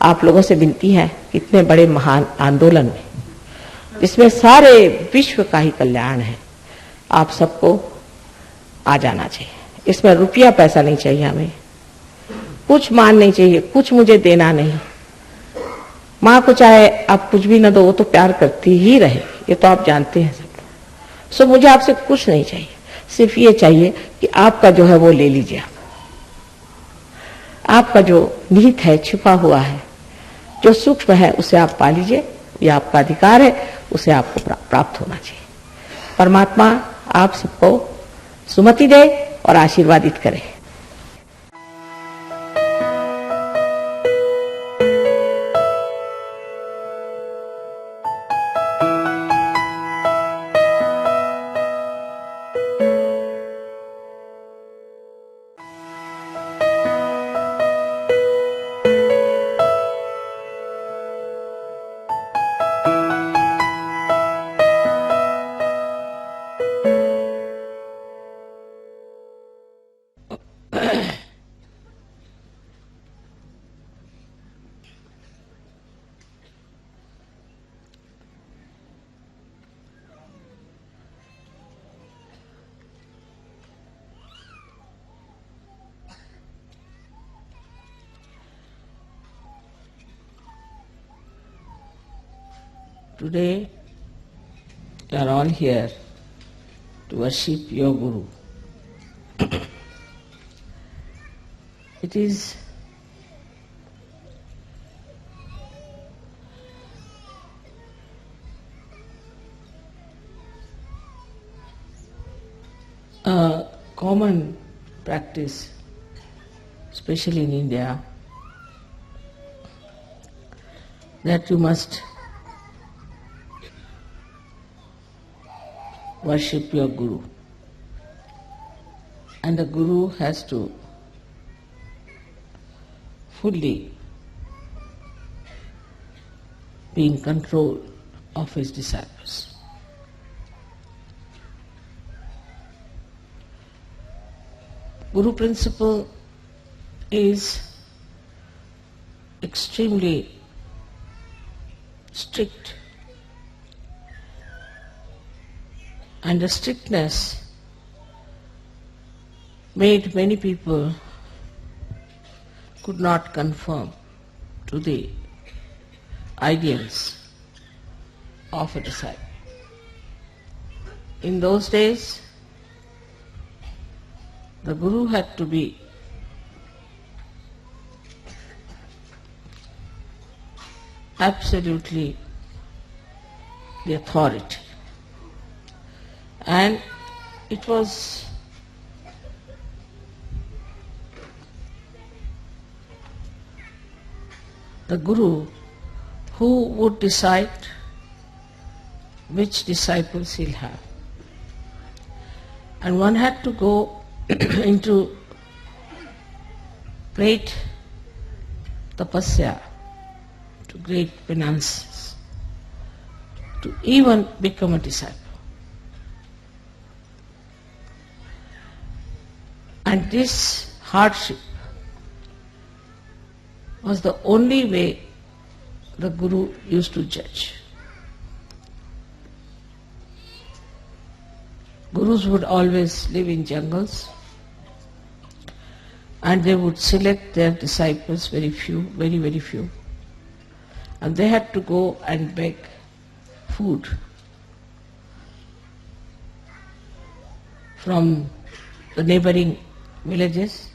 आप लोगों से विनती है, इतने बड़े महान आंदोलन में जिसमें सारे विश्व का ही कल्याण है, आप सबको आ जाना चाहिए। इसमें रुपया पैसा नहीं चाहिए, हमें कुछ मान नहीं चाहिए, कुछ मुझे देना नहीं। माँ को चाहे आप कुछ भी न दो, वो तो प्यार करती ही रहे, ये तो आप जानते हैं सब। सो मुझे आपसे कुछ नहीं चाहिए, सिर्फ ये चाहिए कि आपका जो है वो ले लीजिए। आपका जो निहित है, छिपा हुआ है, जो सूक्ष्म है, उसे आप पा लीजिए। ये आपका अधिकार है, उसे आपको प्राप्त होना चाहिए। परमात्मा आप सबको सुमति दे और आशीर्वादित करे। Today, you are all here to worship your Guru. It is a common practice, especially in India, that you must worship your Guru. And the Guru has to fully be in control of his disciples. Guru principle is extremely strict, and the strictness made many people could not conform to the ideals of a disciple. In those days, the Guru had to be absolutely the authority. And it was the Guru who would decide which disciples he'll have. And one had to go into great tapasya, to great penances, to even become a disciple. And this hardship was the only way the Guru used to judge. Gurus would always live in jungles, and they would select their disciples, very few, very, very few. And they had to go and beg food from the neighboring villages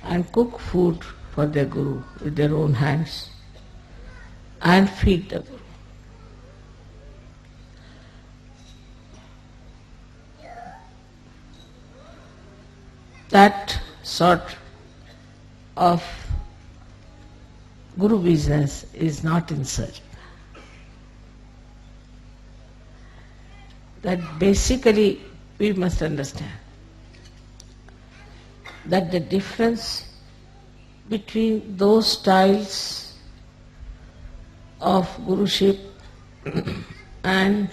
and cook food for their Guru with their own hands and feed the Guru. That sort of Guru business is not in search. That basically we must understand that the difference between those styles of Guruship and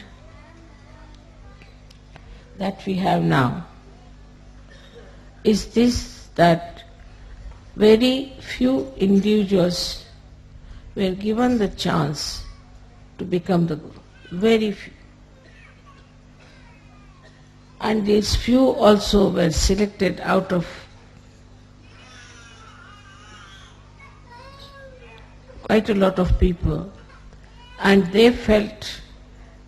that we have now is this, that very few individuals were given the chance to become the Guru. Very few. And these few also were selected out of quite a lot of people, and they felt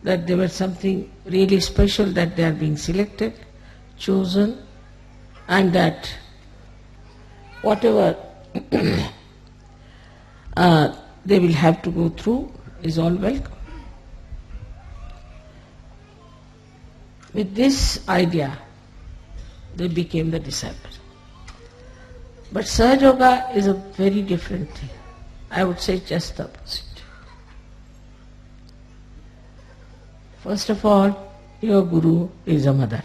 that there was something really special, that they are being selected, chosen, and that whatever they will have to go through is all welcome. With this idea, they became the disciples. But sahajayoga is a very different thing. I would say just the opposite. First of all, your Guru is a mother,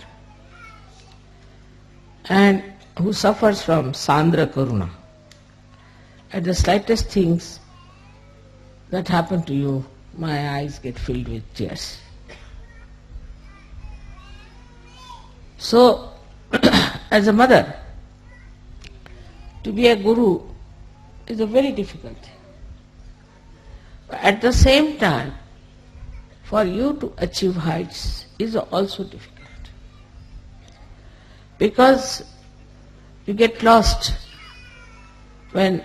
and who suffers from Sandra Karuna. At the slightest things that happen to you, my eyes get filled with tears. So, as a mother, to be a guru is a very difficult thing. But at the same time, for you to achieve heights is also difficult. Because you get lost when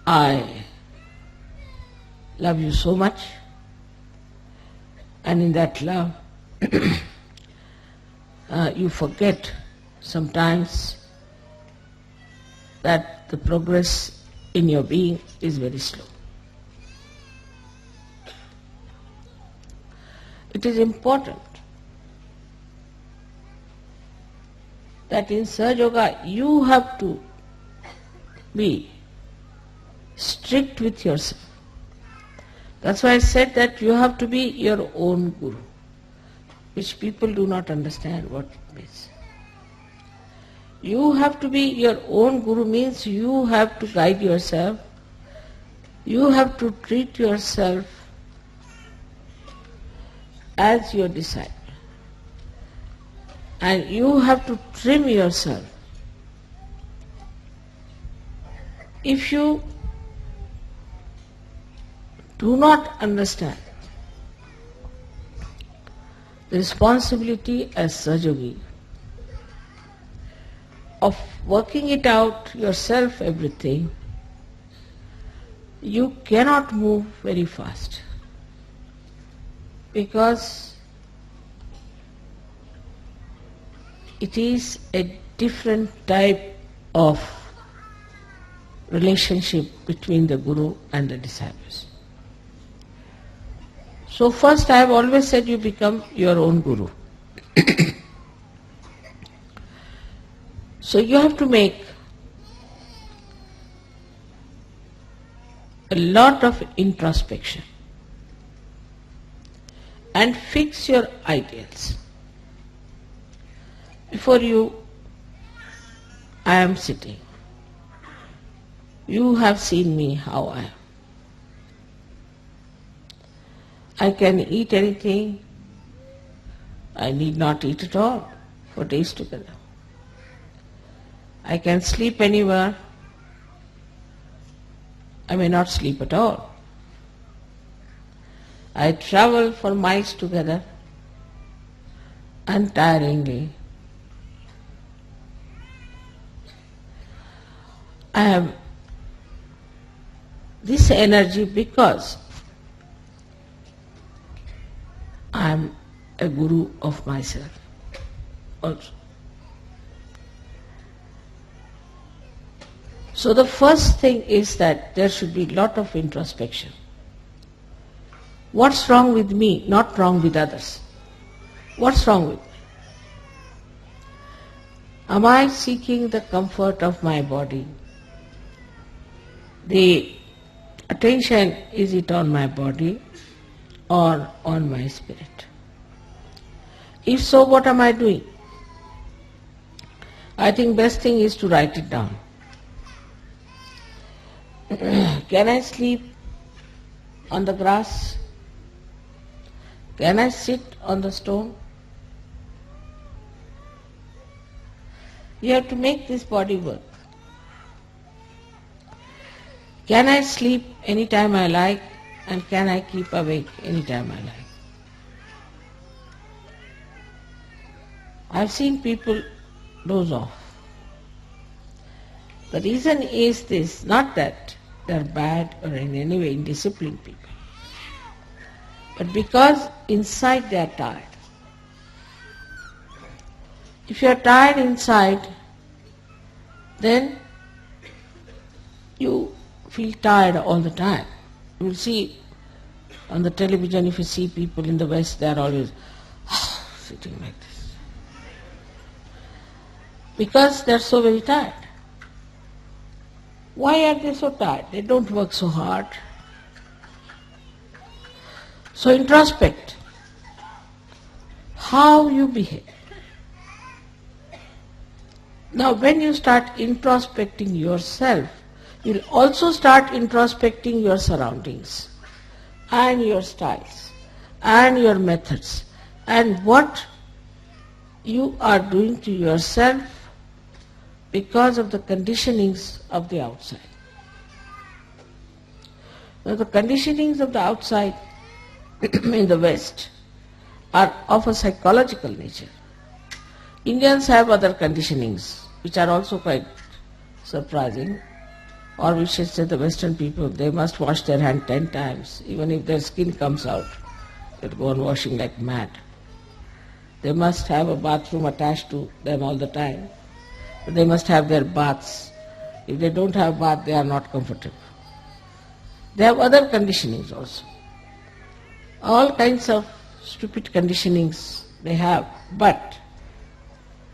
I love you so much, and in that love you forget sometimes that the progress in your being is very slow. It is important that in Sahaja Yoga you have to be strict with yourself. That's why I said that you have to be your own guru, which people do not understand what it means. You have to be your own guru means you have to guide yourself, you have to treat yourself as your disciple, and you have to trim yourself. If you do not understand the responsibility as Sahaja of working it out yourself, everything, you cannot move very fast, because it is a different type of relationship between the guru and the disciples. So first, I have always said you become your own guru. So you have to make a lot of introspection and fix your ideals. Before you, I am sitting. You have seen me how I am. I can eat anything. I need not eat at all for days together. I can sleep anywhere. I may not sleep at all. I travel for miles together untiringly. I have this energy because I am a guru of myself also. So the first thing is that there should be a lot of introspection. What's wrong with me, not wrong with others? What's wrong with me? Am I seeking the comfort of my body? The attention, is it on my body or on my spirit? If so, what am I doing? I think best thing is to write it down. Can I sleep on the grass? Can I sit on the stone? You have to make this body work. Can I sleep anytime I like, and can I keep awake anytime I like? I've seen people doze off. The reason is this, not that they're bad or in any way indisciplined people, but because inside they're tired. If you're tired inside, then you feel tired all the time. You will see on the television, if you see people in the West, they are always sitting like this. Because they are so very tired. Why are they so tired? They don't work so hard. So introspect how you behave. Now when you start introspecting yourself, you'll also start introspecting your surroundings and your styles and your methods and what you are doing to yourself because of the conditionings of the outside. Now, the conditionings of the outside in the West are of a psychological nature. Indians have other conditionings which are also quite surprising, or we should say the Western people, they must wash their hand 10 times. Even if their skin comes out, they'll go on washing like mad. They must have a bathroom attached to them all the time. They must have their baths. If they don't have bath, they are not comfortable. They have other conditionings also. All kinds of stupid conditionings they have, but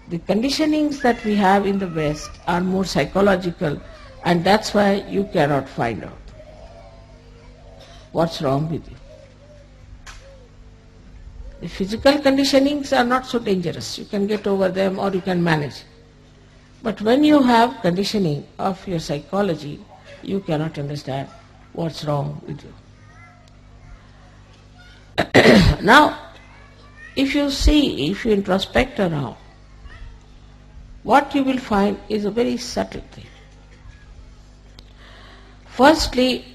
the conditionings that we have in the West are more psychological, and that's why you cannot find out what's wrong with you. The physical conditionings are not so dangerous. You can get over them or you can manage. But when you have conditioning of your psychology, you cannot understand what's wrong with you. Now, if you introspect around, what you will find is a very subtle thing. Firstly,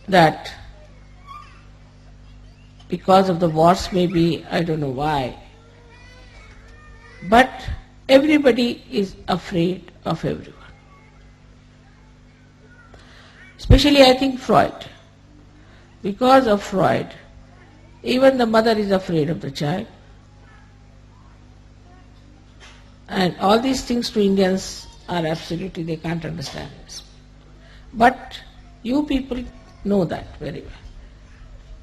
that because of the wars maybe, I don't know why, but everybody is afraid of everyone. Especially I think Freud. Because of Freud, even the mother is afraid of the child. And all these things to Indians are absolutely, they can't understand this. But you people know that very well.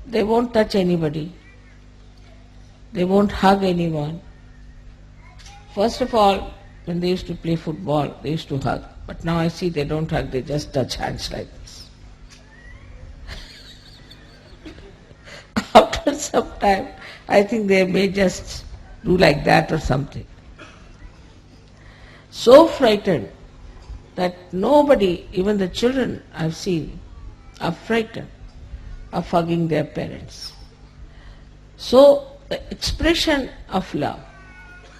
They won't touch anybody. They won't hug anyone. First of all, when they used to play football, they used to hug. But now I see they don't hug, they just touch hands like this. After some time, I think they may just do like that or something. So frightened that nobody, even the children I've seen, are frightened of hugging their parents. So the expression of love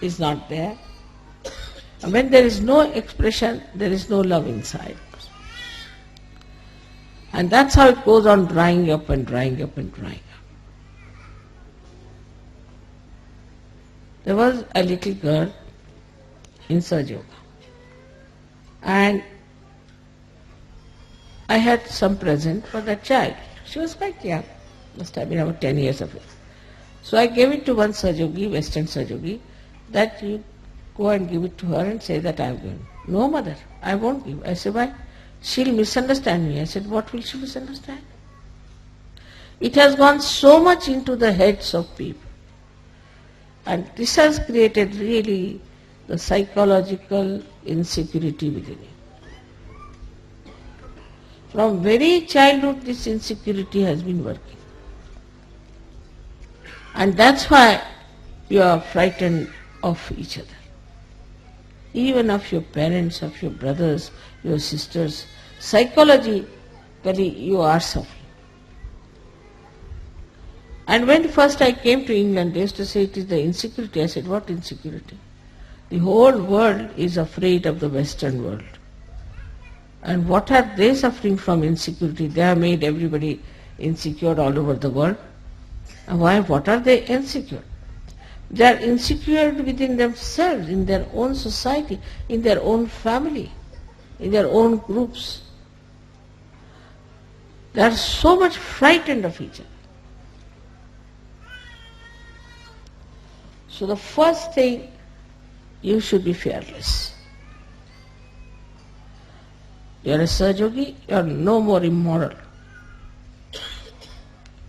is not there. And when there is no expression, there is no love inside. And that's how it goes on drying up and drying up and drying up. There was a little girl in sahajayoga, and I had some present for that child. She was quite young, must have been about 10 years of age. So I gave it to one sahajayogi, Western sahajayogi, that you go and give it to her and say that I have given. No, mother, I won't give. I said, why? She'll misunderstand me. I said, what will she misunderstand? It has gone so much into the heads of people. And this has created really the psychological insecurity within you. From very childhood, this insecurity has been working. And that's why you are frightened of each other. Even of your parents, of your brothers, your sisters. Psychologically, you are suffering. And when first I came to England, they used to say it is the insecurity. I said, what insecurity? The whole world is afraid of the Western world. And what are they suffering from insecurity? They have made everybody insecure all over the world. And why? What are they insecure? They are insecure within themselves, in their own society, in their own family, in their own groups. They are so much frightened of each other. So the first thing, you should be fearless. You are a sahajayogi, you are no more immoral.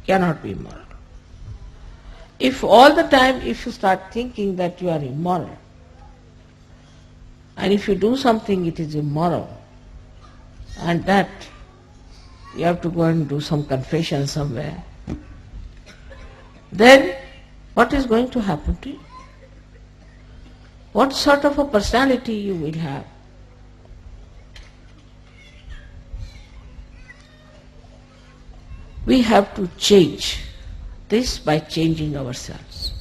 Cannot be immoral. If all the time, if you start thinking that you are immoral, and if you do something it is immoral, and that you have to go and do some confession somewhere, then what is going to happen to you? What sort of a personality you will have? We have to change this by changing ourselves.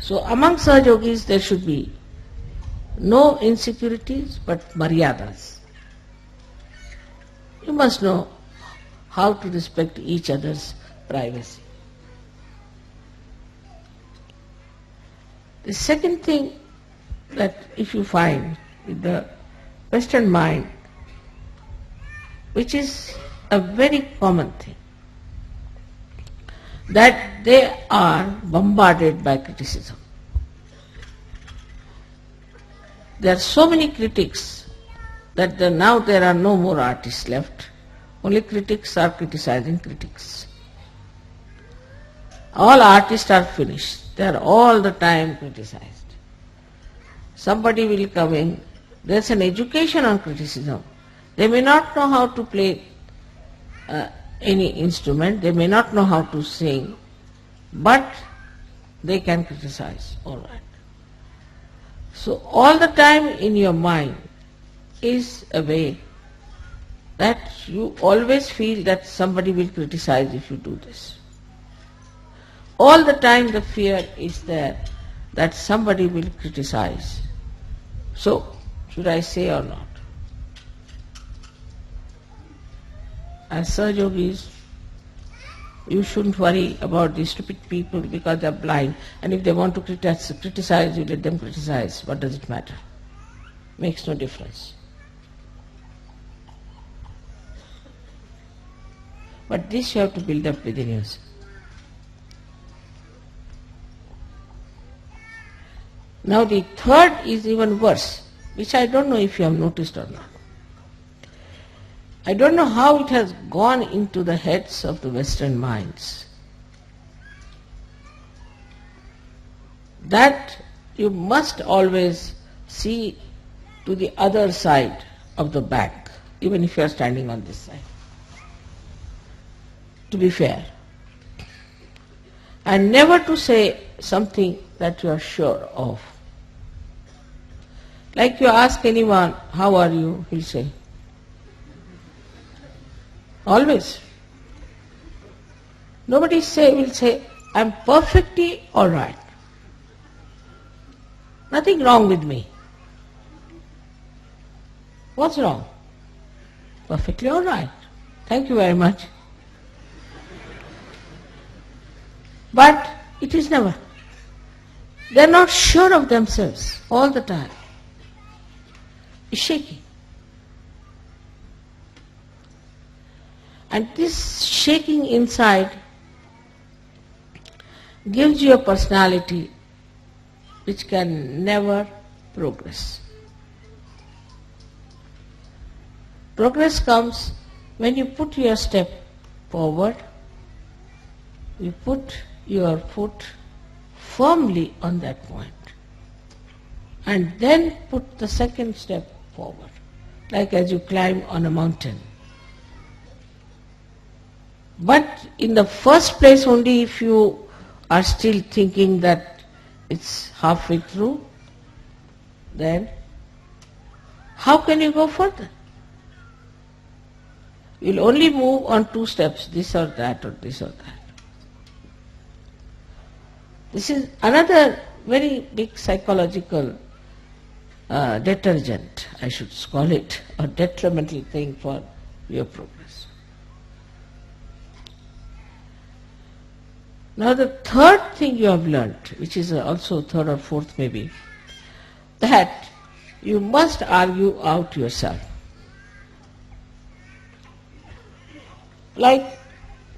So among sahajogis there should be no insecurities but maryadas. You must know how to respect each other's privacy. The second thing that if you find with the Western mind, which is a very common thing, that they are bombarded by criticism. There are so many critics that now there are no more artists left. Only critics are criticizing critics. All artists are finished. They are all the time criticized. Somebody will come in. There is an education on criticism. They may not know how to play any instrument. They may not know how to sing. But they can criticize. All right. So all the time in your mind is a way that you always feel that somebody will criticize if you do this. All the time the fear is there that somebody will criticize. So, should I say or not? As Sahajogis, you shouldn't worry about these stupid people because they're blind, and if they want to criticize, you let them criticize. What does it matter? Makes no difference. But this you have to build up within yourself. Now the third is even worse, which I don't know if you have noticed or not. I don't know how it has gone into the heads of the Western minds that you must always see to the other side of the back, even if you are standing on this side, to be fair, and never to say something that you are sure of. Like you ask anyone, how are you? He'll say, always. Nobody will say, I'm perfectly all right. Nothing wrong with me. What's wrong? Perfectly all right. Thank you very much. But it is never. They are not sure of themselves all the time. It's shaky. And this shaking inside gives you a personality which can never progress. Progress comes when you put your step forward, you put your foot firmly on that point, and then put the second step forward, like as you climb on a mountain. But in the first place only, if you are still thinking that it's halfway through, then how can you go further? You'll only move on two steps, this or that or this or that. This is another very big psychological detergent, I should call it, or detrimental thing for your progress. Now the third thing you have learnt, which is also third or fourth maybe, that you must argue out yourself. Like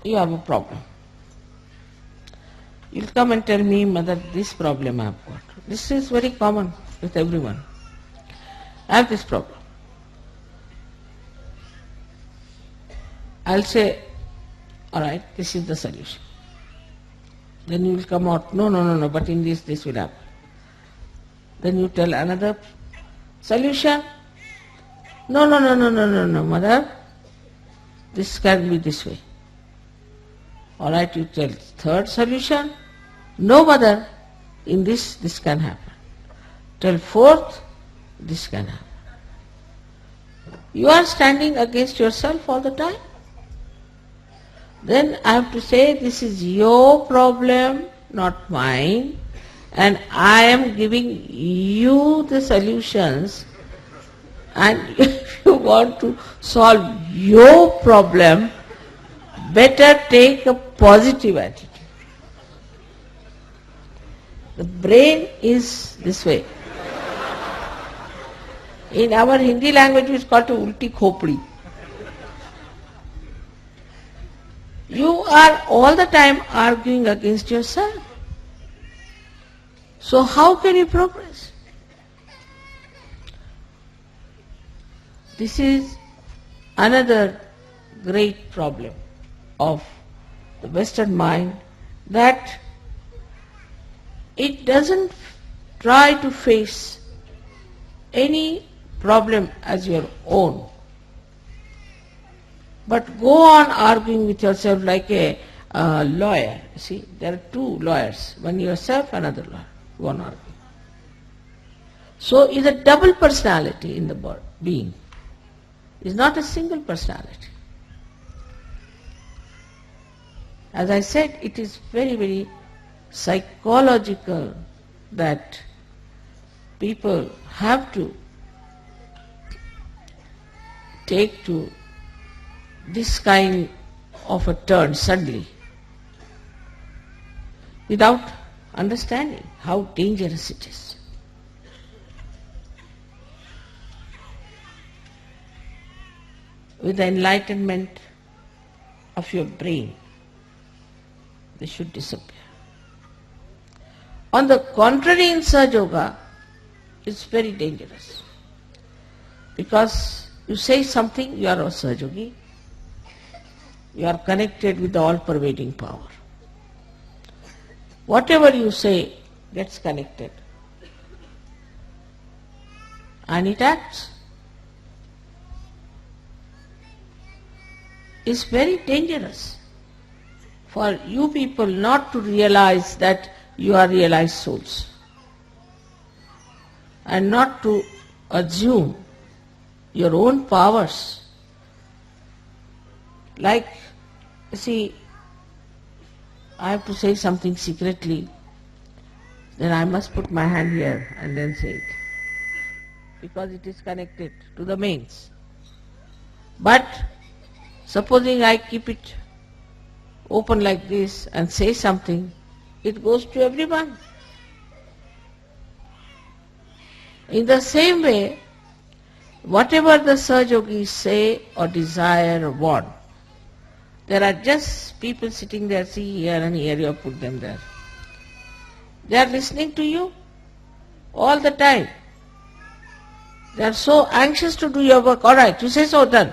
you have a problem. You'll come and tell me, Mother, this problem I have got. This is very common with everyone. I have this problem. I'll say, all right, this is the solution. Then you will come out, no, but in this will happen. Then you tell another solution. No, Mother, this can be this way. All right, you tell third solution. No, Mother, in this can happen. Tell fourth, this can happen. You are standing against yourself all the time. Then I have to say, this is your problem, not mine. And I am giving you the solutions, and if you want to solve your problem, better take a positive attitude. The brain is this way. In our Hindi language, it's called ulti khopdi. You are all the time arguing against yourself. So how can you progress? This is another great problem of the Western mind, that it doesn't try to face any problem as your own, but go on arguing with yourself like a lawyer. See, there are two lawyers, one yourself, another lawyer, one arguing. So is a double personality in the being. It's not a single personality. As I said, it is very, very psychological that people have to take to this kind of a turn suddenly without understanding how dangerous it is. With the enlightenment of your brain, they should disappear. On the contrary, in sahajayoga, it's very dangerous. Because you say something, you are a sahajayogi. You are connected with the all-pervading power. Whatever you say gets connected. And it acts. It's very dangerous for you people not to realize that you are realized souls, and not to assume your own powers. Like, see, I have to say something secretly, then I must put my hand here and then say it, because it is connected to the mains. But supposing I keep it open like this and say something, it goes to everyone. In the same way, whatever the sahajogis say or desire or want, there are just people sitting there, see here and here, you have put them there. They are listening to you all the time. They are so anxious to do your work. All right, you say so, done.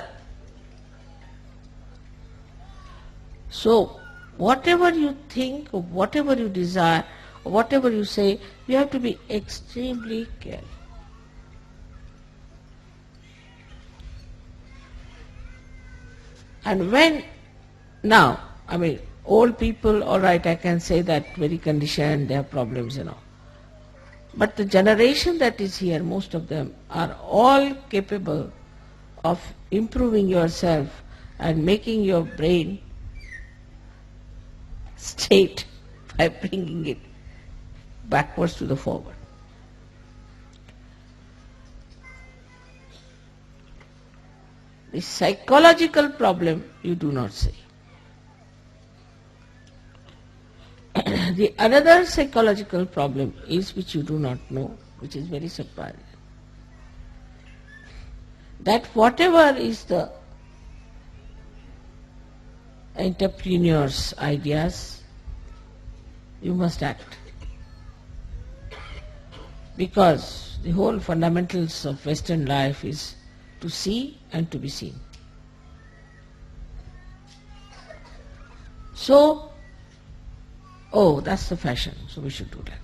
So, whatever you think, or whatever you desire, or whatever you say, you have to be extremely careful. And when, now, I mean, old people, all right, I can say that very conditioned, they have problems and all. But the generation that is here, most of them are all capable of improving yourself and making your brain straight by bringing it backwards to the forward. The psychological problem you do not see. The another psychological problem is, which you do not know, which is very surprising, that whatever is the entrepreneur's ideas, you must act. Because the whole fundamentals of Western life is to see and to be seen. So, oh, that's the fashion, so we should do that.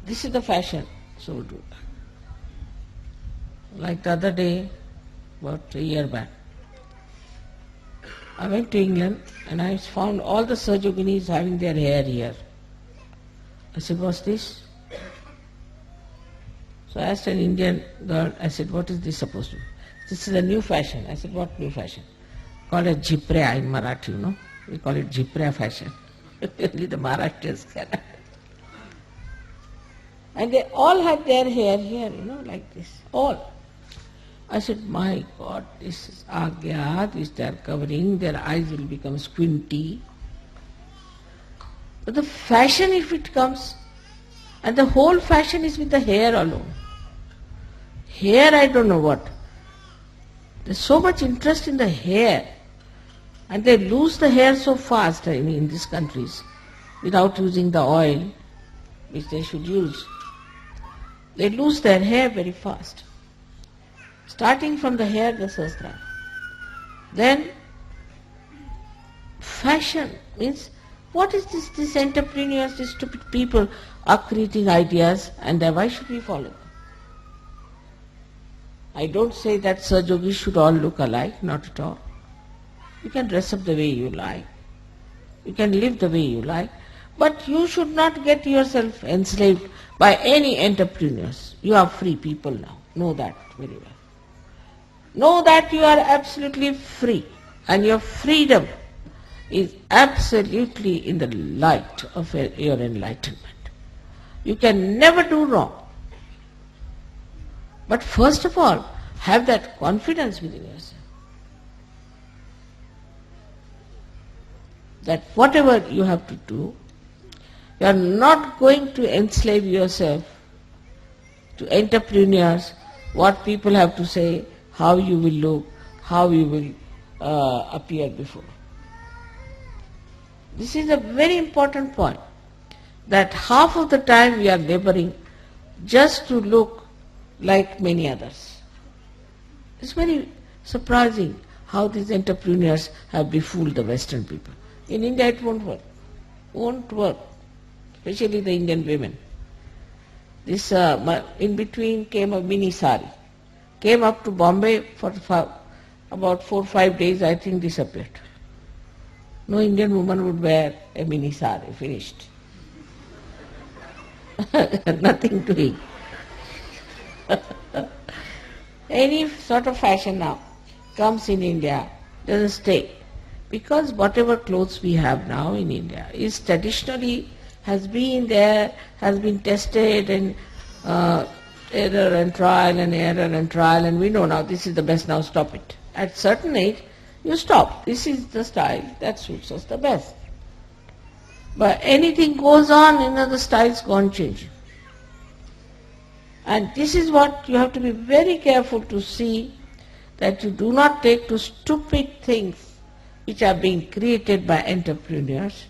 This is the fashion, so we'll do that. Like the other day, about a year back, I went to England and I found all the Sahajayoginis having their hair here. I said, what's this? So I asked an Indian girl, I said, what is this supposed to be? This is a new fashion. I said, what new fashion? Called it Jiprea in Marathi, you know. We call it Jiprea fashion. Only the Marathis can. And they all had their hair here, like this, all. I said, my God, this is Agya, this they are covering, their eyes will become squinty. But the fashion, if it comes, and the whole fashion is with the hair alone. Hair, I don't know what. There's so much interest in the hair, and they lose the hair so fast in these countries without using the oil which they should use. They lose their hair very fast. Starting from the hair, the sastra. Then fashion means, what is this? These entrepreneurs, these stupid people are creating ideas, and why should we follow them? I don't say that Sahajogis should all look alike, not at all. You can dress up the way you like. You can live the way you like. But you should not get yourself enslaved by any entrepreneurs. You are free people now. Know that very well. Know that you are absolutely free, and your freedom is absolutely in the light of your enlightenment. You can never do wrong. But first of all, have that confidence within yourself. That whatever you have to do, you are not going to enslave yourself to entrepreneurs, what people have to say, how you will look, how you will appear before. This is a very important point, that half of the time we are laboring just to look like many others. It's very surprising how these entrepreneurs have befooled the Western people. In India it won't work. Won't work. Especially the Indian women. This in between came a mini sari. Came up to Bombay for about 4 or 5 days, I think disappeared. No Indian woman would wear a mini sari, finished. Nothing to eat. Any sort of fashion now comes in India, doesn't stay. Because whatever clothes we have now in India is traditionally has been there, has been tested, and error and trial and error and trial, and we know now this is the best, now stop it. At certain age, you stop. This is the style that suits us the best. But anything goes on, the styles go on changing. And this is what you have to be very careful to see, that you do not take to stupid things which are being created by entrepreneurs,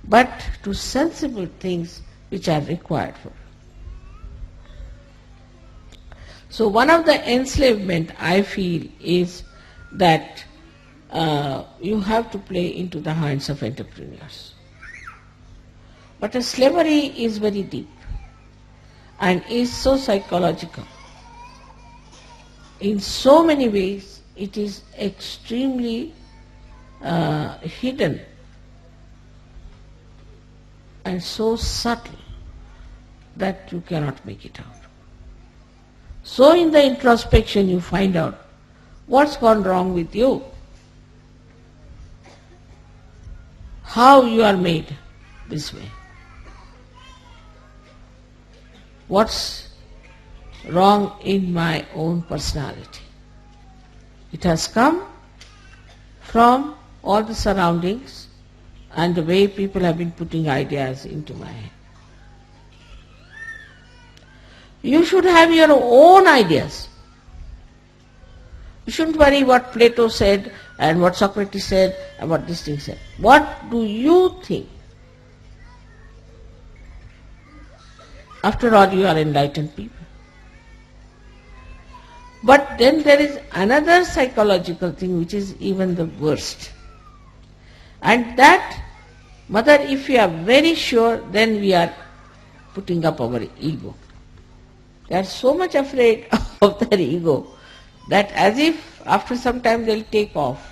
but to sensible things which are required for. So one of the enslavement I feel is that you have to play into the hands of entrepreneurs. But the slavery is very deep and is so psychological. In so many ways it is extremely hidden and so subtle that you cannot make it out. So in the introspection you find out what's gone wrong with you, how you are made this way, what's wrong in my own personality. It has come from all the surroundings and the way people have been putting ideas into my head. You should have your own ideas. You shouldn't worry what Plato said and what Socrates said and what this thing said. What do you think? After all, you are enlightened people. But then there is another psychological thing which is even the worst. And that, Mother, if we are very sure, then we are putting up our ego. They are so much afraid of their ego that as if after some time they will take off.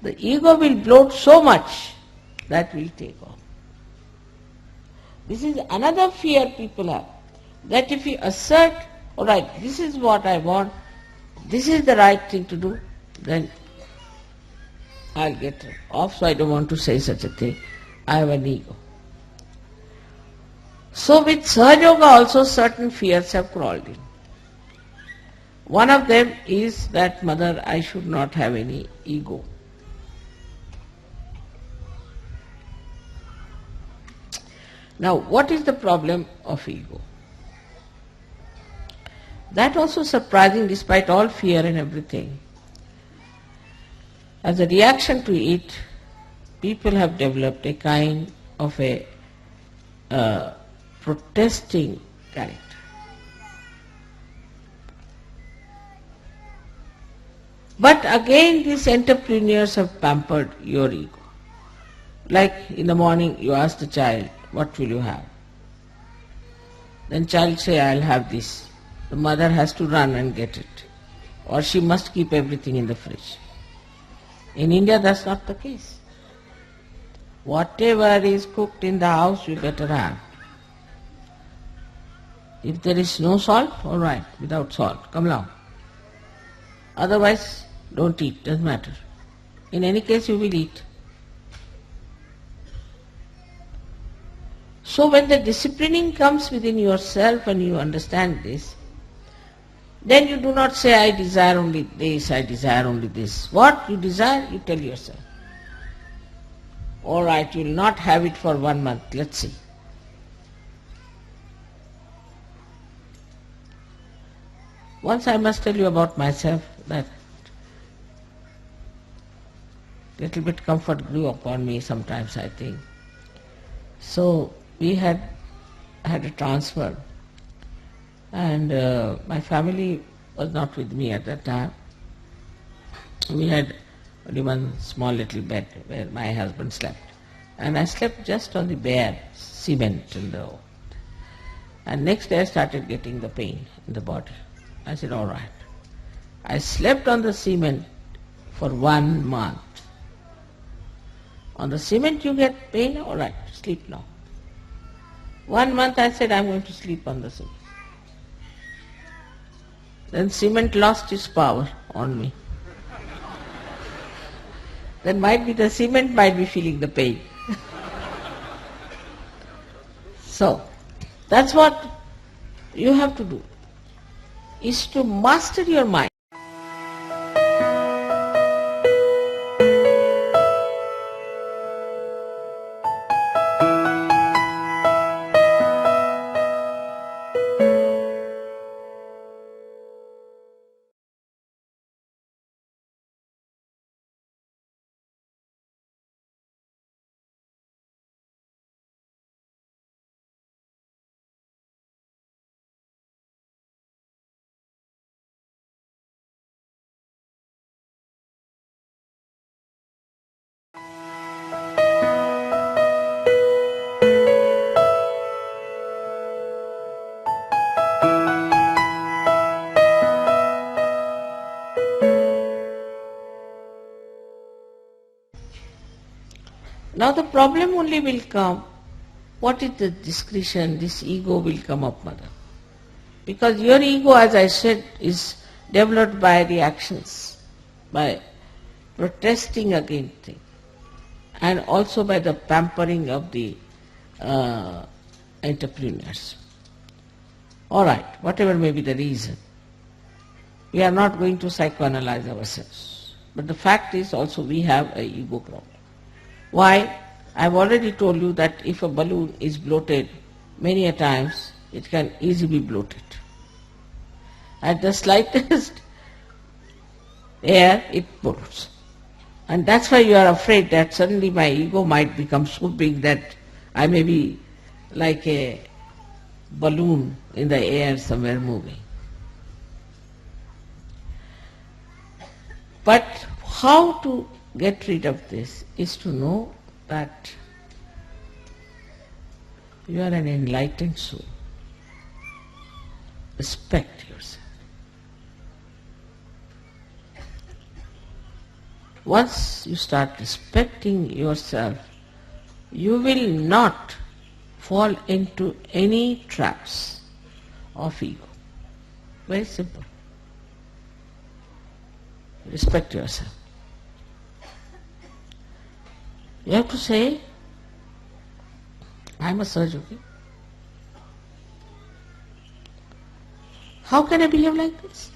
The ego will bloat so much that will take off. This is another fear people have, that if you assert, all right, this is what I want, this is the right thing to do, then I'll get off, so I don't want to say such a thing. I have an ego. So with sahajayoga also certain fears have crawled in. One of them is that, Mother, I should not have any ego. Now, what is the problem of ego? That also surprising despite all fear and everything. As a reaction to it, people have developed a kind of a protesting character. But again, these entrepreneurs have pampered your ego. Like in the morning you ask the child, what will you have? Then child say, I'll have this. The mother has to run and get it. Or she must keep everything in the fridge. In India that's not the case. Whatever is cooked in the house you better have. If there is no salt, all right, without salt, come along. Otherwise, don't eat, doesn't matter. In any case, you will eat. So when the disciplining comes within yourself and you understand this, then you do not say, I desire only this, I desire only this. What you desire, you tell yourself. All right, you will not have it for 1 month, let's see. Once I must tell you about myself that little bit comfort grew upon me sometimes, I think. So we had a transfer, and my family was not with me at that time. We had only one small little bed where my husband slept, and I slept just on the bare cement in the road. And next day I started getting the pain in the body. I said, all right. I slept on the cement for 1 month. On the cement you get pain, all right, sleep now. 1 month I said, I'm going to sleep on the cement. Then cement lost its power on me. Then might be the cement might be feeling the pain. So, that's what you have to do, is to master your mind. Now the problem only will come, what is the discretion, this ego will come up, Mother. Because your ego, as I said, is developed by reactions, by protesting against things, and also by the pampering of the entrepreneurs. All right, whatever may be the reason, we are not going to psychoanalyze ourselves. But the fact is also we have an ego problem. Why? I've already told you that if a balloon is bloated many a times, it can easily be bloated. At the slightest air, it bloats. And that's why you are afraid that suddenly my ego might become so big that I may be like a balloon in the air somewhere moving. But how to get rid of this is to know that you are an enlightened soul. Respect yourself. Once you start respecting yourself, you will not fall into any traps of ego. Very simple. Respect yourself. You have to say, I am a sahajayogi. How can I behave like this?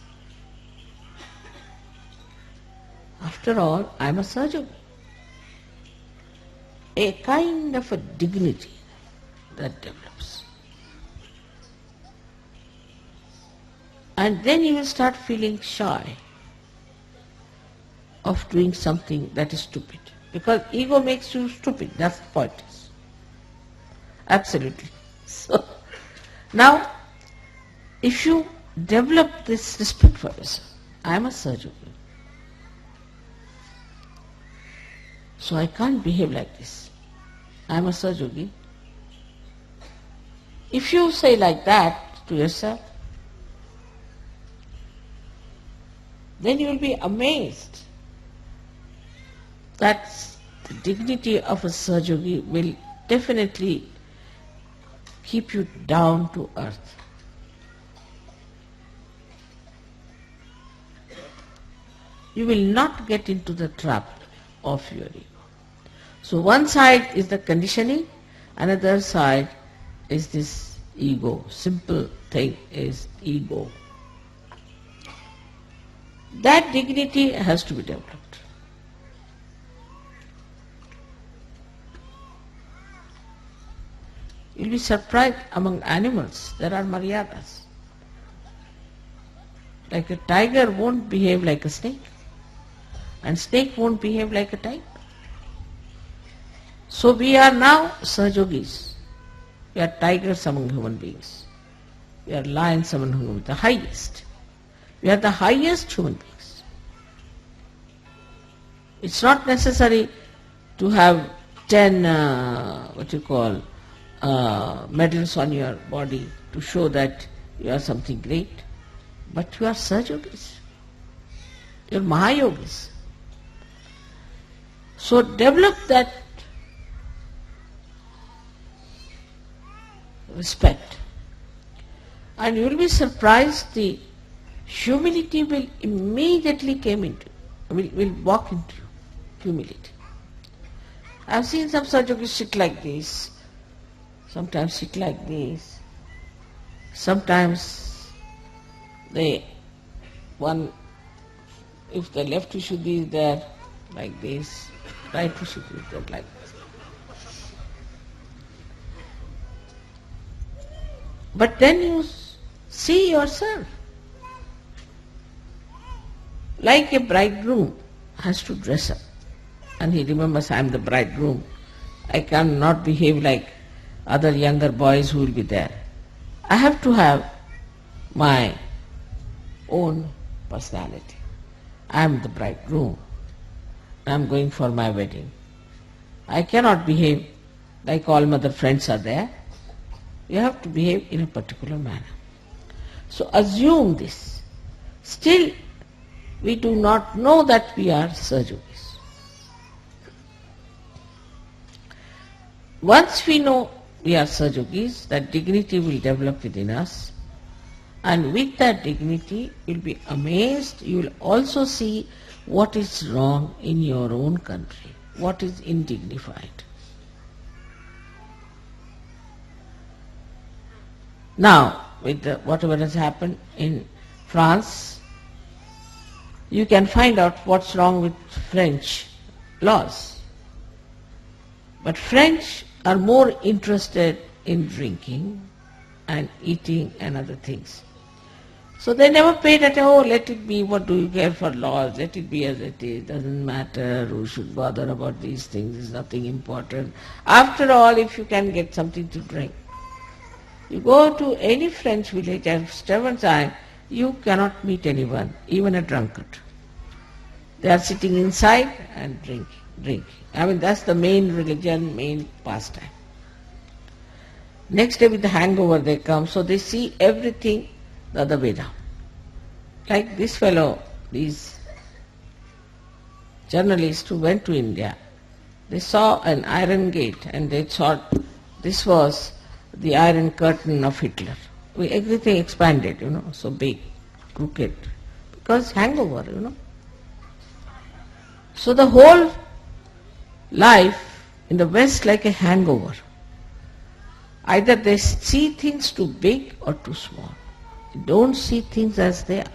After all, I am a sahajayogi. A kind of a dignity that develops. And then you will start feeling shy of doing something that is stupid. Because ego makes you stupid, that's the point. Absolutely. So, now, if you develop this respect for yourself, I am a sahajayogi, so I can't behave like this. I am a sahajayogi. If you say like that to yourself, then you will be amazed that the dignity of a sahajayogi will definitely keep you down to earth. You will not get into the trap of your ego. So one side is the conditioning, another side is this ego. Simple thing is ego. That dignity has to be developed. You'll be surprised, among animals there are maryadas. Like a tiger won't behave like a snake, and snake won't behave like a tiger. So we are now sahajogis. We are tigers among human beings. We are lions among human beings, the highest. We are the highest human beings. It's not necessary to have 10 medals on your body to show that you are something great. But you are sahajogis. You are mahayogis. So develop that respect. And you will be surprised, the humility will immediately will walk into you. Humility. I have seen some sahajogis sit like this, sometimes sit like this, sometimes if the left Vishuddhi is there, like this, right Vishuddhi is there, like this. But then you see yourself. Like a bridegroom has to dress up, and he remembers, I am the bridegroom. I cannot behave like other younger boys who will be there. I have to have my own personality. I am the bridegroom. I am going for my wedding. I cannot behave like all my other friends are there. You have to behave in a particular manner. So assume this. Still, we do not know that we are sahajogis. Once we know we are sahajogis, that dignity will develop within us, and with that dignity you will be amazed. You will also see what is wrong in your own country, what is indignified. Now, with whatever has happened in France, you can find out what's wrong with French laws. But French are more interested in drinking and eating and other things. So they never paid attention, oh, let it be, what do you care for laws, let it be as it is, doesn't matter, who should bother about these things, it's nothing important. After all, if you can get something to drink. You go to any French village at seven time, you cannot meet anyone, even a drunkard. They are sitting inside and drinking. I mean, that's the main religion, main pastime. Next day with the hangover they come, so they see everything the other way down. Like this fellow, these journalists who went to India, they saw an iron gate and they thought this was the iron curtain of Hitler. Everything expanded, so big, crooked, because hangover, So the whole life in the West like a hangover. Either they see things too big or too small. Don't see things as they are.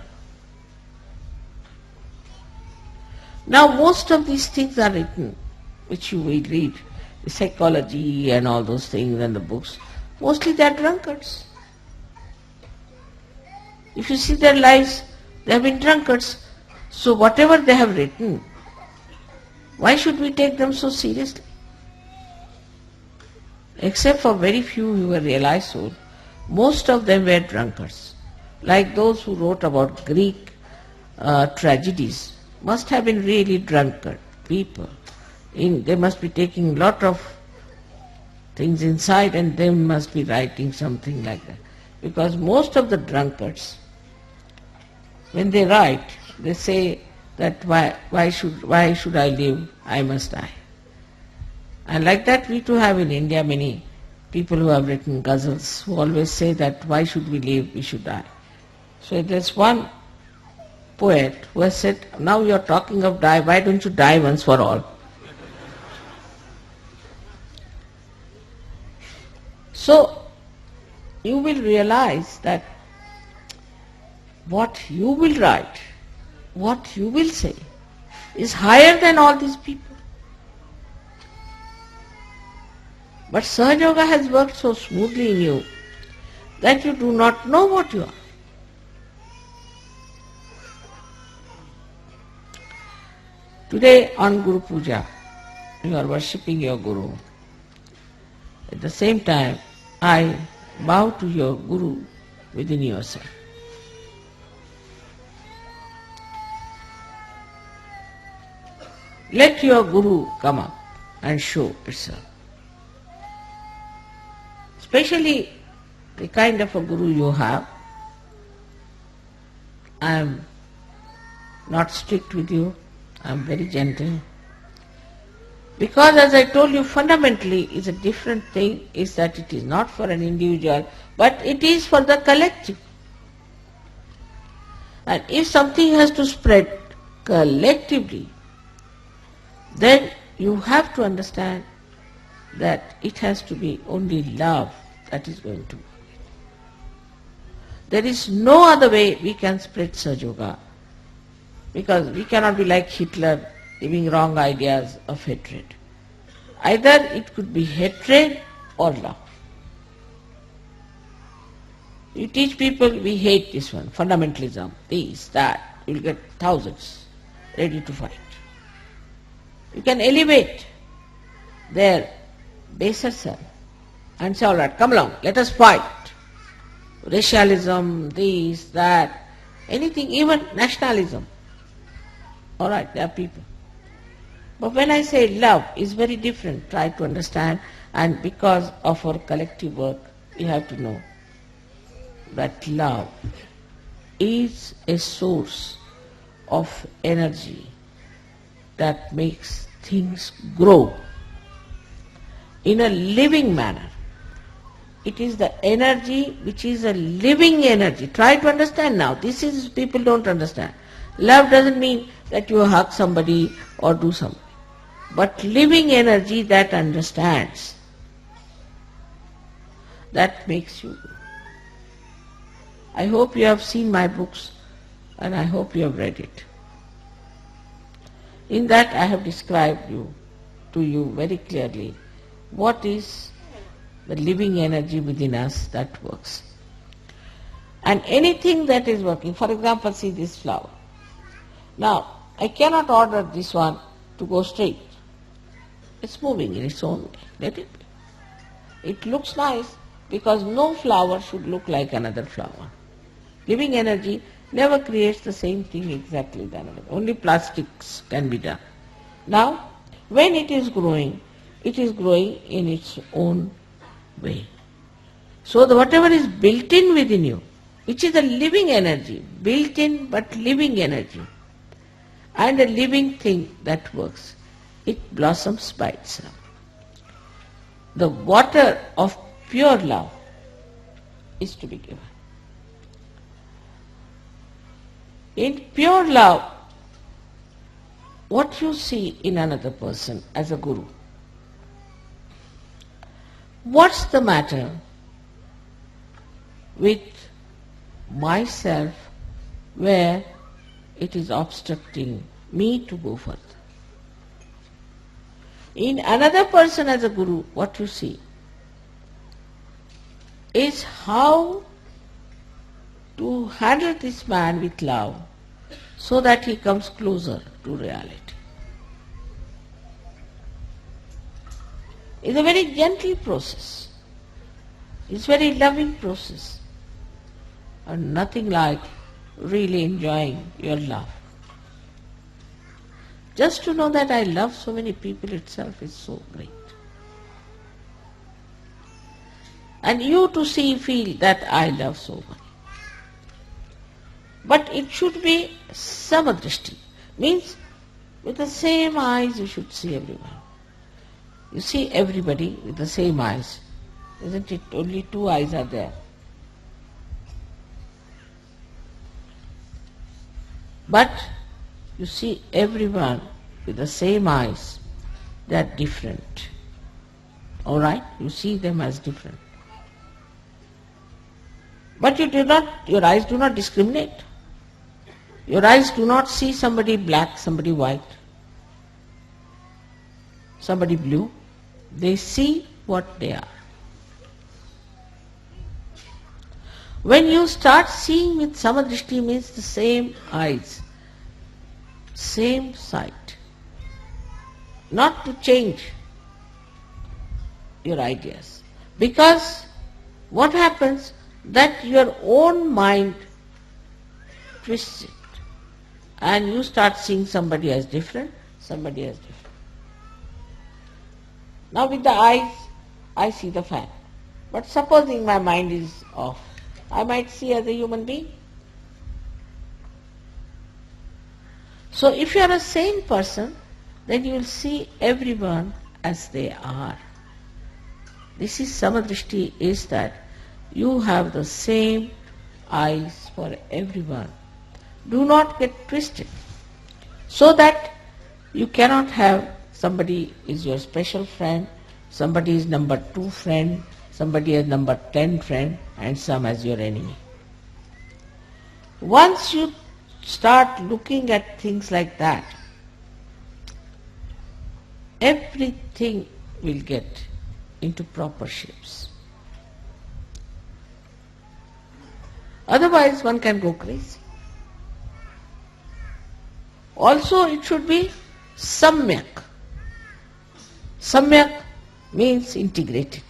Now most of these things are written, which you will read, the psychology and all those things and the books. Mostly they are drunkards. If you see their lives, they have been drunkards. So whatever they have written, why should we take them so seriously? Except for very few who were realized souls, most of them were drunkards. Like those who wrote about Greek tragedies must have been really drunkard people. They must be taking a lot of things inside and they must be writing something like that. Because most of the drunkards, when they write, they say that why should I live? I must die. And like that we too have in India many people who have written ghazals who always say that why should we live? We should die. So there's one poet who has said, now you are talking of die, why don't you die once for all? So you will realize that what you will write, what you will say, is higher than all these people. But sahajayoga has worked so smoothly in you that you do not know what you are. Today on Guru Puja, you are worshipping your Guru. At the same time, I bow to your Guru within yourself. Let your Guru come up and show itself. Especially the kind of a Guru you have. I am not strict with you, I am very gentle. Because as I told you, fundamentally is a different thing, is that it is not for an individual, but it is for the collective. And if something has to spread collectively, then you have to understand that it has to be only love that is going to work. There is no other way we can spread sahajayoga, because we cannot be like Hitler, giving wrong ideas of hatred. Either it could be hatred or love. You teach people, we hate this one, fundamentalism, this, that, you will get thousands ready to fight. You can elevate their baser self and say, all right, come along, let us fight. Racialism, this, that, anything, even nationalism. All right, there are people. But when I say love is very different, try to understand, and because of our collective work, we have to know that love is a source of energy that makes things grow in a living manner. It is the energy which is a living energy. Try to understand now. This is, people don't understand. Love doesn't mean that you hug somebody or do something, but living energy that understands, that makes you grow. I hope you have seen my books and I hope you have read it. In that I have described to you very clearly what is the living energy within us that works. And anything that is working, for example, see this flower. Now, I cannot order this one to go straight. It's moving in its own way. Let it be. It looks nice because no flower should look like another flower. Living energy never creates the same thing exactly than another. Only plastics can be done. Now, when it is growing in its own way. So whatever is built in within you, which is a living energy, built in but living energy, and a living thing that works, it blossoms by itself. The water of pure love is to be given. In pure love, what you see in another person as a guru, what's the matter with myself where it is obstructing me to go further. In another person as a guru, what you see is how to handle this man with love so that he comes closer to reality. It's a very gentle process. It's a very loving process. And nothing like really enjoying your love. Just to know that I love so many people itself is so great. And you to feel that I love so many. But it should be samadrishti. Means with the same eyes you should see everyone. You see everybody with the same eyes. Isn't it? Only two eyes are there. But you see everyone with the same eyes. They are different. All right? You see them as different. But your eyes do not discriminate. Your eyes do not see somebody black, somebody white, somebody blue. They see what they are. When you start seeing with samadrishti means the same eyes, same sight, not to change your ideas. Because what happens that your own mind twists it and you start seeing somebody as different, somebody as different. Now with the eyes, I see the fact. But supposing my mind is off, I might see as a human being. So if you are a sane person, then you will see everyone as they are. This is samadrishti, is that you have the same eyes for everyone. Do not get twisted. So that you cannot have somebody is your special friend, somebody is number 2 friend, somebody is number 10 friend, and some as your enemy. Once you start looking at things like that, everything will get into proper shapes. Otherwise one can go crazy. Also it should be samyak. Samyak means integrated.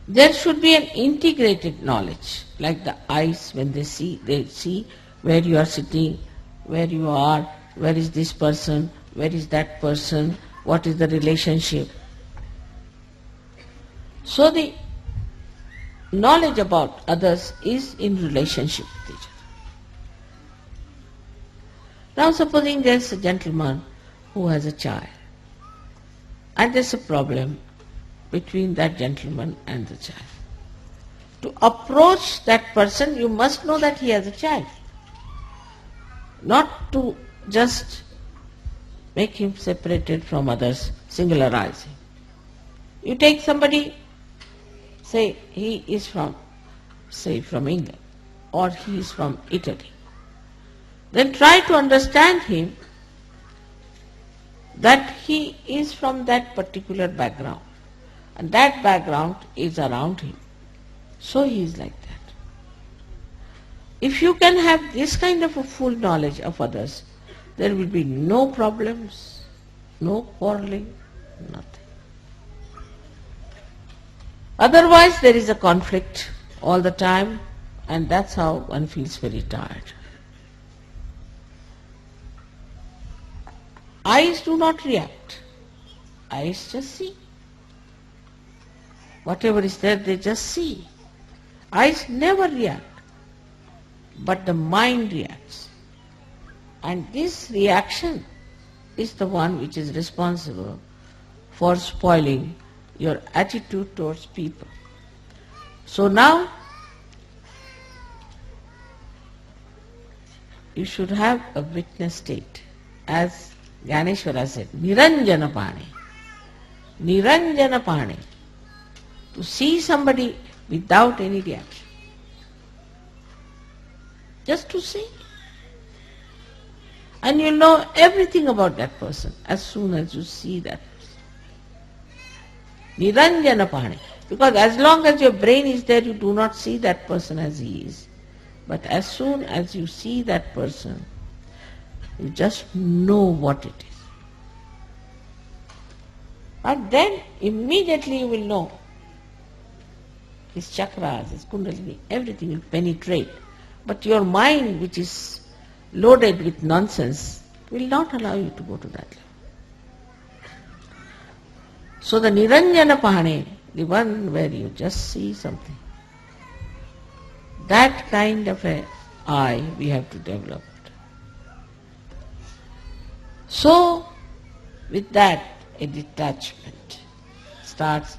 There should be an integrated knowledge, like the eyes when they see where you are sitting, where you are, where is this person, where is that person, what is the relationship. So the knowledge about others is in relationship with each other. Now supposing there is a gentleman who has a child, and there is a problem between that gentleman and the child. To approach that person, you must know that he has a child. Not to just make him separated from others, singularizing. You take somebody, say he is from England, or he is from Italy. Then try to understand him that he is from that particular background. And that background is around him. So he is like that. If you can have this kind of a full knowledge of others, there will be no problems, no quarreling, nothing. Otherwise there is a conflict all the time, and that's how one feels very tired. Eyes do not react. Eyes just see. Whatever is there, they just see. Eyes never react, but the mind reacts. And this reaction is the one which is responsible for spoiling your attitude towards people. So now, you should have a witness state. As Gyaneshwara said, Niranjana Pani. To see somebody without any reaction. Just to see. And you know everything about that person as soon as you see that person. Niranjanapani. Because as long as your brain is there, you do not see that person as he is. But as soon as you see that person, you just know what it is. But then immediately you will know his chakras, his kundalini, everything will penetrate. But your mind, which is loaded with nonsense, will not allow you to go to that level. So the Niranjanapani, the one where you just see something, that kind of a eye we have to develop. So, with that, a detachment starts.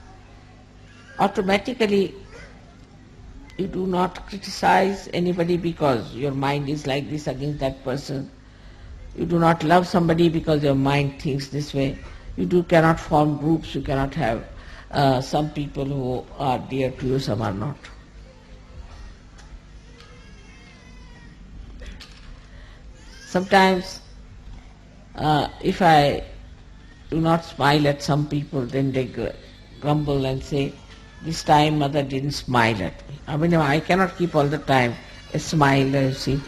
Automatically, you do not criticize anybody because your mind is like this against that person. You do not love somebody because your mind thinks this way. You cannot form groups, you cannot have some people who are dear to you, some are not. Sometimes, if I do not smile at some people, then they grumble and say, this time mother didn't smile at me. I mean, I cannot keep all the time a smile, you see.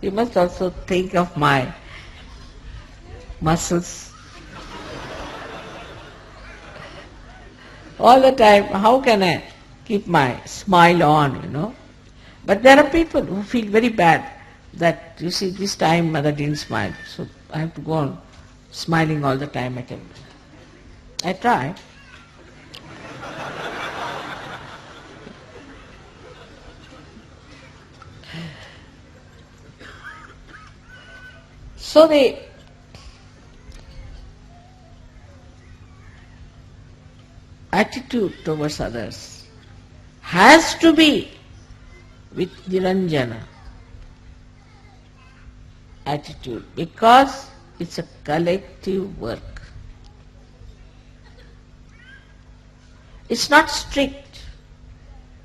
You must also think of my muscles. All the time, how can I keep my smile on, you know? But there are people who feel very bad that, you see, this time mother didn't smile, so I have to go on smiling all the time at him. I try. So the attitude towards others has to be with Niranjana attitude, because it's a collective work. It's not strict.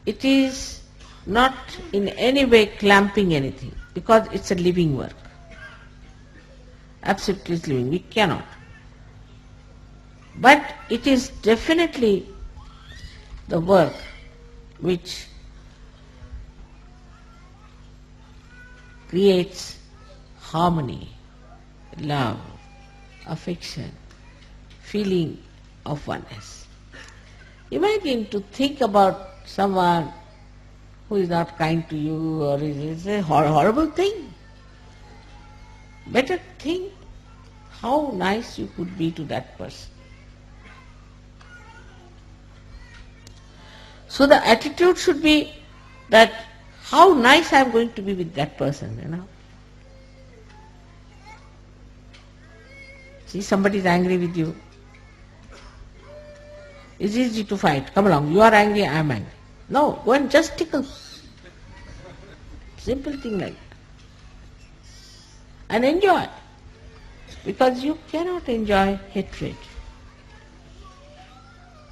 It is not in any way clamping anything, because it's a living work. Absolutely living. We cannot. But it is definitely the work which creates harmony, love, affection, feeling of oneness. Imagine to think about someone who is not kind to you, or is a horrible thing. Better think how nice you could be to that person. So the attitude should be that how nice I am going to be with that person, you know. See, somebody is angry with you. It's easy to fight. Come along, you are angry, I am angry. No, go and just tickle. Simple thing like that. And enjoy. Because you cannot enjoy hatred.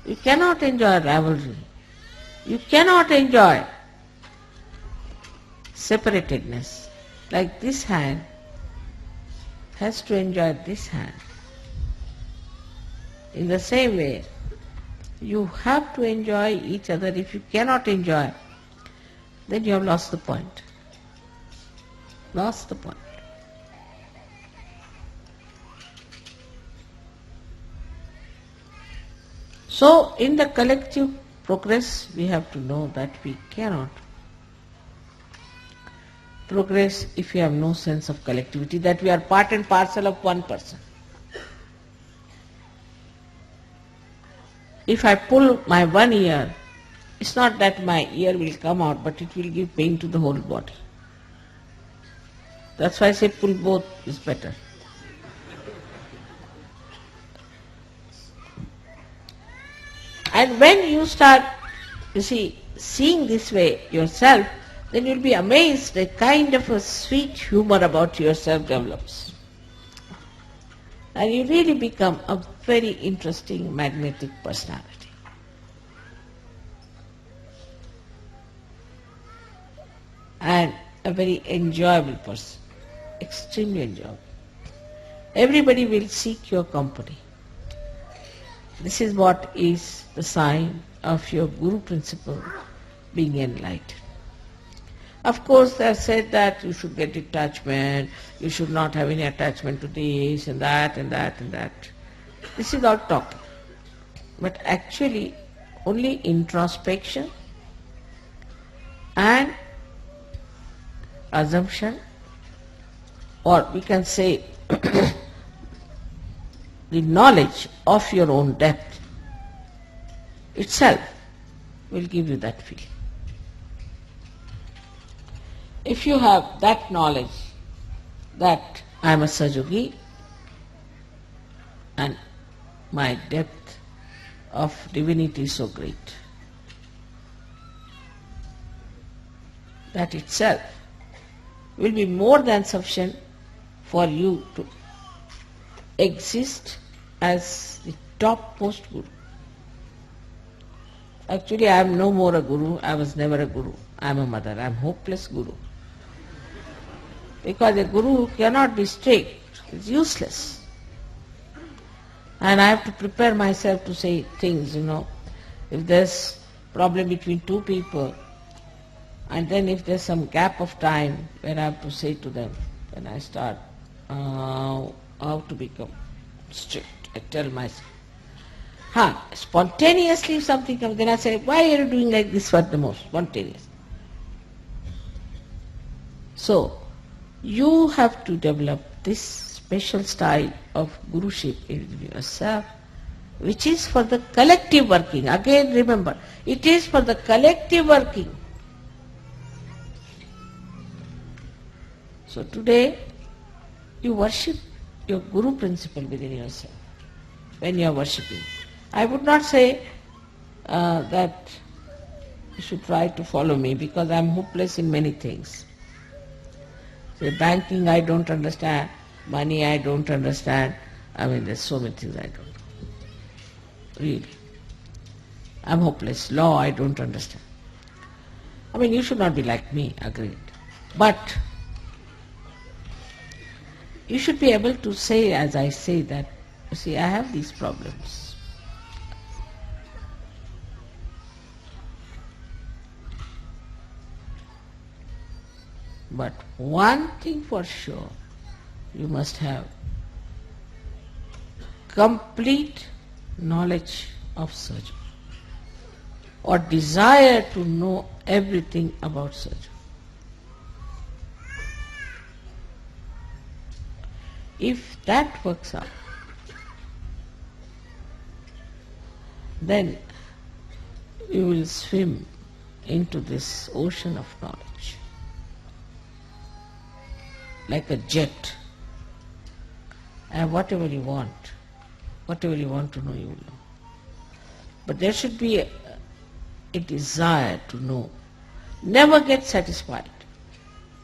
You cannot enjoy rivalry. You cannot enjoy separatedness. Like this hand has to enjoy this hand. In the same way, you have to enjoy each other. If you cannot enjoy, then you have lost the point. Lost the point. So, in the collective progress, we have to know that we cannot progress if we have no sense of collectivity, that we are part and parcel of one person. If I pull my one ear, it's not that my ear will come out, but it will give pain to the whole body. That's why I say pull both is better. And when you start, you see, seeing this way yourself, then you'll be amazed a kind of a sweet humor about yourself develops. And you really become a very interesting, magnetic personality. and a very enjoyable person, extremely enjoyable. Everybody will seek your company. This is what is the sign of your Guru principle being enlightened. Of course, they have said that you should get detachment, you should not have any attachment to this and that and that and that. This is all talking. But actually, only introspection and assumption, or we can say the knowledge of your own depth itself will give you that feeling. If you have that knowledge that I am a sahajayogi and my depth of divinity is so great, that itself will be more than sufficient for you to exist as the topmost guru. Actually, I am no more a guru, I was never a guru. I am a mother, I am hopeless guru. Because a guru cannot be strict, it's useless. And I have to prepare myself to say things, if there's problem between two people, and then if there's some gap of time where I have to say to them, then I start how to become strict. I tell myself. Spontaneously if something comes, then I say, why are you doing like this for the most? Spontaneous. So, you have to develop this special style of guruship in yourself, which is for the collective working. Again, remember, it is for the collective working. So today, you worship your guru principle within yourself when you are worshipping. I would not say that you should try to follow me because I am hopeless in many things. Say banking I don't understand, money I don't understand. There's so many things I don't know. Really. I'm hopeless. Law I don't understand. You should not be like me, agreed. But you should be able to say, as I say, that, you see, I have these problems. But one thing for sure, you must have complete knowledge of sahaja, or desire to know everything about sahaja. If that works out, then you will swim into this ocean of knowledge like a jet, and whatever you want to know, you will know. But there should be a desire to know. Never get satisfied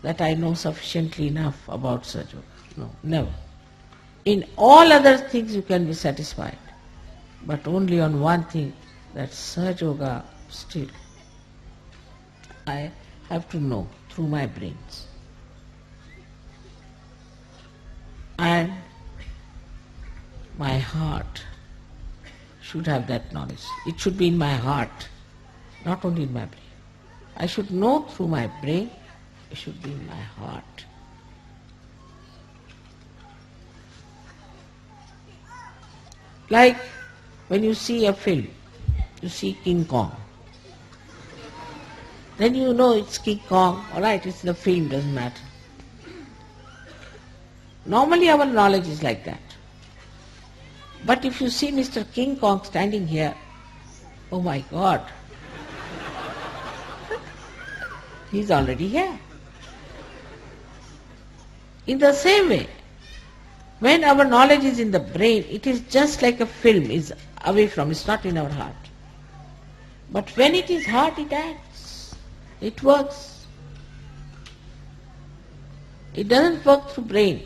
that I know sufficiently enough about sahaja. No, never. In all other things you can be satisfied, but only on one thing, that sahaja still I have to know through my brains. And my heart should have that knowledge. It should be in my heart, not only in my brain. I should know through my brain, it should be in my heart. Like when you see a film, you see King Kong. Then you know it's King Kong, alright, it's the film, doesn't matter. Normally our knowledge is like that. But if you see Mr. King Kong standing here, oh my God, he's already here. In the same way, when our knowledge is in the brain, it is just like a film is away from, it's not in our heart. But when it is heart, it acts, it works. It doesn't work through brain.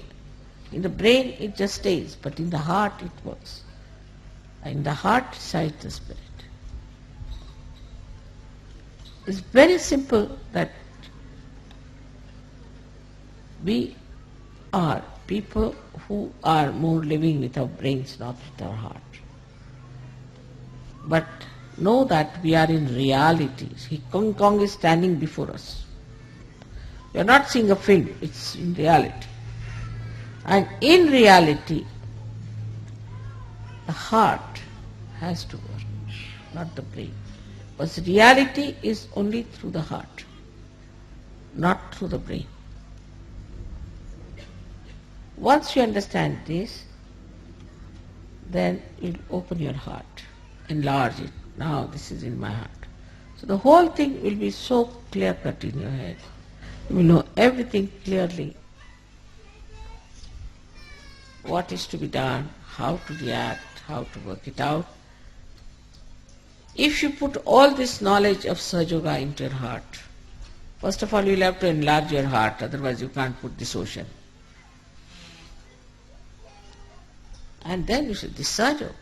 In the brain it just stays, but in the heart it works. In the heart resides the spirit. It's very simple that We are people who are more living with our brains, not with our heart. But know that we are in reality. King Kong is standing before us. We are not seeing a film, it's in reality. And in reality, the heart has to work, not the brain. Because reality is only through the heart, not through the brain. Once you understand this, then you'll open your heart, enlarge it. Now this is in my heart. So the whole thing will be so clear-cut in your head. You will know everything clearly. What is to be done, how to react, how to work it out. If you put all this knowledge of Sahajayoga into your heart, first of all you will have to enlarge your heart, otherwise you can't put this ocean. And then you say, this Sahajayoga.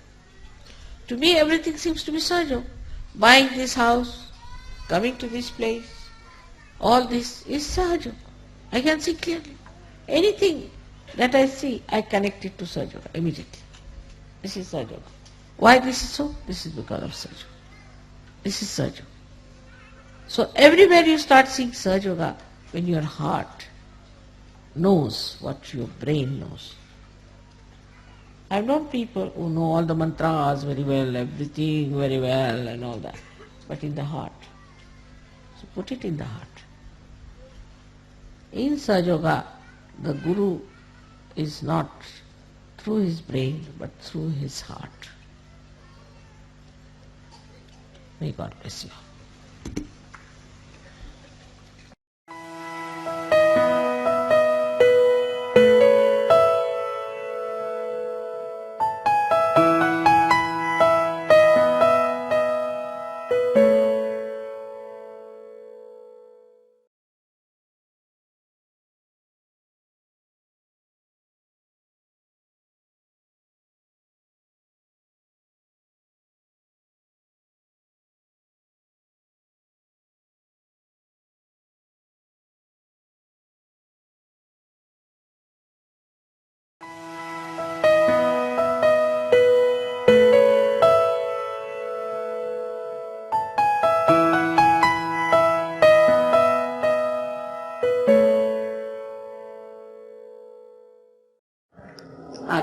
To me everything seems to be Sahajayoga. Buying this house, coming to this place, all this is Sahajayoga. I can see clearly. Anything that I see, I connect it to Sahajayoga immediately. This is Sahajayoga. Why this is so? This is because of Sahajayoga. This is Sahajayoga. So everywhere you start seeing Sahajayoga, when your heart knows what your brain knows. I've known people who know all the mantras very well, everything very well and all that, but in the heart. So put it in the heart. In Sahajayoga, the Guru is not through his brain, but through his heart. May God bless you.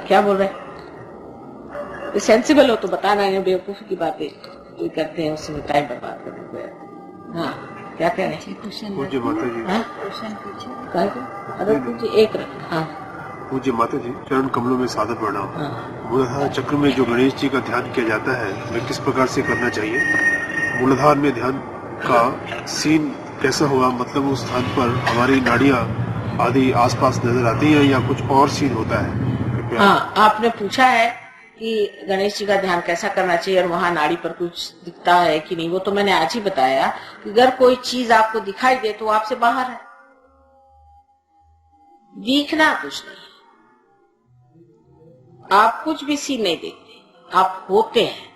क्या बोल रहे हैं? Sensible हो तो बताना, है बेवकूफी की बातें कोई करते हैं उसमें टाइम बर्बाद करने को। हाँ, क्या कह रहे हैं? पूज्य माता जी। अरे पूज्य एक रख। हाँ पूज्य माता जी, चरण कमलों में सादर प्रणाम। मूलाधार चक्र में जो गणेश जी का ध्यान किया जाता है, वह किस प्रकार से करना चाहिए? मूलाधार में ध्यान का सीन कैसा होगा? मतलब उस स्थान पर हमारी नाड़ियाँ आदि आसपास नजर आती है या कुछ और सीन होता है? हाँ, आपने पूछा है कि गणेश जी का ध्यान कैसा करना चाहिए और वहाँ नाड़ी पर कुछ दिखता है कि नहीं। वो तो मैंने आज ही बताया कि अगर कोई चीज आपको दिखाई दे तो आपसे बाहर है। दिखना कुछ नहीं, आप कुछ भी सीन नहीं देखते, आप होते हैं।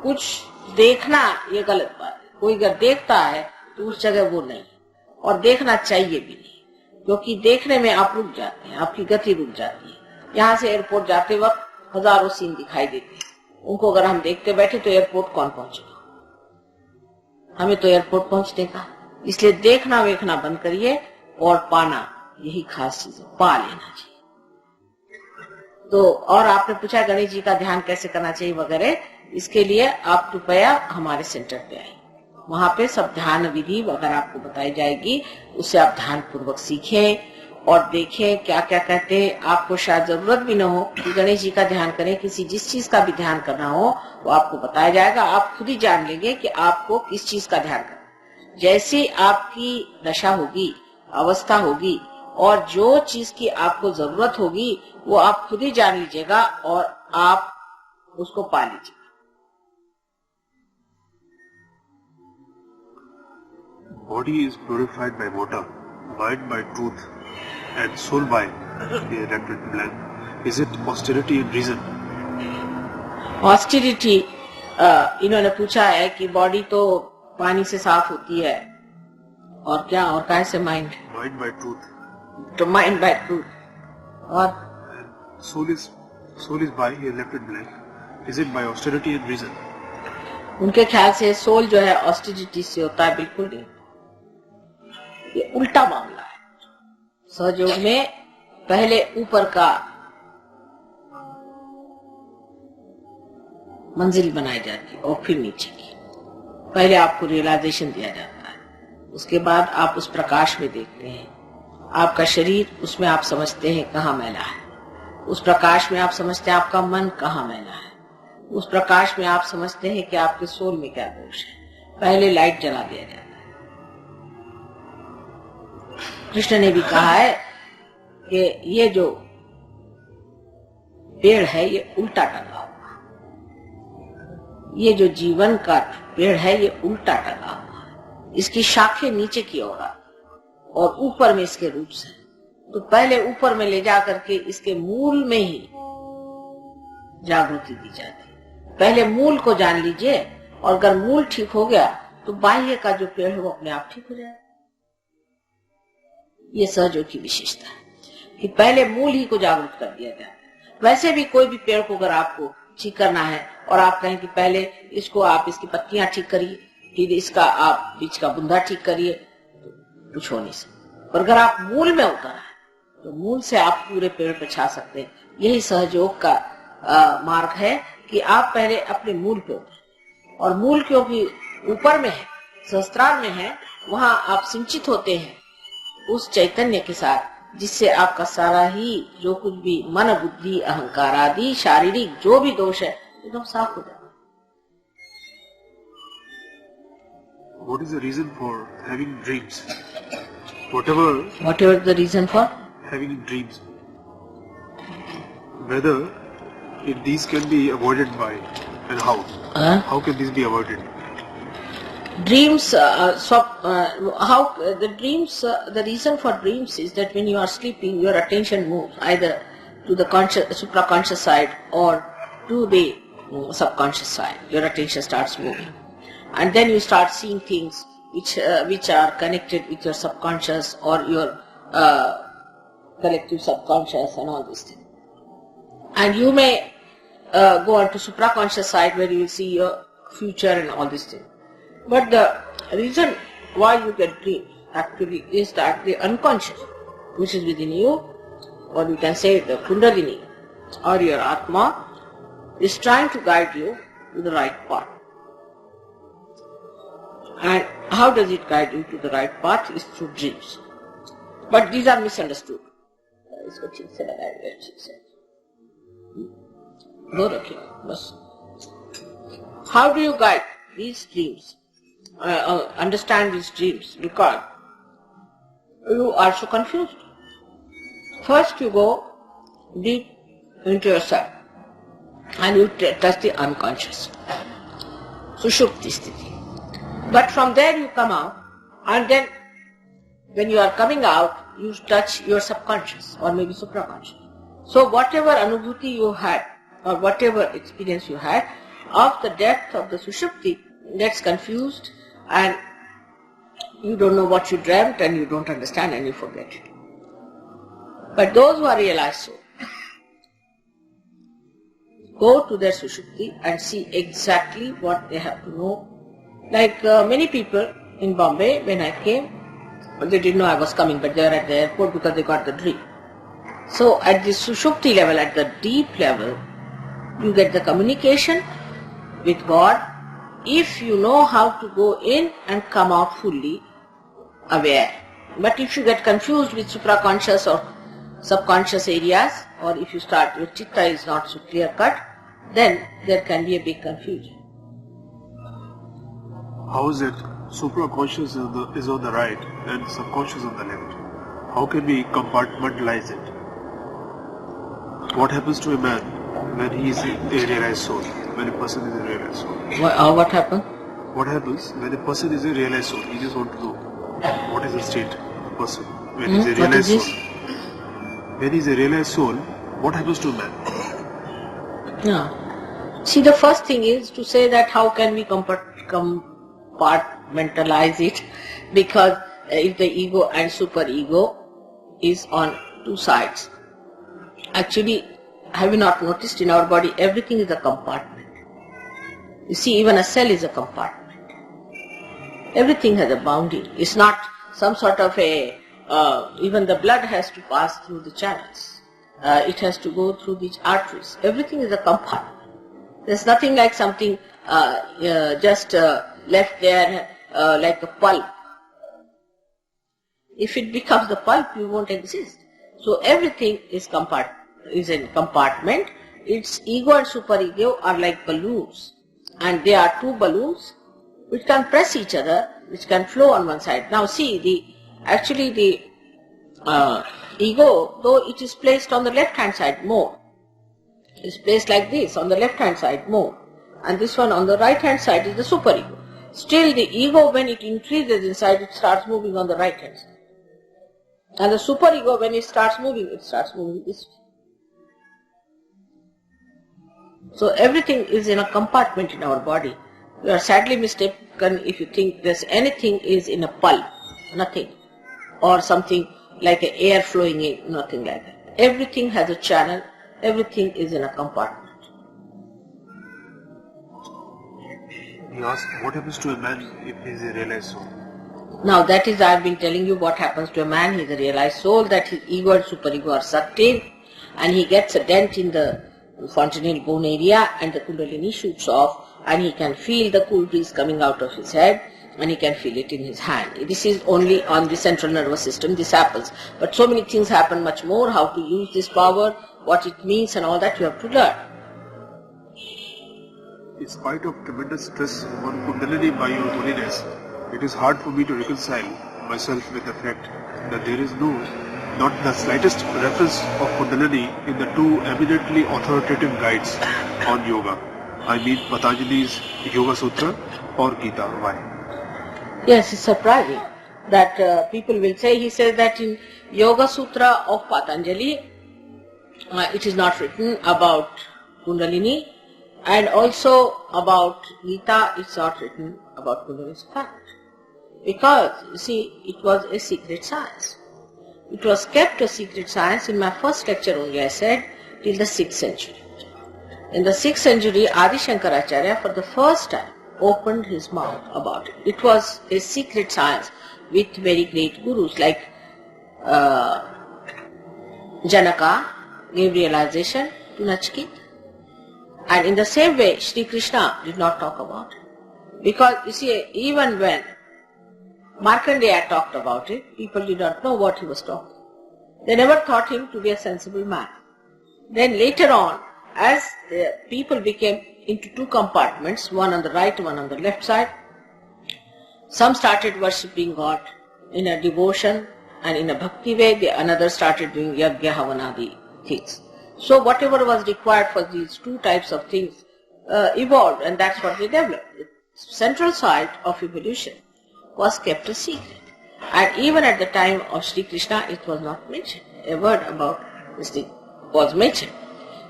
कुछ देखना ये गलत बात है। कोई अगर देखता है तो उस जगह वो नहीं, और देखना चाहिए भी नहीं, क्योंकि देखने में आप रुक जाते हैं, आपकी गति रुक जाती है। यहाँ से एयरपोर्ट जाते वक्त हजारों सीन दिखाई देते हैं, उनको अगर हम देखते बैठे तो एयरपोर्ट कौन पहुंचेगा? हमें तो एयरपोर्ट पहुंचने का। इसलिए देखना वेखना बंद करिए और पाना, यही खास चीज है, पा लेना चाहिए। तो और आपने पूछा गणेश जी का ध्यान कैसे करना चाहिए वगैरह, इसके लिए आप कृपया हमारे सेंटर पे आइए। वहाँ पे सब ध्यान विधि वगैरह आपको बताई जाएगी, उससे आप ध्यान पूर्वक सीखें और देखें क्या क्या कहते हैं। आपको शायद जरूरत भी न हो कि गणेश जी का ध्यान करें, किसी जिस चीज का भी ध्यान करना हो वो आपको बताया जाएगा। आप खुद ही जान लेंगे कि आपको किस चीज का ध्यान करना। जैसे आपकी दशा होगी, अवस्था होगी, और जो चीज की आपको जरूरत होगी वो आप खुद ही जान लीजिएगा और आप उसको पा लीजिएगा। Body is glorified by water, mind by truth, and soul by the erected blank. Is it austerity and reason? Austerity इन्होंने पूछा है कि बॉडी तो पानी से साफ होती है और क्या, और कैसे माइंड? Mind by truth. तो माइंड बाय ट्रूथ. और Soul is by, he left it blank. Is it by austerity and reason? उनके ख्याल से सोल जो है ऑस्टिरिटी से होता है, बिल्कुल नहीं. ये उल्टा मामला है. सहयोग में पहले ऊपर का मंजिल बनाई जाती है और फिर नीचे की. पहले आपको रियलाइजेशन दिया जाता है, उसके बाद आप उस प्रकाश में देखते हैं. आपका शरीर, उसमें आप समझते हैं कहाँ मैला है. उस प्रकाश में आप समझते हैं आपका मन कहाँ मैला है. उस प्रकाश में आप समझते हैं कि आपके सोल में क्या दोष है. पहले लाइट जला दिया जाता है. कृष्ण ने भी कहा है कि ये जो पेड़ है ये उल्टा टंगा हुआ. ये जो जीवन का पेड़ है ये उल्टा टंगा हुआ. इसकी शाखें नीचे की ओर और ऊपर में इसके रूट्स हैं. तो पहले ऊपर में ले जा करके इसके मूल में ही जागृति दी जाती है. पहले मूल को जान लीजिए, और अगर मूल ठीक हो गया तो बाह्य का जो पेड़ है वो अपने आप ठीक हो जाएगा. ये सहयोग की विशेषता है कि पहले मूल ही को जागरूक कर दिया जाए. वैसे भी कोई भी पेड़ को अगर आपको ठीक करना है और आप कहें कि पहले इसको आप इसकी पत्तियां ठीक करिए, फिर इसका आप बीच का बुंदा ठीक करिए, तो कुछ हो नहीं सकता. पर अगर आप मूल में उतर आए तो मूल से आप पूरे पेड़ पे छा सकते हैं. यही सहयोग का मार्ग है कि आप पहले अपने मूल पे उतरें. और मूल क्योंकि ऊपर में है, सहस्त्रार में है, वहां आप सिंचित होते हैं उस चैतन्य के साथ, जिससे आपका सारा ही जो कुछ भी मन, बुद्धि, अहंकार आदि शारीरिक जो भी दोष है एकदम साफ हो जाता है. What is the reason for having dreams? Whatever the reason for having dreams, whether if these can be avoided by, and how? How can these be avoided? Dreams, how the dreams, the reason for dreams is that when you are sleeping, your attention moves either to the supraconscious side or to the subconscious side. Your attention starts moving, and then you start seeing things which are connected with your subconscious or your collective subconscious and all these things. And you may go on to supraconscious side where you will see your future and all these things. But the reason why you get dreams actually is that the unconscious, which is within you, or you can say the Kundalini or your Atma, is trying to guide you to the right path. And how does it guide you to the right path? Is through dreams. But these are misunderstood. इसको ठीक से लगाइए, ठीक से दो रखिए बस. How do you guide these dreams? Understand these dreams, because you are so confused. First you go deep into yourself and you touch the unconscious, sushupti sthiti. But from there you come out, and then when you are coming out you touch your subconscious or maybe supraconscious. So whatever anubhuti you had or whatever experience you had of the depth of the sushupti gets confused, and you don't know what you dreamt, and you don't understand, and you forget it. But those who are realized soul go to their sushupti and see exactly what they have to know. Like many people in Bombay, when I came, they didn't know I was coming, but they were at the airport because they got the dream. So at the sushupti level, at the deep level, you get the communication with God, if you know how to go in and come out fully aware. But if you get confused with supraconscious or subconscious areas, or if you start, your chitta is not so clear cut, then there can be a big confusion. How is it supraconscious is on the right and subconscious on the left? How can we compartmentalize it? What happens to a man when he is a realized soul? When a person is a realized soul. What happens? What happens when a person is a realized soul? You just want to know what is the state of a person when he is a realized soul. When he is a realized soul, what happens to a man? Yeah. See, the first thing is to say that how can we compartmentalize it, because if the ego and superego is on two sides. Actually, have you not noticed in our body everything is a compartment? You see, even a cell is a compartment. Everything has a boundary. It's not some sort of a, even the blood has to pass through the channels. It has to go through these arteries. Everything is a compartment. There's nothing like something just left there like a pulp. If it becomes the pulp, you won't exist. So everything is in compartment. Its ego and superego are like balloons, and they are two balloons which can press each other, which can flow on one side. Now see, the ego, though it is placed on the left hand side more, is placed like this on the left hand side more, and this one on the right hand side is the superego. Still the ego, when it increases inside, it starts moving on the right hand side. And the superego, when it starts moving this way. So everything is in a compartment in our body. You are sadly mistaken if you think there's anything is in a pulp. Nothing. Or something like an air flowing in. Nothing like that. Everything has a channel. Everything is in a compartment. He asked, what happens to a man if he is a realized soul? Now that is, I have been telling you what happens to a man. He is a realized soul, that his ego and superego are sucked in, and he gets a dent in the fontanelle bone area, and the kundalini shoots off, and he can feel the cool breeze coming out of his head, and he can feel it in his hand. This is only on the central nervous system this happens. But so many things happen much more. How to use this power, what it means and all that you have to learn. In spite of tremendous stress on Kundalini by your holiness, it is hard for me to reconcile myself with the fact that there is not the slightest reference of Kundalini in the two eminently authoritative guides on yoga. I mean Patanjali's Yoga Sutra or Gita. Why? Yes, it's surprising that people will say, he says that in Yoga Sutra of Patanjali, it is not written about Kundalini, and also about Gita, it's not written about Kundalini's fact. Because, you see, it was a secret science. It was kept a secret science. In my first lecture only I said, till the 6th century. In the 6th century, Adi Shankaracharya for the first time opened his mouth about it. It was a secret science with very great gurus like Janaka gave realization to Nachiketa. And in the same way, Sri Krishna did not talk about it. Because, you see, even when Markandeya talked about it, people did not know what he was talking. They never thought him to be a sensible man. Then later on, as the people became into two compartments, one on the right, one on the left side, some started worshipping God in a devotion and in a bhakti way, the another started doing yagya havanadi things. So whatever was required for these two types of things evolved, and that's what they developed. The central site of evolution was kept a secret. And even at the time of Sri Krishna, it was not mentioned. A word about this thing was mentioned.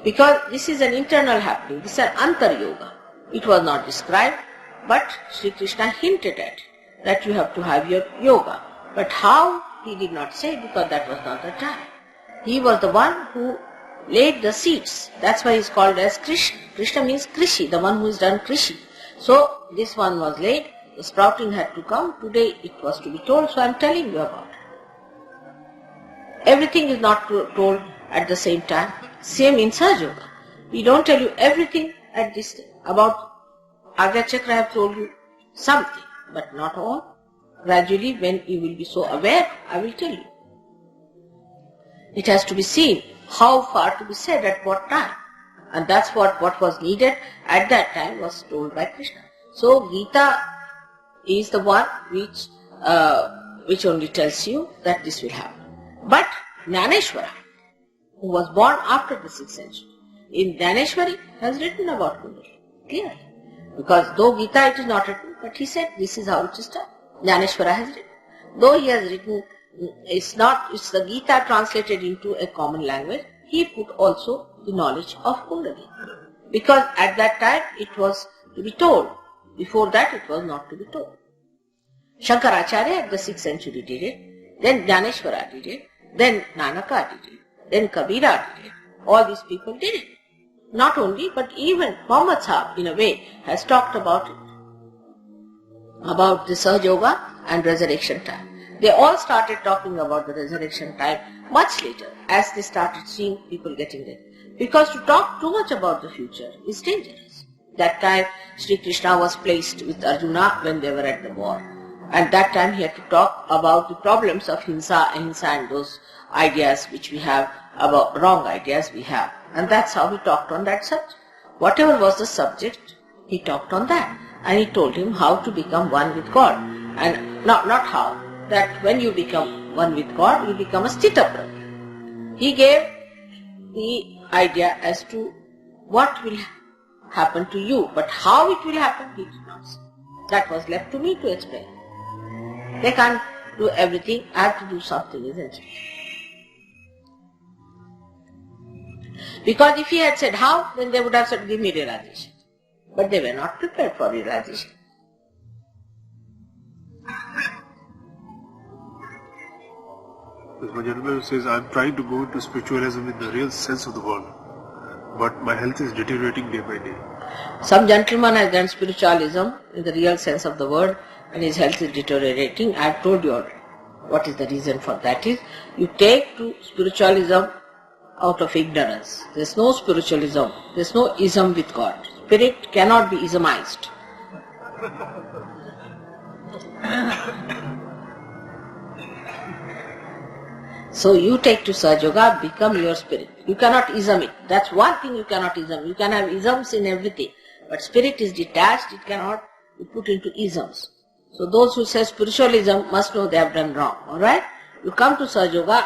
Because this is an internal happening. This is an antar yoga. It was not described, but Sri Krishna hinted at that you have to have your yoga. But how, he did not say, because that was not the time. He was the one who laid the seeds. That's why he is called as Krishna. Krishna means Krishi, the one who has done Krishi. So this one was laid. The sprouting had to come. Today it was to be told, so I am telling you about it. Everything is not told at the same time. Same in Sahaja Yoga. We don't tell you everything at this time. About Agya Chakra I have told you something, but not all. Gradually, when you will be so aware, I will tell you. It has to be seen how far to be said at what time. And that's what was needed at that time was told by Krishna. So Gita is the one which only tells you that this will happen. But Jnaneshwara, who was born after the 6th century, in Jnaneshwari has written about Kundalini, clearly. Because though Gita it is not written, but he said this is how it is done. Jnaneshwara has written. Though he has written, it's the Gita translated into a common language, he put also the knowledge of Kundalini. Because at that time it was to be told. Before that it was not to be told. Shankaracharya at the 6th century did it, then Jnaneshwara did it, then Nanaka did it, then Kabira did it. All these people did it. Not only, but even Muhammad Sahib in a way has talked about it. About the sahajayoga and resurrection time. They all started talking about the resurrection time much later as they started seeing people getting dead. Because to talk too much about the future is dangerous. That time Sri Krishna was placed with Arjuna when they were at the war. And that time he had to talk about the problems of ahimsa and those ideas which we have, about wrong ideas we have. And that's how he talked on that subject. Whatever was the subject, he talked on that. And he told him how to become one with God. And not how, that when you become one with God, you become a sthitaprajna. He gave the idea as to what will happen to you, but how it will happen, he did not say. That was left to me to explain. They can't do everything, I have to do something, isn't it? Because if he had said how, then they would have said, give me realization. But they were not prepared for realization. There's one gentleman who says, I'm trying to go into spiritualism in the real sense of the word, but my health is deteriorating day by day. Some gentleman has done spiritualism in the real sense of the word and his health is deteriorating. I have told you already what is the reason for that is. You take to spiritualism out of ignorance. There is no spiritualism. There is no ism with God. Spirit cannot be ismized. So you take to sahajayoga, become your spirit. You cannot ism it. That's one thing you cannot ism. You can have isms in everything. But spirit is detached, it cannot be put into isms. So those who say spiritualism must know they have done wrong. Alright? You come to sahajayoga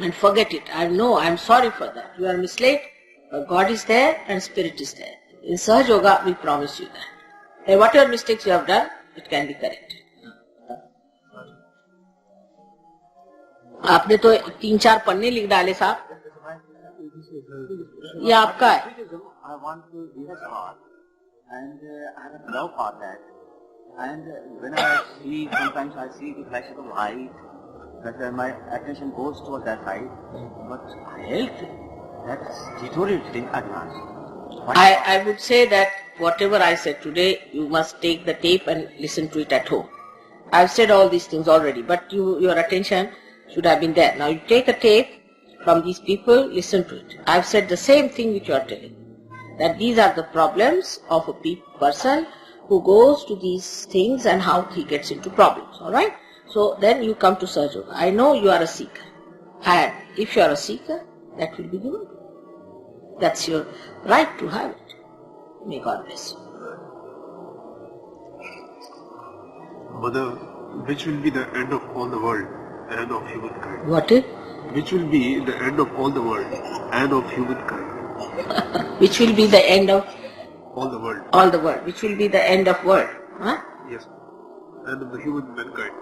and forget it. I know, I am sorry for that. You are misled, but God is there and spirit is there. In sahajayoga we promise you that. And whatever mistakes you have done, it can be corrected. आपने तो 3-4 पन्ने लिख डाले साहब. ये आपका है. I want to be a God, and I have a love for that. And when I see, sometimes I see the flash of light, that my attention goes toward that side, but health, that's deteriorating at last. I would say that whatever I said today, you must take the tape and listen to it at home. I've said all these things already, but your attention should have been there. Now you take a tape from these people, listen to it. I've said the same thing which you are telling. That these are the problems of a person who goes to these things and how he gets into problems. Alright? So then you come to sahajayoga. I know you are a seeker. And if you are a seeker, that will be given. That's your right to have it. May God bless you. Mother, which will be the end of all the world and of humankind? What is? Which will be the end of all the world and of humankind? Which will be the end of all the world. All the world. Which will be the end of world. Huh? Yes. End of the human mankind.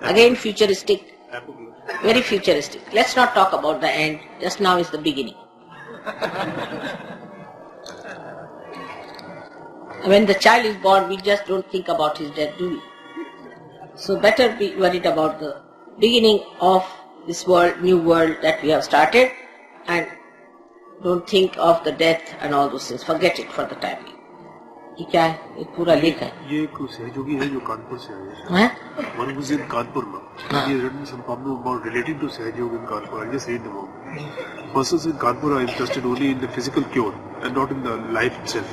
Again futuristic. Very futuristic. Let's not talk about the end. Just now is the beginning. When the child is born, we just don't think about his death, do we? So better be worried about the beginning of this world, new world that we have started, and don't think of the death and all those things. Forget it for the time being. ये क्या है? ये पूरा लेख है. ये एक सहयोगी है जो कानपुर से आए हैं. One was in Kanpur now. He has written some poem about relating to Sahajayoga in Kanpur. I'll just read them out. Persons in Kanpur are interested only in the physical cure and not in the life itself.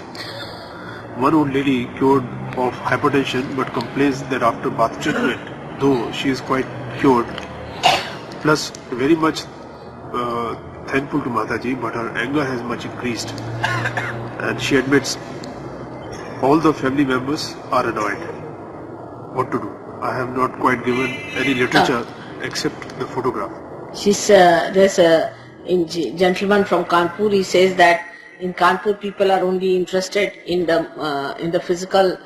One old lady cured of hypertension but complains that after bath treatment, though she is quite cured, plus very much thankful to Mataji, but her anger has much increased, and she admits all the family members are annoyed. What to do? I have not quite given any literature except the photograph. There's a gentleman from Kanpur. He says that in Kanpur people are only interested in the physical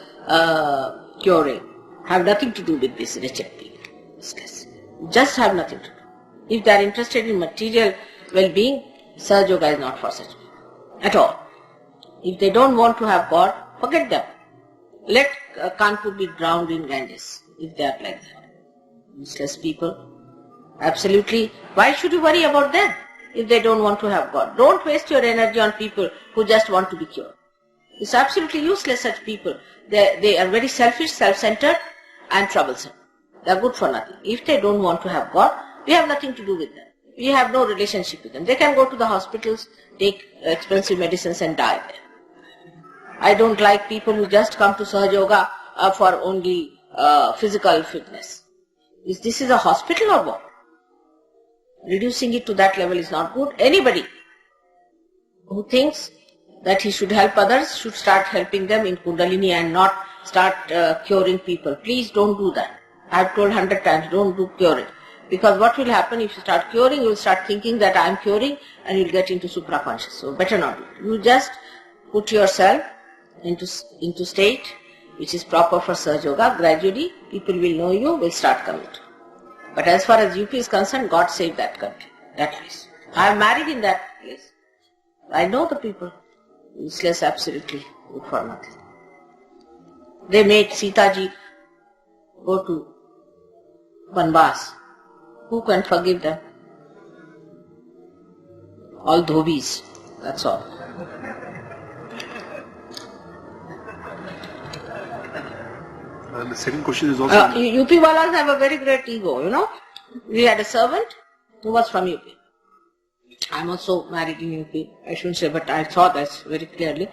curing. Have nothing to do with this wretched people. Just have nothing to do. If they are interested in material well-being, sahajayoga is not for such people at all. If they don't want to have God, forget them. Let Kanpur be drowned in Ganges, if they are like that. Useless people. Absolutely. Why should you worry about them if they don't want to have God? Don't waste your energy on people who just want to be cured. It's absolutely useless, such people. They are very selfish, self-centered and troublesome. They are good for nothing. If they don't want to have God, we have nothing to do with them. We have no relationship with them. They can go to the hospitals, take expensive medicines and die there. I don't like people who just come to sahajayoga for only physical fitness. This is a hospital or what? Reducing it to that level is not good. Anybody who thinks that he should help others should start helping them in Kundalini and not start curing people. Please don't do that. I have told 100 times, don't do curing. Because what will happen if you start curing, you will start thinking that I am curing and you will get into supraconscious. So better not do it. You just put yourself into state which is proper for sahajayoga. Gradually people will know you, will start coming to you. But as far as UP is concerned, God save that country, that place. I am married in that place. I know the people. Useless, absolutely good for nothing. They made Sitaji go to Banbas. Who can forgive them? All dhobis, that's all. And the second question is also... UP walas have a very great ego, you know. We had a servant who was from UP. I'm also married in UP, I shouldn't say, but I saw that very clearly.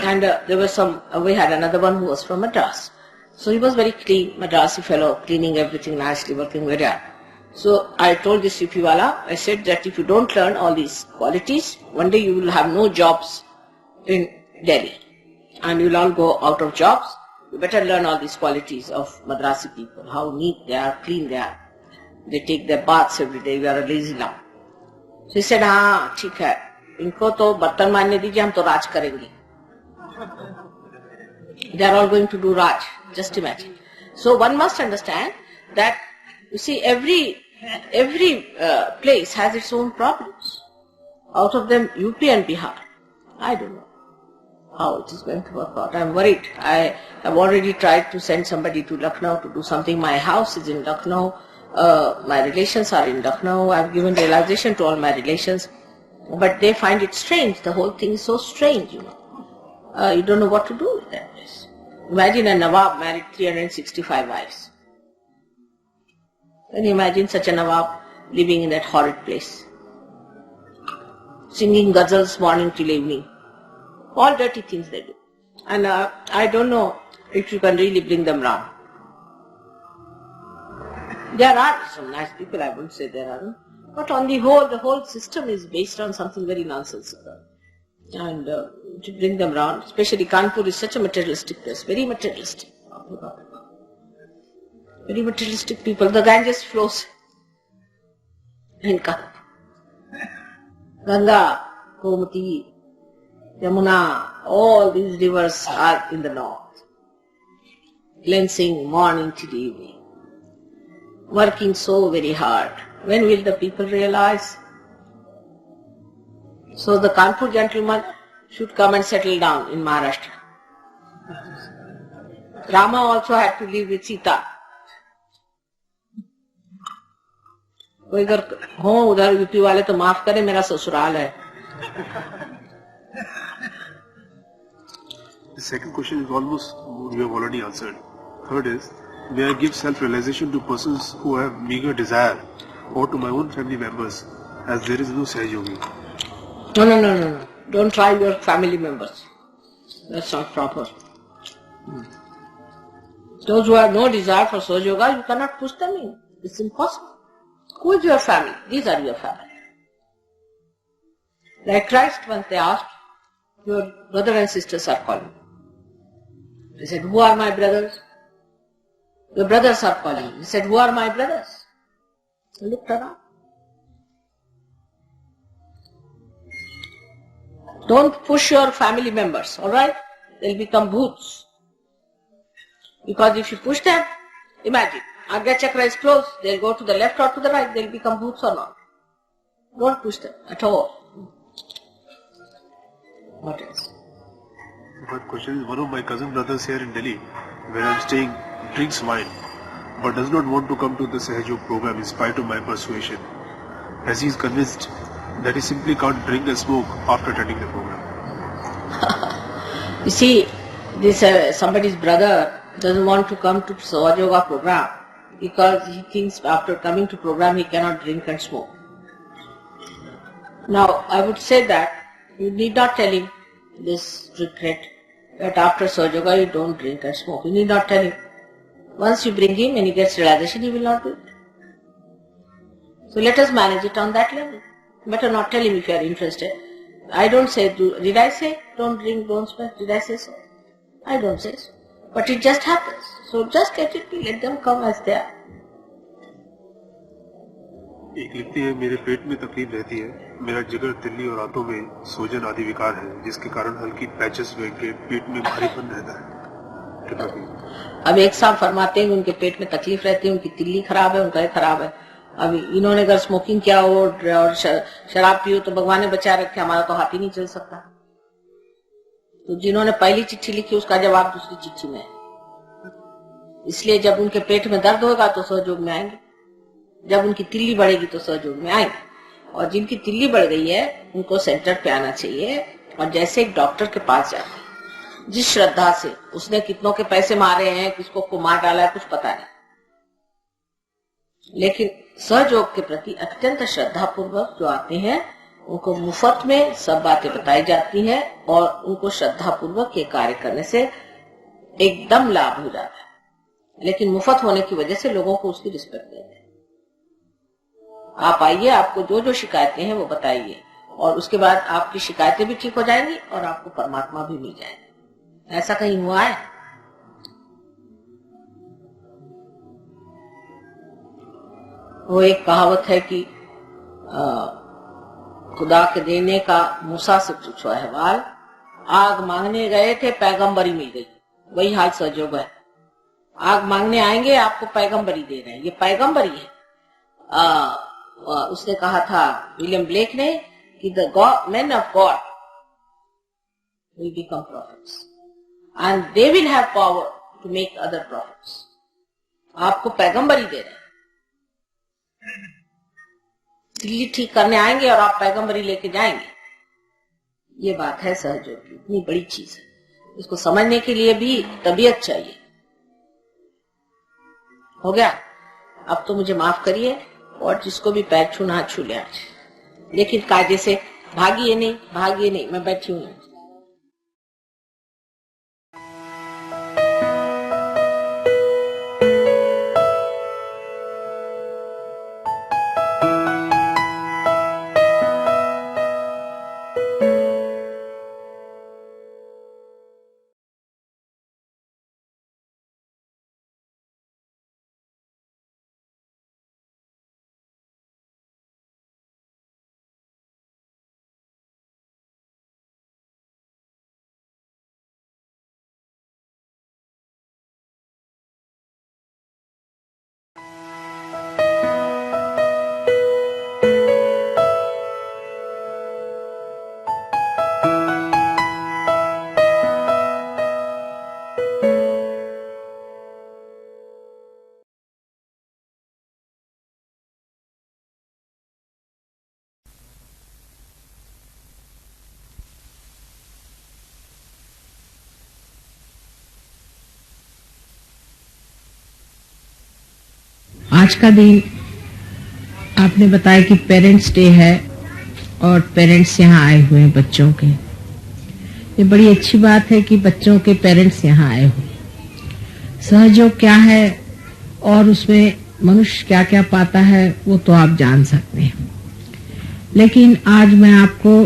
And there was we had another one who was from Madras. So he was very clean, Madrasi fellow, cleaning everything nicely, working very hard. So I told this UP wala, I said that if you don't learn all these qualities, one day you will have no jobs in Delhi. And you will all go out of jobs. You better learn all these qualities of Madrasi people, how neat they are, clean they are. They take their baths every day, we are a lazy lamb. So he said, हाँ ठीक है, इनको तो बर्तन मारने दीजिए, हम तो राज करेंगे. They are all going to do Raj, just imagine. So one must understand that, you see, every place has its own problems. Out of them, UP and Bihar. I don't know how it is going to work out. I am worried. I have already tried to send somebody to Lucknow to do something. My house is in Lucknow. My relations are in Lucknow. I have given realization to all my relations. But they find it strange. The whole thing is so strange, you know. You don't know what to do with that place. Imagine a Nawab married 365 wives. Can you imagine such a Nawab living in that horrid place? Singing ghazals morning till evening. All dirty things they do. And I don't know if you can really bring them round. There are some nice people, I wouldn't say there aren't. But on the whole system is based on something very nonsensical. And to bring them round, especially Kanpur is such a materialistic place, very materialistic. Very materialistic people. The Ganges flows in Kanpur. Ganga, Gomati, Yamuna, all these rivers are in the north. Cleansing morning till evening. Working so very hard. When will the people realize? So the Kanpur gentleman should come and settle down in Maharashtra. Rama also had to live with Sita. कोई अगर हो उधर UP वाले तो माफ करे, मेरा ससुराल है. The second question is almost you have already answered. Third is, may I give self-realization to persons who have meager desire, or to my own family members, as there is no sahajayogi? No. Don't try your family members. That's not proper. Those who have no desire for sahajayoga, you cannot push them in. It's impossible. Who is your family? These are your family. Like Christ, once they asked, your brother and sisters are calling. He said, who are my brothers? Your brothers are calling. He said, who are my brothers? He looked around. Don't push your family members, alright? They'll become bhoots. Because if you push them, imagine, Agya Chakra is closed, they'll go to the left or to the right, they'll become bhoots or not. Don't push them at all. What else? But question is, one of my cousin brothers here in Delhi, where I'm staying, drinks wine, but does not want to come to the Sahajayoga program in spite of my persuasion, as he is convinced that he simply can't drink and smoke after attending the program. You see, this somebody's brother doesn't want to come to Sahajayoga program because he thinks after coming to program he cannot drink and smoke. Now, I would say that you need not tell him this regret that after Sahajayoga you don't drink and smoke. You need not tell him. Once you bring him and he gets realization, he will not do it. So let us manage it on that level. Better not tell him if you are interested. I don't say, did I say don't drink, don't smoke? Did I say so? I don't say so. But it just happens. So just let it be, let them come as they are. एक लिखती है, मेरे पेट में तकलीफ रहती है, मेरा जिगर, तिल्ली और आंतों में सूजन आदि विकार है, जिसके कारण हल्की पैचेस वे के पेट में भारीपन रहता है। अब एक साहब फरमाते हैं उनके पेट में तकलीफ रहती है, उनकी तिल्ली खराब है, उनका खराब है। अभी इन्होंने अगर स्मोकिंग किया हो और शराब पियो तो भगवान ने बचा रखे, हमारा तो हाथ ही नहीं चल सकता। तो जिन्होंने पहली चिट्ठी लिखी उसका जवाब दूसरी चिट्ठी में है। इसलिए जब उनके पेट में दर्द होगा तो सहयोग में आएंगे, जब उनकी तिल्ली बढ़ेगी तो सहयोग में आएंगे। और जिनकी तिल्ली बढ़ गई है उनको सेंटर पे आना चाहिए। और जैसे एक डॉक्टर के पास जाते हैं, जिस श्रद्धा से उसने कितनों के पैसे मारे हैं, किसको को मार डाला है, कुछ पता नहीं, लेकिन सहयोग के प्रति अत्यंत श्रद्धा पूर्वक जो आते हैं उनको मुफ्त में सब बातें बताई जाती हैं और उनको श्रद्धा पूर्वक ये कार्य करने से एकदम लाभ हो जाता है। लेकिन मुफ्त होने की वजह से लोगों को उसकी रिस्पेक्ट देते हैं। आप आइए, आपको जो जो शिकायतें हैं वो बताइए और उसके बाद आपकी शिकायतें भी ठीक हो जाएंगी और आपको परमात्मा भी मिल जाएंगे। ऐसा कहीं हुआ है? वो एक कहावत है कि खुदा के देने का मूसा से पूछो अहवाल, आग मांगने गए थे पैगंबरी मिल गई। वही हाल सहयोग है। आग मांगने आएंगे, आपको पैगंबरी दे रहे हैं, ये पैगंबरी है। उसने कहा था विलियम ब्लेक ने कि the men of God will become prophets and they will have power to make other prophets. आपको पैगंबरी दे रहे हैं, दिल्ली ठीक करने आएंगे और आप पैगंबरी लेके जाएंगे। ये बात है सहयोग की, इतनी बड़ी चीज है, इसको समझने के लिए भी तबीयत चाहिए। हो गया? अब तो मुझे माफ करिए और जिसको भी पैर छूना हाथ छू ले आज, लेकिन कायदे से भागिए नहीं, मैं बैठी हूँ। आज का दिन आपने बताया कि पेरेंट्स डे है और पेरेंट्स यहाँ आए हुए हैं बच्चों के। ये बड़ी अच्छी बात है कि बच्चों के पेरेंट्स यहाँ आए हो। सहयोग क्या है और उसमें मनुष्य क्या क्या पाता है वो तो आप जान सकते हैं, लेकिन आज मैं आपको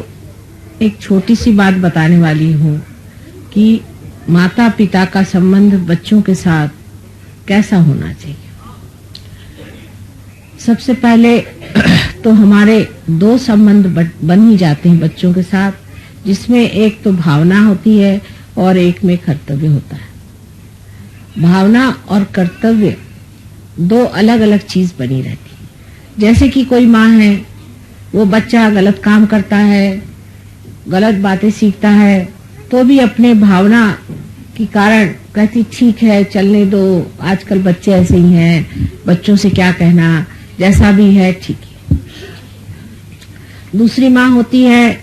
एक छोटी सी बात बताने वाली हूँ कि माता पिता का संबंध बच्चों के साथ कैसा होना चाहिए। सबसे पहले तो हमारे दो संबंध बन ही जाते हैं बच्चों के साथ, जिसमें एक तो भावना होती है और एक में कर्तव्य होता है। भावना और कर्तव्य दो अलग अलग चीज बनी रहती है। जैसे कि कोई माँ है, वो बच्चा गलत काम करता है, गलत बातें सीखता है तो भी अपने भावना के कारण कहती ठीक है चलने दो, आजकल बच्चे ऐसे ही हैं, बच्चों से क्या कहना, जैसा भी है ठीक है। दूसरी माँ होती है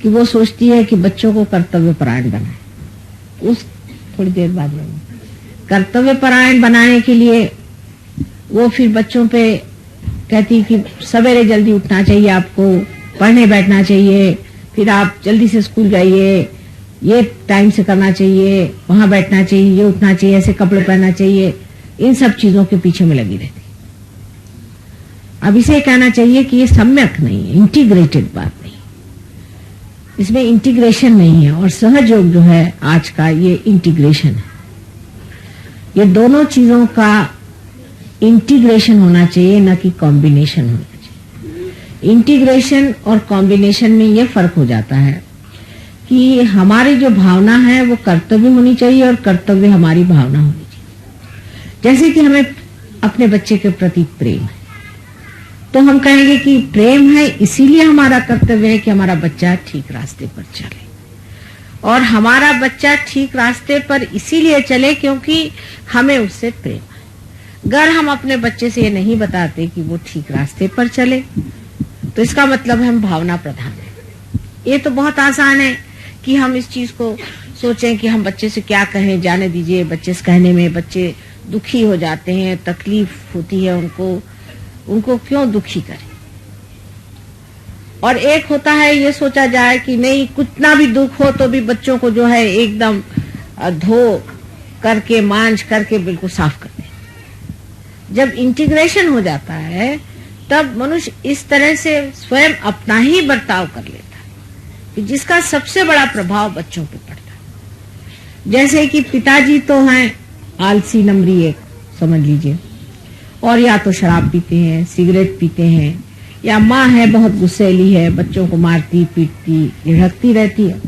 कि वो सोचती है कि बच्चों को कर्तव्य परायण बनाए, उस थोड़ी देर बाद में कर्तव्य परायण बनाने के लिए वो फिर बच्चों पे कहती कि सवेरे जल्दी उठना चाहिए, आपको पढ़ने बैठना चाहिए, फिर आप जल्दी से स्कूल जाइए, ये टाइम से करना चाहिए, वहां बैठना चाहिए, ये उठना चाहिए, ऐसे कपड़े पहनना चाहिए, इन सब चीजों के पीछे में लगी रहती। अब इसे कहना चाहिए कि ये सम्यक नहीं है, इंटीग्रेटेड बात नहीं, इसमें इंटीग्रेशन नहीं है। और सहयोग जो है आज का ये इंटीग्रेशन है, ये दोनों चीजों का इंटीग्रेशन होना चाहिए, न कि कॉम्बिनेशन होना चाहिए। इंटीग्रेशन और कॉम्बिनेशन में ये फर्क हो जाता है कि हमारी जो भावना है वो कर्तव्य होनी चाहिए और कर्तव्य हमारी भावना होनी चाहिए। जैसे कि हमें अपने बच्चे के प्रति प्रेम है, तो हम कहेंगे कि प्रेम है इसीलिए हमारा कर्तव्य है कि हमारा बच्चा ठीक रास्ते पर चले, और हमारा बच्चा ठीक रास्ते पर इसीलिए चले क्योंकि हमें उससे प्रेम है। अगर हम अपने बच्चे से ये नहीं बताते कि वो ठीक रास्ते पर चले, तो इसका मतलब हम भावना प्रधान है। ये तो बहुत आसान है कि हम इस चीज को सोचें कि हम बच्चे से क्या कहें, जाने दीजिए, बच्चे से कहने में बच्चे दुखी हो जाते हैं, तकलीफ होती है उनको क्यों दुखी करें। और एक होता है ये सोचा जाए कि नहीं, कितना भी दुख हो तो भी बच्चों को जो है एकदम धो करके मांझ करके बिल्कुल साफ कर दे। जब इंटीग्रेशन हो जाता है तब मनुष्य इस तरह से स्वयं अपना ही बर्ताव कर लेता है कि जिसका सबसे बड़ा प्रभाव बच्चों पे पड़ता है। जैसे कि पिताजी तो हैं आलसी नंबरी एक, समझ लीजिए, और या तो शराब पीते हैं, सिगरेट पीते हैं, या माँ है बहुत गुस्सैली है, बच्चों को मारती पीटती झिड़कती रहती है,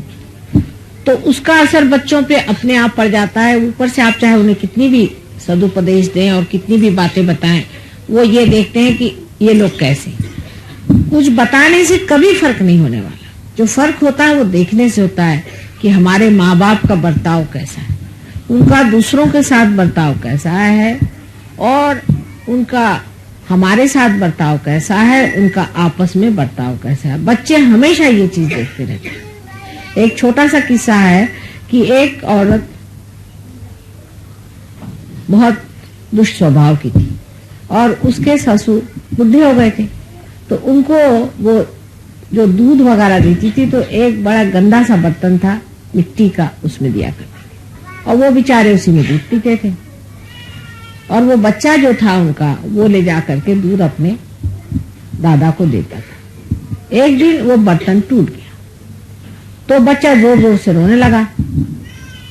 तो उसका असर बच्चों पे अपने आप पड़ जाता है। ऊपर से आप चाहे उन्हें कितनी भी सदुपदेश दें और कितनी भी बातें बताएं, वो ये देखते हैं कि ये लोग कैसे। कुछ बताने से कभी फर्क नहीं होने वाला, जो फर्क होता है वो देखने से होता है कि हमारे माँ बाप का बर्ताव कैसा है, उनका दूसरों के साथ बर्ताव कैसा है, और उनका हमारे साथ बर्ताव कैसा है, उनका आपस में बर्ताव कैसा है। बच्चे हमेशा ये चीज देखते रहते हैं। एक छोटा सा किस्सा है कि एक औरत बहुत दुष्ट स्वभाव की थी और उसके ससुर बुढ़े हो गए थे, तो उनको वो जो दूध वगैरह देती थी तो एक बड़ा गंदा सा बर्तन था मिट्टी का, उसमें दिया करती थी, और वो बेचारे उसी में दूध पीते थे। और वो बच्चा जो था उनका, वो ले जा करके दूध अपने दादा को देता था। एक दिन वो बर्तन टूट गया तो बच्चा जोर जोर से रोने लगा।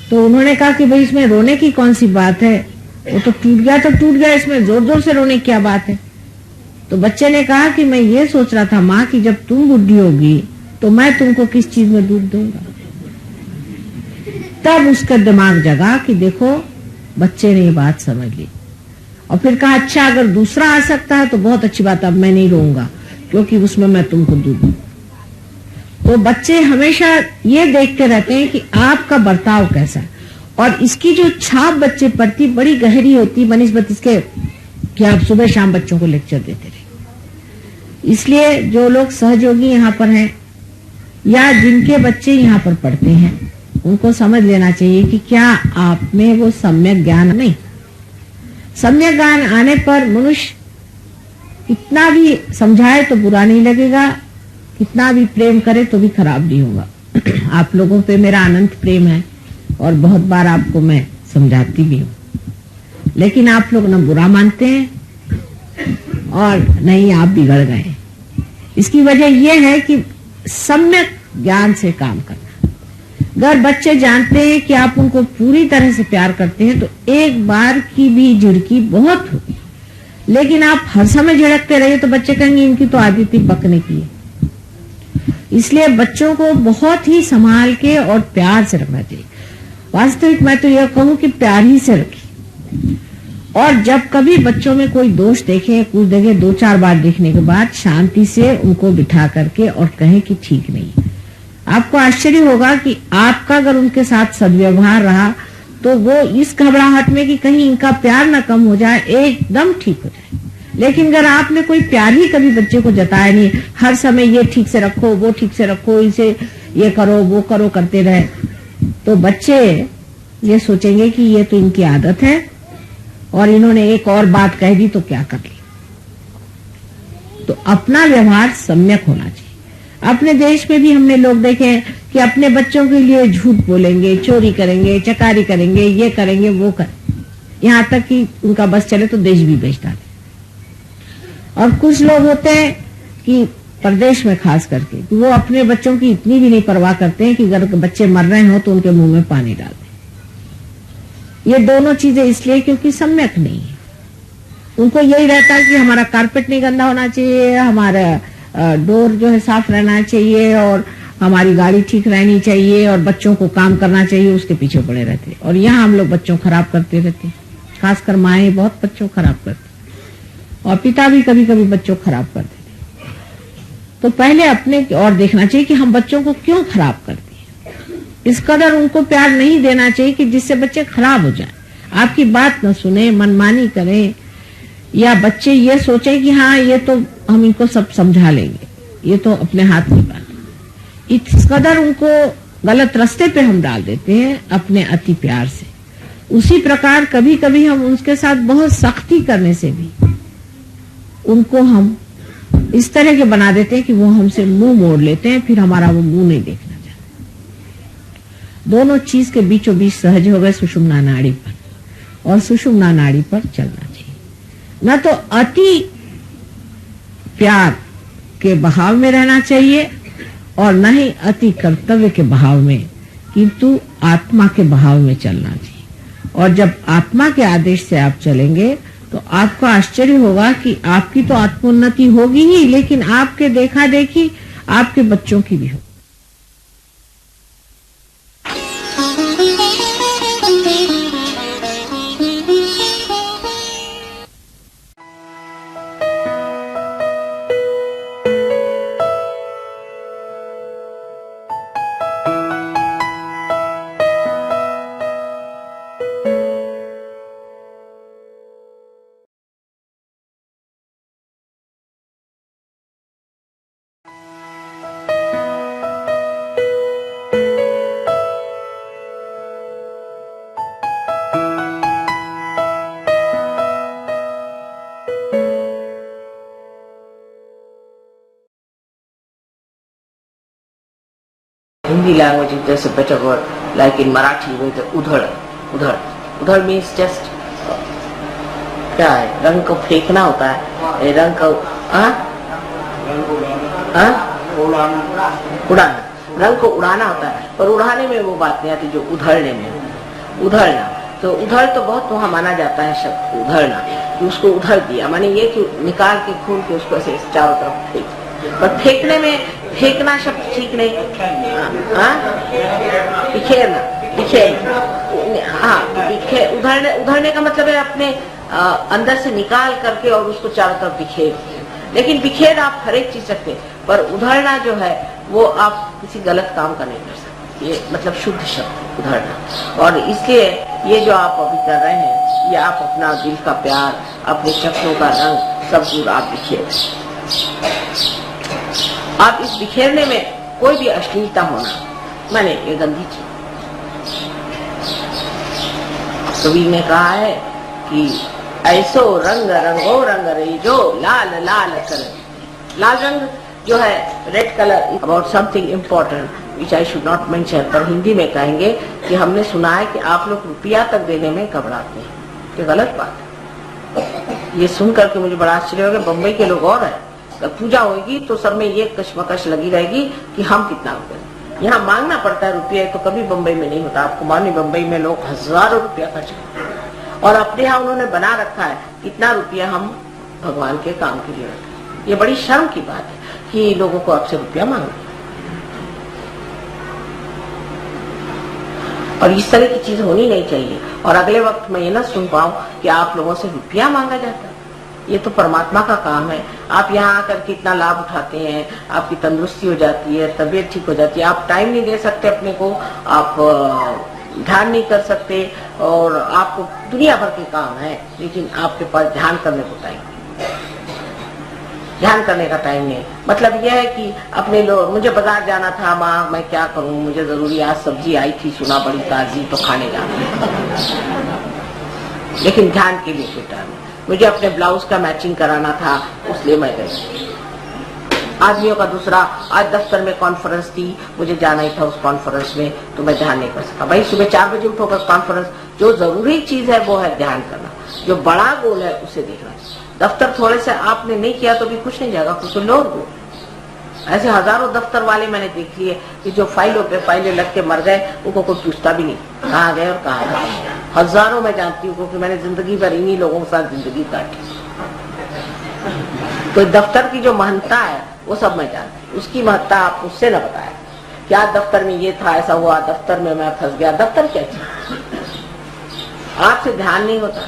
तो उन्होंने कहा कि भाई इसमें रोने की कौन सी बात है, वो तो टूट गया तो टूट गया, इसमें जोर जोर से रोने की क्या बात है। तो बच्चे ने कहा कि मैं ये सोच रहा था माँ कि जब तुम बुढ़ी होगी तो मैं तुमको किस चीज में दूध दूंगा। तब उसका दिमाग जगा कि देखो बच्चे ने ये बात समझ ली, और फिर कहा अच्छा अगर दूसरा आ सकता है तो बहुत अच्छी बात, अब मैं नहीं रोऊंगा क्योंकि उसमें मैं तुमको दूध दूं। तो बच्चे हमेशा ये देखते रहते हैं कि आपका बर्ताव कैसा है, और इसकी जो छाप बच्चे पड़ती बड़ी गहरी होती बनिस्बत इसके कि आप सुबह शाम बच्चों को लेक्चर देते रहे। इसलिए जो लोग सहयोगी यहाँ पर हैं या जिनके बच्चे यहाँ पर पढ़ते हैं, उनको समझ लेना चाहिए कि क्या आप में वो सम्यक ज्ञान नहीं। सम्यक ज्ञान आने पर मनुष्य कितना भी समझाए तो बुरा नहीं लगेगा, कितना भी प्रेम करे तो भी खराब नहीं होगा। आप लोगों पे मेरा अनंत प्रेम है और बहुत बार आपको मैं समझाती भी हूँ, लेकिन आप लोग न बुरा मानते हैं और नहीं आप बिगड़ गए। इसकी वजह यह है कि सम्यक ज्ञान से काम करना। अगर बच्चे जानते हैं कि आप उनको पूरी तरह से प्यार करते हैं तो एक बार की भी झिड़की बहुत होगी, लेकिन आप हर समय झिड़कते रहिए तो बच्चे कहेंगे इनकी तो आदत ही बकने की है। इसलिए बच्चों को बहुत ही संभाल के और प्यार से रखना चाहिए। वास्तविक मैं तो यह कहूं कि प्यार ही से रखिए, और जब कभी बच्चों में कोई दोष देखें, कुछ देखें, 2-4 बार देखने के बाद शांति से उनको बिठा करके और कहें कि ठीक नहीं, आपको आश्चर्य होगा कि आपका अगर उनके साथ सद्व्यवहार रहा तो वो इस घबराहट में कि कहीं इनका प्यार ना कम हो जाए, एकदम ठीक हो जाए। लेकिन अगर आपने कोई प्यार ही कभी बच्चे को जताया नहीं, हर समय ये ठीक से रखो, वो ठीक से रखो, इसे ये करो वो करो करते रहे, तो बच्चे ये सोचेंगे कि ये तो इनकी आदत है और इन्होंने एक और बात कह दी तो क्या कर ली। तो अपना व्यवहार सम्यक होना चाहिए। अपने देश में भी हमने लोग देखे हैं कि अपने बच्चों के लिए झूठ बोलेंगे, चोरी करेंगे, चकारी करेंगे, ये करेंगे वो करेंगे, यहाँ तक कि उनका बस चले तो देश भी बेच डाले। और कुछ लोग होते हैं कि प्रदेश में खास करके कि वो अपने बच्चों की इतनी भी नहीं परवाह करते हैं कि अगर बच्चे मर रहे हो तो उनके मुंह में पानी डाल दें। ये दोनों चीजें इसलिए क्योंकि सम्यक नहीं है। उनको यही रहता है कि हमारा कारपेट नहीं गंदा होना चाहिए, हमारा डोर जो है साफ रहना चाहिए और हमारी गाड़ी ठीक रहनी चाहिए और बच्चों को काम करना चाहिए, उसके पीछे पड़े रहते हैं। और यहाँ हम लोग बच्चों खराब करते रहते हैं, खासकर माएं बहुत बच्चों खराब करते और पिता भी कभी कभी बच्चों खराब कर देते। तो पहले अपने और देखना चाहिए कि हम बच्चों को क्यों खराब करते हैं। इस कदर उनको प्यार नहीं देना चाहिए कि जिससे बच्चे खराब हो जाएं, आपकी बात न सुने, मनमानी करें, या बच्चे ये सोचे कि हाँ ये तो हम इनको सब समझा लेंगे, ये तो अपने हाथ की बात। इस कदर उनको गलत रास्ते पे हम डाल देते हैं अपने अति प्यार से। उसी प्रकार कभी कभी हम उनके साथ बहुत सख्ती करने से भी उनको हम इस तरह के बना देते हैं कि वो हमसे मुंह मोड़ लेते हैं, फिर हमारा वो मुंह नहीं देखना चाहते। दोनों चीज के बीचों बीच सहज हो गए सुषुम्ना नाड़ी पर, और सुषुम्ना नाड़ी पर चलना चाहिए। न तो अति प्यार के बहाव में रहना चाहिए और न ही अति कर्तव्य के बहाव में, किंतु आत्मा के बहाव में चलना चाहिए। और जब आत्मा के आदेश से आप चलेंगे तो आपको आश्चर्य होगा कि आपकी तो आत्मोन्नति होगी ही, लेकिन आपके देखा देखी आपके बच्चों की भी होगी। Hindi language, if there's a better word, like in Marathi with udhad. Udhad means just क्या है, रंग को फेंकना होता है, रंग को उड़ाना, रंग को उड़ाना होता है, पर उड़ाने में वो बात नहीं आती जो उधड़ने में। उधड़ना तो उधड़ तो बहुत वहाँ माना जाता है शब्द उधड़ना, कि उसको उधड़ दिया, माने ये कि निकाल के खून के उसको ऐसे चारों तरफ फेंक। पर फेंकने में, फेंकना शब्द ठीक नहीं, बिखेरना, उधड़ने का मतलब है अपने अंदर से निकाल करके और उसको चारों तरफ बिखेर। लेकिन बिखेर आप हर एक चीज सकते हैं, पर उधड़ना जो है वो आप किसी गलत काम का नहीं कर सकते। ये मतलब शुद्ध शब्द उधड़ना। और इसलिए ये जो आप अभी कर रहे हैं, ये आप अपना दिल का प्यार, अपने चक्रों का रंग सब दूर आप बिखेर। आप इस बिखेरने में कोई भी अश्लीलता होना, माने ये गंदी चीज। कवि ने कहा है कि ऐसो रंग रंगो रंग रेजो लाल लाल कर। लाल रंग जो है, red colour, about something important which I should not mention, पर हिंदी में कहेंगे कि हमने सुना है कि आप लोग रुपया तक देने में घबराते हैं। ये गलत बात है। ये सुन करके मुझे बड़ा आश्चर्य हो गया। बम्बई के लोग और है, पूजा होगी तो सब में ये कश्मकश लगी रहेगी कि हम कितना रुपये, यहाँ मांगना पड़ता है रुपये, तो कभी बम्बई में नहीं होता। आपको मालूम, बम्बई में लोग हजारों रुपया खर्च करते हैं, और अपने यहाँ उन्होंने बना रखा है कितना रुपया हम भगवान के काम के लिए रखें। ये बड़ी शर्म की बात है कि लोगों को आपसे रुपया मांगना, और इस तरह की चीज होनी नहीं चाहिए। और अगले वक्त मैं ये ना सुन पाऊं कि आप लोगों से रुपया मांगा जाता है। ये तो परमात्मा का काम है। आप यहाँ आकर के इतना लाभ उठाते हैं, आपकी तंदुरुस्ती हो जाती है, तबीयत ठीक हो जाती है, आप टाइम नहीं दे सकते अपने को, आप ध्यान नहीं कर सकते, और आपको दुनिया भर के काम है, लेकिन आपके पास ध्यान करने को टाइम, ध्यान करने का टाइम नहीं। मतलब यह है कि अपने लोग, मुझे बाजार जाना था, माँ मैं क्या करूं, मुझे जरूरी आज सब्जी आई थी, सुना बड़ी ताजी, तो खाने जाना, लेकिन ध्यान के लिए कोई टाइम नहीं। मुझे अपने ब्लाउज का मैचिंग कराना था, इसलिए मैं गई। आदमियों का दूसरा, आज दफ्तर में कॉन्फ्रेंस थी, मुझे जाना ही था उस कॉन्फ्रेंस में, तो मैं ध्यान नहीं कर सका। भाई सुबह 4 बजे उठोगा कॉन्फ्रेंस, जो जरूरी चीज है वो है ध्यान करना, जो बड़ा गोल है उसे देखना। दफ्तर थोड़े से आपने नहीं किया तो भी कुछ नहीं जाएगा, कुछ लोग हो। ऐसे हजारों दफ्तर वाले मैंने देख लिए कि जो फाइलों पे फाइलें लग के मर गए, उनको कोई पूछता भी नहीं कहाँ गए और कहाँ गए। हजारों मैं जानती हूँ, क्योंकि मैंने जिंदगी भर इन्हीं लोगों के साथ जिंदगी काटी। तो दफ्तर की जो महत्ता है वो सब मैं जानती हूँ। उसकी महत्ता आप उससे न बताए, क्या दफ्तर में ये था, ऐसा हुआ, दफ्तर में मैं फंस गया। दफ्तर क्या चीज, आपसे ध्यान नहीं होता।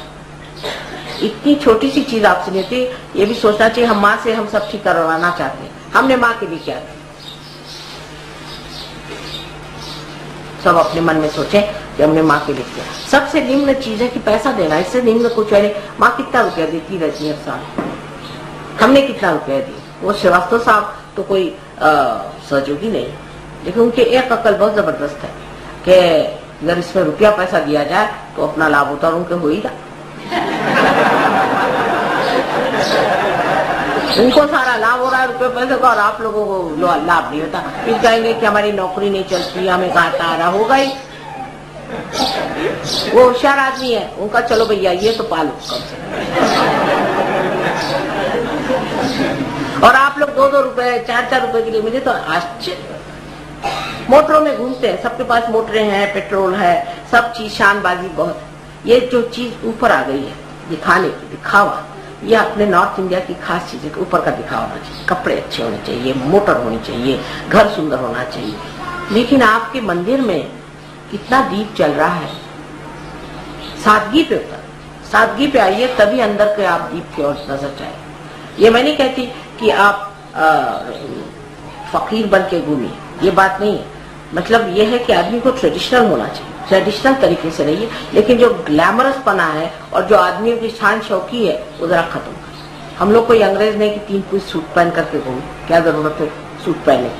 इतनी छोटी सी चीज आपसे नहीं होती, ये भी सोचना चाहिए हम माँ से हम सब ठीक करवाना चाहते हैं, हमने माँ के लिए क्या किया। सब अपने मन में सोचें कि हमने माँ के लिए किया। सबसे निम्न चीज है कि पैसा देना, इससे निम्न कुछ है नहीं। माँ कितना रुपया देती रहती है साल, हमने कितना रुपया दिया। वो श्रीवास्तव साहब तो कोई सहयोगी नहीं, लेकिन उनके एक अकल बहुत जबरदस्त है कि अगर इसमें रुपया पैसा दिया जाए तो अपना लाभ होता, और उनके हो ही रहा। उनको सारा लाभ हो रहा है रुपये पैसे का, और आप लोगों को लाभ नहीं होता। फिर कहेंगे कि हमारी नौकरी नहीं चलती, हमें घाटा आ रहा होगा ही। वो होशियार आदमी है, उनका चलो भैया ये तो पालो कम से। और आप लोग 2-2 रुपए 4-4 रुपए के लिए मिले तो आश्चर्य। मोटरों में घूमते हैं, सबके पास मोटरें हैं, पेट्रोल है, सब चीज शानबाजी बहुत है। ये जो चीज ऊपर आ गई है दिखाने की, दिखावा, ये अपने नॉर्थ इंडिया की खास चीज है। ऊपर का दिखावा होना चाहिए, कपड़े अच्छे होने चाहिए, मोटर होनी चाहिए, घर सुंदर होना चाहिए। लेकिन आपके मंदिर में कितना दीप चल रहा है, सादगी पे उतर, सादगी पे आइए, तभी अंदर के आप दीप की ओर नजर जाए। ये मैं नहीं कहती कि आप फकीर बन के घूमिए, ये बात नहीं है। मतलब ये है कि आदमी को ट्रेडिशनल होना चाहिए, ट्रेडिशनल तरीके से रहिए, लेकिन जो ग्लैमरस पना है और जो आदमियों की शान शौकी है वो जरा खत्म करें। हम लोग कोई अंग्रेज नहीं कि 3 पीस सूट पहन करके घूमे, क्या जरूरत है सूट पहने।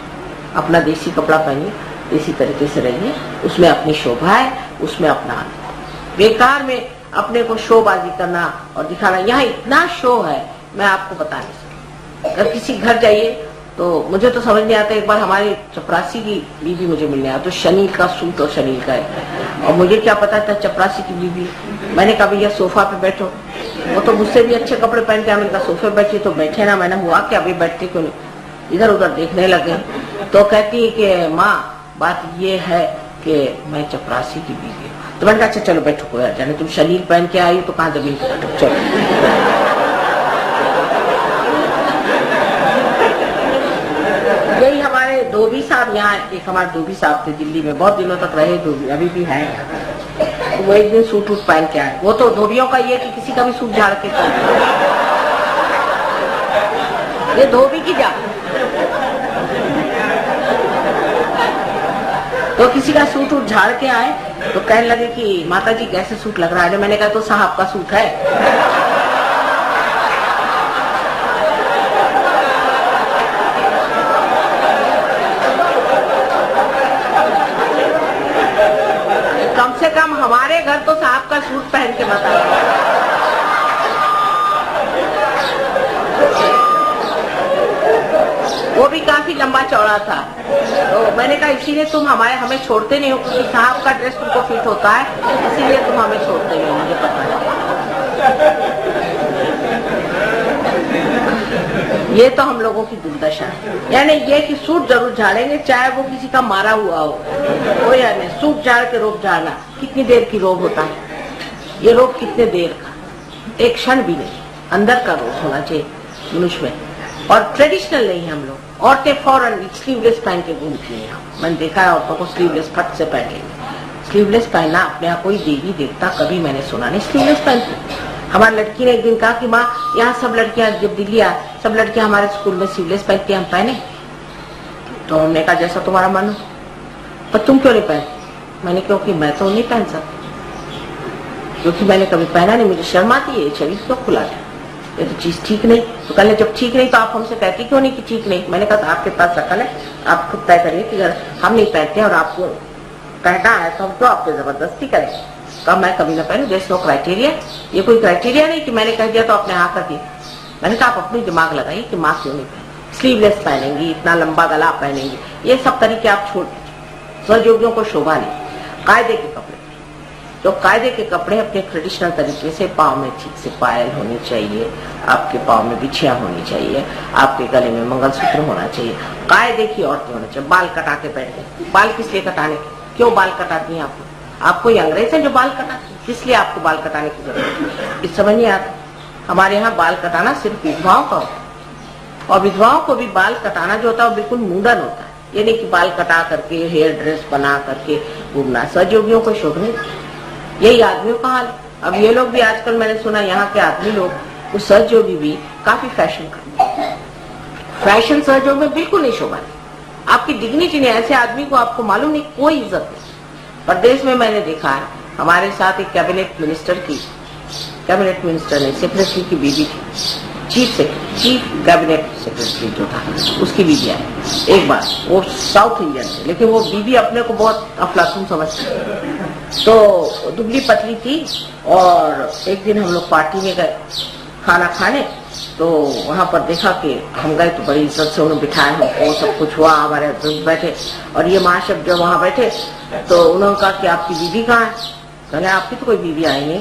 अपना देसी कपड़ा पहनिए, देसी तरीके से रहिए, उसमें अपनी शोभा है, उसमें अपना आनंद। बेकार में अपने को शोबाजी करना और दिखाना, यहाँ इतना शो है मैं आपको बता नहीं सकती। अगर किसी घर जाइए तो मुझे तो समझ नहीं आता, एक बार हमारी चपरासी की बीवी मुझे मिलने आया, तो शनील का सूट और शनील का है, और मुझे क्या पता था चपरासी की बीवी। मैंने कहा भैया सोफा पे बैठो, वो तो मुझसे भी अच्छे कपड़े पहन के, मैंने कहा सोफे बैठिए, तो बैठे ना। मैंने हुआ कि अभी बैठते क्यों नहीं, इधर उधर देखने लगे। तो कहती है कि माँ बात ये है कि मैं चपरासी की बीवी हूँ। तो मैंने कहा अच्छा चलो बैठो, कोई जाने, तुम शनील पहन के आई तो कहाँ जमीन पे बैठो, चलो। यही हमारे धोबी साहब, यहाँ एक हमारे धोबी साहब थे दिल्ली में, बहुत दिनों तक रहे धोबी, अभी भी है यहाँ। वो एक दिन सूट वूट पहन के आए। वो तो धोबियों का ये कि किसी का भी सूट झाड़ के ये धोबी की जा, तो किसी का सूट वूट झाड़ के आए तो कहने लगे कि माता जी कैसे सूट लग रहा है। मैंने कहा तो साहब का सूट है। कम से कम हमारे घर तो साहब का सूट पहन के बताया। वो भी काफी लंबा चौड़ा था, तो मैंने कहा इसीलिए तुम हमें छोड़ते नहीं हो, क्योंकि साहब का ड्रेस तुमको फिट होता है, इसीलिए तुम हमें छोड़ते नहीं हो, मुझे पता है। ये तो हम लोगों की दुर्दशा है। यानी ये कि सूट जरूर झाड़ेंगे, चाहे वो किसी का मारा हुआ हो, कोई नहीं। सूट झाड़ के रोब झाड़ना, कितनी देर की रोब होता है ये रोब, कितने देर का, एक क्षण भी नहीं। अंदर का रोब होना चाहिए मनुष्य में। और ट्रेडिशनल नहीं है हम लोग। औरतें फौरन स्लीवलेस पहन के घूमती हैं। मैंने देखा है औरतों को स्लीवलेस फट से पहन लेंगे। स्लीवलेस पहनना अपने आप, कोई देवी देवता कभी मैंने सुना नहीं स्लीवलेस पहनती। हमारी लड़की ने एक दिन कहा कि माँ यहाँ सब लड़कियां, जब दिल्ली आए सब लड़कियां हमारे स्कूल में स्लीवलेस पहनती हैं, हम पहने? तो हमने कहा जैसा तुम्हारा मन हो, पर तुम क्यों नहीं पहन? मैंने क्योंकि मैं तो नहीं पहन सकती, क्योंकि मैंने कभी पहना नहीं, मुझे शर्म आती है, शरीर क्यों खुला है, ये तो चीज ठीक नहीं। तो कहने जब ठीक नहीं तो आप हमसे कहती क्यों नहीं कि ठीक नहीं? मैंने कहा आपके पास अकल है, आप खुद तय करिए कि अगर हम नहीं पहनते और आपको पहना है तो हम क्यों आपको जबरदस्ती करें? कहा मैं कभी ना पहनूं, देयर इज नो क्राइटेरिया, ये कोई क्राइटेरिया नहीं कि मैंने कह दिया तो आपने हाँ कर दिया। मैंने कहा आप अपनी दिमाग लगाइए कि माँ क्यों नहीं पहने, स्लीवलेस पहनेंगी, इतना लंबा गला पहनेंगी, ये सब तरीके आप छोड़ दीजिए, सहयोगियों को शोभा नहीं। कायदे के कपड़े, जो कायदे के कपड़े अपने ट्रेडिशनल तरीके से, पाँव में ठीक से पायल होनी चाहिए, आपके पाँव में बिछिया होनी चाहिए, आपके गले में मंगलसूत्र होना चाहिए, कायदे की औरतें होना चाहिए। बाल कटा के पहनते, बाल किस लिए कटाने के, क्यों बाल कटाती हैं आपको? आपको ये अंग्रेज है जो बाल कटाते, किस लिए आपको बाल कटाने की जरूरत है? इस समझ नहीं आता। हमारे यहाँ बाल कटाना सिर्फ विधवाओं का होता है, और विधवाओं को भी बाल कटाना जो होता है वो बिल्कुल मुंडन होता है, ये नहीं कि बाल कटा करके हेयर ड्रेस बना करके घूमना। सहयोगियों को शोभ नहीं, यही आदमियों का हाल है। अब ये लोग भी आजकल मैंने सुना यहाँ के आदमी लोग, वो सहयोगी भी काफी फैशन करते हैं। फैशन सहयोग में बिल्कुल नहीं शोभा नहीं, आपकी डिग्निटी नहीं, ऐसे आदमी को आपको मालूम नहीं, कोई इज्जत नहीं। प्रदेश में मैंने देखा है, हमारे साथ एक कैबिनेट मिनिस्टर नहीं, सेक्रेटरी की बीवी थी, चीफ कैबिनेट सेक्रेटरी जो था उसकी बीवी आई एक बार, वो साउथ इंडियन थे, लेकिन वो बीवी अपने को बहुत अफलातून समझती, तो दुबली पतली थी। और एक दिन हम लोग पार्टी में गए खाना खाने, तो वहां पर देखा कि हम गए तो बड़ी इज्जत से उन्होंने बिठाया हमको, सब कुछ हुआ, हमारे हस्बैंड बैठे, और ये महाशय जब वहां बैठे तो उन्होंने कहा कि आपकी बीवी कहाँ है? कहले आपकी तो कोई बीवी आई नहीं।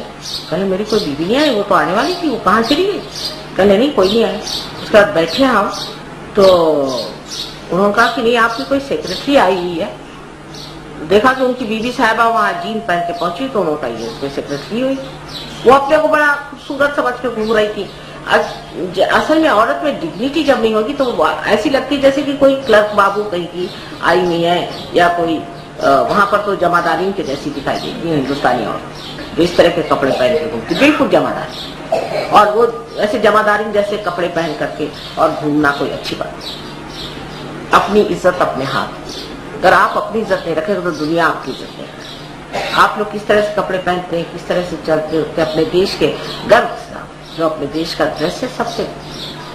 कहले मेरी कोई बीवी नहीं आई, वो तो आने वाली थी, वो कहाँ चली गई? कहले नहीं कोई नहीं आई। उसके बाद बैठे हम, तो उन्होंने कहा कि नहीं आपकी कोई सेक्रेटरी आई हुई है। देखा कि उनकी बीवी साहबा वहाँ जीन पहन के पहुंची, तो उन्होंने कहा ये कोई सेक्रेटरी हुई। वो अपने को बड़ा खूबसूरत समझ के घूम रही थी। असल में औरत में डिग्निटी जब नहीं होगी तो ऐसी लगती है जैसे कि कोई क्लर्क बाबू कहीं की आई हुई है, या कोई वहां पर तो जमादारी के जैसी दिखाई देती है हिंदुस्तानी औरत, जो इस तरह के कपड़े पहन के घूमती, बिल्कुल जमादारी। और वो ऐसे जमादारी जैसे कपड़े पहन करके और घूमना कोई अच्छी बात नहीं। अपनी इज्जत अपने हाथ, अगर आप अपनी इज्जत नहीं रखेंगे तो दुनिया आपकी इज्जत नहीं रखेगी। आप लोग किस तरह से कपड़े पहनते हैं, किस तरह से चलते होते, अपने देश के गर्व से, जो अपने देश का ड्रेस है सबसे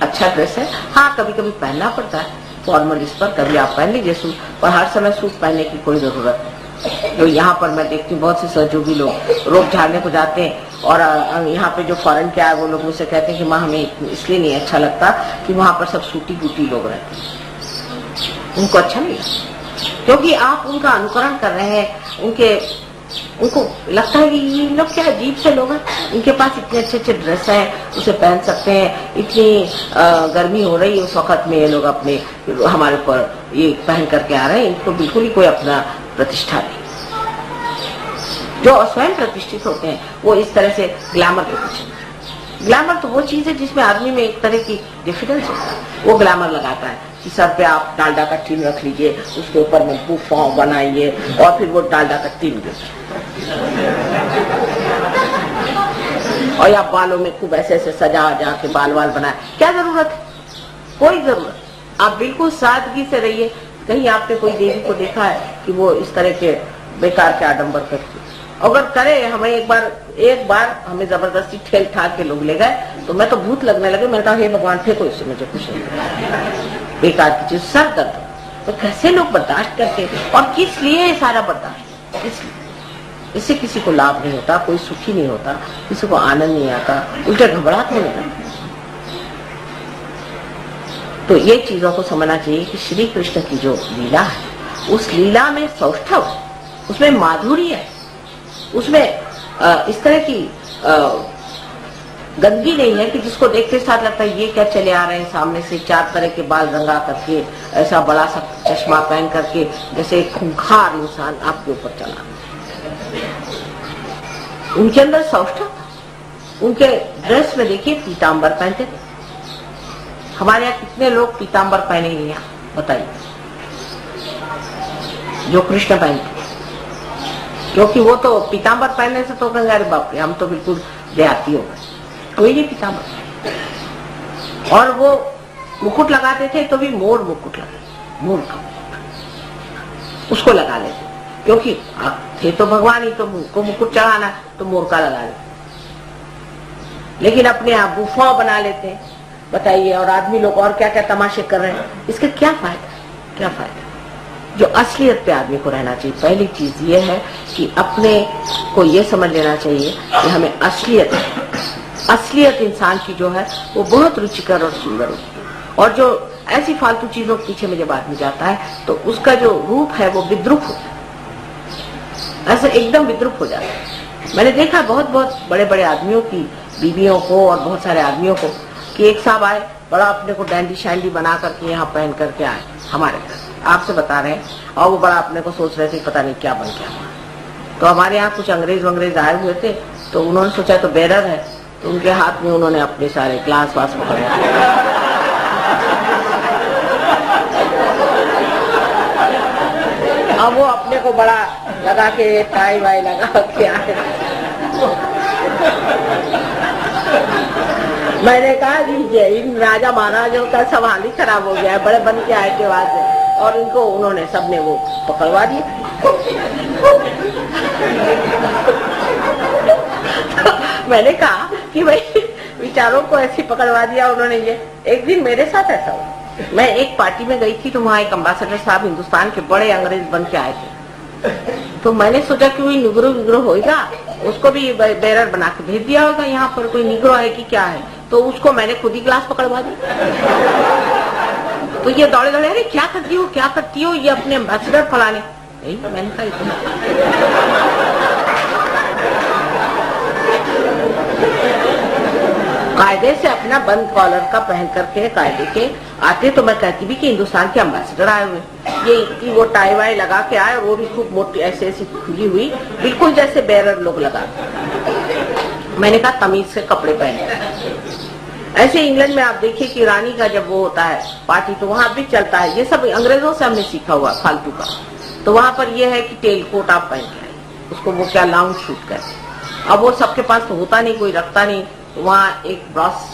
अच्छा ड्रेस है। हाँ कभी कभी पहनना पड़ता है फॉर्मल, इस पर कभी आप पहन लीजिए सूट, पर हर समय सूट पहनने की कोई जरूरत नहीं। जो यहाँ पर मैं देखती हूँ बहुत से सहयोगी लोग रोड झाड़ने को जाते हैं, और यहाँ पे जो फॉरेन के आए वो लोग मुझसे कहते हैं कि माँ हमें इसलिए नहीं अच्छा लगता कि वहाँ पर सब सूटी बूटी लोग रहते हैं, उनको अच्छा नहीं लगता, क्योंकि आप उनका अनुकरण कर रहे हैं। उनको लगता है कि ये लोग क्या अजीब से लोग हैं, इनके पास इतने अच्छे अच्छे ड्रेस हैं, उसे पहन सकते हैं, इतनी गर्मी हो रही है उस वक्त में ये लोग अपने हमारे ऊपर ये पहन करके आ रहे हैं, इनको बिल्कुल ही कोई अपना प्रतिष्ठा नहीं। जो स्वयं प्रतिष्ठित होते हैं वो इस तरह से ग्लैमर के पीछे, ग्लैमर तो वो चीज है जिसमें आदमी में एक तरह की डिफिडेंस होता है, वो ग्लैमर लगाता है कि सर पे आप डालडा का टीन रख लीजिए, उसके ऊपर में बुफॉर्म बनाइए, और फिर वो डालडा का टीन गिर, और या बालों में खूब ऐसे ऐसे सजा के बाल बनाए, क्या जरूरत है? कोई जरूरत। आप बिल्कुल सादगी से रहिए। कहीं आपने कोई देवी को देखा है कि वो इस तरह के बेकार के आडंबर करती? अगर करे, हमें एक बार हमें जबरदस्ती ठेल ठाक के लोग ले गए तो मैं तो भूत लगने लगे। मैंने कहा हे भगवान फेंको इससे, मुझे कुछ नहीं, बेकार की चीज, सर दर्द। तो कैसे लोग बर्दाश्त करते हैं, और किस लिए ये सारा बर्दाश्त? इसलिए इससे किसी को लाभ नहीं होता, कोई सुखी नहीं होता, किसी को आनंद नहीं आता, उल्टे घबराहट होने लगती। तो ये चीजों को समझना चाहिए कि श्री कृष्ण की जो लीला है, उस लीला में सौष्ठव, उसमें माधुर्य है, उसमें इस तरह की गंदगी नहीं है कि जिसको देखते साथ लगता है ये क्या चले आ रहे हैं सामने से, 4 तरह के बाल रंगा करके, ऐसा बड़ा सा चश्मा पहन करके, जैसे एक खूंखार इंसान आपके ऊपर चला। उनके अंदर सौष्ठव, उनके ड्रेस में देखिए पीतांबर पहनते थे। हमारे यहाँ कितने लोग पीतांबर पहने हैं यहाँ बताइए, जो कृष्ण पहनते? क्योंकि वो तो पीतांबर पहनने से तो कहेंगे अरे बाप रे हम तो बिल्कुल देहाती हो गए। कोई नहीं पीता मत। और वो मुकुट लगाते थे तो भी मोर मुकुट लगाते, मोर का उसको लगा लेते, क्योंकि थे तो भगवान ही, तो उनको मुकुट चढ़ाना तो मोर का लगा लेते। लेकिन अपने आप बुफा बना लेते हैं, बताइए। और आदमी लोग और क्या क्या तमाशे कर रहे हैं, इसका क्या फायदा, क्या फायदा। जो असलियत पे आदमी को रहना चाहिए। पहली चीज ये है कि अपने को ये समझ लेना चाहिए कि हमें असलियत इंसान की जो है वो बहुत रुचिकर और सुंदर होती है। और जो ऐसी फालतू चीजों के पीछे में जब आदमी जाता है तो उसका जो रूप है वो विद्रूप होता है, ऐसे एकदम विद्रूप हो जाता है। मैंने देखा बहुत बहुत बड़े बड़े आदमियों की बीवियों को और बहुत सारे आदमियों को कि एक साहब आए, बड़ा अपने को डैंडी शैंडी बना करके यहाँ पहन करके आए हमारे घर, आपसे बता रहे हैं, और वो बड़ा अपने को सोच रहे थे पता नहीं क्या बन गया। तो हमारे यहाँ कुछ अंग्रेज आए हुए थे, तो उन्होंने सोचा तो बेरर है, तो उनके हाथ में उन्होंने अपने सारे ग्लास वास पकड़े। अब वो अपने को बड़ा लगा के टाई वाई लगा के आए। मैंने कहा लीजिए, इन राजा महाराजों का सवाल ही खराब हो गया है, बड़े बन के आए के बाद से, और इनको उन्होंने सबने वो पकड़वा दिया। मैंने कहा कि भाई विचारों को ऐसी पकड़वा दिया उन्होंने। ये एक दिन मेरे साथ ऐसा हुआ, मैं एक पार्टी में गई थी, तो वहाँ एक अम्बासडर साहब हिंदुस्तान के बड़े अंग्रेज बन के आए थे। तो मैंने सोचा कि वही निग्रो होगा, उसको भी बेरर बना के भेज दिया होगा, यहाँ पर कोई निग्रो है कि क्या है। तो उसको मैंने खुद ही ग्लास पकड़वा दी। तो ये दौड़े दौड़े, अरे क्या करती हो, क्या करती हो, ये अपने अम्बासडर फलाने। मैंने कहा इतना कायदे से अपना बंद कॉलर का पहन करके कायदे के आते, तो मैं कहती भी कि हिंदुस्तान के अम्बासडर आए हुए। ये इतनी वो टाई वाई लगा के आए, और वो भी खूब मोटी ऐसे ऐसी खुली हुई, बिल्कुल जैसे बेरर लोग लगा। मैंने कहा तमीज से कपड़े पहने। ऐसे इंग्लैंड में आप देखिए कि रानी का जब वो होता है पार्टी, तो वहां भी चलता है, ये सब अंग्रेजों से हमने सीखा हुआ फालतू का। तो वहां पर ये है कि टेल कोट आप पहन के आए, उसको वो क्या लाउंज शूट कहते। अब वो सबके पास तो होता नहीं, कोई रखता नहीं। तो वहाँ एक मॉस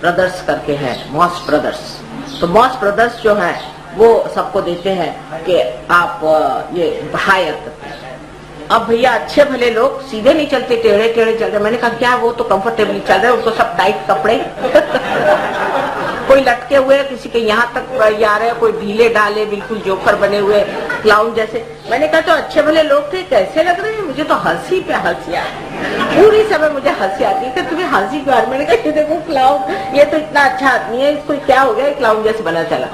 ब्रदर्स करके है, मॉस ब्रदर्स। तो मॉस ब्रदर्स जो है वो सबको देते हैं कि आप ये हायर करते हैं। अब भैया अच्छे भले लोग सीधे नहीं चलते, टेढ़े टेढ़े चलते। मैंने कहा क्या वो तो कंफर्टेबली चल रहे, उनको सब टाइट कपड़े कोई लटके हुए, किसी के यहाँ तक आ रहे, कोई ढीले डाले बिल्कुल जोकर बने हुए क्लाउन जैसे। मैंने कहा तो अच्छे भले लोग थे, कैसे लग रहे हैं। मुझे तो हंसी पे हंसी आई, पूरी समय मुझे हंसी आती है कि तुम्हें हंसी क्यों आ रही। मैंने कहा देखो क्लाउन, ये तो इतना अच्छा आदमी है, इसको क्या हो गया, क्लाउन जैसे बना चला।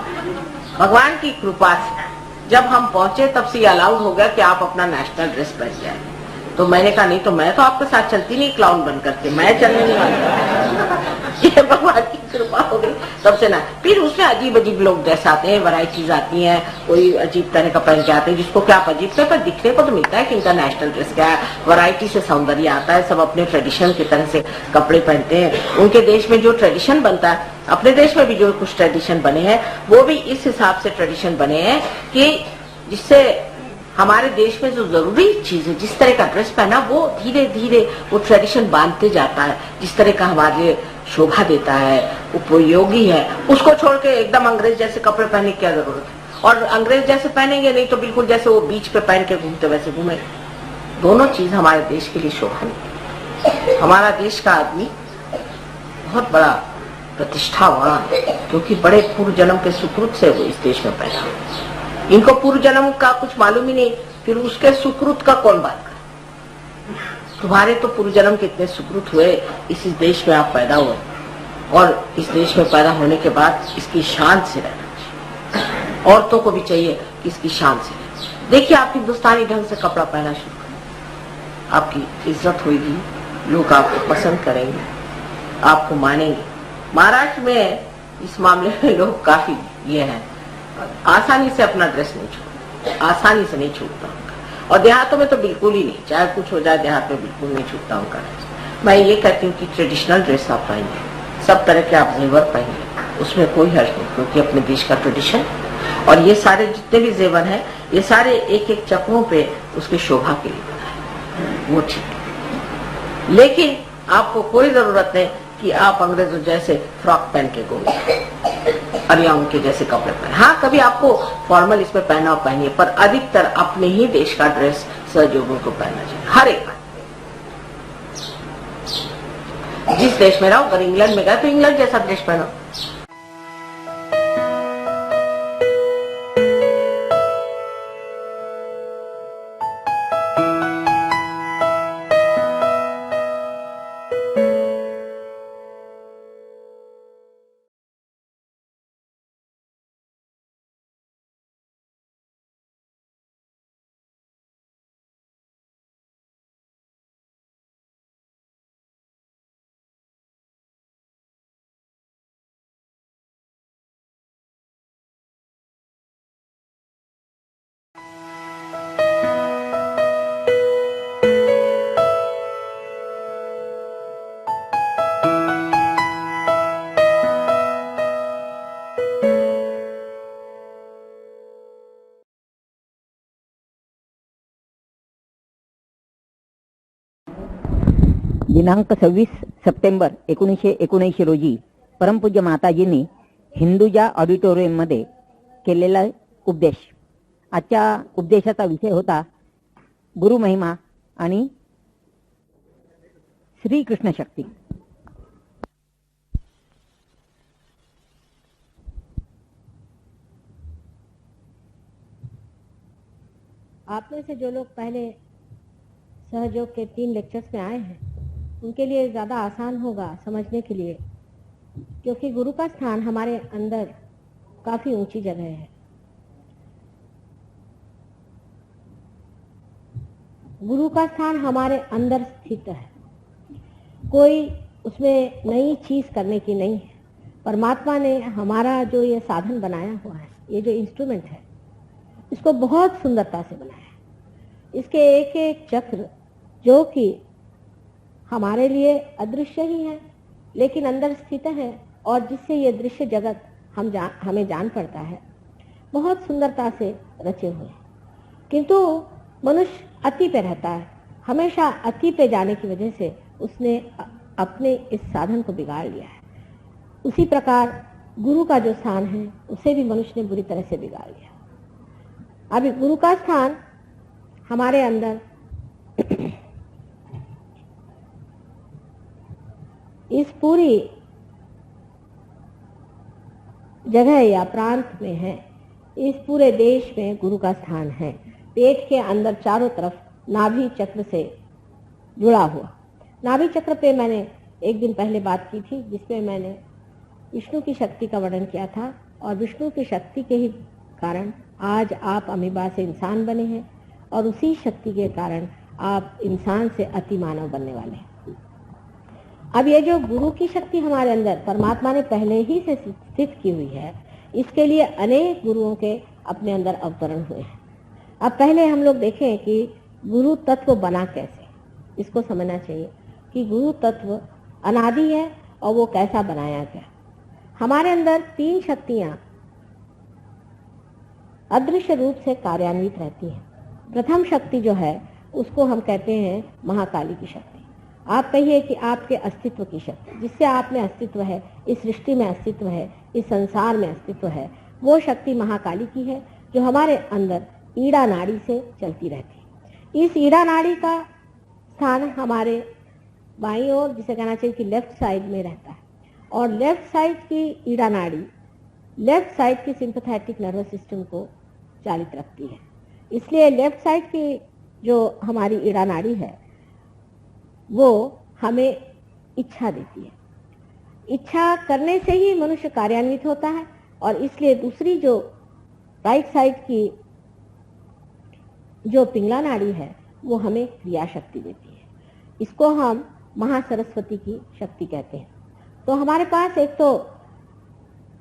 भगवान की कृपा से जब हम पहुंचे तब से अलाउड हो गया कि आप अपना नेशनल ड्रेस पहन जाए। तो मैंने कहा नहीं तो मैं तो आपके साथ चलती नहीं क्लाउन बन करके, मैं चलने नहीं वाली। ये भगवान की कृपा हो गई तब से ना। फिर उसमें अजीब अजीब लोग ड्रेस आते हैं, वैरायटीज आती हैं, कोई अजीब तरह का पहन के आते हैं, जिसको क्या अजीब तरह पर दिखने को तो मिलता है कि इनका नेशनल ड्रेस क्या है। वैरायटी से सौंदर्य आता है, सब अपने ट्रेडिशन की तरह से कपड़े पहनते हैं। उनके देश में जो ट्रेडिशन बनता है, अपने देश में भी जो कुछ ट्रेडिशन बने हैं वो भी इस हिसाब से ट्रेडिशन बने हैं कि जिससे हमारे देश में जो जरूरी चीज है, जिस तरह का ड्रेस पहना, वो धीरे धीरे वो ट्रेडिशन बांधते जाता है। जिस तरह का हमारे लिए शोभा देता है, उपयोगी है, उसको छोड़ के एकदम अंग्रेज जैसे कपड़े पहनने की क्या जरूरत है। और अंग्रेज जैसे पहनेंगे नहीं तो बिल्कुल जैसे वो बीच पे पहन के घूमते वैसे घूमे। दोनों चीज हमारे देश के लिए शोभा नहीं। हमारा देश का आदमी बहुत बड़ा प्रतिष्ठावान है, क्योंकि बड़े पूर्व जन्म के सुकृत से वो इस देश में पैदा हुए। इनको पूर्व जन्म का कुछ मालूम ही नहीं, फिर उसके सुकृत का कौन बात करे। तुम्हारे तो पूर्व जन्म के इतने सुकृत हुए, इस देश में आप पैदा हुए, और इस देश में पैदा होने के बाद इसकी शान से रहना चाहिए। औरतों को भी चाहिए कि इसकी शान से रहे। देखिए आप हिंदुस्तानी ढंग से कपड़ा पहना शुरू करें, आपकी इज्जत होगी, लोग आपको पसंद करेंगे, आपको मानेंगे। महाराष्ट्र में इस मामले में लोग काफी ये है, आसानी से अपना ड्रेस नहीं छूटता, आसानी से नहीं छूटता उनका। और देहातों में तो बिल्कुल ही नहीं, चाहे कुछ हो जाए देहात में बिल्कुल नहीं छूटता उनका ड्रेस। मैं ये कहती हूँ कि ट्रेडिशनल ड्रेस आप पहनिए, सब तरह के आप जेवर पहनिए, उसमें कोई हर्ज नहीं, क्योंकि अपने देश का ट्रेडिशन। और ये सारे जितने भी जेवर हैं, ये सारे एक एक चक्रों पे उसकी शोभा के लिए बनाए, वो ठीक है। लेकिन आपको कोई जरूरत नहीं कि आप अंग्रेजों जैसे फ्रॉक पहन के घूमिए या उनके जैसे कपड़े पहने। हाँ, कभी आपको फॉर्मल इसमें पहना हो पहनिए, पर अधिकतर अपने ही देश का ड्रेस सहयोगियों को पहनना चाहिए, हर एक। जिस देश में रहो, अगर इंग्लैंड में गए तो इंग्लैंड जैसा ड्रेस पहनो। दिनांक 26 सप्टेंबर 1979 रोजी परमपूज्य माताजींनी हिंदूजा ऑडिटोरियममध्ये केलेला उपदेश. आजच्या उपदेशाचा विषय होता गुरुमहिमा आणि श्रीकृष्ण शक्ती. आप में से जो लोग पहले सहयोग के 3 लेक्चर्स में आए हैं, उनके लिए ज़्यादा आसान होगा समझने के लिए, क्योंकि गुरु का स्थान हमारे अंदर काफ़ी ऊंची जगह है. गुरु का स्थान हमारे अंदर स्थित है, कोई उसमें नई चीज़ करने की नहीं है. परमात्मा ने हमारा जो ये साधन बनाया हुआ है, ये जो इंस्ट्रूमेंट है, इसको बहुत सुंदरता से बनाया है. इसके एक एक चक्र जो कि हमारे लिए अदृश्य ही है, लेकिन अंदर स्थित है, और जिससे ये दृश्य जगत हमें जान पड़ता है, बहुत सुंदरता से रचे हुए. किंतु मनुष्य अति पे रहता है. हमेशा अति पे जाने की वजह से उसने अपने इस साधन को बिगाड़ लिया है. उसी प्रकार गुरु का जो स्थान है, उसे भी मनुष्य ने बुरी तरह से बिगाड़ लिया. अभी गुरु का स्थान हमारे अंदर इस पूरी जगह या प्रांत में है. इस पूरे देश में गुरु का स्थान है. पेट के अंदर चारों तरफ नाभि चक्र से जुड़ा हुआ. नाभि चक्र पे मैंने एक दिन पहले बात की थी, जिसमें मैंने विष्णु की शक्ति का वर्णन किया था, और विष्णु की शक्ति के ही कारण आज आप अमीबा से इंसान बने हैं, और उसी शक्ति के कारण आप इंसान से अति मानव बनने वाले हैं. अब ये जो गुरु की शक्ति हमारे अंदर परमात्मा ने पहले ही से स्थित की हुई है, इसके लिए अनेक गुरुओं के अपने अंदर अवतरण हुए हैं. अब पहले हम लोग देखें कि गुरु तत्व बना कैसे. इसको समझना चाहिए कि गुरु तत्व अनादि है और वो कैसा बनाया गया. हमारे अंदर 3 शक्तियां अदृश्य रूप से कार्यान्वित रहती हैं. प्रथम शक्ति जो है उसको हम कहते हैं महाकाली की शक्ति. आप कहिए कि आपके अस्तित्व की शक्ति, जिससे आप में अस्तित्व है, इस सृष्टि में अस्तित्व है, इस संसार में अस्तित्व है, वो शक्ति महाकाली की है, जो हमारे अंदर ईड़ा नाड़ी से चलती रहती है. इस ईड़ा नाड़ी का स्थान हमारे बाईं ओर, जिसे कहना चाहिए कि लेफ्ट साइड में रहता है. और लेफ्ट साइड की ईड़ा नाड़ी लेफ्ट साइड की सिंपैथेटिक नर्वस सिस्टम को चालित रखती है. इसलिए लेफ्ट साइड की जो हमारी ईड़ा नाड़ी है, वो हमें इच्छा देती है. इच्छा करने से ही मनुष्य कार्यान्वित होता है, और इसलिए दूसरी जो राइट साइड की जो पिंगला नाड़ी है, वो हमें क्रिया शक्ति देती है. इसको हम महासरस्वती की शक्ति कहते हैं. तो हमारे पास एक तो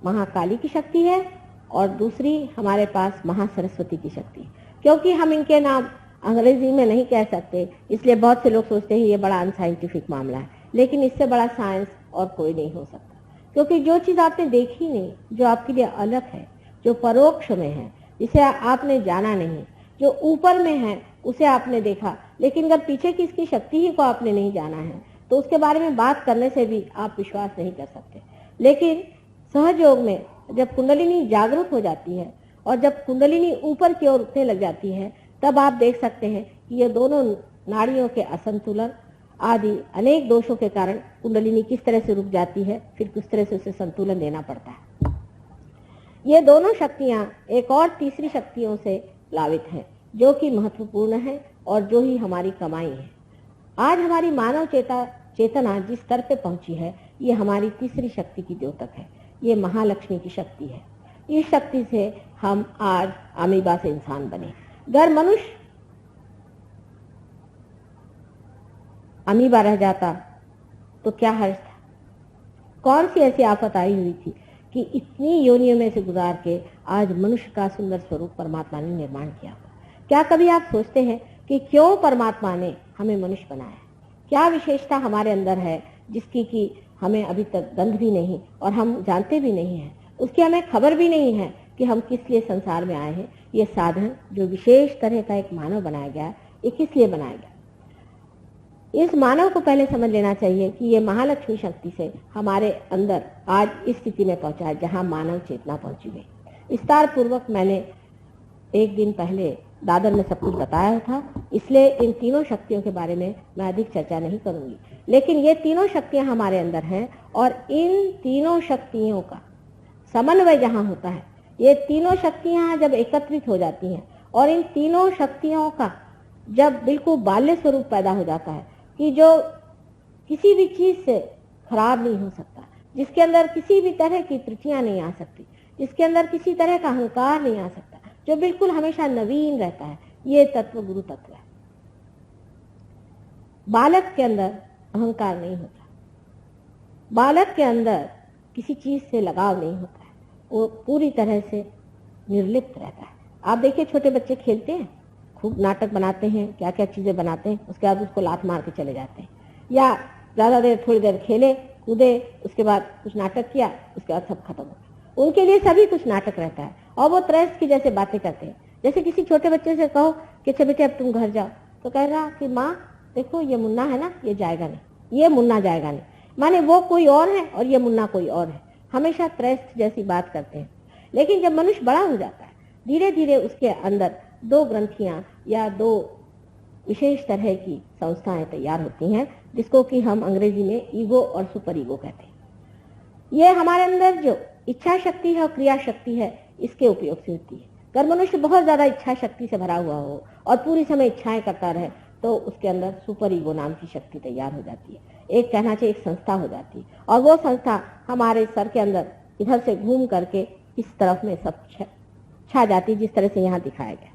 महाकाली की शक्ति है, और दूसरी हमारे पास महासरस्वती की शक्ति. क्योंकि हम इनके नाम अंग्रेजी में नहीं कह सकते, इसलिए बहुत से लोग सोचते हैं ये बड़ा अनसाइंटिफिक मामला है, लेकिन इससे बड़ा साइंस और कोई नहीं हो सकता. क्योंकि जो चीज़ आपने देखी नहीं, जो आपके लिए अलग है, जो परोक्ष में है, जिसे आपने जाना नहीं, जो ऊपर में है उसे आपने देखा, लेकिन अगर पीछे की इसकी शक्ति ही को आपने नहीं जाना है, तो उसके बारे में बात करने से भी आप विश्वास नहीं कर सकते। लेकिन सहयोग में जब कुंडलिनी जागरूक हो जाती है और जब कुंडलिनी ऊपर की ओर उठने लग जाती है, तब आप देख सकते हैं कि ये दोनों नाड़ियों के असंतुलन आदि अनेक दोषों के कारण कुंडलिनी किस तरह से रुक जाती है, फिर किस तरह से उसे संतुलन देना पड़ता है। ये दोनों शक्तियां एक और तीसरी शक्तियों से लावित हैं, जो कि महत्वपूर्ण है और जो ही हमारी कमाई है। आज हमारी मानव चेतना जिस स्तर पे पहुंची है, ये हमारी तीसरी शक्ति की द्योतक है। ये महालक्ष्मी की शक्ति है। इस शक्ति से हम आज अमीबा से इंसान बने। अगर मनुष्य अमीबा रह जाता तो क्या हर्ज था? कौन सी ऐसी आफत आई हुई थी कि इतनी योनियों में से गुजार के आज मनुष्य का सुंदर स्वरूप परमात्मा ने निर्माण किया? क्या कभी आप सोचते हैं कि क्यों परमात्मा ने हमें मनुष्य बनाया? क्या विशेषता हमारे अंदर है जिसकी कि हमें अभी तक गंध भी नहीं और हम जानते भी नहीं हैं, उसकी हमें खबर भी नहीं है कि हम किस लिए संसार में आए हैं। ये साधन जो विशेष तरह का एक मानव बनाया गया, ये किस लिए बनाया गया? इस मानव को पहले समझ लेना चाहिए कि ये महालक्ष्मी शक्ति से हमारे अंदर आज इस स्थिति में पहुंचा है जहां मानव चेतना पहुंची गई। विस्तार पूर्वक मैंने एक दिन पहले दादर में सब कुछ बताया था, इसलिए इन तीनों शक्तियों के बारे में मैं अधिक चर्चा नहीं करूंगी। लेकिन ये तीनों शक्तियां हमारे अंदर हैं और इन तीनों शक्तियों का समन्वय जहां होता है, ये तीनों शक्तियां जब एकत्रित हो जाती हैं और इन तीनों शक्तियों का जब बिल्कुल बाल्य स्वरूप पैदा हो जाता है कि जो किसी भी चीज से खराब नहीं हो सकता, जिसके अंदर किसी भी तरह की त्रुटियां नहीं आ सकती, जिसके अंदर किसी तरह का अहंकार नहीं आ सकता, जो बिल्कुल हमेशा नवीन रहता है, ये तत्व गुरु तत्व है। बालक के अंदर अहंकार नहीं होता, बालक के अंदर किसी चीज से लगाव नहीं होता है, वो पूरी तरह से निर्लिप्त रहता है। आप देखिए छोटे बच्चे खेलते हैं, खूब नाटक बनाते हैं, क्या क्या चीजें बनाते हैं, उसके बाद उसको लात मार के चले जाते हैं, या ज्यादा देर थोड़ी देर खेले कूदे, उसके बाद कुछ नाटक किया, उसके बाद सब खत्म हो गया। उनके लिए सभी कुछ नाटक रहता है और वो त्रस्त की जैसे बातें करते हैं। जैसे किसी छोटे बच्चे से कहो कि अच्छा बेटे अब तुम घर जाओ, तो कह रहा कि माँ देखो ये मुन्ना है ना, ये जाएगा नहीं, ये मुन्ना जाएगा नहीं, माने वो कोई और है और ये मुन्ना कोई और है, हमेशा त्रस्त जैसी बात करते हैं। लेकिन जब मनुष्य बड़ा हो जाता है, धीरे धीरे उसके अंदर दो ग्रंथियां या दो विशेष तरह की संस्थाएं तैयार होती हैं, जिसको कि हम अंग्रेजी में ईगो और सुपर ईगो कहते हैं। ये हमारे अंदर जो इच्छा शक्ति है और क्रिया शक्ति है, इसके उपयोग से होती है। अगर मनुष्य बहुत ज्यादा इच्छा शक्ति से भरा हुआ हो और पूरी समय इच्छाएं करता रहे, तो उसके अंदर सुपर ईगो नाम की शक्ति तैयार हो जाती है। एक कहना चाहिए एक संस्था हो जाती है, और वो संस्था हमारे सर के अंदर इधर से घूम करके इस तरफ में सब छा जाती है, जिस तरह से यहाँ दिखाया गया।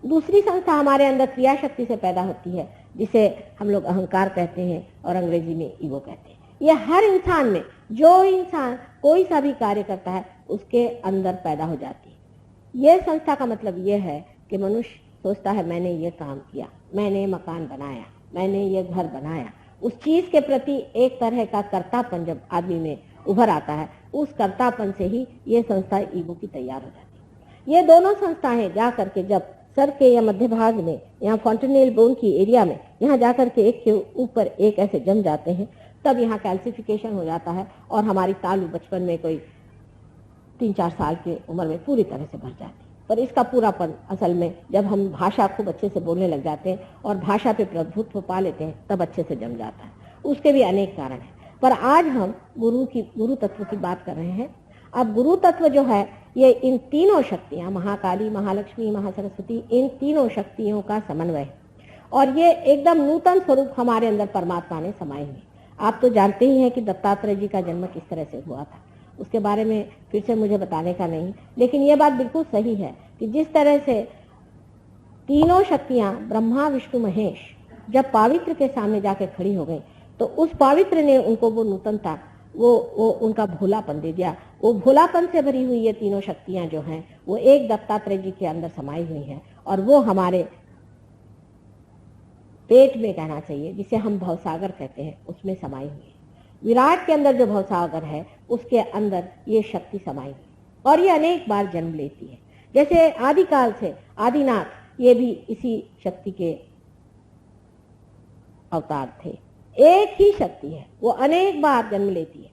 दूसरी संस्था हमारे अंदर क्रिया शक्ति से पैदा होती है, जिसे हम लोग अहंकार कहते हैं और अंग्रेजी में ईगो कहते हैं। ये हर इंसान में, जो इंसान कोई सा भी कार्य करता है, उसके अंदर पैदा हो जाती है। ये संस्था का मतलब ये है कि मनुष्य सोचता है मैंने ये काम किया, मैंने मकान बनाया, मैंने ये घर बनाया, उस चीज के प्रति एक तरह का कर्तापन जब आदमी में उभर आता है, उस कर्तापन से ही ये संस्था ईगो की तैयार हो जाती है। ये दोनों संस्थाएं जा करके जब सर के या मध्य भाग में, यहाँ फॉन्टेनेल बोन की एरिया में, यहाँ जाकर के एक के ऊपर एक ऐसे जम जाते हैं, तब यहाँ कैल्सिफिकेशन हो जाता है और हमारी तालू बचपन में कोई 3-4 साल की उम्र में पूरी तरह से भर जाती है। पर इसका पूरापन असल में जब हम भाषा खूब अच्छे से बोलने लग जाते हैं और भाषा पे प्रभुत्व पा लेते हैं, तब अच्छे से जम जाता है। उसके भी अनेक कारण हैं, पर आज हम गुरु तत्व की बात कर रहे हैं। अब गुरु तत्व जो है, ये इन तीनों शक्तियां, महाकाली, महालक्ष्मी, महासरस्वती, इन तीनों शक्तियों का समन्वय है और ये एकदम नूतन स्वरूप हमारे अंदर परमात्मा ने समाये हुए। आप तो जानते ही हैं कि दत्तात्रेय जी का जन्म किस तरह से हुआ था, उसके बारे में फिर से मुझे बताने का नहीं, लेकिन ये बात बिल्कुल सही है कि जिस तरह से तीनों शक्तियां ब्रह्मा विष्णु महेश जब पावित्र के सामने जाके खड़ी हो गई, तो उस पावित्र ने उनको वो नूतनता, वो उनका भोलापन दे दिया। वो भोलापन से भरी हुई ये तीनों शक्तियां जो हैं, वो एक दत्तात्रेय जी के अंदर समाई हुई हैं और वो हमारे पेट में कहना चाहिए, जिसे हम भवसागर कहते हैं, उसमें समाई हुई है। विराट के अंदर जो भवसागर है, उसके अंदर ये शक्ति समाई हुई और ये अनेक बार जन्म लेती है। जैसे आदिकाल से आदिनाथ, ये भी इसी शक्ति के अवतार थे। एक ही शक्ति है, वो अनेक बार जन्म लेती है।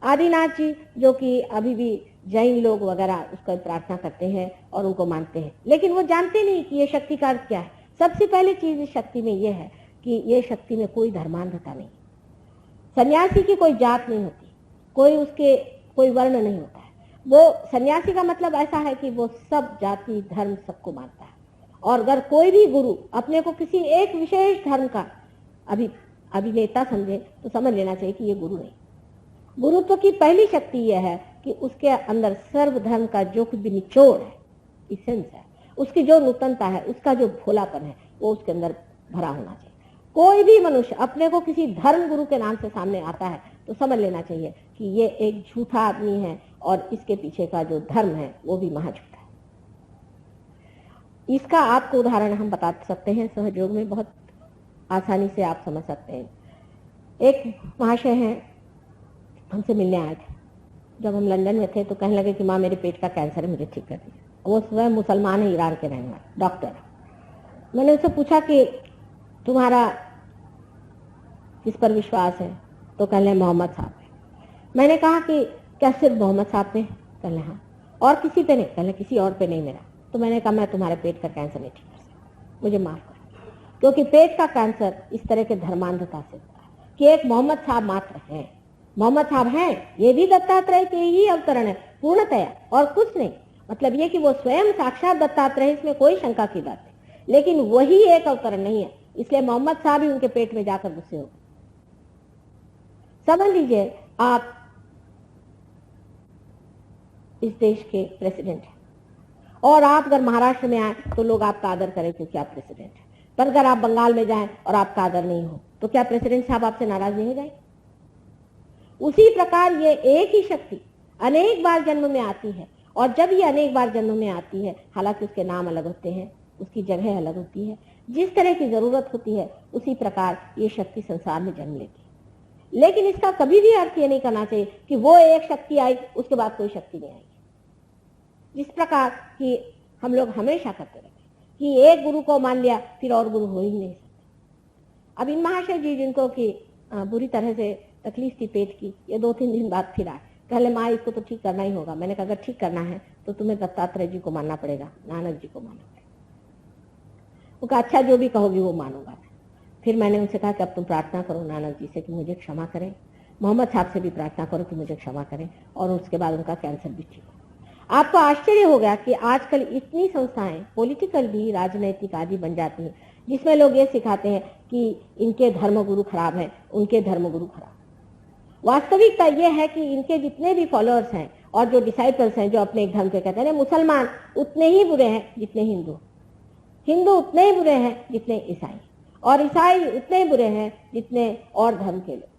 आदिनाथ जी जो कि अभी भी जैन लोग वगैरह उसका प्रार्थना करते हैं और उनको मानते हैं, लेकिन वो जानते नहीं कि ये शक्ति का अर्थ क्या है। सबसे पहली चीज इस शक्ति में ये है कि ये शक्ति में कोई धर्मांधता नहीं। सन्यासी की कोई जात नहीं होती, कोई उसके कोई वर्ण नहीं होता है। वो सन्यासी का मतलब ऐसा है कि वो सब जाति धर्म सबको मानता है। और अगर कोई भी गुरु अपने को किसी एक विशेष धर्म का अभिनेता समझे तो समझ लेना चाहिए कि ये गुरु नहीं। गुरुत्व की पहली शक्ति यह है कि उसके अंदर सर्वधर्म का जो कुछ भी निचोड़ है, इसेंस है, उसकी जो नूतनता है, उसका जो भोलापन है, वो उसके अंदर भरा होना चाहिए। कोई भी मनुष्य अपने को किसी धर्म गुरु के नाम से सामने आता है तो समझ लेना चाहिए कि ये एक झूठा आदमी है और इसके पीछे का जो धर्म है वो भी महाझूठा है। इसका आपको उदाहरण हम बता सकते हैं सहयोग में, बहुत आसानी से आप समझ सकते हैं। एक महाशय हैं, हमसे मिलने आए थे। जब हम लंदन में थे तो कहने लगे कि माँ मेरे पेट का कैंसर है, मुझे ठीक कर दिया। वो स्वयं मुसलमान है, ईरान के रहने वाले डॉक्टर। मैंने उससे पूछा कि तुम्हारा किस पर विश्वास है? तो कहने मोहम्मद साहब पे। मैंने कहा कि क्या सिर्फ मोहम्मद साहब पे? कहने हाँ। और किसी पे नहीं? कहने किसी और पे नहीं मेरा। तो मैंने कहा मैं तुम्हारे पेट का कैंसर नहीं ठीक कर सकता, मुझे माफ कर, क्योंकि पेट का कैंसर इस तरह के धर्मांधता से होता है कि एक मोहम्मद साहब मात्र हैं। मोहम्मद साहब हैं, ये भी दत्तात्रेय के ही अवतरण है पूर्णतया, और कुछ नहीं। मतलब ये कि वो स्वयं साक्षात दत्तात्रेय, इसमें कोई शंका की बात नहीं, लेकिन वही एक अवतरण नहीं है, इसलिए मोहम्मद साहब ही उनके पेट में जाकर गुस्से हो गए। समझ लीजिए आप इस देश के प्रेसिडेंट हैं और आप अगर महाराष्ट्र में आए तो लोग आपका आदर करें क्योंकि आप प्रेसिडेंट हैं, पर अगर आप बंगाल में जाएं और आपका आदर नहीं हो तो क्या प्रेसिडेंट साहब आपसे नाराज नहीं हो जाए? उसी प्रकार ये एक ही शक्ति अनेक बार जन्म में आती है, और जब ये अनेक बार जन्म में आती है, हालांकि उसके नाम अलग होते हैं, उसकी जगह अलग होती है, जिस तरह की जरूरत होती है उसी प्रकार ये शक्ति संसार में जन्म लेती है। लेकिन इसका कभी भी अर्थ ये नहीं करना चाहिए कि वो एक शक्ति आई उसके बाद कोई शक्ति नहीं आएगी। जिस प्रकार कि हम लोग हमेशा करते रहते कि एक गुरु को मान लिया फिर और गुरु हो ही नहीं सकते। अब इन महाशय जी जिनको कि बुरी तरह से तकलीफ थी पेट की, ये 2-3 दिन बाद फिर आए, कहले माँ इसको तो ठीक करना ही होगा। मैंने कहा अगर ठीक करना है तो तुम्हें दत्तात्रेय जी को मानना पड़ेगा, नानक जी को मानना पड़ेगा। वो कहा अच्छा जो भी कहोगी वो मानूंगा। फिर मैंने उनसे कहा कि अब तुम प्रार्थना करो नानक जी से कि मुझे क्षमा करें, मोहम्मद साहब से भी प्रार्थना करो कि मुझे क्षमा करें, और उसके बाद उनका कैंसर भी ठीक हो। आपको आश्चर्य हो गया कि आजकल इतनी संस्थाएं पॉलिटिकल भी राजनैतिक आदि बन जाती हैं जिसमें लोग ये सिखाते हैं कि इनके धर्मगुरु खराब हैं, उनके धर्मगुरु खराब। वास्तविकता यह है कि इनके जितने भी फॉलोअर्स हैं और जो डिसाइपल्स हैं जो अपने एक धर्म के कहते हैं, मुसलमान उतने ही बुरे हैं जितने हिंदू, हिंदू उतने ही बुरे हैं जितने ईसाई, और ईसाई उतने ही बुरे हैं जितने और धर्म के लोग।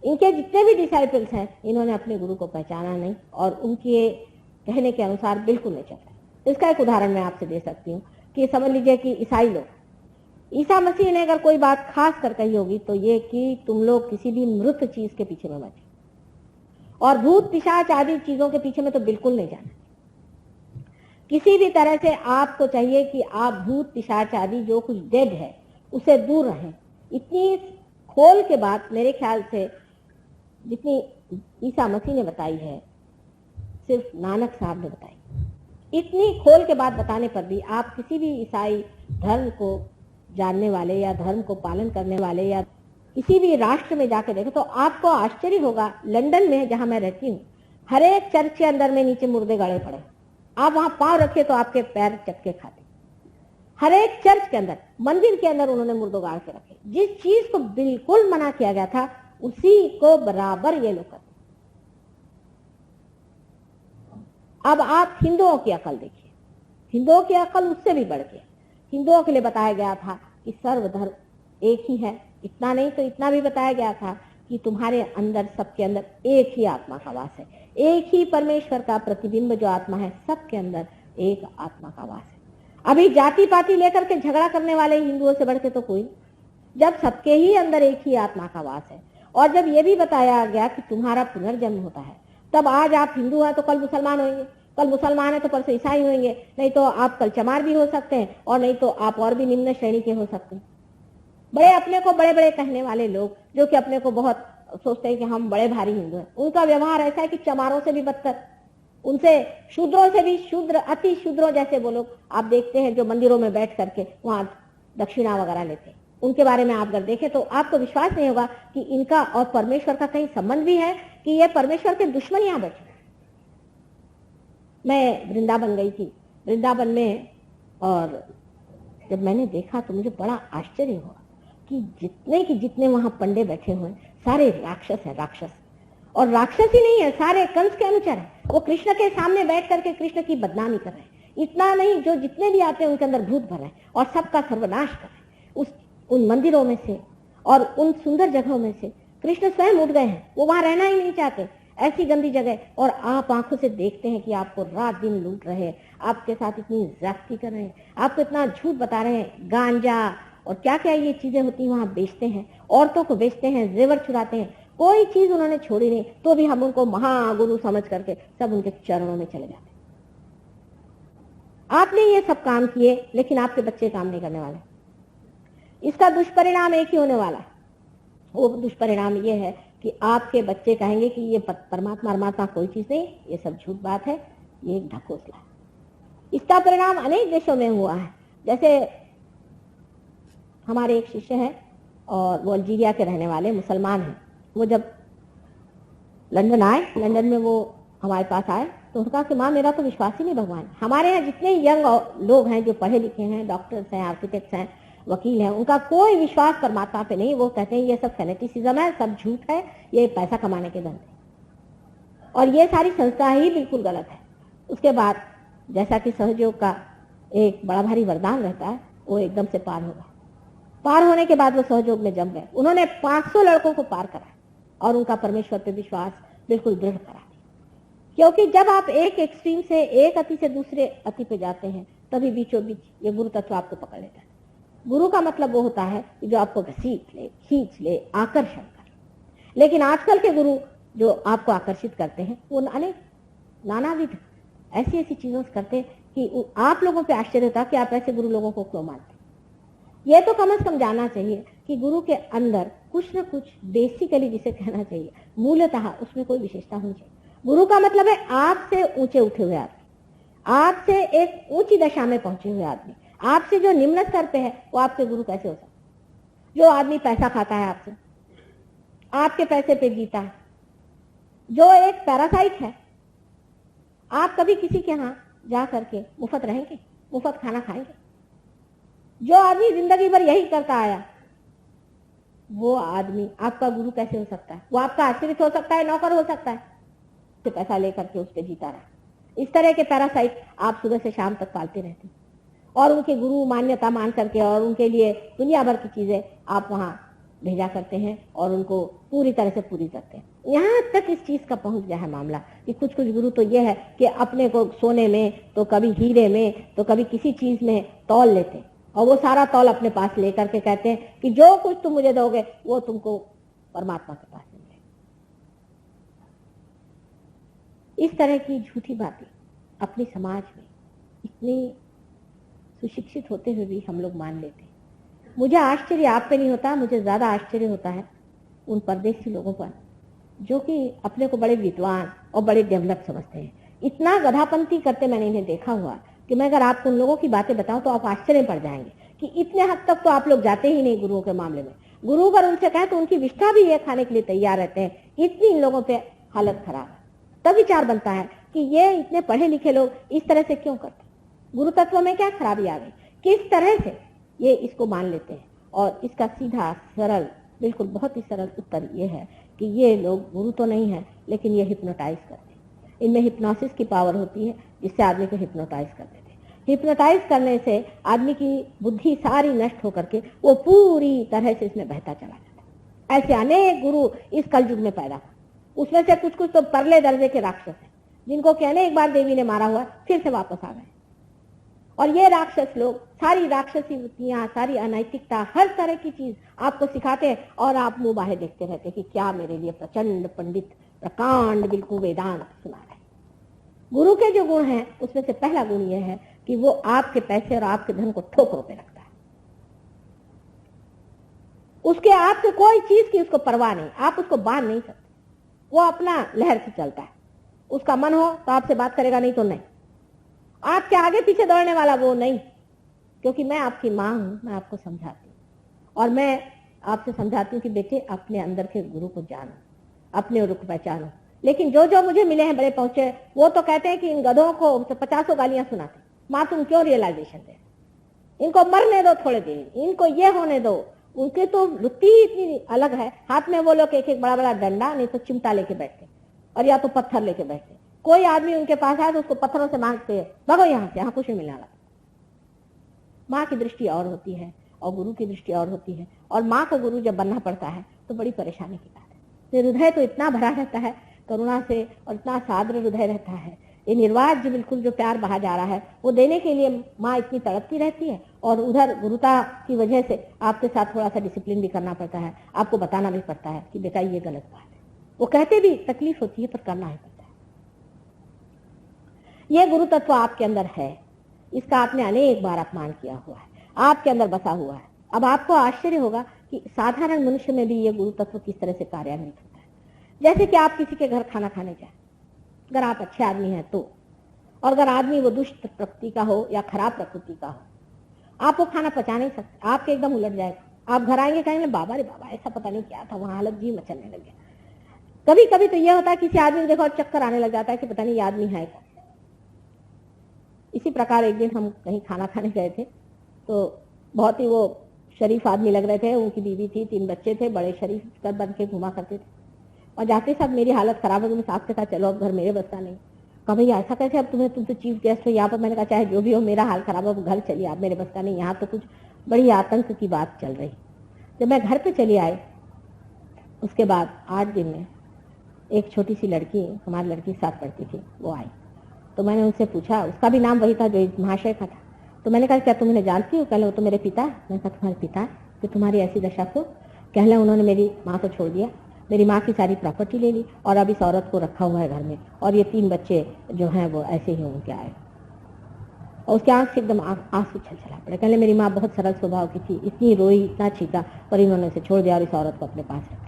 इनके जितने भी डिसाइपल्स हैं इन्होंने अपने गुरु को पहचाना नहीं और उनके कहने के अनुसार बिल्कुल नहीं चलता। इसका एक उदाहरण मैं आपसे दे सकती हूँ कि समझ लीजिए कि ईसाई लोग, ईसा मसीह ने अगर कोई बात खास कर कही होगी तो ये कि तुम लोग किसी भी मृत चीज के पीछे में मत, और भूत पिशाच आदि चीजों के पीछे में तो बिल्कुल नहीं जाना। किसी भी तरह से आपको चाहिए कि आप भूत पिशाच आदि जो कुछ डेड है उसे दूर रहें। इतनी खोल के बात मेरे ख्याल से जितनी ईसा मसीह ने बताई है सिर्फ नानक साहब ने बताई। इतनी खोल के बात बताने पर भी आप किसी भी ईसाई धर्म को जानने वाले या धर्म को पालन करने वाले या किसी भी राष्ट्र में जाके देखें तो आपको आश्चर्य होगा। लंदन में जहां मैं रहती हूँ, हर एक चर्च के अंदर में नीचे मुर्दे गड़े पड़े, आप वहां पांव रखे तो आपके पैर चक्के खाते। हर एक चर्च के अंदर, मंदिर के अंदर उन्होंने मुर्दों गाड़ के रखे। जिस चीज को बिल्कुल मना किया गया था उसी को बराबर ये लोग करते। अब आप हिंदुओं की अकल देखिए, हिंदुओं की अकल उससे भी बढ़ के हिंदुओं के लिए बताया गया था कि सर्वधर्म एक ही है। इतना नहीं तो इतना भी बताया गया था कि तुम्हारे अंदर, सबके अंदर एक ही आत्मा का वास है, एक ही परमेश्वर का प्रतिबिंब जो आत्मा है, सबके अंदर एक आत्मा का वास है। अभी जाति पाति लेकर के झगड़ा करने वाले हिंदुओं से बढ़ के तो कोई, जब सबके ही अंदर एक ही आत्मा का वास है, और जब ये भी बताया गया कि तुम्हारा पुनर्जन्म होता है, तब आज आप हिंदू हैं तो कल मुसलमान होंगे, कल मुसलमान है तो परसों ईसाई होंगे, नहीं तो आप कल चमार भी हो सकते हैं, और नहीं तो आप और भी निम्न श्रेणी के हो सकते हैं। बड़े अपने को बड़े बड़े कहने वाले लोग, जो कि अपने को बहुत सोचते हैं कि हम बड़े भारी हिंदू हैं, उनका व्यवहार ऐसा है कि चमारों से भी बदतर, उनसे शूद्रों से भी शूद्र, अति शूद्रों जैसे वो लोग आप देखते हैं जो मंदिरों में बैठ करके वहां दक्षिणा वगैरह लेते हैं। उनके बारे में आप अगर देखें तो आपको विश्वास नहीं होगा कि इनका और परमेश्वर का कहीं संबंध भी है, कि ये परमेश्वर के दुश्मन यहां बैठे। मैं वृंदावन गई थी, वृंदावन में, और जब मैंने देखा तो मुझे बड़ा आश्चर्य हुआ कि जितने वहां पंडे बैठे हुए हैं सारे राक्षस हैं, राक्षस। और राक्षस ही नहीं है, सारे कंस के अनुचर हैं। वो कृष्ण के सामने बैठ करके कृष्ण की बदनामी कर रहे हैं। इतना नहीं, जो जितने भी आते हैं उनके अंदर भूत भर रहे हैं और सबका सर्वनाश कर रहे हैं। उन मंदिरों में से और उन सुंदर जगहों में से कृष्ण स्वयं उठ गए हैं, वो वहां रहना ही नहीं चाहते, ऐसी गंदी जगह। और आप आंखों से देखते हैं कि आपको रात दिन लूट रहे हैं, आपके साथ इतनी ज्यादती कर रहे हैं, आपको इतना झूठ बता रहे हैं, गांजा और क्या क्या ये चीजें होती हैं वहां बेचते हैं, औरतों को बेचते हैं, जेवर चुराते हैं, कोई चीज उन्होंने छोड़ी नहीं, तो भी हम उनको महागुरु समझ करके सब उनके चरणों में चले जाते। आपने ये सब काम किए, लेकिन आपके बच्चे काम नहीं करने वाले। इसका दुष्परिणाम एक ही होने वाला है। वो दुष्परिणाम ये है कि आपके बच्चे कहेंगे कि ये परमात्मा परमात्मा कोई चीज नहीं, ये सब झूठ बात है, ये एक ढकोसला है। इसका परिणाम अनेक देशों में हुआ है। जैसे हमारे एक शिष्य हैं और वो अल्जीरिया के रहने वाले मुसलमान हैं। वो जब लंदन आए, लंदन में वो हमारे पास आए तो उनका कि माँ मेरा तो विश्वास ही नहीं भगवान। हमारे यहाँ जितने यंग लोग हैं जो पढ़े लिखे हैं, डॉक्टर्स हैं, आर्किटेक्ट्स हैं, वकील हैं, उनका कोई विश्वास परमात्मा पे नहीं। वो कहते हैं ये सब फेनेटिसिज्म है, सब झूठ है, ये पैसा कमाने के धंधे, और ये सारी संस्था ही बिल्कुल गलत है। उसके बाद जैसा कि सहयोग का एक बड़ा भारी वरदान रहता है, वो एकदम से पार हो गया। पार होने के बाद वो सहयोग में जम गए। उन्होंने 500 लड़कों को पार करा और उनका परमेश्वर पे विश्वास बिल्कुल दृढ़ करा। क्योंकि जब आप एक एक्सट्रीम से, एक अति से दूसरे अति पे जाते हैं, तभी बीचों बीच ये गुरु तत्व आपको पकड़ लेता है। गुरु का मतलब वो होता है कि जो आपको घसीट ले, खींच ले, आकर्षण कर। लेकिन आजकल के गुरु जो आपको आकर्षित करते हैं वो अनेक नानाविध ऐसी ऐसी चीजों से करते हैं कि आप लोगों पे आश्चर्य होता है कि आप ऐसे गुरु लोगों को क्यों मानते। ये तो कम से कम जानना चाहिए कि गुरु के अंदर कुछ न कुछ बेसिकली, जिसे कहना चाहिए मूलतः, उसमें कोई विशेषता होनी चाहिए। गुरु का मतलब है आपसे ऊंचे उठे हुए आदमी, आपसे एक ऊंची दशा में पहुंचे हुए आदमी। आपसे जो निम्न स्तर पे है वो आपके गुरु कैसे हो सकता? जो आदमी पैसा खाता है आपसे, आपके पैसे पे जीता है, जो एक पैरासाइट है। आप कभी किसी के यहाँ जा करके मुफ्त रहेंगे, मुफ्त खाना खाएंगे? जो आदमी जिंदगी भर यही करता आया, वो आदमी आपका गुरु कैसे हो सकता है? वो आपका आश्रित हो सकता है, नौकर हो सकता है, तो पैसा लेकर के उस पर जीता रहा। इस तरह के पैरासाइट आप सुबह से शाम तक पालते रहते हैं और उनके गुरु मान्यता मान करके और उनके लिए दुनिया भर की चीजें आप वहां भेजा करते हैं और उनको पूरी तरह से पूरी करते हैं। यहाँ तक इस चीज का पहुंच गया है मामला कि कुछ कुछ गुरु तो ये है कि अपने को सोने में, तो कभी हीरे में, तो कभी किसी चीज में तौल लेते और वो सारा तौल अपने पास लेकर के कहते हैं कि जो कुछ तुम मुझे दोगे वो तुमको परमात्मा के पास मिलेगा। इस तरह की झूठी बातें अपने समाज में इतनी सुशिक्षित होते हुए भी हम लोग मान लेते हैं। मुझे आश्चर्य आप पे नहीं होता, मुझे ज्यादा आश्चर्य होता है उन परदेशी लोगों पर जो कि अपने को बड़े विद्वान और बड़े डेवलप समझते हैं। इतना गधापंती करते मैंने इन्हें देखा हुआ कि मैं अगर आपको उन लोगों की बातें बताऊं तो आप आश्चर्य पड़ जाएंगे कि इतने हद तक तो आप लोग जाते ही नहीं गुरुओं के मामले में। गुरु अगर उनसे कहें तो उनकी विष्ठा भी ये खाने के लिए तैयार रहते हैं। इतनी इन लोगों पे हालत खराब है। तब विचार बनता है कि ये इतने पढ़े लिखे लोग इस तरह से क्यों करते? गुरु तत्व में क्या खराबी आ गई? किस तरह से ये इसको मान लेते हैं? और इसका सीधा सरल, बिल्कुल बहुत ही सरल उत्तर ये है कि ये लोग गुरु तो नहीं है, लेकिन ये हिप्नोटाइज करते हैं। इनमें हिप्नोसिस की पावर होती है जिससे आदमी को हिप्नोटाइज कर देते हैं। हिप्नोटाइज करने से आदमी की बुद्धि सारी नष्ट होकर के वो पूरी तरह से इसमें बहता चला जाता है। ऐसे अनेक गुरु इस कलयुग में पैदा हुए। उसमें से कुछ कुछ तो परले दर्जे के राक्षस हैं जिनको कहने एक बार देवी ने मारा हुआ फिर से वापस आ गए। और ये राक्षस लोग सारी राक्षसी वृत्तियां, सारी अनैतिकता, हर तरह की चीज आपको सिखाते हैं और आप मुंह बाहर देखते रहते कि क्या मेरे लिए प्रचंड पंडित प्रकांड बिल्कुल वेदांत सुना रहे। गुरु के जो गुण हैं उसमें से पहला गुण यह है कि वो आपके पैसे और आपके धन को ठोकरों पे रखता है। उसके आपसे कोई चीज की उसको परवाह नहीं, आप उसको बांध नहीं सकते, वो अपना लहर से चलता है। उसका मन हो तो आपसे बात करेगा, नहीं तो नहीं। आपके आगे पीछे दौड़ने वाला वो नहीं, क्योंकि मैं आपकी माँ हूं, मैं आपको समझाती हूँ और मैं आपसे समझाती हूँ कि बेटे अपने अंदर के गुरु को जानो, अपने रुख पहचानो। लेकिन जो जो मुझे मिले हैं बड़े पहुंचे, वो तो कहते हैं कि इन गधों को 50 गालियां सुनाते, माँ तुम क्यों रियलाइजेशन दे, इनको मरने दो थोड़े देर, इनको ये होने दो। उनकी तो वृत्ति ही इतनी अलग है, हाथ में वो लोग एक एक बड़ा बड़ा डंडा नहीं तो चिमटा लेके बैठते और या तो पत्थर लेके बैठते। कोई आदमी उनके पास आए तो उसको पत्थरों से मांगते हैं, भगो यहाँ से, यहाँ कुछ नहीं मिलने वाला। माँ की दृष्टि और होती है और गुरु की दृष्टि और होती है, और माँ को गुरु जब बनना पड़ता है तो बड़ी परेशानी की बात है। हृदय तो इतना भरा रहता है करुणा से और इतना साद्र हृदय रहता है, ये निर्वाज जो बिल्कुल जो प्यार बहा जा रहा है वो देने के लिए माँ इतनी तड़पती रहती है, और उधर गुरुता की वजह से आपके साथ थोड़ा सा डिसिप्लिन भी करना पड़ता है, आपको बताना भी पड़ता है कि बेटा ये गलत बात है। वो कहते भी तकलीफ होती है पर करना ही पड़ता है। ये गुरु तत्व आपके अंदर है, इसका आपने अनेक बार अपमान किया हुआ है, आपके अंदर बसा हुआ है। अब आपको आश्चर्य होगा कि साधारण मनुष्य में भी ये गुरु तत्व किस तरह से कार्यान्वित होता है। जैसे कि आप किसी के घर खाना खाने जाए, अगर आप अच्छे आदमी हैं तो, और अगर आदमी वो दुष्ट प्रकृति का हो या खराब प्रकृति का हो, आप वो खाना पचा नहीं सकते, आपके एकदम उलट जाएगा। आप घर आएंगे कहेंगे बाबा रे बाबा ऐसा पता नहीं क्या था, वहां हालत जी मचलने लग गया। कभी कभी तो ये होता है किसी आदमी को देखो और चक्कर आने लग जाता है कि पता नहीं ये आदमी है कौन। इसी प्रकार एक दिन हम कहीं खाना खाने गए थे, तो बहुत ही वो शरीफ आदमी लग रहे थे, उनकी बीवी थी, 3 बच्चे थे, बड़े शरीफ कर बन के घुमा करते थे। और जाते साहब मेरी हालत खराब हो गई, मैं साथ से कहा चलो अब घर मेरे बसता नहीं। कहा भैया ऐसा कैसे, अब तुम तो चीफ गेस्ट हो यहाँ पर। मैंने कहा चाहे जो भी हो मेरा हाल खराब हो, घर चलिए, आप मेरे बसता नहीं, यहाँ तो कुछ बड़ी आतंक की बात चल रही। जब मैं घर पे चली आई, उसके बाद 8 दिन में एक छोटी सी लड़की, हमारी लड़की साथ पढ़ती थी, वो आई। तो मैंने उनसे पूछा, उसका भी नाम वही था जो महाशय का था। तो मैंने कहा क्या तुम इन्हें जानती हो? कहले वो तो मेरे पिता है। मैंने कहा तुम्हारे पिता है तो तुम्हारी ऐसी दशा को? कहले उन्होंने मेरी माँ को छोड़ दिया, मेरी माँ की सारी प्रॉपर्टी ले ली और अब इस औरत को रखा हुआ है घर में, और ये 3 बच्चे जो हैं वो ऐसे ही उनके आए। और उसके आंख से एकदम आंसू छलछला पड़े। कहले मेरी माँ बहुत सरल स्वभाव की थी, इतनी रोई, इतना छीका, पर इन्होंने उसे छोड़ दिया और इस औरत को अपने पास रख लिया।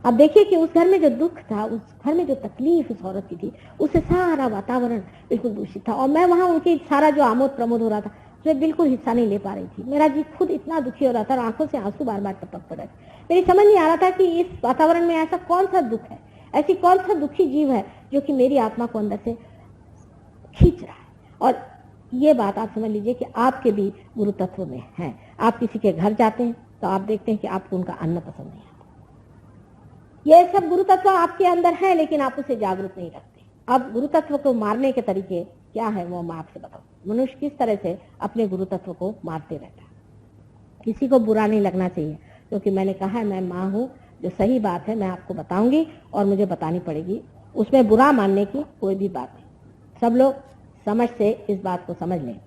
अब देखिए कि उस घर में जो दुख था, उस घर में जो तकलीफ उस औरत की थी, उससे सारा वातावरण बिल्कुल दूषित था। और मैं वहां उनकी सारा जो आमोद प्रमोद हो रहा था उसमें बिल्कुल हिस्सा नहीं ले पा रही थी। मेरा जी खुद इतना दुखी हो रहा था और आंखों से आंसू बार बार टपक पड़ रहे थे। मेरी समझ नहीं आ रहा था कि इस वातावरण में ऐसा कौन सा दुख है, ऐसी कौन सा दुखी जीव है जो कि मेरी आत्मा को अंदर से खींच रहा है। और ये बात आप समझ लीजिए कि आपके भी गुरु तत्व में है। आप किसी के घर जाते हैं तो आप देखते हैं कि आपको उनका अन्न पसंद नहीं आता। ये सब गुरु तत्व आपके अंदर है, लेकिन आप उसे जागरूक नहीं रखते। अब गुरु तत्व को मारने के तरीके क्या है वो मैं आपसे बताऊं। मनुष्य किस तरह से अपने गुरु तत्व को मारते रहता है। किसी को बुरा नहीं लगना चाहिए, क्योंकि मैंने कहा है मैं माँ हूँ, जो सही बात है मैं आपको बताऊंगी और मुझे बतानी पड़ेगी, उसमें बुरा मानने की कोई भी बात नहीं। सब लोग समझ से इस बात को समझ लें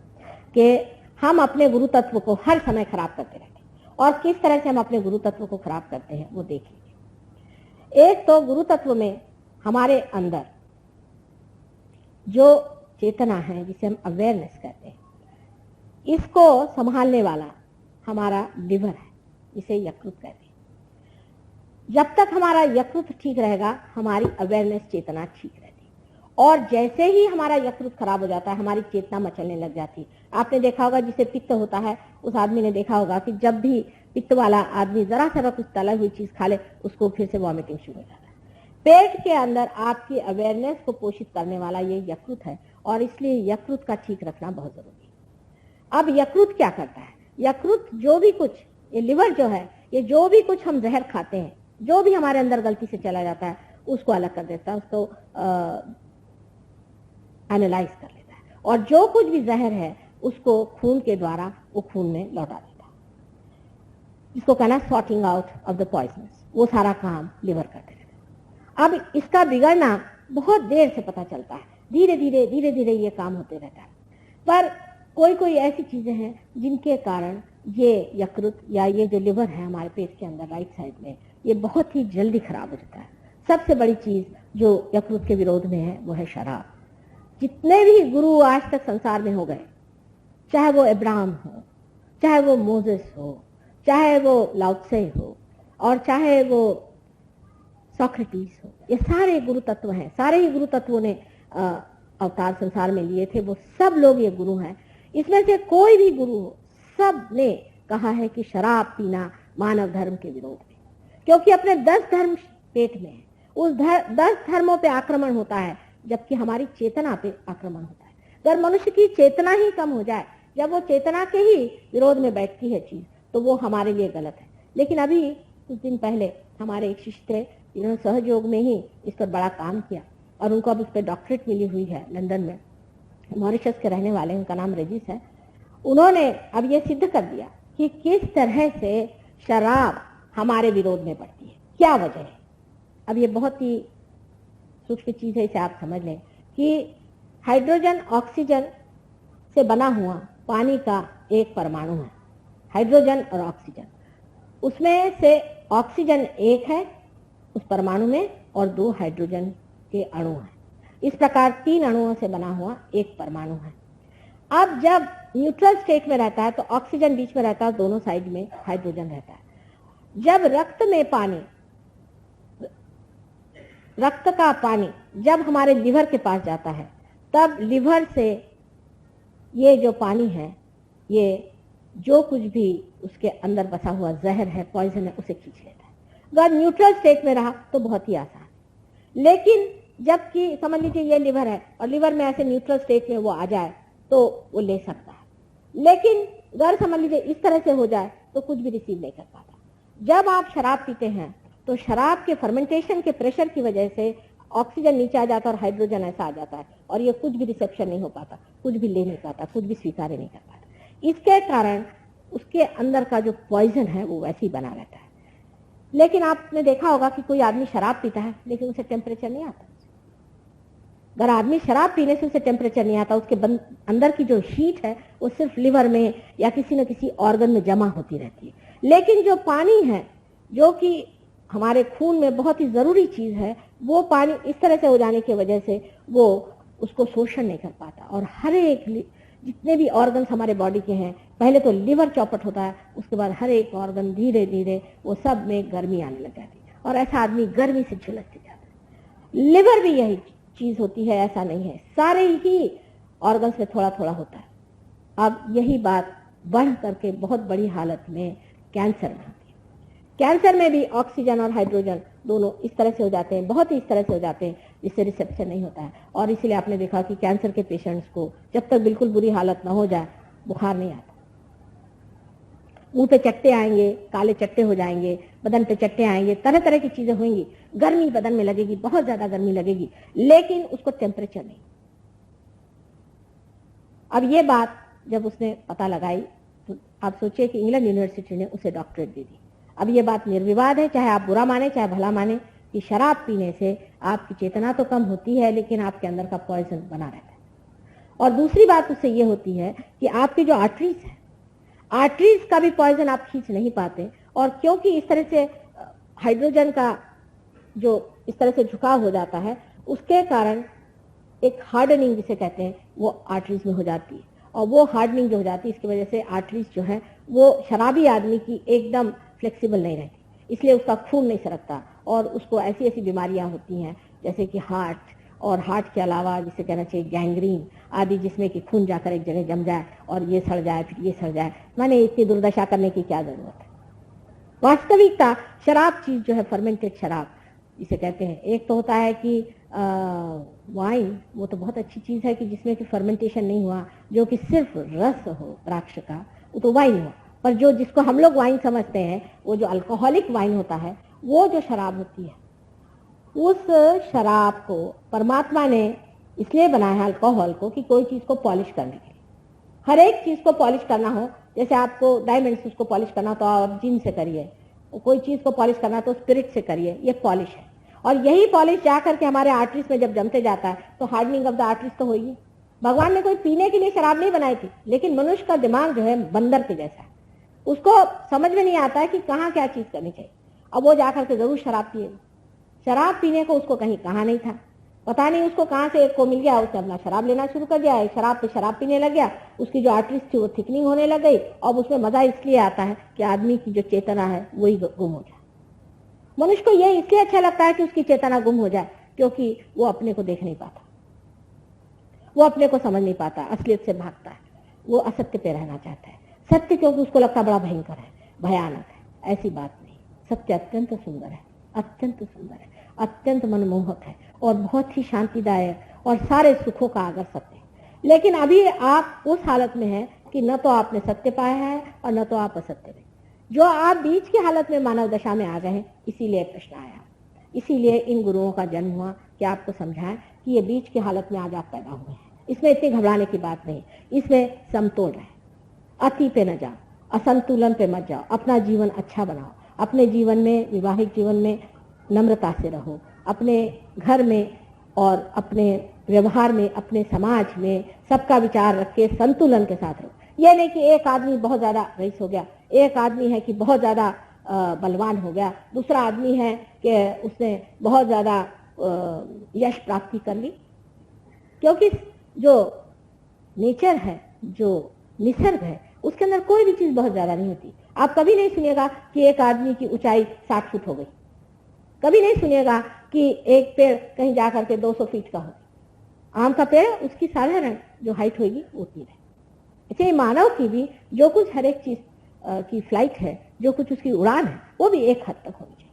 कि हम अपने गुरु तत्व को हर समय खराब करते रहते हैं, और किस तरह से हम अपने गुरु तत्व को खराब करते हैं वो देखिए। एक तो गुरु तत्व में हमारे अंदर जो चेतना है, जिसे हम अवेयरनेस कहते हैं, इसको संभालने वाला हमारा लिवर है, इसे यकृत कहते हैं। जब तक हमारा यकृत ठीक रहेगा हमारी अवेयरनेस चेतना ठीक रहती है, और जैसे ही हमारा यकृत खराब हो जाता है हमारी चेतना मचलने लग जाती है। आपने देखा होगा जिसे पित्त होता है, उस आदमी ने देखा होगा कि जब भी पित्त वाला आदमी जरा सा कुछ तला हुई चीज खा ले उसको फिर से वॉमिटिंग शुरू हो जाता है। पेट के अंदर आपकी अवेयरनेस को पोषित करने वाला ये यकृत है, और इसलिए यकृत का ठीक रखना बहुत जरूरी है। अब यकृत क्या करता है? यकृत जो भी कुछ, ये लिवर जो है, ये जो भी कुछ हम जहर खाते हैं, जो भी हमारे अंदर गलती से चला जाता है उसको अलग कर देता है, उसको एनालाइज कर लेता है, और जो कुछ भी जहर है उसको खून के द्वारा वो खून में लौटा देता है। इसको कहना sorting out of the poisonous, वो सारा काम लिवर करते रहता है। अब इसका बिगड़ना बहुत देर से पता चलता है, धीरे धीरे ये काम होते रहता है। पर कोई ऐसी चीजें हैं जिनके कारण ये यकृत या ये जो लिवर है हमारे पेट के अंदर राइट साइड में, ये बहुत ही जल्दी खराब हो जाता है। सबसे बड़ी चीज जो यकृत के विरोध में है वो है शराब। जितने भी गुरु आज तक संसार में हो गए, चाहे वो अब्राहम हो, चाहे वो मोसेस हो, चाहे वो लाओत्से हो और चाहे वो सोक्रेटिस हो, ये सारे गुरु तत्व हैं, सारे ही गुरु तत्वों ने अवतार संसार में लिए थे, वो सब लोग ये गुरु हैं। इसमें से कोई भी गुरु हो, सब ने कहा है कि शराब पीना मानव धर्म के विरोध में, क्योंकि अपने 10 धर्म पेट में है, उस 10 धर्मों पे आक्रमण होता है, जबकि हमारी चेतना पे आक्रमण होता है। अगर मनुष्य की चेतना ही कम हो जाए, जब वो चेतना के ही विरोध में बैठती है चीज, तो वो हमारे लिए गलत है। लेकिन अभी कुछ दिन पहले हमारे एक शिष्य थे, जिन्होंने सहयोग में ही इस पर बड़ा काम किया और उनको अब इस पर डॉक्टरेट मिली हुई है लंदन में, मॉरिशस के रहने वाले, उनका नाम रेजिस है। उन्होंने अब ये सिद्ध कर दिया कि किस तरह से शराब हमारे विरोध में पड़ती है, क्या वजह है। अब ये बहुत ही सूक्ष्म चीज है, इसे आप समझ लें कि हाइड्रोजन ऑक्सीजन से बना हुआ पानी का एक परमाणु है, हाइड्रोजन और ऑक्सीजन, उसमें से ऑक्सीजन एक है उस परमाणु में और 2 हाइड्रोजन के अणु हैं। इस प्रकार 3 अणुओं से बना हुआ एक परमाणु है। अब जब न्यूट्रल स्टेट में रहता है तो ऑक्सीजन बीच में रहता है, दोनों साइड में हाइड्रोजन रहता है। जब रक्त का पानी जब हमारे लिवर के पास जाता है, तब लिवर से ये जो पानी है, ये जो कुछ भी उसके अंदर बसा हुआ जहर है, पॉइजन है, उसे खींच लेता है। अगर न्यूट्रल स्टेट में रहा तो बहुत ही आसान, लेकिन जबकि समझ लीजिए ये लिवर है और लिवर में ऐसे न्यूट्रल स्टेट में वो आ जाए तो वो ले सकता है, लेकिन अगर समझ लीजिए इस तरह से हो जाए तो कुछ भी रिसीव नहीं कर पाता। जब आप शराब पीते हैं तो शराब के फर्मेंटेशन के प्रेशर की वजह से ऑक्सीजन नीचे आ जाता है और हाइड्रोजन ऐसा आ जाता है और ये कुछ भी रिसेप्शन नहीं हो पाता, कुछ भी ले नहीं पाता, कुछ भी स्वीकार नहीं कर पाता। इसके कारण उसके अंदर का जो पॉइजन है वो वैसे ही बना रहता है। लेकिन आपने देखा होगा कि कोई आदमी शराब पीता है लेकिन उसे टेम्परेचर नहीं आता। अगर आदमी शराब पीने से उसे टेम्परेचर नहीं आता, उसके अंदर की जो हीट है वो सिर्फ लिवर में या किसी न किसी ऑर्गन में जमा होती रहती है। लेकिन जो पानी है, जो कि हमारे खून में बहुत ही जरूरी चीज है, वो पानी इस तरह से हो जाने की वजह से वो उसको शोषण नहीं कर पाता और हर एक जितने भी ऑर्गन्स हमारे बॉडी के हैं, पहले तो लिवर चौपट होता है, उसके बाद हर एक ऑर्गन धीरे धीरे वो सब में गर्मी आने लग जाती है और ऐसा आदमी गर्मी से झुलसते जाता है। लिवर भी यही चीज होती है, ऐसा नहीं है, सारे ही ऑर्गन्स में थोड़ा थोड़ा होता है। अब यही बात बढ़ करके बहुत बड़ी हालत में कैंसर में होती है। कैंसर में भी ऑक्सीजन और हाइड्रोजन दोनों इस तरह से हो जाते हैं, बहुत ही इस तरह से हो जाते हैं जिससे रिसेप्शन नहीं होता है। और इसलिए आपने देखा कि कैंसर के पेशेंट्स को जब तक बिल्कुल बुरी हालत ना हो जाए बुखार नहीं आता। मुंह पे चट्टे आएंगे, काले चट्टे हो जाएंगे, बदन पे चट्टे आएंगे, तरह तरह की चीजें होंगी, गर्मी बदन में लगेगी, बहुत ज्यादा गर्मी लगेगी, लेकिन उसको टेम्परेचर नहीं। अब ये बात जब उसने पता लगाई तो आप सोचिए कि इंग्लैंड यूनिवर्सिटी ने उसे डॉक्टरेट दे दी। अब ये बात निर्विवाद है, चाहे आप बुरा माने चाहे भला माने, कि शराब पीने से आपकी चेतना तो कम होती है लेकिन आपके अंदर का पॉइजन बना रहता है। और दूसरी बात उससे ये होती है कि आपकी जो आर्टरीज है, आर्टरीज का भी पॉइजन आप खींच नहीं पाते, और क्योंकि इस तरह से हाइड्रोजन का जो इस तरह से झुकाव हो जाता है, उसके कारण एक हार्डनिंग जिसे कहते हैं वो आर्टरीज में हो जाती है, और वो हार्डनिंग जो हो जाती है इसकी वजह से आर्टरीज जो है वो शराबी आदमी की एकदम फ्लेक्सिबल नहीं रहती, इसलिए उसका खून नहीं सरकता और उसको ऐसी ऐसी बीमारियां होती हैं जैसे कि हार्ट, और हार्ट के अलावा जिसे कहना चाहिए गैंग्रीन आदि, जिसमें कि खून जाकर एक जगह जम जाए और ये सड़ जाए फिर ये सड़ जाए। माने इतनी दुर्दशा करने की क्या जरूरत है। वास्तविकता शराब चीज जो है, फर्मेंटेड शराब जिसे कहते हैं, एक तो होता है कि वाइन, वो तो बहुत अच्छी चीज है कि जिसमें कि फर्मेंटेशन नहीं हुआ, जो कि सिर्फ रस हो द्राक्ष का, वो तो वाइन हुआ। पर जो जिसको हम लोग वाइन समझते हैं, वो जो अल्कोहलिक वाइन होता है, वो जो शराब होती है, उस शराब को परमात्मा ने इसलिए बनाया है अल्कोहल को कि कोई चीज को पॉलिश करने के लिए। हर एक चीज को पॉलिश करना हो, जैसे आपको डायमंड्स उसको पॉलिश करना तो आप जिन से करिए, कोई चीज को पॉलिश करना तो स्पिरिट से करिए, ये पॉलिश है। और यही पॉलिश जा करके हमारे आर्टरीज में जब जमते जाता है तो हार्डनिंग ऑफ द आर्टरीज तो होगी। भगवान ने कोई पीने के लिए शराब नहीं बनाई थी, लेकिन मनुष्य का दिमाग जो है बंदर के जैसा है, उसको समझ में नहीं आता है कि कहाँ क्या चीज करनी चाहिए। अब वो जाकर के जरूर शराब पिएगा। शराब पीने को उसको कहीं कहा नहीं था, पता नहीं उसको कहाँ से एक को मिल गया, उसने अपना शराब लेना शुरू कर दिया, शराब पे शराब पीने लग गया, उसकी जो आर्टरीज थी वो थिकनिंग होने लग गई, और उसमें मजा इसलिए आता है कि आदमी की जो चेतना है वही गुम हो जाए। मनुष्य को ये इसलिए अच्छा लगता है कि उसकी चेतना गुम हो जाए, क्योंकि वो अपने को देख नहीं पाता, वो अपने को समझ नहीं पाता, असलियत से भागता है, वो असत्य पे रहना चाहता है। सत्य क्योंकि उसको लगता बड़ा भयंकर है, भयानक है। ऐसी बात नहीं, सत्य अत्यंत सुंदर है, अत्यंत सुंदर है, अत्यंत मनमोहक है और बहुत ही शांतिदायक और सारे सुखों का आगर सत्य है। लेकिन अभी आप उस हालत में हैं कि न तो आपने सत्य पाया है और न तो आप असत्य में, जो आप बीच की हालत में मानव दशा में आ गए हैं। इसीलिए प्रश्न आया, इसीलिए इन गुरुओं का जन्म हुआ कि आपको समझाएं कि ये बीच की हालत में आज आप पैदा हुए हैं। इसमें इतनी घबराने की बात नहीं, इसमें समतोल रहे, अति पे न जाओ, असंतुलन पे मत जाओ, अपना जीवन अच्छा बनाओ, अपने जीवन में, वैवाहिक जीवन में नम्रता से रहो, अपने घर में और अपने व्यवहार में, अपने समाज में सबका विचार रख के संतुलन के साथ रहो। यह नहीं कि एक आदमी बहुत ज्यादा रईस हो गया, एक आदमी है कि बहुत ज्यादा बलवान हो गया, दूसरा आदमी है कि उसने बहुत ज्यादा यश प्राप्ति कर ली। क्योंकि जो नेचर है, जो निसर्ग है, उसके अंदर कोई भी चीज बहुत ज्यादा नहीं होती। आप कभी नहीं सुनिएगा कि एक आदमी की ऊंचाई 60 फुट हो गई, कभी नहीं सुनिएगा कि एक पेड़ कहीं जाकर के 200 फीट का हो। आम का पेड़ उसकी साधारण जो हाइट होगी उतनी रहे। ऐसे मानव की भी जो कुछ हर एक चीज की फ्लाइट है, जो कुछ उसकी उड़ान है, वो भी एक हद तक होनी चाहिए।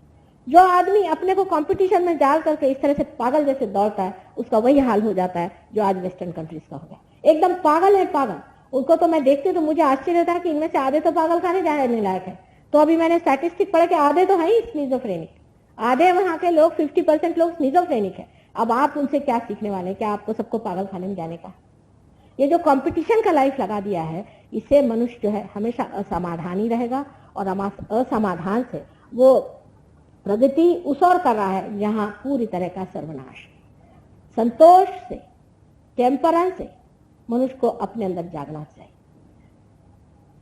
जो आदमी अपने को कंपटीशन में डाल करके इस तरह से पागल जैसे दौड़ता है, उसका वही हाल हो जाता है जो आज वेस्टर्न कंट्रीज का हो गया। एकदम पागल है, पागल। उनको तो मैं देखती हूँ तो मुझे आश्चर्य होता है कि इनमें से आधे तो पागल खाने जाने लायक है। तो अभी मैंने स्टैटिस्टिक पढ़ा कि आधे तो है ही स्किज़ोफ्रेनिक, आधे वहां के लोग 50% लोग स्किज़ोफ्रेनिक है। अब आप उनसे क्या सीखने वाले हैं? क्या आपको सबको पागल खाने में जाने का? ये जो कंपटीशन का लाइफ लगा दिया है, इससे मनुष्य जो है हमेशा असमाधानी रहेगा और असमाधान से वो प्रगति उस ओर कर रहा है जहां पूरी तरह का सर्वनाश। संतोष से, टेम्परेंस से मनुष्य को अपने अंदर जागना चाहिए।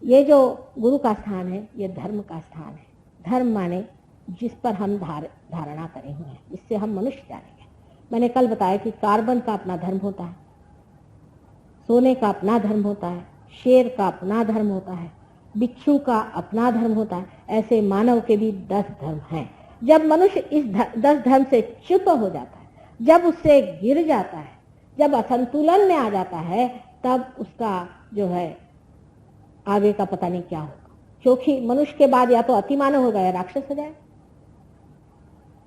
ये जो गुरु का स्थान है, ये धर्म का स्थान है। धर्म माने जिस पर हम धारणा करे हुए हैं, जिससे हम मनुष्य जानेंगे। मैंने कल बताया कि कार्बन का अपना धर्म होता है, सोने का अपना धर्म होता है, शेर का अपना धर्म होता है, बिच्छू का अपना धर्म होता है। ऐसे मानव के भी 10 धर्म हैं। जब मनुष्य इस 10 धर्म से च्युत हो जाता है, जब उससे गिर जाता है, जब असंतुलन में आ जाता है, तब उसका जो है आगे का पता नहीं क्या होगा। क्योंकि मनुष्य के बाद या तो अतिमानव हो गया या राक्षस हो जाए।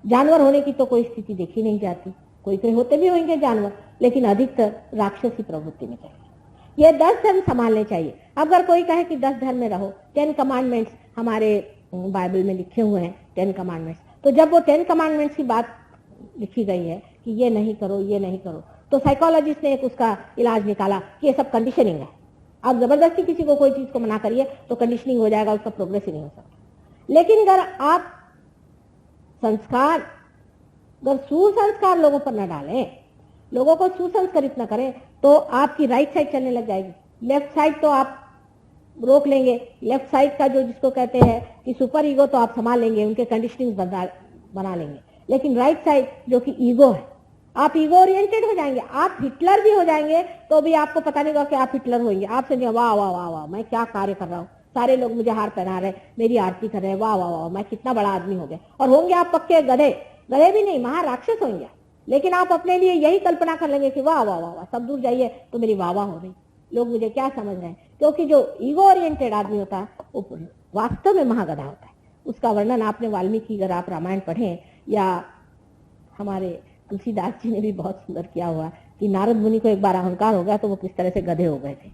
जानवर होने की तो कोई स्थिति देखी नहीं जाती, कोई कोई होते भी होंगे जानवर, लेकिन अधिकतर राक्षसी प्रवृत्ति में चाहिए। ये 10 धर्म संभालने चाहिए। अगर कोई कहे कि 10 धर्म में रहो, 10 कमांडमेंट्स हमारे बाइबल में लिखे हुए हैं, 10 कमांडमेंट्स, तो जब वो 10 कमांडमेंट्स की बात लिखी गई है कि ये नहीं करो, ये नहीं करो, तो साइकोलॉजिस्ट ने एक उसका इलाज निकाला कि ये सब कंडीशनिंग है। आप जबरदस्ती किसी को कोई चीज को मना करिए तो कंडीशनिंग हो जाएगा, उसका प्रोग्रेस ही नहीं हो सकता। लेकिन अगर आप संस्कार, अगर सुसंस्कार लोगों पर न डालें, लोगों को सुसंस्कारित न करें, तो आपकी राइट साइड चलने लग जाएगी। लेफ्ट साइड तो आप रोक लेंगे, लेफ्ट साइड का जो जिसको कहते हैं कि सुपर ईगो, तो आप संभाल लेंगे, उनके कंडीशनिंग बना लेंगे। लेकिन राइट साइड जो कि ईगो है, आप ईगो ओरिएंटेड हो जाएंगे। आप हिटलर भी हो जाएंगे तो भी आपको पता नहीं होगा कि आप हिटलर होंगे। आप समझिए वाह वाह वाह वाह, मैं क्या कार्य कर रहा हूँ, सारे लोग मुझे हार पहना रहे, मेरी आरती कर रहे हैं, वाह वाह वाह, मैं कितना बड़ा आदमी हो गया। और होंगे आप पक्के गधे, गधे भी नहीं, महाराक्षस होंगे। लेकिन आप अपने लिए यही कल्पना कर लेंगे कि वाह वाह वाह वाह, सब दूर जाइए तो मेरी वाह वाह हो रही, लोग मुझे क्या समझ रहे हैं। क्योंकि जो ईगो ओरिएंटेड आदमी होता है वो वास्तव में महागधा होता है। उसका वर्णन आपने वाल्मीकि, अगर आप रामायण पढ़ें, या हमारे तुलसीदास जी ने भी बहुत सुंदर किया हुआ कि नारद मुनि को एक बार अहंकार हो गया तो वो किस तरह से गधे हो गए थे।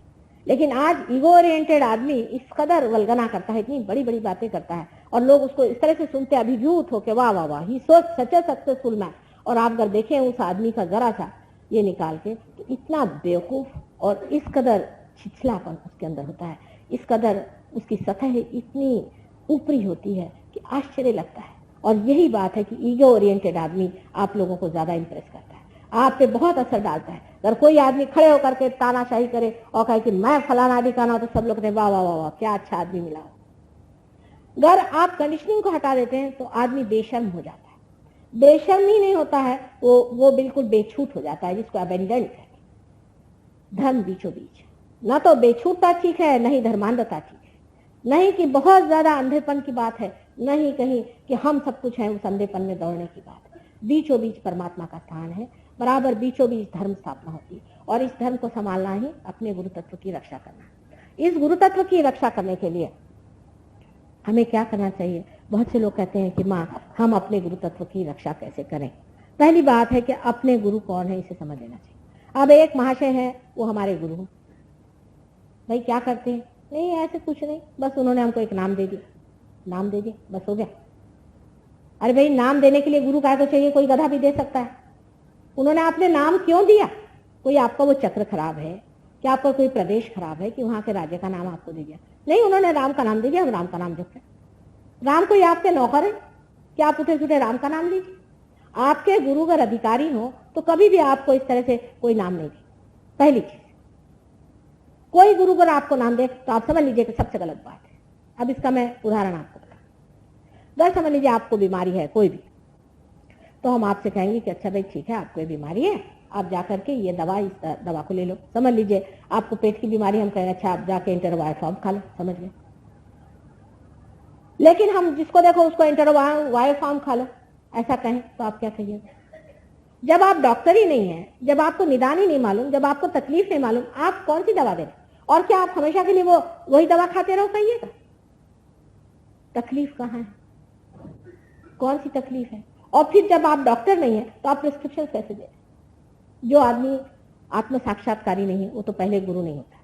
लेकिन आज ईगो ओरिएंटेड आदमी इस कदर वल्गना करता है, इतनी बड़ी बड़ी बातें करता है, और लोग उसको इस तरह से सुनते अभिभूत होके वाह वाह वाह, ही सोच सच सक्सेसफुल मैन। और आप अगर देखें उस आदमी का जरा सा ये निकाल के, तो इतना बेवकूफ और इस कदर छिछलापन उसके अंदर होता है, इस कदर उसकी सतह इतनी ऊपरी होती है कि आश्चर्य लगता है। और यही बात है कि ईगो ओरिएंटेड आदमी आप लोगों को ज्यादा इंप्रेस करता है, आप पे बहुत असर डालता है। अगर कोई आदमी खड़े होकर के तानाशाही करे और कहे कि मैं फलाना ठिकाना, तो सब लोग कहते वाह वाह वाह वाह, क्या अच्छा आदमी मिला। अगर आप कंडीशनिंग को हटा देते हैं तो आदमी बेशर्म हो जाता है। बेशर्म ही नहीं होता है, वो बिल्कुल बेछूट हो जाता है, जिसको अबेंडेंट है। धर्म बीचों बीच, ना तो बेछूटता ठीक है, नहीं धर्मांधता ठीक है, नहीं कि बहुत ज्यादा अंधेपन की बात है, नहीं कहीं कि हम सब कुछ है उस अंधेपन में दौड़ने की बात है। बीचों बीच परमात्मा का स्थान है, बराबर बीचों बीच धर्म स्थापना होती है, और इस धर्म को संभालना ही अपने गुरु तत्व की रक्षा करना। इस गुरु तत्व की रक्षा करने के लिए हमें क्या करना चाहिए? बहुत से लोग कहते हैं कि माँ हम अपने गुरु तत्व की रक्षा कैसे करें? पहली बात है कि अपने गुरु कौन है इसे समझ लेना चाहिए। अब एक महाशय है, वो हमारे गुरु हैं, भाई क्या करते हैं? नहीं ऐसे कुछ नहीं, बस उन्होंने हमको एक नाम दे दिया, नाम दे दिया, बस हो गया। अरे भाई नाम देने के लिए गुरु का तो चाहिए, कोई गधा भी दे सकता है। उन्होंने आपने नाम क्यों दिया? कोई आपका वो चक्र खराब है क्या, आपका कोई प्रदेश खराब है कि वहां के राज्य का नाम आपको दे दिया? नहीं, उन्होंने राम का नाम दे दिया, हम राम का नाम जप रहे। राम कोई आपके नौकर है क्या आप उठे सुठे राम का नाम लीजिए? आपके गुरु अगर अधिकारी हो तो कभी भी आपको इस तरह से कोई नाम नहीं दे। पहली चीज, कोई गुरु अगर आपको नाम दे तो आप समझ लीजिए कि सबसे गलत बात है। अब इसका मैं उदाहरण आपको बताऊं। अगर समझ लीजिए आपको बीमारी है कोई भी, तो हम आपसे कहेंगे कि अच्छा भाई ठीक है आपको ये बीमारी है, आप जाकर के ये दवा, इस दवा को ले लो। समझ लीजिए आपको पेट की बीमारी, हम कहेंगे अच्छा आप जाके इंटरवायोफॉर्म खा लो, समझ गए। लेकिन हम जिसको देखो उसको इंटरवायोफॉर्म खा लो ऐसा कहें तो आप क्या कहिएगा? जब आप डॉक्टर ही नहीं है, जब आपको निदान ही नहीं मालूम, जब आपको तकलीफ नहीं मालूम, आप कौन सी दवा दे रहे? और क्या आप हमेशा के लिए वही दवा खाते रहो कहिएगा? तकलीफ कहाँ है? कौन सी तकलीफ है? और फिर जब आप डॉक्टर नहीं है तो आप प्रिस्क्रिप्शन कैसे दे रहे? जो आदमी आत्म साक्षात्कारी नहीं है वो तो पहले गुरु नहीं होता।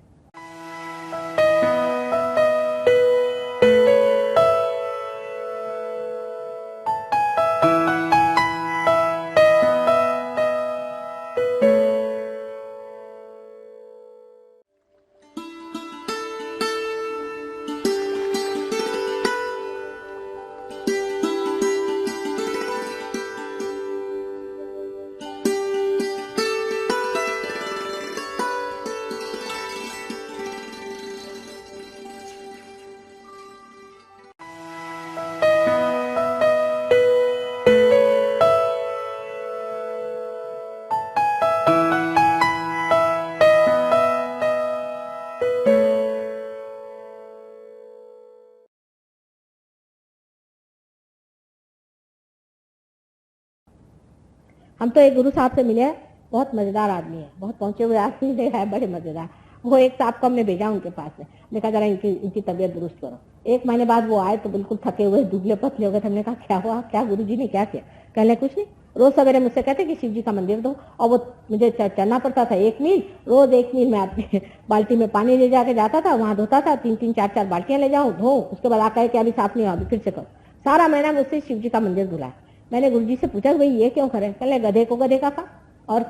हम तो एक गुरु साहब से मिले, बहुत मजेदार आदमी है, बहुत पहुंचे हुए आदमी है, बड़े मजेदार। वो एक साहब को हमने भेजा उनके पास में, देखा जरा इनकी तबीयत दुरुस्त करो। 1 महीने बाद वो आए तो बिल्कुल थके हुए दुबले पतले हो गए। हमने कहा क्या हुआ, क्या गुरुजी ने क्या किया? कहने कुछ नहीं, रोज सवेरे मुझसे कहते कि शिव जी का मंदिर दो, और वो मुझे चलना पड़ता था 1 मील, रोज 1 मील में अपनी बाल्टी में पानी ले जाके जाता था, वहां धोता था, 3-3 4-4 बाल्टियां ले जाऊं धो, उसके बाद आकर के अभी साफ नहीं हुआ, अभी फिर से करो। सारा महीना मुझसे शिव जी का मंदिर धुला। मैंने गुरुजी से पूछा भाई ये क्यों करे? कहले गधे को गधे का काम, और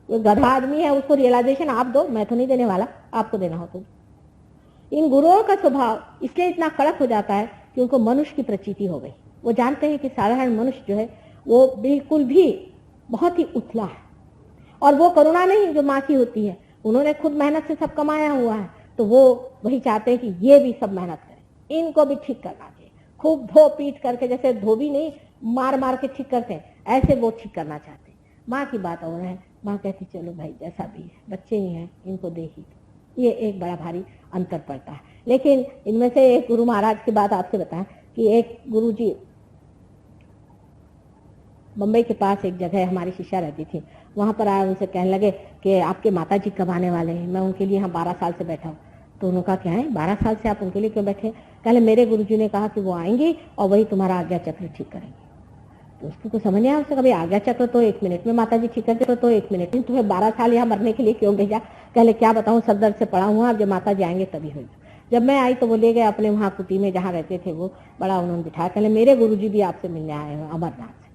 गधा आदमी है उसको रियलाइजेशन आप दो, मैं तो नहीं देने वाला, आपको देना हो तो। इन गुरुओं का स्वभाव इसलिए इतना कड़क हो जाता है कि उनको मनुष्य की प्रचीति हो गई। वो जानते हैं कि साधारण मनुष्य जो है वो बिल्कुल भी बहुत ही उथला है, और वो करुणा नहीं जो माँ की होती है, उन्होंने खुद मेहनत से सब कमाया हुआ है, तो वो वही चाहते हैं कि ये भी सब मेहनत करें, इनको भी ठीक करना चाहिए, खूब धो पीट करके, जैसे धोबी नहीं मार मार के ठीक करते हैं, ऐसे वो ठीक करना चाहते हैं। माँ की बात और है, माँ कहती चलो भाई जैसा भी है, बच्चे ही हैं, इनको दे ही। ये एक बड़ा भारी अंतर पड़ता है। लेकिन इनमें से एक गुरु महाराज की बात आपसे बताएं कि एक गुरु जी मुंबई के पास एक जगह हमारी शिष्या रहती थी, वहां पर आए, उनसे कहने लगे कि आपके माता जी कब आने वाले हैं? मैं उनके लिए यहाँ 12 साल से बैठा हूँ। तो उन्होंने कहा क्या है 12 साल से आप उनके लिए क्यों बैठे? कहले मेरे गुरुजी ने कहा कि वो आएंगी और वही तुम्हारा आज्ञा चक्र ठीक करेंगे। तो उसको कुछ समझ नहीं आया। उससे कभी आज्ञा चक्र तो 1 मिनट में माता जी ठीक करते, तो 1 मिनट में, तुम्हें 12 साल यहाँ मरने के लिए क्यों भेजा? कहले क्या बताऊँ, सर दर्द से पड़ा हुआ, अब जब माता जी आएंगे तभी होगा। जब मैं आई तो वो ले गए अपने वहाँ कुटी में जहाँ रहते थे, वो बड़ा उन्होंने बिठाया। कहले मेरे गुरुजी भी आपसे मिलने आए हैं अमरनाथ से।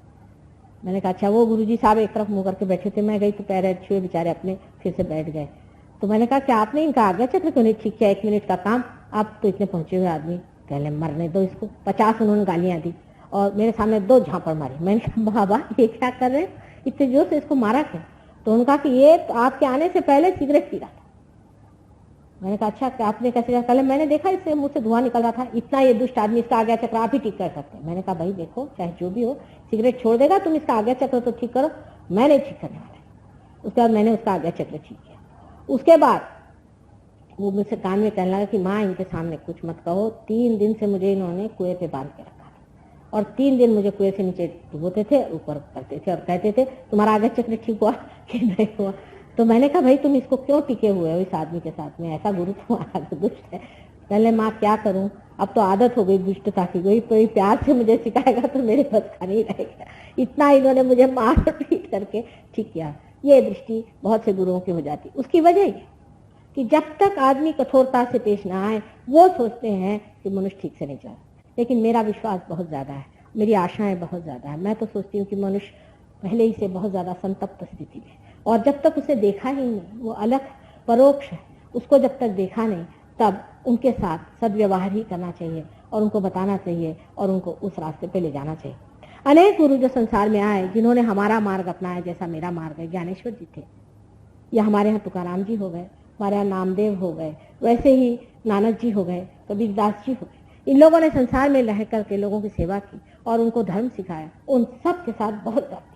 मैंने कहा अच्छा। वो गुरुजी साहब एक तरफ मुंह करके बैठे थे, मैं गई तो पैर छुए बेचारे अपने, फिर से बैठ गए। तो मैंने कहा कि आपने इनका आज्ञा चक्र क्यों नहीं ठीक किया? 1 मिनट का काम, आप तो इतने पहुंचे हुए आदमी। कहले मरने दो इसको। 50 उन्होंने गालियां दी और मेरे सामने 2 झापड़ मारी। मैंने कहा बाबा ये क्या कर रहे हैं, इतने जोर से इसको मारा क्यों? तो उन्होंने कहा कि ये आपके आने से पहले सिगरेट पी रहा था। मैंने कहा अच्छा आपने कैसे कहा? कहले मैंने देखा इससे मुंह से धुआं निकल रहा था, इतना ये दुष्ट आदमी, इसका आज्ञा चक्र आप ही ठीक कर सकते हैं। मैंने कहा भाई देखो चाहे जो भी हो, सिगरेट छोड़ देगा, तुम इसका आज्ञा चक्र तो ठीक करो, मैं नहीं ठीक करने वाला। उसके बाद मैंने उसका आज्ञा चक्र ठीक किया। उसके बाद वो मुझसे कान में कहने लगा कि माँ इनके सामने कुछ मत कहो। 3 दिन से मुझे इन्होंने कुएं पे बांध के रखा और 3 दिन मुझे कुएं से नीचे डुबोते थे, ऊपर करते थे और कहते थे तुम्हारा आज्ञा चक्र ठीक हुआ कि नहीं हुआ। तो मैंने कहा भाई तुम इसको क्यों टिके हुए हो इस आदमी के साथ में, ऐसा गुरु तुम्हारा दुष्ट है। पहले माँ क्या करूं, अब तो आदत हो गई दुष्टता की, कोई प्यार से मुझे सिखाएगा तो मेरे बस का नहीं रहेगा। इतना इन्होंने मुझे मार पीट करके ठीक किया। ये दृष्टि बहुत से गुरुओं की हो जाती। उसकी वजह ये कि जब तक आदमी कठोरता से पेश ना आए वो सोचते हैं कि मनुष्य ठीक से नहीं चल। लेकिन मेरा विश्वास बहुत ज्यादा है, मेरी आशाएं बहुत ज्यादा है। मैं तो सोचती हूँ कि मनुष्य पहले ही से बहुत ज्यादा संतप्त स्थिति में, और जब तक उसे देखा ही नहीं, वो अलग परोक्ष है, उसको जब तक देखा नहीं तब उनके साथ सद्व्यवहार ही करना चाहिए और उनको बताना चाहिए और उनको उस रास्ते पे ले जाना चाहिए। अनेक गुरु जो संसार में आए जिन्होंने हमारा मार्ग अपनाया, जैसा मेरा मार्ग है, ज्ञानेश्वर जी थे, या हमारे यहाँ तुकाराम जी हो गए, हमारे यहाँ नामदेव हो गए, वैसे ही नानक जी हो गए, कबीरदास जी हो गए। इन लोगों ने संसार में रह करके लोगों की सेवा की और उनको धर्म सिखाया। उन सब के साथ बहुत जाती,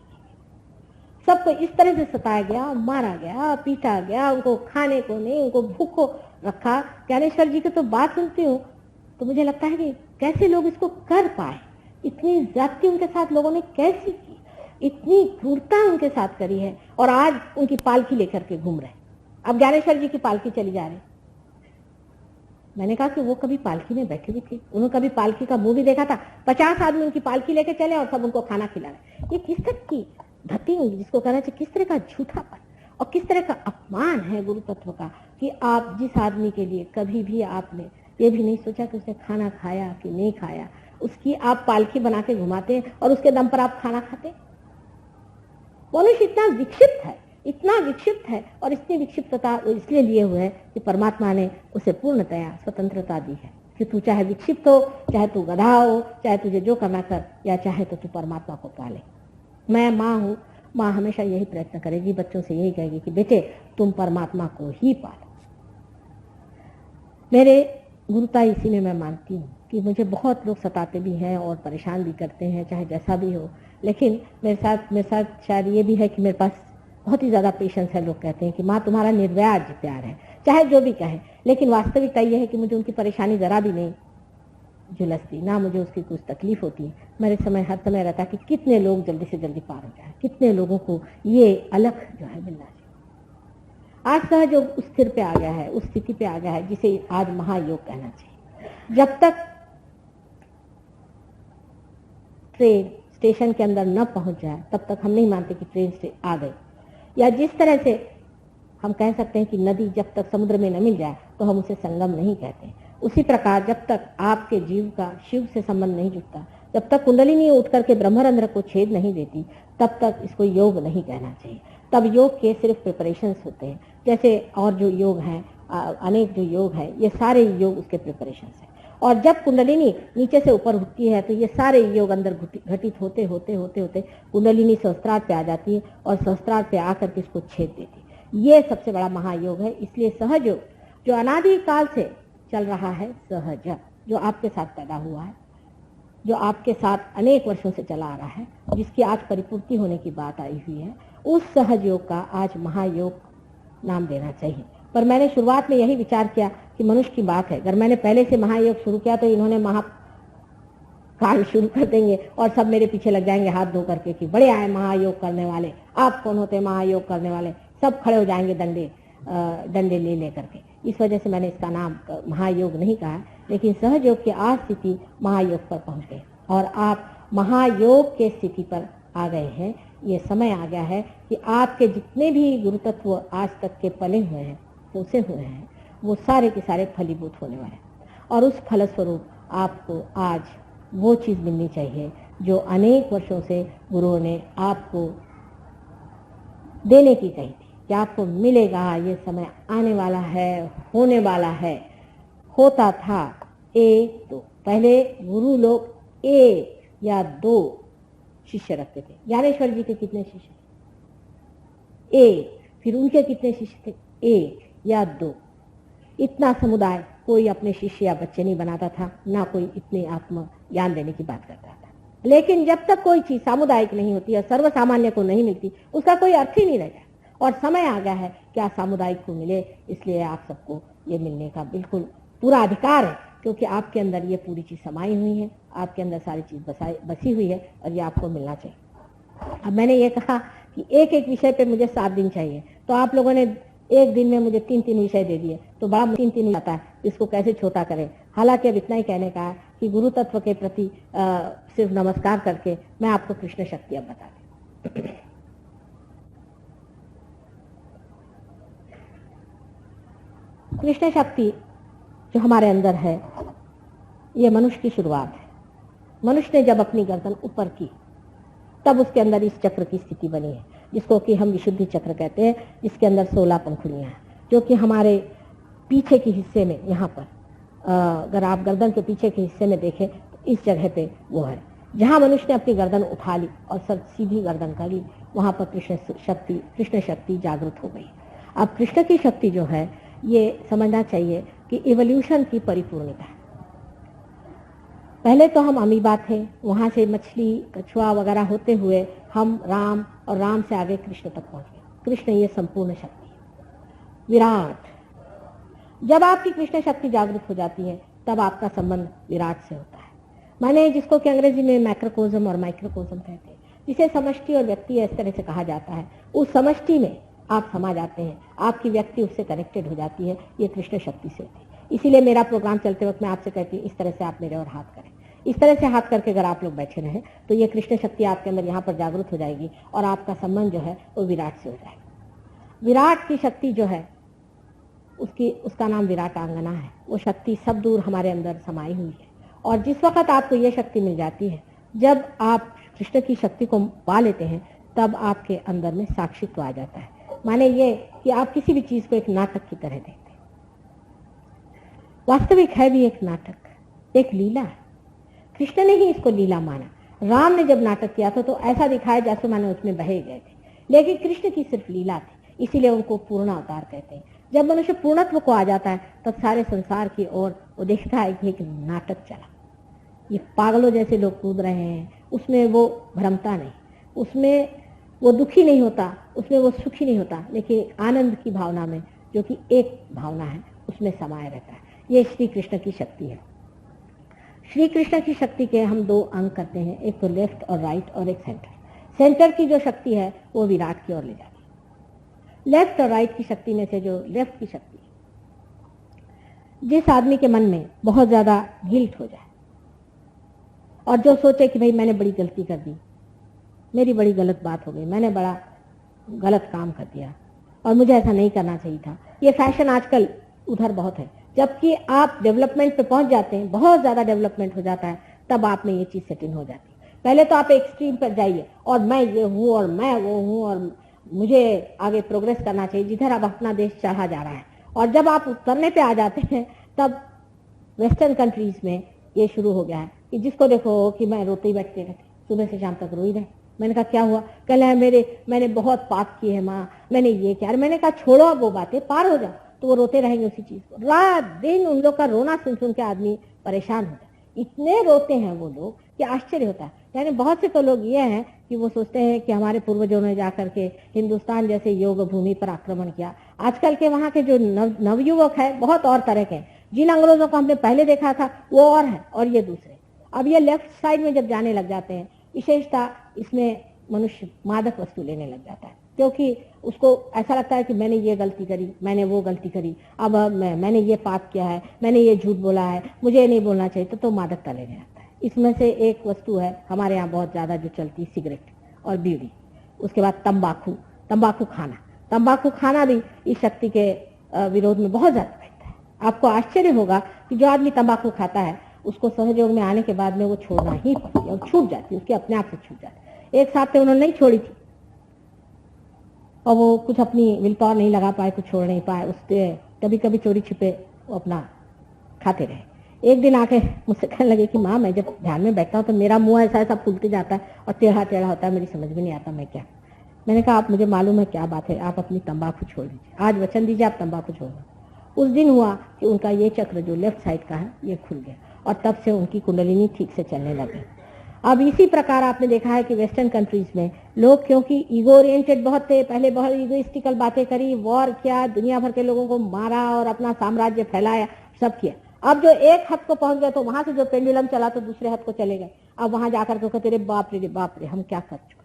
सबको इस तरह से सताया गया, मारा गया, पीटा गया, उनको खाने को नहीं, उनको भूखो रखा। ज्ञानेश्वर जी की तो बात सुनती हूँ तो मुझे लगता है कि कैसे लोग इसको कर पाए, इतनी ज्यादती उनके साथ लोगों ने कैसी की, इतनी क्रूरता उनके साथ करी है, और आज उनकी पालकी लेकर के घूम रहे। अब ज्ञानेश्वर जी की पालकी चली जा रही। मैंने कहा कि वो कभी पालकी में बैठे भी थे, उन्होंने कभी पालकी का मुंह भी देखा था। 50 आदमी उनकी पालकी लेके चले और सब उनको खाना खिला रहे। ये किस तरह की धती होंगी, जिसको कहना चाहिए किस तरह का झूठापन और किस तरह का अपमान है गुरु तत्व का, कि आप जिस आदमी के लिए कभी भी आपने ये भी नहीं सोचा कि उसने खाना खाया कि नहीं खाया, उसकी आप पालकी बना के घुमाते हैं और उसके दम पर आप खाना खाते। मनुष्य इतना विक्षिप्त है, इतना विक्षिप्त है, और इतनी विक्षिप्तता इसलिए लिए हुए है कि परमात्मा ने उसे पूर्णतया स्वतंत्रता दी है कि तू चाहे विक्षिप्त हो, चाहे तू गधा हो, चाहे तुझे जो करना कर, या चाहे तो तू परमात्मा को पाले। मैं माँ हूँ, माँ हमेशा यही प्रयत्न करेगी, बच्चों से यही कहेगी कि बेटे तुम परमात्मा को ही पालो। मेरे गुरुता इसी में मैं मानती हूँ कि मुझे बहुत लोग सताते भी हैं और परेशान भी करते हैं, चाहे जैसा भी हो, लेकिन मेरे साथ शायद ये भी है कि मेरे पास बहुत ही ज़्यादा पेशेंस है। लोग कहते हैं कि माँ तुम्हारा निर्व्याज प्यार है, चाहे जो भी कहे, लेकिन वास्तविकता ये है कि मुझे उनकी परेशानी ज़रा भी नहीं झुलसती, ना मुझे उसकी कुछ तकलीफ होती है। मेरे समय हर समय रहता है कि कितने लोग जल्दी से जल्दी पार हो जाए, कितने लोगों को ये अलग जो है मिलना चाहिए। आज सहयोग उस स्थिर पे आ गया है, उस स्थिति पे आ गया है जिसे आज महायोग कहना चाहिए। जब तक ट्रेन स्टेशन के अंदर न पहुंच जाए तब तक हम नहीं मानते कि ट्रेन से आ गई। या जिस तरह से हम कह सकते हैं कि नदी जब तक समुद्र में न मिल जाए तो हम उसे संगम नहीं कहते, उसी प्रकार जब तक आपके जीव का शिव से संबंध नहीं जुटता, जब तक कुंडलिनी उठ करके ब्रह्मरंध्र को छेद नहीं देती, तब तक इसको योग नहीं कहना चाहिए। तब योग के सिर्फ प्रिपरेशंस होते हैं, जैसे और जो योग हैं, अनेक जो योग है, ये सारे योग उसके प्रिपरेशंस हैं। और जब कुंडलिनी नीचे से ऊपर उठती है तो ये सारे योग अंदर घटित होते होते होते होते कुंडलिनी सहस्त्रार पे आ जाती है और सहस्त्रार पे आकर के इसको छेद देती है। ये सबसे बड़ा महायोग है। इसलिए सहयोग जो अनादि काल से चल रहा है, सहज जो आपके साथ पैदा हुआ है, जो आपके साथ अनेक वर्षों से चला आ रहा है, जिसकी आज परिपूर्ति होने की बात आई हुई है, उस सहयोग का आज महायोग नाम देना चाहिए। पर मैंने शुरुआत में यही विचार किया कि मनुष्य की बात है, अगर मैंने पहले से महायोग शुरू किया तो इन्होंने महाकाल शुरू कर देंगे और सब मेरे पीछे लग जाएंगे हाथ धो करके कि बड़े आए महायोग करने वाले, आप कौन होते महायोग करने वाले, सब खड़े हो जाएंगे डंडे ले करके। इस वजह से मैंने इसका नाम महायोग नहीं कहा, लेकिन सहयोग की आज स्थिति महायोग पर पहुंच गए और आप महायोग के स्थिति पर आ गए हैं। ये समय आ गया है कि आपके जितने भी गुरु तत्व आज तक के पले हुए हैं, पोसे हुए हैं, वो सारे के सारे फलीभूत होने वाले हैं और उस फलस्वरूप आपको आज वो चीज़ मिलनी चाहिए जो अनेक वर्षों से गुरुओं ने आपको देने की कही थी कि आपको मिलेगा, ये समय आने वाला है, होने वाला है। होता था एक दो, पहले गुरु लोग एक या दो शिष्य रखते थे। ज्ञानेश्वर जी के कितने शिष्य थे? एक। फिर उनके कितने शिष्य थे? एक या दो। इतना समुदाय कोई अपने शिष्य या बच्चे नहीं बनाता था, ना कोई इतने आत्म ज्ञान देने की बात करता था। लेकिन जब तक कोई चीज सामुदायिक नहीं होती और सर्वसामान्य को नहीं मिलती, उसका कोई अर्थ ही नहीं रह जाता। और समय आ गया है क्या सामुदायिक को मिले, इसलिए आप सबको ये मिलने का बिल्कुल पूरा अधिकार है, क्योंकि आपके अंदर ये पूरी चीज समाई हुई है, आपके अंदर सारी चीज बसी हुई है और ये आपको मिलना चाहिए। अब मैंने ये कहा कि एक एक विषय पे मुझे 7 दिन चाहिए, तो आप लोगों ने एक दिन में मुझे 3-3 विषय दे दिए, तो बड़ा 3-3 आता है, इसको कैसे छोटा करें। हालांकि अब इतना ही कहने का है कि गुरु तत्व के प्रति सिर्फ नमस्कार करके मैं आपको कृष्ण शक्ति अब बता दूं। कृष्ण शक्ति जो हमारे अंदर है, ये मनुष्य की शुरुआत है। मनुष्य ने जब अपनी गर्दन ऊपर की तब उसके अंदर इस चक्र की स्थिति बनी है, जिसको कि हम विशुद्धि चक्र कहते हैं, जिसके अंदर 16 पंखुड़ियां हैं, जो कि हमारे पीछे के हिस्से में, यहाँ पर अगर आप गर्दन के पीछे के हिस्से में देखें तो इस जगह पे वो है। जहाँ मनुष्य ने अपनी गर्दन उठा ली और सर सीधी गर्दन कर ली, वहां पर कृष्ण शक्ति जागृत हो गई। अब कृष्ण की शक्ति जो है, ये समझना चाहिए कि इवोल्यूशन की परिपूर्णता है। पहले तो हम अमीबा थे, वहां से मछली, कछुआ वगैरह होते हुए हम राम, और राम से आगे कृष्ण तक पहुंच गए। कृष्ण ये संपूर्ण शक्ति है, विराट। जब आपकी कृष्ण शक्ति जागृत हो जाती है तब आपका संबंध विराट से होता है। माने जिसको कि अंग्रेजी में मैक्रोकोज्म और माइक्रोकोज्म कहते हैं, जिसे समष्टि और व्यक्ति इस तरह से कहा जाता है। उस समष्टि में आप समा जाते हैं, आपकी व्यक्ति उससे कनेक्टेड हो जाती है, ये कृष्ण शक्ति से होती है। इसीलिए मेरा प्रोग्राम चलते वक्त मैं आपसे कहती हूँ, इस तरह से आप मेरे और हाथ करें। इस तरह से हाथ करके अगर आप लोग बैठे रहें तो ये कृष्ण शक्ति आपके अंदर यहाँ पर जागृत हो जाएगी और आपका संबंध जो है वो विराट से हो जाएगा। विराट की शक्ति जो है, उसका नाम विराट आंगना है। वो शक्ति सब दूर हमारे अंदर समाई हुई है। और जिस वक्त आपको ये शक्ति मिल जाती है, जब आप कृष्ण की शक्ति को पा लेते हैं, तब आपके अंदर में साक्षित्व आ जाता है। माने ये कि आप किसी भी चीज को एक नाटक की तरह देखते हैं। वास्तविक है भी एक नाटक, एक लीला है। कृष्ण ने ही इसको लीला माना। राम ने जब नाटक किया था तो ऐसा दिखाया जैसे माने उसमें बहे गए थे, लेकिन कृष्ण की सिर्फ लीला थी, इसीलिए उनको पूर्ण अवतार कहते हैं। जब मनुष्य पूर्णत्व को आ जाता है तब सारे संसार की ओर वो देखता है कि एक नाटक चला, ये पागलों जैसे लोग कूद रहे हैं, उसमें वो भ्रमता नहीं, उसमें वो दुखी नहीं होता, उसमें वो सुखी नहीं होता, लेकिन आनंद की भावना में, जो कि एक भावना है, उसमें समाया रहता है। ये श्री कृष्ण की शक्ति है। श्री कृष्ण की शक्ति के हम 2 अंग करते हैं, एक तो लेफ्ट और राइट और एक सेंटर। सेंटर की जो शक्ति है वो विराट की ओर ले जाती है। लेफ्ट और राइट की शक्ति में से जो लेफ्ट की शक्ति, जिस आदमी के मन में बहुत ज्यादा गिल्ट हो जाए और जो सोचे कि भाई मैंने बड़ी गलती कर दी, मेरी बड़ी गलत बात हो गई, मैंने बड़ा गलत काम कर दिया और मुझे ऐसा नहीं करना चाहिए था, ये फैशन आजकल उधर बहुत है। जबकि आप डेवलपमेंट पे पहुंच जाते हैं, बहुत ज्यादा डेवलपमेंट हो जाता है, तब आप में ये चीज सेटिंग हो जाती है। पहले तो आप एक्सट्रीम पर जाइए और मैं ये हूं और मैं वो हूं और मुझे आगे प्रोग्रेस करना चाहिए, जिधर अब अपना देश चढ़ा जा रहा है। और जब आप उतरने पे आ जाते हैं तब वेस्टर्न कंट्रीज में ये शुरू हो गया है कि जिसको देखो कि मैं रोते ही बैठते रहती, सुबह से शाम तक रोई रहे। मैंने कहा क्या हुआ? कल है मैंने बहुत पाप किए हैं माँ, मैंने ये किया। मैंने कहा छोड़ो अब वो बातें, पार हो जाओ। तो वो रोते रहेंगे उसी चीज को, रात दिन उन लोग का रोना सुन सुन के आदमी परेशान होता है। इतने रोते हैं वो लोग कि आश्चर्य होता है। यानी बहुत से तो लोग ये हैं कि वो सोचते हैं कि हमारे पूर्वजों ने जाकर के हिंदुस्तान जैसे योग भूमि पर आक्रमण किया। आजकल के वहाँ के जो नवयुवक है बहुत और तरह के, जिन अंग्रेजों को हमने पहले देखा था वो और है और ये दूसरे। अब ये लेफ्ट साइड में जब जाने लग जाते हैं, विशेषता इसमें मनुष्य मादक वस्तु लेने लग जाता है, क्योंकि उसको ऐसा लगता है कि मैंने ये गलती करी, मैंने वो गलती करी, अब मैंने ये पाप किया है, मैंने ये झूठ बोला है, मुझे ये नहीं बोलना चाहिए, तो मादकता लेने आता है। इसमें से एक वस्तु है हमारे यहाँ बहुत ज्यादा जो चलती, सिगरेट और बीड़ी। उसके बाद तंबाकू खाना भी इस शक्ति के विरोध में बहुत ज्यादा रहता है। आपको आश्चर्य होगा कि जो आदमी तंबाकू खाता है उसको सहयोग में आने के बाद में वो छोड़ना ही पड़ती है और छूट जाती है, उसके अपने आप से छूट जाती है। एक साथ पे उन्होंने नहीं छोड़ी थी और वो कुछ अपनी विल पावर नहीं लगा पाए, कुछ छोड़ नहीं पाए, उससे कभी कभी चोरी छिपे वो अपना खाते रहे। एक दिन आके मुझसे कहने लगे कि माँ मैं जब ध्यान में बैठता हूँ तो मेरा मुंह ऐसा ऐसा फूलते जाता है और टेढ़ा टेढ़ा होता है, मेरी समझ में नहीं आता मैं क्या। मैंने कहा आप मुझे मालूम है क्या बात है, आप अपनी तंबाकू छोड़ दीजिए, आज वचन दीजिए आप तंबाकू छोड़ दो। उस दिन हुआ कि उनका ये चक्र जो लेफ्ट साइड का है ये खुल गया और तब से उनकी कुंडलिनी ठीक से चलने लगी। अब इसी प्रकार आपने देखा है कि वेस्टर्न कंट्रीज में लोग क्योंकि ईगो ओरिएंटेड बहुत थे, पहले बहुत ईगोइस्टिकल बातें करी, वॉर किया, दुनिया भर के लोगों को मारा और अपना साम्राज्य फैलाया, सब किया। अब जो एक हद को पहुंच गए तो वहां से जो पेंडुलम चला तो दूसरे हद को चले गए। अब वहां जाकर के कहते रे बाप रे हम क्या कर चुके।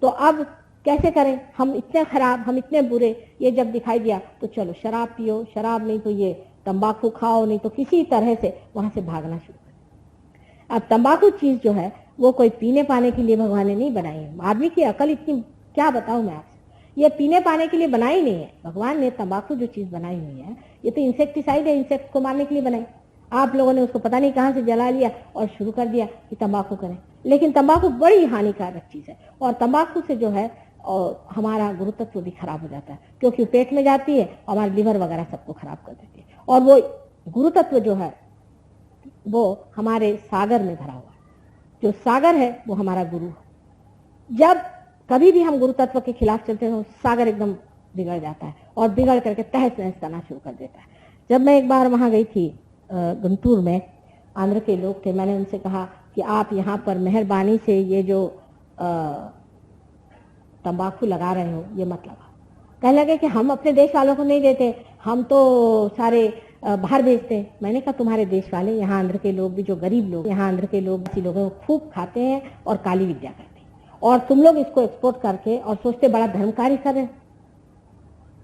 तो अब कैसे करें, हम इतने खराब, हम इतने बुरे, ये जब दिखाई दिया तो चलो शराब पियो, शराब नहीं तो ये तंबाकू खाओ, नहीं तो किसी तरह से वहां से भागना शुरू कर। अब तंबाकू चीज जो है वो कोई पीने पाने के लिए भगवान ने नहीं बनाई है। आदमी की अकल इतनी, क्या बताऊं मैं आपसे, ये पीने पाने के लिए बनाई नहीं है। भगवान ने तंबाकू जो चीज बनाई हुई है ये तो इंसेक्टिसाइड है, इंसेक्ट को मारने के लिए बनाई। आप लोगों ने उसको पता नहीं कहां से जला लिया और शुरू कर दिया कि तंबाकू करें, लेकिन तंबाकू बड़ी हानिकारक चीज है। और तंबाकू से जो है और हमारा गुरुतत्व भी खराब हो जाता है, क्योंकि पेट में जाती है, हमारे लिवर वगैरह सबको खराब कर देती है। और वो गुरुतत्व जो है वो हमारे सागर में भरा हुआ है, जो सागर है वो हमारा गुरु है। जब कभी भी हम गुरु तत्व के खिलाफ चलते हैं तो सागर एकदम बिगड़ जाता है और बिगड़ करके तहस नहस करना शुरू कर देता है। जब मैं एक बार वहां गई थी गुंटूर में, आंध्र के लोग थे, मैंने उनसे कहा कि आप यहाँ पर मेहरबानी से ये जो तंबाकू लगा रहे हो ये मत लगा। कहने लगे कि हम अपने देश वालों को नहीं देते, हम तो सारे बाहर भेजते हैं। मैंने कहा तुम्हारे देश वाले, यहाँ आंध्र के लोग भी, जो गरीब लोग यहाँ आंध्र के लोग, इसी लोगों को खूब खाते हैं और काली विद्या करते हैं, और तुम लोग इसको एक्सपोर्ट करके और सोचते बड़ा धर्मकारी कर रहे हैं।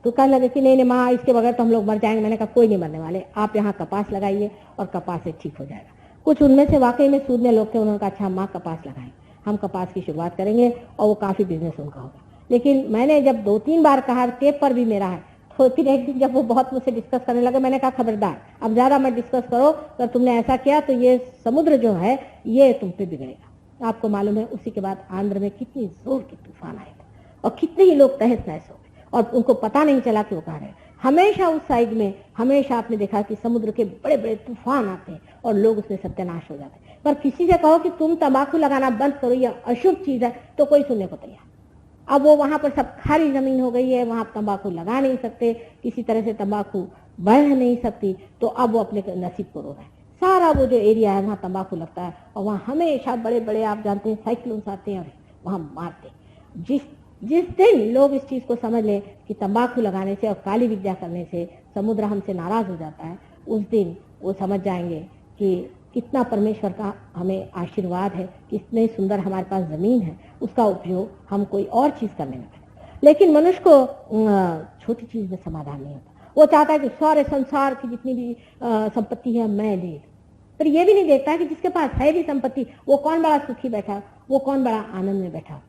तो कहने लगे कि नहीं माँ, इसके बगैर तो हम लोग मर जाएंगे। मैंने कहा कोई नहीं मरने वाले, आप यहाँ कपास लगाइए और कपास से ठीक हो जाएगा। कुछ उनमें से वाकई में सूदने लोग थे, उन्होंने कहा अच्छा माँ कपास लगाएं, हम कपास की शुरुआत करेंगे और वो काफी बिजनेस उनका होगा। लेकिन मैंने जब 2-3 बार कहा, टेप पर भी मेरा है, तो फिर एक दिन जब वो बहुत मुझसे डिस्कस करने लगे, मैंने कहा खबरदार अब ज्यादा मत डिस्कस करो, अगर तुमने ऐसा किया तो ये समुद्र जो है ये तुम पे बिगड़ेगा। आपको मालूम है उसी के बाद आंध्र में कितनी जोर की तूफान आए थे और कितने ही लोग तहस नहस हो गए और उनको पता नहीं चला कि वो कहाँ रहे। हमेशा उस साइड में हमेशा आपने देखा कि समुद्र के बड़े बड़े तूफान आते हैं और लोग उसमें सत्यानाश हो जाते हैं। पर किसी से कहो कि तुम तंबाकू लगाना बंद करो, यह अशुभ चीज है, तो कोई सुनने को तैयार। अब वो वहां पर सब खाली जमीन हो गई है, वहां तंबाकू लगा नहीं सकते, किसी तरह से तंबाकू बढ़ नहीं सकती, तो अब वो अपने नसीब को रो रहा है। सारा वो जो एरिया है वहां तंबाकू लगता है और वहां हमेशा बड़े बड़े, आप जानते हैं, साइक्लोन्स आते हैं और वहां मारते। जिस दिन लोग इस चीज को समझ लें कि तंबाकू लगाने से और काली विद्या करने से समुद्र हमसे नाराज हो जाता है, उस दिन वो समझ जाएंगे कि कितना परमेश्वर का हमें आशीर्वाद है, कितने सुंदर हमारे पास जमीन है, उसका उपयोग हम कोई और चीज करने में करें। लेकिन मनुष्य को छोटी चीज में समाधान नहीं होता, वो चाहता है कि सारे संसार की जितनी भी संपत्ति है मैं ले लूं, पर ये भी नहीं देखता है कि जिसके पास है भी संपत्ति वो कौन बड़ा सुखी बैठा, वो कौन बड़ा आनंद में बैठा।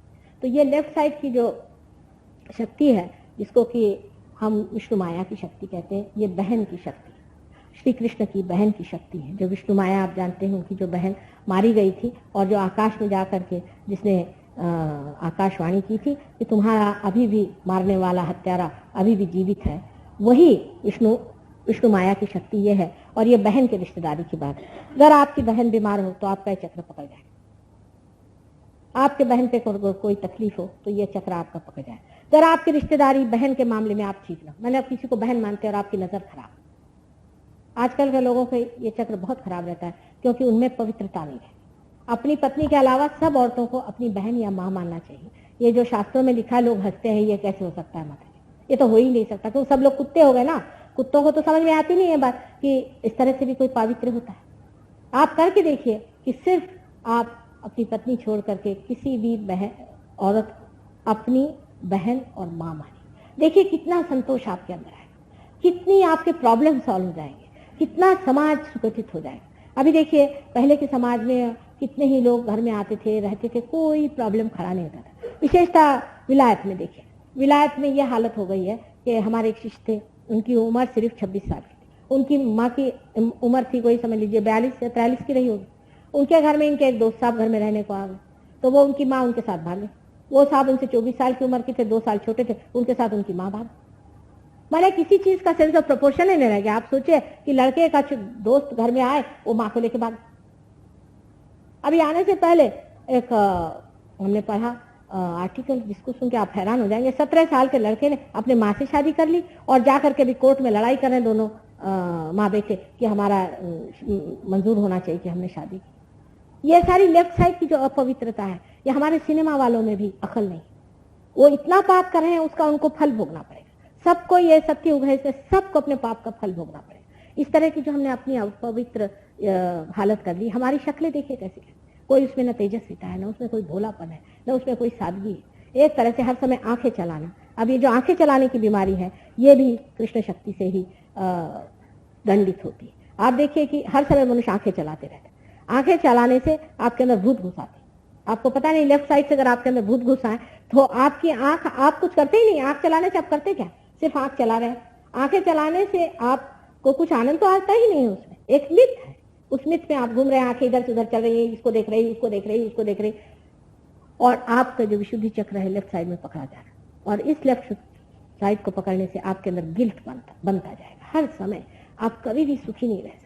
तो ये लेफ्ट साइड की जो शक्ति है, जिसको कि हम विष्णु माया की शक्ति कहते हैं, ये बहन की शक्ति, श्री कृष्ण की बहन की शक्ति है। जो विष्णु माया आप जानते हैं, उनकी जो बहन मारी गई थी और जो आकाश में जाकर के जिसने आकाशवाणी की थी कि तुम्हारा अभी भी मारने वाला हत्यारा अभी भी जीवित है, वही विष्णु माया की शक्ति ये है। और ये बहन के रिश्तेदारी की बात है। अगर आपकी बहन बीमार हो तो आपका चक्र पकड़ जाए, आपके बहन पे कोई तकलीफ हो तो ये चक्र आपका पकड़ जाए। अगर आपकी रिश्तेदारी बहन के मामले में आप ठीक ना, मैंने किसी को बहन मानते हैं और आपकी नजर खराब, आजकल के लोगों के ये चक्र बहुत खराब रहता है, क्योंकि उनमें पवित्रता नहीं है। अपनी पत्नी के अलावा सब औरतों को अपनी बहन या माँ मानना चाहिए। ये जो शास्त्रों में लिखा है, लोग हंसते हैं, ये कैसे हो सकता है, मतलब ये तो हो ही नहीं सकता, क्योंकि सब लोग कुत्ते हो गए ना। कुत्तों को तो समझ में आती नहीं है बात कि इस तरह से भी कोई पवित्र होता है। आप करके देखिए कि सिर्फ आप अपनी पत्नी छोड़ करके किसी भी बहन औरत अपनी बहन और माँ माने, देखिए कितना संतोष आपके अंदर आएगा, कितनी आपके प्रॉब्लम सॉल्व हो जाएंगे, कितना समाज सुगठित हो जाएगा। अभी देखिए पहले के समाज में कितने ही लोग घर में आते थे, रहते थे, कोई प्रॉब्लम खड़ा नहीं होता था। विशेषतः विलायत में देखिए, विलायत में यह हालत हो गई है कि हमारे एक शिष्य थे, उनकी उम्र सिर्फ 26 साल की थी, उनकी माँ की उम्र थी कोई समझ लीजिए 42 या 43 की रही होगी। उनके घर में इनके एक दोस्त साहब घर में रहने को आ गए, तो वो उनकी माँ उनके साथ भागे। वो साहब उनसे 24 साल की उम्र के थे, 2 साल छोटे थे, उनके साथ उनकी माँ भाग। मैंने किसी चीज का सेंस ऑफ प्रोपोर्शन ही नहीं रह गया। आप सोचिए कि लड़के का दोस्त घर में आए, वो माँ को लेके भाग। अभी आने से पहले एक हमने पढ़ा आर्टिकल, जिसको सुन के आप हैरान हो जाएंगे। 17 साल के लड़के ने अपने माँ से शादी कर ली और जाकर के भी कोर्ट में लड़ाई कर रहे दोनों माँ बेटे कि हमारा मंजूर होना चाहिए कि हमने शादी की। ये सारी लेफ्ट साइड की जो अपवित्रता है, ये हमारे सिनेमा वालों में भी अकल नहीं। वो इतना पाप कर रहे हैं, उसका उनको फल भोगना पड़ेगा। सबको ये सत्य युग है, सबको अपने पाप का फल भोगना पड़ेगा। इस तरह की जो हमने अपनी अपवित्र हालत कर ली। हमारी शक्लें देखिए कैसी है, कोई उसमें न तेजस्विता है, न उसमें कोई भोलापन है, न उसमें कोई सादगी है। एक तरह से हर समय आंखें चलाना। अब ये जो आंखें चलाने की बीमारी है, ये भी कृष्ण शक्ति से ही दंडित होती है। आप देखिए कि हर समय मनुष्य आंखें चलाते रहते हैं। आंखें चलाने से आपके अंदर भूत घुस आते हैं। आपको पता नहीं, लेफ्ट साइड से अगर आपके अंदर भूत घुस आए तो आपकी आंख, आप कुछ करते ही नहीं। आंख चलाने से आप करते क्या, सिर्फ आंख चला रहे हैं। आंखें चलाने से आपको कुछ आनंद तो आता ही नहीं है। उसमें एक मिथ है, उस मिथ में आप घूम रहे हैं, आंखें इधर से उधर चल रही है, इसको देख रही, उसको देख रही, उसको देख रही, और आपका जो विशुद्धि चक्र है लेफ्ट साइड में पकड़ा जा रहा है। और इस लेफ्ट साइड को पकड़ने से आपके अंदर गिल्ट बनता जाएगा। हर समय आप कभी भी सुखी नहीं रह सकते।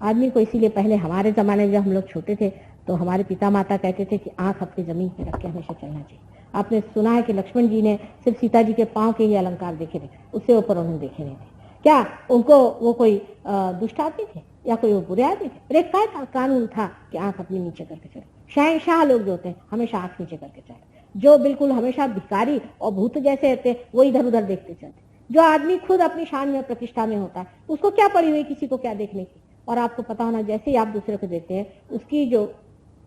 आदमी को इसीलिए पहले हमारे जमाने में जब हम लोग छोटे थे तो हमारे पिता माता कहते थे कि आंख अपनी जमीन पे रख के हमेशा चलना चाहिए। आपने सुना है कि लक्ष्मण जी ने सिर्फ सीता जी के पांव के ही अलंकार देखे थे, उससे ऊपर उन्होंने देखे नहीं थे। क्या उनको वो कोई दुष्ट आदमी थे या कोई वो बुरे आदमी थे? एक कानून था कि आंख अपनी नीचे करके चले। शहंशाह लोग जो होते हैं हमेशा आंख नीचे करके चले। जो बिल्कुल हमेशा भिखारी और भूत जैसे होते वो इधर उधर देखते चलते। जो आदमी खुद अपनी शान में प्रतिष्ठा में होता है, उसको क्या पड़ी हुई किसी को क्या देखने की। और आपको पता होना, जैसे ही आप दूसरे को देखते हैं, उसकी जो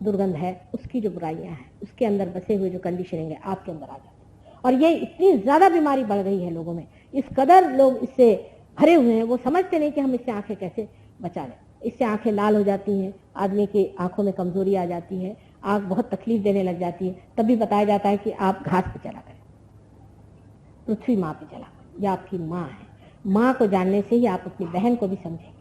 दुर्गंध है, उसकी जो बुराइयां हैं, उसके अंदर बसे हुए जो कंडीशनिंग है आपके अंदर आ जाती है। और ये इतनी ज्यादा बीमारी बढ़ गई है लोगों में, इस कदर लोग इससे भरे हुए हैं, वो समझते नहीं कि हम इससे आंखें कैसे बचा लें। इससे आंखें लाल हो जाती हैं, आदमी की आंखों में कमजोरी आ जाती है, आंख बहुत तकलीफ देने लग जाती है। तभी बताया जाता है कि आप घास पे चला करें, पृथ्वी माँ पे चला करें। यह आपकी माँ है। माँ को जानने से ही आप अपनी बहन को भी समझेंगे।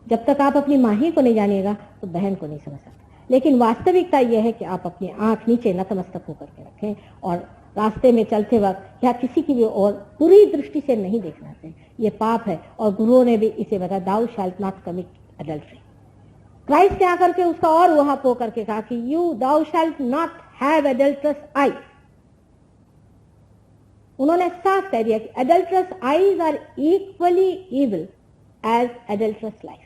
जब तक आप अपनी माँ ही को नहीं जानिएगा तो बहन को नहीं समझ सकते। लेकिन वास्तविकता यह है कि आप अपनी आंख नीचे नतमस्तक होकर के रखें और रास्ते में चलते वक्त या किसी की भी और बुरी दृष्टि से नहीं देखना चाहिए। ये पाप है। और गुरुओं ने भी इसे बताया, दाउ shalt not commit adultery. Christ ने आकर के उसका और वहां पो करके कहा कि you thou shalt not have adulterous eye. उन्होंने साफ कह दिया कि adulterous eyes are equally evil as adulterous life.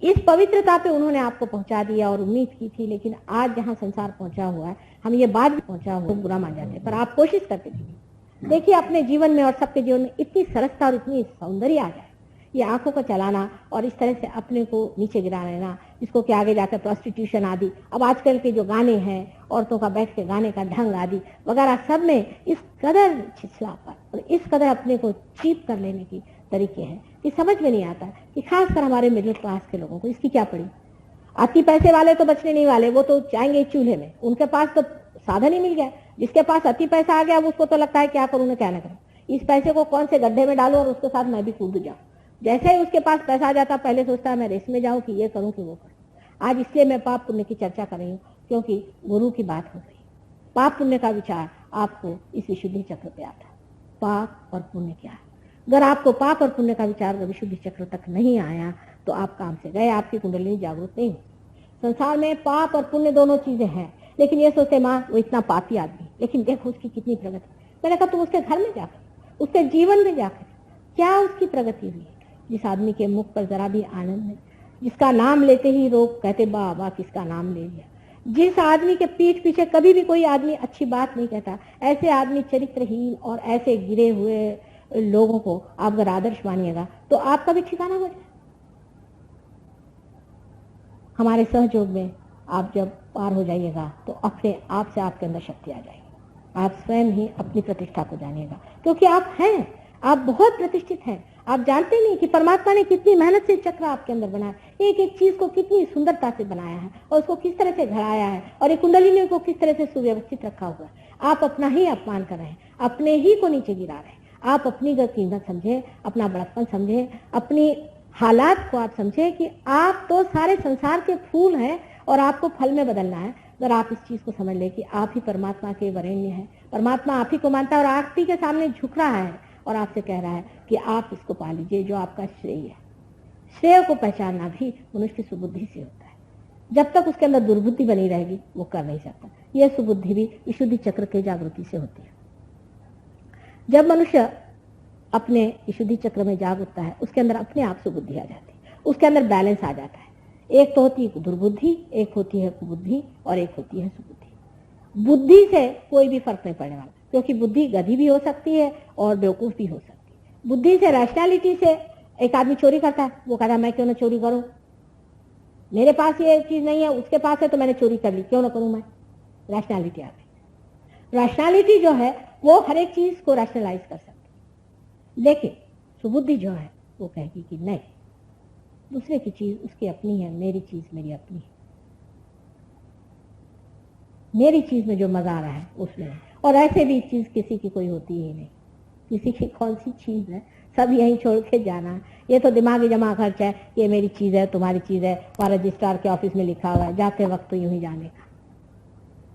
इस पवित्रता पे उन्होंने आपको पहुंचा दिया और उम्मीद की थी। लेकिन आज जहां संसार पहुंचा हुआ है, हम ये बात भी पहुंचा हुआ बुरा मान जाते हैं, पर आप कोशिश करते थे। देखिए अपने जीवन में और सबके जीवन में इतनी सरसता और इतनी सौंदर्य आ जाए, ये आंखों को चलाना और इस तरह से अपने को नीचे गिरा लेना, जिसको कि आगे जाकर प्रोस्टिट्यूशन आदि, अब आजकल के जो गाने हैं, औरतों का बैठ के गाने का ढंग आदि वगैरह, सब में इस कदर छिछलापन और इस कदर अपने को चीप कर लेने की तरीके हैं कि समझ में नहीं आता कि खासकर हमारे मिडिल क्लास के लोगों को इसकी क्या पड़ी। अति पैसे वाले तो बचने नहीं वाले, वो तो जाएंगे चूल्हे में। उनके पास तो साधन ही मिल गया। जिसके पास अति पैसा आ गया उसको तो लगता है क्या करूं ना क्या ना करूं, इस पैसे को कौन से गड्ढे में डालूं और उसके साथ मैं भी कूद जाऊं। जैसे ही उसके पास पैसा आ जाता पहले सोचता है मैं रेस में जाऊं कि ये करूं कि वो करूं। आज इसलिए मैं पाप पुण्य की चर्चा कर रही हूँ क्योंकि गुरु की बात हो रही है। पाप पुण्य का विचार आपको इस विशुद्धि चक्र पे आता है। पाप और पुण्य क्या है? अगर आपको पाप और पुण्य का विचार विशुद्धि चक्र तक नहीं आया तो आप काम से गए, आपकी कुंडलिनी जागरूक नहीं हुई। संसार में पाप और पुण्य दोनों चीजें हैं, लेकिन ये सोचते माँ वो इतना पापी आदमी, लेकिन देखो उसकी कितनी प्रगति। मैंने कहा तुम उसके घर में जाकर, उसके जीवन में जाकर क्या उसकी प्रगति हुई? जिस आदमी के मुख पर जरा भी आनंद नहीं, जिसका नाम लेते ही लोग कहते बाबा किसका नाम ले लिया, जिस आदमी के पीठ पीछे कभी भी कोई आदमी अच्छी बात नहीं कहता, ऐसे आदमी चरित्रहीन और ऐसे गिरे हुए लोगों को आप अगर आदर्श मानिएगा तो आपका भी ठिकाना हो जाए। हमारे सहयोग में आप जब पार हो जाइएगा तो अपने आप से आपके अंदर शक्ति आ जाएगी। आप स्वयं ही अपनी प्रतिष्ठा को जानिएगा, क्योंकि आप हैं, आप बहुत प्रतिष्ठित हैं। आप जानते नहीं कि परमात्मा ने कितनी मेहनत से चक्र आपके अंदर बनाया, एक एक चीज को कितनी सुंदरता से बनाया है और उसको किस तरह से घड़ाया है और एक कुंडलिनी को किस तरह से सुव्यवस्थित रखा हुआ है। आप अपना ही अपमान कर रहे हैं, अपने ही को नीचे गिरा रहे हैं। आप अपनी कीमत समझे, अपना बड़प्पन समझे, अपनी हालात को आप समझे कि आप तो सारे संसार के फूल हैं और आपको फल में बदलना है। अगर आप इस चीज को समझ ले कि आप ही परमात्मा के वरेण्य हैं, परमात्मा आप ही को मानता है और आप ही के सामने झुक रहा है और आपसे कह रहा है कि आप इसको पा लीजिए जो आपका श्रेय है। श्रेय को पहचानना भी मनुष्य की सुबुद्धि से होता है। जब तक उसके अंदर दुर्बुद्धि बनी रहेगी वो कर नहीं सकता। यह सुबुद्धि भी विशुद्धि चक्र के जागृति से होती है। जब मनुष्य अपने विशुद्धि चक्र में जाग उठता है उसके अंदर अपने आप सुबुद्धि आ जाती है, उसके अंदर बैलेंस आ जाता है। एक तो होती है दुर्बुद्धि, एक होती है कुबुद्धि और एक होती है सुबुद्धि। बुद्धि से कोई भी फर्क नहीं पड़ने वाला, क्योंकि बुद्धि गधी भी हो सकती है और बेवकूफ भी हो सकती है। बुद्धि से, रैशनैलिटी से एक आदमी चोरी करता है, वो कहता है मैं क्यों ना चोरी करूं, मेरे पास ये चीज नहीं है, उसके पास है तो मैंने चोरी कर ली, क्यों ना करूं मैं। रैशनैलिटी आ गई। रैशनैलिटी जो है वो हर एक चीज को रैशनलाइज कर सकती है, लेकिन सुबुद्धि जो है वो कहेगी कि नहीं, दूसरे की चीज उसकी अपनी है, मेरी चीज मेरी अपनी है, मेरी चीज में जो मजा आ रहा है उसमें है। और ऐसे भी चीज किसी की कोई होती ही नहीं, किसी की कौन सी चीज है, सब यहीं छोड़ के जाना। ये तो दिमागी जमा खर्च है, ये मेरी चीज है, तुम्हारी चीज है, वहां रजिस्ट्रार के ऑफिस में लिखा हुआ है, जाते वक्त तो यूं ही जाने का,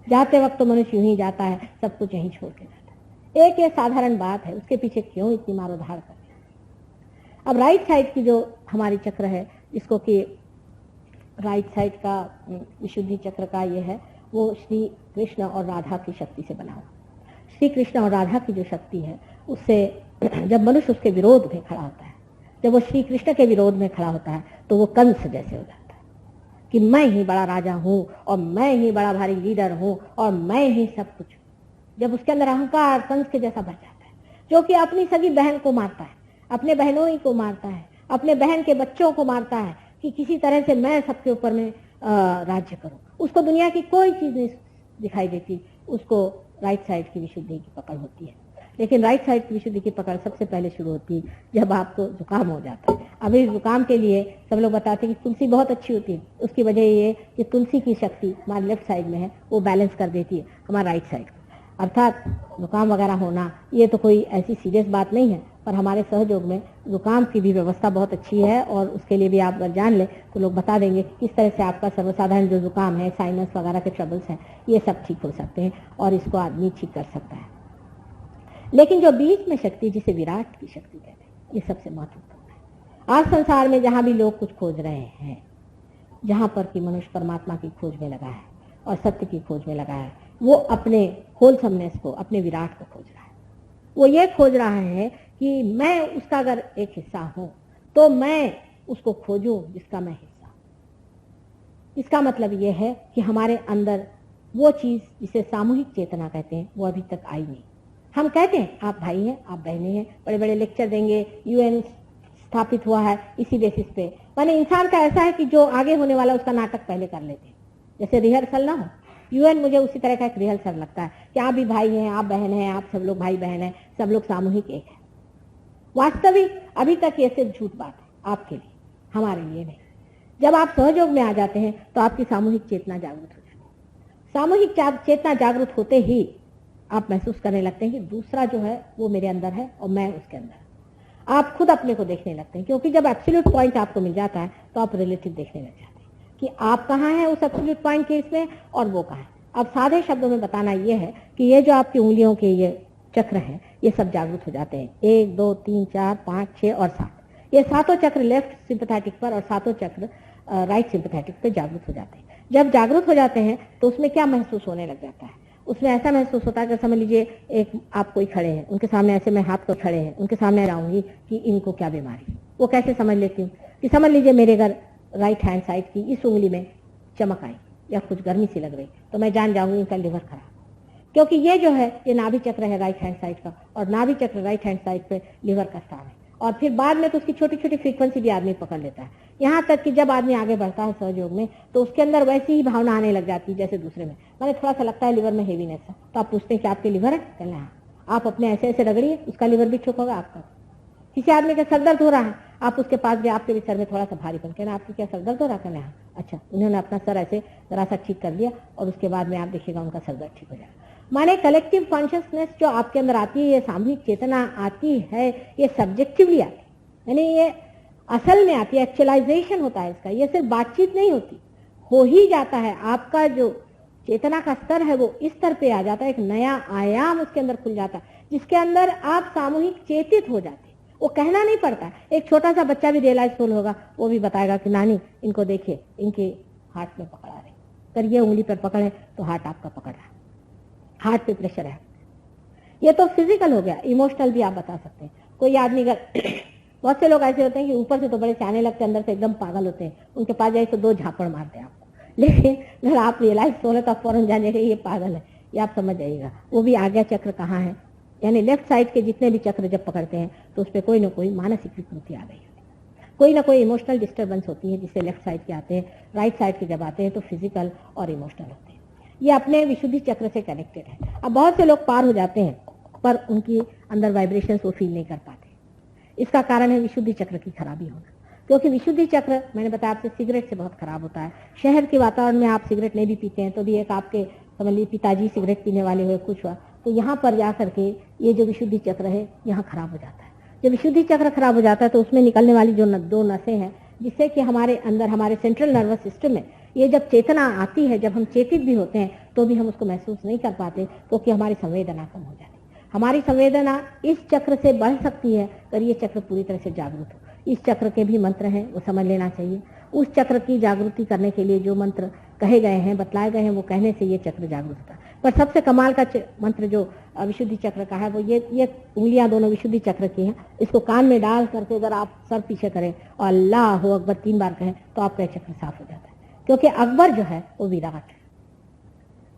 जाते वक्त तो मनुष्य यूं ही जाता है, सब कुछ यहीं छोड़ के जाता है। एक ये साधारण बात है, उसके पीछे क्यों इतनी मारोधार कर। अब राइट साइड की जो हमारी चक्र है, जिसको कि राइट साइड का विशुद्धि चक्र का ये है, वो श्री कृष्ण और राधा की शक्ति से बना हुआ। श्री कृष्ण और राधा की जो शक्ति है, उससे जब मनुष्य उसके विरोध में खड़ा होता है, जब वो श्री कृष्ण के विरोध में खड़ा होता है, तो वो कंस जैसे हो जाता है कि मैं ही बड़ा राजा हूं और मैं ही बड़ा भारी लीडर हूं और मैं ही सब कुछ। जब उसके अंदर अहंकार कंस के जैसा भर जाता है, जो कि अपनी सगी बहन को मारता है, अपने बहनों को मारता है, अपने बहन के बच्चों को मारता है कि किसी तरह से मैं सबके ऊपर में राज्य करूं, उसको दुनिया की कोई चीज नहीं दिखाई देती, उसको राइट साइड की विशुद्धि की पकड़ होती है। लेकिन राइट साइड की विशुद्धि की पकड़ सबसे पहले शुरू होती है जब आपको जुकाम हो जाता है। अभी जुकाम के लिए सब लोग बताते हैं कि तुलसी बहुत अच्छी होती है, उसकी वजह ये कि तुलसी की शक्ति हमारे लेफ्ट साइड में है, वो बैलेंस कर देती है हमारा राइट साइड। अर्थात जुकाम वगैरह होना ये तो कोई ऐसी सीरियस बात नहीं है, पर हमारे सहयोग में जुकाम की भी व्यवस्था बहुत अच्छी है, और उसके लिए भी आप अगर जान लें तो लोग बता देंगे किस तरह से आपका सर्वसाधारण जो जुकाम है, साइनस वगैरह के ट्रबल्स हैं, ये सब ठीक हो सकते हैं और इसको आदमी ठीक कर सकता है। लेकिन जो बीच में शक्ति, जिसे विराट की शक्ति कहते हैं, ये सबसे महत्वपूर्ण है। आज संसार में जहां भी लोग कुछ खोज रहे हैं, जहां पर कि मनुष्य परमात्मा की खोज में लगा है और सत्य की खोज में लगा है, वो अपने होलसमनेस को, अपने विराट को खोज रहा है। वो ये खोज रहा है कि मैं उसका अगर एक हिस्सा हूं तो मैं उसको खोजूं जिसका मैं हिस्सा हूं। इसका मतलब ये है कि हमारे अंदर वो चीज जिसे सामूहिक चेतना कहते हैं, वो अभी तक आई नहीं। हम कहते हैं आप भाई हैं, आप बहनें हैं, बड़े बड़े लेक्चर देंगे, यूएन स्थापित हुआ है इसी बेसिस पे। माने इंसान का ऐसा है कि जो आगे होने वाला उसका नाटक पहले कर लेते हैं, जैसे रिहर्सल ना हो। यूएन मुझे उसी तरह का एक रिहर्सल लगता है कि आप भी भाई हैं, आप बहन हैं, आप सब लोग भाई बहन हैं, सब लोग सामूहिक एक है। वास्तविक अभी तक ये सिर्फ झूठ बात है आपके लिए, हमारे लिए नहीं। जब आप सहयोग में आ जाते हैं तो आपकी सामूहिक चेतना जागृत हो जाती है। सामूहिक चेतना जागृत होते ही आप महसूस करने लगते हैं कि दूसरा जो है वो मेरे अंदर है और मैं उसके अंदर। आप खुद अपने को देखने लगते हैं, क्योंकि जब एब्सोल्यूट पॉइंट आपको मिल जाता है तो आप रिलेटिव देखने लग जाते हैं कि आप कहाँ हैं उस एब्सोल्यूट पॉइंट के इसमें और वो कहाँ है। अब सादे शब्दों में बताना ये है कि ये जो आपकी उंगलियों के ये चक्र हैं, ये सब जागृत हो जाते हैं। 1 2 3 4 5 6 और 7, ये सातों चक्र लेफ्ट सिंपैथेटिक पर और सातों चक्र राइट सिंपैथेटिक पे जागृत हो जाते हैं। जब जागृत हो जाते हैं तो उसमें क्या महसूस होने लग जाता है? उसमें ऐसा महसूस होता है कि समझ लीजिए एक आप कोई खड़े हैं, उनके सामने ऐसे मैं हाथ को खड़े हैं, उनके सामने रहूंगी कि इनको क्या बीमारी। वो कैसे समझ लेती हूँ कि समझ लीजिए मेरे अगर राइट हैंड साइड की इस उंगली में चमक आई या कुछ गर्मी सी लग रही, तो मैं जान जाऊंगी इनका लिवर खराब, क्योंकि ये जो है ये नाभि चक्र है राइट हैंड साइड का, और नाभि चक्र राइट हैंड साइड पे लिवर का स्थान है। और फिर बाद में तो उसकी छोटी छोटी फ्रीक्वेंसी भी आदमी पकड़ लेता है, यहाँ तक कि जब आदमी आगे बढ़ता है सहयोग में तो उसके अंदर वैसी ही भावना आने लग जाती है जैसे दूसरे में। मैंने थोड़ा सा लगता है लिवर में हेवीनेस है, तो आप पूछते हैं कि आपके लिवर है? कहना हाँ। आप अपने ऐसे ऐसे रगड़िए, उसका लिवर भी ठीक होगा आपका। किसी आदमी का सर दर्द हो रहा है, आप उसके पास गए, आपके भी सर में थोड़ा सा भारीपन, कहना आपकी क्या सर दर्द हो रहा है? कहना हाँ। अच्छा, उन्होंने अपना सर ऐसे जरा सा ठीक कर लिया और उसके बाद में आप देखिएगा उनका सर दर्द ठीक हो जाएगा। माने कलेक्टिव कॉन्शियसनेस जो आपके अंदर आती है, ये सामूहिक चेतना आती है, ये सब्जेक्टिवली आती है, यानी ये असल में आती है, एक्चुअलाइजेशन होता है इसका। ये सिर्फ बातचीत नहीं होती, हो ही जाता है। आपका जो चेतना का स्तर है वो इस स्तर पे आ जाता है, एक नया आयाम उसके अंदर खुल जाता है, जिसके अंदर आप सामूहिक चेतित हो जाते हैं। वो कहना नहीं पड़ता। एक छोटा सा बच्चा भी रियलाइजफुल होगा, वो भी बताएगा कि नानी इनको देखिए, इनके हार्ट में पकड़ा रहे, अगर ये उंगली पर पकड़े तो हार्ट आपका पकड़ रहा है, हार्ट पे प्रेशर है। ये तो फिजिकल हो गया, इमोशनल भी आप बता सकते हैं। कोई आदमी अगर बहुत से लोग ऐसे होते हैं कि ऊपर से तो बड़े सियाने लगते हैं, अंदर से एकदम पागल होते हैं, उनके पास जाए तो 2 झापड़ मारते हैं आपको, लेकिन अगर आप रियलाइज हो रहे तो आप फौरन जानिएगा ये पागल है, ये आप समझ जाइएगा। वो भी आज्ञा चक्र कहाँ है, यानी लेफ्ट साइड के जितने भी चक्र जब पकड़ते हैं तो उस पर कोई ना कोई मानसिक विकृति आ गई, कोई ना कोई इमोशनल डिस्टर्बेंस होती है जिससे लेफ्ट साइड के आते हैं। राइट साइड के जब आते हैं तो फिजिकल और इमोशनल होते हैं। ये अपने विशुद्धि चक्र से कनेक्टेड है। अब बहुत से लोग पार हो जाते हैं पर उनकी अंदर वाइब्रेशंस वो फील नहीं कर पाते। इसका कारण है विशुद्धि चक्र की खराबी होना, क्योंकि विशुद्धि चक्र मैंने बताया आपसे सिगरेट से बहुत खराब होता है। शहर के वातावरण में आप सिगरेट नहीं भी पीते हैं तो भी एक आपके समझ लीजिए पिताजी सिगरेट पीने वाले हुए कुछ हुआ तो यहाँ पर जा करके ये जो विशुद्धि चक्र है यहाँ खराब हो जाता है। जब विशुद्धि चक्र खराब हो जाता है तो उसमें निकलने वाली जो 2 नसें हैं जिससे कि हमारे अंदर हमारे सेंट्रल नर्वस सिस्टम में ये जब चेतना आती है, जब हम चेतित भी होते हैं तो भी हम उसको महसूस नहीं कर पाते क्योंकि हमारी संवेदना कम हो जाती है। हमारी संवेदना इस चक्र से बढ़ सकती है अगर ये चक्र पूरी तरह से जागरूक हो। इस चक्र के भी मंत्र हैं, वो समझ लेना चाहिए। उस चक्र की जागृति करने के लिए जो मंत्र कहे गए हैं, बतलाए गए हैं, वो कहने से ये चक्र जागरूक होता है। पर सबसे कमाल का मंत्र जो विशुद्धि चक्र का है वो ये उंगलियां दोनों विशुद्धि चक्र की हैं, इसको कान में डाल करके अगर आप सर पीछे करें और अल्लाह अकबर 3 बार कहें तो आपका चक्र साफ हो जाता है। क्योंकि अकबर जो है वो विराट है।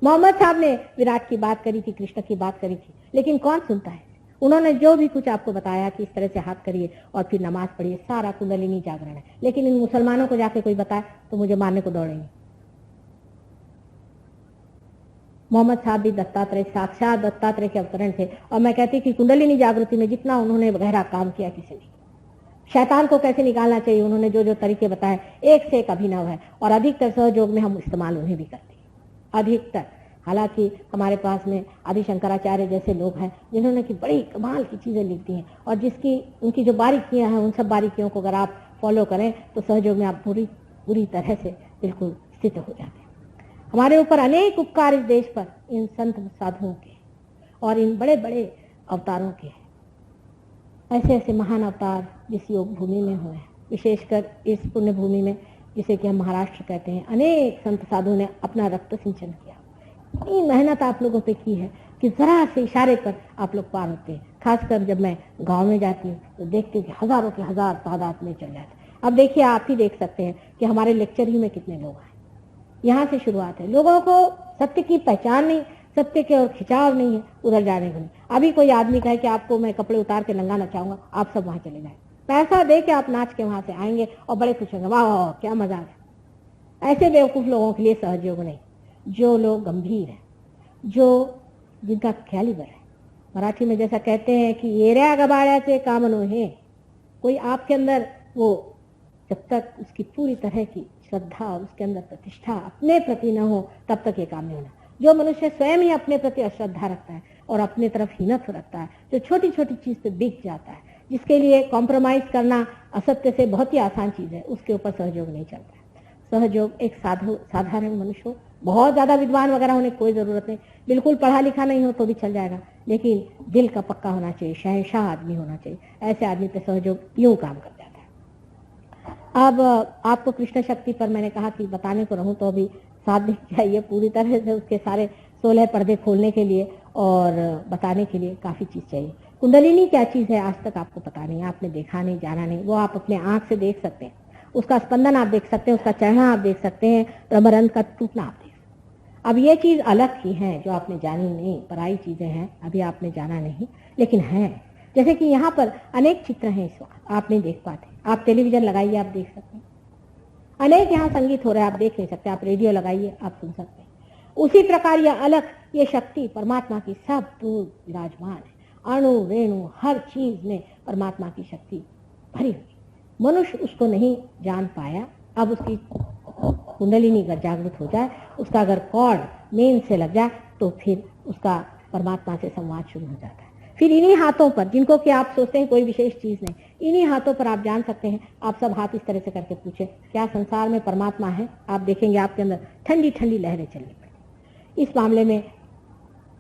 मोहम्मद साहब ने विराट की बात करी थी, कृष्ण की बात करी थी, लेकिन कौन सुनता है? उन्होंने जो भी कुछ आपको बताया कि इस तरह से हाथ करिए और फिर नमाज पढ़िए, सारा कुंडलिनी जागरण है। लेकिन इन मुसलमानों को जाके कोई बताए तो मुझे मारने को दौड़ेंगे। मोहम्मद साहब भी दत्तात्रेय, साक्षात दत्तात्रेय के अवतरण थे। और मैं कहती कि कुंडलिनी जागृति में जितना उन्होंने गहरा काम किया किसी ने, शैतान को कैसे निकालना चाहिए उन्होंने जो जो तरीके बताए, एक से एक अभिनव है। और अधिकतर सहयोग में हम इस्तेमाल उन्हें भी करते हैं, अधिकतर। हालांकि हमारे पास में आदि शंकराचार्य जैसे लोग हैं जिन्होंने की बड़ी कमाल की चीजें लिख दी हैं और जिसकी उनकी जो बारीकियां हैं उन सब बारीकियों को अगर आप फॉलो करें तो सहयोग में आप पूरी तरह से बिल्कुल स्थित हो जाते हैं। हमारे ऊपर अनेक उपकार इस देश पर इन संत साधुओं के और इन बड़े बड़े अवतारों के, ऐसे ऐसे महान अवतार जिस योग भूमि में हुए हैं, विशेषकर इस पुण्य भूमि में जिसे कि हम महाराष्ट्र कहते हैं। अनेक संत साधुओं ने अपना रक्त सिंचन किया, इतनी मेहनत आप लोगों पे की है कि जरा से इशारे पर आप लोग पार होते हैं। खासकर जब मैं गांव में जाती हूँ तो देखती हूँ कि हजारों के हजार तादाद में चल जाते हैं। अब देखिए, आप ही देख सकते हैं कि हमारे लेक्चर ही में कितने लोग हैं। यहाँ से शुरुआत है। लोगों को सत्य की पहचान नहीं, सत्य के और खिंचाव नहीं है उधर जाने को नहीं। अभी कोई आदमी कहे कि आपको मैं कपड़े उतार के नंगा नचाऊंगा, आप सब वहां चले जाए, पैसा दे के आप नाच के वहां से आएंगे और बड़े खुश होंगे, वाह क्या मजा है। ऐसे बेवकूफ लोगों के लिए सहयोग नहीं। जो लोग गंभीर हैं, जो जिनका कैलिबर है, मराठी में जैसा कहते हैं कि येऱ्या गबाड्याचे काम नोहे, कोई आपके अंदर वो जब तक उसकी पूरी तरह की श्रद्धा, उसके अंदर प्रतिष्ठा अपने प्रति न हो तब तक ये काम नहीं होना। जो मनुष्य स्वयं ही अपने प्रति अश्रद्धा रखता है और अपने तरफ हीनत रखता है, जो छोटी छोटी चीज पे बिक जाता है, जिसके लिए कॉम्प्रोमाइज करना असत्य से बहुत ही आसान चीज है, उसके ऊपर सहयोग नहीं चलता है। सहयोग एक साधारण मनुष्य हो, बहुत ज्यादा विद्वान वगैरह होने की कोई जरूरत नहीं, बिल्कुल पढ़ा लिखा नहीं हो तो भी चल जाएगा, लेकिन दिल का पक्का होना चाहिए, शहंशाह आदमी होना चाहिए। ऐसे आदमी पे सहयोग यूं काम कर जाता है। अब आपको कृष्ण शक्ति पर मैंने कहा कि बताने को रहूं तो अभी साथ में चाहिए पूरी तरह से उसके सारे 16 पर्दे खोलने के लिए और बताने के लिए काफी चीज चाहिए। कुंडलिनी क्या चीज है आज तक आपको पता नहीं, आपने देखा नहीं, जाना नहीं। वो आप अपने आंख से देख सकते हैं, उसका स्पंदन आप देख सकते हैं, उसका चढ़ना आप देख सकते हैं, ब्रह्मरंध्र का टूटना आप देख सकते हैं। अब ये चीज अलग की है जो आपने जानी नहीं, पराई चीजें हैं, अभी आपने जाना नहीं, लेकिन है। जैसे कि यहाँ पर अनेक चित्र हैं, इस वक्त आप नहीं देख पाते, आप टेलीविजन लगाइए आप देख सकते हैं। अनेक यहाँ संगीत हो रहा है आप देख नहीं सकते, आप रेडियो लगाइए आप सुन सकते हैं। उसी प्रकार यह अलग ये शक्ति परमात्मा की सब दूर विराजमान है, अणु रेणु हर चीज में परमात्मा की शक्ति भरी हुई। मनुष्य उसको नहीं जान पाया। अब उसकी कुंडलिनी अगर जागृत हो जाए, उसका अगर कॉर्ड मेन से लग जाए तो फिर उसका परमात्मा से संवाद शुरू हो जाता है। फिर इन्हीं हाथों पर, जिनको कि आप सोचते हैं कोई विशेष चीज नहीं, इन्हीं हाथों पर आप जान सकते हैं। आप सब हाथ इस तरह से करके पूछे क्या संसार में परमात्मा है, आप देखेंगे आपके अंदर ठंडी ठंडी लहरें चलने पड़ेंगी। इस मामले में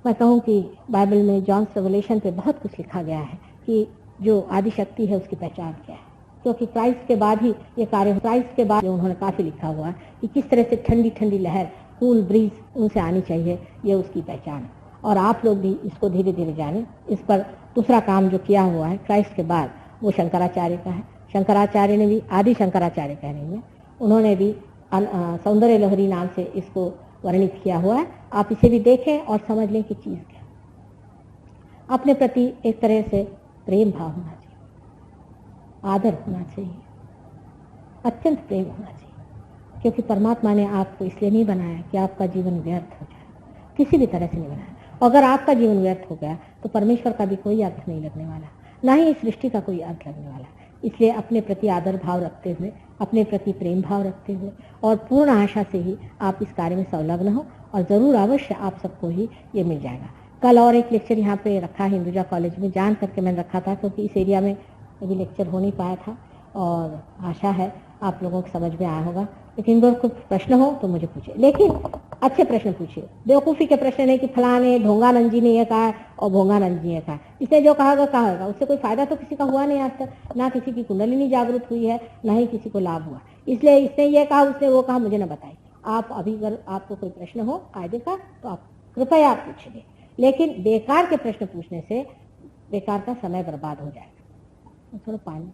मैं कहूँ कि बाइबल में जॉन्स रेवलेशन पे बहुत कुछ लिखा गया है कि जो आदि शक्ति है उसकी पहचान क्या है, क्योंकि क्राइस्ट के बाद ही ये कार्य, क्राइस्ट के बाद उन्होंने काफी लिखा हुआ है कि किस तरह से ठंडी ठंडी लहर, कूल ब्रीज उनसे आनी चाहिए, ये उसकी पहचान है। और आप लोग भी इसको धीरे धीरे जाने। इस पर दूसरा काम जो किया हुआ है क्राइस्ट के बाद, वो शंकराचार्य का है। शंकराचार्य ने भी, आदि शंकराचार्य कह रही हैं, उन्होंने भी सौंदर्य लहरी नाम से इसको वर्णित किया हुआ है। आप इसे भी देखें और समझ लें कि चीज़ क्या। अपने प्रति एक तरह से प्रेम भाव होना चाहिए, आदर होना चाहिए, अत्यंत प्रेम होना चाहिए, क्योंकि परमात्मा ने आपको इसलिए नहीं बनाया कि आपका जीवन व्यर्थ हो जाए, किसी भी तरह से नहीं बनाया। अगर आपका जीवन व्यर्थ हो गया तो परमेश्वर का भी कोई अर्थ नहीं लगने वाला, ना ही इस सृष्टि का कोई अर्थ लगने वाला। इसलिए अपने प्रति आदर भाव रखते हुए, अपने प्रति प्रेम भाव रखते हुए और पूर्ण आशा से ही आप इस कार्य में संलग्न हो, और ज़रूर अवश्य आप सबको ही ये मिल जाएगा। कल और एक लेक्चर यहाँ पे रखा है हिंदुजा कॉलेज में, जान करके मैंने रखा था क्योंकि इस एरिया में अभी लेक्चर हो नहीं पाया था, और आशा है आप लोगों को समझ में आया होगा। लेकिन अगर कोई प्रश्न हो तो मुझे पूछिए, लेकिन अच्छे प्रश्न पूछिए। बेवकूफ़ी के प्रश्न नहीं कि फलाने ढोंगानंद जी ने ये कहा और भोंगानंद जी ने कहा, इसने जो कहा होगा, उससे कोई फायदा तो किसी का हुआ नहीं आज तक, ना किसी की कुंडलिनी जागृत हुई है, ना ही किसी को लाभ हुआ। इसलिए इसने ये कहा, उसने वो कहा, मुझे ना बताइए। आप अभी अगर आपको कोई प्रश्न हो कायदे का तो आप कृपया पूछिए, लेकिन बेकार के प्रश्न पूछने से बेकार का समय बर्बाद हो जाएगा। थोड़ा पानी।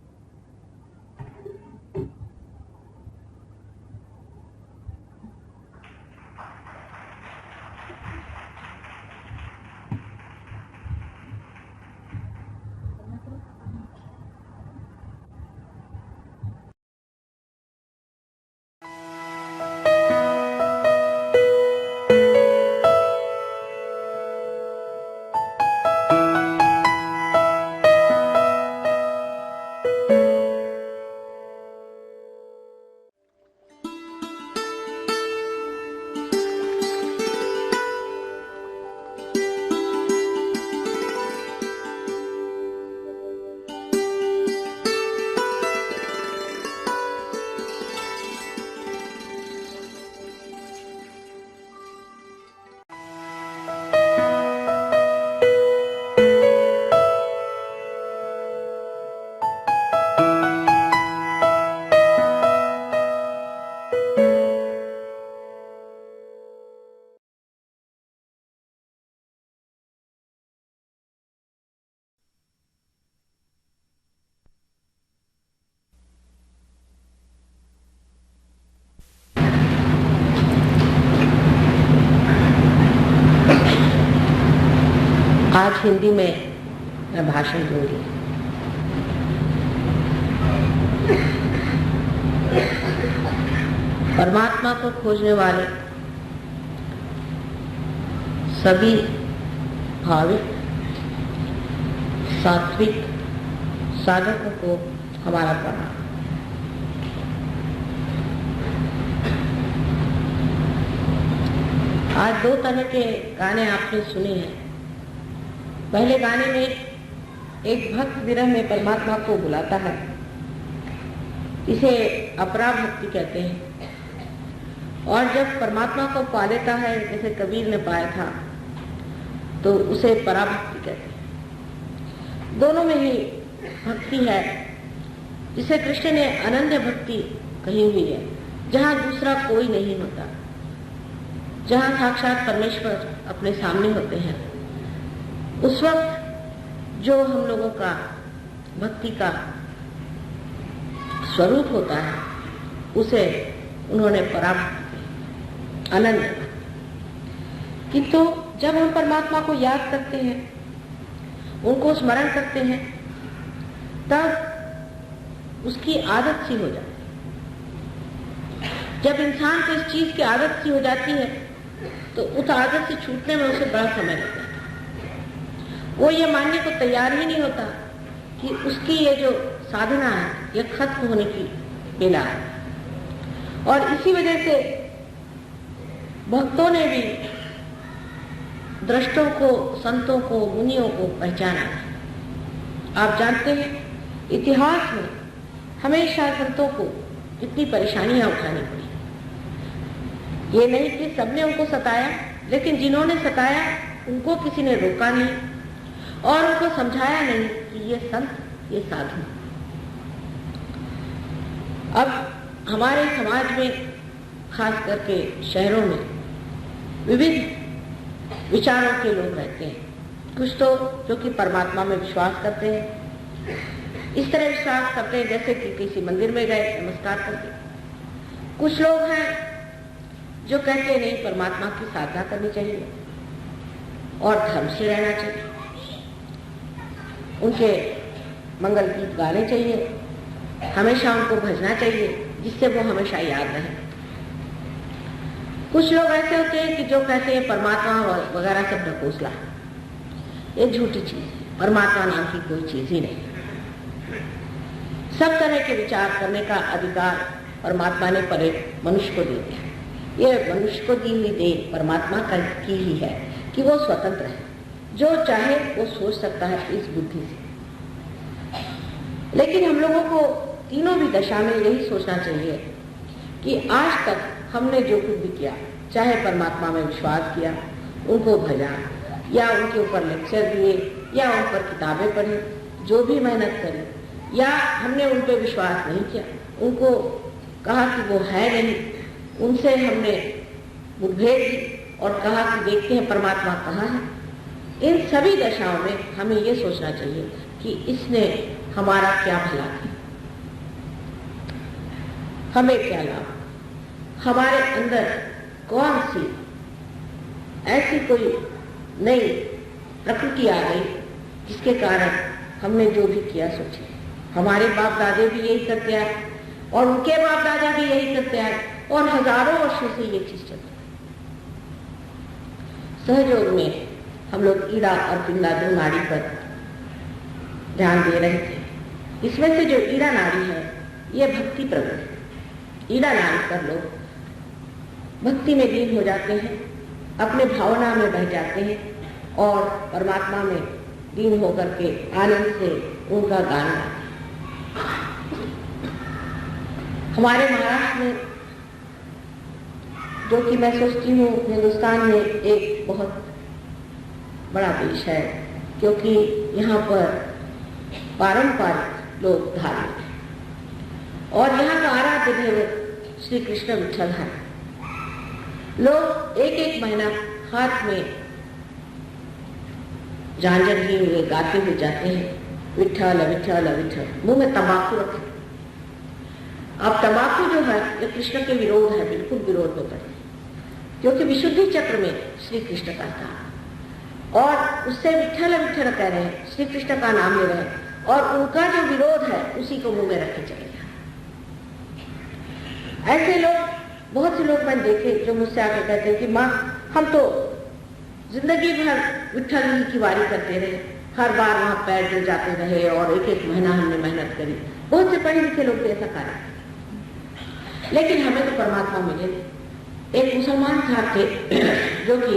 आज हिंदी में मैं भाषण दूंगी। परमात्मा को खोजने वाले सभी भाविक सात्विक साधकों को हमारा प्रणाम। आज दो तरह के गाने आपने सुने हैं। पहले गाने में एक भक्त विरह में परमात्मा को बुलाता है, इसे अपरा भक्ति कहते हैं। और जब परमात्मा को पा लेता है, जैसे कबीर ने पाया था, तो उसे पराभक्ति कहते हैं। दोनों में ही भक्ति है, जिसे कृष्ण ने अनन्य भक्ति कही हुई है, जहाँ दूसरा कोई नहीं होता, जहाँ साक्षात परमेश्वर अपने सामने होते हैं। उस वक्त जो हम लोगों का भक्ति का स्वरूप होता है, उसे उन्होंने पराभक्ति, अनन्य। किंतु जब हम परमात्मा को याद करते हैं, उनको स्मरण करते हैं, तब उसकी आदत सी हो जाती है। जब इंसान को इस चीज की आदत सी हो जाती है, तो उस आदत से छूटने में उसे बड़ा समय लगता है। वो ये मानने को तैयार ही नहीं होता कि उसकी ये जो साधना है, ये खत्म होने की बेला है। और इसी वजह से भक्तों ने भी दृष्टों को, संतों को, मुनियों को पहचाना है। आप जानते हैं, इतिहास में हमेशा संतों को इतनी परेशानियां उठानी पड़ी। ये नहीं कि सबने उनको सताया, लेकिन जिन्होंने सताया उनको किसी ने रोका नहीं और उनको समझाया नहीं कि ये संत, ये साधु। अब हमारे समाज में, खास करके शहरों में, विविध विचारों के लोग रहते हैं। कुछ तो जो कि परमात्मा में विश्वास करते हैं, इस तरह विश्वास करते हैं जैसे कि किसी मंदिर में गए नमस्कार करके। कुछ लोग हैं जो कहते नहीं, परमात्मा की साधना करनी चाहिए और धर्म से रहना चाहिए, उनके मंगल गीत गाने चाहिए, हमेशा उनको भजना चाहिए जिससे वो हमेशा याद रहे। कुछ लोग ऐसे होते हैं कि जो कहते हैं परमात्मा वगैरह सब ढकोसला है, ये झूठी चीज है, परमात्मा नाम की कोई चीज ही नहीं। सब तरह के विचार करने का अधिकार परमात्मा ने पर मनुष्य को दे दिया। ये मनुष्य को दी हुई दे परमात्मा की ही है कि वो स्वतंत्र है, जो चाहे वो सोच सकता है इस बुद्धि से। लेकिन हम लोगों को तीनों भी दशा में यही सोचना चाहिए कि आज तक हमने जो कुछ भी किया, चाहे परमात्मा में विश्वास किया, उनको भजा या उनके ऊपर लेक्चर दिए या उन पर किताबें पढ़ी, जो भी मेहनत करी, या हमने उन पर विश्वास नहीं किया, उनको कहा कि वो है नहीं, उनसे हमने मुठभेड़ की और कहा कि देखते हैं परमात्मा कहाँ है। इन सभी दशाओं में हमें ये सोचना चाहिए कि इसने हमारा क्या भला किया, हमें क्या लाभ, हमारे अंदर कौन सी ऐसी कोई नई प्रकृति आ गई जिसके कारण हमने जो भी किया सोचे। हमारे बाप दादे भी यही करते आए और उनके बाप दादा भी यही करते आए और हजारों वर्षों से ये चीज चलती है। सहयोग में हम लोग ईड़ा और पिंडा दो नाड़ी पर ध्यान दे रहे थे। इसमें से जो ईड़ा नाड़ी है ये भक्ति प्रवृत्ति है। ईड़ा नाड़ी पर लोग भक्ति में लीन हो जाते हैं, अपने भावना में बह जाते हैं और परमात्मा में लीन होकर के आनंद से उनका गान गाते हैं। हमारे महाराष्ट्र में, जो कि मैं सोचती हूँ हिंदुस्तान में एक बहुत बड़ा देश है, क्योंकि यहाँ पर पारंपरिक लोग धार्मिक हैं और यहाँ का आराध्य देव श्री कृष्ण विठल है। लोग एक एक महीना हाथ में झांझर लिए हुए गाते हुए जाते हैं, विठल विठल विठल, मुंह में तंबाकू रखे। अब तंबाकू जो है ये कृष्ण के विरोध है, बिल्कुल विरोध में पड़े, क्योंकि विशुद्धि चक्र में श्री कृष्ण का था और उससे विठल विठल कह रहे हैं, श्री कृष्ण का नाम ले रहे हैं और उनका जो विरोध है उसी को मुंह में रखे चले जाए। ऐसे लोग, बहुत से लोग मैंने देखे जो मुझसे आके कहते हैं कि माँ हम तो जिंदगी भर विठल जी की वारी करते रहे, हर बार वहां पैर गिर जाते रहे और एक एक महीना हमने मेहनत करी। बहुत से पढ़े लिखे लोग भी ऐसा कार्य, लेकिन हमें तो परमात्मा मिले। एक मुसलमान साहब थे जो कि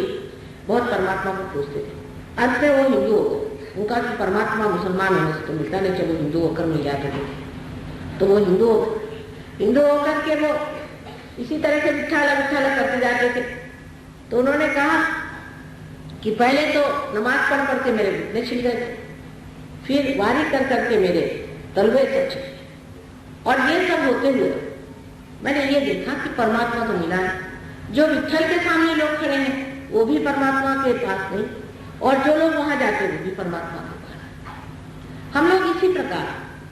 बहुत परमात्मा को पूछते थे। अंत में वो हिंदू हो गए। उनका कि परमात्मा मुसलमान होने से तो मिलता नहीं, चलो हिंदू होकर मिल जाते थे, तो वो हिंदू हो गए। हिंदू होकर के वो इसी तरह से विठ्ठल विठ्ठल करते जाते थे। तो उन्होंने कहा कि पहले तो नमाज पढ़ पढ़ के मेरे घुटने छिल गए थे, फिर वारी कर करके मेरे तलवे सब छिले, और ये सब होते हुए मैंने ये देखा कि परमात्मा तो मिला है। जो विठ्ठल के सामने लोग खड़े हैं वो भी परमात्मा के पास नहीं, और जो लोग वहां जाते हैं वो भी परमात्मा के पास। हम लोग इसी प्रकार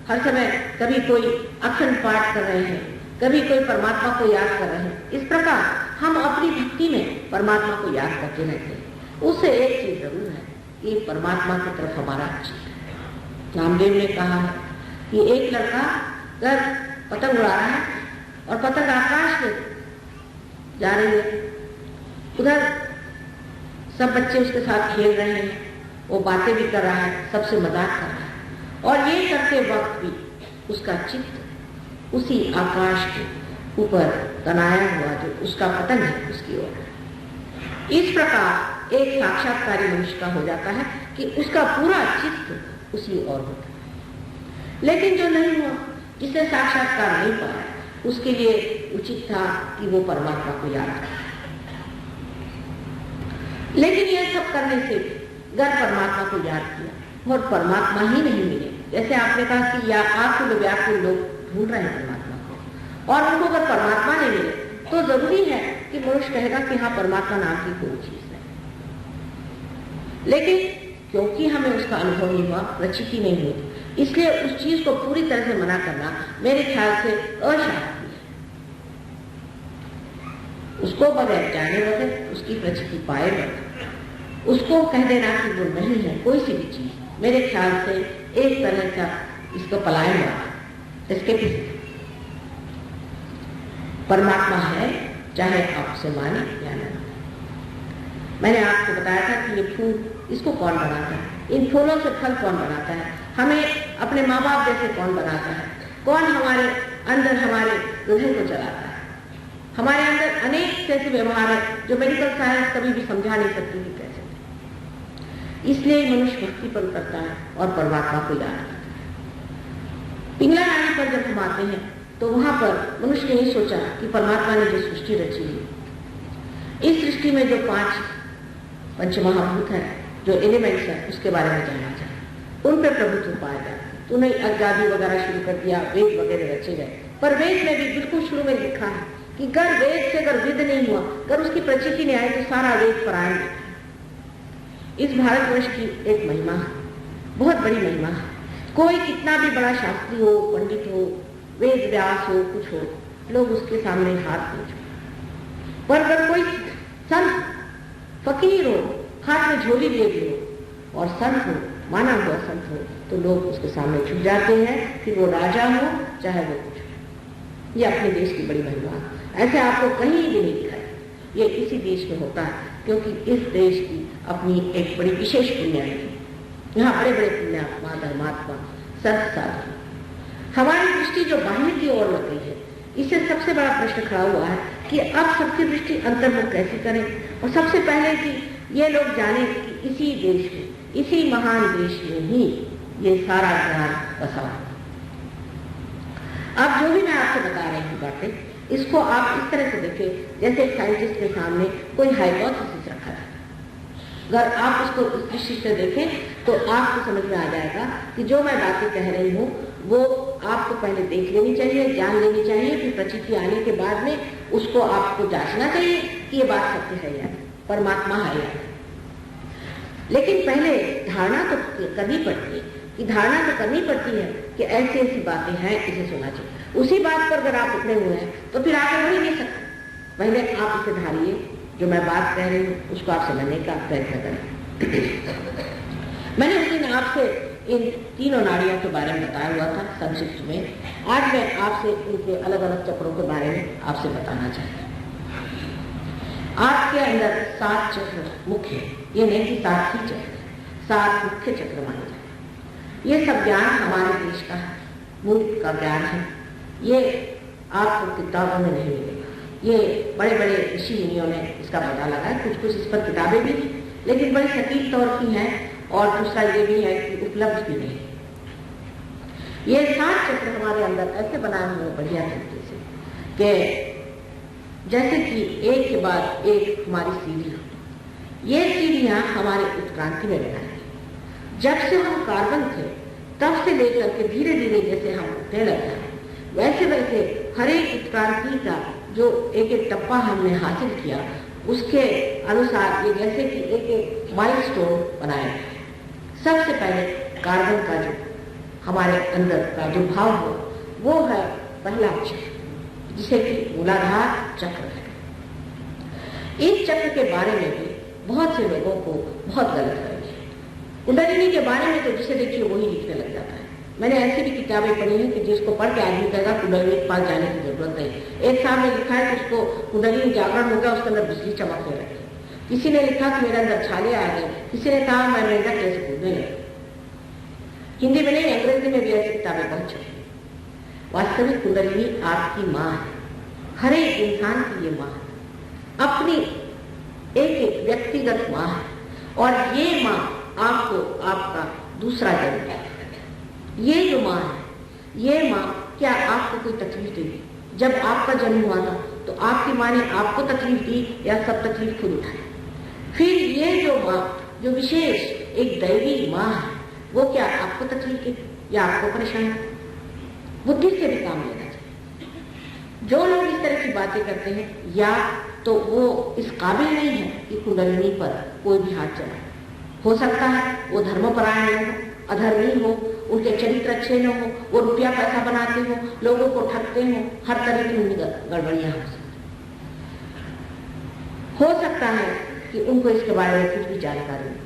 हर समय कभी कोई अखंड पाठ कर रहे हैं, कभी कोई परमात्मा को याद कर रहे हैं। इस प्रकार हम अपनी भक्ति में परमात्मा को याद करते रहते हैं। उससे एक चीज जरूर है कि परमात्मा की तरफ हमारा चित्त। नामदेव ने कहा है कि एक लड़का अगर पतंग उड़ा रहा है और पतंग आकाश में जा रही है, उधर सब बच्चे उसके साथ खेल रहे हैं, वो बातें भी कर रहा है, सबसे मजाक कर रहा है, और ये करते वक्त भी उसका चित्त उसी आकाश के ऊपर तनाया हुआ जो उसका पतंग है उसकी ओर। इस प्रकार एक साक्षात्कारी मनुष्य का हो जाता है कि उसका पूरा चित्त उसी ओर होता है। लेकिन जो नहीं हुआ, जिसे साक्षात्कार नहीं पाया, उसके लिए उचित था कि वो परमात्मा को याद करे। लेकिन यह सब करने से अगर परमात्मा को याद किया और परमात्मा ही नहीं मिले, जैसे आपने कहा कि या आकुल व्याकुल लोग ढूंढ रहे हैं परमात्मा को, और उनको अगर परमात्मा नहीं मिले तो जरूरी है कि मनुष्य कहेगा कि हाँ परमात्मा नाम की कोई चीज नहीं। लेकिन क्योंकि हमें उसका अनुभव नहीं हुआ, प्रचिति नहीं हुई, इसलिए उस चीज को पूरी तरह से मना करना मेरे ख्याल से अशास्त्रीय है। उसको बगैर जाने बगैर, उसकी प्रचिति पाए बगैर उसको कह देना कि वो नहीं है कोई सी भी चीज, मेरे ख्याल से एक तरह का इसका पलायन हुआ, इसके पीछे परमात्मा है, चाहे आपसे माने या न। मैंने आपको बताया था कि ये फूल, इसको कौन बनाता है, इन फूलों से फल कौन बनाता है, हमें अपने माँ बाप जैसे कौन बनाता है, कौन हमारे अंदर हमारे हृदय को चलाता है। हमारे अंदर अनेक ऐसे व्यवहार है जो मेडिकल साइंस कभी भी समझा नहीं सकती कि कैसे। इसलिए मनुष्य भक्ति पर उतरता है और परमात्मा को याद करता है। पिंगला नाड़ी पर जब हम आते हैं तो वहां पर मनुष्य ने ये सोचा कि परमात्मा ने जो सृष्टि रची है, इस सृष्टि में जो 5 पंचमहाभूत है, जो एलिमेंट्स है, उसके बारे में जानना चाहिए, उन पर प्रभुत्व पाया जाए। तो नहीं अज्ञादी वगैरह शुरू कर दिया, वेद वगैरह रचे गए, पर वेद में भी बिल्कुल शुरू में लिखा है कि अगर वेद से अगर विद नहीं हुआ, अगर उसकी प्रचिति नहीं आई तो सारा वेद परायण है। इस भारतवर्ष की एक महिमा है, बहुत बड़ी महिमा है। कोई कितना भी बड़ा शास्त्री हो, पंडित हो, वेद व्यास हो, कुछ हो, लोग उसके सामने हाथ नहीं जोड़ते। पर अगर कोई संत फकीर हो, हाथ में झोली लिए भी हो और संत हो, माना हुआ संत हो, तो लोग उसके सामने झुक जाते हैं, फिर वो राजा हो चाहे वो कुछ हो। ये अपने देश की बड़ी महिमा है, ऐसे आपको कहीं भी नहीं दिखाई। ये इसी देश में होता है क्योंकि इस देश की अपनी एक बड़ी विशेष पुण्य है। यहाँ बड़े बड़े पुण्यात्मा, धर्मात्मा, संत साधु। हमारी दृष्टि जो बाहर की ओर लग गई है, इससे सबसे बड़ा प्रश्न खड़ा हुआ है कि अब सबकी दृष्टि अंतर्मुख कैसे करें, और सबसे पहले कि ये लोग जाने कि इसी देश में, इसी महान देश में ही ये सारा ज्ञान बसा हुआ। अब जो भी मैं आपसे बता रही हूँ बातें, इसको आप इस तरह से देखें जैसे एक साइंटिस्ट के सामने कोई हाइपोथेसिस रखा है। अगर आप उसको इस दृष्टि से देखें तो आपको समझ में आ जाएगा कि जो मैं बातें कह रही हूँ वो आपको पहले देख लेनी चाहिए, जान लेनी चाहिए, फिर प्रचिति आने के बाद में उसको आपको जांचना चाहिए कि ये बात सत्य है या परमात्मा है या। लेकिन पहले धारणा तो करनी पड़ती है, कि धारणा तो करनी पड़ती है कि ऐसी ऐसी बातें हैं, इसे सुनना चाहिए। उसी बात पर अगर आप उतरे हुए हैं तो फिर आगे बढ़ ही नहीं सकते। पहले आप इसे धारिए, जो मैं बात कह रही हूँ उसको आप समझने का प्रयत्न करें। मैंने उस दिन आपसे इन तीनों नाड़ियों के बारे में बताया हुआ था संक्षिप्त में। आज मैं आपसे इनके अलग अलग चक्रों के बारे में आपसे बताना चाहती हूँ। आपके अंदर 7 चक्र मुख्य, ये नहीं कि 7 ही चक्र, 7 मुख्य चक्र माने जाते। ये सब ज्ञान हमारे देश का है, मुल्क का ज्ञान है। ये आपको किताबों में नहीं मिलेगा। ये बड़े बड़े ऋषि मुनियों ने इसका पता लगाया, कुछ कुछ इस पर किताबें भी थी, लेकिन बड़ी सटीक तौर की हैं, और दूसरा ये भी है कि उपलब्ध भी नहीं। ये 7 चक्र हमारे अंदर ऐसे बनाए हुए बढ़िया तरीके से कि जैसे कि एक के बाद एक हमारी सीढ़ी हो। ये सीढ़ियां हमारे उत्क्रांति में बनाई गई। जब से हम कार्बन थे तब से लेकर के धीरे धीरे जैसे हम उठने लगे हैं, वैसे वैसे हर एक उत्क्रांति का जो एक एक टप्पा हमने हासिल किया, उसके अनुसार ये जैसे कि एक एक माइलस्टोन बनाया। सबसे पहले कार्बन का जो हमारे अंदर का जो भाव हो वो है पहला चक्र, जिसे कि मूलाधार चक्र है। इस चक्र के बारे में भी बहुत से लोगों को बहुत गलत है। कुंडलिनी के बारे में तो जिसे देखिए वही लिखने लग जाता है। मैंने ऐसी भी किताबें पढ़ी हैं कि जिसको पढ़ के आदमी कहेगा कुंडलिनी के पास जाने की जरूरत नहीं। एक साहब ने लिखा है कि उसको कुंडलिनी जागरण हो गया, उसके अंदर बिजली चमकने लगी। किसी ने लिखा कि मेरे अंदर छाले आ गए, किसी ने कहा मैं मेंढक कैसे कूदने लगी। हिंदी में नहीं, अंग्रेजी में भी ऐसी किताबें पहुंच चुकी हैं। वास्तविक कुंडलिनी आपकी माँ है, हर एक इंसान की ये माँ है, अपनी एक एक व्यक्तिगत माँ है, और ये माँ आपको आपका दूसरा जन्म है। ये जो माँ है, ये माँ क्या आपको कोई तकलीफ देगी? जब आपका जन्म हुआ था तो आपकी माँ ने आपको तकलीफ दी या सब तकलीफ खुद उठाई? फिर ये जो माँ, जो विशेष एक दैवी माँ है, वो क्या आपको तकलीफ देगी या आपको परेशान? बुद्धि से भी काम लेना चाहिए। जो लोग इस तरह की बातें करते हैं या तो वो इस काबिल नहीं है कि कुंडलिनी पर कोई भी हाथ चलाए। हो सकता है वो धर्मपरायण हो, अधर्मी हो, उनके चरित्र अच्छे न हो, वो रुपया पैसा बनाते हो, लोगों को ठगते हो, हर तरह की उनकी गड़बड़ियां हो सकता है कि उनको इसके बारे में कुछ भी जानकारी नहीं,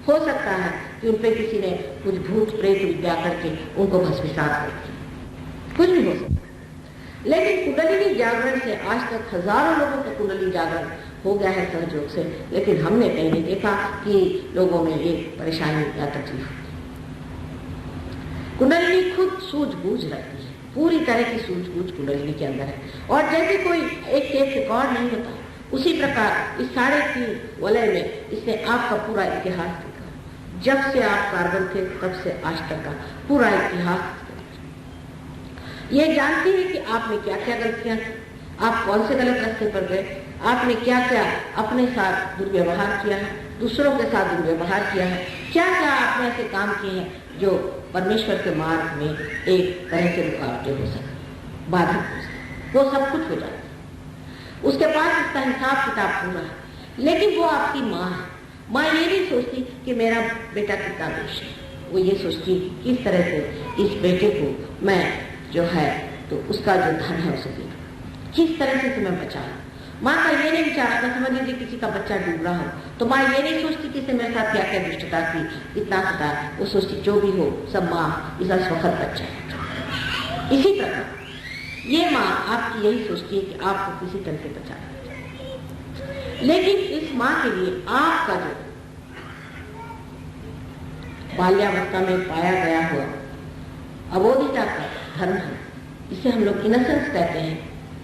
हो सकता है कि उन पर किसी ने कुछ भूत प्रेत विद्या करके उनको भस्मीसात कर दिया, कुछ भी हो सकता है। लेकिन कुंडलिनी जागरण से आज तक हजारों लोगों का कुंडली जागरण हो गया है सहयोग से, लेकिन हमने कहीं नहीं देखा कि लोगों में ये परेशानी या तकलीफ होती। कुंडलिनी खुद सूझबूझ रखती है, पूरी तरह की सूझबूझ कुंडलिनी के अंदर है, और जैसे कोई एक टेप रिकॉर्ड नहीं होता, उसी प्रकार इस 3.5 वलय में इसने आपका पूरा इतिहास देखा। जब से आप कार्बन थे तब से आज तक का पूरा इतिहास ये जानती है कि आपने क्या क्या गलतियां की, आप कौन से गलत रास्ते पर गए, आपने क्या क्या अपने साथ दुर्व्यवहार किया है, दूसरों के साथ दुर्व्यवहार किया है, क्या क्या आपने ऐसे काम किए हैं जो परमेश्वर के मार्ग में एक तरह से रुकावटें हो सके, बाधक हो सके, वो सब कुछ हो जाता है। उसके पास इसका हिसाब किताब पूरा है, लेकिन वो आपकी माँ है। माँ ये नहीं सोचती कि मेरा बेटा कितना दोष है, वो ये सोचती कि किस तरह से इस बेटे को मैं जो है तो उसका जो धन है उसे दे, किस तरह से तुम्हें बचाना। माँ का ये नहीं विचार आता, समझ लीजिए किसी का बच्चा डूब रहा हो तो माँ ये नहीं सोचती कि इसने मेरे साथ क्या क्या दुष्टता की, कितना सता, वो सोचती जो भी हो सब माँ इसका स्वखत बच्चा है। इसी प्रकार ये माँ आपकी यही सोचती है कि आपको किसी तरह से बचाना, लेकिन इस माँ के लिए आपका जो बाल्यावस्था में पाया गया हुआ अबोधिता का धर्म है, जिसे हम लोग इनसेंस कहते हैं,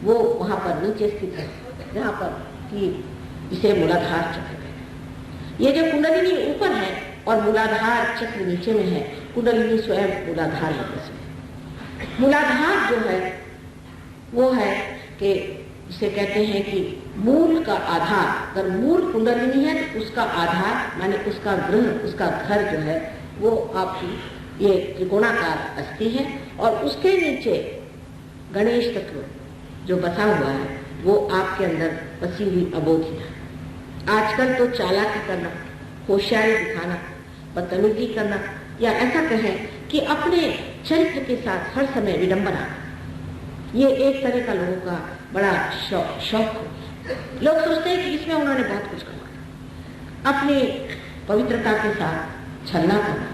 वो वहां पर नीचे स्थित है, जहाँ पर कि इसे मूलाधार चक्र कहते हैं। ये जो कुंडलिनी ऊपर है और मूलाधार चक्र नीचे में है, कुंडलिनी स्वयं मूलाधार है। मूलाधार जो है वो है कि जिसे कहते हैं कि मूल का आधार, अगर मूल कुंडलिनी है तो उसका आधार माने उसका गृह, उसका घर जो है वो आपकी ये त्रिकोणाकार अस्थि है, और उसके नीचे गणेश तत्व जो बसा हुआ है वो आपके अंदर बसी हुई अबोधिता। आजकल तो चालाकी करना, होशियारी दिखाना, बदतमीजी करना, या ऐसा कहें कि अपने चरित्र के साथ हर समय विडंबना, ये एक तरह का लोगों का बड़ा शौक है। लोग सोचते हैं कि इसमें उन्होंने बहुत कुछ कमाया। अपनी पवित्रता के साथ छलना करना,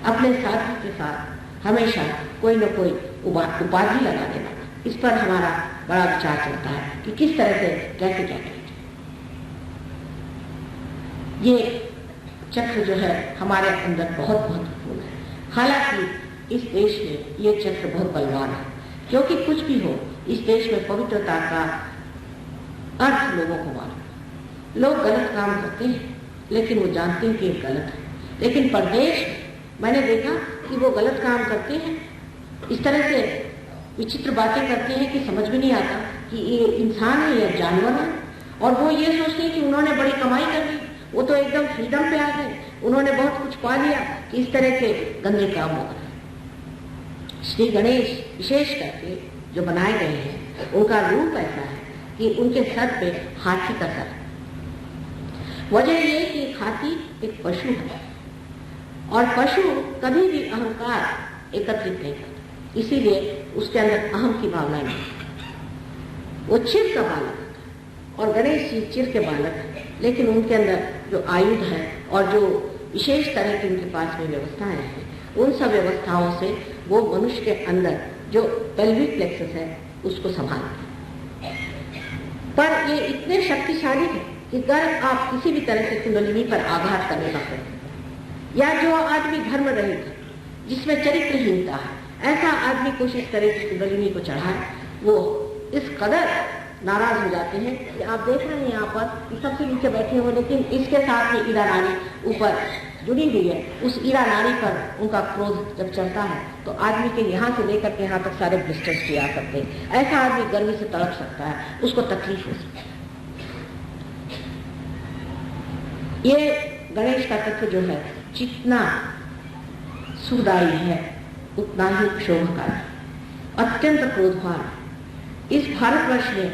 अपने साथी के साथ हमेशा कोई न कोई उपाधि लगा देना, इस पर हमारा बड़ा विचार चलता है कि किस तरह से कैसे क्या करें। ये चक्र जो है हमारे अंदर बहुत महत्वपूर्ण है। हालांकि इस देश में ये चक्र बहुत बलवान है, क्योंकि कुछ भी हो इस देश में पवित्रता का अर्थ लोगों को मालूम। लोग गलत काम करते हैं लेकिन वो जानते हैं कि ये गलत है, लेकिन परदेश में मैंने देखा कि वो गलत काम करते हैं, इस तरह से विचित्र बातें करते हैं कि समझ भी नहीं आता कि ये इंसान है या जानवर है, और वो ये सोचते हैं कि उन्होंने बड़ी कमाई कर ली, वो तो एकदम फ्रीडम पे आ गए, उन्होंने बहुत कुछ पा लिया, कि इस तरह के गंदे काम हो गए। श्री गणेश विशेष करके जो बनाए गए हैं उनका रूप ऐसा है कि उनके सर पे हाथी का सर है। वजह ये कि हाथी एक पशु है, और पशु कभी भी अहंकार एकत्रित नहीं करता, इसीलिए उसके अंदर अहम की भावना नहीं। वो चिर का बालक है, और गणेश जी चिर के बालक है, लेकिन उनके अंदर जो आयुध है और जो विशेष तरह की उनके पास में व्यवस्थाएं हैं, उन सब व्यवस्थाओं से वो मनुष्य के अंदर जो पेल्विक प्लेक्सस है उसको संभालते हैं। पर ये इतने शक्तिशाली है कि अगर आप किसी भी तरह से कुंडलिनी पर आघात करने का प्रयत्न, या जो आदमी धर्म रहित है, जिसमें चरित्रहीनता है, ऐसा आदमी कोशिश करे कि कुंडलिनी को चढ़ाए, वो इस कदर नाराज हो जाते हैं कि आप देख रहे हैं यहाँ पर सबसे नीचे बैठे हो, लेकिन इसके साथ में ईरा नाड़ी ऊपर जुड़ी हुई है। उस ईरा नाड़ी पर उनका क्रोध जब चलता है तो आदमी के यहाँ से लेकर के यहाँ तक सारे ब्लिस्टर्स भी आ सकते हैं। ऐसा आदमी गर्मी से तड़प सकता है, उसको तकलीफ हो सकती है। ये गणेश का तत्व जो है जितना सुखदायी है उतना ही क्षोभकारी, अत्यंत क्रोधवान। इस भारतवर्ष में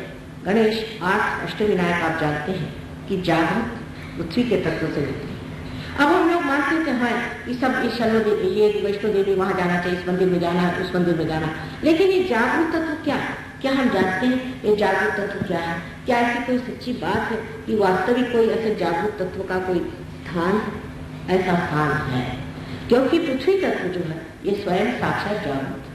गणेश 8 अष्टविनायक आप जानते हैं कि जागृत पृथ्वी के तत्व से निकले। अब हम लोग मानते थे हाँ कि सब ये वैष्णो देवी वहां जाना चाहिए, इस मंदिर में जाना है, उस मंदिर में जाना, लेकिन ये जागरूक तत्व क्या है? क्या हम जानते हैं ये जागरूक तत्व क्या है? क्या ऐसी कोई सच्ची बात है कि वास्तविक कोई ऐसे जागरूक तत्व का कोई स्थान है? ऐसा स्थान है, क्योंकि पृथ्वी तत्व जो है ये स्वयं साक्षात जागरूक है।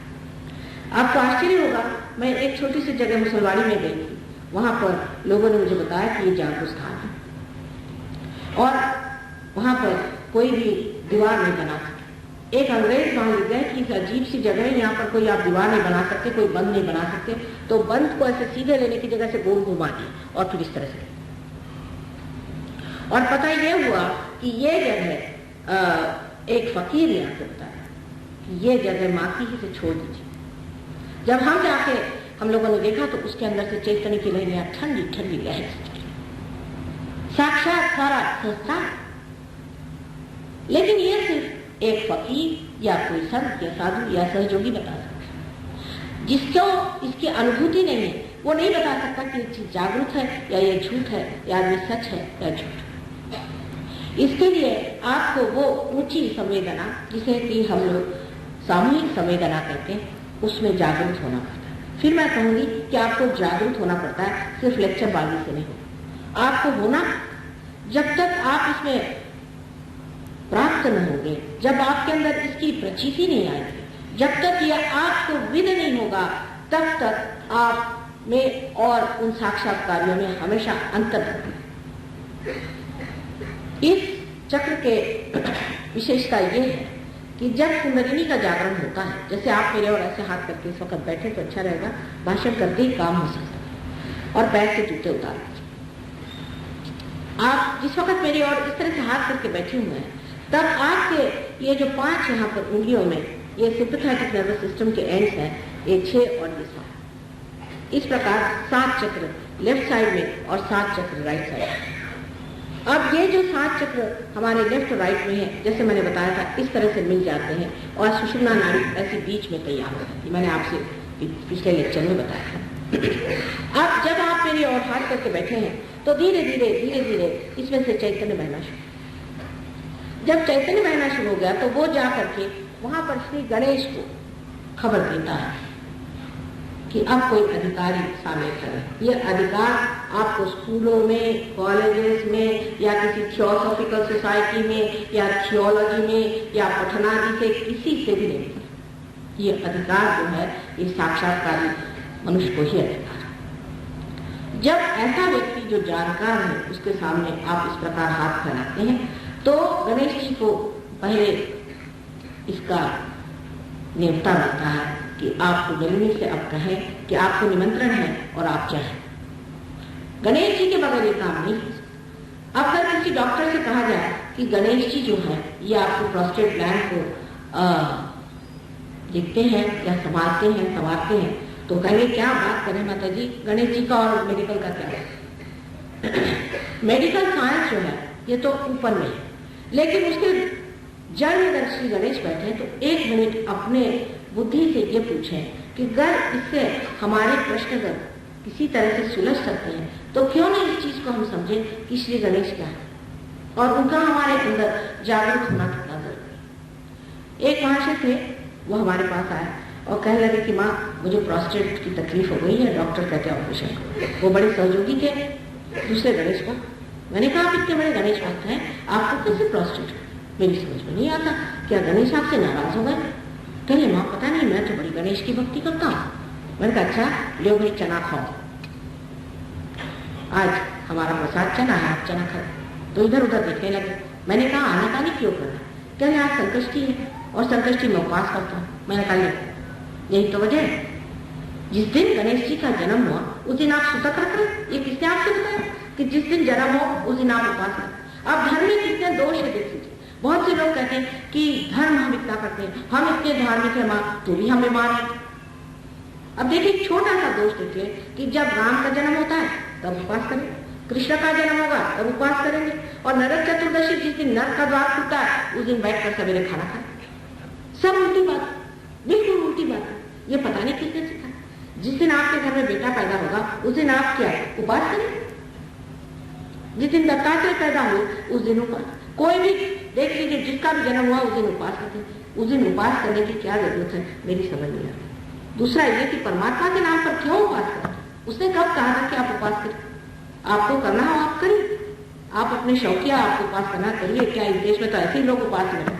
आपको आश्चर्य होगा, मैं एक छोटी सी जगह मुसलवाड़ी में गई थी, वहां पर लोगों ने मुझे बताया कि ये जागरूक स्थान है और वहां पर कोई भी दीवार नहीं बना सकते। एक अंग्रेज वहां लिख गए कि अजीब सी जगह है, यहाँ पर कोई आप दीवार नहीं बना सकते, कोई बंद नहीं बना सकते, तो बंद को ऐसे सीधे लेने की जगह से गोल घुमा दिए और फिर इस तरह से। और पता ये हुआ कि ये जगह एक फकीर यहाँ से बताया कि ये जगह माती ही से छोड़ दीजिए। जब हम जाके हम लोगों ने देखा तो उसके अंदर से चैतन्य की लहरियां ठंडी ठंडी लहर साक्षात सारा संस्थान। लेकिन ये सिर्फ एक फकीर या कोई संत या साधु या सहयोगी बता सकता है। जिसको इसकी अनुभूति नहीं है वो नहीं बता सकता कि ये चीज जागरूक है या ये झूठ है या ये सच है या झूठ। इसके लिए आपको वो ऊंची संवेदना जिसे कि हम लोग सामूहिक संवेदना कहते हैं, उसमें जागरूक होना पड़ता है। फिर मैं कहूंगी कि आपको जागरूक होना पड़ता है, सिर्फ लेक्चर बाजी से नहीं होगा। आपको होना, जब तक आप इसमें प्राप्त न होंगे, जब आपके अंदर इसकी प्रचिति नहीं आएगी, जब तक यह आपको विद नहीं होगा, तब तक आप में और उन साक्षात्कारियों में हमेशा अंतर है। इस चक्र के विशेषता ये है कि जब कुंडलिनी का जागरण होता है, जैसे आप मेरे और ऐसे हाथ करके इस वक्त बैठे तो अच्छा रहेगा, भाषण करते ही काम हो सकता है। और पैर से जूते उतार दीजिए। आप जिस वक्त मेरी और इस तरह से हाथ करके बैठे हुए हैं, तब आपके ये जो 5 यहाँ पर उंगलियों में ये सिंपैथेटिक नर्वस सिस्टम के एंड्स हैं, ये 6 और ये 7, इस प्रकार 7 चक्र लेफ्ट साइड में और 7 चक्र राइट साइड में। अब ये जो 7 चक्र हमारे लेफ्ट और राइट में है, जैसे मैंने बताया था, इस तरह से मिल जाते हैं और सुषुम्ना नाड़ी ऐसे बीच में तैयार हो जाती है। मैंने आपसे पिछले लेक्चर में बताया था। अब जब आप मेरी और हाथ करके बैठे हैं तो धीरे धीरे धीरे धीरे इसमें से चैतन्य बहना शुरू। जब चैतन्य बहना शुरू हो गया तो वो जा करके वहां पर श्री गणेश को खबर देता है कि अब कोई अधिकारी सामने खड़ा है। ये अधिकार आपको स्कूलों में, कॉलेजेस में या किसी थियोसॉफिकल सोसाइटी में या थियोलॉजी में या पठनादि से किसी से भी नहीं मिलता। ये अधिकार जो है ये साक्षात्कारी मनुष्य को ही अधिकार है। जब ऐसा व्यक्ति जो जानकार है उसके सामने आप इस प्रकार हाथ फैलाते हैं तो गणेश जी को पहले इसका न्योता मिलता है कि आपको गणेश से अब कहें कि आपको निमंत्रण है और आप चाहें। गणेश जी के बगैर ये काम नहीं है। अब अगर किसी डॉक्टर से कहा जाए कि गणेश जी जो है ये आपको प्रोस्टेट ग्लैंड को देखते हैं या संवारते हैं तो कहेंगे क्या बात करें माता जी, गणेश जी का और मेडिकल का क्या है। मेडिकल साइंस जो है ये तो ऊपर में है, लेकिन उसके जड़ में अगर श्री गणेश बैठे तो 1 मिनट अपने बुद्धि से ये पूछें कि अगर इससे हमारे प्रश्न अगर किसी तरह से सुलझ सकते हैं तो क्यों नहीं इस चीज को हम समझें कि श्री गणेश क्या है और उनका हमारे अंदर जागरूक होना कितना जरूरी है। एक महाशय थे, वो हमारे पास आए और कहने लगे कि माँ मुझे प्रोस्टेट की तकलीफ हो गई है, डॉक्टर कहते हैं ऑपरेशन करो। वो बड़े सहयोगी थे दूसरे गणेश को। मैंने कहा आप इतने बड़े गणेश भक्त हैं, आपको कैसे प्रोस्टेट? मेरी समझ में नहीं आता, क्या गणेश आपसे नाराज हो गए? कहने माँ पता नहीं, मैं तो बड़ी गणेश की भक्ति करता हूँ। मैंने कहा अच्छा लो भाई चना खाओ, आज हमारा प्रसाद चना है, आप चना खाओ। तो इधर उधर देखने लगे। मैंने कहा आनाकानी क्यों करना? कहने आज संकष्टी है और संकष्टी में उपवास करता हूँ। मैंने कहा यही तो वजह है, जिस दिन गणेश जी का जन्म हुआ उस दिन आप सुतक रख रहे। ये किसने आपसे बताया कि जिस दिन जन्म हो उस दिन आप उपवास करें? अब धर्म में कितने दोष है देख लीजिए। बहुत से लोग कहते हैं कि धर्म हम इतना करते हैं, हम इतने धार्मिक है माँ, तो भी हमें माने। अब देखिए छोटा सा दोष देखिए कि जब राम का जन्म होता है तब उपवास करें, कृष्ण का जन्म होगा तब उपवास करेंगे, और नरक चतुर्दशी जिस दिन नरक का द्वार खुलता है उस दिन बैठकर सवेरे खाना खाएं। सब उल्टी बात, बिल्कुल उल्टी बात है। ये पता नहीं किसने सिखाया। जिस दिन आपके घर में बेटा पैदा होगा उस दिन आप क्या उपास करें? जिस दिन दत्तात्रेय पैदा हुए उस दिन उपवास। कोई भी देख लीजिए जिसका भी जन्म हुआ उस दिन उपास करते, उस दिन उपास करने की क्या जरूरत है, मेरी समझ नहीं आती। दूसरा ये कि परमात्मा के नाम पर क्यों उपास करते, उसने कब कहा था कि आप उपास करें? आपको करना हो आप करिए, आप अपने शौकिया आपको उपास करना करिए, क्या इस देश में तो ऐसे ही लोग उपास में रहते हैं।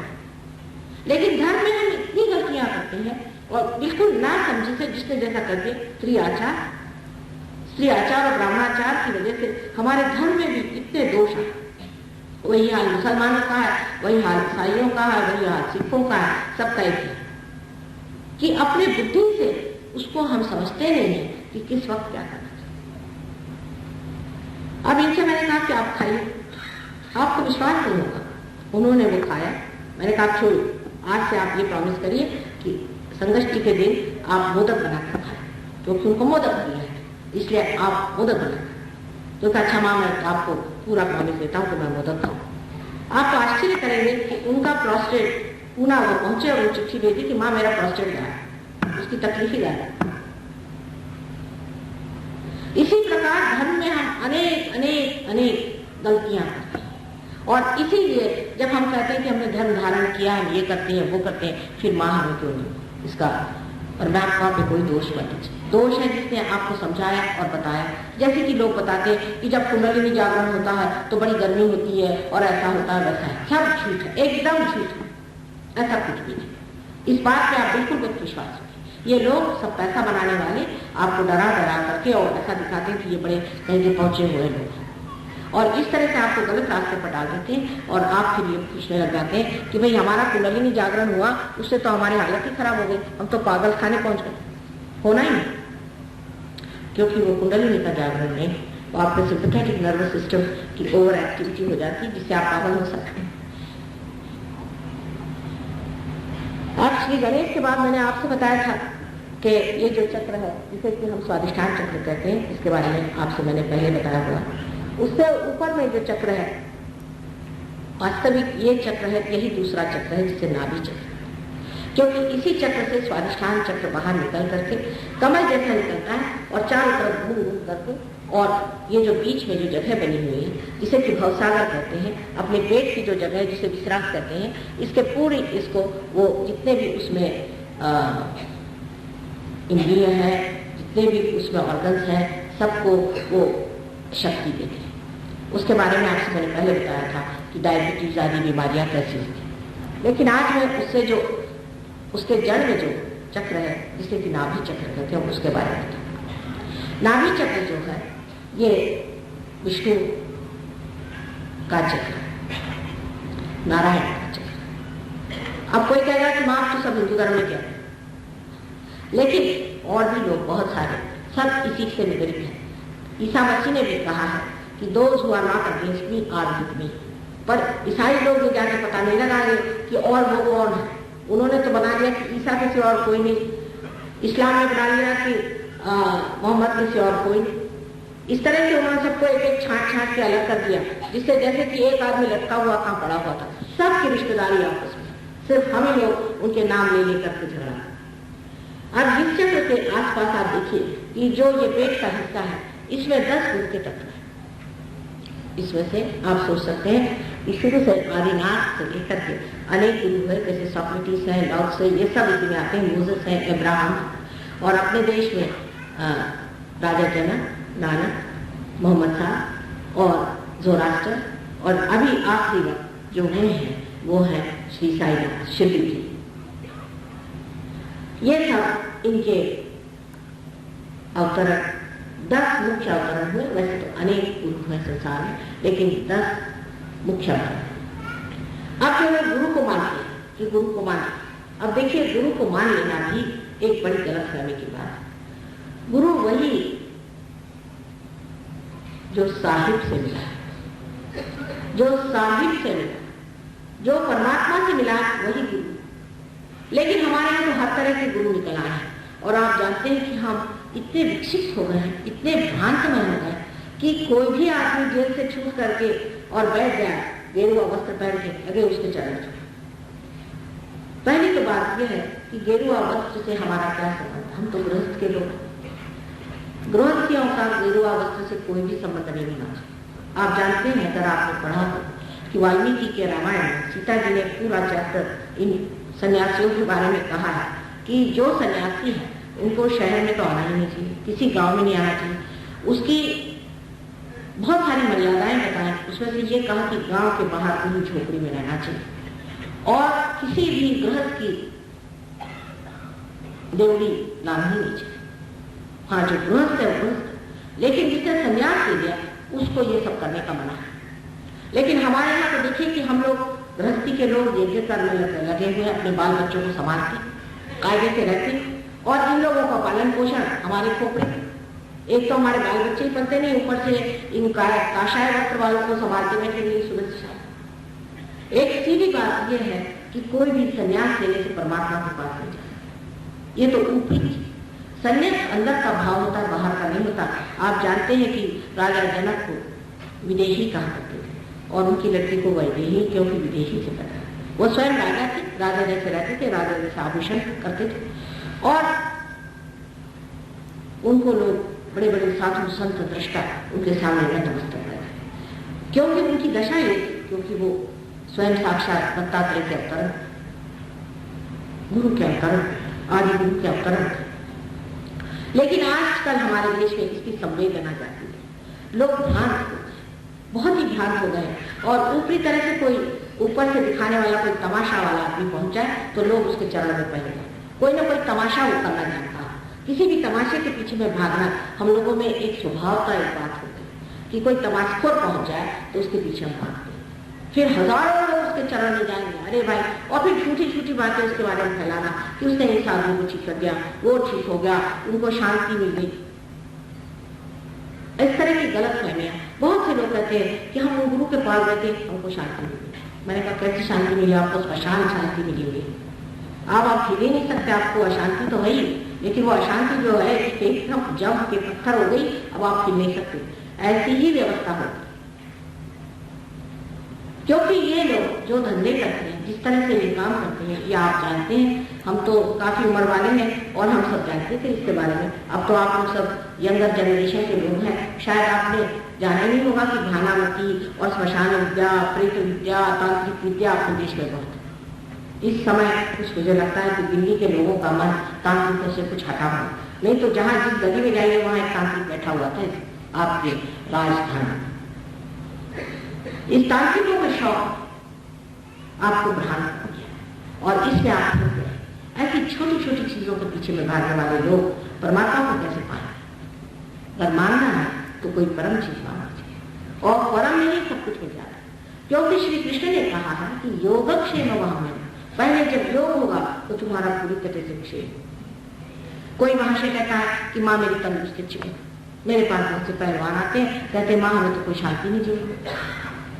लेकिन धर्म में हम इतनी गलतियां करते हैं और बिल्कुल ना समझे से जिसने जैसा करके स्त्री आचार और ब्राह्मणाचार की वजह से हमारे धर्म में भी इतने दोष हैं। वही हाल मुसलमानों का है, वही हाल ईसाइयों का है, वही हाल सिखों का है, सबका एक है कि अपने बुद्धि से उसको हम समझते नहीं है कि किस वक्त क्या करना चाहिए। अब इनसे मैंने कहा कि आप खाइए, आपको विश्वास नहीं होगा, उन्होंने वो खाया। मैंने कहा छोड़ो, आज से आप ये प्रॉमिस करिए कि संगष्टी के दिन आप मोदक बनाकर खाएं, क्योंकि उनको मोदक प्रिय है, इसलिए आप मोदक बनाकर। तो कहा अच्छा माँ, मैं आपको पूरा प्रॉमिस देता हूँ कि मैं मोदक खाऊँ। आप तो आश्चर्य करेंगे कि उनका प्रोस्टेट पूना वो पहुंचे और वो चिट्ठी भेजी कि माँ मेरा प्रोस्टेट गया, उसकी तकलीफ ही गया। इसी प्रकार धर्म में हम अनेक अनेक अनेक गलतियां करते हैं और इसीलिए जब हम कहते हैं कि हमने धर्म धारण किया, हम ये करते हैं वो करते हैं, फिर माँ हमें क्यों नहीं इसका परमात्मा पे कोई दोष मत दीजिए। दोष है जिसने आपको समझाया और बताया। जैसे कि लोग बताते हैं कि जब कुंडलिनी जागरण होता है तो बड़ी गर्मी होती है और ऐसा होता है वैसा है, सब झूठ है, एकदम झूठ है, ऐसा कुछ भी नहीं। इस बात पे आप बिल्कुल मत विश्वास करें। ये लोग सब पैसा बनाने वाले आपको डरा डरा करके और ऐसा दिखाते हैं कि ये बड़े कहीं के पहुंचे हुए लोग हैं और इस तरह से आपको गलत रास्ते पर डाल देते हैं और आप फिर ये पूछने लग जाते हैं कि भाई हमारा कुंडलिनी जागरण हुआ, उससे तो हमारी हालत ही खराब हो गई, हम तो पागल खाने पहुंच गए। होना ही नहीं, क्योंकि वो कुंडलिनी का जागरण नहीं, वो आपके सिंपैथेटिक नर्वस सिस्टम की ओवर एक्टिविटी हो जाती है जिससे आप पागल हो सकते हैं। आज श्री गणेश के बाद मैंने आपसे बताया था कि ये जो चक्र है जिसे कि हम स्वादिष्ठान चक्र कहते हैं, इसके बारे में आपसे मैंने पहले बताया हुआ। उससे ऊपर में जो चक्र है, वास्तविक ये चक्र है, यही दूसरा चक्र है जिसे नाभि चक्र, क्योंकि इसी चक्र से स्वादिष्ठान चक्र बाहर निकल करके कमल जैसा निकलता है और चारों तरफ घूम घूम करके, और ये जो बीच में जो जगह बनी हुई है जिसे कि भवसागर कहते हैं, अपने पेट की जो जगह है जिसे विश्रास कहते हैं, इसके पूरी इसको वो जितने भी उसमें इंद्रिय है, जितने भी उसमें ऑर्गन्स हैं, सबको वो शक्ति देते हैं। उसके बारे में आपसे मैंने पहले बताया था कि डायबिटीज आदि बीमारियां कैसी होती। लेकिन आज मैं उससे जो उसके जड़ में जो चक्र है जिसे कि नाभि चक्र कहते हैं उसके बारे में बताऊँ। नाभि चक्र जो है ये विष्णु का चक्र है, नारायण का चक्र। अब कोई कहेगा कि माँ तो सब हिंदू धर्म में क्या, लेकिन और भी लोग बहुत सारे सब इसी से निगरित हैं। ईसा मसीह ने भी कहा है कि those who are not against me are with me। पर ईसाई लोग ये जाके पता नहीं लगाए कि और वो कौन है। उन्होंने तो बना लिया कि ईसा के सिवा और कोई नहीं, इस्लाम ने बना लिया कि मोहम्मद के सिवा और कोई नहीं। इस तरह से उन्होंने सबको एक एक छांट छांट के अलग कर दिया, जिससे जैसे कि एक आदमी लटका हुआ कहाँ पड़ा हुआ था, सबकी रिश्तेदारी आपस में, सिर्फ हम ही लोग उनके नाम ले लेकर के झगड़ा। अब इस चक्र के आसपास आप देखिए कि जो ये पेट का हिस्सा है इसमें 10 गुरु के तत्व हैं। इसमें से आप सोच सकते हैं कि शुरू से आदिनाथ से लेकर के अनेक गुरु है, जैसे सोक्रेटिस है, लॉर्ड से, ये सब इसमें आते हैं, मोसेस है, अब्राहम, और अपने देश में राजा जनक, नानक, मोहम्मद साहब और जोरास्टर, और अभी आखिरी वक्त जो हुए हैं वो है श्री साईनाथ शिरडी जी। ये सब इनके अवतरण 10 मुख्य अवतरण हुए। वैसे तो अनेक गुरु हैं संसार में, लेकिन 10 मुख्य अवतरण। अब जो है गुरु को मानते हैं कि गुरु को माने, अब देखिए गुरु को मान लेना भी एक बड़ी गलतफहमी की बात है। गुरु वही जो साहिब से मिला, जो साहिब से मिला, जो परमात्मा से मिला, वही गुरु। लेकिन हमारे यहाँ तो हर तरह के गुरु निकल आए हैं, और आप जानते हैं कि हम इतने विकसित हो गए हैं, इतने भ्रांतमय हो गए कि कोई भी आदमी जेल से छूट करके और बैठ जाए गेरुआ वस्त्र पहन के, अगे उसके चरण छूटे। पहली तो बात यह है कि गेरुआ वस्त्र से हमारा क्या संबंध, हम तो गृहस्थ के लोग, गृहस्थियों का गेरुआ वस्त्र से कोई भी संबंध नहीं होना चाहिए। आप जानते हैं, अगर आपने पढ़ा हो कि वाल्मीकि के रामायण में सीता जी ने पूरा चैप्टर इन सन्यासियों के बारे में कहा है कि जो सन्यासी है उनको शहर में तो आना ही नहीं चाहिए, किसी गांव में नहीं आना चाहिए। उसकी बहुत सारी मर्यादाएं बताएं, उसमें से ये कहा कि गांव के बाहर कहीं झोपड़ी में रहना चाहिए और किसी भी गृहस्थ की देवड़ी लाना ही नहीं चाहिए। हाँ, जो गृहस्थ है गृहस्थ, लेकिन जिसने संन्यास ले लिया उसको ये सब करने का मना है। लेकिन हमारे यहाँ तो देखिए कि हम लोग गृहस्थी के लोग यज्ञ करने लगे हुए, अपने बाल बच्चों को संभालते, कायदे से रहते, और इन लोगों का पालन पोषण हमारे खोपड़े। एक तो हमारे बाल बच्चे ही पलते नहीं, ऊपर से इन काशाय वस्त्र वालों को संभालते बैठे नहीं सुबह से शाम। एक सीधी बात यह है कि कोई भी संन्यास लेने से परमात्मा के पास नहीं जाता। ये तो ऊपरी चीज, संन्यास अंदर का भाव होता है, बाहर का नहीं होता। आप जानते हैं कि राजा जनक को विदेही कहा करते थे और उनकी लड़की को वैदेही, क्योंकि विदेही से पैदा। वो स्वयं राजा थे, राजा जैसे रहते थे, राजा जैसे आभूषण करते थे और उनको लोग बड़े बड़े साधु संत दृष्टा उनके सामने नतमस्तक रहते, क्योंकि उनकी दशा ये थी, क्योंकि वो स्वयं साक्षात दत्तात्रेय के अवतरण, गुरु के अवतरण, आदि गुरु के अवतरण थे। लेकिन आजकल हमारे देश में इसकी संवेदना जाती है, लोग भ्रांत हो गए, बहुत ही भ्रांत हो गए और ऊपरी तरह से कोई ऊपर से दिखाने वाला कोई तमाशा वाला आदमी पहुंच जाए तो लोग उसके चरण में पहले जाते। कोई ना कोई तमाशा वो करना जानता है, किसी भी तमाशे के पीछे में भागना हम लोगों में एक स्वभाव का एक बात होती है कि कोई तमाशखोर पहुंच जाए तो उसके पीछे हम भागते हैं, फिर हजारों लोग उसके चरण में जाएंगे, अरे भाई, और फिर छोटी छोटी बातें उसके बारे में फैलाना कि उसने इस आदमी को ठीक कर दिया, वो ठीक हो गया, उनको शांति मिल गई। इस तरह की गलत फहमियां। बहुत से लोग कहते हैं कि हम गुरु के पास गए थे, हमको शांति मिली। मैंने कहा कैसी शांति मिली? आपको स्मशान शांति मिली हुई। आप हिल ही नहीं सकते, आपको अशांति तो है ही, लेकिन वो अशांति जो है एकदम जम के पत्थर हो गई, अब आप हिल नहीं सकते। ऐसी ही व्यवस्था होती, क्योंकि ये लोग जो धंधे करते हैं, जिस तरह से ये काम करते हैं, ये आप जानते हैं। हम तो काफी उम्र वाले हैं और हम सब जानते थे इसके बारे में। अब तो आप लोग सब यंगर जनरेशन के लोग हैं, शायद आपने जाना ही नहीं होगा कि भानामती और श्मशान विद्या, प्रेत विद्या, तांत्रिक विद्या अपने देश में बहुत है। इस समय कुछ मुझे लगता है कि दिल्ली के लोगों का मन तांत्रिकों से कुछ हटा हुआ, नहीं तो जहां जिस गली में जाइए वहां एक तांत्रिक बैठा हुआ था आपके राजधानी। इस तांत्रिकों का शौक आपको भ्रांत हो गया और इसमें आप फंस गए। ऐसी छोटी छोटी चीजों के पीछे में भागने वाले लोग परमात्मा को कैसे पाएंगे? अगर मानना है तो कोई परम चीज मानना चाहिए, और परम में ही सब कुछ मिल जाता है। क्योंकि श्री कृष्ण ने कहा है कि योगक्षेम वहां में, पहले जब योग होगा तो तुम्हारा पूरी तरह से क्षेम। कोई महाशय कहता है कि माँ मेरी तंदुरुस्ती चाहिए, मेरे पास बहुत से पहलवान आते हैं, कहते माँ हमें तो कोई शांति नहीं चाहिए।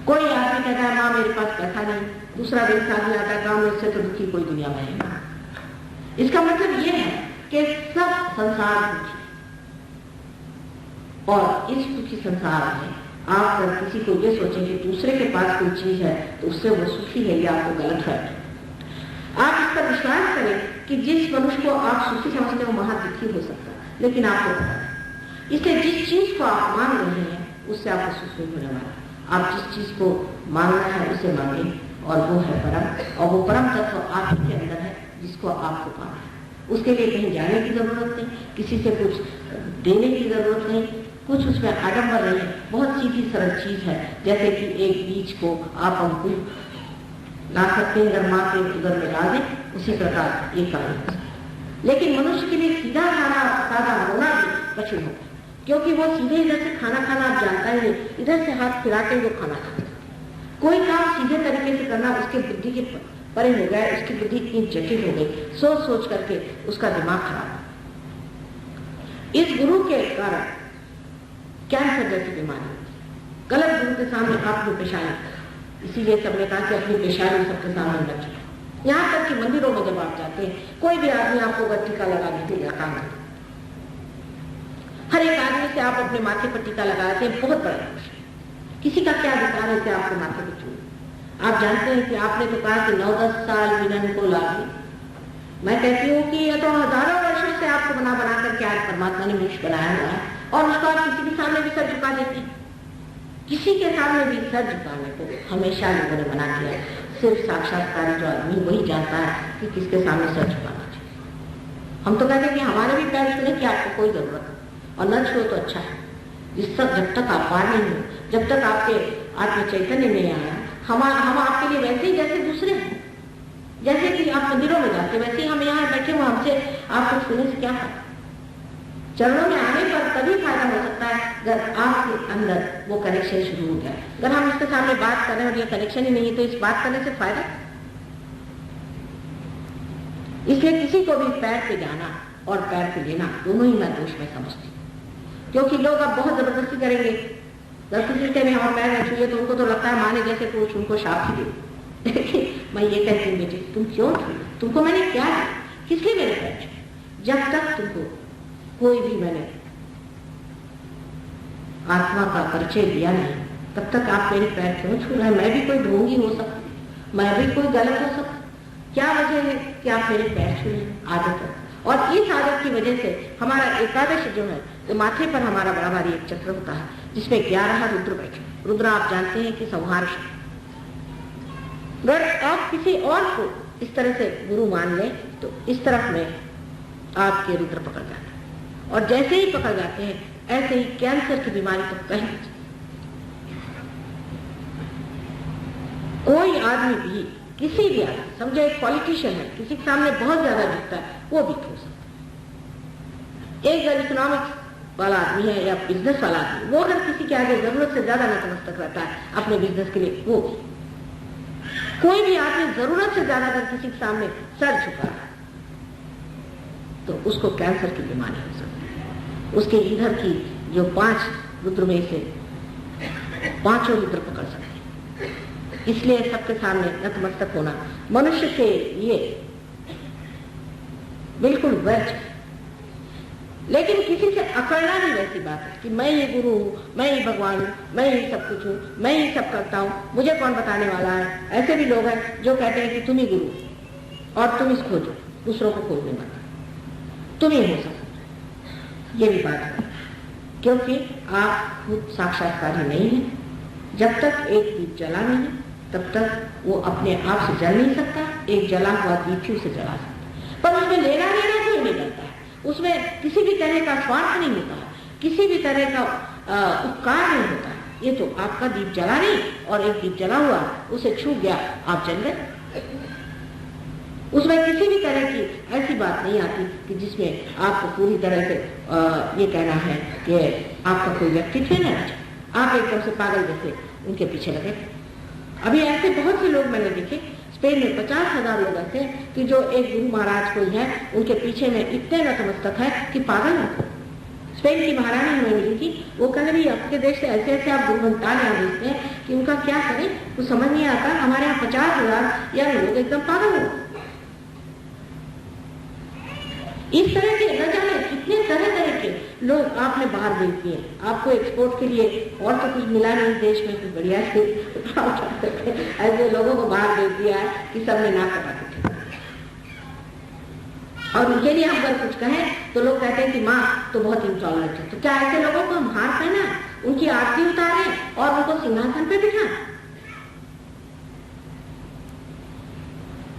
कोई आदमी कहता है माँ मेरे पास पैसा नहीं, दूसरा दिन आदमी आता है गाँव में, इससे तो दुखी कोई दुनिया में नहीं। इसका मतलब ये है कि सब संसार दुखी, और इस दुखी संसार में आप अगर किसी को ये सोचें कि दूसरे के पास कोई चीज है तो उससे वो सुखी है, या आपको गलत है। आप इस पर विश्वास करें कि जिस मनुष्य को आप सुखी समझते हो वहां दुखी हो सकता है, लेकिन आपको पता है। इसलिए जिस चीज को आप मांग रहे हैं उससे आपको सुख नहीं होने वाला। आप जिस चीज को मांगना है उसे मांगे, और वो है परम, और वो परम तत्व आप के अंदर है जिसको आपको पाना है। उसके लिए कहीं जाने की जरूरत नहीं, किसी से कुछ देने की जरूरत नहीं, कुछ उसमें आडंबर नहीं। बहुत सीधी सरल चीज है, जैसे कि एक बीज को आप अंकुर ला सकते हैं, अगर माँ के उदर में डाल दें, उसी प्रकार ये कार्य हो सकता है। लेकिन मनुष्य के लिए सीधा खाना सादा होना भी कठिन होगा, क्योंकि वो सीधे इधर से खाना खाना आप जानता ही नहीं, इधर से हाथ फिरा के वो खाना खाता है। कोई काम सीधे तरीके से करना उसके बुद्धि के परे हो गया, उसकी बुद्धि इतनी जटिल हो गई, सोच सोच करके उसका दिमाग खराब। इस गुरु के कारण कैंसर जैसी बीमारी होती है। गलत गुरु के सामने आपकी पेशानी, इसीलिए सबने कहा कि अपनी पेशानी सबके सामने रख चुका। यहाँ तक कि मंदिरों में जब आप जाते हैं, कोई भी आदमी आपको अगर टीका लगाने के लिए काम करता है, हर एक आदमी से आप अपने माथे पर टीका लगाते हैं, बहुत बड़ा खुश है। किसी का क्या अधिकार है कि आपको माथे पर छूए? आप जानते हैं कि आपने तो कहा कि 9-10 साल विनन को लागे। मैं कहती हूँ कि यह तो हजारों वर्षों से आपको बना बना करके आज परमात्मा ने मनुष्य बनाया हुआ है, और उसको आप किसी भी सामने भी सर झुका देती, किसी के सामने भी सर झुकाने को हमेशा लोगों ने मना किया। सिर्फ साक्षात्कारी जो आदमी वही जानता है कि किसके सामने सर झुकाना चाहिए। हम तो कहते हैं कि हमारे भी पैर छूने की आपको कोई जरूरत नहीं, और न छुओ तो अच्छा है। जब तक आप पार नहीं हो, जब तक आपके आत्म चैतन्य नहीं आया, हम आपके लिए वैसे ही जैसे दूसरे हैं। जैसे कि आप मंदिरों में जाते वैसे ही हम यहाँ बैठे हुए, हमसे आपको छूने से क्या फायदा। चरणों में आने पर तभी फायदा हो सकता है अगर आपके अंदर वो कनेक्शन शुरू हो गया। अगर हम इसके सामने बात कर रहे हैं और ये कनेक्शन ही नहीं है तो इस बात करने से फायदा। इसलिए किसी को भी पैर पे जाना और पैर पे लेना दोनों ही मैं दोष में समझती हूँ, क्योंकि लोग अब बहुत जबरदस्ती करेंगे। जबरदस्ती में हम पैर न छूए तो उनको तो लगता है माने जैसे पुरुष उनको शाप ही दे। मैं ये कहती हूँ बेटे तुम क्यों छूए, तुमको मैंने क्या दिया, किस लिए मेरे पैर छूए। जब तक तुमको कोई भी मैंने आत्मा का परिचय दिया नहीं तब तक आप मेरे पैर क्यों छू रहे हैं। मैं भी कोई ढोंगी हो सकती, मैं भी कोई गलत हो सकती, क्या वजह है कि आप मेरे पैर छू रहे हैं। आदत है, और इस आदत की वजह से हमारा एकादश जो है तो माथे पर हमारा बड़ा भारी एक चक्र होता है जिसमें 11 रुद्र बैठे। रुद्र आप जानते हैं कि संहार। अगर आप किसी और को इस तरह से गुरु मान लें तो इस तरफ में आपके रुद्र पकड़ जाते हैं, और जैसे ही पकड़ जाते हैं ऐसे ही कैंसर की बीमारी तो कहीं। कोई आदमी भी, किसी भी आदमी, समझो एक पॉलिटिशियन है, किसी के सामने बहुत ज्यादा दिखता है, वो भी खो सकता है। एक अगर इकोनॉमिक्स वाला आदमी है या बिजनेस वाला आदमी, वो अगर किसी के आगे जरूरत से ज्यादा नतमस्तक रहता है अपने बिजनेस के लिए, वो भी। कोई भी आदमी जरूरत से ज्यादा अगर किसी के सामने सर झुका रहा है तो उसको कैंसर की बीमारी हो सकती है। उसके इधर की जो 5 रुद्र में से 5 रुद्र पकड़ सकते हैं। इसलिए सबके सामने नतमस्तक होना मनुष्य के लिए बिल्कुल व्यर्थ है। लेकिन किसी से अकड़ना भी वैसी बात है कि मैं ये गुरु हूँ, मैं ही भगवान हूँ, मैं ही सब कुछ हूँ, मैं ही सब करता हूँ, मुझे कौन बताने वाला है। ऐसे भी लोग हैं जो कहते हैं कि तुम ही गुरु और तुम इस खोजो, दूसरों को खोजने मत, तुम ही हो सकते। ये भी बात है क्योंकि आप खुद साक्षात्कारी नहीं है। जब तक एक दीप जला नहीं है तब तक वो अपने आप से जल नहीं सकता। एक जला हुआ दीप ही उसे जला सकता, पर उसमें लेना देना क्यों नहीं करता है। उसमें किसी भी तरह का स्वार्थ नहीं होता, किसी भी तरह का उपकार नहीं होता। ये तो आपका दीप जला नहीं और एक दीप जला हुआ उसे छू गया, आप जल गए। उसमें किसी भी तरह की ऐसी बात नहीं आती कि जिसमें आपको पूरी तरह से ये कहना है कि आपका कोई व्यक्तित्व है ना, आप एकदम से पागल जैसे उनके पीछे लगे। अभी ऐसे बहुत से लोग मैंने देखे, स्पेन में 50,000 लोग ऐसे कि जो एक गुरु महाराज कोई है उनके पीछे में इतने नतमस्तक है कि पागल है। स्पेन की महारानी हमें मिली थी, वो कहने भी आपके देश से ऐसे ऐसे आप गुरु बनता यहाँ भेजते हैं कि उनका क्या करें, कुछ समझ नहीं आता। हमारे यहाँ 50,000 या लोग एकदम पागल हो। इस तरह के न जाने कितने तरह तरह के लोग आपने बाहर भेज दिए। आपको एक्सपोर्ट के लिए और तो कुछ मिला नहीं देश में, कुछ बढ़िया से ऐसे लोगों को बाहर भेज दिया है कि सबने ना कटा कुछ। और उनके लिए हम अगर कुछ कहें तो लोग कहते हैं कि माँ तो बहुत इंटॉलरेंट है। तो क्या ऐसे लोगों को हम हार पहना, उनकी आरती उतारें और उनको सिंहासन पे बिठाएं।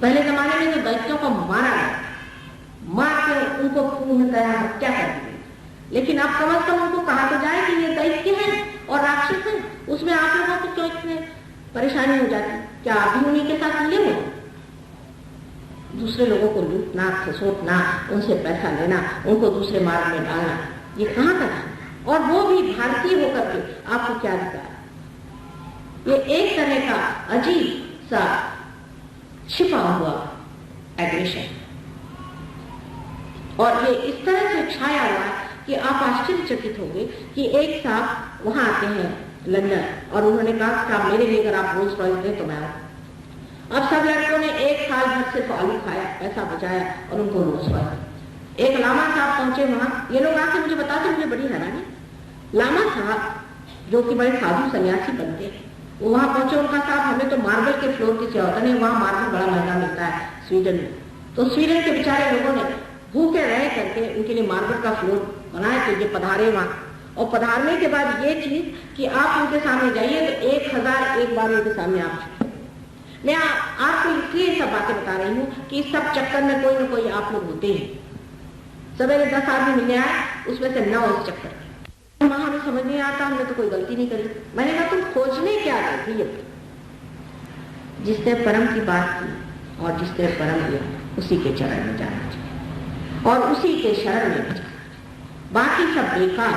पहले जमाने में जो दैत्यों को मारा गया, मार के उनको पूर्णतः हत्या कर दी, लेकिन अब कम से कम उनको कहा तो जाए कि ये दैत्य है और राक्षस है। उसमें आप लोगों को क्यों इतने परेशानी हो जाती? क्या आप भी उन्हीं के साथ मिले हो? दूसरे लोगों को लूटना, खसोटना, उनसे पैसा लेना, उनको दूसरे मार्ग में डालना, ये कहाँ का था? और वो भी भारतीय होकर के आपको क्या दिखा? ये एक तरह का अजीब सा छिपा हुआ एग्रेशन, और ये इस तरह से छाया हुआ है कि आप आश्चर्यचकित होंगे कि एक साहब वहां आते हैं लंदन और उन्होंने कहा कि आप मेरे लिए अगर आप रोल्स रॉयस दें तो मैं आऊँ। अब सब लड़कों ने 1 साल भर सिर्फ आलू खाया, पैसा बचाया और उनको रोल्स रॉयस। एक लामा साहब पहुंचे वहां, ये लोग आके मुझे बताते मुझे बड़ी हैरानी। लामा साहब जो कि बड़े साधु सन्यासी बनते हैं, वो वहां पहुंचे, उनका साहब हमें तो मार्बल के फ्लोर की सेवा नहीं, वहां मार्बल बड़ा महंगा मिलता है स्वीडन में। तो स्वीडन के बेचारे लोगों ने भूखे रह करके उनके लिए मार्बल का फ्लोर बनाए थे, ये पधारे वहां और पधारने के बाद ये चीज कि आप उनके सामने जाइए तो 1001 बार उनके सामने आप झुकें। मैं आपको इसलिए सब बातें बता रही हूँ कि इस सब चक्कर में कोई ना कोई आप लोग होते हैं। सवेरे 10 आदमी मिलने आए, उसमें से 9 इस चक्कर में। वहां हमें समझ नहीं आता, हमने तो कोई गलती नहीं करी। मैंने कहा तुम खोजने क्या गए थे? ये जिसने परम की बात की और जिसने परम लिया उसी के चरण में जाना चाहिए और उसी के शरण में जाना चाहिए। बाकी सब बेकार।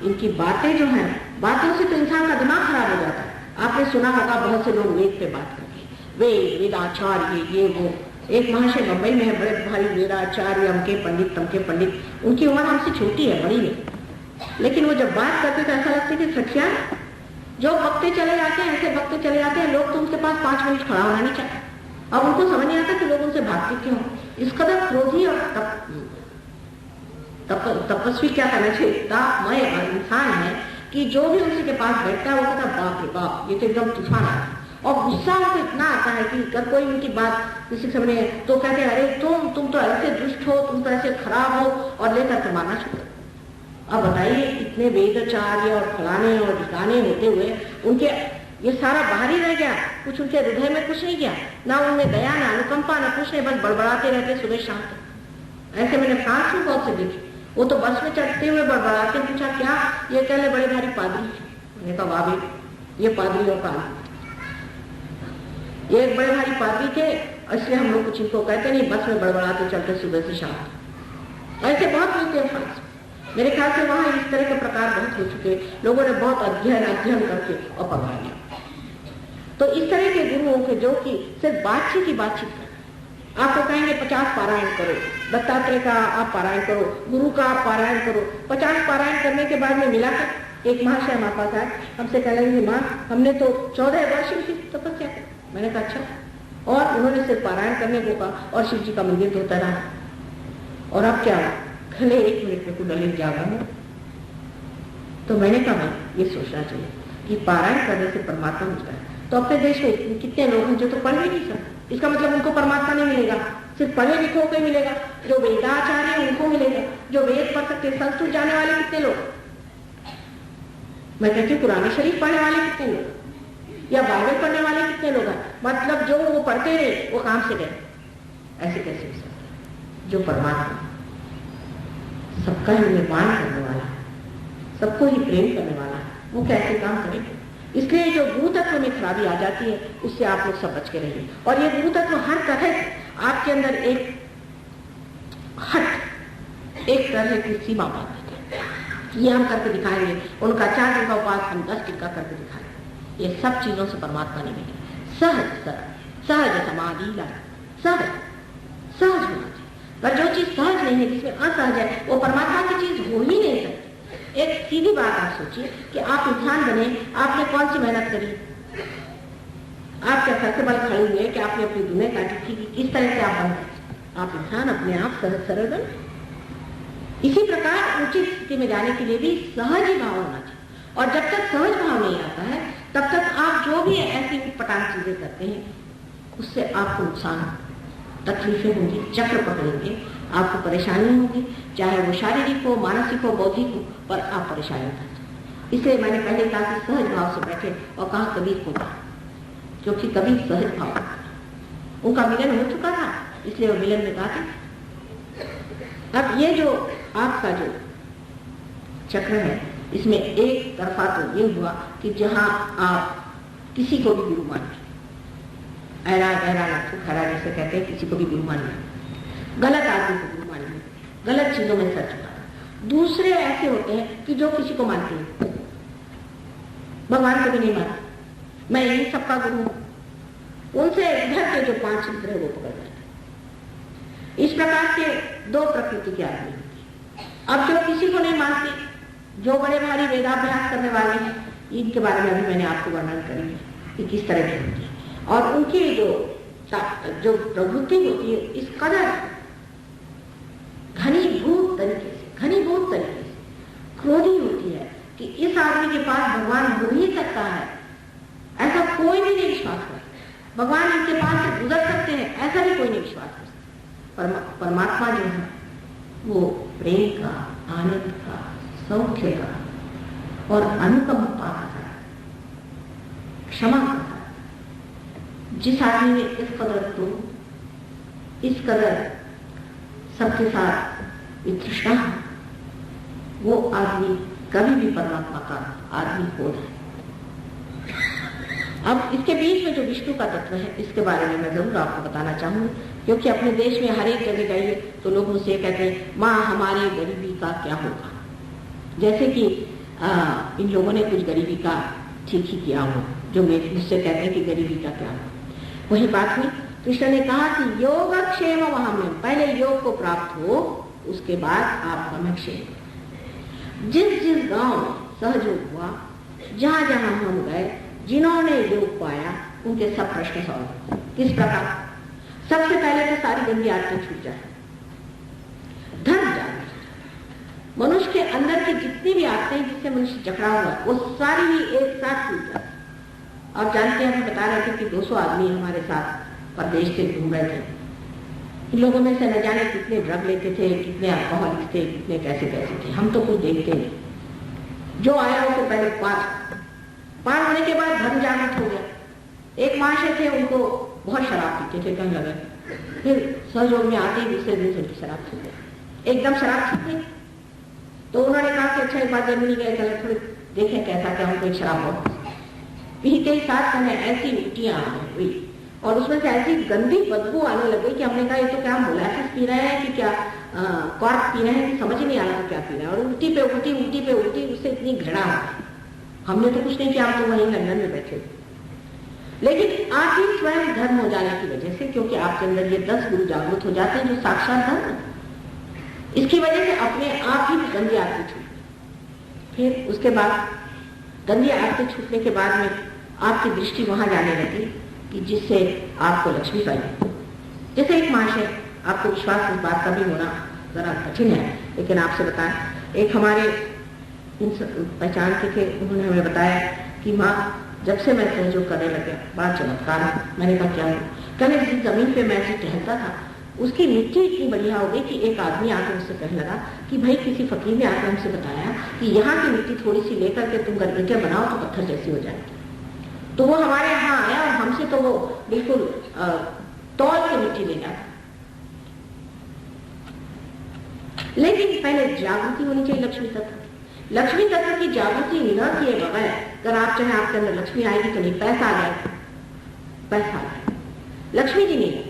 इनकी बातें जो हैं, बातों से तो इंसान का दिमाग खराब हो जाता है। आपने सुना होगा बहुत से लोग वेद पे बात करके, वेद, वेदाचार्य, ये वो। एक महाशय बम्बई में है, बड़े भारी वेदाचार्य, अमके पंडित तमके पंडित। उनकी उम्र हमसे छोटी है, बड़ी है, लेकिन वो जब बात करते तो ऐसा लगता है कि सच्चा जो बकते चले जाते हैं, ऐसे बकते चले जाते हैं लोग, तो उनके पास 5 मिनट खड़ा होना नहीं चाहिए। अब उनको समझ नहीं आता कि लोग उनसे भागते क्यों। इस कदर क्रोधी और तपस्वी क्या करना चाहिए, तापमय इंसान है कि जो भी उसी के पास बैठता है वो कहता है बाप रे बाप, ये तो एकदम तूफान आता है। और गुस्सा उनको इतना आता है कि अगर कोई उनकी बात किसी समझे तो कहते हैं अरे तुम तो ऐसे दुष्ट हो, तुम तो ऐसे खराब हो, और लेकर के मारना शुरू। अब बताइए, इतने वेदाचार्य और फलाने और ठिकाने होते हुए उनके ये सारा बाहर ही रह गया, कुछ उनके हृदय में कुछ नहीं गया, ना उनमें दया, ना अनुकंपा, ना कुछ नहीं, बस बड़बड़ाते रहते सुबह शाम तक। ऐसे मैंने फ्रांस में बहुत से देखे, वो तो बस में चढ़ते हुए बड़बड़ाते, पूछा क्या, ये कहले बड़े भारी पादरी। मैंने कहा वाह भाई, ये पादरी और पादरी, ये एक बड़े भारी पादरी थे, इसलिए हम लोग कुछ इनको कहते नहीं, बस में बड़बड़ाते चलते सुबह से शाम। ऐसे बहुत मिलते हैं फ्रांस। मेरे ख्याल से वहां इस तरह के प्रकार बहुत हो चुके, लोगों ने बहुत अध्ययन करके और पढ़ा लिया। तो इस तरह के गुरुओं के जो कि सिर्फ बातचीत ही बातचीत कर, आपको कहेंगे 50 पारायण करो, दत्तात्रेय का आप पारायण करो, गुरु का आप पारायण करो। 50 पारायण करने के बाद में मिला कर एक महाशय हमारे पास आए, हमसे कह रहे माँ हमने तो 14 वर्ष की तपस्या की। मैंने कहा अच्छा, और उन्होंने सिर्फ पारायण करने को कहा और शिव जी का मंदिर तो होता रहा, और अब क्या खले 1 मिनट में कुंडली जागरण है। तो मैंने कहा भाई ये सोचना चाहिए कि पारायण करने से परमात्मा मिलता है। तो अपने देश में कितने लोग हैं जो तो पढ़ भी नहीं सकते, इसका मतलब उनको परमात्मा नहीं मिलेगा, सिर्फ पढ़े लिखों को ही मिलेगा। जो वेदाचार्य है उनको मिलेगा, जो वेद पढ़ सकते, संस्कृत जाने वाले कितने लोग, मैं कहती हूँ कुरान शरीफ पढ़ने वाले कितने लोग, या बाइबल पढ़ने वाले कितने लोग हैं। मतलब जो वो पढ़ते रहे वो काम से गए, ऐसे कैसे हो सकता। जो परमात्मा सबका ही निर्माण करने वाला है, सबको ही प्रेम करने वाला है, वो कैसे काम करेगा। इसलिए जो भू तत्व में खराबी आ जाती है उससे आप लोग सब बच के रहिए। और ये भू तत्व हर तरह से आपके अंदर एक तरह की सीमा बांध देते हैं। ये हम करके दिखाएंगे, उनका 4 दिन का उपास हम 10 दिन का करके दिखाएंगे। ये सब चीजों से परमात्मा नहीं मिलेगी। सहज समाधि सहज होना चाहिए। पर जो चीज सहज नहीं है, जिसमें असहज है, वो परमात्मा की चीज हो ही नहीं सकती। एक सीधी बात आप सोचिए कि आप इंसान बने, आपने कौन सी मेहनत करी, आप क्या सर से बल खड़े हुए कि आपने अपनी दुनिया काटी थी, किस तरह से आप बन गए। आप इंसान अपने आप सहज सरल बन। इसी प्रकार उचित स्थिति में जाने के लिए भी सहज ही भाव होना चाहिए। और जब तक सहज भाव नहीं आता है तब तक आप जो भी ऐसी उटपटांग चीजें करते हैं उससे आपको नुकसान, तकलीफें होंगी, चक्र पकड़ेंगे, आपको परेशानी होगी, चाहे वो शारीरिक हो, मानसिक हो, बौद्धिक हो, पर आप परेशानी होंगे। इसलिए मैंने पहले कहा कि सहज भाव से बैठे, और कहा कबीर को कहा, क्योंकि कबीर सहज भाव, उनका मिलन हो चुका था, इसलिए वो मिलन में कहा था। अब ये जो आपका जो चक्र है, इसमें एक तरफा तो ये हुआ कि जहां आप किसी को भी गुरु मान ऐरा गहरा लट्ठू खरा जैसे कहते हैं, किसी को भी गुरु मान लिया, गलत आदमी को गुरु मान लिया, गलत चीजों में सर चुका। दूसरे ऐसे होते हैं कि जो किसी को मानते हैं, भगवान को भी नहीं मानते, मैं इन सबका गुरु हूं, उनसे इधर के जो 5 चित्र है वो पकड़ जाते। इस प्रकार के 2 प्रकृति के आदमी होती है। अब जो किसी को नहीं मानते, जो बड़े भारी वेदाभ्यास करने वाले हैं, इनके बारे में अभी मैंने आपको वर्णन करी है कि किस तरह की होती है, और उनकी जो प्रवृत्ति होती है इस कदर घनीभूत तरीके से क्रोधी होती है कि इस आदमी के पास भगवान हो ही सकता है, ऐसा कोई भी नहीं विश्वास करता। भगवान इनके पास से गुजर सकते हैं, ऐसा भी कोई नहीं विश्वास करता। परमात्मा जो है वो प्रेम का, आनंद का, सौख्य का, और अनुकंपा का, क्षमा का। जिस आदमी में इस कदर तो इस कदर सबके साथ वितृष्णा है, वो आदमी कभी भी परमात्मा का आदमी हो जाए। अब इसके बीच में जो विष्णु का तत्व है, इसके बारे में मैं जरूर आपको बताना चाहूंगी, क्योंकि अपने देश में हर एक जगह जाइए तो लोग मुझसे ये कहते हैं, माँ हमारे गरीबी का क्या होगा। जैसे कि इन लोगों ने कुछ गरीबी का ठीक ही किया हो, जो मुझसे कहते हैं कि गरीबी का क्या हो। वही बात हुई, कृष्ण ने कहा कि योगक्षेम वहाम्यम, पहले योग को प्राप्त हो, उसके बाद आपका मैं क्षेम। जिस जिस गांव में सहयोग हुआ, जहां जहां हम गए, जिन्होंने योग पाया, उनके सब प्रश्न सॉल्व। किस प्रकार? सबसे पहले तो सारी गंदी आदतें छूट जाए, धर्म जाए, मनुष्य के अंदर की जितनी भी आदतें जिससे मनुष्य जकड़ा हुआ वो सारी ही एक साथ छूट जाए। और जानते हैं, हम बता रहे थे कि 200 आदमी हमारे साथ परदेश से घूम रहे थे। इन लोगों में से न जाने कितने ड्रग लेते थे, कितने अल्कोहलिक थे, कितने कैसे कैसे थे, हम तो कुछ देखते नहीं। जो आया उसको पहले पार होने के बाद धर्म जागृत हो गया। एक महाशय थे, उनको बहुत शराब पीते थे, कहने लगे, फिर सहयोग में आते ही दूसरे दिन से उनकी शराब छूट गई, एकदम शराब छूट गई। तो उन्होंने कहा कि अच्छा एक बार जर्मनी गए, चलो थोड़ी देखें कैसा क्या हमको एक शराब हो। पीते ही साथ हमें ऐसी उल्टियां हुई और उसमें से ऐसी गंदी बदबू आने लगी कि हमने कहा ये तो क्या मोलासिस पी रहे हैं कि क्या कॉर्क पी रहे हैं, समझ ही नहीं आ रहा क्या पी रहे हैं। और उल्टी पे उल्टी, उल्टी पे उल्टी, उससे इतनी घृणा हो। हमने तो कुछ नहीं किया, हम तो वहीं लंदन में बैठे थे। लेकिन आप ही स्वयं धर्म हो जाने की वजह से, क्योंकि आपके अंदर ये 10 गुरु जागृत हो जाते हैं जो साक्षात धर्म, इसकी वजह से अपने आप ही गंदी आदतें छूट। फिर उसके बाद गंदी आदतें छूटने के बाद में आपकी दृष्टि वहां जाने लगी कि जिससे आपको लक्ष्मी पाई। जैसे एक महाशय, आपको विश्वास इस बात का भी होना जरा कठिन है, लेकिन आपसे बताएं, एक हमारे पहचान के थे, उन्होंने हमें बताया कि माँ जब से मैं सहयोग करने लगा बड़ा चमत्कार है। मैंने कहा क्या है? कहने जिस जमीन पे मैं टहलता था उसकी मिट्टी इतनी बढ़िया हो गई कि एक आदमी आकर मुझसे कहने लगा कि भाई किसी फकीर ने आकर हमसे बताया कि यहाँ की मिट्टी थोड़ी सी लेकर के तुम ईंटें बनाओ तो पत्थर जैसी हो जाएगी। तो वो हमारे यहाँ आया और हमसे तो वो बिल्कुल तौल के मिट्टी ले जाता। लेकिन पहले जागृति होनी चाहिए लक्ष्मी तत्व। लक्ष्मी तत्व की जागृति न किए बगैर अगर आप चाहे आपके अंदर लक्ष्मी आएगी तो नहीं, पैसा आ जाएगा, पैसा आ जाएगा। लक्ष्मी जी नहीं,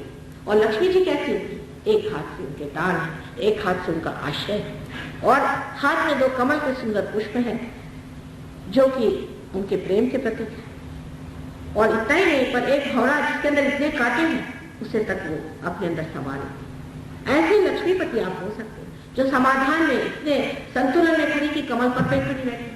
और लक्ष्मी जी कैसी होती? एक हाथ से उनके दान है, एक हाथ से उनका आश्रय है और हाथ में 2 कमल के सुंदर पुष्प हैं जो कि उनके प्रेम के प्रतीक है। और इतना ही नहीं, पर एक भौरा जिसके अंदर इतने कांटे हैं उसे तक वो अपने अंदर समा लेते। ऐसे लक्ष्मीपति आप हो सकते हैं जो समाधान में इतने संतुलन में खड़ी की कमल पर पे खड़ी रहती।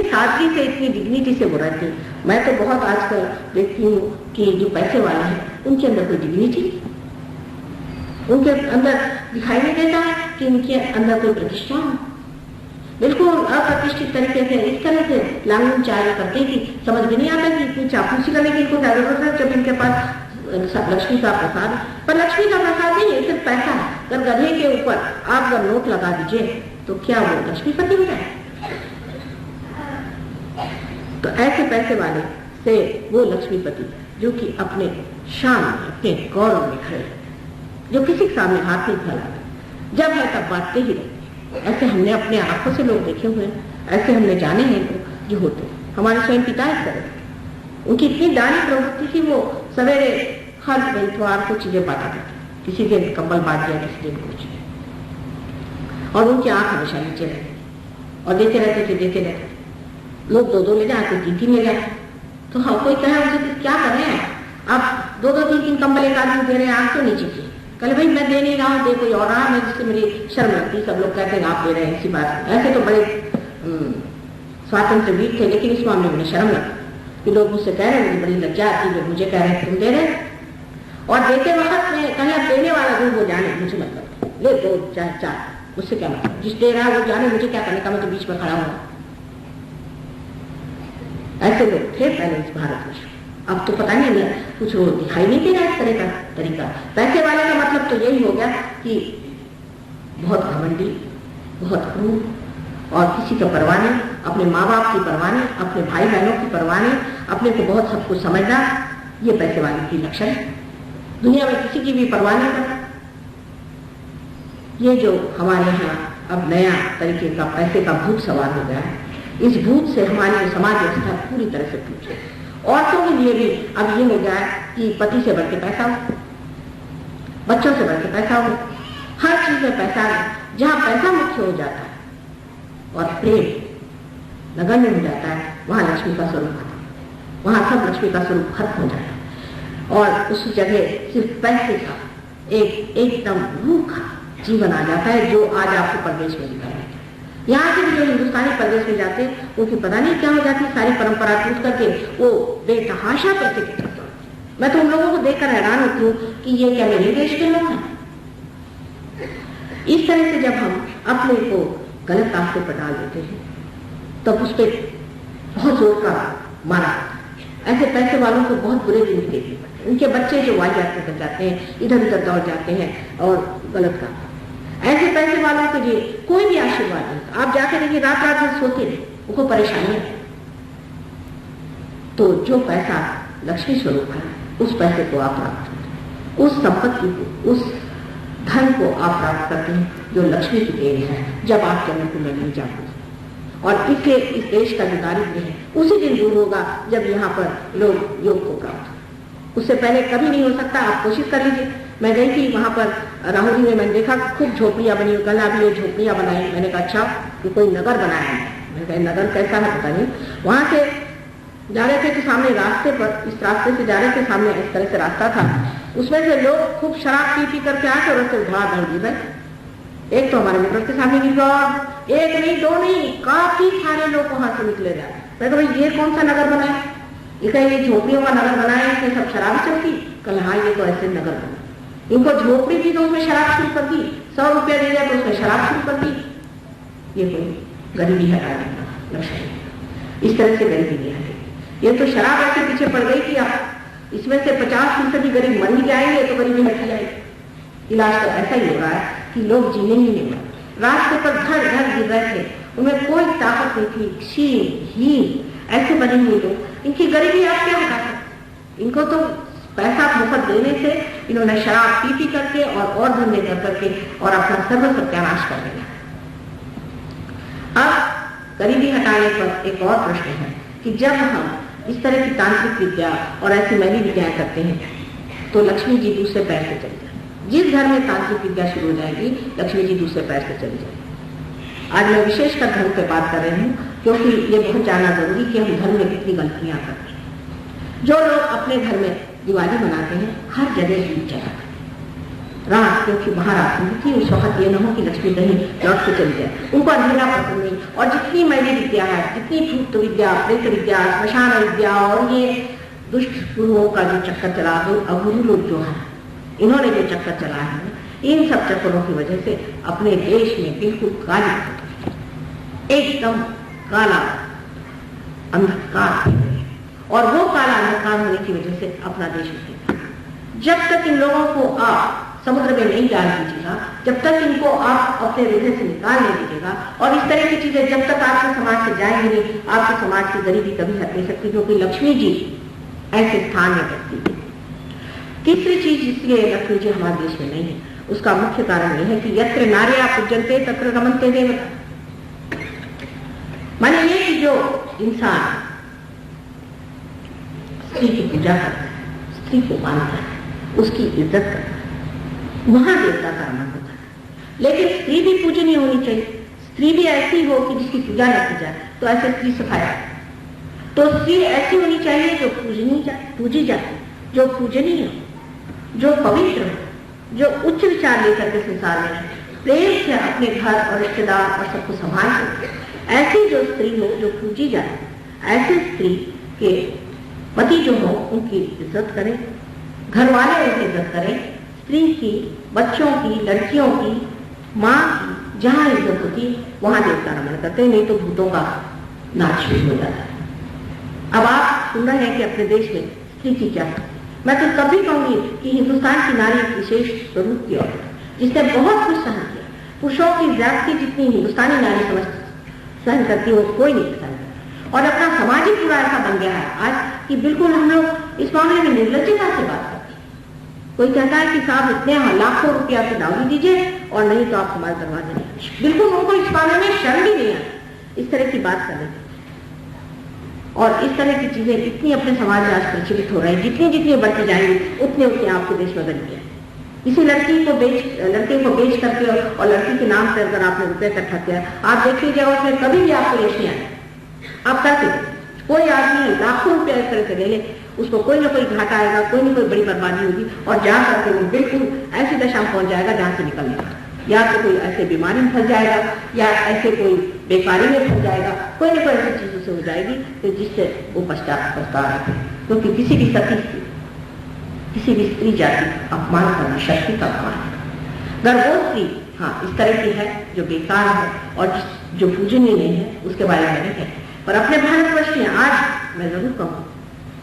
सादगी से इतनी डिग्निटी से वो रहते हैं। मैं तो बहुत आजकल देखती हूँ कि जो पैसे वाले हैं उनके अंदर कोई डिग्निटी, उनके अंदर दिखाई नहीं देता है कि उनके अंदर कोई प्रतिष्ठा हो। बिल्कुल अप्रतिष्ठित तरीके से इस तरह से लांगन चाय करते हैं कि समझ भी नहीं आता कि इतनी चापलूसी करने की इनको क्या जरूरत है जब इनके पास लक्ष्मी का प्रसाद है। पर लक्ष्मी का प्रसाद नहीं है, सिर्फ पैसा है। अगर गधे के ऊपर आप अगर नोट लगा दीजिए तो क्या वो लक्ष्मीपति हो जाए? तो ऐसे पैसे वाले से वो लक्ष्मीपति जो कि अपने शान में, अपने गौरव में खड़े, जो किसी के सामने हाथ नहीं फैलाते, जब है तब बांटते ही रहते। ऐसे हमने अपने आंखों से लोग देखे हुए हैं, ऐसे हमने जाने हैं जो होते। हमारे स्वयं पिता इस तरह उनकी इतनी दानी प्रवृत्ति थी, वो सवेरे हर इतवार को चीजें बांटा करते, किसी दिन कंबल बांट दिया, किसी दिन कुछ, और उनकी आंख हमेशा नीचे रहती और देते रहते थे। लोग 2-2 ले जाए, कोई 3-3 ले जाए, तो हाँ कोई कहे उनसे क्या कर रहे हैं आप, 2-2 3-3 कंबल एक आदमी दे रहे हैं, आंख तो नीचे की। कल भाई मैं दे नहीं रहा हूँ, दे कोई और रहा, मैं जिससे मेरी शर्म लगती, सब लोग कहते हैं आप दे रहे हैं, इसी बात। ऐसे तो बड़े स्वातंत्र वीर थे, लेकिन इस मामले में शर्म लगती कि लोग मुझसे कह रहे हैं, मुझे बड़ी लज्जा आती, लोग मुझे कह रहे हैं तुम दे रहे। और देते वक्त में कहीं आप देने वाला दूर वो जाने, मुझे मतलब ले 2 4, मुझसे क्या मतलब, जिस दे रहा है वो जाने, मुझे क्या करने का, मैं तो बीच में खड़ा हूँ। ऐसे लोग थे पहले इस भारत में। अब तो पता नहीं है, कुछ वो दिखाई नहीं दे रहा इस तरह का तरीका। पैसे वाले का मतलब तो यही हो गया कि बहुत घमंडी, बहुत क्रूर, और किसी का परवाह नहीं, अपने माँ बाप की परवाह नहीं, अपने भाई बहनों की परवाह नहीं, अपने को बहुत सब कुछ समझना, ये पैसे वाले की लक्षण है। दुनिया में किसी की भी परवाह नहीं करना। ये जो हमारे यहाँ अब नया तरीके का पैसे का भूत सवार हो गया है, इस भूत से हमारी समाज व्यवस्था पूरी तरह से टूट गई। औरतों के लिए भी अब ये हो गया है कि पति से बढ़ के पैसा हो, बच्चों से बढ़ के पैसा हो, हर चीज में पैसा है। जहाँ पैसा मुख्य हो जाता है और प्रेम नगण्य हो जाता है, वहां लक्ष्मी का स्वरूप खत्म, वहां सब लक्ष्मी का स्वरूप खत्म हो जाता है। और उस जगह सिर्फ पैसे का एकदम रूखा जीवन आ जाता है, जो आज आपको परदेश में दिखाया है। यहाँ से भी जो हिंदुस्तानी प्रदेश में जाते हैं, उनकी पता नहीं क्या हो जाती, सारी परंपरा टूट करके वो बेतहाशा पैसे की तरफ। मैं तो उन लोगों को देखकर हैरान होती हूँ कि ये क्या मेरे देश के लोग हैं। इस तरह से जब हम अपने को गलत रास्ते पर डाल देते हैं, तब उस पर बहुत जोर का मारा। ऐसे पैसे वालों को बहुत बुरे दिन देखने पड़ते हैं, उनके बच्चे जो वाहियात कर जाते हैं, इधर उधर दौड़ जाते हैं और गलत काम। ऐसे पैसे वालों के लिए कोई भी आशीर्वाद नहीं। आप जाकर देखिए, रात रात भर सोते नहीं, उनको परेशानी है। तो जो पैसा लक्ष्मी स्वरूप है, उस पैसे को आप प्राप्त करते हैं, उस संपत्ति को, उस धन को आप प्राप्त करते हैं जो लक्ष्मी की देन है, जब आप जन्म को नहीं जाते। और इसलिए इस देश का जो दारिद्र्य है उसी दिन दूर होगा जब यहाँ पर लोग योग को प्राप्त। उससे पहले कभी नहीं हो सकता। आप कोशिश कर लीजिए। मैं गई थी वहां पर राहुरी में, मैंने देखा खूब झोपड़ियां बनी हुई। कल अभी ये झोपड़ियां बनाई, मैंने कहा अच्छा कि कोई नगर बनाया है। मैंने कहा नगर कैसा है पता नहीं। वहां से जा रहे थे तो सामने रास्ते पर, इस रास्ते से जा रहे थे, सामने इस तरह से रास्ता था, उसमें से लोग खूब शराब पी कर आके और उससे धड़ाधड़ गिर गए। एक तो हमारे मोटर के सामने गिर गया, और एक नहीं, 2 नहीं, काफी सारे लोग वहां से निकले जा रहे। मैं कहा भाई ये कौन सा नगर बनाया? ये झोपड़ियों का नगर बनाया, इसमें सब शराब चलती। कल हाँ, ये तो ऐसे नगर बना। इनको झोपड़ी दी तो उसमें शराब शुरू कर दी, 100 रुपया दे दिया तो उसमें शराब शुरू कर दी। ये कोई गरीबी हटाने का लक्ष्य है? इस तरह से गरीबी नहीं हटेगी। ये तो शराब ऐसे पीछे पड़ गई कि आप इसमें से 50% गरीब मर ही जाएंगे तो गरीबी हट जाएगी। इलाज तो ऐसा ही हो रहा है कि लोग जीने ही नहीं मर। रास्ते पर घर घर गिर रहे थे, उनमें कोई ताकत नहीं थी, क्षीण हीन ऐसे बने हुए लोग। इनकी गरीबी आप क्या हटा सकते? इनको तो पैसा मुफ्त देने से इन्होंने शराब पी करके और धंधे कर करके और अपना सर्व सत्यानाश कर लिया। अब गरीबी हटाने पर एक और प्रश्न है कि जब हम इस तरह की तांत्रिक विद्या और ऐसी मैली विद्याएं करते हैं तो लक्ष्मी जी दूसरे पैर से चली जाएगी। जिस घर में तांत्रिक विद्या शुरू हो जाएगी, लक्ष्मी जी दूसरे पैर से चली जाएगी। आज मैं विशेषकर धर्म पे बात कर रही हूँ, क्योंकि ये बहुत जानना जरूरी कि हम धर्म में कितनी गलतियां करते हैं। जो लोग अपने घर में दिवाली मनाते हैं, हर जगह दीप जलाते हैं रात, क्योंकि महारात्रि थी, उस वक्त ये न हो कि लक्ष्मी कहीं लौट के चली जाए। उनको अंधेरा पसंद नहीं। और जितनी मैली विद्या है, जितनी भूत विद्या, प्रेत विद्या, श्मशान विद्या और ये दुष्ट गुरुओं का जो चक्कर चला, दो अगुरु लोग जो है, इन्होंने जो चक्कर चलाया है, इन सब चक्करों की वजह से अपने देश में बिल्कुल काली, एकदम काला अंधकार, और वो काला अंधकार होने की वजह से अपना देश उठेगा। जब तक इन लोगों को आप समुद्र में नहीं डाल दीजिएगा, जब तक इनको आप अपने हृदय से निकाल नहीं दीजिएगा, और इस तरह की चीजें जब तक आपके समाज से जाएंगी नहीं, आपके समाज की गरीबी कभी हट नहीं सकती, क्योंकि लक्ष्मी जी ऐसे स्थान में बैठती है। तीसरी चीज इसलिए लक्ष्मी जी हमारे देश में नहीं है, उसका मुख्य कारण यह है कि यत्र नार्या पूज्यन्ते तत्र रमन्ते देवता। माने ये कि जो इंसान स्त्री की पूजा करता है, स्त्री को मानता है, उसकी इज्जत करता है, वहां देवता का आगमन होता है। लेकिन स्त्री भी पूजनीय होनी चाहिए, स्त्री भी ऐसी हो कि जिसकी पूजा न की जाए, तो ऐसे स्त्री सफाया। तो स्त्री ऐसी होनी चाहिए जो पूजी जाए, जो पूजनीय हो, जो पवित्र हो, जो उच्च विचार लेकर के संसार में रहे, प्रेम से अपने घर और रिश्तेदार और सबको संभाल सके। ऐसी जो स्त्री हो जो पूजी जाए, ऐसी स्त्री के पति जो हो उनकी इज्जत करें, घर वाले उनकी इज्जत करें, स्त्री की, बच्चों की, लड़कियों की, माँ की जहाँ इज्जत होती है वहां देवता नमन करते हैं, नहीं तो भूतों का नाच शुरू हो जाता है। अब आप सुन रहे हैं कि अपने देश में स्त्री की क्या है। मैं तो तब भी कहूंगी कि हिंदुस्तान की नारी एक विशेष स्वरूप की औरत है, जिसने बहुत कुछ सहन किया। पुरुषों की ज्यादती जितनी हिंदुस्तानी नारी सहन करती है वो कोई नहीं सहन करती। और अपना समाज ही पूरा ऐसा बन गया है आज कि बिल्कुल हम लोग इस मामले में निर्लज्जता से बात करते हैं। कोई कहता है कि साहब इतने लाखों रुपया की दावरी दीजिए और नहीं तो आप हमारे दरवाजे नहीं। बिल्कुल उनको इस मामले में शर्म भी नहीं आती इस तरह की बात करने की। और इस तरह की चीजें इतनी अपने समाज में आज प्रचलित हो रही है, जितनी जितनी बढ़ती जाएंगी उतने उतने आपके देश में बन गया। इसी लड़के को बेच करके और लड़की के नाम पर अगर आपने रुपये इकट्ठा किया, आप देख लीजिए उसमें कभी भी आपको यश नहीं आएगा। आप करते कोई आदमी लाखों रुपया इस तरह से ले ले, उसको कोई ना कोई घाटा आएगा, कोई ना कोई बड़ी बर्बादी होगी और जा करके वो बिल्कुल ऐसी दशा में पहुंच जाएगा जहां से निकलने का। या तो कोई ऐसे बीमारी में फंस जाएगा या ऐसे कोई बेकारी में फंस जाएगा, कोई ना कोई ऐसी चीजों से हो जाएगी तो जिससे वो पछता रहे। क्योंकि किसी भी सती किसी भी स्त्री जाति का अपमान करना शक्ति का अपमान है। अगर वो स्त्री हाँ इस तरह की है जो बेकार है और जो पूजनीय नहीं है उसके बारे में नहीं है। पर अपने भारतवर्ष में आज मैं जरूर कहूँ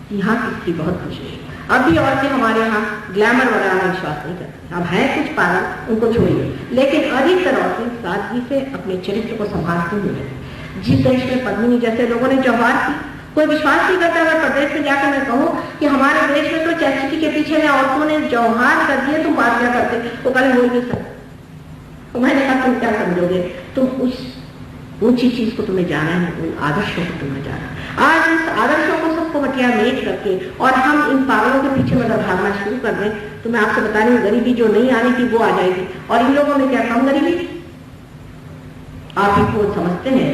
कि यहाँ की स्त्री बहुत पूजनीय है। अब भी औरतें हमारे यहाँ ग्लैमर वगैरह में विश्वास नहीं करती। अब है कुछ पागल, उनको छोड़िए, लेकिन अधिकतर औरतें सादगी से अपने चरित्र को संभालती हुई है। जिस देश में पद्मिनी जैसे लोगों ने जौहर की, कोई विश्वास नहीं करता। अगर प्रदेश में जाकर मैं कहूँ कि हमारे देश में तो चैरिटी के पीछे में औरतों ने जौहर कर दिए, तुम बात क्या करते, वो कल हो ही नहीं सकते। तो मैंने कहा तुम क्या समझोगे, तुम उस ऊंची चीज को तुम्हें जाना है, उन आदर्शों को तुम्हें जाना है। आज इस आदर्शों को सबको मटिया मेट करके और हम इन पागलों के पीछे मतलब भागना शुरू कर दें तो मैं आपसे बता रही हूँ गरीबी जो नहीं आने की वो आ जाएगी। और इन लोगों में क्या कम गरीबी, आप इनको समझते हैं।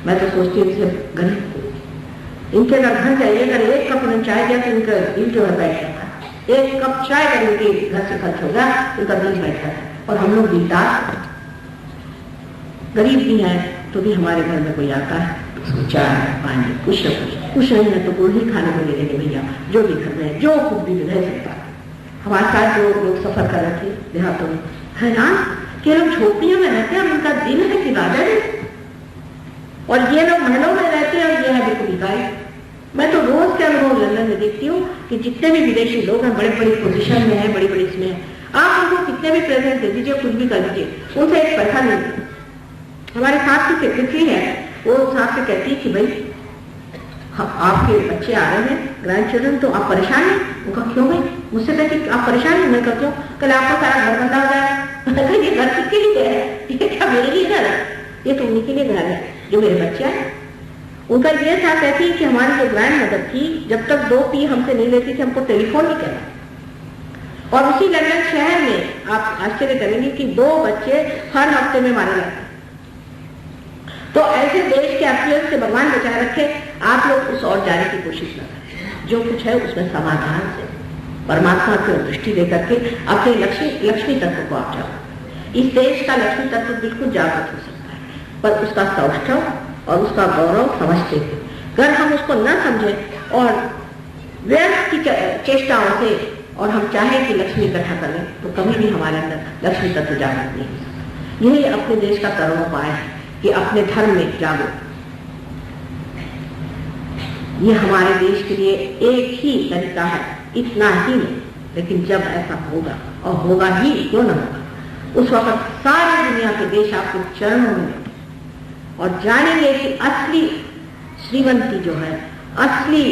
मैं तो सोचती हूँ गरीब इनके अगर घर जाइए, अगर एक कप उन्हें चाय दिया तो इनका दिल जो है बैठ जाता है। एक कप चाय अगर इनके घर से खर्च होगा इनका दिल बैठ जाता है। और हम लोग दिलदार गरीब भी है तो भी हमारे घर में कोई आता है उसको चाय पानी कुछ नहीं है तो गुड़ ही खाने को ले लेंगे भैया, जो भी घर में जो खुद भी रह सकता है। हमारे साथ जो लोग सफर कर रहे थे देहातों में हैरान कि लोग झोपड़ियों में रहते हैं और उनका दिल है कि राजा है, और ये लोग महलों में रहते हैं और ये है बिल्कुल भिखारी। मैं तो रोज के अनुभव लंदन में देखती हूँ कि जितने भी विदेशी लोग हैं बड़े बड़ी पोजीशन में है, बड़ी बड़ी इसमें है, आप उनको कितने भी प्रेजेंट दे दीजिए, कुछ भी कर दीजिए, उनसे एक पैसा नहीं। हमारे साथ की सेक्रेटरी है, वो साथ से कहती है कि भाई आपके बच्चे आ रहे हैं ग्रैंड चिल्ड्रन, तो आप परेशान हैं? उनका क्यों भाई? मुझसे कहती आप परेशान हैं? मैं कहती हूँ कल आपका सारा घर बंदा हो जाएगा। ये घर किसके लिए है? ये क्या मेरे लिए घर है? ये तो उन्हीं के लिए घर है जो मेरे बच्चे हैं। उनका ये था, कहती है कि हमारी जो ग्रैंड मदर थी जब तक 2 पी हमसे नहीं लेती थी हमको टेलीफोन नहीं करना। और उसी लंदन शहर में आप आश्चर्य करेंगे कि 2 बच्चे हर हफ्ते में मारे जाते हैं। तो ऐसे देश के अफियत से भगवान बचाए रखे, आप लोग उस और जाने की कोशिश न करें। जो कुछ है उसमें समाधान से परमात्मा की दृष्टि देकर के अपने लक्ष्मी तत्व को आप जाओ। इस देश का लक्ष्मी तत्व बिल्कुल जागृत हो सकता है, पर उसका सौष्ठव और उसका गौरव समझते हैं। अगर हम उसको न समझें और व्यर्थ की चेष्टाओं से और हम चाहें कि लक्ष्मी इकट्ठा करें तो कभी भी हमारे अंदर लक्ष्मी तत्व जागृत नहीं हो सकता। यही अपने देश का तरुण उपाय है कि अपने धर्म में जागो। ये हमारे देश के लिए एक ही तरीका है, इतना ही नहीं, लेकिन जब ऐसा होगा और होगा ही क्यों न होगा, उस वक्त सारी दुनिया के देश आपके चरणों में और जानेंगे कि असली श्रीमंती जो है, असली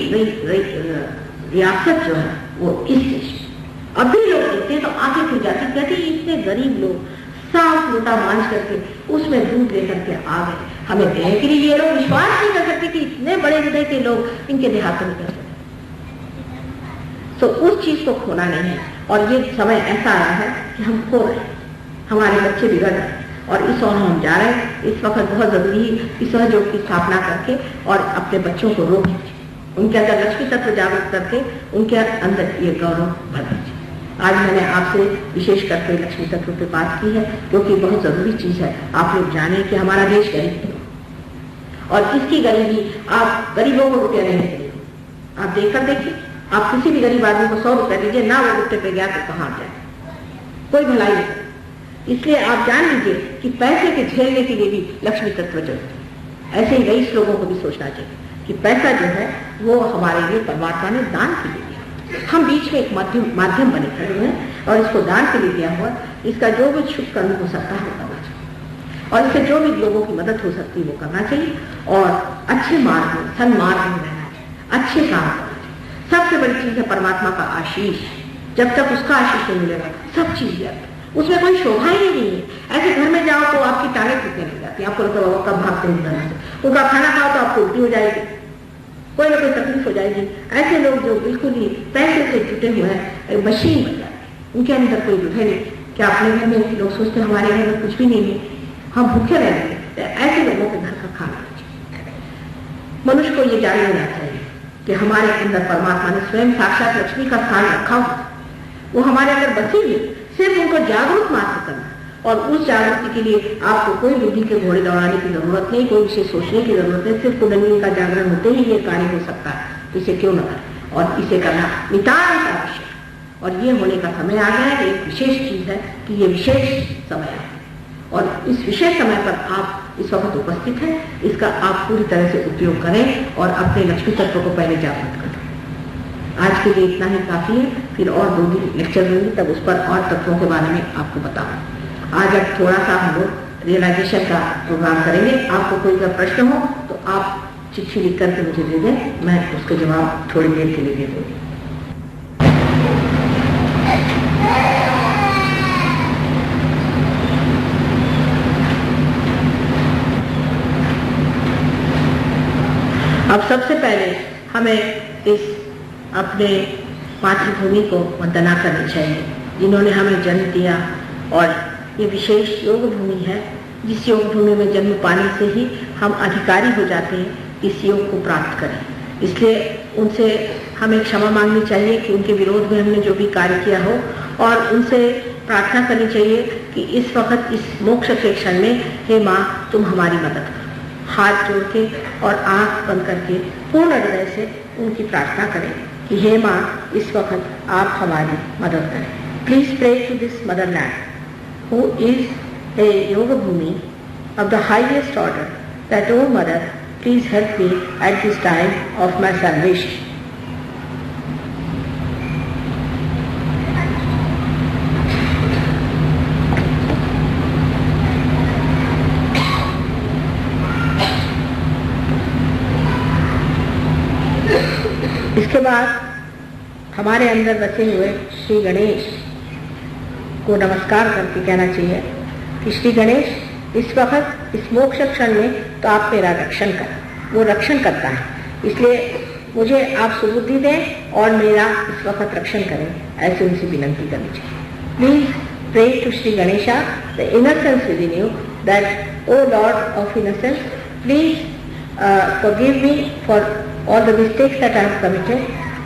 रियासत जो है वो इस देश में। अभी लोग देखते हैं तो आंखें खुल जाती, कहते इतने गरीब लोग साफ लोटा मांझ करके उसमें दूध लेकर के आ गए हमें देने के लिए। ये लोग विश्वास नहीं कर सकते कि इतने बड़े हृदय के लोग इनके देहातों में कर सकते। तो उस चीज को खोना नहीं है। और ये समय ऐसा आ रहा है कि हम खो रहे हैं, हमारे बच्चे बिगड़ रहे हैं और इस ओर हम जा रहे हैं। इस वक्त बहुत जरूरी है इस सहयोग की स्थापना करके और अपने बच्चों को रोक दीजिए, उनके अंदर लक्ष्मी तत्व जागृत करके उनके अंदर ये गौरव भर दीजिए। आज मैंने आपसे विशेष करके लक्ष्मी तत्व पे बात की है क्योंकि बहुत जरूरी चीज है। आप लोग जाने कि हमारा देश गरीब है और इसकी गरीबी आप गरीबों को रुपया नहीं देंगे। आप देखकर देखिए, आप किसी भी गरीब आदमी को 100 रुपया दीजिए ना, वो रुपये पे गया तो कहाँ जाए, कोई भलाई नहीं। इसलिए आप जान लीजिए कि पैसे के झेलने के लिए भी लक्ष्मी तत्व जरूरी है। ऐसे ही रईस लोगों को भी सोचना चाहिए कि पैसा जो है वो हमारे लिए परमात्मा ने दान के लिए दिया। हम बीच में एक माध्यम बने खड़े हुए हैं और इसको दान के लिए दिया हुआ। इसका जो भी शुभ कर्म हो सकता है वो करना चाहिए और इससे जो भी लोगों की मदद हो सकती है वो करना चाहिए और अच्छे मार्ग में, सन्मार्ग में रहना चाहिए, अच्छे काम करना चाहिए। सबसे बड़ी चीज है परमात्मा का आशीष। जब तक उसका आशीष नहीं मिलेगा सब चीज व्यर्थ, उसमें कोई शोभा ही नहीं है। ऐसे घर में जाओ तो आपकी टांगें टूटने लग जाती है, आपको लगता है कब भागते हैं से। उनका खाना खाओ तो आपको उल्टी हो जाएगी, कोई ना कोई तकलीफ हो जाएगी। ऐसे लोग जो बिल्कुल ही पैसे से जुटे हुए हैं मशीन बन जाते हैं, उनके अंदर कोई दुख है नहीं। क्या अपने घर में लोग सोचते हैं हमारे घर में कुछ भी नहीं है, हम भूखे रहेंगे? तो ऐसे लोगों के घर का खाना मनुष्य को ये जान लेना चाहिए कि हमारे अंदर परमात्मा ने स्वयं साक्षात लक्ष्मी का स्थान रखा हुआ, वो हमारे अंदर बसी हुई, सिर्फ उनको जागरूक मात्र करना। और उस जागृति के लिए आपको कोई बुद्धि के घोड़े दौड़ाने की जरूरत नहीं, कोई विषय सोचने की जरूरत नहीं, सिर्फ कुंडलिनी का जागरण होते ही ये कार्य हो सकता है। तो इसे क्यों न करें और इसे करना नितांत आवश्यक। और ये होने का समय आ गया है, एक विशेष चीज है कि ये विशेष समय है और इस विशेष समय पर आप इस वक्त उपस्थित हैं, इसका आप पूरी तरह से उपयोग करें और अपने लक्ष्मी तत्व को पहले जागृत करें। आज के लिए इतना ही काफी है, फिर और 2 दिन लेक्चर दूंगी, तब उस पर और तत्वों के बारे में आपको बताऊंगा। आज अब थोड़ा सा हम लोग रियलाइजेशन का प्रोग्राम करेंगे। आपको कोई का प्रश्न हो तो आप चिट्ठी लिख करके मुझे दे दें, मैं उसके जवाब थोड़ी देर के लिए दे दूंगी। अब सबसे पहले हमें इस अपने मातृभूमि को वंदना करनी चाहिए जिन्होंने हमें जन्म दिया। और ये विशेष योग भूमि है जिस योग भूमि में जन्म पाने से ही हम अधिकारी हो जाते हैं इस योग को प्राप्त करें। इसलिए उनसे हमें क्षमा मांगनी चाहिए कि उनके विरोध में हमने जो भी कार्य किया हो, और उनसे प्रार्थना करनी चाहिए कि इस वक्त इस मोक्ष के क्षण में हे माँ तुम हमारी मदद करो। हाथ जोड़ के और आंख बंद करके पूर्ण हृदय से उनकी प्रार्थना करें कि हे माँ इस वक्त आप हमारी मदद करें। Please pray to this motherland who is a yoga bhumi of the highest order, that oh mother, please help me at this time of my salvation. इसके बाद हमारे अंदर बसे हुए श्री गणेश को नमस्कार करके कहना चाहिए कि श्री गणेश इस वक्त इस मोक्ष क्षण में तो आप मेरा रक्षण करें, वो रक्षण करता है, इसलिए मुझे आप सुबुद्धि दें और मेरा इस वक्त रक्षण करें, ऐसे उनसे विनंती करनी चाहिए। Please pray to Shri Ganesha the innocence within you, that O lord of innocence please forgive me for all the mistakes that I have committed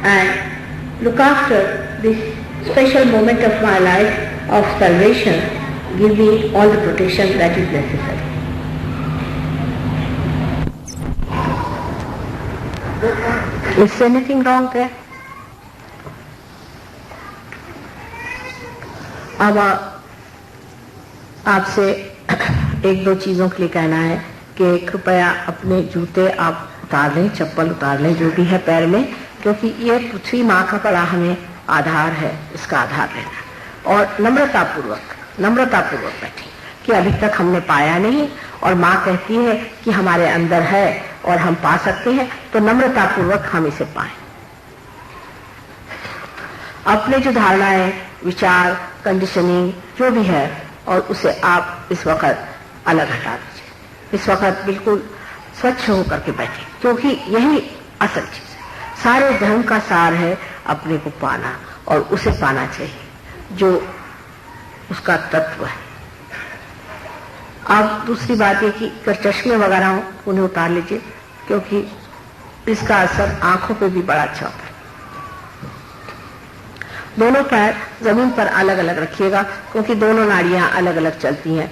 and look after this special moment of my life of salvation. Give me all the protection that is necessary. Is anything wrong there? अब आपसे 1-2 चीजों के लिए कहना है कि कृपया अपने जूते आप उतार लें, चप्पल उतार लें, जो भी है पैर में, क्योंकि ये पृथ्वी माँ का बड़ा हमें आधार है, इसका आधार लेना। और नम्रतापूर्वक बैठे कि अभी तक हमने पाया नहीं और माँ कहती है कि हमारे अंदर है और हम पा सकते हैं, तो नम्रतापूर्वक हम इसे पाएं। अपने जो धारणाएं, विचार, कंडीशनिंग जो भी है और उसे आप इस वक्त अलग हटा दीजिए। इस वक्त बिल्कुल स्वच्छ होकर के बैठे, क्योंकि यही असल चीज है। सारे धर्म का सार है अपने को पाना, और उसे पाना चाहिए जो उसका तत्व है। अब दूसरी बात है कि अगर चश्मे वगैरह हो उन्हें उतार लीजिए, क्योंकि इसका असर आंखों पे भी बड़ा अच्छा होता है। दोनों पैर जमीन पर अलग अलग रखिएगा, क्योंकि दोनों नाड़ियां अलग अलग चलती हैं।